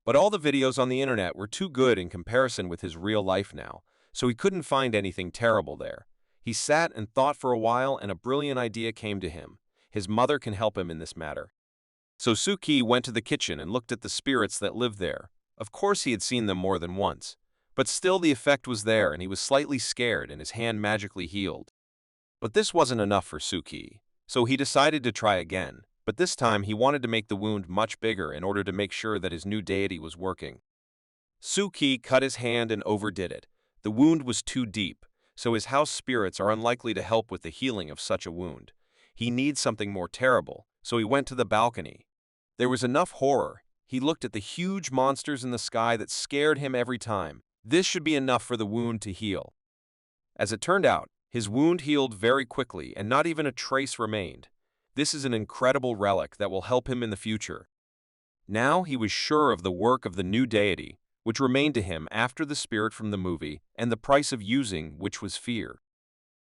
But all the videos on the internet were too good in comparison with his real life now, so he couldn't find anything terrible there. He sat and thought for a while, and a brilliant idea came to him. His mother can help him in this matter. So Suki went to the kitchen and looked at the spirits that lived there. Of course he had seen them more than once, but still the effect was there, and he was slightly scared and his hand magically healed. But this wasn't enough for Suki, so he decided to try again, but this time he wanted to make the wound much bigger in order to make sure that his new deity was working. Suki cut his hand and overdid it. The wound was too deep, so his house spirits are unlikely to help with the healing of such a wound. He needs something more terrible, so he went to the balcony. There was enough horror. He looked at the huge monsters in the sky that scared him every time. This should be enough for the wound to heal. As it turned out, his wound healed very quickly and not even a trace remained. This is an incredible relic that will help him in the future. Now he was sure of the work of the new deity, which remained to him after the spirit from the movie, and the price of using which was fear.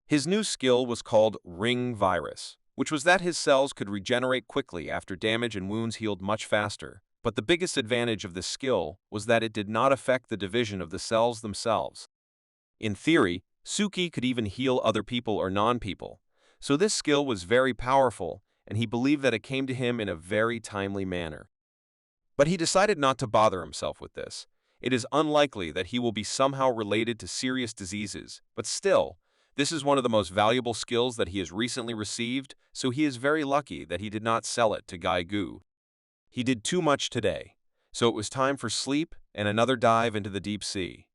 His new skill was called Ring Virus, which was that his cells could regenerate quickly after damage and wounds healed much faster. But the biggest advantage of this skill was that it did not affect the division of the cells themselves. In theory, Suki could even heal other people or non-people, so this skill was very powerful, and he believed that it came to him in a very timely manner. But he decided not to bother himself with this. It is unlikely that he will be somehow related to serious diseases, but still, this is one of the most valuable skills that he has recently received, so he is very lucky that he did not sell it to Gai Gu. He did too much today, so it was time for sleep and another dive into the deep sea.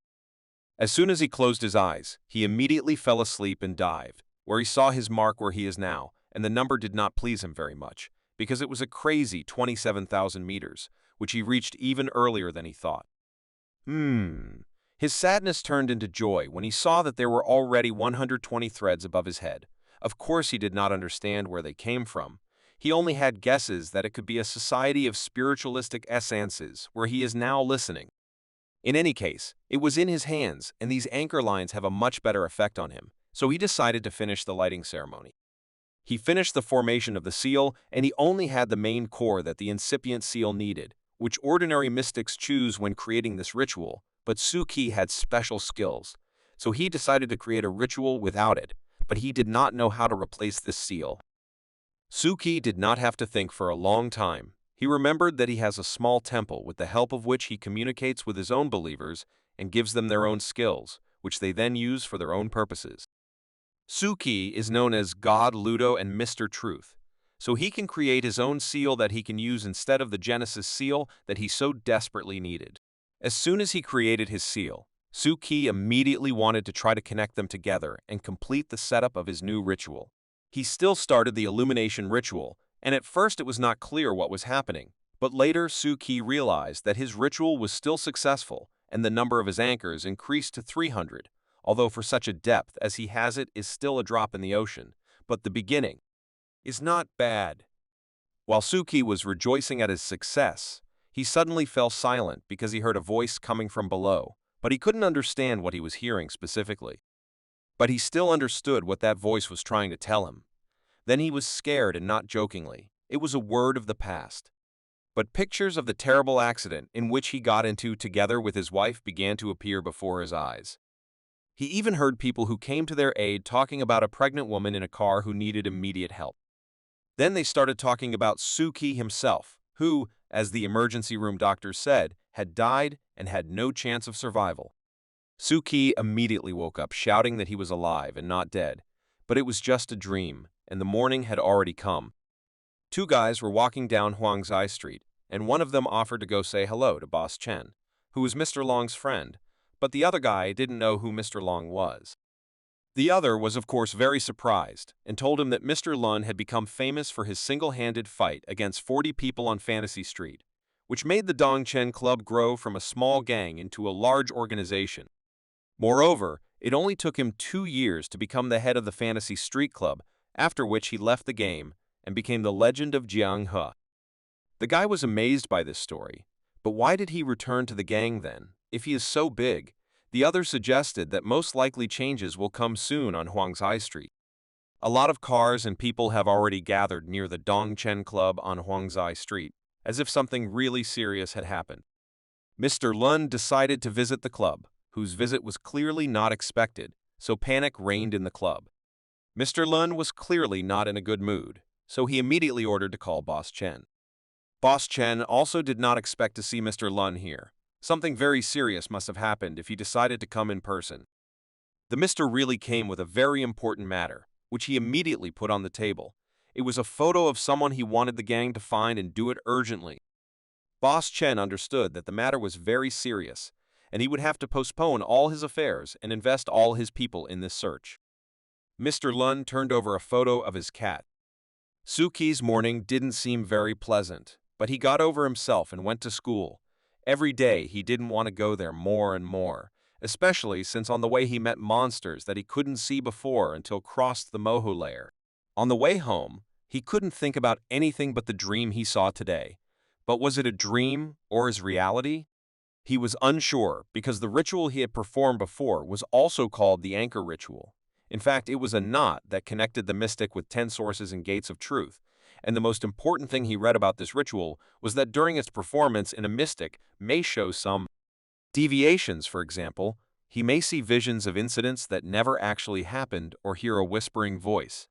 As soon as he closed his eyes, he immediately fell asleep and dived, where he saw his mark where he is now, and the number did not please him very much, because it was a crazy 27,000 meters, which he reached even earlier than he thought. His sadness turned into joy when he saw that there were already 120 threads above his head. Of course he did not understand where they came from. He only had guesses that it could be a society of spiritualistic essences where he is now listening. In any case, it was in his hands, and these anchor lines have a much better effect on him, so he decided to finish the lighting ceremony. He finished the formation of the seal, and he only had the main core that the incipient seal needed, which ordinary mystics choose when creating this ritual, but Suki had special skills, so he decided to create a ritual without it, but he did not know how to replace this seal. Suki did not have to think for a long time. He remembered that he has a small temple with the help of which he communicates with his own believers and gives them their own skills, which they then use for their own purposes. Suki is known as God Ludo and Mr. Truth, so he can create his own seal that he can use instead of the Genesis seal that he so desperately needed. As soon as he created his seal, Suki immediately wanted to try to connect them together and complete the setup of his new ritual. He still started the illumination ritual, and at first it was not clear what was happening, but later Suki realized that his ritual was still successful and the number of his anchors increased to 300, although for such a depth as he has it is still a drop in the ocean, but the beginning is not bad. While Suki was rejoicing at his success, he suddenly fell silent because he heard a voice coming from below, but he couldn't understand what he was hearing specifically. But he still understood what that voice was trying to tell him. Then he was scared, and not jokingly. It was a word of the past. But pictures of the terrible accident in which he got into together with his wife began to appear before his eyes. He even heard people who came to their aid talking about a pregnant woman in a car who needed immediate help. Then they started talking about Suki himself, who, as the emergency room doctor said, had died and had no chance of survival. Suki immediately woke up shouting that he was alive and not dead, but it was just a dream, and the morning had already come. Two guys were walking down Huangzai Street, and one of them offered to go say hello to Boss Chen, who was Mr. Long's friend, but the other guy didn't know who Mr. Long was. The other was of course very surprised and told him that Mr. Lun had become famous for his single-handed fight against 40 people on Fantasy Street, which made the Dongchen Club grow from a small gang into a large organization. Moreover, it only took him 2 years to become the head of the Fantasy Street Club, after which he left the game and became the legend of Jianghe. The guy was amazed by this story, but why did he return to the gang then, if he is so big? The other suggested that most likely changes will come soon on Huangzai Street. A lot of cars and people have already gathered near the Dongchen Club on Huangzai Street, as if something really serious had happened. Mr. Lun decided to visit the club, whose visit was clearly not expected, so panic reigned in the club. Mr. Lun was clearly not in a good mood, so he immediately ordered to call Boss Chen. Boss Chen also did not expect to see Mr. Lun here. Something very serious must have happened if he decided to come in person. The Mr. really came with a very important matter, which he immediately put on the table. It was a photo of someone he wanted the gang to find and do it urgently. Boss Chen understood that the matter was very serious, and he would have to postpone all his affairs and invest all his people in this search. Mr. Lun turned over a photo of his cat. Suki's morning didn't seem very pleasant, but he got over himself and went to school. Every day he didn't want to go there more and more, especially since on the way he met monsters that he couldn't see before until crossed the Mohu layer. On the way home, he couldn't think about anything but the dream he saw today. But was it a dream or his reality? He was unsure because the ritual he had performed before was also called the anchor ritual. In fact, it was a knot that connected the mystic with 10 sources and gates of truth. And the most important thing he read about this ritual was that during its performance in a mystic may show some deviations. For example, he may see visions of incidents that never actually happened or hear a whispering voice.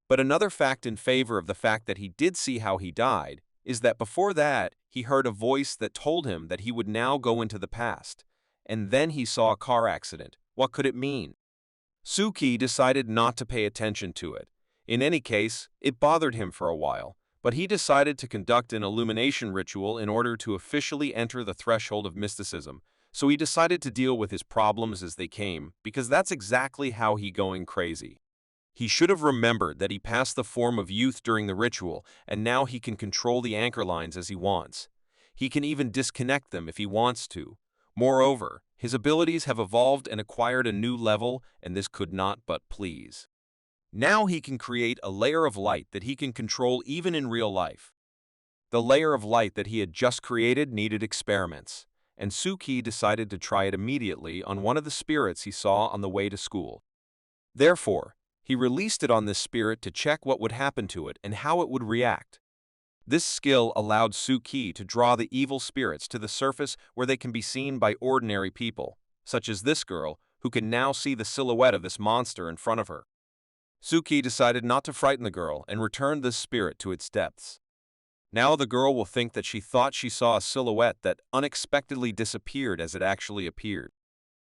But another fact in favor of the fact that he did see how he died is that before that, he heard a voice that told him that he would now go into the past. And then he saw a car accident. What could it mean? Suki decided not to pay attention to it. In any case, it bothered him for a while, but he decided to conduct an illumination ritual in order to officially enter the threshold of mysticism. So he decided to deal with his problems as they came, because that's exactly how he going crazy. He should have remembered that he passed the form of youth during the ritual, and now he can control the anchor lines as he wants. He can even disconnect them if he wants to. Moreover, his abilities have evolved and acquired a new level, and this could not but please. Now he can create a layer of light that he can control even in real life. The layer of light that he had just created needed experiments, and Suki decided to try it immediately on one of the spirits he saw on the way to school. Therefore, he released it on this spirit to check what would happen to it and how it would react. This skill allowed Suki to draw the evil spirits to the surface where they can be seen by ordinary people, such as this girl, who can now see the silhouette of this monster in front of her. Suki decided not to frighten the girl and returned this spirit to its depths. Now the girl will think that she thought she saw a silhouette that unexpectedly disappeared as it actually appeared.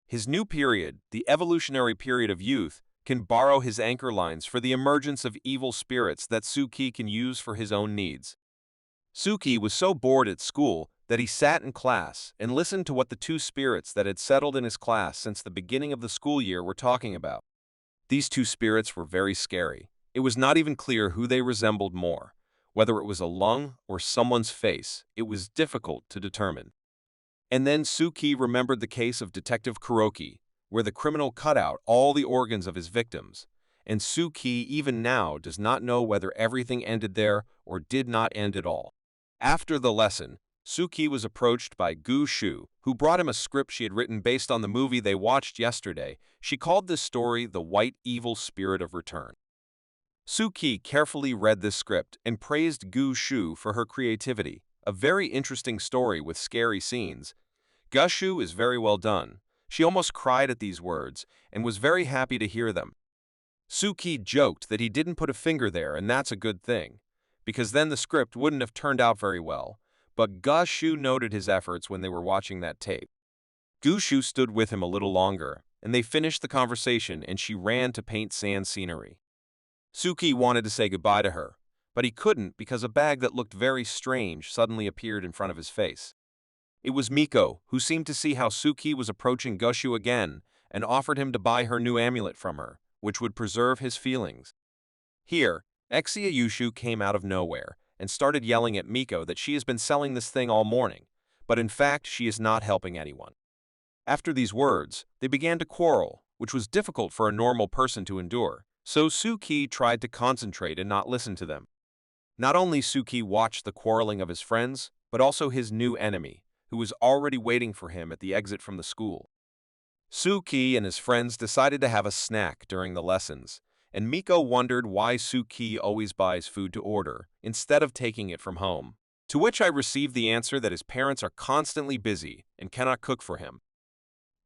His new period, the evolutionary period of youth, can borrow his anchor lines for the emergence of evil spirits that Suki can use for his own needs. Suki was so bored at school that he sat in class and listened to what the two spirits that had settled in his class since the beginning of the school year were talking about. These two spirits were very scary. It was not even clear who they resembled more. Whether it was a lung or someone's face, it was difficult to determine. And then Suki remembered the case of Detective Kuroki, where the criminal cut out all the organs of his victims. And Suki even now does not know whether everything ended there or did not end at all. After the lesson, Suki was approached by Gu Shu, who brought him a script she had written based on the movie they watched yesterday. She called this story The White Evil Spirit of Return. Suki carefully read this script and praised Gu Shu for her creativity. A very interesting story with scary scenes. Gu Shu is very well done. She almost cried at these words and was very happy to hear them. Suki joked that he didn't put a finger there, and that's a good thing, because then the script wouldn't have turned out very well. But Gu Shu noted his efforts when they were watching that tape. Gu Shu stood with him a little longer, and they finished the conversation, and she ran to paint sand scenery. Suki wanted to say goodbye to her, but he couldn't because a bag that looked very strange suddenly appeared in front of his face. It was Miko, who seemed to see how Suki was approaching Gu Shu again and offered him to buy her new amulet from her, which would preserve his feelings. Here, Exia Yushu came out of nowhere and started yelling at Miko that she has been selling this thing all morning, but in fact she is not helping anyone. After these words, they began to quarrel, which was difficult for a normal person to endure, so Suki tried to concentrate and not listen to them. Not only Suki watched the quarreling of his friends, but also his new enemy, who was already waiting for him at the exit from the school. Suki and his friends decided to have a snack during the lessons, and Miko wondered why Suki always buys food to order, instead of taking it from home. To which I received the answer that his parents are constantly busy and cannot cook for him.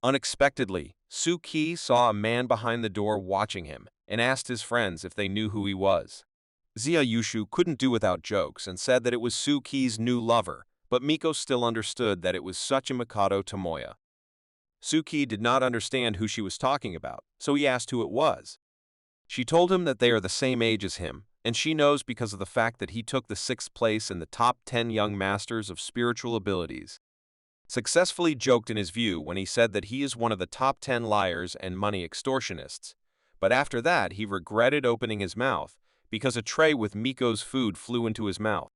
Unexpectedly, Suki saw a man behind the door watching him and asked his friends if they knew who he was. Xia Yushu couldn't do without jokes and said that it was Suki's new lover, but Miko still understood that it was Tsuchimikado Tomoya. Suki did not understand who she was talking about, so he asked who it was. She told him that they are the same age as him, and she knows because of the fact that he took the 6th place in the top 10 young masters of spiritual abilities. successfully joked in his view when he said that he is one of the top 10 liars and money extortionists. But after that, he regretted opening his mouth because a tray with Miko's food flew into his mouth.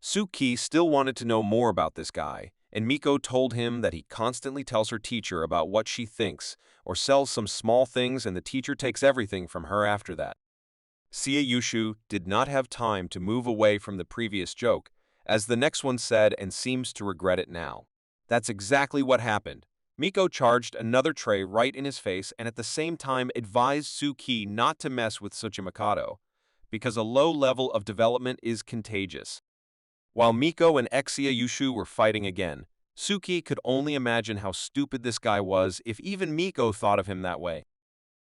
Suki still wanted to know more about this guy, and Miko told him that he constantly tells her teacher about what she thinks or sells some small things, and the teacher takes everything from her after that. Sia Yushu did not have time to move away from the previous joke, as the next one said, and seems to regret it now. That's exactly what happened. Miko charged another tray right in his face and at the same time advised Suki not to mess with Tsuchimikado, because a low level of development is contagious. While Miko and Exia Yushu were fighting again, Suki could only imagine how stupid this guy was if even Miko thought of him that way.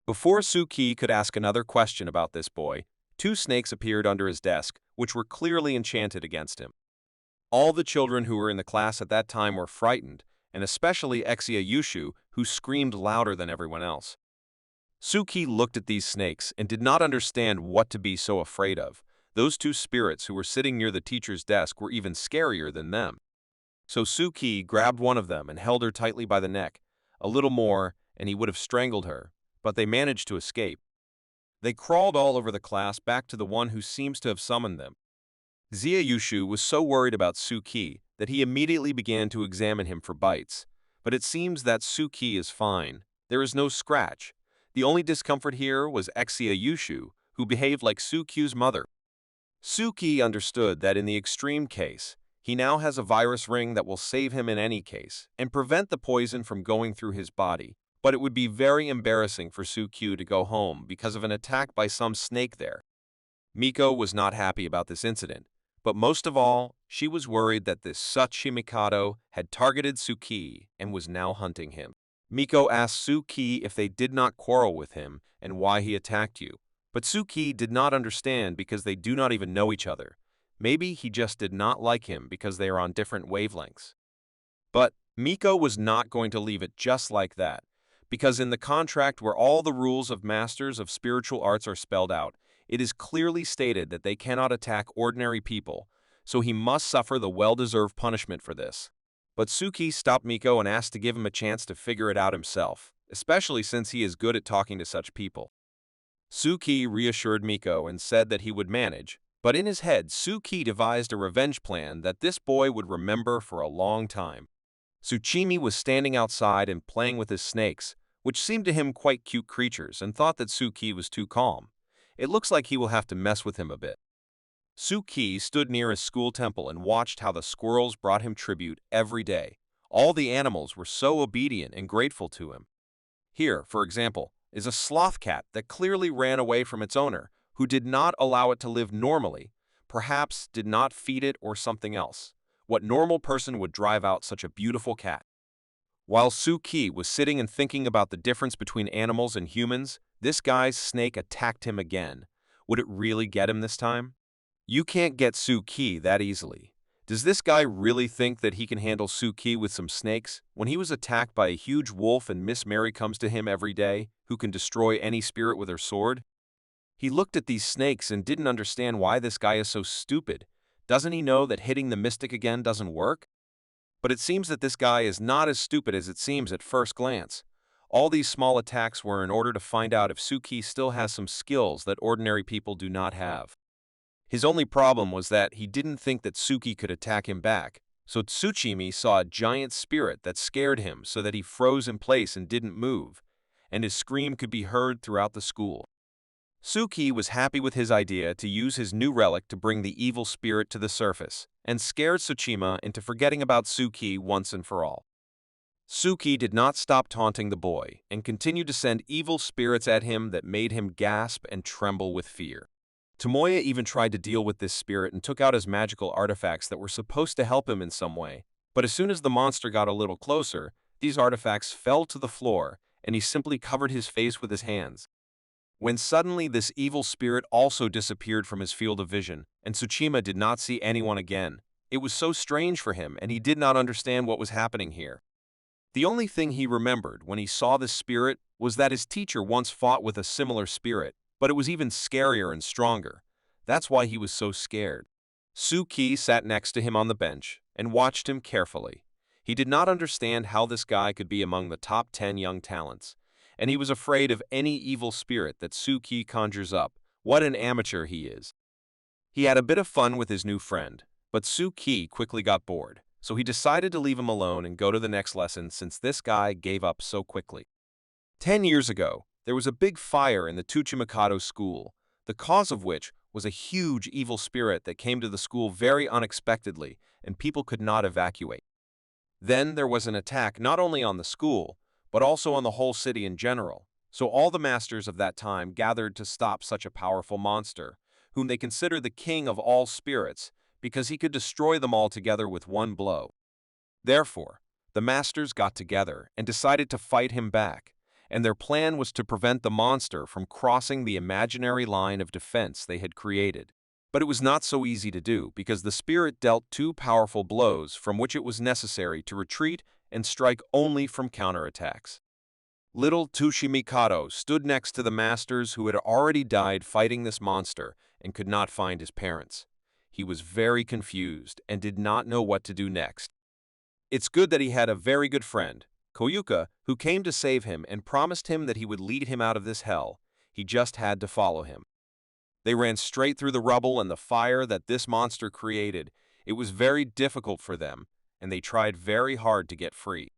Before Suki could ask another question about this boy, two snakes appeared under his desk, which were clearly enchanted against him. All the children who were in the class at that time were frightened, and especially Exia Yushu, who screamed louder than everyone else. Suki looked at these snakes and did not understand what to be so afraid of. Those two spirits who were sitting near the teacher's desk were even scarier than them. So Suki grabbed one of them and held her tightly by the neck. A little more, and he would have strangled her, but they managed to escape. They crawled all over the class back to the one who seems to have summoned them. Xia Yushu was so worried about Suki that he immediately began to examine him for bites. But it seems that Suki is fine. There is no scratch. The only discomfort here was Exia Yushu, who behaved like Suki's mother. Suki understood that in the extreme case, he now has a virus ring that will save him in any case and prevent the poison from going through his body. But it would be very embarrassing for Suki to go home because of an attack by some snake there. Miko was not happy about this incident, but most of all, she was worried that this Tsuchimikado had targeted Suki and was now hunting him. Miko asked Suki if they did not quarrel with him and why he attacked you. But Suki did not understand because they do not even know each other. Maybe he just did not like him because they are on different wavelengths. But Miko was not going to leave it just like that, because in the contract where all the rules of masters of spiritual arts are spelled out, it is clearly stated that they cannot attack ordinary people, so he must suffer the well-deserved punishment for this. But Suki stopped Miko and asked to give him a chance to figure it out himself, especially since he is good at talking to such people. Suki reassured Miko and said that he would manage, but in his head, Suki devised a revenge plan that this boy would remember for a long time. Tsuchimi was standing outside and playing with his snakes, which seemed to him quite cute creatures, and thought that Suki was too calm. It looks like he will have to mess with him a bit. Suki stood near his school temple and watched how the squirrels brought him tribute every day. All the animals were so obedient and grateful to him. Here, for example, is a sloth cat that clearly ran away from its owner, who did not allow it to live normally, perhaps did not feed it or something else. What normal person would drive out such a beautiful cat? While Suki was sitting and thinking about the difference between animals and humans, this guy's snake attacked him again. Would it really get him this time? You can't get Suki that easily. Does this guy really think that he can handle Suki with some snakes when he was attacked by a huge wolf and Miss Mary comes to him every day, who can destroy any spirit with her sword? He looked at these snakes and didn't understand why this guy is so stupid. Doesn't he know that hitting the mystic again doesn't work? But it seems that this guy is not as stupid as it seems at first glance. All these small attacks were in order to find out if Suki still has some skills that ordinary people do not have. His only problem was that he didn't think that Suki could attack him back, so Tsuchimi saw a giant spirit that scared him so that he froze in place and didn't move, and his scream could be heard throughout the school. Suki was happy with his idea to use his new relic to bring the evil spirit to the surface, and scared Tsuchima into forgetting about Suki once and for all. Suki did not stop taunting the boy, and continued to send evil spirits at him that made him gasp and tremble with fear. Tomoya even tried to deal with this spirit and took out his magical artifacts that were supposed to help him in some way, but as soon as the monster got a little closer, these artifacts fell to the floor, and he simply covered his face with his hands. When suddenly this evil spirit also disappeared from his field of vision, and Tsuchima did not see anyone again. It was so strange for him, and he did not understand what was happening here. The only thing he remembered when he saw this spirit was that his teacher once fought with a similar spirit, but it was even scarier and stronger. That's why he was so scared. Suki sat next to him on the bench and watched him carefully. He did not understand how this guy could be among the top 10 young talents, and he was afraid of any evil spirit that Suki conjures up. What an amateur he is. He had a bit of fun with his new friend, but Suki quickly got bored, so he decided to leave him alone and go to the next lesson since this guy gave up so quickly. 10 years ago, there was a big fire in the Tuchimikado school, the cause of which was a huge evil spirit that came to the school very unexpectedly, and people could not evacuate. Then there was an attack not only on the school, but also on the whole city in general, so all the masters of that time gathered to stop such a powerful monster, whom they consider the king of all spirits, because he could destroy them all together with one blow. Therefore, the masters got together and decided to fight him back, and their plan was to prevent the monster from crossing the imaginary line of defense they had created. But it was not so easy to do because the spirit dealt two powerful blows from which it was necessary to retreat and strike only from counterattacks. Little Tushimikado stood next to the masters who had already died fighting this monster and could not find his parents. He was very confused and did not know what to do next. It's good that he had a very good friend, Koyuka, who came to save him and promised him that he would lead him out of this hell. He just had to follow him. They ran straight through the rubble and the fire that this monster created. It was very difficult for them, and they tried very hard to get free.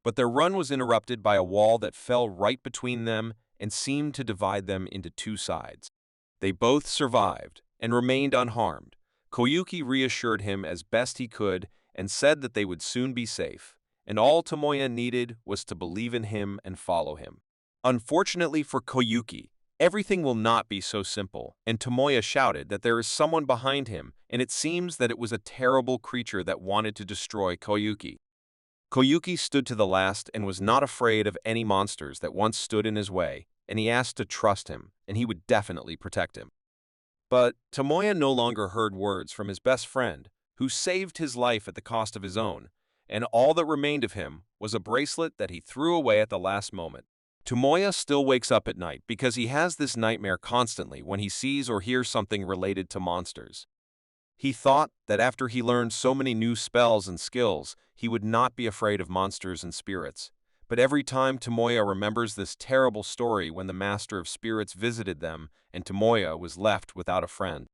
But their run was interrupted by a wall that fell right between them and seemed to divide them into two sides. They both survived and remained unharmed. Koyuki reassured him as best he could and said that they would soon be safe, and all Tomoya needed was to believe in him and follow him. Unfortunately for Koyuki, everything will not be so simple, and Tomoya shouted that there is someone behind him, and it seems that it was a terrible creature that wanted to destroy Koyuki. Koyuki stood to the last and was not afraid of any monsters that once stood in his way, and he asked to trust him, and he would definitely protect him. But Tomoya no longer heard words from his best friend, who saved his life at the cost of his own, and all that remained of him was a bracelet that he threw away at the last moment. Tomoya still wakes up at night because he has this nightmare constantly when he sees or hears something related to monsters. He thought that after he learned so many new spells and skills, he would not be afraid of monsters and spirits. But every time Tomoya remembers this terrible story when the Master of Spirits visited them and Tomoya was left without a friend.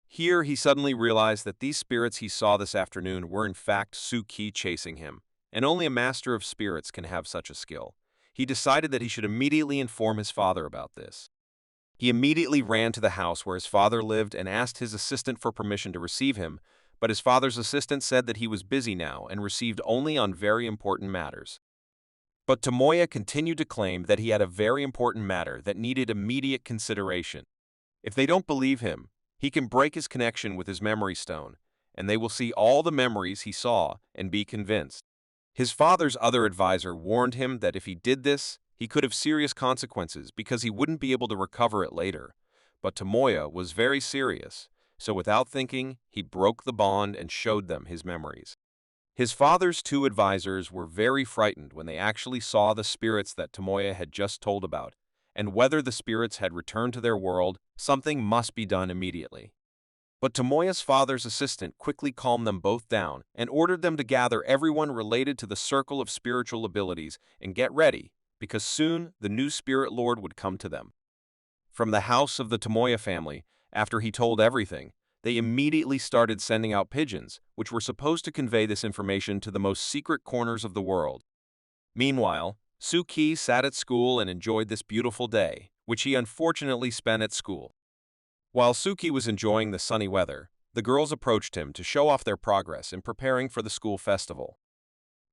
Here he suddenly realized that these spirits he saw this afternoon were in fact Suki chasing him, and only a Master of Spirits can have such a skill. He decided that he should immediately inform his father about this. He immediately ran to the house where his father lived and asked his assistant for permission to receive him, but his father's assistant said that he was busy now and received only on very important matters. But Tomoya continued to claim that he had a very important matter that needed immediate consideration. If they don't believe him, he can break his connection with his memory stone, and they will see all the memories he saw and be convinced. His father's other advisor warned him that if he did this, he could have serious consequences because he wouldn't be able to recover it later. But Tomoya was very serious, so without thinking, he broke the bond and showed them his memories. His father's two advisors were very frightened when they actually saw the spirits that Tomoya had just told about, and whether the spirits had returned to their world, something must be done immediately. But Tomoya's father's assistant quickly calmed them both down and ordered them to gather everyone related to the circle of spiritual abilities and get ready, because soon the new spirit lord would come to them. From the house of the Tomoya family, after he told everything, they immediately started sending out pigeons, which were supposed to convey this information to the most secret corners of the world. Meanwhile, Suki sat at school and enjoyed this beautiful day, which he unfortunately spent at school. While Suki was enjoying the sunny weather, the girls approached him to show off their progress in preparing for the school festival.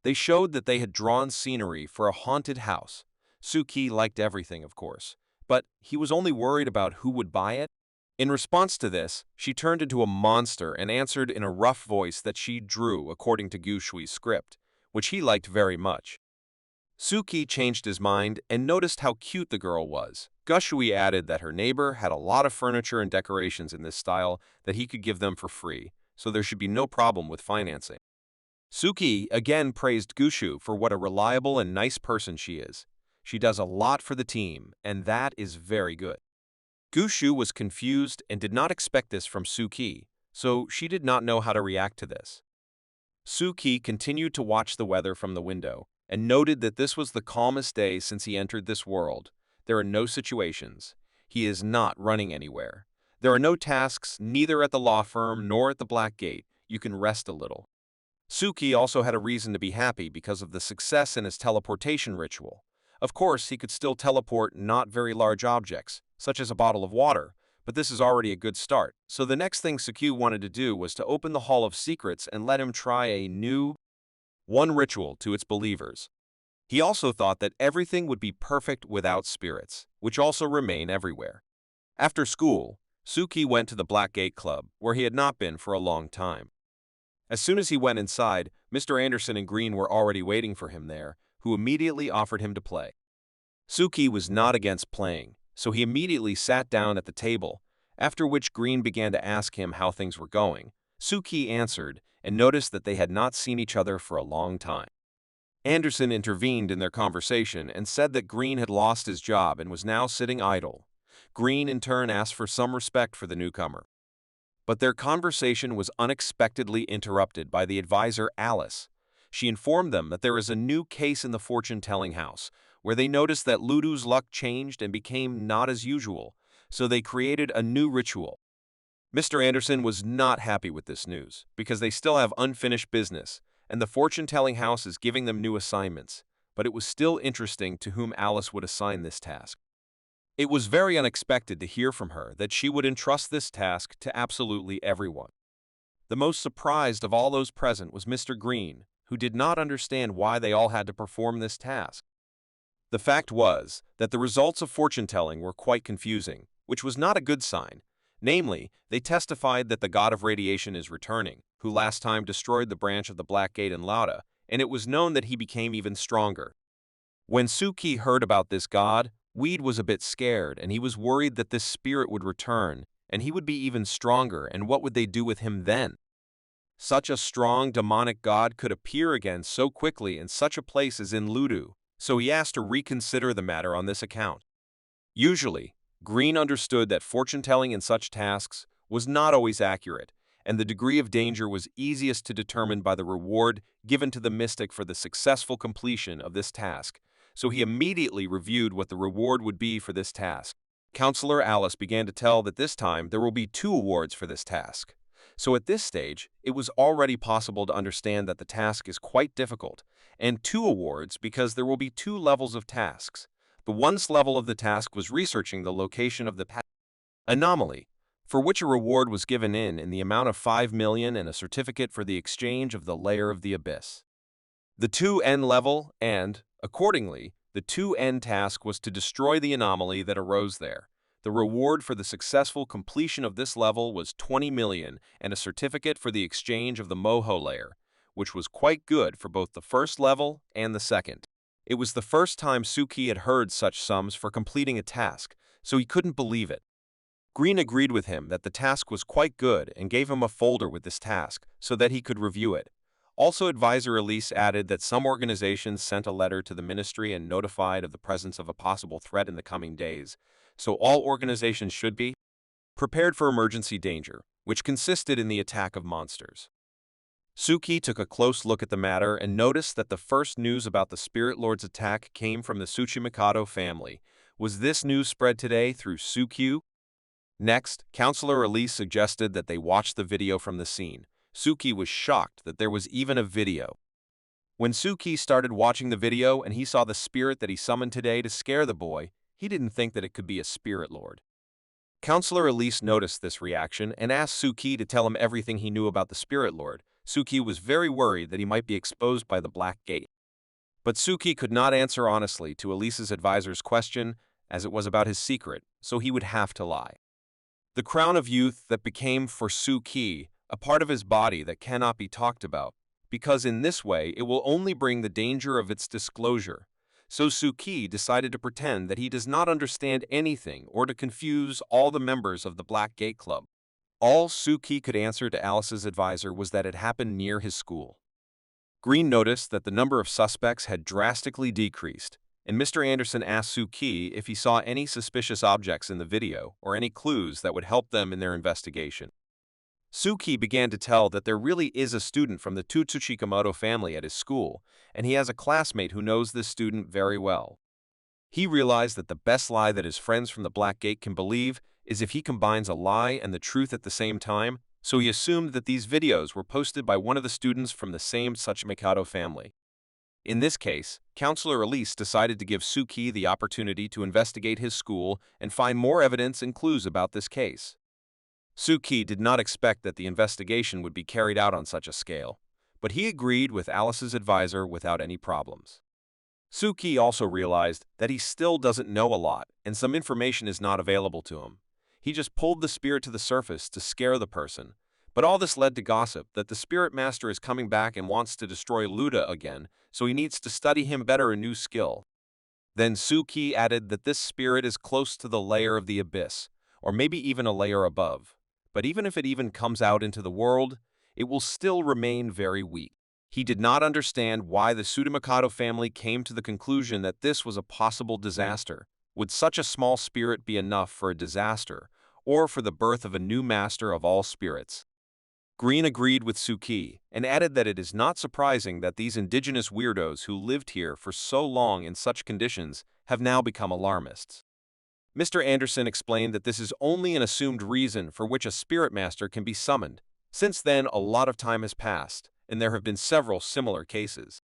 They showed that they had drawn scenery for a haunted house. Suki liked everything, of course, but he was only worried about who would buy it. In response to this, she turned into a monster and answered in a rough voice that she drew according to Gushui's script, which he liked very much. Suki changed his mind and noticed how cute the girl was. Gushui added that her neighbor had a lot of furniture and decorations in this style that he could give them for free, so there should be no problem with financing. Suki again praised Gushu for what a reliable and nice person she is. She does a lot for the team, and that is very good. Gushu was confused and did not expect this from Suki, so she did not know how to react to this. Suki continued to watch the weather from the window and noted that this was the calmest day since he entered this world. There are no situations. He is not running anywhere. There are no tasks, neither at the law firm nor at the Black Gate. You can rest a little. Suki also had a reason to be happy because of the success in his teleportation ritual. Of course, he could still teleport not very large objects, such as a bottle of water, but this is already a good start. So the next thing Suki wanted to do was to open the Hall of Secrets and let him try a new one ritual to its believers. He also thought that everything would be perfect without spirits, which also remain everywhere. After school, Suki went to the Black Gate Club, where he had not been for a long time. As soon as he went inside, Mr. Anderson and Green were already waiting for him there, who immediately offered him to play. Suki was not against playing, so he immediately sat down at the table, after which Green began to ask him how things were going. Suki answered and noticed that they had not seen each other for a long time. Anderson intervened in their conversation and said that Green had lost his job and was now sitting idle. Green in turn asked for some respect for the newcomer. But their conversation was unexpectedly interrupted by the advisor Alice. She informed them that there is a new case in the fortune-telling house, where they noticed that Ludo's luck changed and became not as usual, so they created a new ritual. Mr. Anderson was not happy with this news, because they still have unfinished business, and the fortune-telling house is giving them new assignments, but it was still interesting to whom Alice would assign this task. It was very unexpected to hear from her that she would entrust this task to absolutely everyone. The most surprised of all those present was Mr. Green, who did not understand why they all had to perform this task. The fact was that the results of fortune-telling were quite confusing, which was not a good sign. Namely, they testified that the god of radiation is returning, who last time destroyed the branch of the Black Gate in Lauda, and it was known that he became even stronger. When Suki heard about this god, Weed was a bit scared, and he was worried that this spirit would return, and he would be even stronger, and what would they do with him then? Such a strong demonic god could appear again so quickly in such a place as in Ludu, so he asked to reconsider the matter on this account. Usually, Green understood that fortune-telling in such tasks was not always accurate, and the degree of danger was easiest to determine by the reward given to the mystic for the successful completion of this task, so he immediately reviewed what the reward would be for this task. Counselor Alice began to tell that this time there will be 2 awards for this task. So at this stage, it was already possible to understand that the task is quite difficult, and 2 awards because there will be 2 levels of tasks. The 1st level of the task was researching the location of the anomaly, for which a reward was given in the amount of 5 million and a certificate for the exchange of the layer of the abyss. The 2N level and, accordingly, the 2N task was to destroy the anomaly that arose there. The reward for the successful completion of this level was 20 million and a certificate for the exchange of the Moho layer, which was quite good for both the 1st level and the 2nd. It was the first time Suki had heard such sums for completing a task, so he couldn't believe it. Green agreed with him that the task was quite good and gave him a folder with this task so that he could review it. Also, advisor Elise added that some organizations sent a letter to the ministry and notified of the presence of a possible threat in the coming days, so all organizations should be prepared for emergency danger, which consisted in the attack of monsters. Suki took a close look at the matter and noticed that the first news about the Spirit Lord's attack came from the Tsuchimikado family. Was this news spread today through Sukyu? Next, Counselor Elise suggested that they watch the video from the scene. Suki was shocked that there was even a video. When Suki started watching the video and he saw the spirit that he summoned today to scare the boy, he didn't think that it could be a spirit lord. Counselor Elise noticed this reaction and asked Suki to tell him everything he knew about the spirit lord. Suki was very worried that he might be exposed by the Black Gate. But Suki could not answer honestly to Elise's advisor's question, as it was about his secret, so he would have to lie. The crown of youth that became for Suki a part of his body that cannot be talked about, because in this way it will only bring the danger of its disclosure. So Suki decided to pretend that he does not understand anything or to confuse all the members of the Black Gate Club. All Suki could answer to Alice's advisor was that it happened near his school. Green noticed that the number of suspects had drastically decreased, and Mr. Anderson asked Suki if he saw any suspicious objects in the video or any clues that would help them in their investigation. Suki began to tell that there really is a student from the Tutsuchikamoto family at his school, and he has a classmate who knows this student very well. He realized that the best lie that his friends from the Black Gate can believe is if he combines a lie and the truth at the same time, so he assumed that these videos were posted by one of the students from the same Tsuchimikado family. In this case, Counselor Elise decided to give Suki the opportunity to investigate his school and find more evidence and clues about this case. Suki did not expect that the investigation would be carried out on such a scale, but he agreed with Alice's advisor without any problems. Suki also realized that he still doesn't know a lot and some information is not available to him. He just pulled the spirit to the surface to scare the person, but all this led to gossip that the spirit master is coming back and wants to destroy Luda again, so he needs to study him better a new skill. Then Suki added that this spirit is close to the layer of the abyss, or maybe even a layer above. But even if it even comes out into the world, it will still remain very weak. He did not understand why the Tsuchimikado family came to the conclusion that this was a possible disaster. Would such a small spirit be enough for a disaster, or for the birth of a new master of all spirits? Green agreed with Suki and added that it is not surprising that these indigenous weirdos who lived here for so long in such conditions have now become alarmists. Mr. Anderson explained that this is only an assumed reason for which a spirit master can be summoned. Since then, a lot of time has passed, and there have been several similar cases.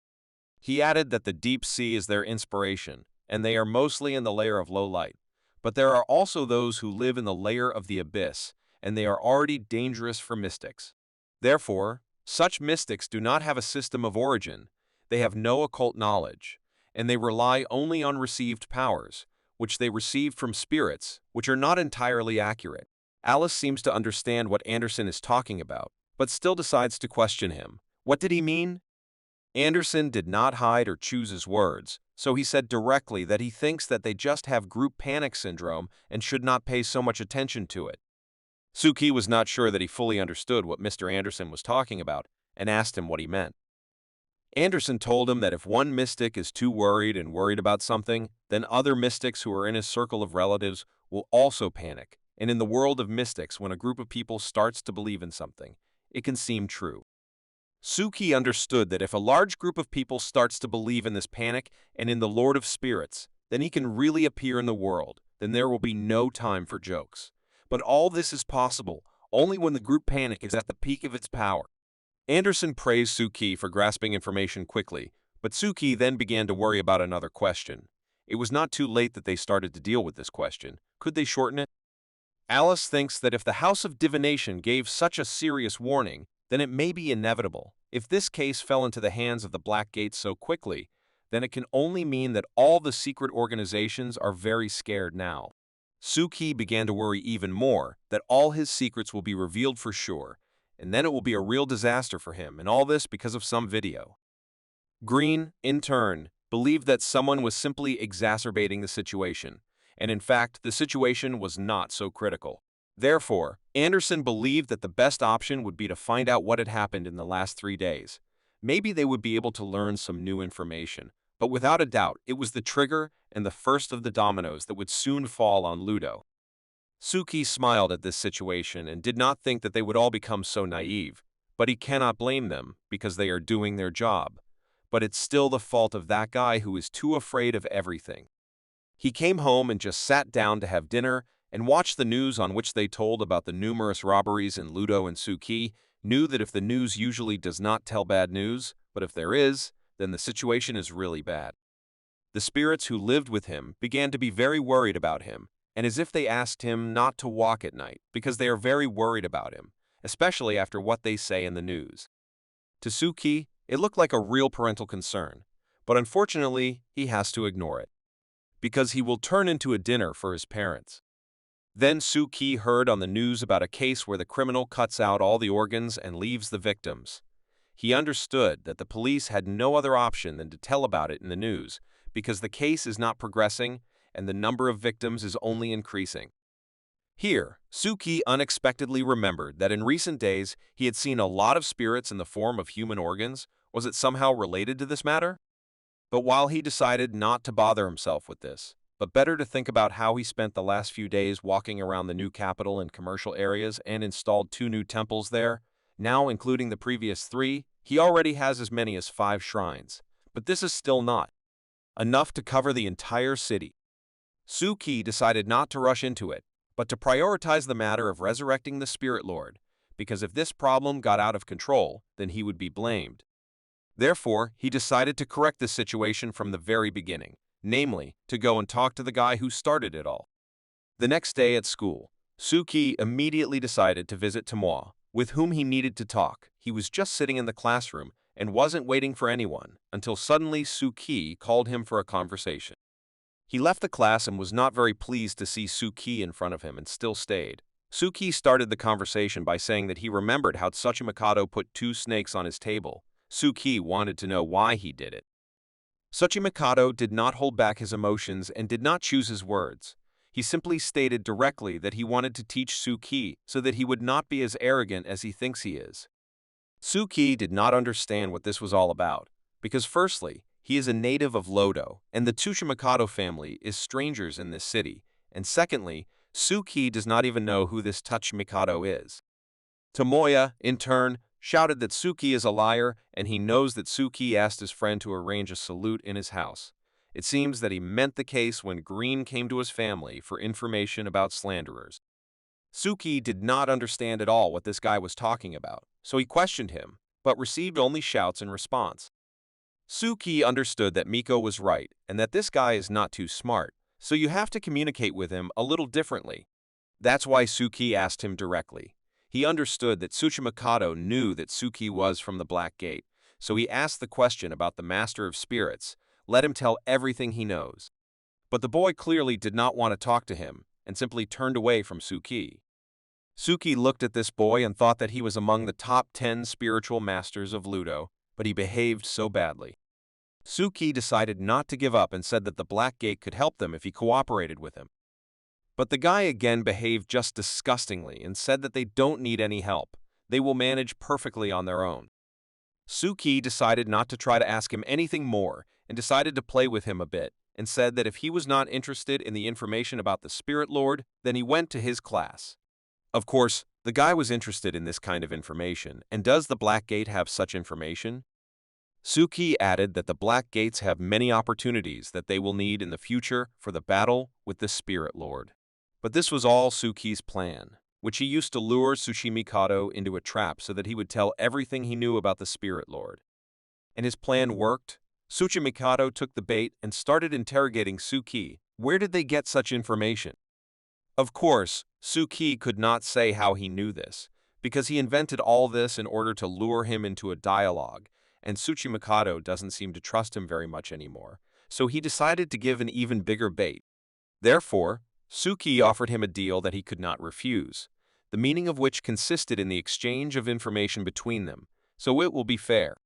He added that the deep sea is their inspiration, and they are mostly in the layer of low light. But there are also those who live in the layer of the abyss, and they are already dangerous for mystics. Therefore, such mystics do not have a system of origin, they have no occult knowledge, and they rely only on received powers, which they receive from spirits, which are not entirely accurate. Alice seems to understand what Anderson is talking about, but still decides to question him. What did he mean? Anderson did not hide or choose his words, so he said directly that he thinks that they just have group panic syndrome and should not pay so much attention to it. Suki was not sure that he fully understood what Mr. Anderson was talking about and asked him what he meant. Anderson told him that if one mystic is too worried about something, then other mystics who are in his circle of relatives will also panic. And in the world of mystics, when a group of people starts to believe in something, it can seem true. Suki understood that if a large group of people starts to believe in this panic and in the Lord of Spirits, then he can really appear in the world, then there will be no time for jokes. But all this is possible only when the group panic is at the peak of its power. Anderson praised Suki for grasping information quickly, but Suki then began to worry about another question. It was not too late that they started to deal with this question. Could they shorten it? Alice thinks that if the House of Divination gave such a serious warning, then it may be inevitable. If this case fell into the hands of the Black Gate so quickly, then it can only mean that all the secret organizations are very scared now. Suki began to worry even more that all his secrets will be revealed for sure, and then it will be a real disaster for him, and all this because of some video. Green, in turn, believed that someone was simply exacerbating the situation, and in fact, the situation was not so critical. Therefore, Anderson believed that the best option would be to find out what had happened in the last 3 days. Maybe they would be able to learn some new information, but without a doubt, it was the trigger and the first of the dominoes that would soon fall on Ludo. Suki smiled at this situation and did not think that they would all become so naive, but he cannot blame them because they are doing their job. But it's still the fault of that guy who is too afraid of everything. He came home and just sat down to have dinner and watched the news on which they told about the numerous robberies in Ludo, and Suki knew that if the news usually does not tell bad news, but if there is, then the situation is really bad. The spirits who lived with him began to be very worried about him, and as if they asked him not to walk at night because they are very worried about him, especially after what they say in the news. To Suki, it looked like a real parental concern, but unfortunately, he has to ignore it, because he will turn into a dinner for his parents. Then Suki heard on the news about a case where the criminal cuts out all the organs and leaves the victims. He understood that the police had no other option than to tell about it in the news, because the case is not progressing and the number of victims is only increasing. Here, Suki unexpectedly remembered that in recent days he had seen a lot of spirits in the form of human organs. Was it somehow related to this matter? But while he decided not to bother himself with this, but better to think about how he spent the last few days walking around the new capital and commercial areas and installed 2 new temples there. Now, including the previous 3, he already has as many as 5 shrines. But this is still not enough to cover the entire city. Suki decided not to rush into it, but to prioritize the matter of resurrecting the Spirit Lord, because if this problem got out of control, then he would be blamed. Therefore, he decided to correct this situation from the very beginning, namely, to go and talk to the guy who started it all. The next day at school, Suki immediately decided to visit Manhwa, with whom he needed to talk. He was just sitting in the classroom and wasn't waiting for anyone, until suddenly Suki called him for a conversation. He left the class and was not very pleased to see Suki in front of him and still stayed. Suki started the conversation by saying that he remembered how Tsuchimikado put 2 snakes on his table. Suki wanted to know why he did it. Tsuchimikado did not hold back his emotions and did not choose his words. He simply stated directly that he wanted to teach Suki so that he would not be as arrogant as he thinks he is. Suki did not understand what this was all about, because firstly, he is a native of Lodo, and the Tsuchimikado family is strangers in this city, and secondly, Suki does not even know who this Tsuchimikado is. Tomoya, in turn, shouted that Suki is a liar, and he knows that Suki asked his friend to arrange a salute in his house. It seems that he meant the case when Green came to his family for information about slanderers. Suki did not understand at all what this guy was talking about, so he questioned him, but received only shouts in response. Suki understood that Miko was right and that this guy is not too smart, so you have to communicate with him a little differently. That's why Suki asked him directly. He understood that Tsuchimikado knew that Suki was from the Black Gate, so he asked the question about the Master of Spirits. Let him tell everything he knows. But the boy clearly did not want to talk to him and simply turned away from Suki. Suki looked at this boy and thought that he was among the top 10 spiritual masters of Ludo, but he behaved so badly. Suki decided not to give up and said that the Black Gate could help them if he cooperated with him. But the guy again behaved just disgustingly and said that they don't need any help. They will manage perfectly on their own. Suki decided not to try to ask him anything more and decided to play with him a bit and said that if he was not interested in the information about the Spirit Lord, then he went to his class. Of course, the guy was interested in this kind of information, and does the Black Gate have such information? Suki added that the Black Gates have many opportunities that they will need in the future for the battle with the Spirit Lord. But this was all Suki's plan, which he used to lure Tsuchimikado into a trap so that he would tell everything he knew about the Spirit Lord. And his plan worked. Tsuchimikado took the bait and started interrogating Suki. Where did they get such information? Of course, Suki could not say how he knew this, because he invented all this in order to lure him into a dialogue, and Tsuchimikado doesn't seem to trust him very much anymore, so he decided to give an even bigger bait. Therefore, Suki offered him a deal that he could not refuse, the meaning of which consisted in the exchange of information between them, so it will be fair.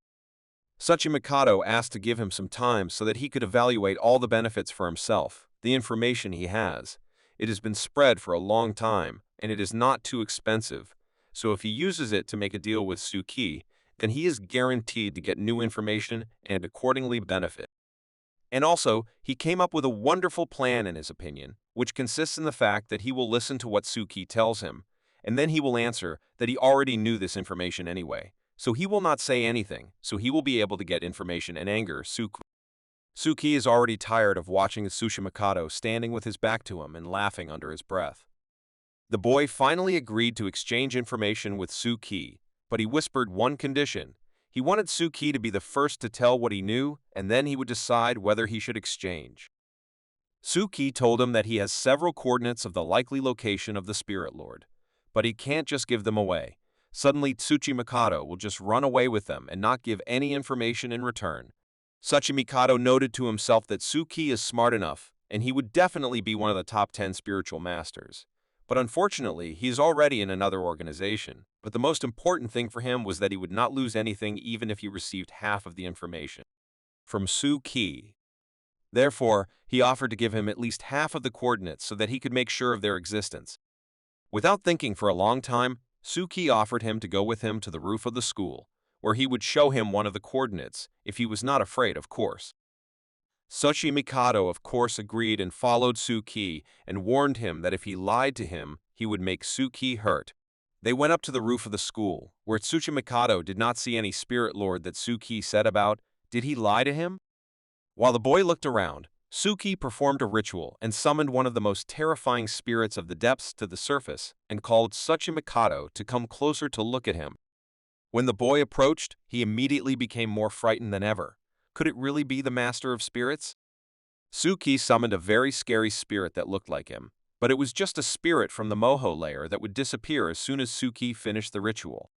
Tsuchimikado asked to give him some time so that he could evaluate all the benefits for himself, the information he has. It has been spread for a long time, and it is not too expensive, so if he uses it to make a deal with Suki, then he is guaranteed to get new information and accordingly benefit. And also, he came up with a wonderful plan in his opinion, which consists in the fact that he will listen to what Suki tells him, and then he will answer that he already knew this information anyway, so he will not say anything, so he will be able to get information and anger Suki. Suki is already tired of watching Tsuchimikado standing with his back to him and laughing under his breath. The boy finally agreed to exchange information with Suki, but he whispered one condition. He wanted Suki to be the first to tell what he knew, and then he would decide whether he should exchange. Suki told him that he has several coordinates of the likely location of the Spirit Lord, but he can't just give them away. Suddenly Tsuchimikado will just run away with them and not give any information in return. Tsuchimikado noted to himself that Suki is smart enough, and he would definitely be one of the top 10 spiritual masters. But unfortunately, he is already in another organization. But the most important thing for him was that he would not lose anything even if he received half of the information from Suki. Therefore, he offered to give him at least half of the coordinates so that he could make sure of their existence. Without thinking for a long time, Suki offered him to go with him to the roof of the school, where he would show him one of the coordinates, if he was not afraid, of course. Suchi Mikado of course agreed and followed Suki and warned him that if he lied to him, he would make Suki hurt. They went up to the roof of the school, where Tsuchi Mikado did not see any spirit lord that Suki said about. Did he lie to him? While the boy looked around, Suki performed a ritual and summoned one of the most terrifying spirits of the depths to the surface and called Tsuchi Mikado to come closer to look at him. When the boy approached, he immediately became more frightened than ever. Could it really be the master of spirits? Suki summoned a very scary spirit that looked like him, but it was just a spirit from the Moho layer that would disappear as soon as Suki finished the ritual.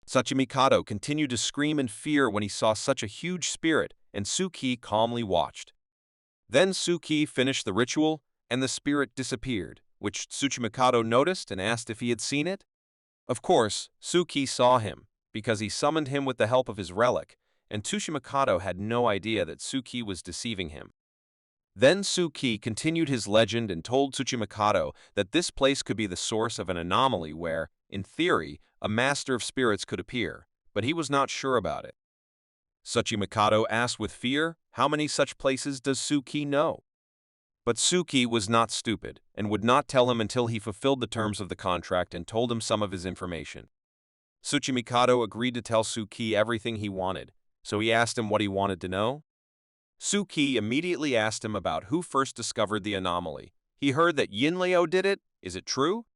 Tsuchi Mikado continued to scream in fear when he saw such a huge spirit, and Suki calmly watched. Then Suki finished the ritual, and the spirit disappeared, which Tsuchi Mikado noticed and asked if he had seen it. Of course, Suki saw him, because he summoned him with the help of his relic, and Tsuchi Mikado had no idea that Suki was deceiving him. Then Suki continued his legend and told Tsuchi Mikado that this place could be the source of an anomaly where, in theory, a master of spirits could appear, but he was not sure about it. Tsuchi Mikado asked with fear, how many such places does Suki know? But Suki was not stupid and would not tell him until he fulfilled the terms of the contract and told him some of his information. Tsuchi Mikado agreed to tell Suki everything he wanted, so he asked him what he wanted to know. Suki immediately asked him about who first discovered the anomaly. He heard that Yinleo did it. Is it true?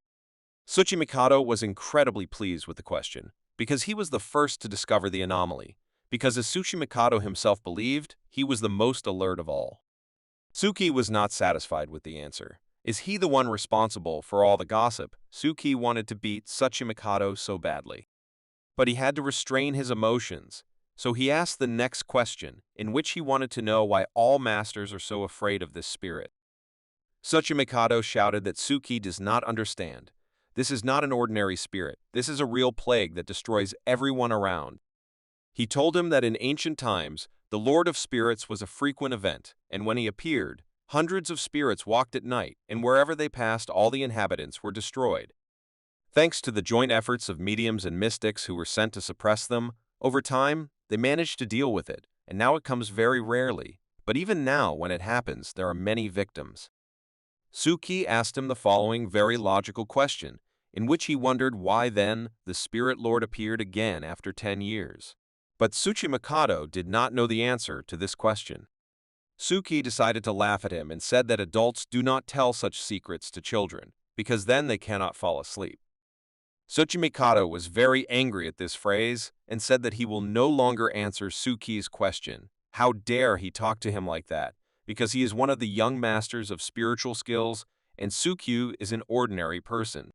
Tsuchi Mikado was incredibly pleased with the question, because he was the first to discover the anomaly, because as Tsuchi Mikado himself believed, he was the most alert of all. Suki was not satisfied with the answer. Is he the one responsible for all the gossip? Suki wanted to beat Tsuchi Mikado so badly. But he had to restrain his emotions, so he asked the next question, in which he wanted to know why all masters are so afraid of this spirit. Tsuchi Mikado shouted that Suki does not understand. This is not an ordinary spirit. This is a real plague that destroys everyone around. He told him that in ancient times, the Lord of Spirits was a frequent event, and when he appeared, hundreds of spirits walked at night, and wherever they passed, all the inhabitants were destroyed. Thanks to the joint efforts of mediums and mystics who were sent to suppress them, over time, they managed to deal with it, and now it comes very rarely. But even now, when it happens, there are many victims. Suki asked him the following very logical question, in which he wondered why then the Spirit Lord appeared again after 10 years. But Tsuchi Mikado did not know the answer to this question. Suki decided to laugh at him and said that adults do not tell such secrets to children, because then they cannot fall asleep. Tsuchi Mikado was very angry at this phrase and said that he will no longer answer Suki's question. How dare he talk to him like that, because he is one of the young masters of spiritual skills and Suki is an ordinary person.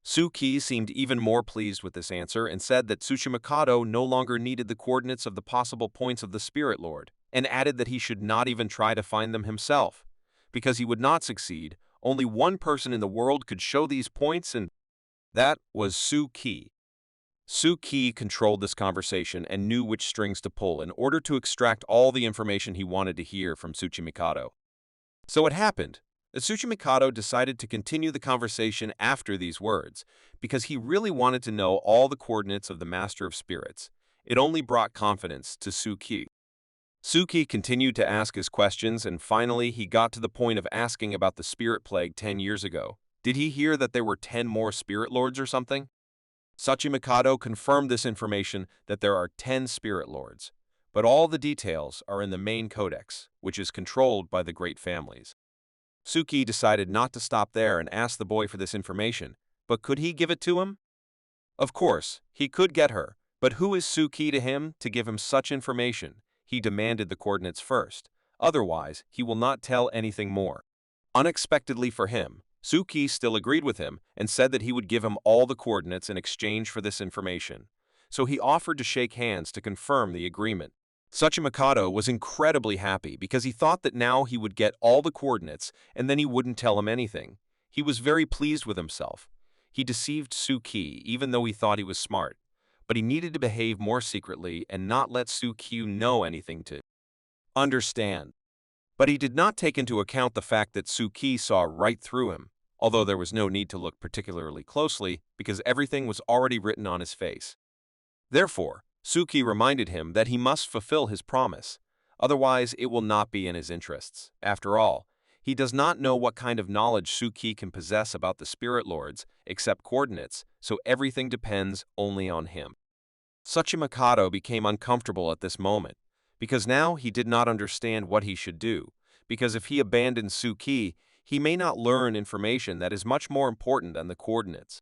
Suki seemed even more pleased with this answer and said that Tsuchi Mikado no longer needed the coordinates of the possible points of the Spirit Lord, and added that he should not even try to find them himself, because he would not succeed. Only one person in the world could show these points, and that was Suki. Suki controlled this conversation and knew which strings to pull in order to extract all the information he wanted to hear from Tsuchi Mikado. So it happened. Tsuchi Mikado decided to continue the conversation after these words, because he really wanted to know all the coordinates of the Master of Spirits. It only brought confidence to Suki. Suki continued to ask his questions, and finally he got to the point of asking about the spirit plague 10 years ago. Did he hear that there were 10 more spirit lords or something? Tsuchi Mikado confirmed this information that there are 10 spirit lords, but all the details are in the main codex, which is controlled by the great families. Suki decided not to stop there and asked the boy for this information, but could he give it to him? Of course, he could get her, but who is Suki to him to give him such information? He demanded the coordinates first, otherwise he will not tell anything more. Unexpectedly for him, Suki still agreed with him and said that he would give him all the coordinates in exchange for this information, so he offered to shake hands to confirm the agreement. Tsuchi Mikado was incredibly happy because he thought that now he would get all the coordinates and then he wouldn't tell him anything. He was very pleased with himself. He deceived Suki even though he thought he was smart, but he needed to behave more secretly and not let Suki know anything to understand. But he did not take into account the fact that Suki saw right through him, although there was no need to look particularly closely because everything was already written on his face. Therefore, Suki reminded him that he must fulfill his promise. otherwise it will not be in his interests. After all, he does not know what kind of knowledge Suki can possess about the spirit lords, except coordinates, so everything depends only on him. Tsuchimikado became uncomfortable at this moment, because now he did not understand what he should do, because if he abandons Suki, he may not learn information that is much more important than the coordinates.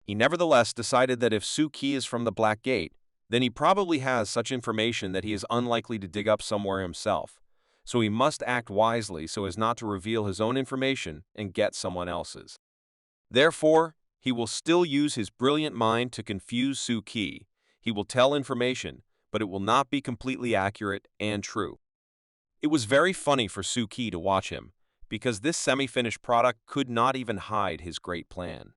He nevertheless decided that if Suki is from the Black Gate, then he probably has such information that he is unlikely to dig up somewhere himself, so he must act wisely so as not to reveal his own information and get someone else's. Therefore, he will still use his brilliant mind to confuse Suki. He will tell information, but it will not be completely accurate and true. It was very funny for Suki to watch him, because this semi-finished product could not even hide his great plan.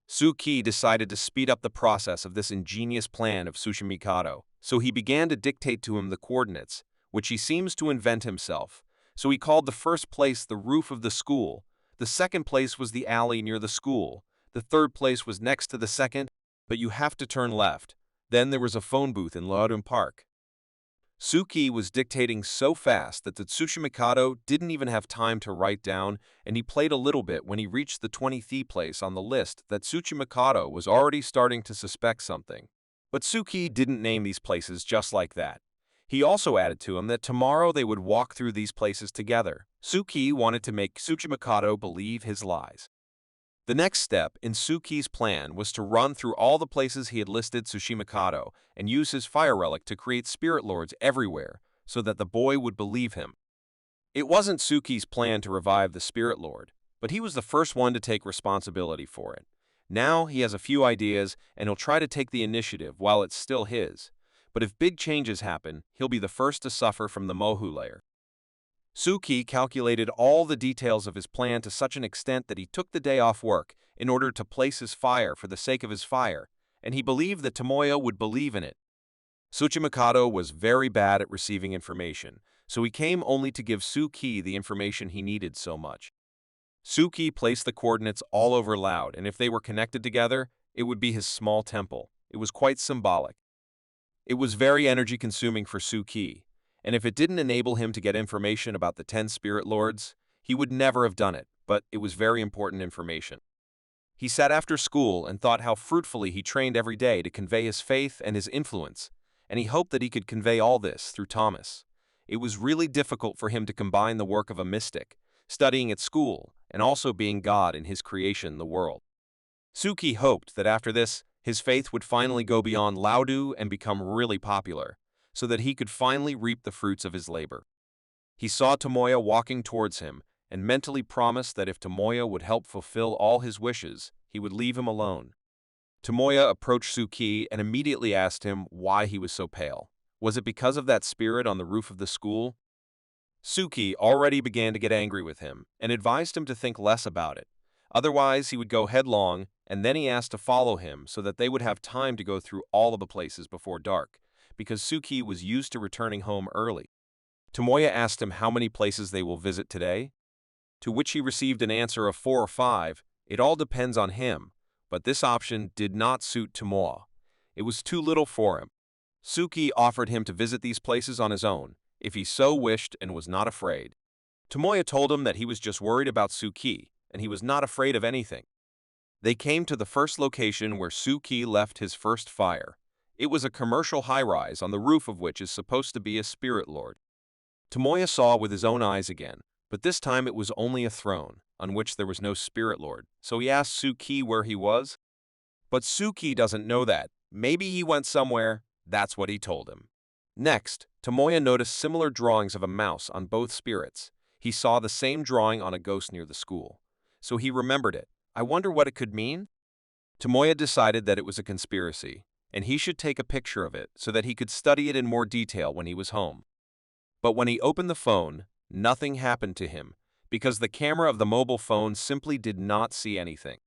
Suki decided to speed up the process of this ingenious plan of Tsuchimikado, so he began to dictate to him the coordinates, which he seems to invent himself. So he called the first place the roof of the school, the second place was the alley near the school, the third place was next to the second, but you have to turn left. Then there was a phone booth in Loudon Park. Suki was dictating so fast that the Tsuchimikado didn't even have time to write down, and he played a little bit when he reached the 20th place on the list that Tsuchimikado was already starting to suspect something. But Suki didn't name these places just like that. He also added to him that tomorrow they would walk through these places together. Suki wanted to make Tsuchimikado believe his lies. The next step in Suki's plan was to run through all the places he had listed Tsuchimikado and use his fire relic to create spirit lords everywhere so that the boy would believe him. It wasn't Suki's plan to revive the spirit lord, but he was the first one to take responsibility for it. Now he has a few ideas and he'll try to take the initiative while it's still his. But if big changes happen, he'll be the first to suffer from the Mohu layer. Suki calculated all the details of his plan to such an extent that he took the day off work in order to place his fire for the sake of his fire, and he believed that Tomoya would believe in it. Tsuchimikado was very bad at receiving information, so he came only to give Suki the information he needed so much. Suki placed the coordinates all over Loud, and if they were connected together, it would be his small temple. It was quite symbolic. It was very energy-consuming for Suki, and if it didn't enable him to get information about the 10 spirit lords, he would never have done it, but it was very important information. He sat after school and thought how fruitfully he trained every day to convey his faith and his influence, and he hoped that he could convey all this through Thomas. It was really difficult for him to combine the work of a mystic, studying at school, and also being God in his creation, the world. Suki hoped that after this, his faith would finally go beyond Laudu and become really popular, so that he could finally reap the fruits of his labor. He saw Tomoya walking towards him and mentally promised that if Tomoya would help fulfill all his wishes, he would leave him alone. Tomoya approached Suki and immediately asked him why he was so pale. Was it because of that spirit on the roof of the school? Suki already began to get angry with him and advised him to think less about it. Otherwise, he would go headlong, and then he asked to follow him so that they would have time to go through all of the places before dark, because Suki was used to returning home early. Tomoya asked him how many places they will visit today, to which he received an answer of 4 or 5. It all depends on him, but this option did not suit Tomoya. It was too little for him. Suki offered him to visit these places on his own, if he so wished and was not afraid. Tomoya told him that he was just worried about Suki, and he was not afraid of anything. They came to the first location where Suki left his first fire. It was a commercial high-rise on the roof of which is supposed to be a spirit lord. Tomoya saw with his own eyes again, but this time it was only a throne, on which there was no spirit lord, so he asked Suki where he was. But Suki doesn't know that. Maybe he went somewhere, that's what he told him. Next, Tomoya noticed similar drawings of a mouse on both spirits. He saw the same drawing on a ghost near the school, so he remembered it. I wonder what it could mean? Tomoya decided that it was a conspiracy, and he should take a picture of it so that he could study it in more detail when he was home. But when he opened the phone, nothing happened to him, because the camera of the mobile phone simply did not see anything.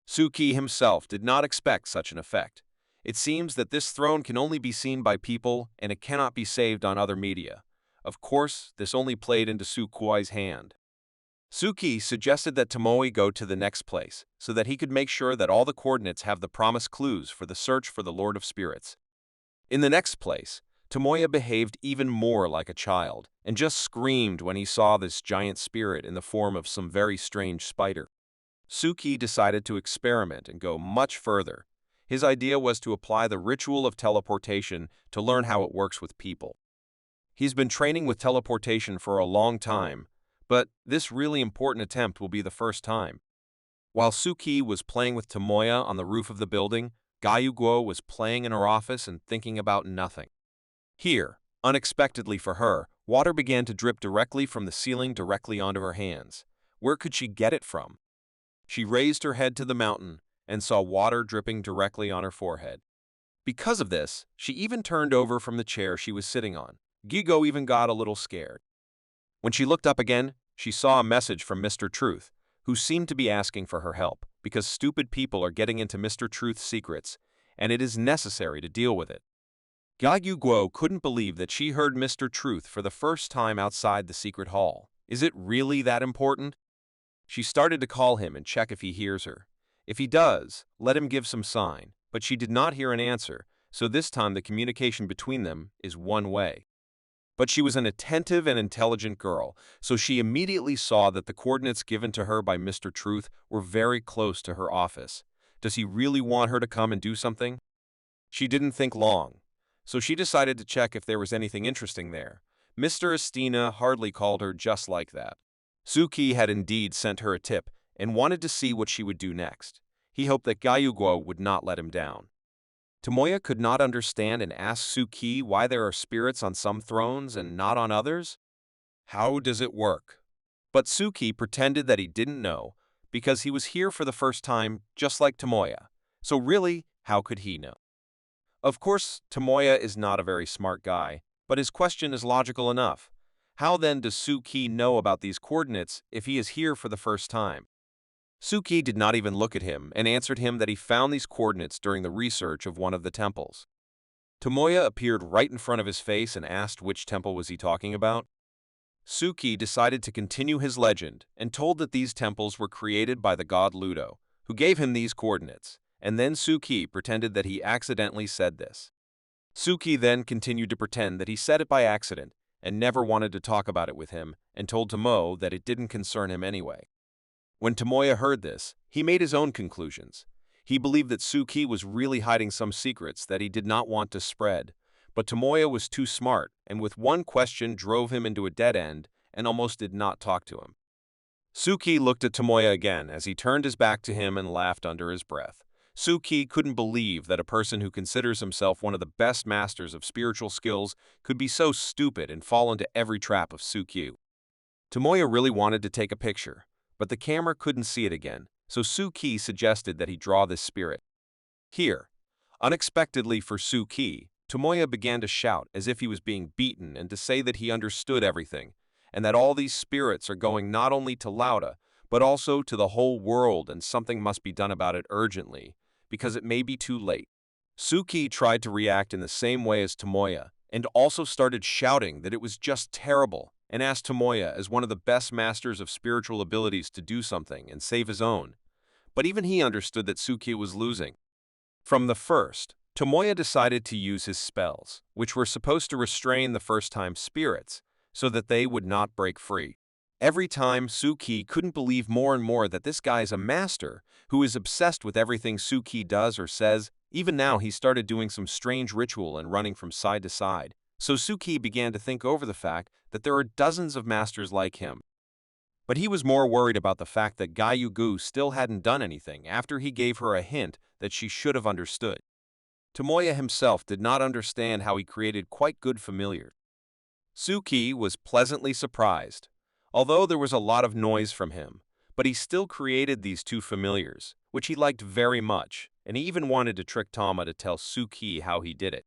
Suki himself did not expect such an effect. It seems that this throne can only be seen by people and it cannot be saved on other media. Of course, this only played into Suki's hand. Suki suggested that Tomoya go to the next place, so that he could make sure that all the coordinates have the promised clues for the search for the Lord of Spirits. In the next place, Tomoya behaved even more like a child and just screamed when he saw this giant spirit in the form of some very strange spider. Suki decided to experiment and go much further. His idea was to apply the ritual of teleportation to learn how it works with people. He's been training with teleportation for a long time, but this really important attempt will be the first time. While Suki was playing with Tomoya on the roof of the building, Gyuguo was playing in her office and thinking about nothing. Here, unexpectedly for her, water began to drip directly from the ceiling directly onto her hands. Where could she get it from? She raised her head to the mountain and saw water dripping directly on her forehead. Because of this, she even turned over from the chair she was sitting on. Gigo even got a little scared. When she looked up again, she saw a message from Mr. Truth, who seemed to be asking for her help because stupid people are getting into Mr. Truth's secrets, and it is necessary to deal with it. Guo couldn't believe that she heard Mr. Truth for the first time outside the secret hall. Is it really that important? She started to call him and check if he hears her. If he does, let him give some sign, but she did not hear an answer, so this time the communication between them is one way. But she was an attentive and intelligent girl, so she immediately saw that the coordinates given to her by Mr. Truth were very close to her office. Does he really want her to come and do something? She didn't think long, so she decided to check if there was anything interesting there. Mr. Estina hardly called her just like that. Suki had indeed sent her a tip and wanted to see what she would do next. He hoped that Gyuguo would not let him down. Tomoya could not understand and asked Suki why there are spirits on some thrones and not on others. How does it work? But Suki pretended that he didn't know because he was here for the first time just like Tomoya. So really, how could he know? Of course, Tomoya is not a very smart guy, but his question is logical enough. How then does Suki know about these coordinates if he is here for the first time? Suki did not even look at him and answered him that he found these coordinates during the research of one of the temples. Tomoya appeared right in front of his face and asked which temple was he talking about. Suki decided to continue his legend and told that these temples were created by the god Ludo, who gave him these coordinates, and then Suki pretended that he accidentally said this. Suki then continued to pretend that he said it by accident and never wanted to talk about it with him and told Tomo that it didn't concern him anyway. When Tomoya heard this, he made his own conclusions. He believed that Suki was really hiding some secrets that he did not want to spread, but Tomoya was too smart and with one question drove him into a dead end and almost did not talk to him. Suki looked at Tomoya again as he turned his back to him and laughed under his breath. Suki couldn't believe that a person who considers himself one of the best masters of spiritual skills could be so stupid and fall into every trap of Suki. Tomoya really wanted to take a picture, but the camera couldn't see it again, so Suki suggested that he draw this spirit. Here, unexpectedly for Suki, Tomoya began to shout as if he was being beaten and to say that he understood everything, and that all these spirits are going not only to Lauda, but also to the whole world and something must be done about it urgently, because it may be too late. Suki tried to react in the same way as Tomoya, and also started shouting that it was just terrible, and asked Tomoya as one of the best masters of spiritual abilities to do something and save his own. But even he understood that Suki was losing. From the first, Tomoya decided to use his spells, which were supposed to restrain the first-time spirits, so that they would not break free. Every time, Suki couldn't believe more and more that this guy is a master who is obsessed with everything Suki does or says. Even now, he started doing some strange ritual and running from side to side. So Suki began to think over the fact that there are dozens of masters like him. But he was more worried about the fact that Gyugu still hadn't done anything after he gave her a hint that she should have understood. Tomoya himself did not understand how he created quite good familiars. Suki was pleasantly surprised, although there was a lot of noise from him, but he still created these two familiars, which he liked very much, and he even wanted to trick Tama to tell Suki how he did it.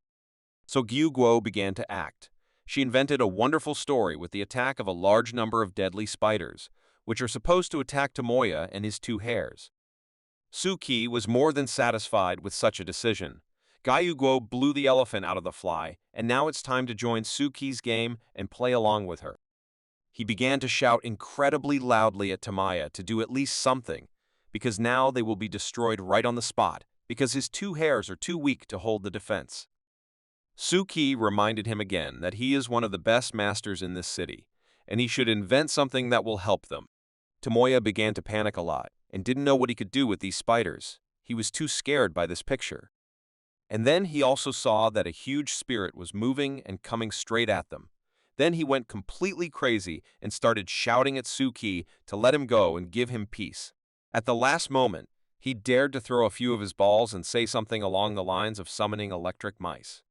So Gyuguo began to act. She invented a wonderful story with the attack of a large number of deadly spiders, which are supposed to attack Tomoya and his two hares. Suki was more than satisfied with such a decision. Gyuguo blew the elephant out of the fly, and now it's time to join Suki's game and play along with her. He began to shout incredibly loudly at Tomoya to do at least something, because now they will be destroyed right on the spot, because his two hares are too weak to hold the defense. Suki reminded him again that he is one of the best masters in this city, and he should invent something that will help them. Tomoya began to panic a lot and didn't know what he could do with these spiders. He was too scared by this picture. And then he also saw that a huge spirit was moving and coming straight at them. Then he went completely crazy and started shouting at Suki to let him go and give him peace. At the last moment, he dared to throw a few of his balls and say something along the lines of summoning electric mice.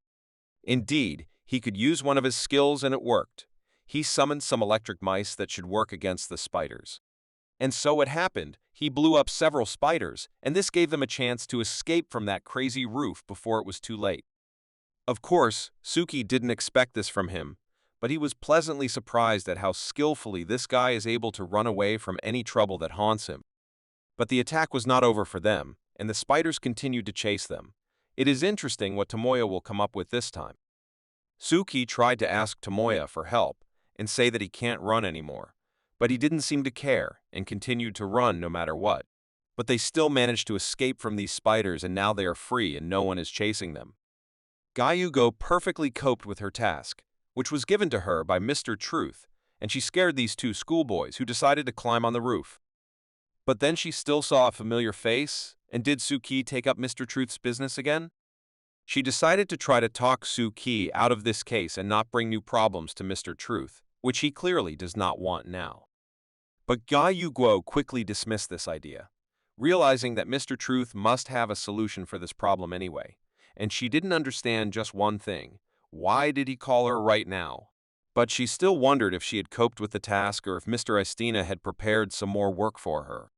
Indeed, he could use one of his skills and it worked. He summoned some electric mice that should work against the spiders. And so it happened. He blew up several spiders, and this gave them a chance to escape from that crazy roof before it was too late. Of course, Suki didn't expect this from him, but he was pleasantly surprised at how skillfully this guy is able to run away from any trouble that haunts him. But the attack was not over for them, and the spiders continued to chase them. It is interesting what Tomoya will come up with this time. Suki tried to ask Tomoya for help and say that he can't run anymore, but he didn't seem to care and continued to run no matter what. But they still managed to escape from these spiders, and now they are free and no one is chasing them. Gyugo perfectly coped with her task, which was given to her by Mr. Truth, and she scared these two schoolboys who decided to climb on the roof. But then she still saw a familiar face, and did Suki take up Mr. Truth's business again? She decided to try to talk Suki out of this case and not bring new problems to Mr. Truth, which he clearly does not want now. But Gyugo quickly dismissed this idea, realizing that Mr. Truth must have a solution for this problem anyway, and she didn't understand just one thing: why did he call her right now? But she still wondered if she had coped with the task or if Mr. Estina had prepared some more work for her.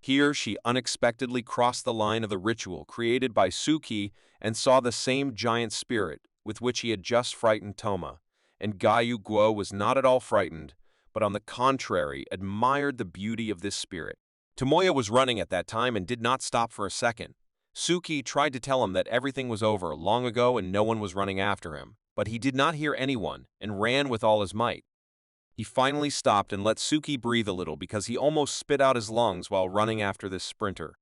Here she unexpectedly crossed the line of the ritual created by Suki and saw the same giant spirit with which he had just frightened Toma, and Gyugo was not at all frightened, but on the contrary admired the beauty of this spirit. Tomoya was running at that time and did not stop for a second. Suki tried to tell him that everything was over long ago and no one was running after him, but he did not hear anyone and ran with all his might. He finally stopped and let Suki breathe a little because he almost spit out his lungs while running after this sprinter.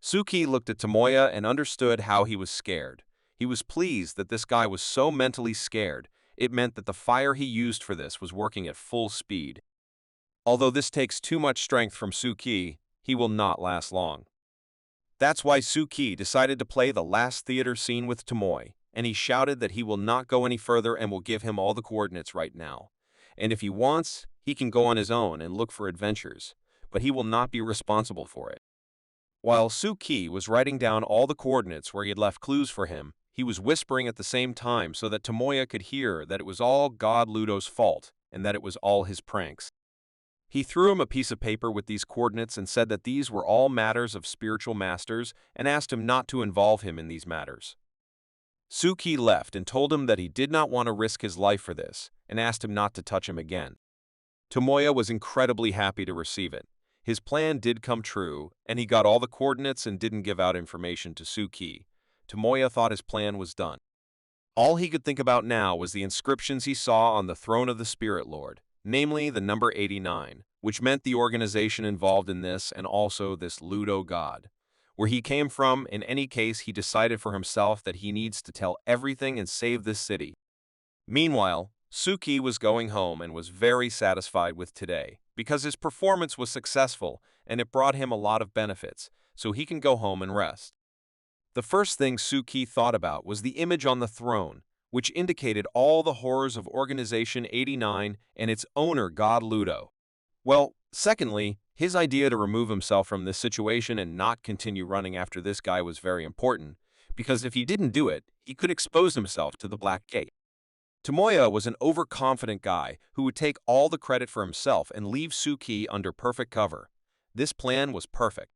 Suki looked at Tomoya and understood how he was scared. He was pleased that this guy was so mentally scared. It meant that the fire he used for this was working at full speed. Although this takes too much strength from Suki, he will not last long. That's why Suki decided to play the last theater scene with Tomoya, and he shouted that he will not go any further and will give him all the coordinates right now. And if he wants, he can go on his own and look for adventures, but he will not be responsible for it. While Suki was writing down all the coordinates where he had left clues for him, he was whispering at the same time so that Tomoya could hear that it was all God Ludo's fault and that it was all his pranks. He threw him a piece of paper with these coordinates and said that these were all matters of spiritual masters and asked him not to involve him in these matters. Suki left and told him that he did not want to risk his life for this and asked him not to touch him again. Tomoya was incredibly happy to receive it. His plan did come true, and he got all the coordinates and didn't give out information to Suki. Tomoya thought his plan was done. All he could think about now was the inscriptions he saw on the throne of the Spirit Lord, namely the number 89, which meant the organization involved in this and also this Ludo god. Where he came from, in any case, he decided for himself that he needs to tell everything and save this city. Meanwhile, Suki was going home and was very satisfied with today, because his performance was successful and it brought him a lot of benefits, so he can go home and rest. The first thing Suki thought about was the image on the throne, which indicated all the horrors of Organization 89 and its owner, God Ludo. Well, secondly, his idea to remove himself from this situation and not continue running after this guy was very important, because if he didn't do it, he could expose himself to the Black Gate. Tomoya was an overconfident guy who would take all the credit for himself and leave Suki under perfect cover. This plan was perfect.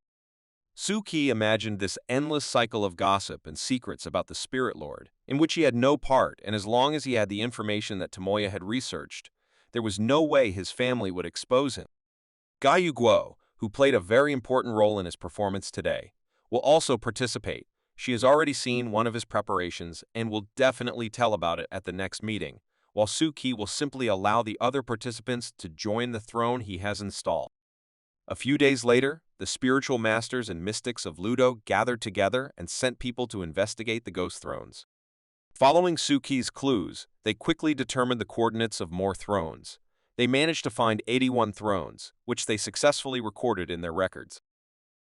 Suki imagined this endless cycle of gossip and secrets about the Spirit Lord, in which he had no part, and as long as he had the information that Tomoya had researched, there was no way his family would expose him. Gyugo, who played a very important role in his performance today, will also participate. She has already seen one of his preparations and will definitely tell about it at the next meeting, while Suki will simply allow the other participants to join the throne he has installed. A few days later, the spiritual masters and mystics of Ludo gathered together and sent people to investigate the ghost thrones. Following Suki's clues, they quickly determined the coordinates of more thrones. They managed to find 81 thrones, which they successfully recorded in their records.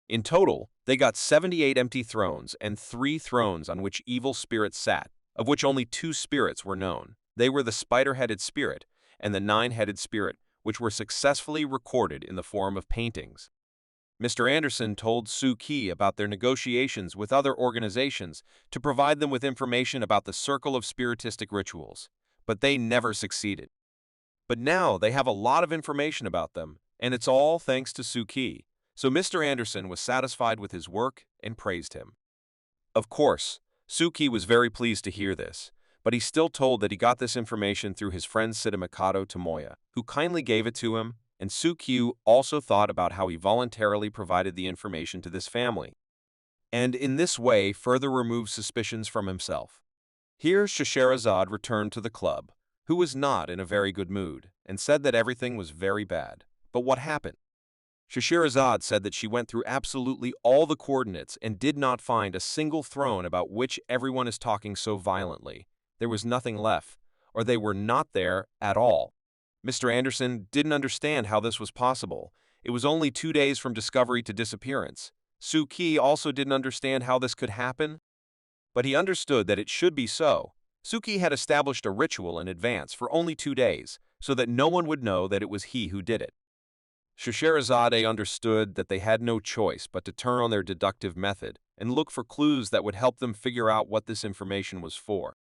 In total, they got 78 empty thrones and 3 thrones on which evil spirits sat, of which only 2 spirits were known. They were the spider-headed spirit and the 9-headed spirit, which were successfully recorded in the form of paintings. Mr. Anderson told Suki about their negotiations with other organizations to provide them with information about the circle of spiritistic rituals, but they never succeeded. But now they have a lot of information about them, and it's all thanks to Suki. So Mr. Anderson was satisfied with his work and praised him. Of course, Suki was very pleased to hear this, but he still told that he got this information through his friend Sitamikado Tomoya, who kindly gave it to him, and Suki also thought about how he voluntarily provided the information to this family, and in this way further removed suspicions from himself. Here Scheherazade returned to the club, who was not in a very good mood, and said that everything was very bad. But what happened? Scheherazade said that she went through absolutely all the coordinates and did not find a single throne about which everyone is talking so violently. There was nothing left, or they were not there at all. Mr. Anderson didn't understand how this was possible. It was only 2 days from discovery to disappearance. Suki also didn't understand how this could happen, but he understood that it should be so. Suki had established a ritual in advance for only 2 days, so that no one would know that it was he who did it. Scheherazade understood that they had no choice but to turn on their deductive method and look for clues that would help them figure out what this information was for.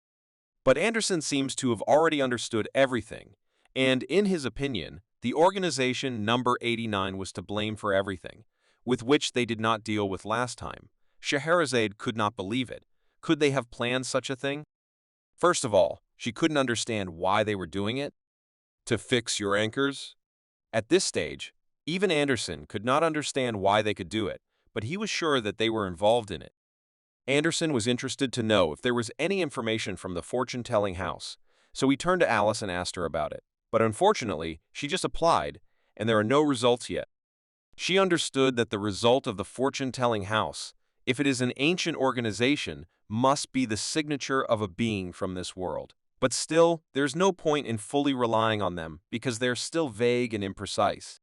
But Anderson seems to have already understood everything, and in his opinion, the organization number 89 was to blame for everything, with which they did not deal with last time. Scheherazade could not believe it. Could they have planned such a thing? First of all, she couldn't understand why they were doing it. To fix your anchors? At this stage, even Anderson could not understand why they could do it, but he was sure that they were involved in it. Anderson was interested to know if there was any information from the fortune-telling house, so he turned to Alice and asked her about it. But unfortunately, she just applied, and there are no results yet. She understood that the result of the fortune-telling house, if it is an ancient organization, must be the signature of a being from this world. But still, there's no point in fully relying on them because they're still vague and imprecise.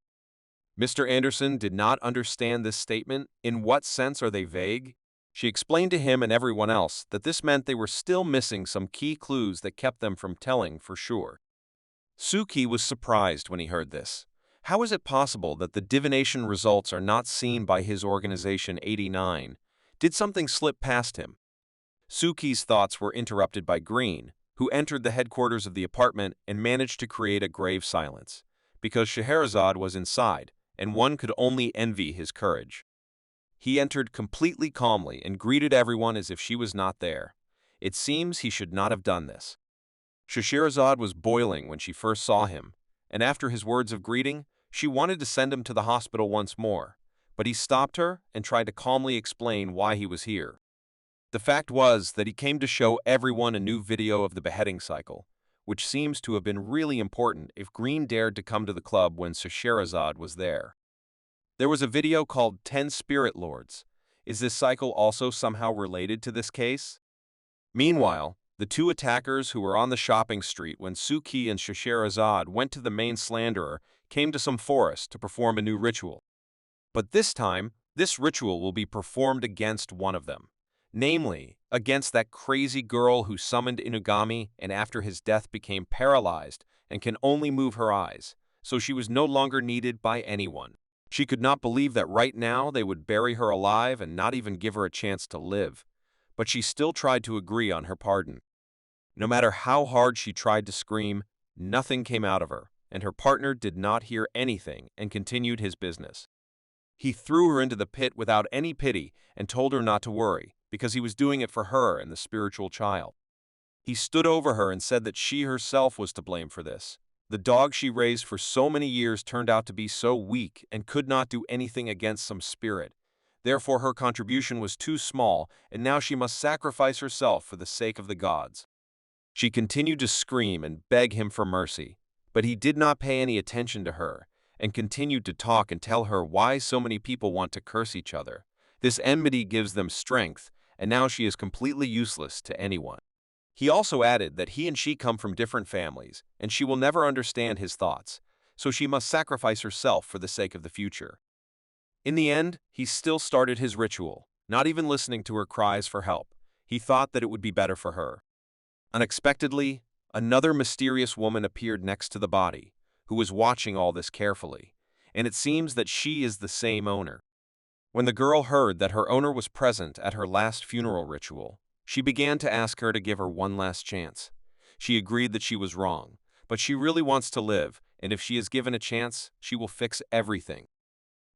Mr. Anderson did not understand this statement. In what sense are they vague? She explained to him and everyone else that this meant they were still missing some key clues that kept them from telling for sure. Suki was surprised when he heard this. How is it possible that the divination results are not seen by his organization 89? Did something slip past him? Suki's thoughts were interrupted by Green, who entered the headquarters of the apartment and managed to create a grave silence, because Scheherazade was inside, and one could only envy his courage. He entered completely calmly and greeted everyone as if she was not there. It seems he should not have done this. Scheherazade was boiling when she first saw him, and after his words of greeting, she wanted to send him to the hospital once more, but he stopped her and tried to calmly explain why he was here. The fact was that he came to show everyone a new video of the beheading cycle, which seems to have been really important if Green dared to come to the club when Scheherazade was there. There was a video called 10 Spirit Lords. Is this cycle also somehow related to this case? Meanwhile, the 2 attackers who were on the shopping street when Suki and Scheherazade went to the main slanderer came to some forest to perform a new ritual. But this time, this ritual will be performed against one of them. Namely, against that crazy girl who summoned Inugami and after his death became paralyzed and can only move her eyes, so she was no longer needed by anyone. She could not believe that right now they would bury her alive and not even give her a chance to live, but she still tried to agree on her pardon. No matter how hard she tried to scream, nothing came out of her, and her partner did not hear anything and continued his business. He threw her into the pit without any pity and told her not to worry, because he was doing it for her and the spiritual child. He stood over her and said that she herself was to blame for this. The dog she raised for so many years turned out to be so weak and could not do anything against some spirit. Therefore her contribution was too small, and now she must sacrifice herself for the sake of the gods. She continued to scream and beg him for mercy, but he did not pay any attention to her, and continued to talk and tell her why so many people want to curse each other. This enmity gives them strength, and now she is completely useless to anyone. He also added that he and she come from different families, and she will never understand his thoughts, so she must sacrifice herself for the sake of the future. In the end, he still started his ritual, not even listening to her cries for help. He thought that it would be better for her. Unexpectedly, another mysterious woman appeared next to the body, who was watching all this carefully, and it seems that she is the same owner. When the girl heard that her owner was present at her last funeral ritual, she began to ask her to give her one last chance. She agreed that she was wrong, but she really wants to live, and if she is given a chance, she will fix everything.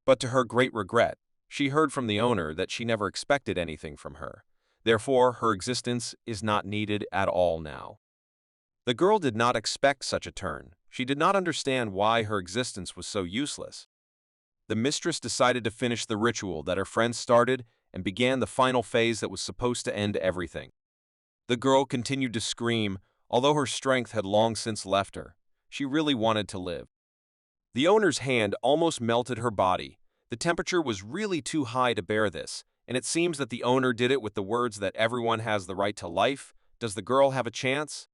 But to her great regret, she heard from the owner that she never expected anything from her. Therefore, her existence is not needed at all now. The girl did not expect such a turn. She did not understand why her existence was so useless. The mistress decided to finish the ritual that her friend started and began the final phase that was supposed to end everything. The girl continued to scream, although her strength had long since left her. She really wanted to live. The owner's hand almost melted her body. The temperature was really too high to bear this, and it seems that the owner did it with the words that everyone has the right to life. Does the girl have a chance?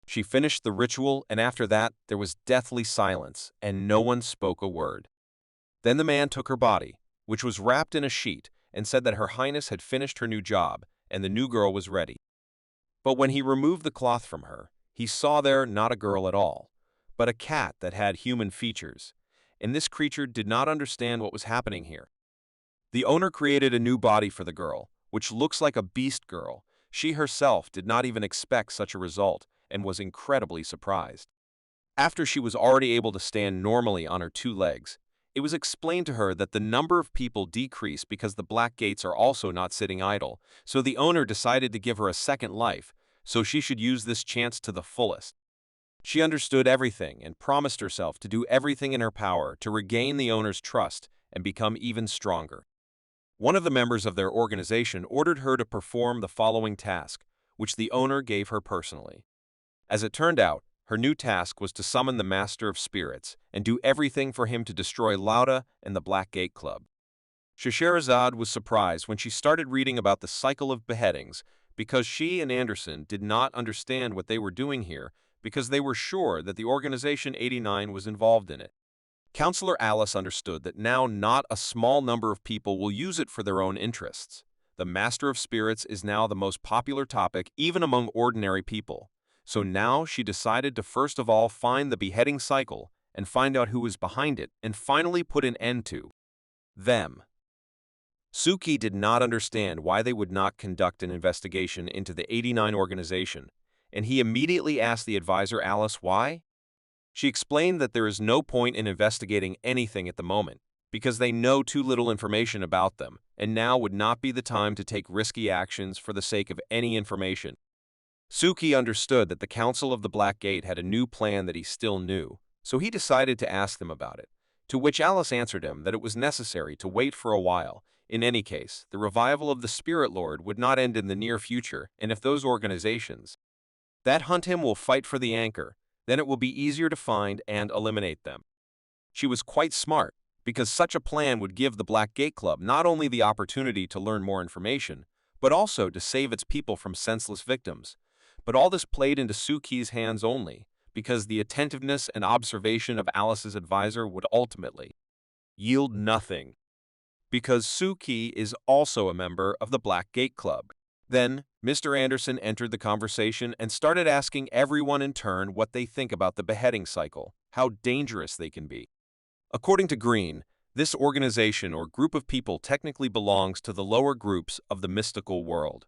She finished the ritual, and after that, there was deathly silence, and no one spoke a word. Then the man took her body, which was wrapped in a sheet, and said that Her Highness had finished her new job, and the new girl was ready. But when he removed the cloth from her, he saw there not a girl at all, but a cat that had human features, and this creature did not understand what was happening here. The owner created a new body for the girl, which looks like a beast girl. She herself did not even expect such a result, and was incredibly surprised. After she was already able to stand normally on her two legs, it was explained to her that the number of people decreased because the black gates are also not sitting idle, so the owner decided to give her a second life, so she should use this chance to the fullest. She understood everything and promised herself to do everything in her power to regain the owner's trust and become even stronger. One of the members of their organization ordered her to perform the following task, which the owner gave her personally. As it turned out, her new task was to summon the Master of Spirits and do everything for him to destroy Lauda and the Black Gate Club. Scheherazade was surprised when she started reading about the cycle of beheadings because she and Anderson did not understand what they were doing here because they were sure that the Organization 89 was involved in it. Counselor Alice understood that now not a small number of people will use it for their own interests. The Master of Spirits is now the most popular topic even among ordinary people. So now she decided to first of all find the beheading cycle and find out who was behind it and finally put an end to them. Suki did not understand why they would not conduct an investigation into the 89 organization, and he immediately asked the advisor Alice why. She explained that there is no point in investigating anything at the moment, because they know too little information about them, and now would not be the time to take risky actions for the sake of any information. Suki understood that the Council of the Black Gate had a new plan that he still knew, so he decided to ask them about it, to which Alice answered him that it was necessary to wait for a while. In any case, the revival of the Spirit Lord would not end in the near future, and if those organizations that hunt him will fight for the anchor, then it will be easier to find and eliminate them. She was quite smart, because such a plan would give the Black Gate Club not only the opportunity to learn more information, but also to save its people from senseless victims. But all this played into Suki's hands only, because the attentiveness and observation of Alice's advisor would ultimately yield nothing, because Suki is also a member of the Black Gate Club. Then, Mr. Anderson entered the conversation and started asking everyone in turn what they think about the beheading cycle, how dangerous they can be. According to Green, this organization or group of people technically belongs to the lower groups of the mystical world.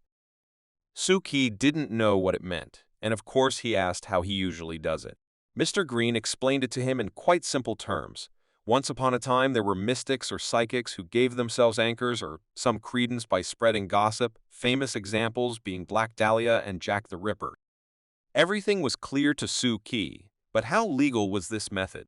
Suki didn't know what it meant, and of course he asked how he usually does it. Mr. Green explained it to him in quite simple terms. Once upon a time there were mystics or psychics who gave themselves anchors or some credence by spreading gossip, famous examples being Black Dahlia and Jack the Ripper. Everything was clear to Suki, but how legal was this method?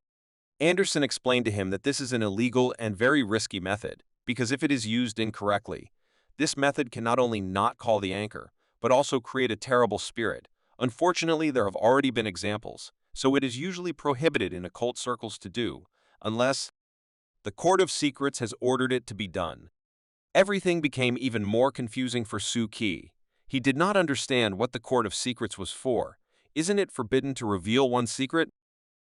Anderson explained to him that this is an illegal and very risky method, because if it is used incorrectly, this method can not only not call the anchor, but also create a terrible spirit. Unfortunately, there have already been examples, so it is usually prohibited in occult circles to do, unless the Court of Secrets has ordered it to be done. Everything became even more confusing for Suki. He did not understand what the Court of Secrets was for. Isn't it forbidden to reveal one's secret?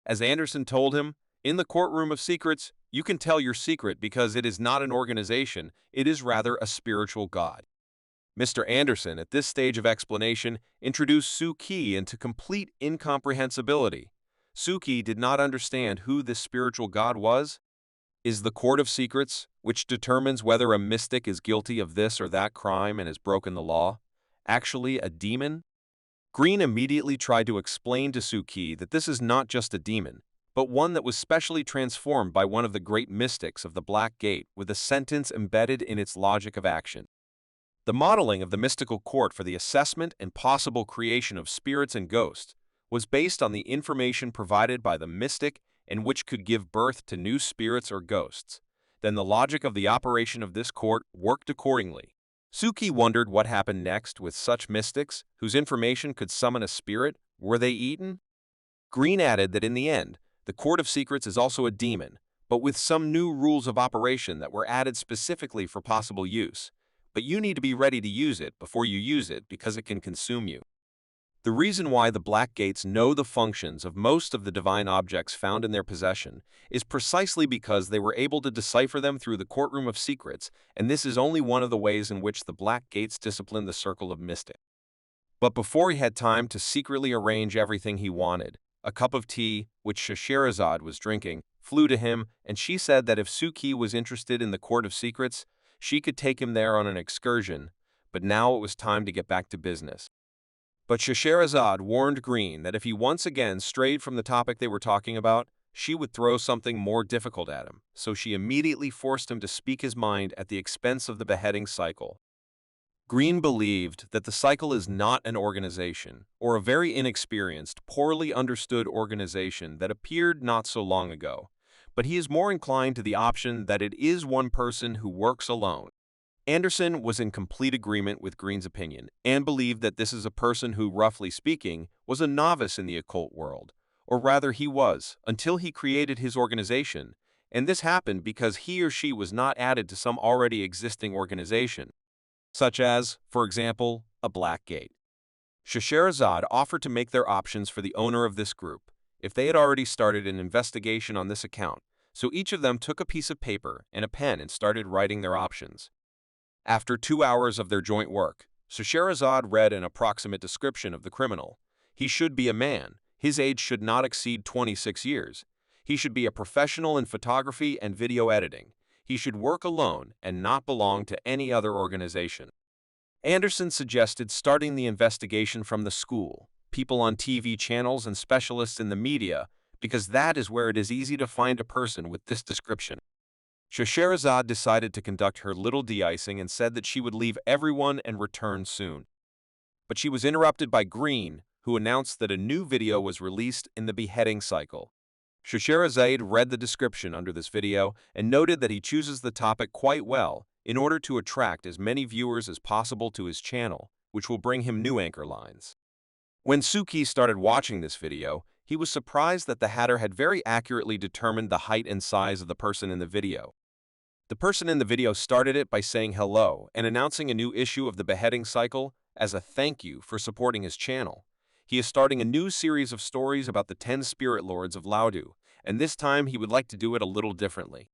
As Anderson told him, in the courtroom of secrets, you can tell your secret because it is not an organization, it is rather a spiritual god. Mr. Anderson, at this stage of explanation, introduced Suki into complete incomprehensibility. Suki did not understand who this spiritual god was. Is the Court of Secrets, which determines whether a mystic is guilty of this or that crime and has broken the law, actually a demon? Green immediately tried to explain to Suki that this is not just a demon, but one that was specially transformed by one of the great mystics of the Black Gate with a sentence embedded in its logic of action. The modeling of the mystical court for the assessment and possible creation of spirits and ghosts was based on the information provided by the mystic and which could give birth to new spirits or ghosts. Then the logic of the operation of this court worked accordingly. Suki wondered what happened next with such mystics whose information could summon a spirit. Were they eaten? Green added that in the end, the Court of Secrets is also a demon, but with some new rules of operation that were added specifically for possible use. But you need to be ready to use it before you use it because it can consume you. The reason why the Black Gates know the functions of most of the divine objects found in their possession is precisely because they were able to decipher them through the courtroom of secrets, and this is only one of the ways in which the Black Gates discipline the circle of mystic. But before he had time to secretly arrange everything he wanted, a cup of tea, which Scheherazade was drinking, flew to him, and she said that if Suki was interested in the Court of Secrets, she could take him there on an excursion, but now it was time to get back to business. But Scheherazade warned Green that if he once again strayed from the topic they were talking about, she would throw something more difficult at him, so she immediately forced him to speak his mind at the expense of the beheading cycle. Green believed that the cycle is not an organization, or a very inexperienced, poorly understood organization that appeared not so long ago, but he is more inclined to the option that it is one person who works alone. Anderson was in complete agreement with Green's opinion and believed that this is a person who, roughly speaking, was a novice in the occult world, or rather he was, until he created his organization, and this happened because he or she was not added to some already existing organization, such as, for example, a Black Gate. Scheherazade offered to make their options for the owner of this group, if they had already started an investigation on this account, so each of them took a piece of paper and a pen and started writing their options. After 2 hours of their joint work, Scheherazade read an approximate description of the criminal. He should be a man. His age should not exceed 26 years. He should be a professional in photography and video editing. He should work alone and not belong to any other organization. Anderson suggested starting the investigation from the school, people on TV channels and specialists in the media, because that is where it is easy to find a person with this description. Scheherazade decided to conduct her little de-icing and said that she would leave everyone and return soon. But she was interrupted by Green, who announced that a new video was released in the beheading cycle. Scheherazade read the description under this video and noted that he chooses the topic quite well in order to attract as many viewers as possible to his channel, which will bring him new anchor lines. When Suki started watching this video, he was surprised that the Hatter had very accurately determined the height and size of the person in the video. The person in the video started it by saying hello and announcing a new issue of the beheading cycle as a thank you for supporting his channel. He is starting a new series of stories about the 10 spirit lords of Laudu, and this time he would like to do it a little differently.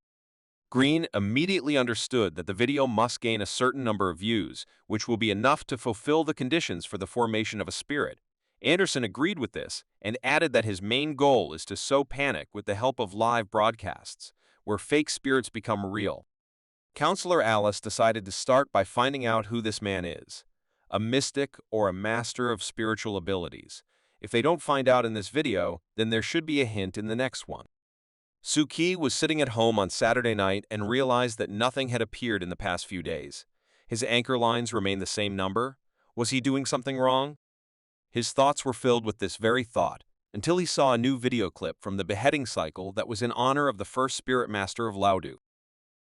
Green immediately understood that the video must gain a certain number of views, which will be enough to fulfill the conditions for the formation of a spirit. Anderson agreed with this and added that his main goal is to sow panic with the help of live broadcasts, where fake spirits become real. Counselor Alice decided to start by finding out who this man is, a mystic or a master of spiritual abilities. If they don't find out in this video, then there should be a hint in the next one. Suki was sitting at home on Saturday night and realized that nothing had appeared in the past few days. His anchor lines remained the same number. Was he doing something wrong? His thoughts were filled with this very thought, until he saw a new video clip from the beheading cycle that was in honor of the first spirit master of Laudu.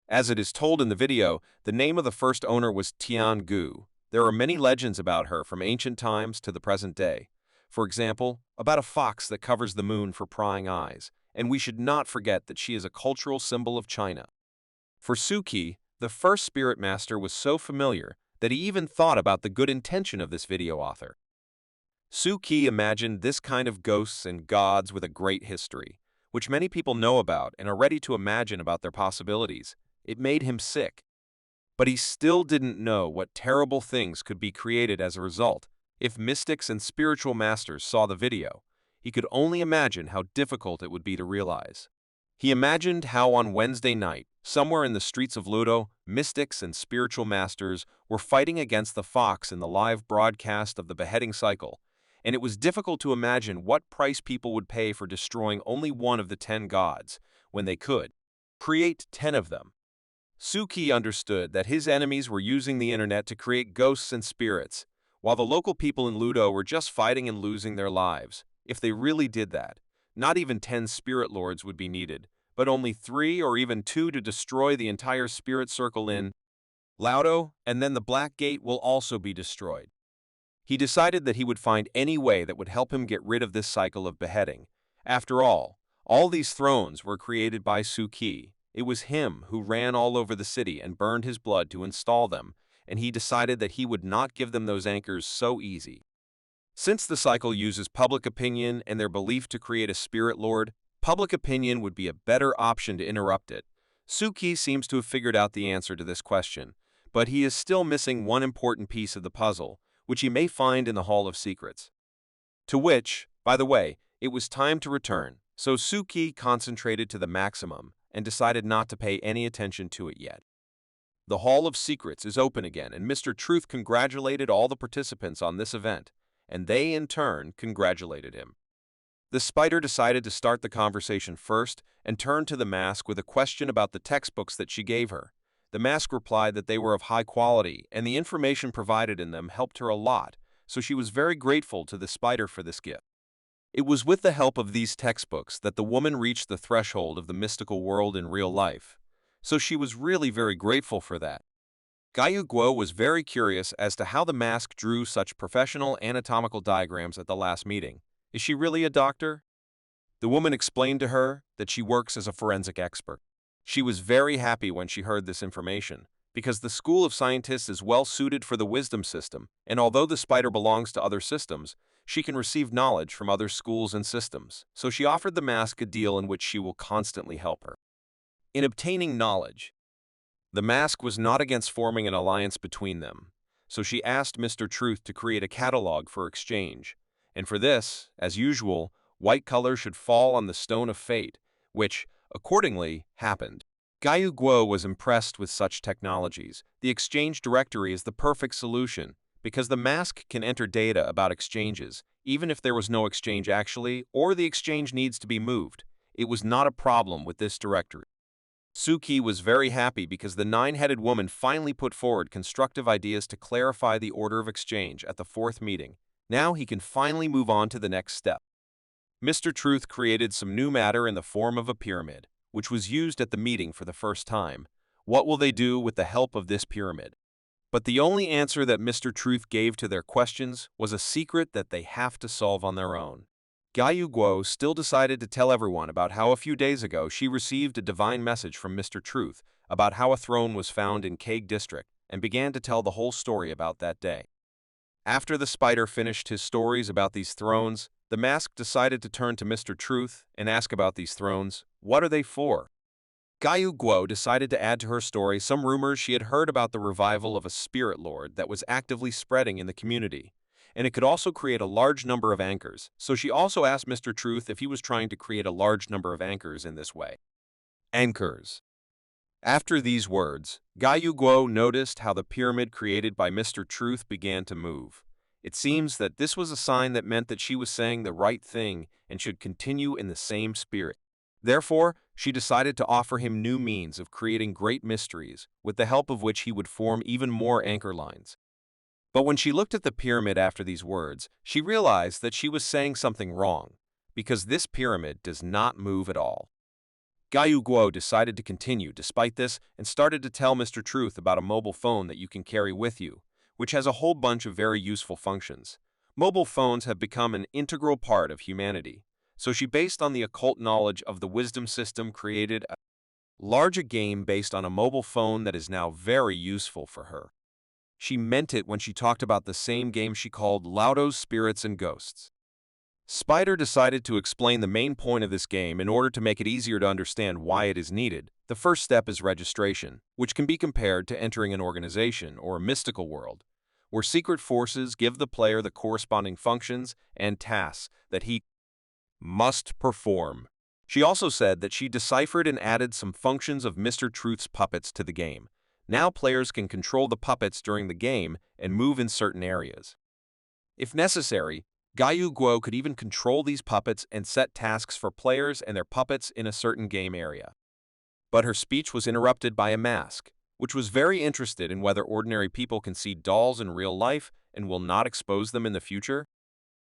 As it is told in the video, the name of the first owner was Tian Gu. There are many legends about her from ancient times to the present day. For example, about a fox that covers the moon for prying eyes, and we should not forget that she is a cultural symbol of China. For Suki, the first spirit master was so familiar that he even thought about the good intention of this video author. Suki imagined this kind of ghosts and gods with a great history, which many people know about and are ready to imagine about their possibilities. It made him sick. But he still didn't know what terrible things could be created as a result. If mystics and spiritual masters saw the video, he could only imagine how difficult it would be to realize. He imagined how on Wednesday night, somewhere in the streets of Ludo, mystics and spiritual masters were fighting against the fox in the live broadcast of the beheading cycle, and it was difficult to imagine what price people would pay for destroying only one of the 10 gods, when they could create 10 of them. Suki understood that his enemies were using the internet to create ghosts and spirits, while the local people in Ludo were just fighting and losing their lives. If they really did that, not even 10 spirit lords would be needed, but only 3 or even 2 to destroy the entire spirit circle in Ludo, and then the Black Gate will also be destroyed. He decided that he would find any way that would help him get rid of this cycle of beheading. After all these thrones were created by Suki. It was him who ran all over the city and burned his blood to install them, and he decided that he would not give them those anchors so easy. Since the cycle uses public opinion and their belief to create a spirit lord, public opinion would be a better option to interrupt it. Suki seems to have figured out the answer to this question, but he is still missing one important piece of the puzzle, which he may find in the Hall of Secrets. To which, by the way, it was time to return, so Suki concentrated to the maximum and decided not to pay any attention to it yet. The Hall of Secrets is open again, and Mr. Truth congratulated all the participants on this event, and they, in turn, congratulated him. The spider decided to start the conversation first and turned to the mask with a question about the textbooks that she gave her. The mask replied that they were of high quality, and the information provided in them helped her a lot, so she was very grateful to the spider for this gift. It was with the help of these textbooks that the woman reached the threshold of the mystical world in real life, so she was really very grateful for that. Gayu Guo was very curious as to how the mask drew such professional anatomical diagrams at the last meeting. Is she really a doctor? The woman explained to her that she works as a forensic expert. She was very happy when she heard this information, because the School of Scientists is well suited for the wisdom system, and although the spider belongs to other systems, she can receive knowledge from other schools and systems, so she offered the mask a deal in which she will constantly help her. In obtaining knowledge, the mask was not against forming an alliance between them, so she asked Mr. Truth to create a catalog for exchange, and for this, as usual, white color should fall on the stone of fate, which, accordingly, happened. Gayu Guo was impressed with such technologies. The exchange directory is the perfect solution, because the mask can enter data about exchanges, even if there was no exchange actually, or the exchange needs to be moved. It was not a problem with this directory. Suki was very happy because the nine-headed woman finally put forward constructive ideas to clarify the order of exchange at the 4th meeting. Now he can finally move on to the next step. Mr. Truth created some new matter in the form of a pyramid, which was used at the meeting for the first time. What will they do with the help of this pyramid? But the only answer that Mr. Truth gave to their questions was a secret that they have to solve on their own. Gayu Guo still decided to tell everyone about how a few days ago she received a divine message from Mr. Truth about how a throne was found in Kage District, and began to tell the whole story about that day. After the spider finished his stories about these thrones, the mask decided to turn to Mr. Truth and ask about these thrones. What are they for? Gayu Guo decided to add to her story some rumors she had heard about the revival of a spirit lord that was actively spreading in the community, and it could also create a large number of anchors, so she also asked Mr. Truth if he was trying to create a large number of anchors in this way. Anchors. After these words, Gayu Guo noticed how the pyramid created by Mr. Truth began to move. It seems that this was a sign that meant that she was saying the right thing and should continue in the same spirit. Therefore, she decided to offer him new means of creating great mysteries, with the help of which he would form even more anchor lines. But when she looked at the pyramid after these words, she realized that she was saying something wrong, because this pyramid does not move at all. Gayu Guo decided to continue despite this and started to tell Mr. Truth about a mobile phone that you can carry with you, which has a whole bunch of very useful functions. Mobile phones have become an integral part of humanity, so she, based on the occult knowledge of the wisdom system, created a large game based on a mobile phone that is now very useful for her. She meant it when she talked about the same game she called Laudo's Spirits and Ghosts. Spider decided to explain the main point of this game in order to make it easier to understand why it is needed. The first step is registration, which can be compared to entering an organization or a mystical world, where secret forces give the player the corresponding functions and tasks that he must perform. She also said that she deciphered and added some functions of Mr. Truth's puppets to the game. Now players can control the puppets during the game and move in certain areas. If necessary, Gayu Guo could even control these puppets and set tasks for players and their puppets in a certain game area. But her speech was interrupted by a mask, which was very interested in whether ordinary people can see dolls in real life and will not expose them in the future.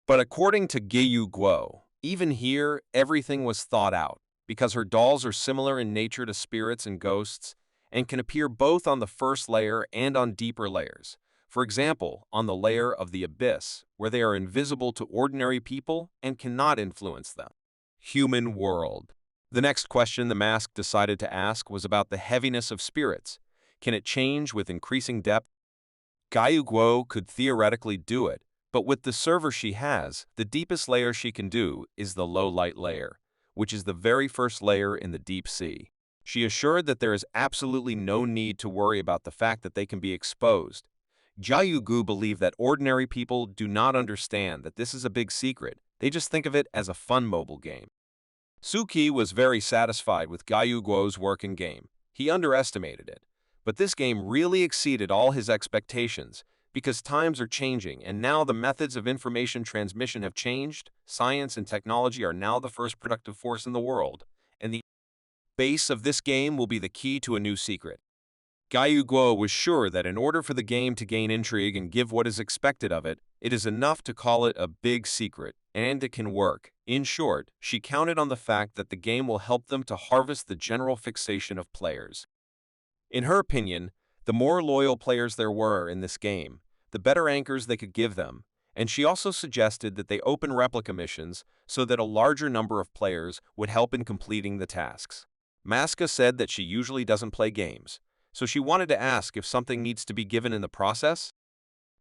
But according to Gayu Guo, even here, everything was thought out, because her dolls are similar in nature to spirits and ghosts, and can appear both on the first layer and on deeper layers. For example, on the layer of the abyss, where they are invisible to ordinary people and cannot influence them. Human world. The next question the mask decided to ask was about the heaviness of spirits. Can it change with increasing depth? Gayu Guo could theoretically do it, but with the server she has, the deepest layer she can do is the low light layer, which is the very first layer in the deep sea. She assured that there is absolutely no need to worry about the fact that they can be exposed. Gayu Guo believed that ordinary people do not understand that this is a big secret. They just think of it as a fun mobile game. Suki was very satisfied with Gayu Guo's work in game. He underestimated it. But this game really exceeded all his expectations, because times are changing and now the methods of information transmission have changed. Science and technology are now the first productive force in the world, and the base of this game will be the key to a new secret. Gayu Guo was sure that in order for the game to gain intrigue and give what is expected of it, it is enough to call it a big secret, and it can work. In short, she counted on the fact that the game will help them to harvest the general fixation of players. In her opinion, the more loyal players there were in this game, the better anchors they could give them, and she also suggested that they open replica missions so that a larger number of players would help in completing the tasks. Maska said that she usually doesn't play games, so she wanted to ask if something needs to be given in the process.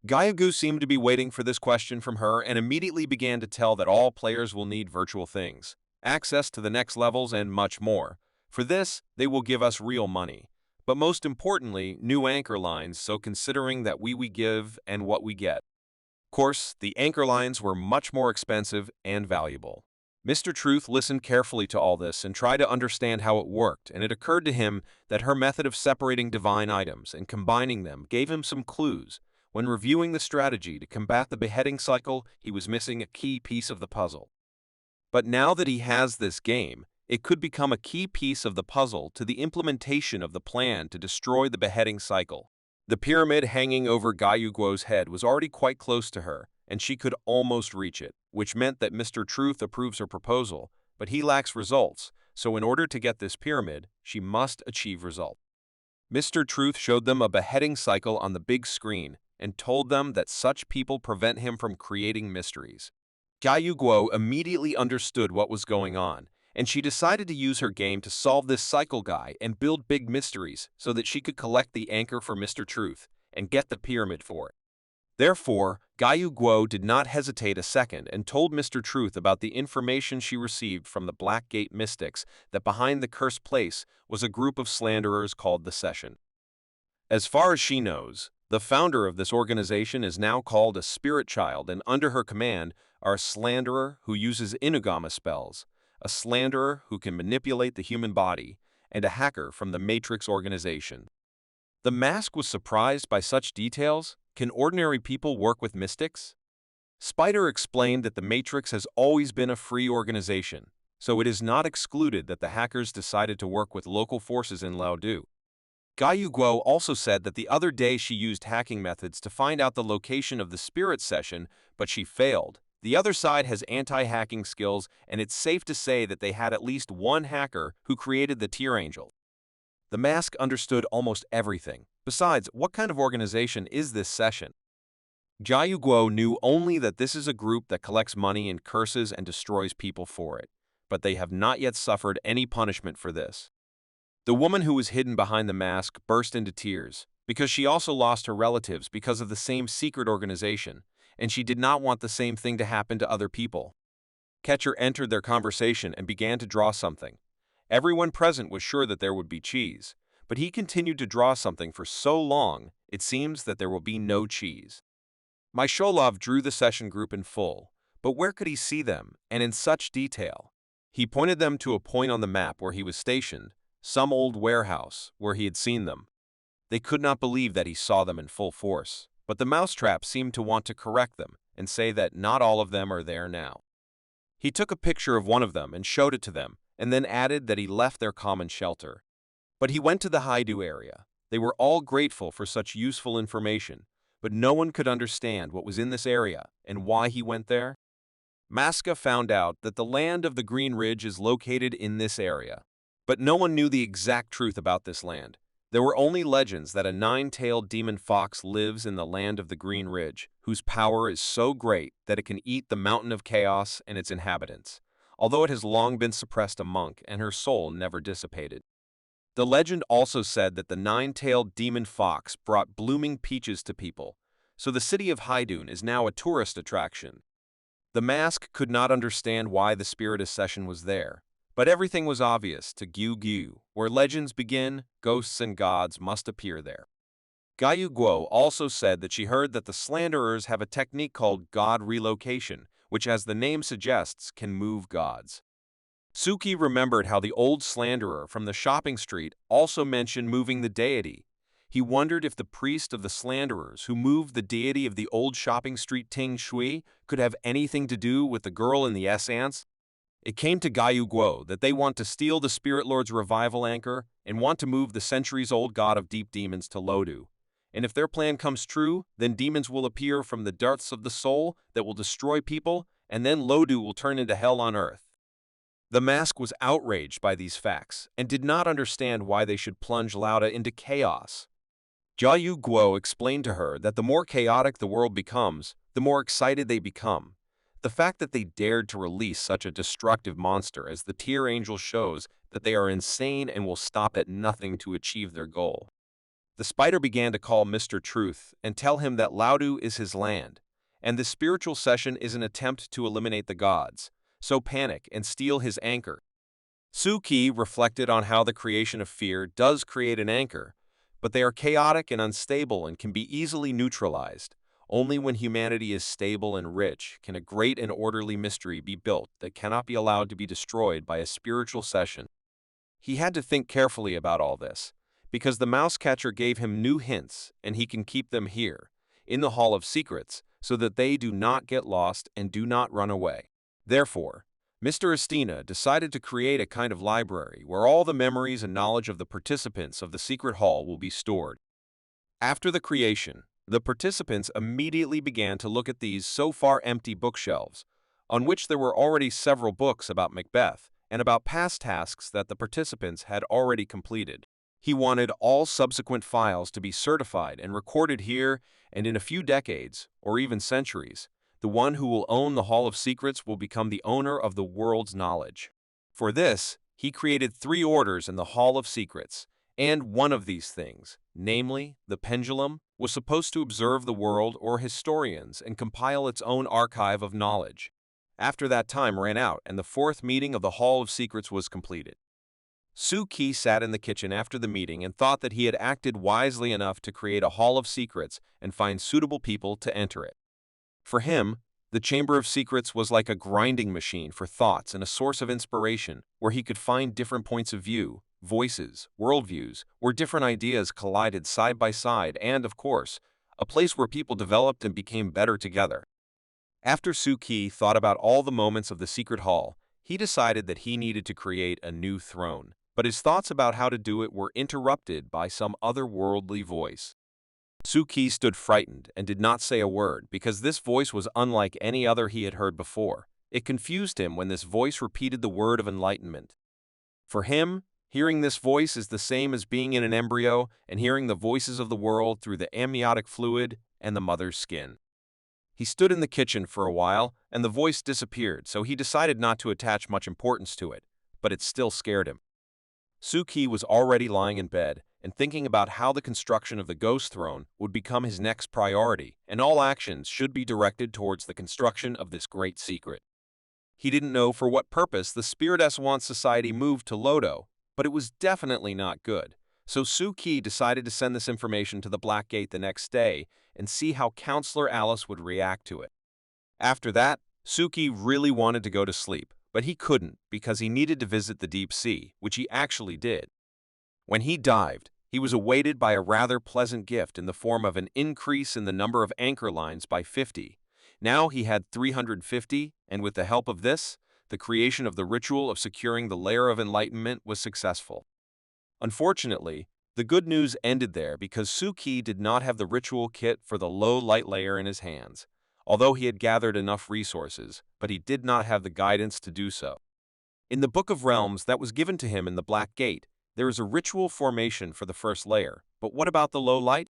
Gayu Guo seemed to be waiting for this question from her and immediately began to tell that all players will need virtual things, access to the next levels, and much more. For this, they will give us real money. But most importantly, new anchor lines, so considering that we give and what we get. Of course, the anchor lines were much more expensive and valuable. Mr. Truth listened carefully to all this and tried to understand how it worked, and it occurred to him that her method of separating divine items and combining them gave him some clues. When reviewing the strategy to combat the beheading cycle, he was missing a key piece of the puzzle. But now that he has this game, it could become a key piece of the puzzle to the implementation of the plan to destroy the beheading cycle. The pyramid hanging over Gayu Guo's head was already quite close to her, and she could almost reach it, which meant that Mr. Truth approves her proposal, but he lacks results, so in order to get this pyramid, she must achieve result. Mr. Truth showed them a beheading cycle on the big screen and told them that such people prevent him from creating mysteries. Gayu Guo immediately understood what was going on, and she decided to use her game to solve this cycle guy and build big mysteries so that she could collect the anchor for Mr. Truth and get the pyramid for it. Therefore, Gayu Guo did not hesitate a second and told Mr. Truth about the information she received from the Black Gate mystics that behind the cursed place was a group of slanderers called the Session. As far as she knows, the founder of this organization is now called a spirit child, and under her command are a slanderer who uses inugama spells, a slanderer who can manipulate the human body, and a hacker from the Matrix organization. The mask was surprised by such details. Can ordinary people work with mystics? Spider explained that the Matrix has always been a free organization, so it is not excluded that the hackers decided to work with local forces in Laodu. Gayu Guo also said that the other day she used hacking methods to find out the location of the spirit session, but she failed. The other side has anti-hacking skills, and it's safe to say that they had at least one hacker who created the Tear Angel. The mask understood almost everything. Besides, what kind of organization is this session? Gayu Guo knew only that this is a group that collects money and curses and destroys people for it, but they have not yet suffered any punishment for this. The woman who was hidden behind the mask burst into tears. because she also lost her relatives because of the same secret organization, and she did not want the same thing to happen to other people. Catcher entered their conversation and began to draw something. Everyone present was sure that there would be cheese, but he continued to draw something for so long, it seems that there will be no cheese. Mysholov drew the session group in full, but where could he see them, and in such detail? He pointed them to a point on the map where he was stationed, some old warehouse, where he had seen them. They could not believe that he saw them in full force, but the mousetrap seemed to want to correct them and say that not all of them are there now. He took a picture of one of them and showed it to them, and then added that he left their common shelter. But he went to the Haidu area. They were all grateful for such useful information, but no one could understand what was in this area and why he went there. Maska found out that the land of the Green Ridge is located in this area, but no one knew the exact truth about this land. There were only legends that a nine-tailed demon fox lives in the land of the Green Ridge, whose power is so great that it can eat the mountain of chaos and its inhabitants, although it has long been suppressed a monk and her soul never dissipated. The legend also said that the nine-tailed demon fox brought blooming peaches to people, so the city of Haidun is now a tourist attraction. The mask could not understand why the spiritist session was there, but everything was obvious to Gyu Gyu. Where legends begin, ghosts and gods must appear there. Gyu Guo also said that she heard that the slanderers have a technique called god relocation, which, as the name suggests, can move gods. Suki remembered how the old slanderer from the shopping street also mentioned moving the deity. He wondered if the priest of the slanderers who moved the deity of the old shopping street Ting Shui could have anything to do with the girl in the S-ants. It came to Gyu Guo that they want to steal the Spirit Lord's revival anchor and want to move the centuries-old god of deep demons to Lodu. And if their plan comes true, then demons will appear from the depths of the soul that will destroy people, and then Lodu will turn into hell on earth. The mask was outraged by these facts and did not understand why they should plunge Lauda into chaos. Gyu Guo explained to her that the more chaotic the world becomes, the more excited they become. The fact that they dared to release such a destructive monster as the Tear Angel shows that they are insane and will stop at nothing to achieve their goal. The spider began to call Mr. Truth and tell him that Laudu is his land, and the spiritual session is an attempt to eliminate the gods, so panic and steal his anchor. Suki reflected on how the creation of fear does create an anchor, but they are chaotic and unstable and can be easily neutralized. Only when humanity is stable and rich can a great and orderly mystery be built that cannot be allowed to be destroyed by a spiritual session. He had to think carefully about all this, because the mouse catcher gave him new hints and he can keep them here, in the Hall of Secrets, so that they do not get lost and do not run away. Therefore, Mr. Estina decided to create a kind of library where all the memories and knowledge of the participants of the secret hall will be stored. After the creation, the participants immediately began to look at these so far empty bookshelves, on which there were already several books about Macbeth and about past tasks that the participants had already completed. He wanted all subsequent files to be certified and recorded here, and in a few decades, or even centuries, the one who will own the Hall of Secrets will become the owner of the world's knowledge. For this, he created 3 orders in the Hall of Secrets, and one of these things, namely, the pendulum, was supposed to observe the world or historians and compile its own archive of knowledge. After that time ran out and the 4th meeting of the Hall of Secrets was completed. Suki sat in the kitchen after the meeting and thought that he had acted wisely enough to create a Hall of Secrets and find suitable people to enter it. For him, the Chamber of Secrets was like a grinding machine for thoughts and a source of inspiration where he could find different points of view, voices, worldviews, where different ideas collided side by side and, of course, a place where people developed and became better together. After Suki thought about all the moments of the secret hall, he decided that he needed to create a new throne, but his thoughts about how to do it were interrupted by some otherworldly voice. Suki stood frightened and did not say a word because this voice was unlike any other he had heard before. It confused him when this voice repeated the word of enlightenment. For him, hearing this voice is the same as being in an embryo and hearing the voices of the world through the amniotic fluid and the mother's skin. He stood in the kitchen for a while and the voice disappeared, so he decided not to attach much importance to it, but it still scared him. Suki was already lying in bed, and thinking about how the construction of the Ghost Throne would become his next priority, and all actions should be directed towards the construction of this great secret. He didn't know for what purpose the Spirit Essence Society moved to Lodo, but it was definitely not good. So Suki decided to send this information to the Black Gate the next day and see how Counselor Alice would react to it. After that, Suki really wanted to go to sleep, but he couldn't because he needed to visit the deep sea, which he actually did. When he dived, he was awaited by a rather pleasant gift in the form of an increase in the number of anchor lines by 50. Now he had 350, and with the help of this, the creation of the ritual of securing the layer of enlightenment was successful. Unfortunately, the good news ended there because Suki did not have the ritual kit for the low light layer in his hands, although he had gathered enough resources, but he did not have the guidance to do so. In the Book of Realms that was given to him in the Black Gate, there is a ritual formation for the first layer, but what about the low light?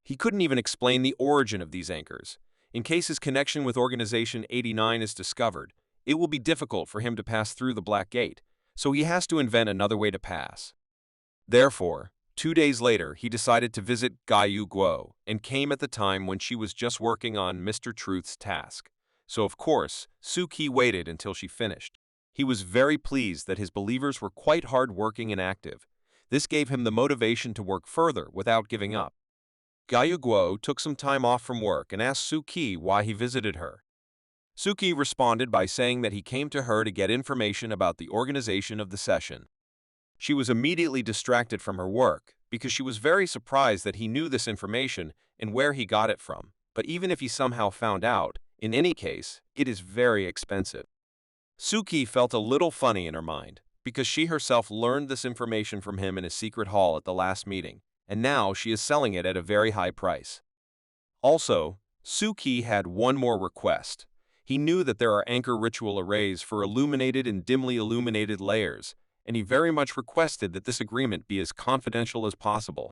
He couldn't even explain the origin of these anchors. In case his connection with Organization 89 is discovered, it will be difficult for him to pass through the Black Gate, so he has to invent another way to pass. Therefore, 2 days later, he decided to visit Gaiyu Guo, and came at the time when she was just working on Mr. Truth's task. So of course, Suki waited until she finished. He was very pleased that his believers were quite hard-working and active. This gave him the motivation to work further without giving up. Gaiyu Guo took some time off from work and asked Suki why he visited her. Suki responded by saying that he came to her to get information about the organization of the session. She was immediately distracted from her work because she was very surprised that he knew this information and where he got it from. But even if he somehow found out, in any case, it is very expensive. Suki felt a little funny in her mind because she herself learned this information from him in a secret hall at the last meeting, and now she is selling it at a very high price. Also, Suki had one more request. He knew that there are anchor ritual arrays for illuminated and dimly illuminated layers, and he very much requested that this agreement be as confidential as possible.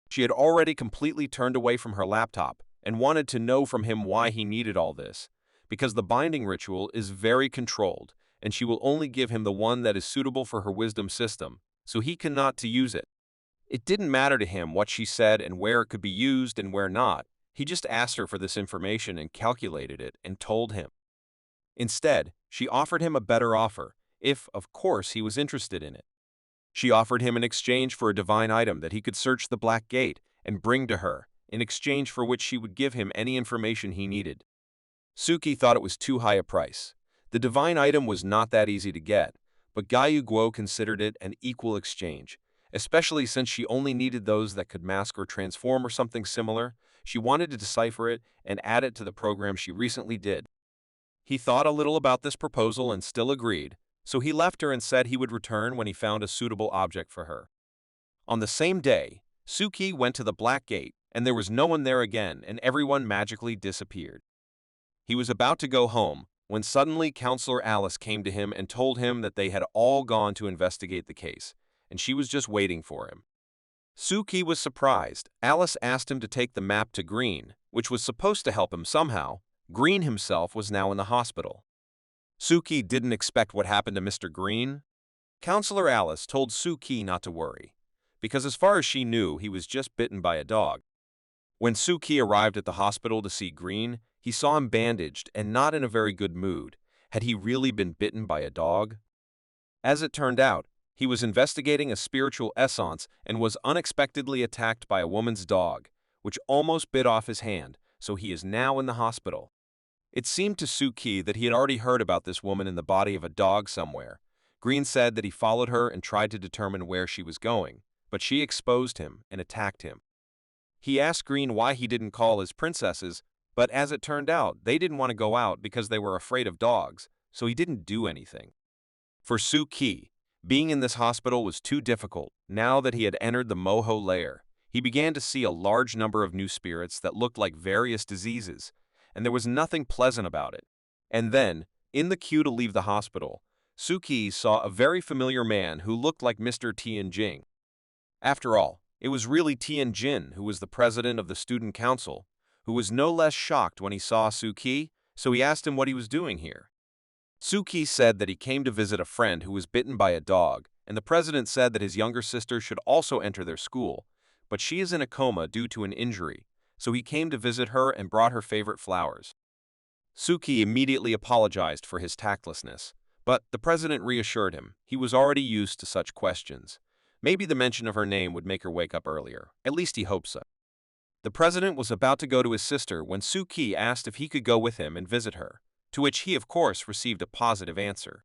She had already completely turned away from her laptop and wanted to know from him why he needed all this, because the binding ritual is very controlled, and she will only give him the one that is suitable for her wisdom system, so he cannot to use it. It didn't matter to him what she said and where it could be used and where not. He just asked her for this information and calculated it and told him. Instead, she offered him a better offer, if, of course, he was interested in it. She offered him an exchange for a divine item that he could search the Black Gate and bring to her, in exchange for which she would give him any information he needed. Suki thought it was too high a price. The divine item was not that easy to get, but Gaiyu Guo considered it an equal exchange, especially since she only needed those that could mask or transform or something similar. She wanted to decipher it and add it to the program she recently did. He thought a little about this proposal and still agreed, so he left her and said he would return when he found a suitable object for her. On the same day, Suki went to the Black Gate, and there was no one there again, and everyone magically disappeared. He was about to go home when suddenly Counselor Alice came to him and told him that they had all gone to investigate the case, and she was just waiting for him. Suki was surprised. Alice asked him to take the map to Green, which was supposed to help him somehow. Green himself was now in the hospital. Suki didn't expect what happened to Mr. Green. Counselor Alice told Suki not to worry, because as far as she knew, he was just bitten by a dog. When Suki arrived at the hospital to see Green, he saw him bandaged and not in a very good mood. Had he really been bitten by a dog? As it turned out, he was investigating a spiritual essence and was unexpectedly attacked by a woman's dog, which almost bit off his hand, so he is now in the hospital. It seemed to Suki that he had already heard about this woman in the body of a dog somewhere. Green said that he followed her and tried to determine where she was going, but she exposed him and attacked him. He asked Green why he didn't call his princesses, but as it turned out, they didn't want to go out because they were afraid of dogs, so he didn't do anything. For Suki, being in this hospital was too difficult. Now that he had entered the Moho layer, he began to see a large number of new spirits that looked like various diseases, and there was nothing pleasant about it. And then, in the queue to leave the hospital, Suki saw a very familiar man who looked like Mr. Tianjing. After all, it was really Tianjin who was the president of the student council, who was no less shocked when he saw Suki, so he asked him what he was doing here. Suki said that he came to visit a friend who was bitten by a dog, and the president said that his younger sister should also enter their school, but she is in a coma due to an injury, so he came to visit her and brought her favorite flowers. Suki immediately apologized for his tactlessness, but the president reassured him he was already used to such questions. Maybe the mention of her name would make her wake up earlier. At least he hoped so. The president was about to go to his sister when Suki asked if he could go with him and visit her, to which he of course received a positive answer.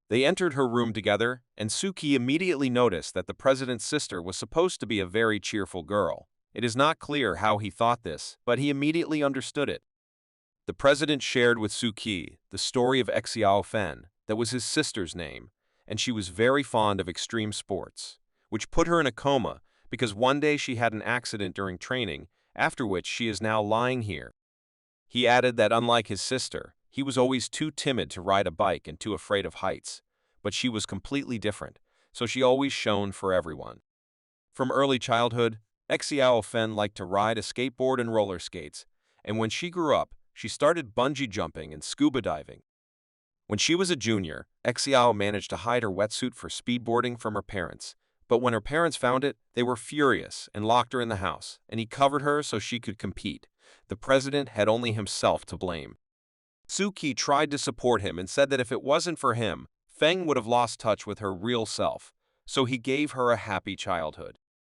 They entered her room together, and Suki immediately noticed that the president's sister was supposed to be a very cheerful girl. It is not clear how he thought this, but he immediately understood it. The president shared with Suki the story of Xiao Fen, that was his sister's name, and she was very fond of extreme sports, which put her in a coma because one day she had an accident during training, after which she is now lying here. He added that unlike his sister, he was always too timid to ride a bike and too afraid of heights, but she was completely different, so she always shone for everyone. From early childhood, Xiao Fen liked to ride a skateboard and roller skates, and when she grew up, she started bungee jumping and scuba diving. When she was a junior, Xiao managed to hide her wetsuit for speedboarding from her parents, but when her parents found it, they were furious and locked her in the house, and he covered her so she could compete. The president had only himself to blame. Suki tried to support him and said that if it wasn't for him, Feng would have lost touch with her real self, so he gave her a happy childhood.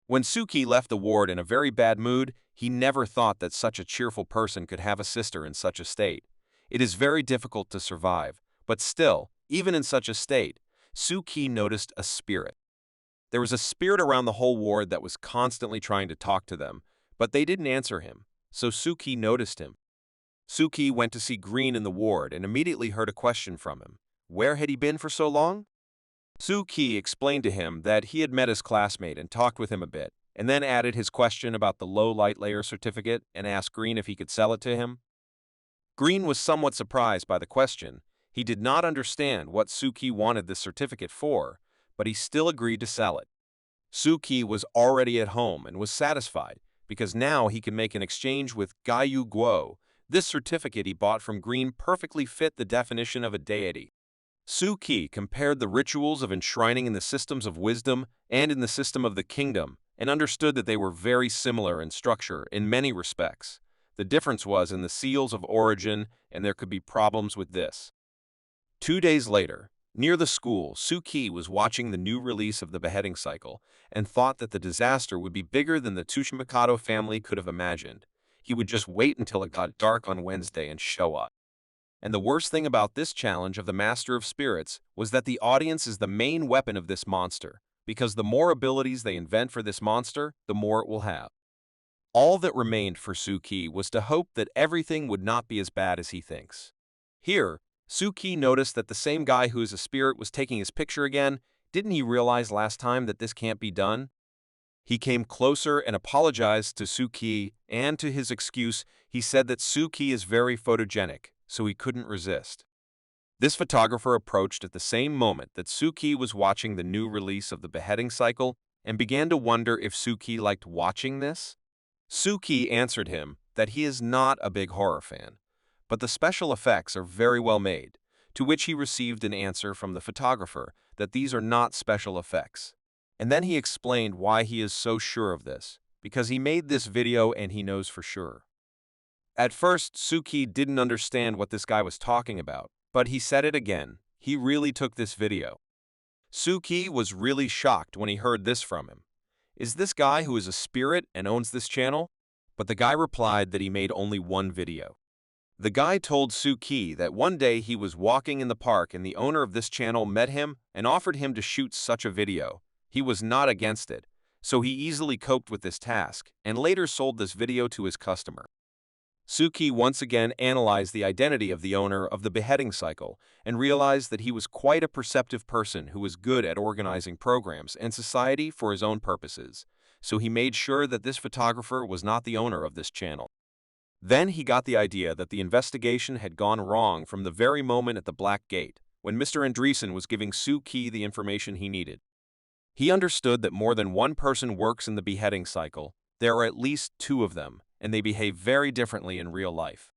When Suki left the ward in a very bad mood, he never thought that such a cheerful person could have a sister in such a state. It is very difficult to survive, but still, even in such a state, Suki noticed a spirit. There was a spirit around the whole ward that was constantly trying to talk to them, but they didn't answer him, so Suki noticed him. Suki went to see Green in the ward and immediately heard a question from him. Where had he been for so long? Suki explained to him that he had met his classmate and talked with him a bit, and then added his question about the low light layer certificate and asked Green if he could sell it to him. Green was somewhat surprised by the question. He did not understand what Suki wanted this certificate for, but he still agreed to sell it. Suki was already at home and was satisfied, because now he could make an exchange with Gaiyu Guo. This certificate he bought from Green perfectly fit the definition of a deity. Suki compared the rituals of enshrining in the systems of wisdom and in the system of the kingdom, and understood that they were very similar in structure in many respects. The difference was in the seals of origin, and there could be problems with this. 2 days later, near the school, Suki was watching the new release of the beheading cycle and thought that the disaster would be bigger than the Tsuchimikado family could have imagined. He would just wait until it got dark on Wednesday and show up. And the worst thing about this challenge of the Master of Spirits was that the audience is the main weapon of this monster, because the more abilities they invent for this monster, the more it will have. All that remained for Suki was to hope that everything would not be as bad as he thinks. Here, Suki noticed that the same guy who is a spirit was taking his picture again. Didn't he realize last time that this can't be done? He came closer and apologized to Suki, and to his excuse, he said that Suki is very photogenic, so he couldn't resist. This photographer approached at the same moment that Suki was watching the new release of the beheading cycle and began to wonder if Suki liked watching this. Suki answered him that he is not a big horror fan, but the special effects are very well made, to which he received an answer from the photographer that these are not special effects. And then he explained why he is so sure of this, because he made this video and he knows for sure. At first, Suki didn't understand what this guy was talking about, but he said it again. He really took this video. Suki was really shocked when he heard this from him. Is this guy who is a spirit and owns this channel? But the guy replied that he made only one video. The guy told Suki that one day he was walking in the park and the owner of this channel met him and offered him to shoot such a video. He was not against it, so he easily coped with this task and later sold this video to his customer. Suki once again analyzed the identity of the owner of the beheading cycle and realized that he was quite a perceptive person who was good at organizing programs and society for his own purposes, so he made sure that this photographer was not the owner of this channel. Then he got the idea that the investigation had gone wrong from the very moment at the Black Gate, when Mr. Andreessen was giving Suki the information he needed. He understood that more than one person works in the beheading cycle. There are at least 2 of them, and they behave very differently in real life.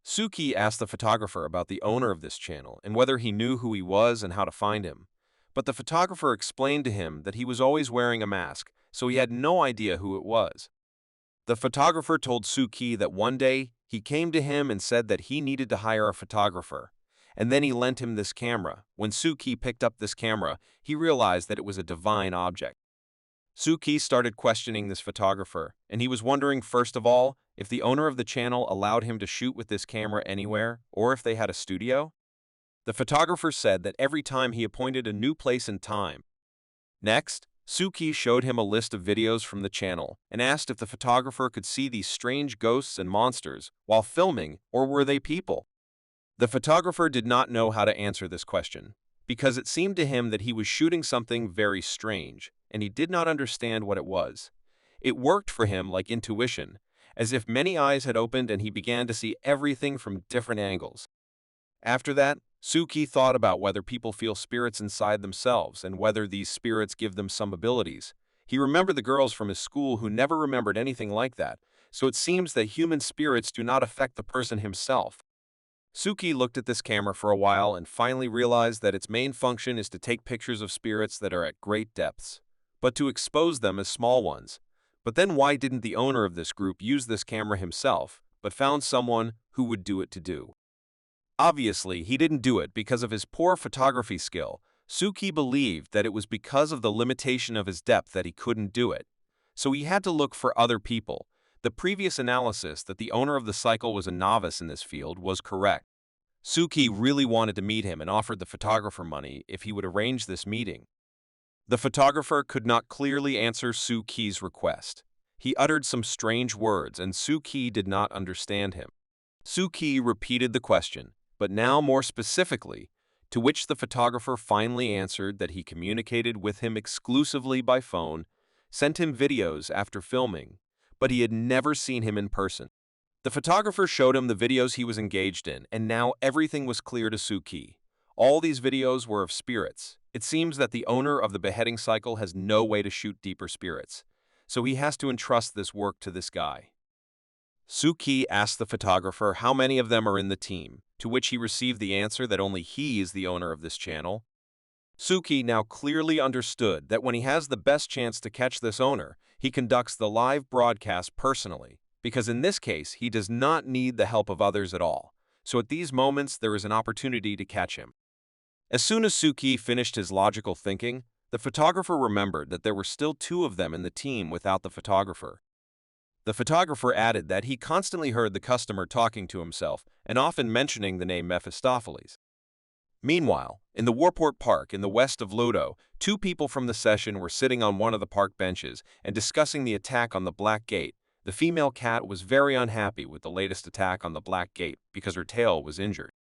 Suki asked the photographer about the owner of this channel and whether he knew who he was and how to find him, but the photographer explained to him that he was always wearing a mask, so he had no idea who it was. The photographer told Suki that one day he came to him and said that he needed to hire a photographer, and then he lent him this camera. When Suki picked up this camera, he realized that it was a divine object. Suki started questioning this photographer, and he was wondering, first of all, if the owner of the channel allowed him to shoot with this camera anywhere, or if they had a studio. The photographer said that every time he appointed a new place and time. Next, Suki showed him a list of videos from the channel and asked if the photographer could see these strange ghosts and monsters while filming, or were they people? The photographer did not know how to answer this question, because it seemed to him that he was shooting something very strange, and he did not understand what it was. It worked for him like intuition, as if many eyes had opened and he began to see everything from different angles. After that, Suki thought about whether people feel spirits inside themselves and whether these spirits give them some abilities. He remembered the girls from his school who never remembered anything like that, so it seems that human spirits do not affect the person himself. Suki looked at this camera for a while and finally realized that its main function is to take pictures of spirits that are at great depths, but to expose them as small ones. But then why didn't the owner of this group use this camera himself, but found someone who would do it to do? Obviously, he didn't do it because of his poor photography skill. Suki believed that it was because of the limitation of his depth that he couldn't do it. So he had to look for other people. The previous analysis that the owner of the cycle was a novice in this field was correct. Suki really wanted to meet him and offered the photographer money if he would arrange this meeting. The photographer could not clearly answer Suki's request. He uttered some strange words and Suki did not understand him. Suki repeated the question, but now more specifically, to which the photographer finally answered that he communicated with him exclusively by phone, sent him videos after filming, but he had never seen him in person. The photographer showed him the videos he was engaged in, and now everything was clear to Suki. All these videos were of spirits. It seems that the owner of the beheading cycle has no way to shoot deeper spirits, so he has to entrust this work to this guy. Suki asked the photographer how many of them are in the team, to which he received the answer that only he is the owner of this channel. Suki now clearly understood that when he has the best chance to catch this owner, he conducts the live broadcast personally, because in this case he does not need the help of others at all, so at these moments there is an opportunity to catch him. As soon as Suki finished his logical thinking, the photographer remembered that there were still two of them in the team without the photographer. The photographer added that he constantly heard the customer talking to himself and often mentioning the name Mephistopheles. Meanwhile, in the Warport Park in the west of Ludo, two people from the session were sitting on one of the park benches and discussing the attack on the Black Gate. The female cat was very unhappy with the latest attack on the Black Gate because her tail was injured.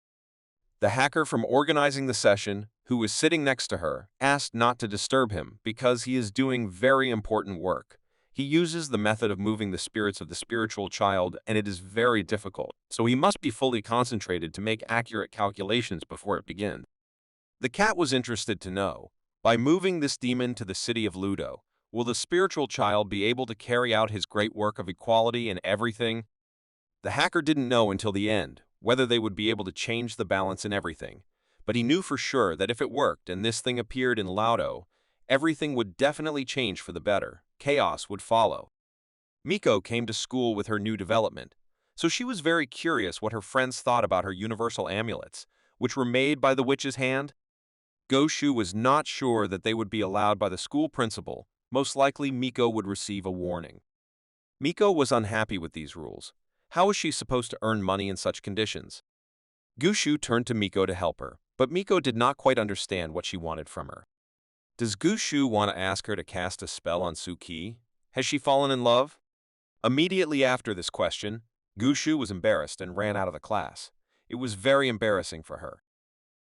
The hacker from organizing the session, who was sitting next to her, asked not to disturb him because he is doing very important work. He uses the method of moving the spirits of the spiritual child, and it is very difficult, so he must be fully concentrated to make accurate calculations before it begins. The cat was interested to know, by moving this demon to the city of Ludo, will the spiritual child be able to carry out his great work of equality and everything? The hacker didn't know until the end whether they would be able to change the balance in everything, but he knew for sure that if it worked and this thing appeared in Ludo, everything would definitely change for the better. Chaos would follow. Miko came to school with her new development, so she was very curious what her friends thought about her universal amulets, which were made by the witch's hand. Goshu was not sure that they would be allowed by the school principal. Most likely Miko would receive a warning. Miko was unhappy with these rules. How was she supposed to earn money in such conditions? Gushu turned to Miko to help her, but Miko did not quite understand what she wanted from her. Does Gushu want to ask her to cast a spell on Suki? Has she fallen in love? Immediately after this question, Gushu was embarrassed and ran out of the class. It was very embarrassing for her.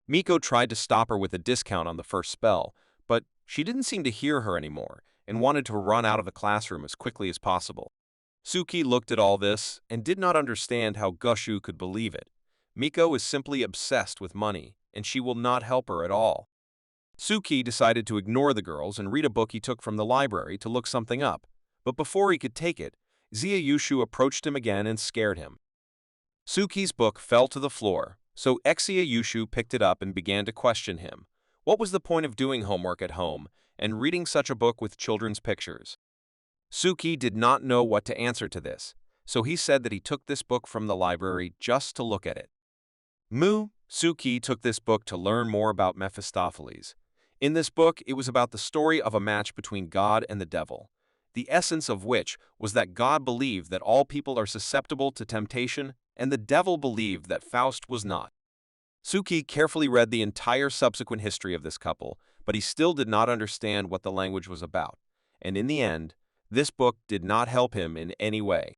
Miko tried to stop her with a discount on the first spell, but she didn't seem to hear her anymore and wanted to run out of the classroom as quickly as possible. Suki looked at all this and did not understand how Gushu could believe it. Miko is simply obsessed with money, and she will not help her at all. Suki decided to ignore the girls and read a book he took from the library to look something up, but before he could take it, Zia-Yushu approached him again and scared him. Suki's book fell to the floor, so Exia-Yushu picked it up and began to question him. What was the point of doing homework at home and reading such a book with children's pictures? Suki did not know what to answer to this, so he said that he took this book from the library just to look at it. Suki took this book to learn more about Mephistopheles. In this book, it was about the story of a match between God and the devil, the essence of which was that God believed that all people are susceptible to temptation and the devil believed that Faust was not. Suki carefully read the entire subsequent history of this couple, but he still did not understand what the language was about, and in the end, this book did not help him in any way.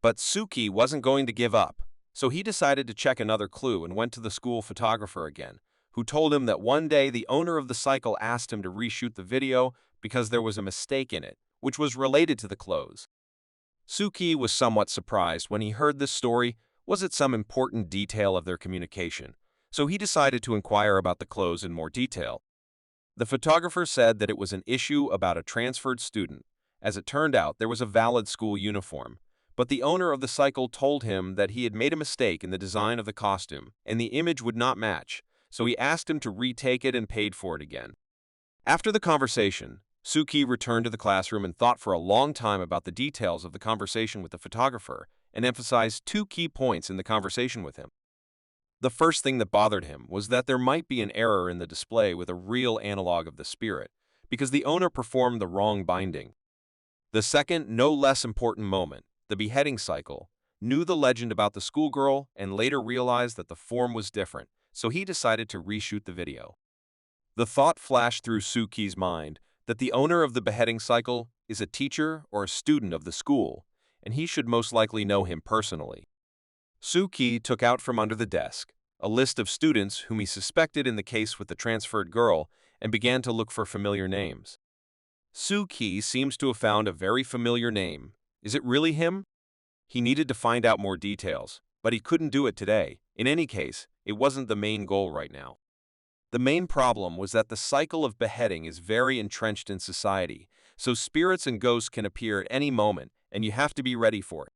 But Suki wasn't going to give up, so he decided to check another clue and went to the school photographer again, who told him that one day the owner of the cycle asked him to reshoot the video because there was a mistake in it, which was related to the clothes. Suki was somewhat surprised when he heard this story. Was it some important detail of their communication? So he decided to inquire about the clothes in more detail. The photographer said that it was an issue about a transferred student. As it turned out, there was a valid school uniform, but the owner of the cycle told him that he had made a mistake in the design of the costume, and the image would not match, so he asked him to retake it and paid for it again. After the conversation, Suki returned to the classroom and thought for a long time about the details of the conversation with the photographer and emphasized two key points in the conversation with him. The first thing that bothered him was that there might be an error in the display with a real analog of the spirit, because the owner performed the wrong binding. The second, no less important moment, the beheading cycle, knew the legend about the schoolgirl and later realized that the form was different, so he decided to reshoot the video. The thought flashed through Suki's mind that the owner of the beheading cycle is a teacher or a student of the school, and he should most likely know him personally. Suki took out from under the desk a list of students whom he suspected in the case with the transferred girl and began to look for familiar names. Suki seems to have found a very familiar name. Is it really him? He needed to find out more details, but he couldn't do it today. In any case, it wasn't the main goal right now. The main problem was that the cycle of beheading is very entrenched in society, so spirits and ghosts can appear at any moment, and you have to be ready for it.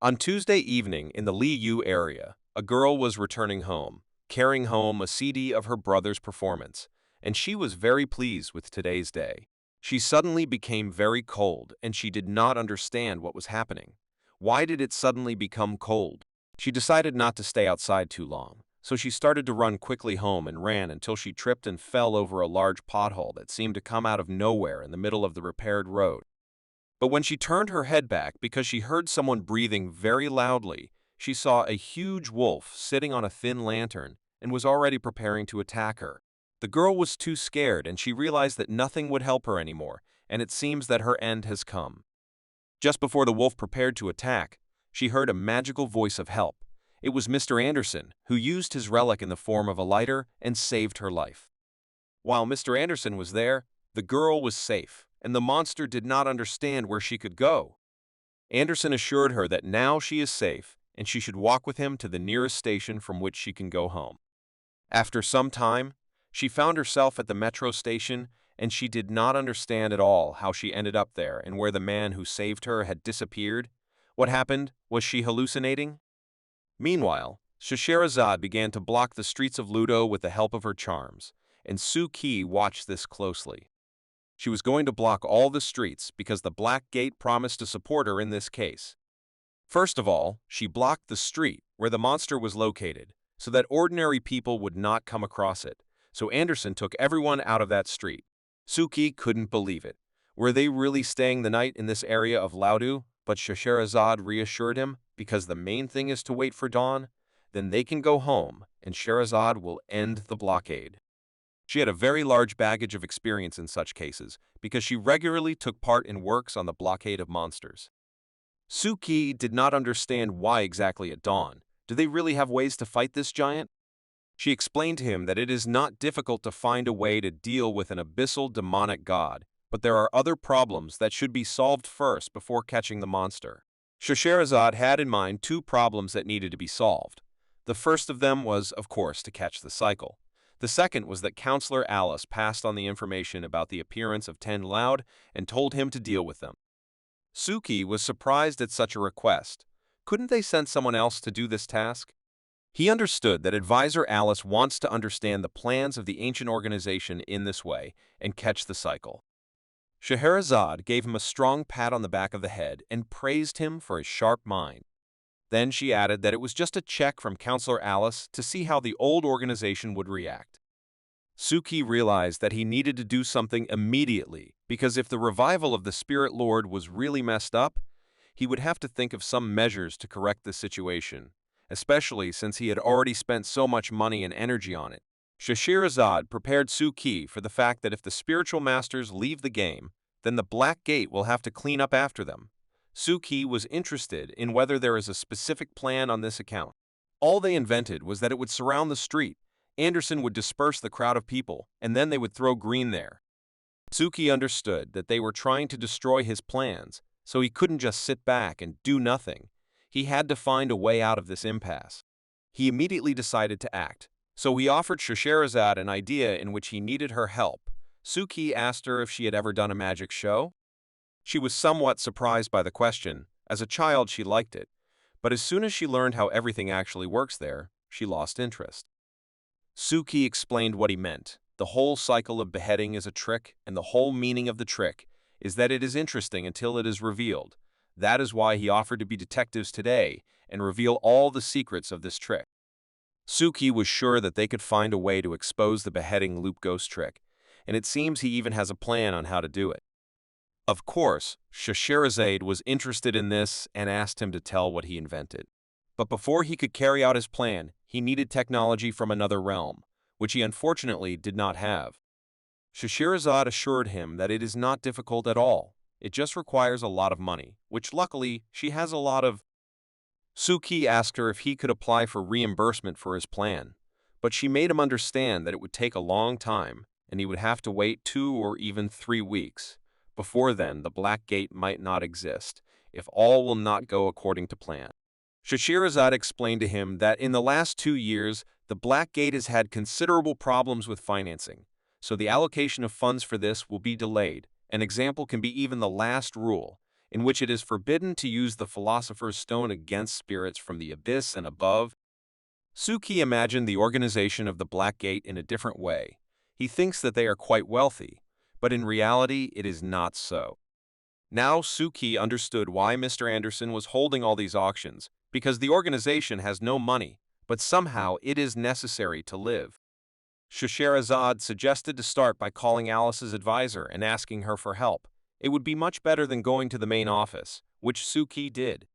On Tuesday evening in the Liu area, a girl was returning home, carrying home a CD of her brother's performance, and she was very pleased with today's day. She suddenly became very cold, and she did not understand what was happening. Why did it suddenly become cold? She decided not to stay outside too long, so she started to run quickly home and ran until she tripped and fell over a large pothole that seemed to come out of nowhere in the middle of the repaired road. But when she turned her head back because she heard someone breathing very loudly, she saw a huge wolf sitting on a thin lantern and was already preparing to attack her. The girl was too scared and she realized that nothing would help her anymore, and it seems that her end has come. Just before the wolf prepared to attack, she heard a magical voice of help. It was Mr. Anderson, who used his relic in the form of a lighter and saved her life. While Mr. Anderson was there, the girl was safe, and the monster did not understand where she could go. Anderson assured her that now she is safe, and she should walk with him to the nearest station from which she can go home. After some time, she found herself at the metro station, and she did not understand at all how she ended up there and where the man who saved her had disappeared. What happened? Was she hallucinating? Meanwhile, Scheherazade began to block the streets of Ludo with the help of her charms, and Suki watched this closely. She was going to block all the streets because the Black Gate promised to support her in this case. First of all, she blocked the street where the monster was located so that ordinary people would not come across it, so Anderson took everyone out of that street. Suki couldn't believe it. Were they really staying the night in this area of Laudu? But Scheherazade reassured him, because the main thing is to wait for dawn, then they can go home, and Scheherazade will end the blockade. She had a very large baggage of experience in such cases, because she regularly took part in works on the blockade of monsters. Suki did not understand why exactly at dawn. Do they really have ways to fight this giant? She explained to him that it is not difficult to find a way to deal with an abyssal demonic god, but there are other problems that should be solved first before catching the monster. Scheherazade had in mind two problems that needed to be solved. The first of them was, of course, to catch the cycle. The second was that Counselor Alice passed on the information about the appearance of 10 Loud and told him to deal with them. Suki was surprised at such a request. Couldn't they send someone else to do this task? He understood that Advisor Alice wants to understand the plans of the ancient organization in this way and catch the cycle. Scheherazade gave him a strong pat on the back of the head and praised him for his sharp mind. Then she added that it was just a check from Counselor Alice to see how the old organization would react. Suki realized that he needed to do something immediately because if the revival of the Spirit Lord was really messed up, he would have to think of some measures to correct the situation, especially since he had already spent so much money and energy on it. Scheherazade prepared Suki for the fact that if the spiritual masters leave the game, then the Black Gate will have to clean up after them. Suki was interested in whether there is a specific plan on this account. All they invented was that it would surround the street. Anderson would disperse the crowd of people, and then they would throw green there. Suki understood that they were trying to destroy his plans, so he couldn't just sit back and do nothing. He had to find a way out of this impasse. He immediately decided to act, so he offered Scheherazade an idea in which he needed her help. Suki asked her if she had ever done a magic show. She was somewhat surprised by the question. As a child, she liked it, but as soon as she learned how everything actually works there, she lost interest. Suki explained what he meant. The whole cycle of beheading is a trick, and the whole meaning of the trick is that it is interesting until it is revealed. That is why he offered to be detectives today and reveal all the secrets of this trick. Suki was sure that they could find a way to expose the beheading loop ghost trick, and it seems he even has a plan on how to do it. Of course, Scheherazade was interested in this and asked him to tell what he invented. But before he could carry out his plan, he needed technology from another realm, which he unfortunately did not have. Scheherazade assured him that it is not difficult at all. It just requires a lot of money, which luckily she has a lot of. Suki asked her if he could apply for reimbursement for his plan, but she made him understand that it would take a long time and he would have to wait 2 or even 3 weeks. Before then, the Black Gate might not exist, if all will not go according to plan. Scheherazade explained to him that in the last 2 years, the Black Gate has had considerable problems with financing, so the allocation of funds for this will be delayed. An example can be even the last rule, in which it is forbidden to use the Philosopher's Stone against spirits from the abyss and above. Suki imagined the organization of the Black Gate in a different way. He thinks that they are quite wealthy, but in reality it is not so. Now Suki understood why Mr. Anderson was holding all these auctions, because the organization has no money, but somehow it is necessary to live. Scheherazade suggested to start by calling Alice's advisor and asking her for help. It would be much better than going to the main office, which Suki did.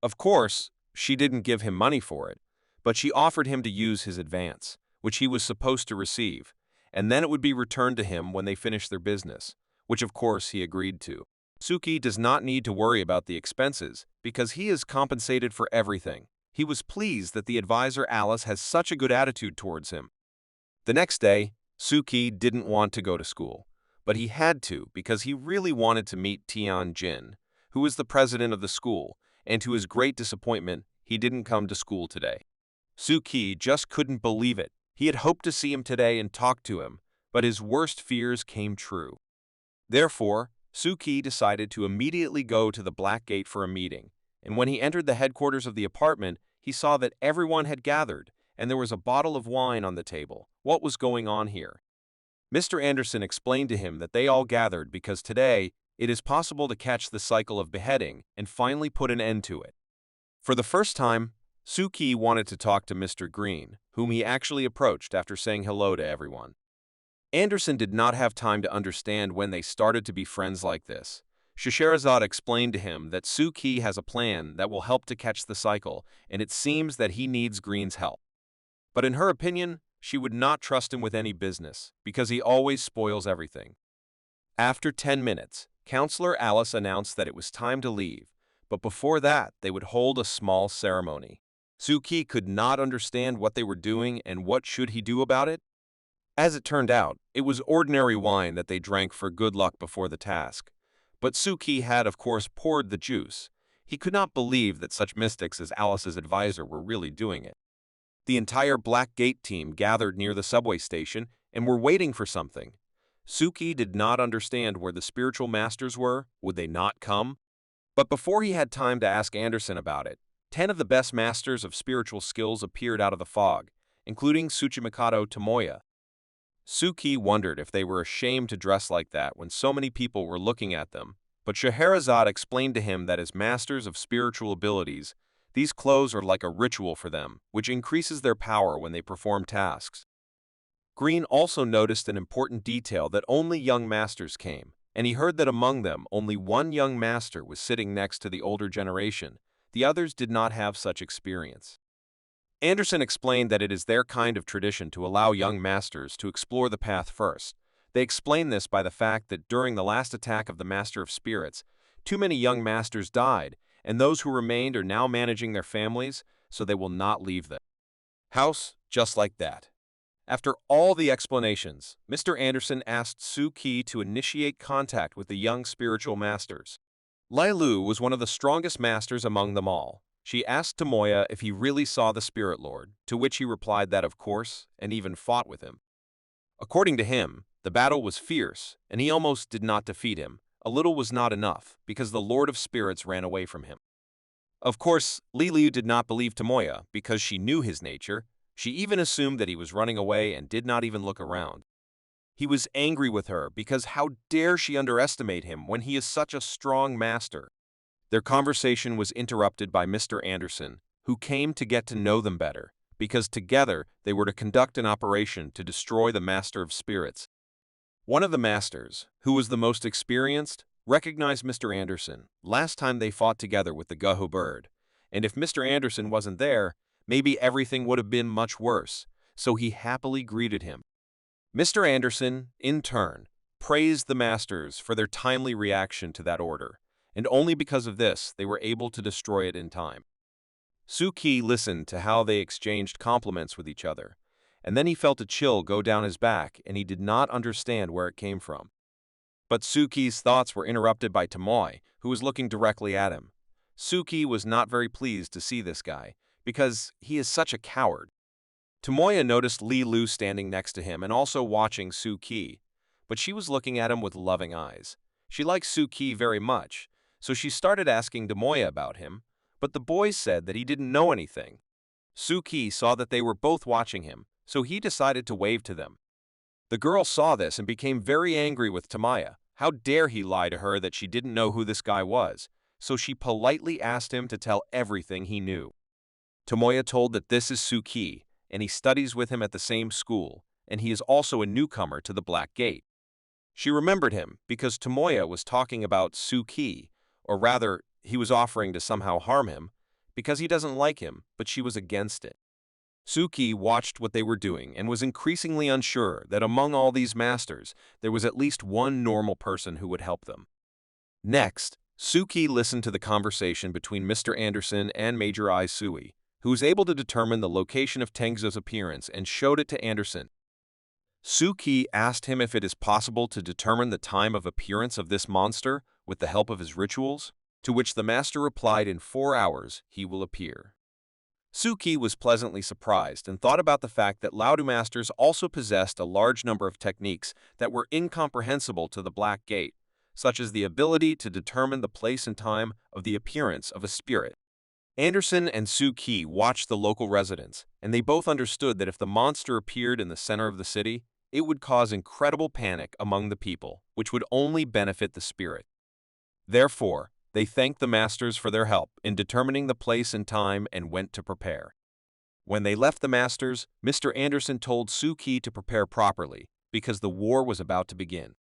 Of course, she didn't give him money for it, but she offered him to use his advance, which he was supposed to receive, and then it would be returned to him when they finished their business, which of course he agreed to. Suki does not need to worry about the expenses because he is compensated for everything. He was pleased that the advisor Alice has such a good attitude towards him. The next day, Suki didn't want to go to school, but he had to because he really wanted to meet Tian Jin, who is the president of the school, and to his great disappointment, he didn't come to school today. Suki just couldn't believe it. He had hoped to see him today and talk to him, but his worst fears came true. Therefore, Suki decided to immediately go to the Black Gate for a meeting, and when he entered the headquarters of the apartment, he saw that everyone had gathered, and there was a bottle of wine on the table. What was going on here? Mr. Anderson explained to him that they all gathered because today it is possible to catch the cycle of beheading and finally put an end to it. For the first time, Suki wanted to talk to Mr. Green, whom he actually approached after saying hello to everyone. Anderson did not have time to understand when they started to be friends like this. Scheherazade explained to him that Suki has a plan that will help to catch the cycle, and it seems that he needs Green's help. But in her opinion, she would not trust him with any business, because he always spoils everything. After 10 minutes, Counselor Alice announced that it was time to leave, but before that, they would hold a small ceremony. Suki could not understand what they were doing and what should he do about it. As it turned out, it was ordinary wine that they drank for good luck before the task. But Suki had, of course, poured the juice. He could not believe that such mystics as Alice's advisor were really doing it. The entire Black Gate team gathered near the subway station and were waiting for something. Suki did not understand where the spiritual masters were. Would they not come? But before he had time to ask Anderson about it, 10 of the best masters of spiritual skills appeared out of the fog, including Tsuchimikado Tomoya. Suki wondered if they were ashamed to dress like that when so many people were looking at them, but Scheherazade explained to him that as masters of spiritual abilities, these clothes are like a ritual for them, which increases their power when they perform tasks. Green also noticed an important detail that only young masters came, and he heard that among them only one young master was sitting next to the older generation. The others did not have such experience. Anderson explained that it is their kind of tradition to allow young masters to explore the path first. They explained this by the fact that during the last attack of the Master of Spirits, too many young masters died, and those who remained are now managing their families, so they will not leave the house just like that. After all the explanations, Mr. Anderson asked Suki to initiate contact with the young spiritual masters. Lai Lu was one of the strongest masters among them all. She asked Tomoya if he really saw the Spirit Lord, to which he replied that of course, and even fought with him. According to him, the battle was fierce, and he almost did not defeat him. A little was not enough, because the Lord of Spirits ran away from him. Of course, Li Liu did not believe Tomoya, because she knew his nature. She even assumed that he was running away and did not even look around. He was angry with her because how dare she underestimate him when he is such a strong master. Their conversation was interrupted by Mr. Anderson, who came to get to know them better, because together they were to conduct an operation to destroy the Master of Spirits. One of the masters, who was the most experienced, recognized Mr. Anderson last time they fought together with the Guhu bird, and if Mr. Anderson wasn't there, maybe everything would have been much worse, so he happily greeted him. Mr. Anderson, in turn, praised the masters for their timely reaction to that order, and only because of this they were able to destroy it in time. Suki listened to how they exchanged compliments with each other, and then he felt a chill go down his back and he did not understand where it came from. But Suki's thoughts were interrupted by Tomoy, who was looking directly at him. Suki was not very pleased to see this guy, because he is such a coward. Tomoya noticed Li Lu standing next to him and also watching Suki, but she was looking at him with loving eyes. She liked Suki very much, so she started asking Tomoya about him, but the boys said that he didn't know anything. Suki saw that they were both watching him, so he decided to wave to them. The girl saw this and became very angry with Tomoya. How dare he lie to her that she didn't know who this guy was, so she politely asked him to tell everything he knew. Tomoya told that this is Suki, and he studies with him at the same school, and he is also a newcomer to the Black Gate. She remembered him because Tomoya was talking about Suki, or rather, he was offering to somehow harm him, because he doesn't like him, but she was against it. Suki watched what they were doing and was increasingly unsure that among all these masters, there was at least one normal person who would help them. Next, Suki listened to the conversation between Mr. Anderson and Major Ai Sui, who was able to determine the location of Tengzo's appearance and showed it to Anderson. Suki asked him if it is possible to determine the time of appearance of this monster with the help of his rituals, to which the master replied in 4 hours he will appear. Suki was pleasantly surprised and thought about the fact that Laudu masters also possessed a large number of techniques that were incomprehensible to the Black Gate, such as the ability to determine the place and time of the appearance of a spirit. Anderson and Suki watched the local residents, and they both understood that if the monster appeared in the center of the city, it would cause incredible panic among the people, which would only benefit the spirit. Therefore, they thanked the masters for their help in determining the place and time and went to prepare. When they left the masters, Mr. Anderson told Suki to prepare properly, because the war was about to begin.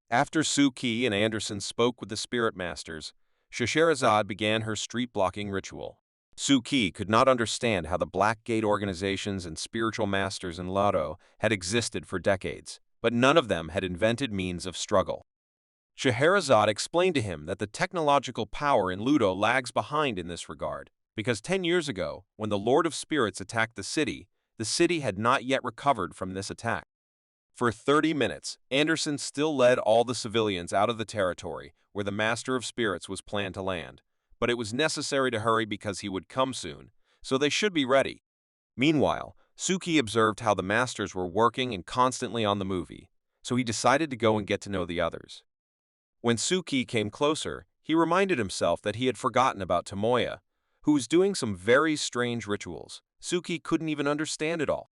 After Suki and Anderson spoke with the spirit masters, Scheherazade began her street-blocking ritual. Suki could not understand how the Black Gate organizations and spiritual masters in Lado had existed for decades, but none of them had invented means of struggle. Scheherazade explained to him that the technological power in Ludo lags behind in this regard, because 10 years ago, when the Lord of Spirits attacked the city had not yet recovered from this attack. For 30 minutes, Anderson still led all the civilians out of the territory where the Master of Spirits was planned to land, but it was necessary to hurry because he would come soon, so they should be ready. Meanwhile, Suki observed how the masters were working and constantly on the movie, so he decided to go and get to know the others. When Suki came closer, he reminded himself that he had forgotten about Tomoya, who was doing some very strange rituals. Suki couldn't even understand it all.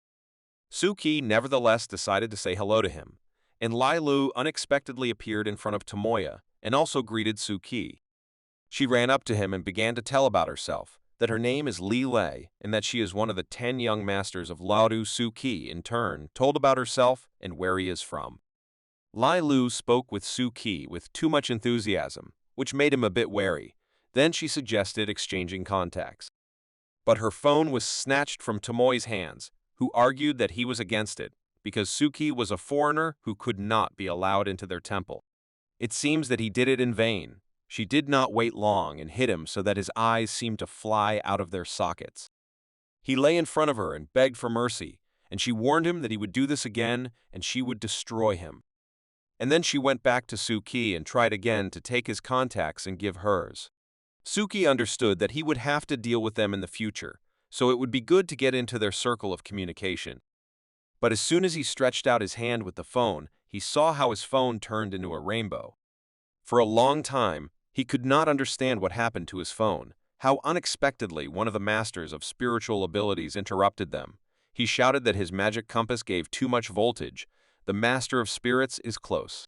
Suki nevertheless decided to say hello to him, and Lai Lu unexpectedly appeared in front of Tomoya and also greeted Suki. She ran up to him and began to tell about herself, that her name is Li Lei and that she is one of the 10 young masters of Laodu. Suki, in turn, told about herself and where he is from. Lai Lu spoke with Suki with too much enthusiasm, which made him a bit wary. Then she suggested exchanging contacts. But her phone was snatched from Tomoya's hands, who argued that he was against it, because Suki was a foreigner who could not be allowed into their temple. It seems that he did it in vain. She did not wait long and hit him so that his eyes seemed to fly out of their sockets. He lay in front of her and begged for mercy, and she warned him that he would do this again and she would destroy him. And then she went back to Suki and tried again to take his contacts and give hers. Suki understood that he would have to deal with them in the future, so it would be good to get into their circle of communication. But as soon as he stretched out his hand with the phone, he saw how his phone turned into a rainbow. For a long time, he could not understand what happened to his phone, how unexpectedly one of the masters of spiritual abilities interrupted them. He shouted that his magic compass gave too much voltage. The master of spirits is close.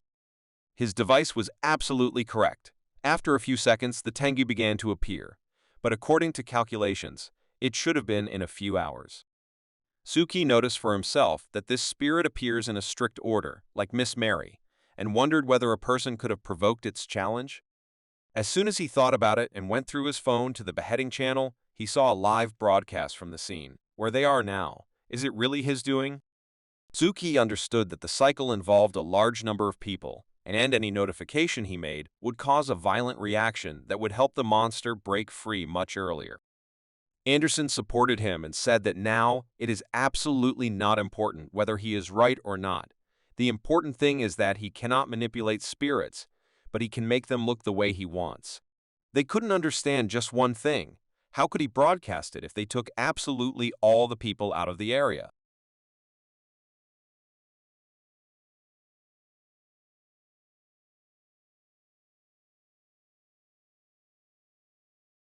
His device was absolutely correct. After a few seconds, the Tengu began to appear, but according to calculations, it should have been in a few hours. Suki noticed for himself that this spirit appears in a strict order, like Miss Mary, and wondered whether a person could have provoked its challenge. As soon as he thought about it and went through his phone to the beheading channel, he saw a live broadcast from the scene, where they are now. Is it really his doing? Suki understood that the cycle involved a large number of people, and any notification he made would cause a violent reaction that would help the monster break free much earlier. Anderson supported him and said that now it is absolutely not important whether he is right or not. The important thing is that he cannot manipulate spirits, but he can make them look the way he wants. They couldn't understand just one thing. How could he broadcast it if they took absolutely all the people out of the area?